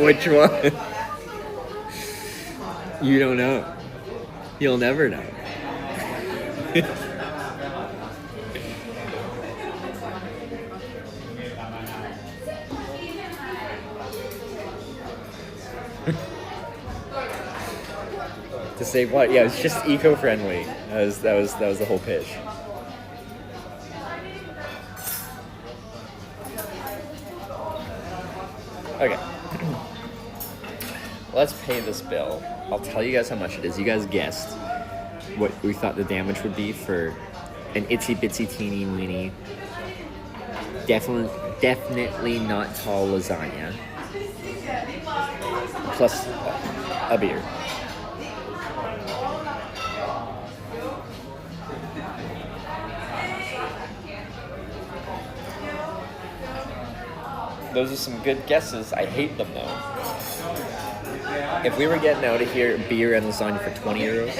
Which one? You don't know. You'll never know. To save what? Yeah, it's just eco-friendly. That was the whole pitch. Okay. Let's pay this bill. I'll tell you guys how much it is. You guys guessed what we thought the damage would be for an itsy bitsy teeny weeny, definitely not tall lasagna, plus a beer. Those are some good guesses. I hate them though. If we were getting out of here beer and lasagna for 20 euros,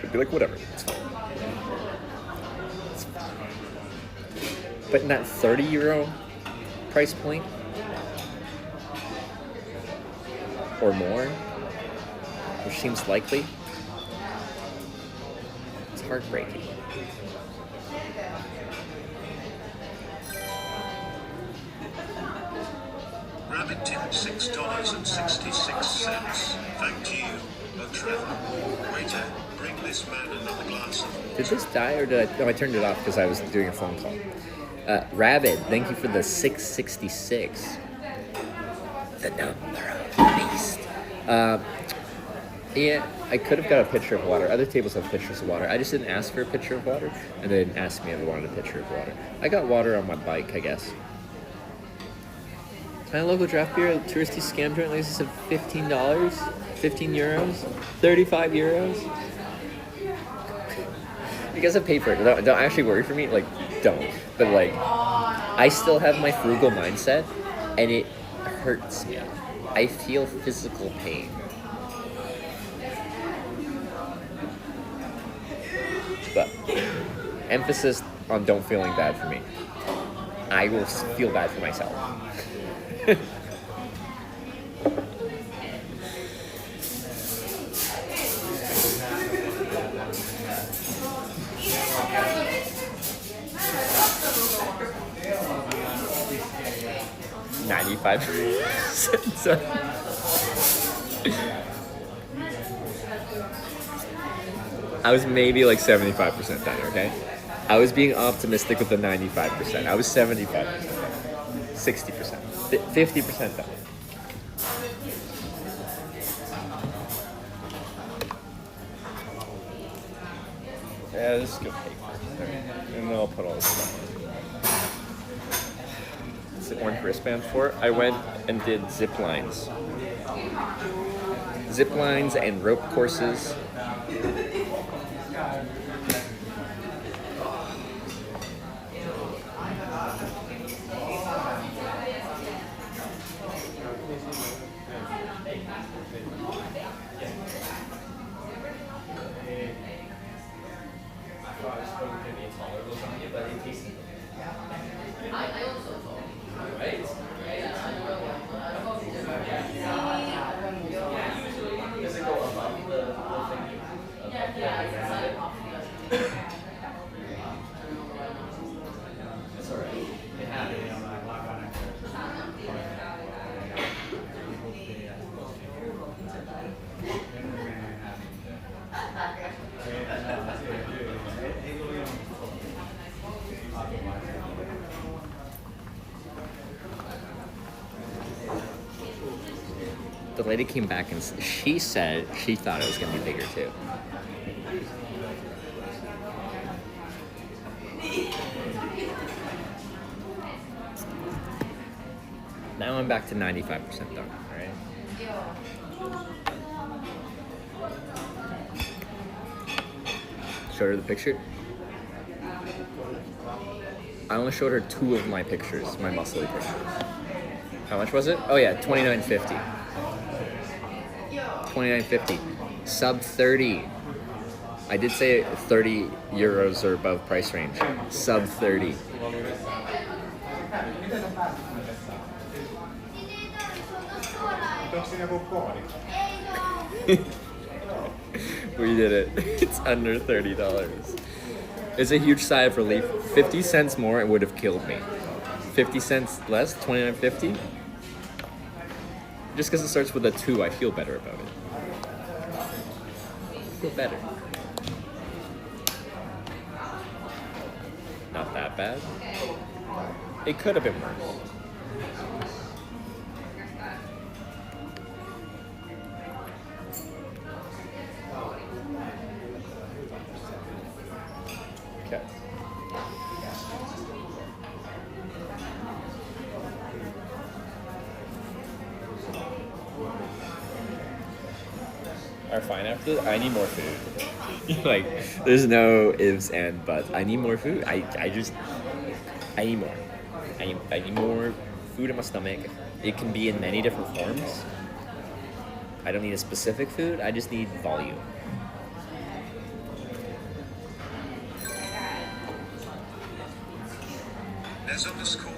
I'd be like, whatever, it's fine. But in that 30 euro price point, or more, which seems likely, it's heartbreaking. Rabbit tip $6.66. Thank you, Trevor. Waiter, bring this man another glass of water. Did this die or did I? No, I turned it off because I was doing a phone call. Rabbit, thank you for the 666. The number of the beast. Yeah, I could have got a pitcher of water. Other tables have pitchers of water. I just didn't ask for a pitcher of water, and they didn't ask me if I wanted a pitcher of water. I got water on my bike, I guess. My local draft beer, touristy scam joint license of $15, 15 euros, 35 euros. You guys have paid for it. Don't actually worry for me. Like, don't. But like, I still have my frugal mindset, and it hurts me. I feel physical pain. But emphasis on don't feeling bad for me. I will feel bad for myself. $95. I was maybe like 75% done, okay? I was being optimistic with the 95%. I was 75%. 60%. 50% done. Yeah, this is good paper. And then I'll put all this stuff on. It's an orange wristband for it. I went and did zip lines. Zip lines and rope courses. The lady came back and she said she thought it was going to be bigger too. Now I'm back to 95% done, right? Showed her the picture. I only showed her 2 of my pictures, my muscly pictures. How much was it? Oh yeah, $29.50. $29.50. Sub 30. I did say 30 euros or above price range. Sub 30. We did it. It's under $30. It's a huge sigh of relief. 50 cents more, it would have killed me. 50 cents less, $29.50. Just because it starts with a 2, I feel better about it. I feel better. Not that bad. It could have been worse. Okay. Alright, fine. After this, I need more food. Like, there's no ifs and buts. I need more food. I need more. I need more food in my stomach. It can be in many different forms. I don't need a specific food. I just need volume.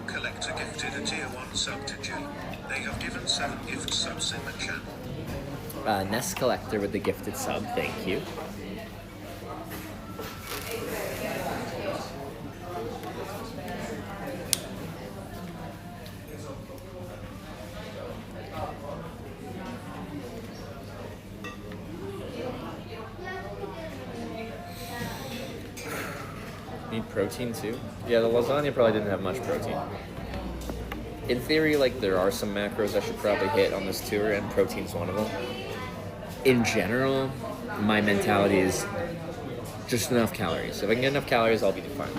Collector gifted a tier 1 sub to Jane. They have given 7 gift subs in the channel. Nest Collector with the gifted sub, thank you. Need protein too? Yeah, the lasagna probably didn't have much protein. In theory, like, there are some macros I should probably hit on this tour, and protein's one of them. In general, my mentality is just enough calories. If I can get enough calories, I'll be fine.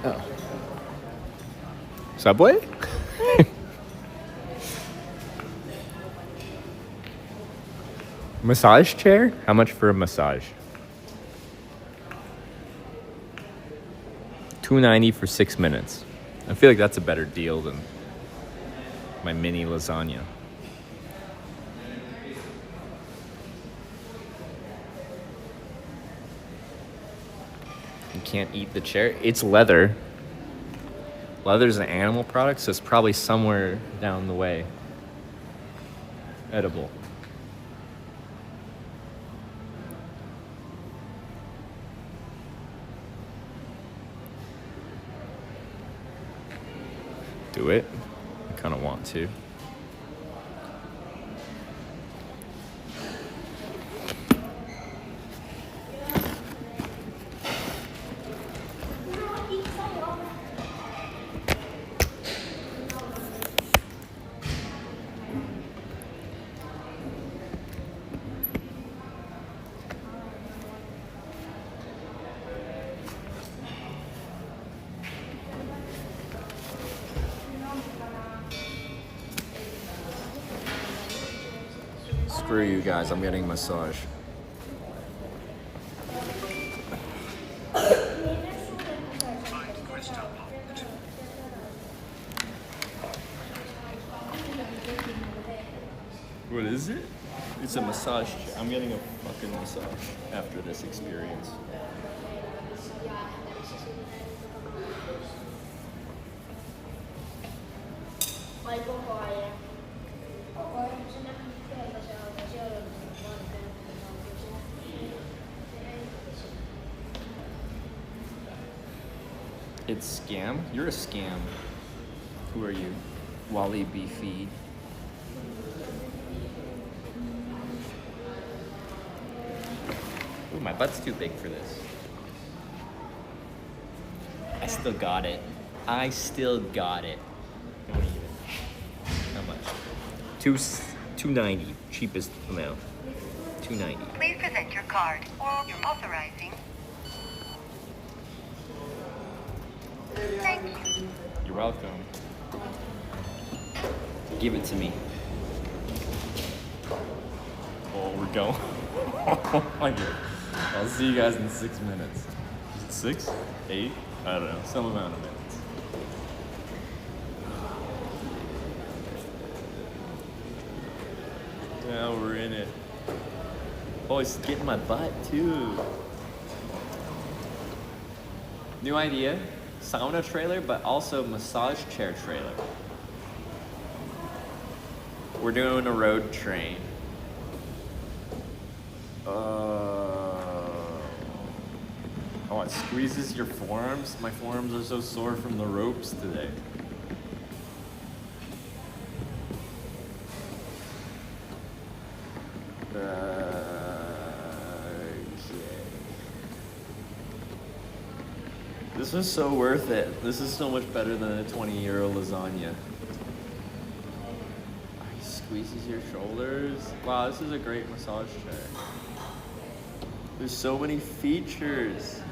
Oh. Subway? Massage chair? How much for a massage? $2.90 for 6 minutes. I feel like that's a better deal than my mini lasagna. You can't eat the chair. It's leather. Leather's an animal product, so it's probably somewhere down the way edible. do it. I kind of want to. Screw you guys, I'm getting a massage. What is it? It's a massage chair. I'm getting a fucking massage after this experience. It's scam? You're a scam. Who are you? Wally B. Feed. Ooh, my butt's too big for this. I still got it. I still got it. Don't even. How much? $2.90. Cheapest amount. $2.90. Please present your card or your authorizing. Thank you. You're welcome. Give it to me. Oh, we're going. Oh my god. I'll see you guys in 6 minutes. Is it 6? 8? I don't know. Some amount of minutes. Now we're in it. Oh, it's getting my butt too. New idea. Sauna trailer, but also massage chair trailer. We're doing a road train. Oh, it squeezes your forearms. My forearms are so sore from the ropes today. This was so worth it. This is so much better than a 20-euro lasagna. It squeezes your shoulders. Wow, this is a great massage chair. There's so many features.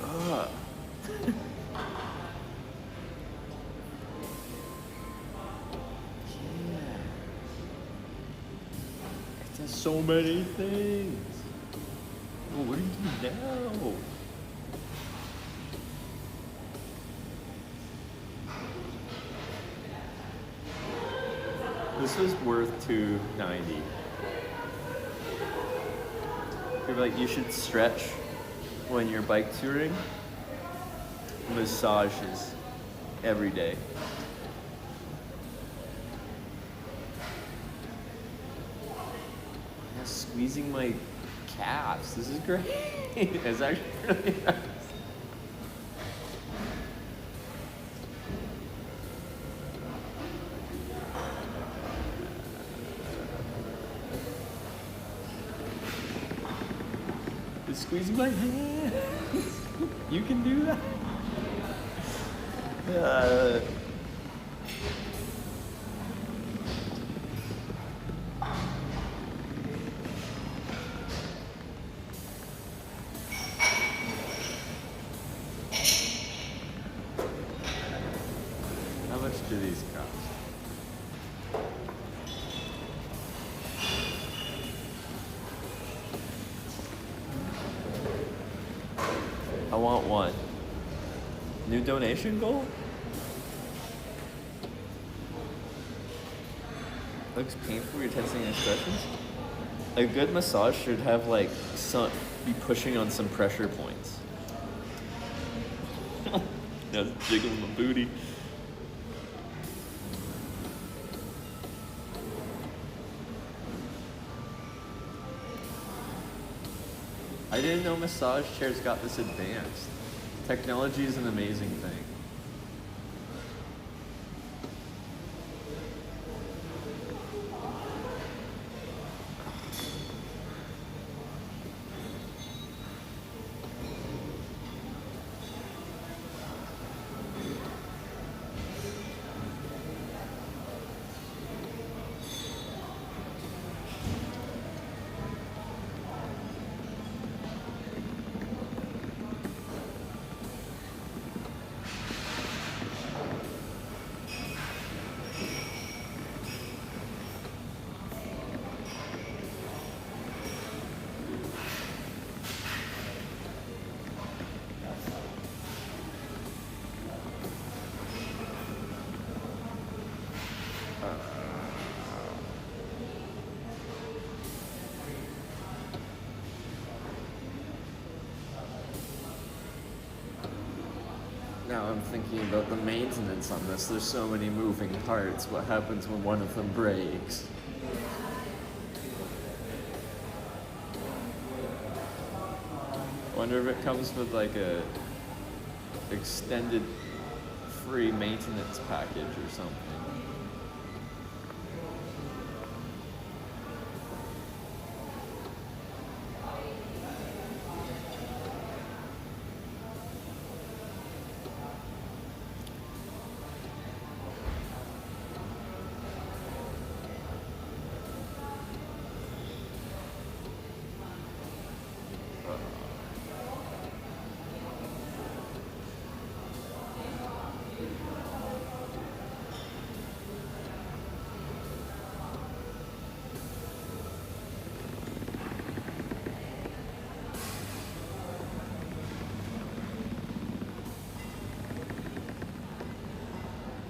Ugh. Yeah. It does so many things. Oh, what do you do now? This was worth $2.90. You're like, you should stretch when you're bike touring. Massages every day. I'm squeezing my calves. This is great. It's actually really nice. Squeezing my hands. You can do that. How much do these cost? I want one. New donation goal? Looks painful, you're tensing expressions. A good massage should have like be pushing on some pressure points. That's jiggling my booty. I didn't know massage chairs got this advanced. Technology is an amazing thing. I'm thinking about the maintenance on this. There's so many moving parts. What happens when one of them breaks? Wonder if it comes with like a extended free maintenance package or something.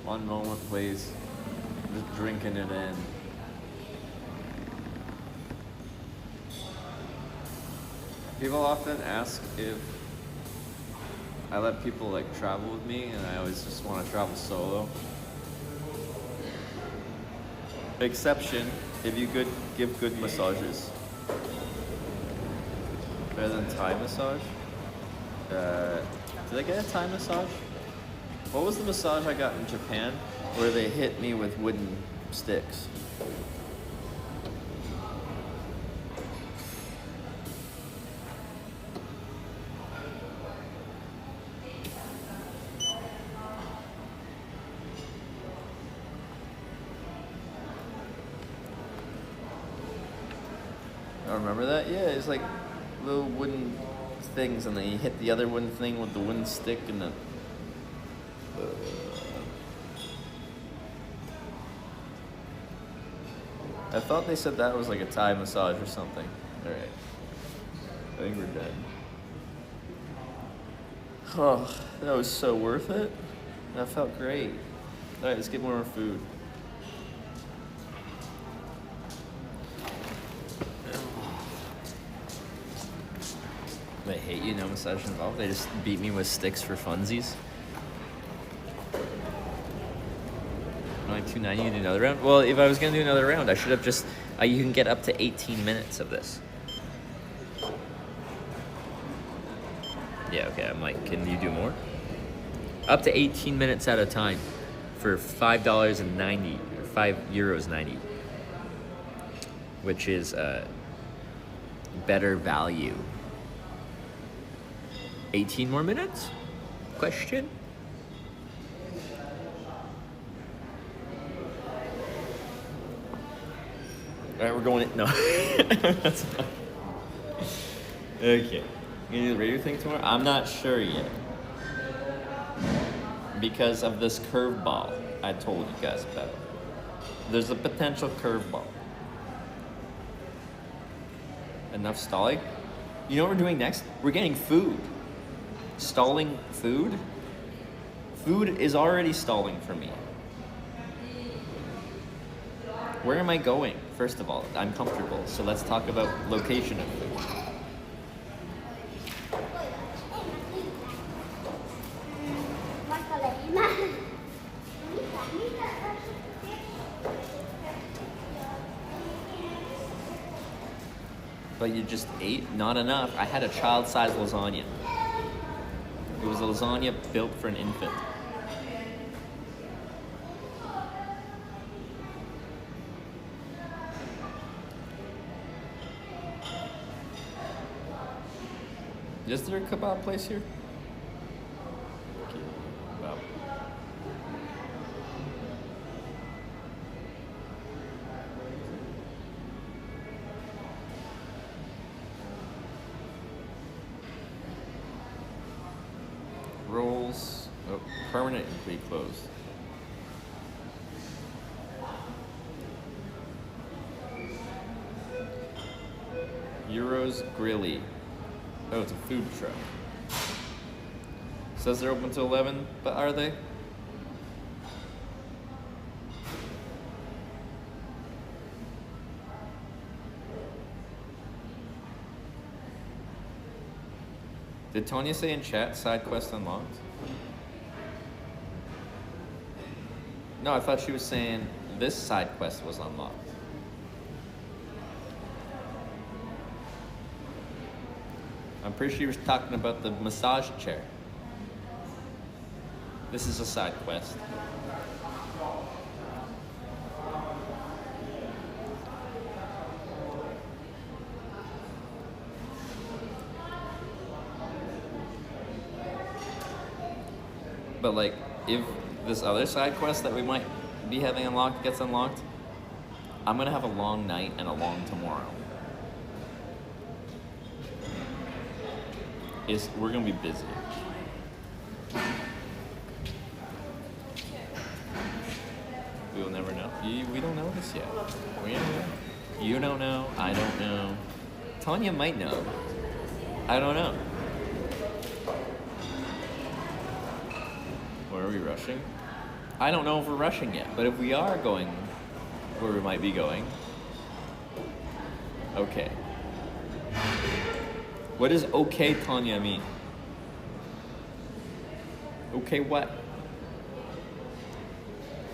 One moment, please. Just drinking it in. People often ask if I let people like travel with me, and I always just want to travel solo. Exception, if you give good massages. Better than Thai massage. Did I get a Thai massage? What was the massage I got in Japan where they hit me with wooden sticks? I remember that? Yeah, it's like little wooden things, and then you hit the other wooden thing with the wooden stick, and then I thought they said that was like a Thai massage or something. Alright. I think we're done. Oh, that was so worth it. That felt great. Alright, let's get more food. They hate you, no massage involved. They just beat me with sticks for funsies. Like $2.90 to do another round? Well, if I was gonna do another round, I should have just. You can get up to 18 minutes of this. Yeah, okay. I'm like, can you do more? Up to 18 minutes at a time for $5.90 or €5.90, which is better value. 18 more minutes? Question? All right, we're going in. No. That's not. Okay. You gonna do the radio thing tomorrow? I'm not sure yet. Because of this curveball I told you guys about. There's a potential curveball. Enough stalling? You know what we're doing next? We're getting food. Stalling food? Food is already stalling for me. Where am I going? First of all, I'm comfortable, so let's talk about location of food. But you just ate? Not enough. I had a child-sized lasagna. It was a lasagna built for an infant. Is there a kebab place here? Okay, kebab. Rolls. Oh, permanently closed. Euros Grilly. Oh, it's a food truck. Says they're open till 11, but are they? Did Tonya say in chat, side quest unlocked? No, I thought she was saying this side quest was unlocked. I'm pretty sure she was talking about the massage chair. This is a side quest. But like, if this other side quest that we might be having unlocked gets unlocked, I'm gonna have a long night and a long tomorrow. We're gonna be busy. We will never know. We don't know this yet. We don't know. You don't know. I don't know. Tanya might know. I don't know. Where are we rushing? I don't know if we're rushing yet, but if we are going where we might be going, okay. What does okay, Tanya, mean? Okay what?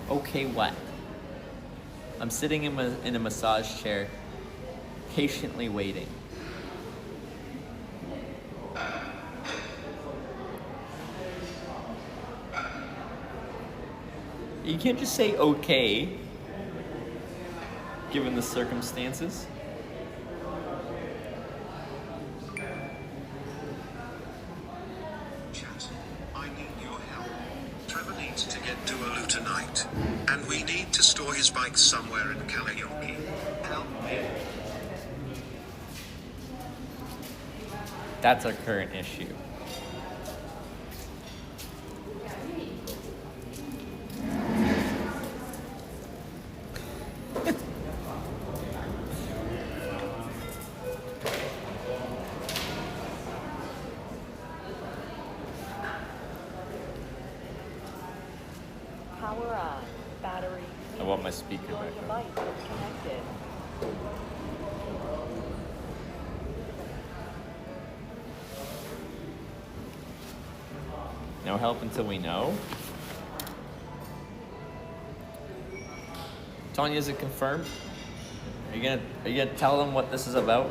Okay what? I'm sitting in a massage chair, patiently waiting. You can't just say okay, given the circumstances. Chat, I need your help. Trevor needs to get to Oulu tonight, and we need to store his bike somewhere in Kalajoki. Help me. That's our current issue. Power on. Battery. I want my speaker back on. Device is connected. No help until we know. Tanya, is it confirmed? Are you gonna tell them what this is about?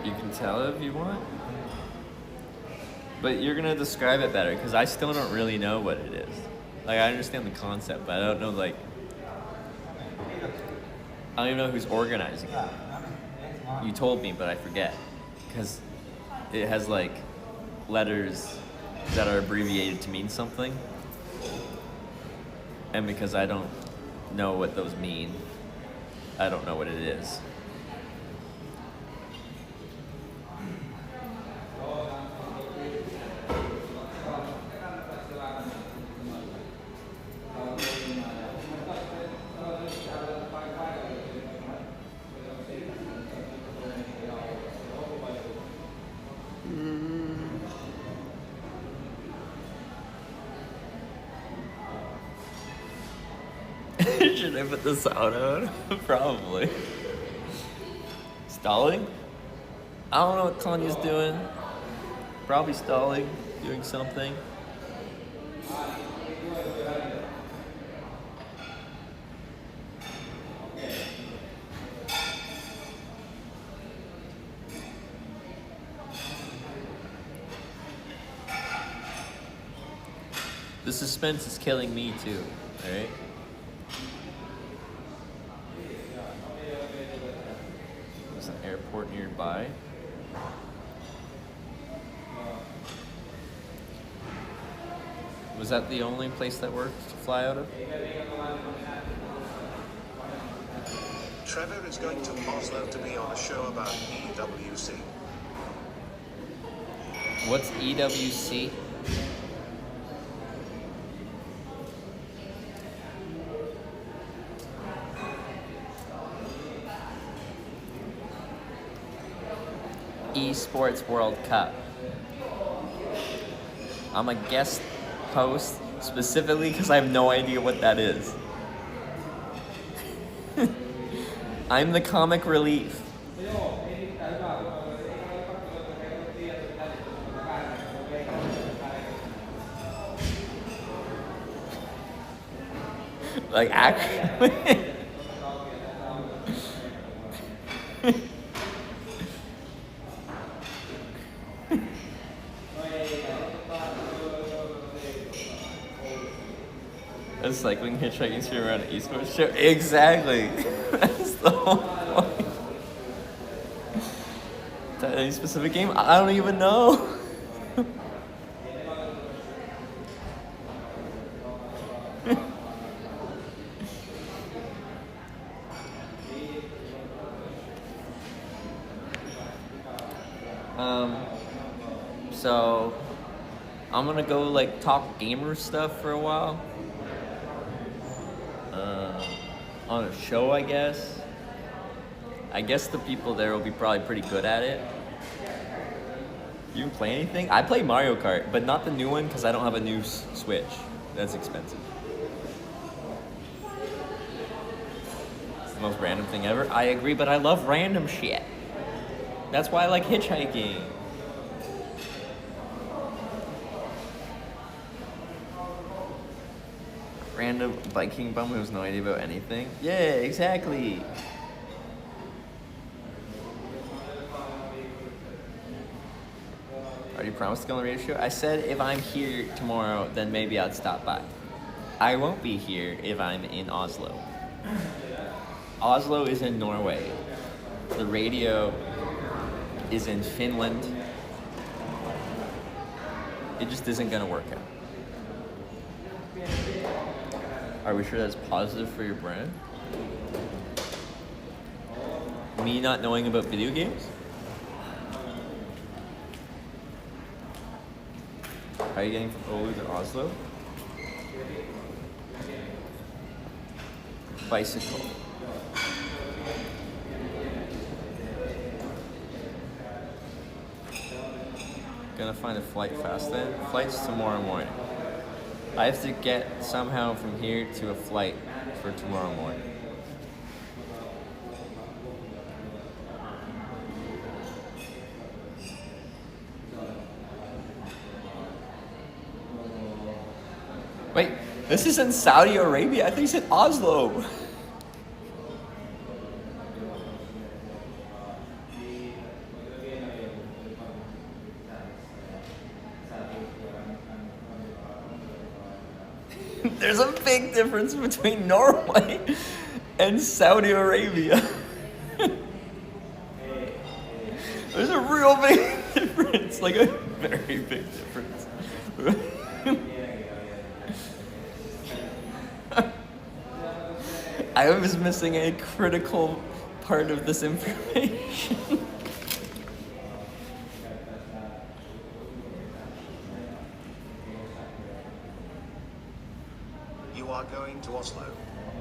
You can tell if you want. But you're gonna describe it better, because I still don't really know what it is. Like, I understand the concept, but I don't know, like, I don't even know who's organizing it. You told me, but I forget. Because it has, like, letters that are abbreviated to mean something. And because I don't know what those mean, I don't know what it is. Should I put the sound on? Probably. Stalling? I don't know what Tanya's doing. Probably stalling, doing something. The suspense is killing me too, alright? There's an airport nearby. Was that the only place that worked to fly out of? Trevor is going to Oslo to be on a show about EWC. What's EWC? Esports World Cup. I'm a guest host specifically because I have no idea what that is. I'm the comic relief. Like, actually. A cycling hitchhiking stream around an esports show? Exactly. That's the whole point. Is that any specific game? I don't even know. So I'm gonna go like talk gamer stuff for a while. On a show, I guess. I guess the people there will be probably pretty good at it. You can play anything? I play Mario Kart, but not the new one because I don't have a new Switch. That's expensive. It's the most random thing ever. I agree, but I love random shit. That's why I like hitchhiking. Random biking bum who has no idea about anything. Yeah, exactly. Already promised to go on the radio show? I said if I'm here tomorrow, then maybe I'd stop by. I won't be here if I'm in Oslo. Oslo is in Norway. The radio is in Finland. It just isn't gonna work out. Are we sure that's positive for your brand? Me not knowing about video games? How are you getting from Oulu to Oslo? Bicycle. Gonna find a flight fast then. Flight's tomorrow morning. I have to get somehow from here to a flight for tomorrow morning. Wait, this is in Saudi Arabia? I think it's in Oslo. There's a big difference between Norway and Saudi Arabia. There's a real big difference, like a very big difference. I was missing a critical part of this information. You are going to Oslo,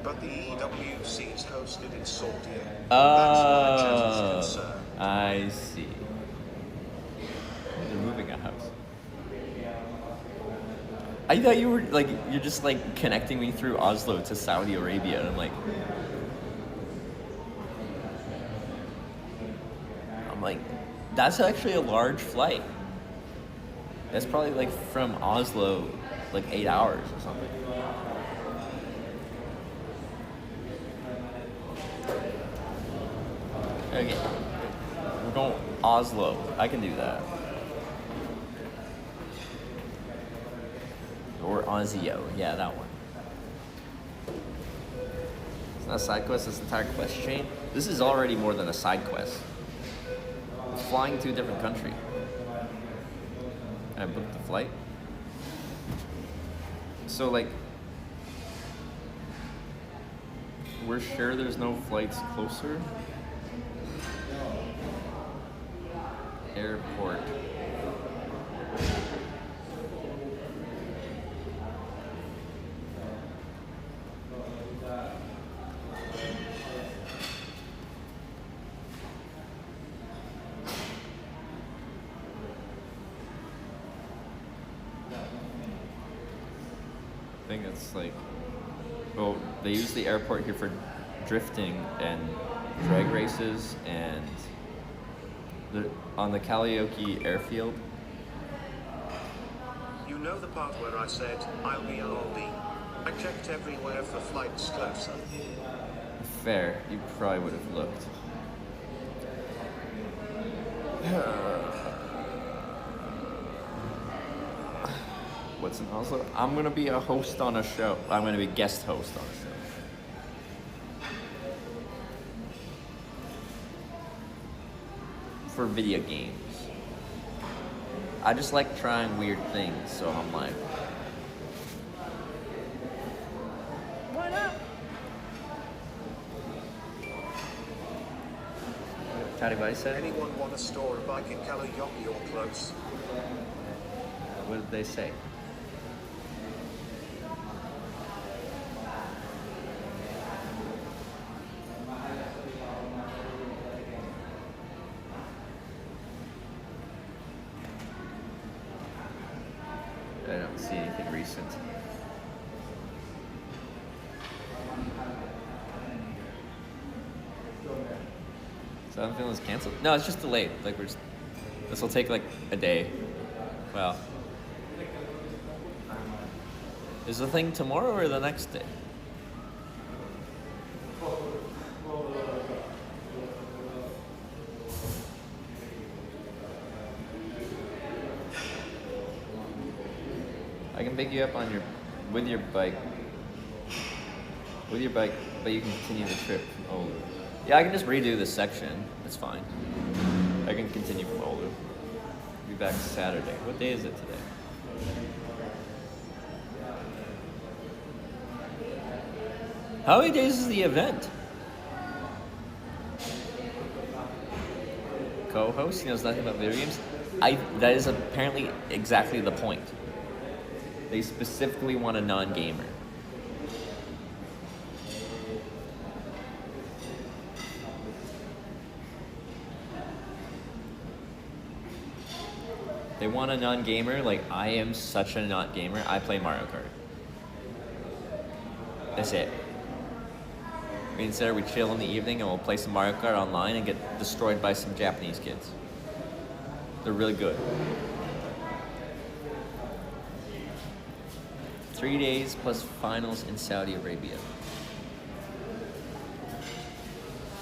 but the EWC is hosted in Saltia. Oh, I see. They're moving a house. I thought you were like, you're just like connecting me through Oslo to Saudi Arabia, and I'm like, that's actually a large flight. That's probably like from Oslo, like 8 hours or something. Okay, we're going Oslo. I can do that. Or Ozio, yeah, that one. It's not a side quest, it's an entire quest chain. This is already more than a side quest. It's flying to a different country. I booked the flight. So like, we're sure there's no flights closer? Airport. think it's like, well, they use the airport here for drifting and drag races, and on the Kalajoki airfield. You know the part where I said, I'll be Aldi. I checked everywhere for flights closer. Fair, you probably would have looked. What's in Oslo? I'm gonna be a host on a show. I'm gonna be guest host on a show. For video games. I just like trying weird things, so I'm like, why not? How did I say? Anyone want to store a bike in Kalajoki or close? What did they say? I don't see anything recent. So I'm feeling it's canceled. No, it's just delayed. Like this will take like a day. Well, is the thing tomorrow or the next day? I can pick you up on with your bike, but you can continue the trip from Oulu. Yeah, I can just redo this section. It's fine. I can continue from Oulu. Be back Saturday. What day is it today? How many days is the event? Co-host, he knows nothing about video games. That is apparently exactly the point. They specifically want a non-gamer. They want a non-gamer. Like, I am such a not gamer. I play Mario Kart. That's it. Me and Sarah, we chill in the evening and we'll play some Mario Kart online and get destroyed by some Japanese kids. They're really good. 3 days plus finals in Saudi Arabia.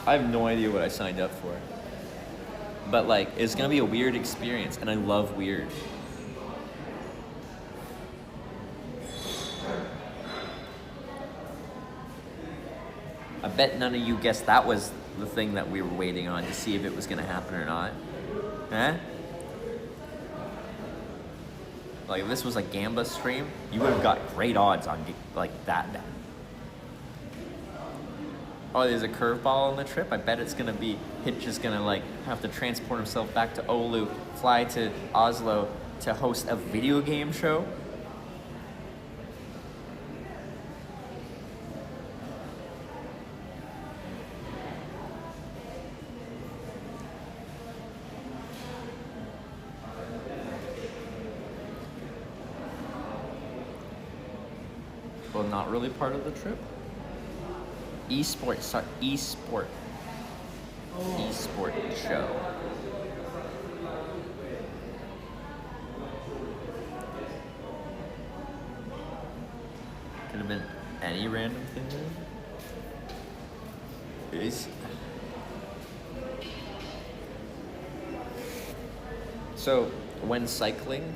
I have no idea what I signed up for. But like, it's gonna be a weird experience, and I love weird. I bet none of you guessed that was the thing that we were waiting on to see if it was gonna happen or not. Huh? Like, if this was a Gamba stream, you would have got great odds on like that. Oh, there's a curveball on the trip. I bet it's gonna be Hitch is gonna like have to transport himself back to Oulu, fly to Oslo to host a video game show. Well, not really part of the trip. Esport show. Could have been any random thing there. So when cycling,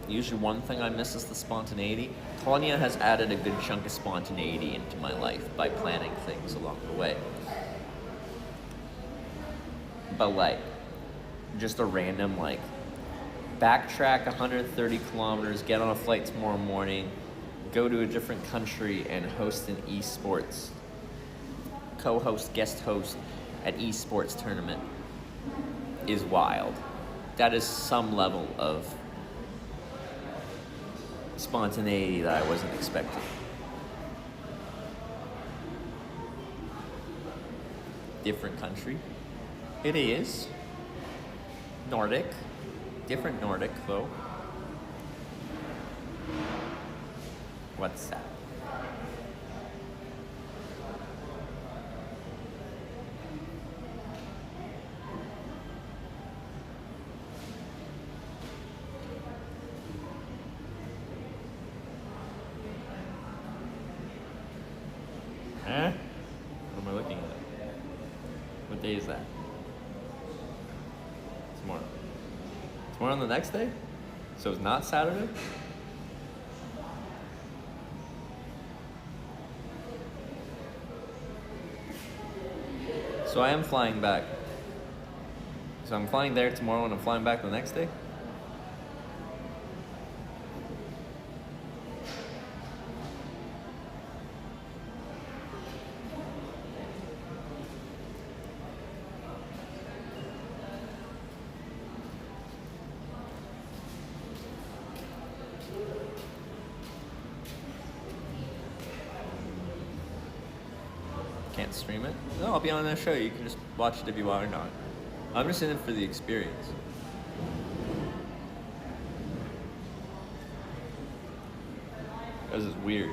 usually one thing I miss is the spontaneity. Tonya has added a good chunk of spontaneity into my life by planning things along the way. But like, just a random like, backtrack 130 kilometers, get on a flight tomorrow morning, go to a different country and host an esports, co-host, guest host an esports tournament is wild. That is some level of spontaneity that I wasn't expecting. Different country. It is. Nordic. Different Nordic though. What's that? tomorrow? Tomorrow on the next day? So it's not Saturday? So I am flying back. So I'm flying there tomorrow and I'm flying back the next day? Can't stream it? No, I'll be on that show. You can just watch it if you want or not. I'm just in it for the experience. This is weird.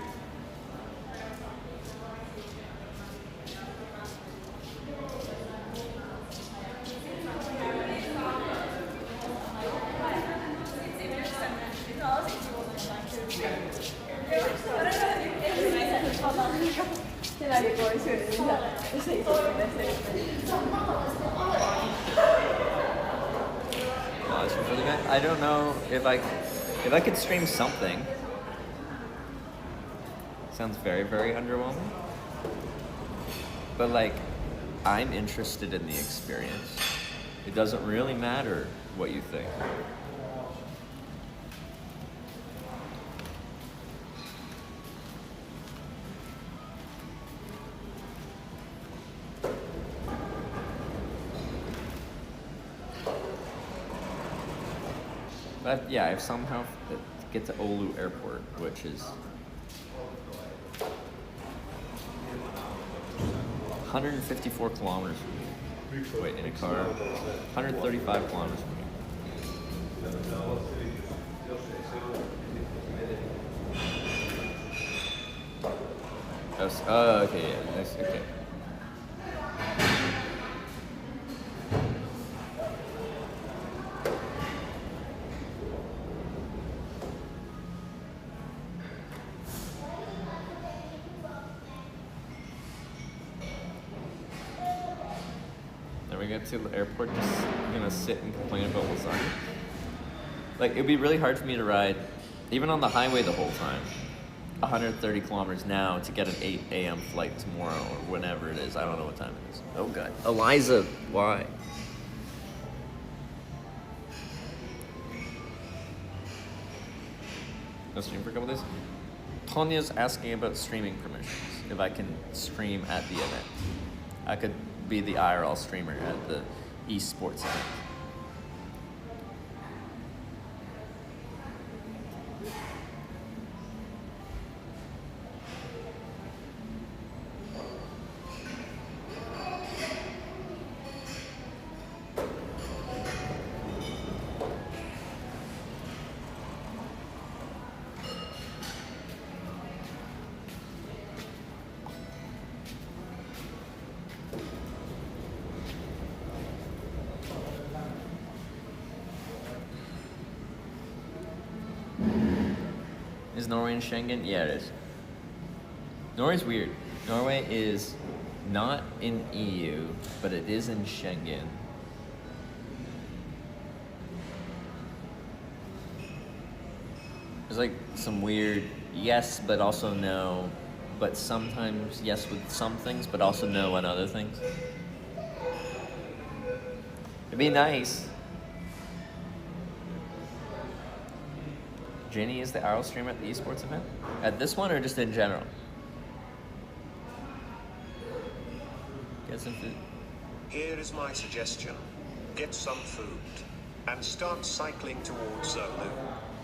I don't know if I could stream something. Sounds very, very underwhelming. But like, I'm interested in the experience. It doesn't really matter what you think. But yeah, I've somehow to get to Oulu Airport, which is 154 kilometers from me. Wait, in a car, 135 kilometers from me. Oh, okay, yeah, that's okay. Then we get to the airport, just gonna sit and complain about lasagna. Like, it'd be really hard for me to ride, even on the highway the whole time, 130 kilometers now to get an 8 a.m. flight tomorrow or whenever it is. I don't know what time it is. Oh god. Eliza, why? No stream for a couple days? Tanya's asking about streaming permissions. If I can stream at the event. I could be the IRL streamer at the esports event. Is Norway in Schengen? Yeah, it is. Norway's weird. Norway is not in EU, but it is in Schengen. There's like some weird yes, but also no, but sometimes yes with some things, but also no on other things. It'd be nice. Jenny is the IRL streamer at the esports event? At this one or just in general? Get some food. Here is my suggestion. Get some food and start cycling towards Oulu.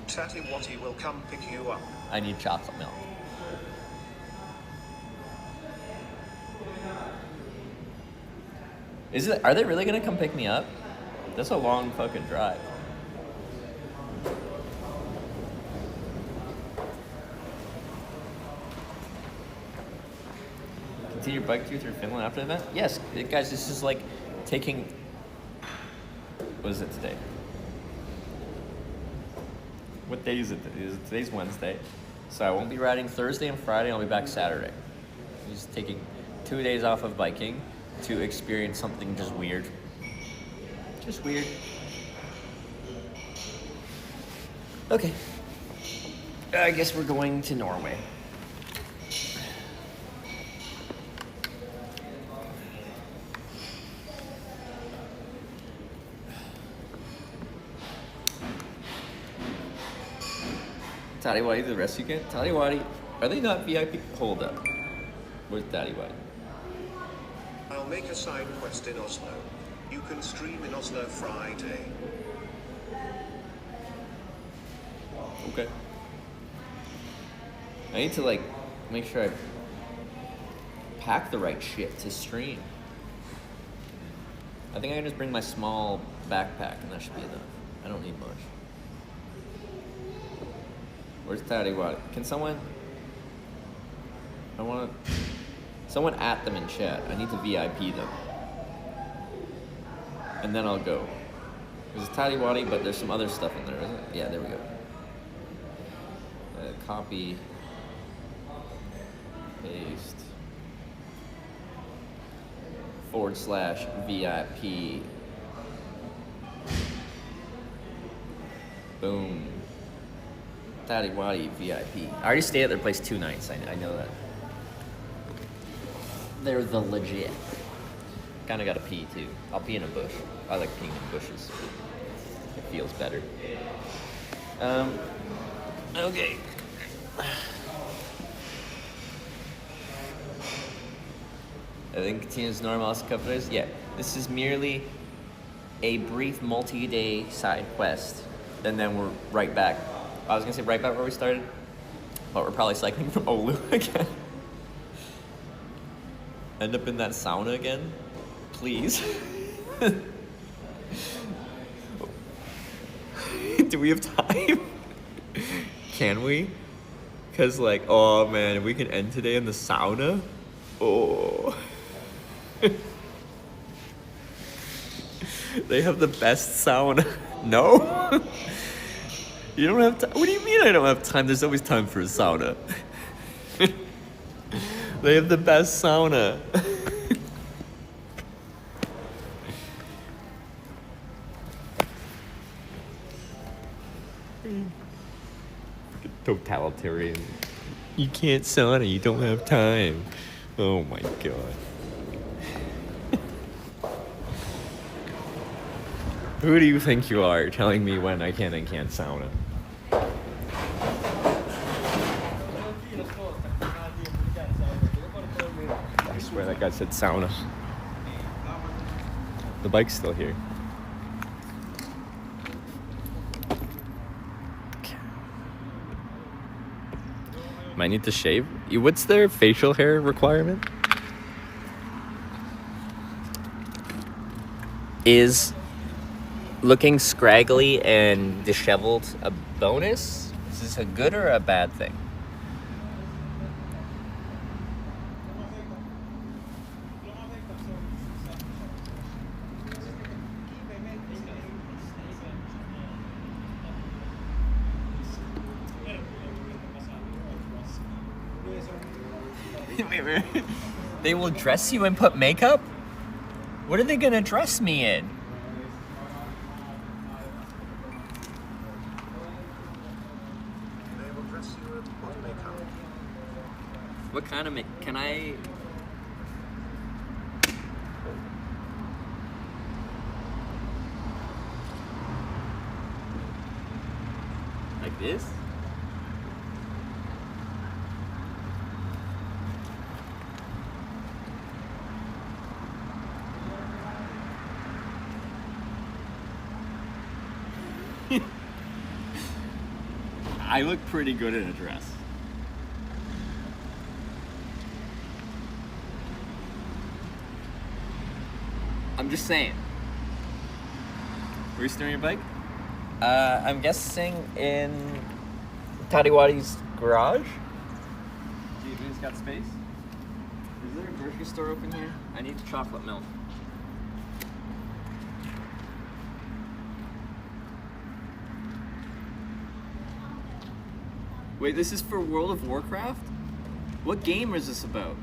Tatiwati will come pick you up. I need chocolate milk. Are they really gonna come pick me up? That's a long fucking drive. Continue your bike tour through Finland after the event? Yes, guys, this is like taking, what is it today? What day is it? Today's Wednesday. So I won't be riding Thursday and Friday, I'll be back Saturday. I'm just taking 2 days off of biking to experience something just weird. Just weird. Okay. I guess we're going to Norway. Tariwadi, the rescue camp? Tariwadi, are they not VIP? Hold up. Where's Tariwadi? I'll make a side quest in Oslo. You can stream in Oslo Friday. Okay. I need to like make sure I pack the right shit to stream. I think I can just bring my small backpack and that should be enough. I don't need much. Where's Tariwadi? Can someone... Someone at them in chat. I need to VIP them. And then I'll go. There's Tariwadi, but there's some other stuff in there, isn't it? Yeah, there we go. Copy. Paste. /VIP. Boom. Tariwadi VIP. I already stayed at their place 2 nights. I know that. They're the legit. Kind of got to pee too. I'll pee in a bush. I like peeing in bushes. It feels better. Okay. I think continues normal as a couple days. Yeah, this is merely a brief multi-day side quest, and then we're right back. I was gonna say right back where we started, but we're probably cycling from Oulu again. End up in that sauna again, please. Do we have time? Can we? Cause like, oh man, we can end today in the sauna. Oh. They have the best sauna. No? You don't have time? What do you mean I don't have time? There's always time for a sauna. They have the best sauna. Totalitarian. You can't sauna, you don't have time. Oh my god. Who do you think you are telling me when I can and can't sauna? I swear that guy said sauna. The bike's still here. Might need to shave. What's their facial hair requirement? Is looking scraggly and disheveled a bonus? Is this a good or a bad thing? They will dress you and put makeup? What are they gonna dress me in? They will dress you and put makeup. What kind of makeup? Can I... Like this? I look pretty good in a dress. I'm just saying. Were you steering your bike? I'm guessing in Tariwadi's garage. Do you think it's got space? Is there a grocery store open here? I need chocolate milk. Wait, this is for World of Warcraft? What game is this about?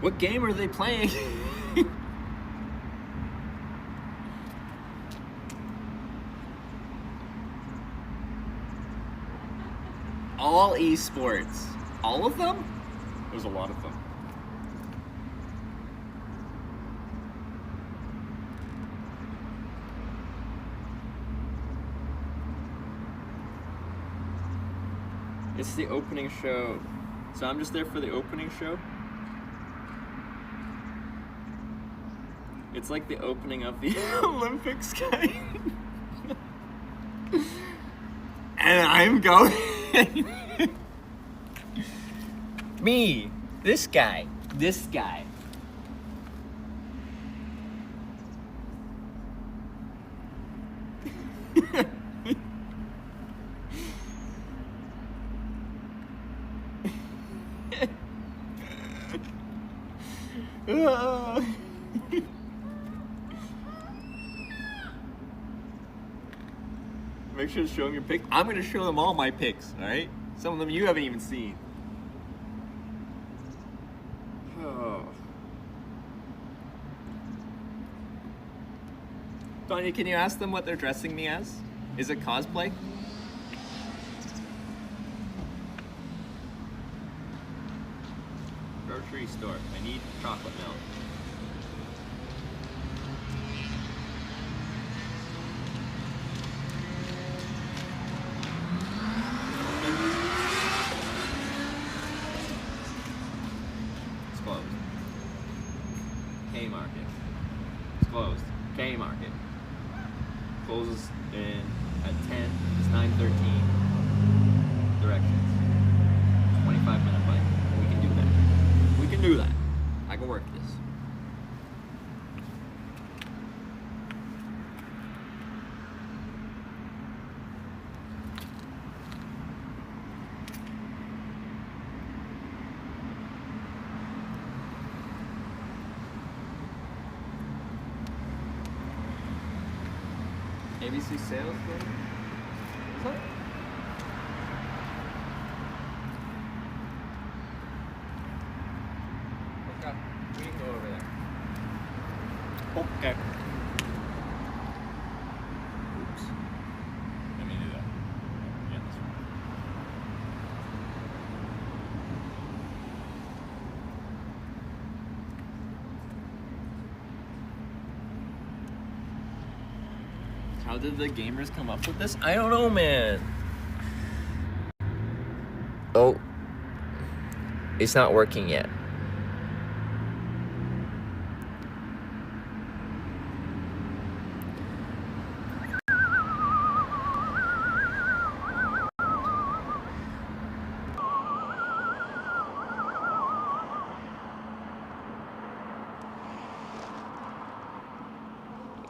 What game are they playing? All esports. All of them? There's a lot of them. It's the opening show. So I'm just there for the opening show? It's like the opening of the Olympics, guy. And I'm going. Me. This guy. This guy. Make sure to show them your pick. I'm going to show them all my picks, alright? Some of them you haven't even seen. Oh. Tanya, can you ask them what they're dressing me as? Is it cosplay? Grocery store. I need chocolate milk. It's closed. K-Market. It's closed. K-Market. Closes in at 10. It's 9:13. Directions. 25-minute bike. We can do that. We can do that. I can work this. ABC sales thing? What's that? Okay, we can go over there. Okay. Oops. Let me do that. Yeah, this one. How did the gamers come up with this? I don't know, man. Oh. It's not working yet.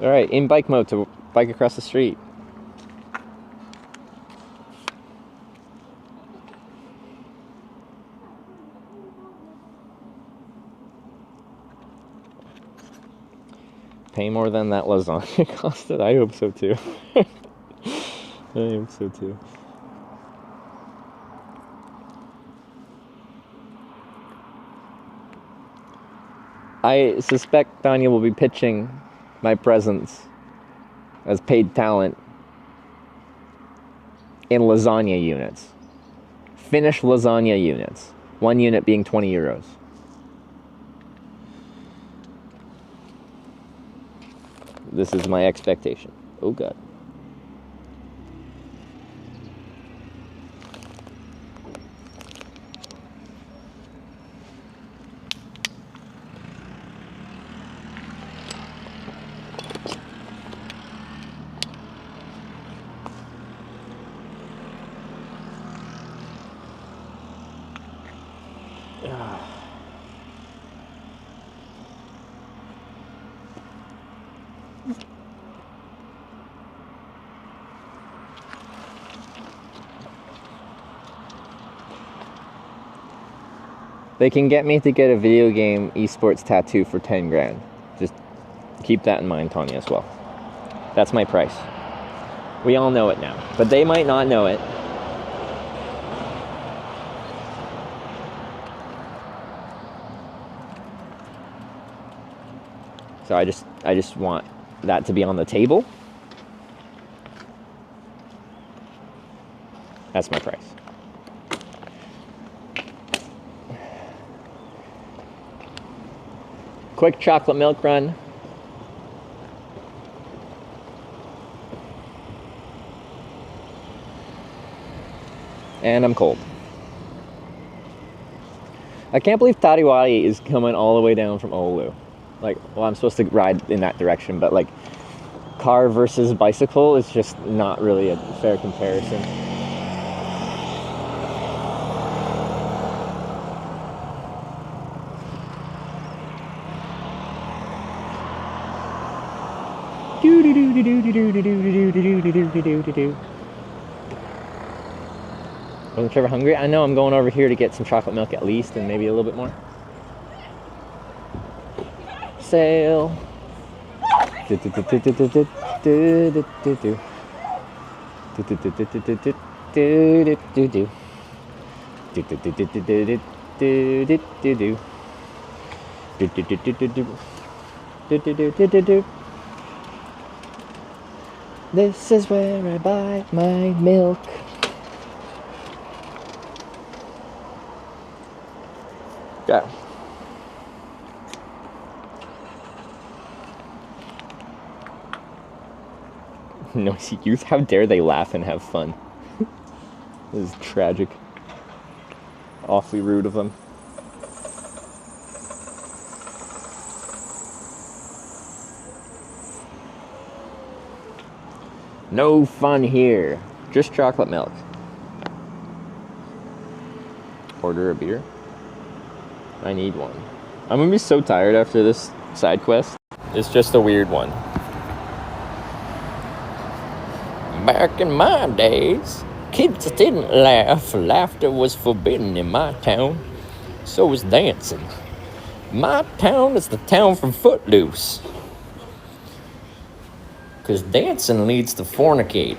All right, in bike mode to bike across the street. Pay more than that lasagna costed? I hope so too. I hope so too. I suspect Danya will be pitching my presence as paid talent in lasagna units. Finnish lasagna units. 1 unit being 20 euros. This is my expectation. Oh God. They can get me to get a video game esports tattoo for 10 grand. Just keep that in mind, Tanya, as well. That's my price. We all know it now, but they might not know it. So I just want that to be on the table. That's my price. Quick chocolate milk run. And I'm cold. I can't believe Tariwai is coming all the way down from Oulu. Like, well, I'm supposed to ride in that direction, but like, car versus bicycle is just not really a fair comparison. Wasn't Trevor hungry? I know I'm going over here to get some chocolate milk at least, and maybe a little bit more. Sail. This is where I buy my milk. Yeah. Noisy youth, how dare they laugh and have fun? This is tragic. Awfully rude of them. No fun here. Just chocolate milk. Order a beer? I need one. I'm gonna be so tired after this side quest. It's just a weird one. Back in my days, kids didn't laugh. Laughter was forbidden in my town. So was dancing. My town is the town from Footloose. 'Cause dancing leads to fornicating.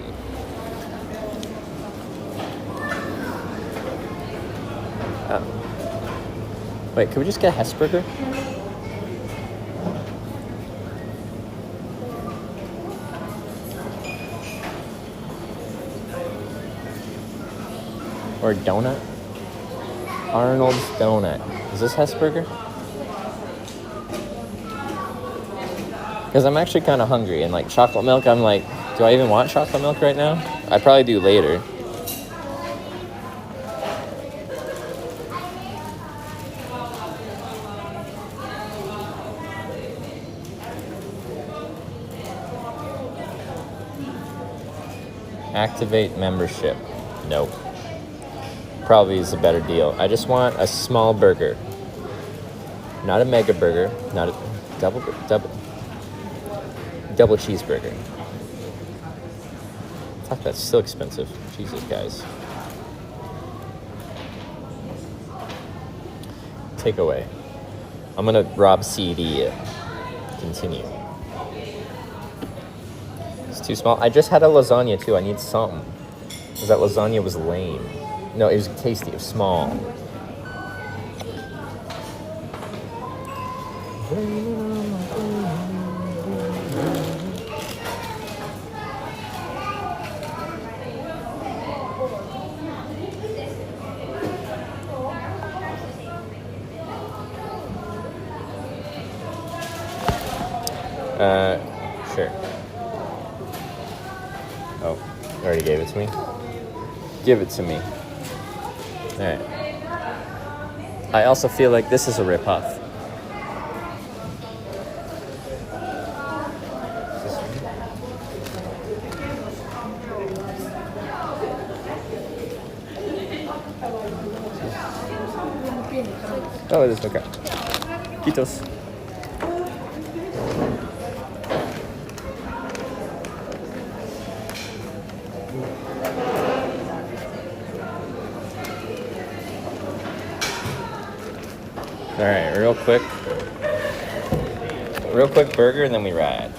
Wait, can we just get a Hesburger? Or a donut? Arnold's Donut. Is this Hesburger? Because I'm actually kind of hungry, and like chocolate milk, I'm like, do I even want chocolate milk right now? I probably do later. Activate membership. Nope. Probably is a better deal. I just want a small burger. Not a mega burger. Not a double cheeseburger. Fuck, that's still expensive. Jesus, guys. Takeaway. I'm gonna rob CD it. Continue. It's too small. I just had a lasagna too. I need something. Because that lasagna was lame. No, it was tasty. It was small. Sure. Oh, you already gave it to me? Give it to me. Alright. I also feel like this is a ripoff. Oh, it is, okay. Quitos. Alright, real quick burger and then we ride.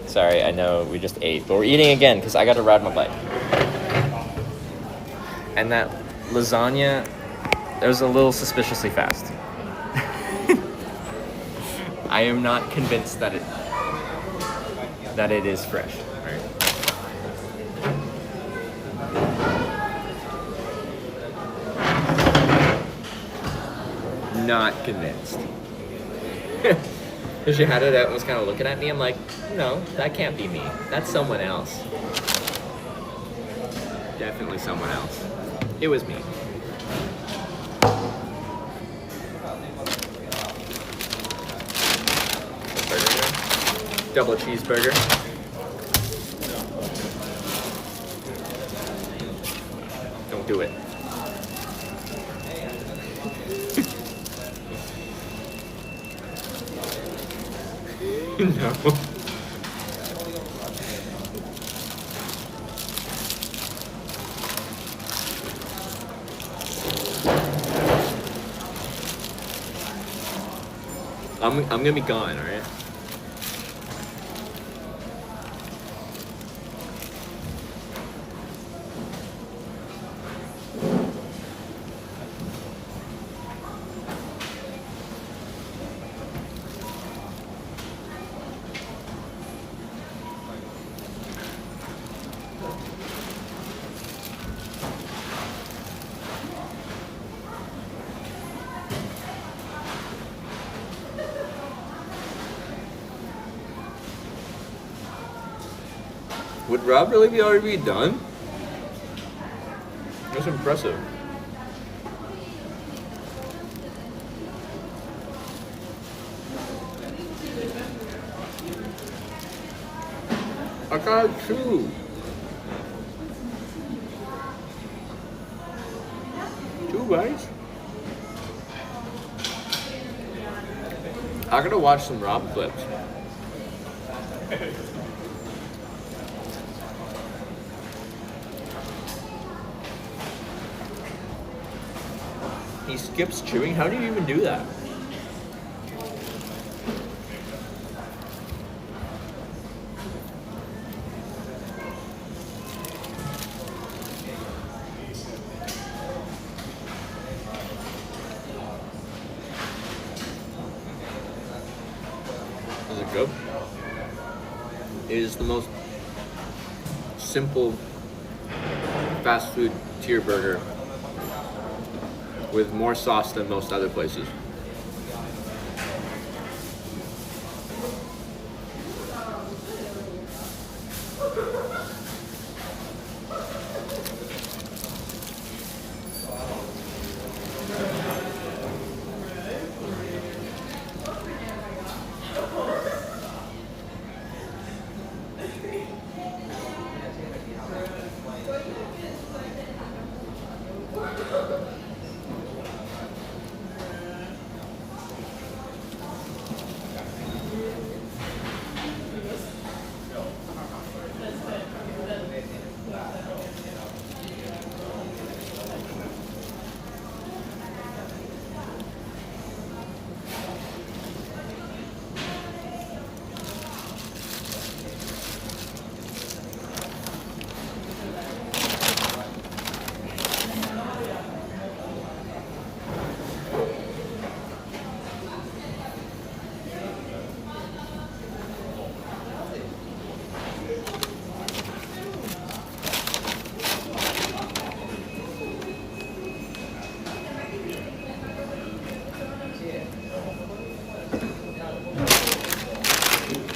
Sorry, I know we just ate, but we're eating again because I got to ride my bike. And that lasagna, it was a little suspiciously fast. I am not convinced that it that it is fresh, right? Not convinced. Because she had it out and was kind of looking at me. I'm like, no, that can't be me. That's someone else. Definitely someone else. It was me. Double cheeseburger. Don't do it. No. I'm gonna be gone, all right? Would Rob really be already done? That's impressive. I got 2. 2 bites? I gotta watch some Rob clips. He skips chewing? How do you even do that? Is it good? It is the most simple fast food tier burger with more sauce than most other places.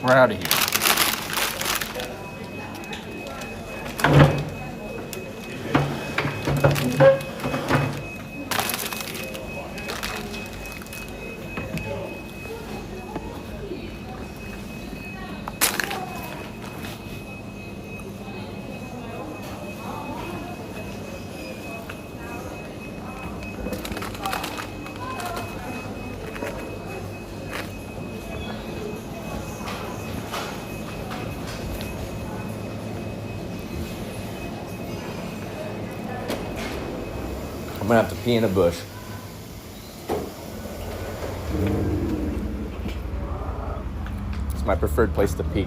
We're out of here. I'm gonna have to pee in a bush. It's my preferred place to pee.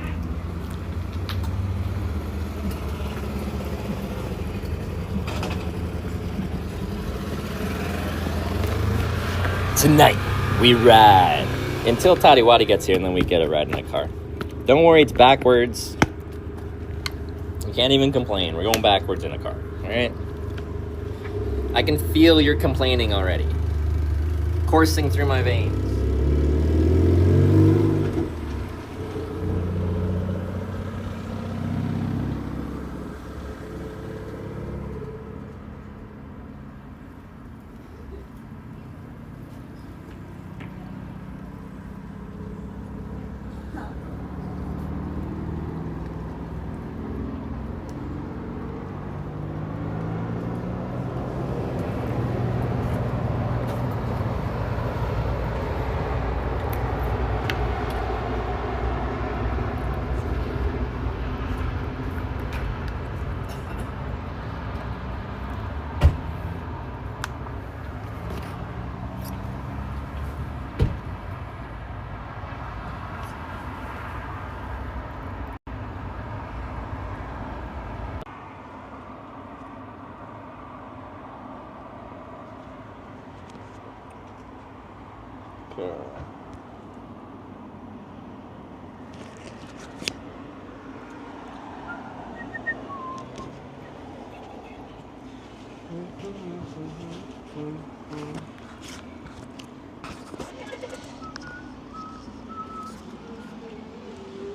Tonight, we ride. Until Tadiwadi gets here, and then we get a ride in the car. Don't worry, it's backwards. You can't even complain. We're going backwards in a car, all right? I can feel your complaining already, coursing through my veins.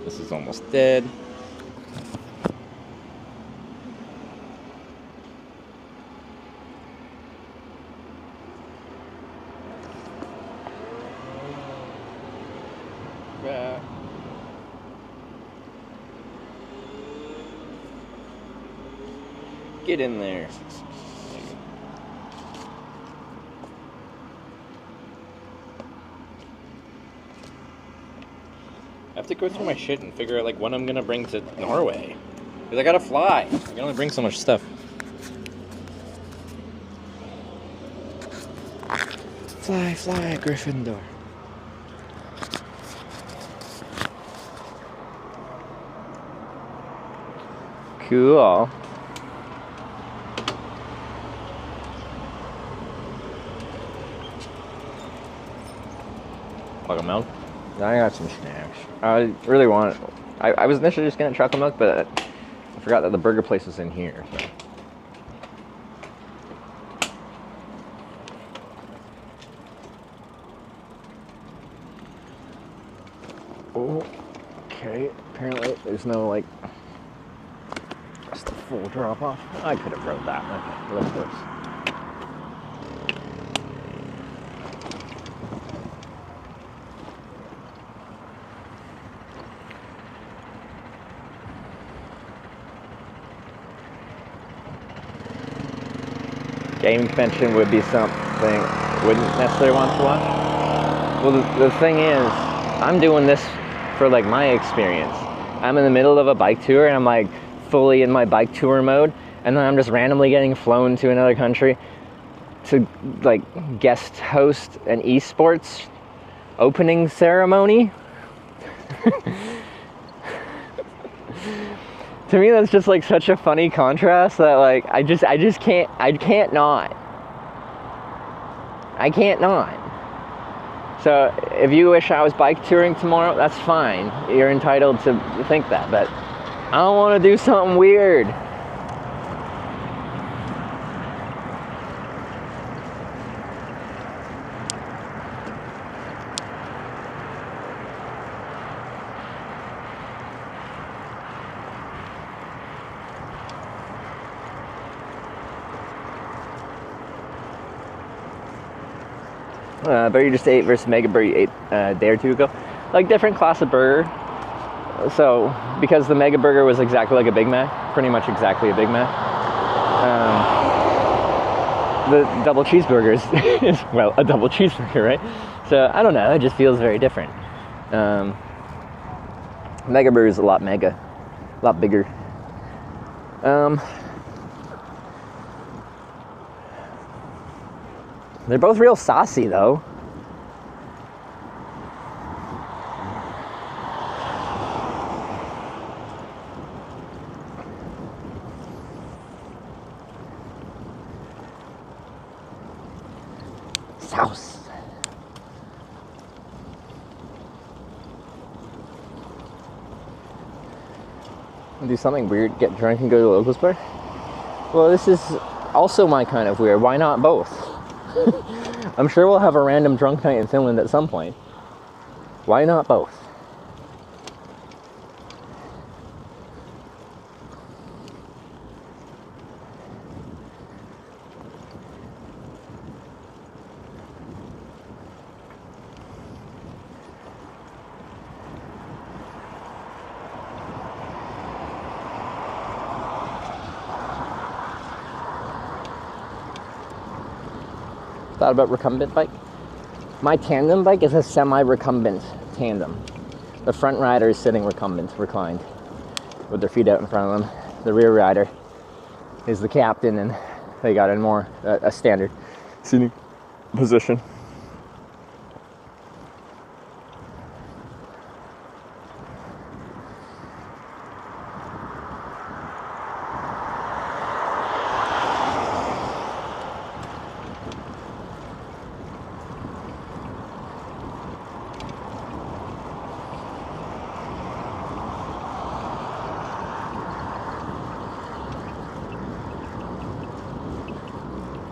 This is almost dead. Get in there. I have to go through my shit and figure out like what I'm gonna bring to Norway. Because I gotta fly. I can only bring so much stuff. Fly, fly, Gryffindor. Cool. Chocolate milk? I got some snacks. I really want it. I was initially just getting chocolate milk, but I forgot that the burger place is in here. So. Okay, apparently there's no like just a full drop off. I could have wrote that. Okay, let's do this. Gaming convention would be something I wouldn't necessarily want to watch. Well, the thing is, I'm doing this for like my experience. I'm in the middle of a bike tour and I'm like fully in my bike tour mode, and then I'm just randomly getting flown to another country to like guest host an esports opening ceremony. To me, that's just like such a funny contrast that like I can't not. So if you wish I was bike touring tomorrow, that's fine. You're entitled to think that, but I don't want to do something weird. Burger you just ate versus Mega Burger you ate a day or two ago. Like different class of burger. So because the Mega Burger was exactly like a Big Mac, pretty much exactly a Big Mac. The double cheeseburger is well, a double cheeseburger, right? So I don't know, it just feels very different. Mega Burger is a lot bigger. They're both real saucy though. Sauce. Do something weird, get drunk and go to a locals bar? Well, this is also my kind of weird. Why not both? I'm sure we'll have a random drunk night in Finland at some point. Why not both? Thought about recumbent bike? My tandem bike is a semi-recumbent tandem. The front rider is sitting recumbent, reclined, with their feet out in front of them. The rear rider is the captain, and they got in more a standard seating position.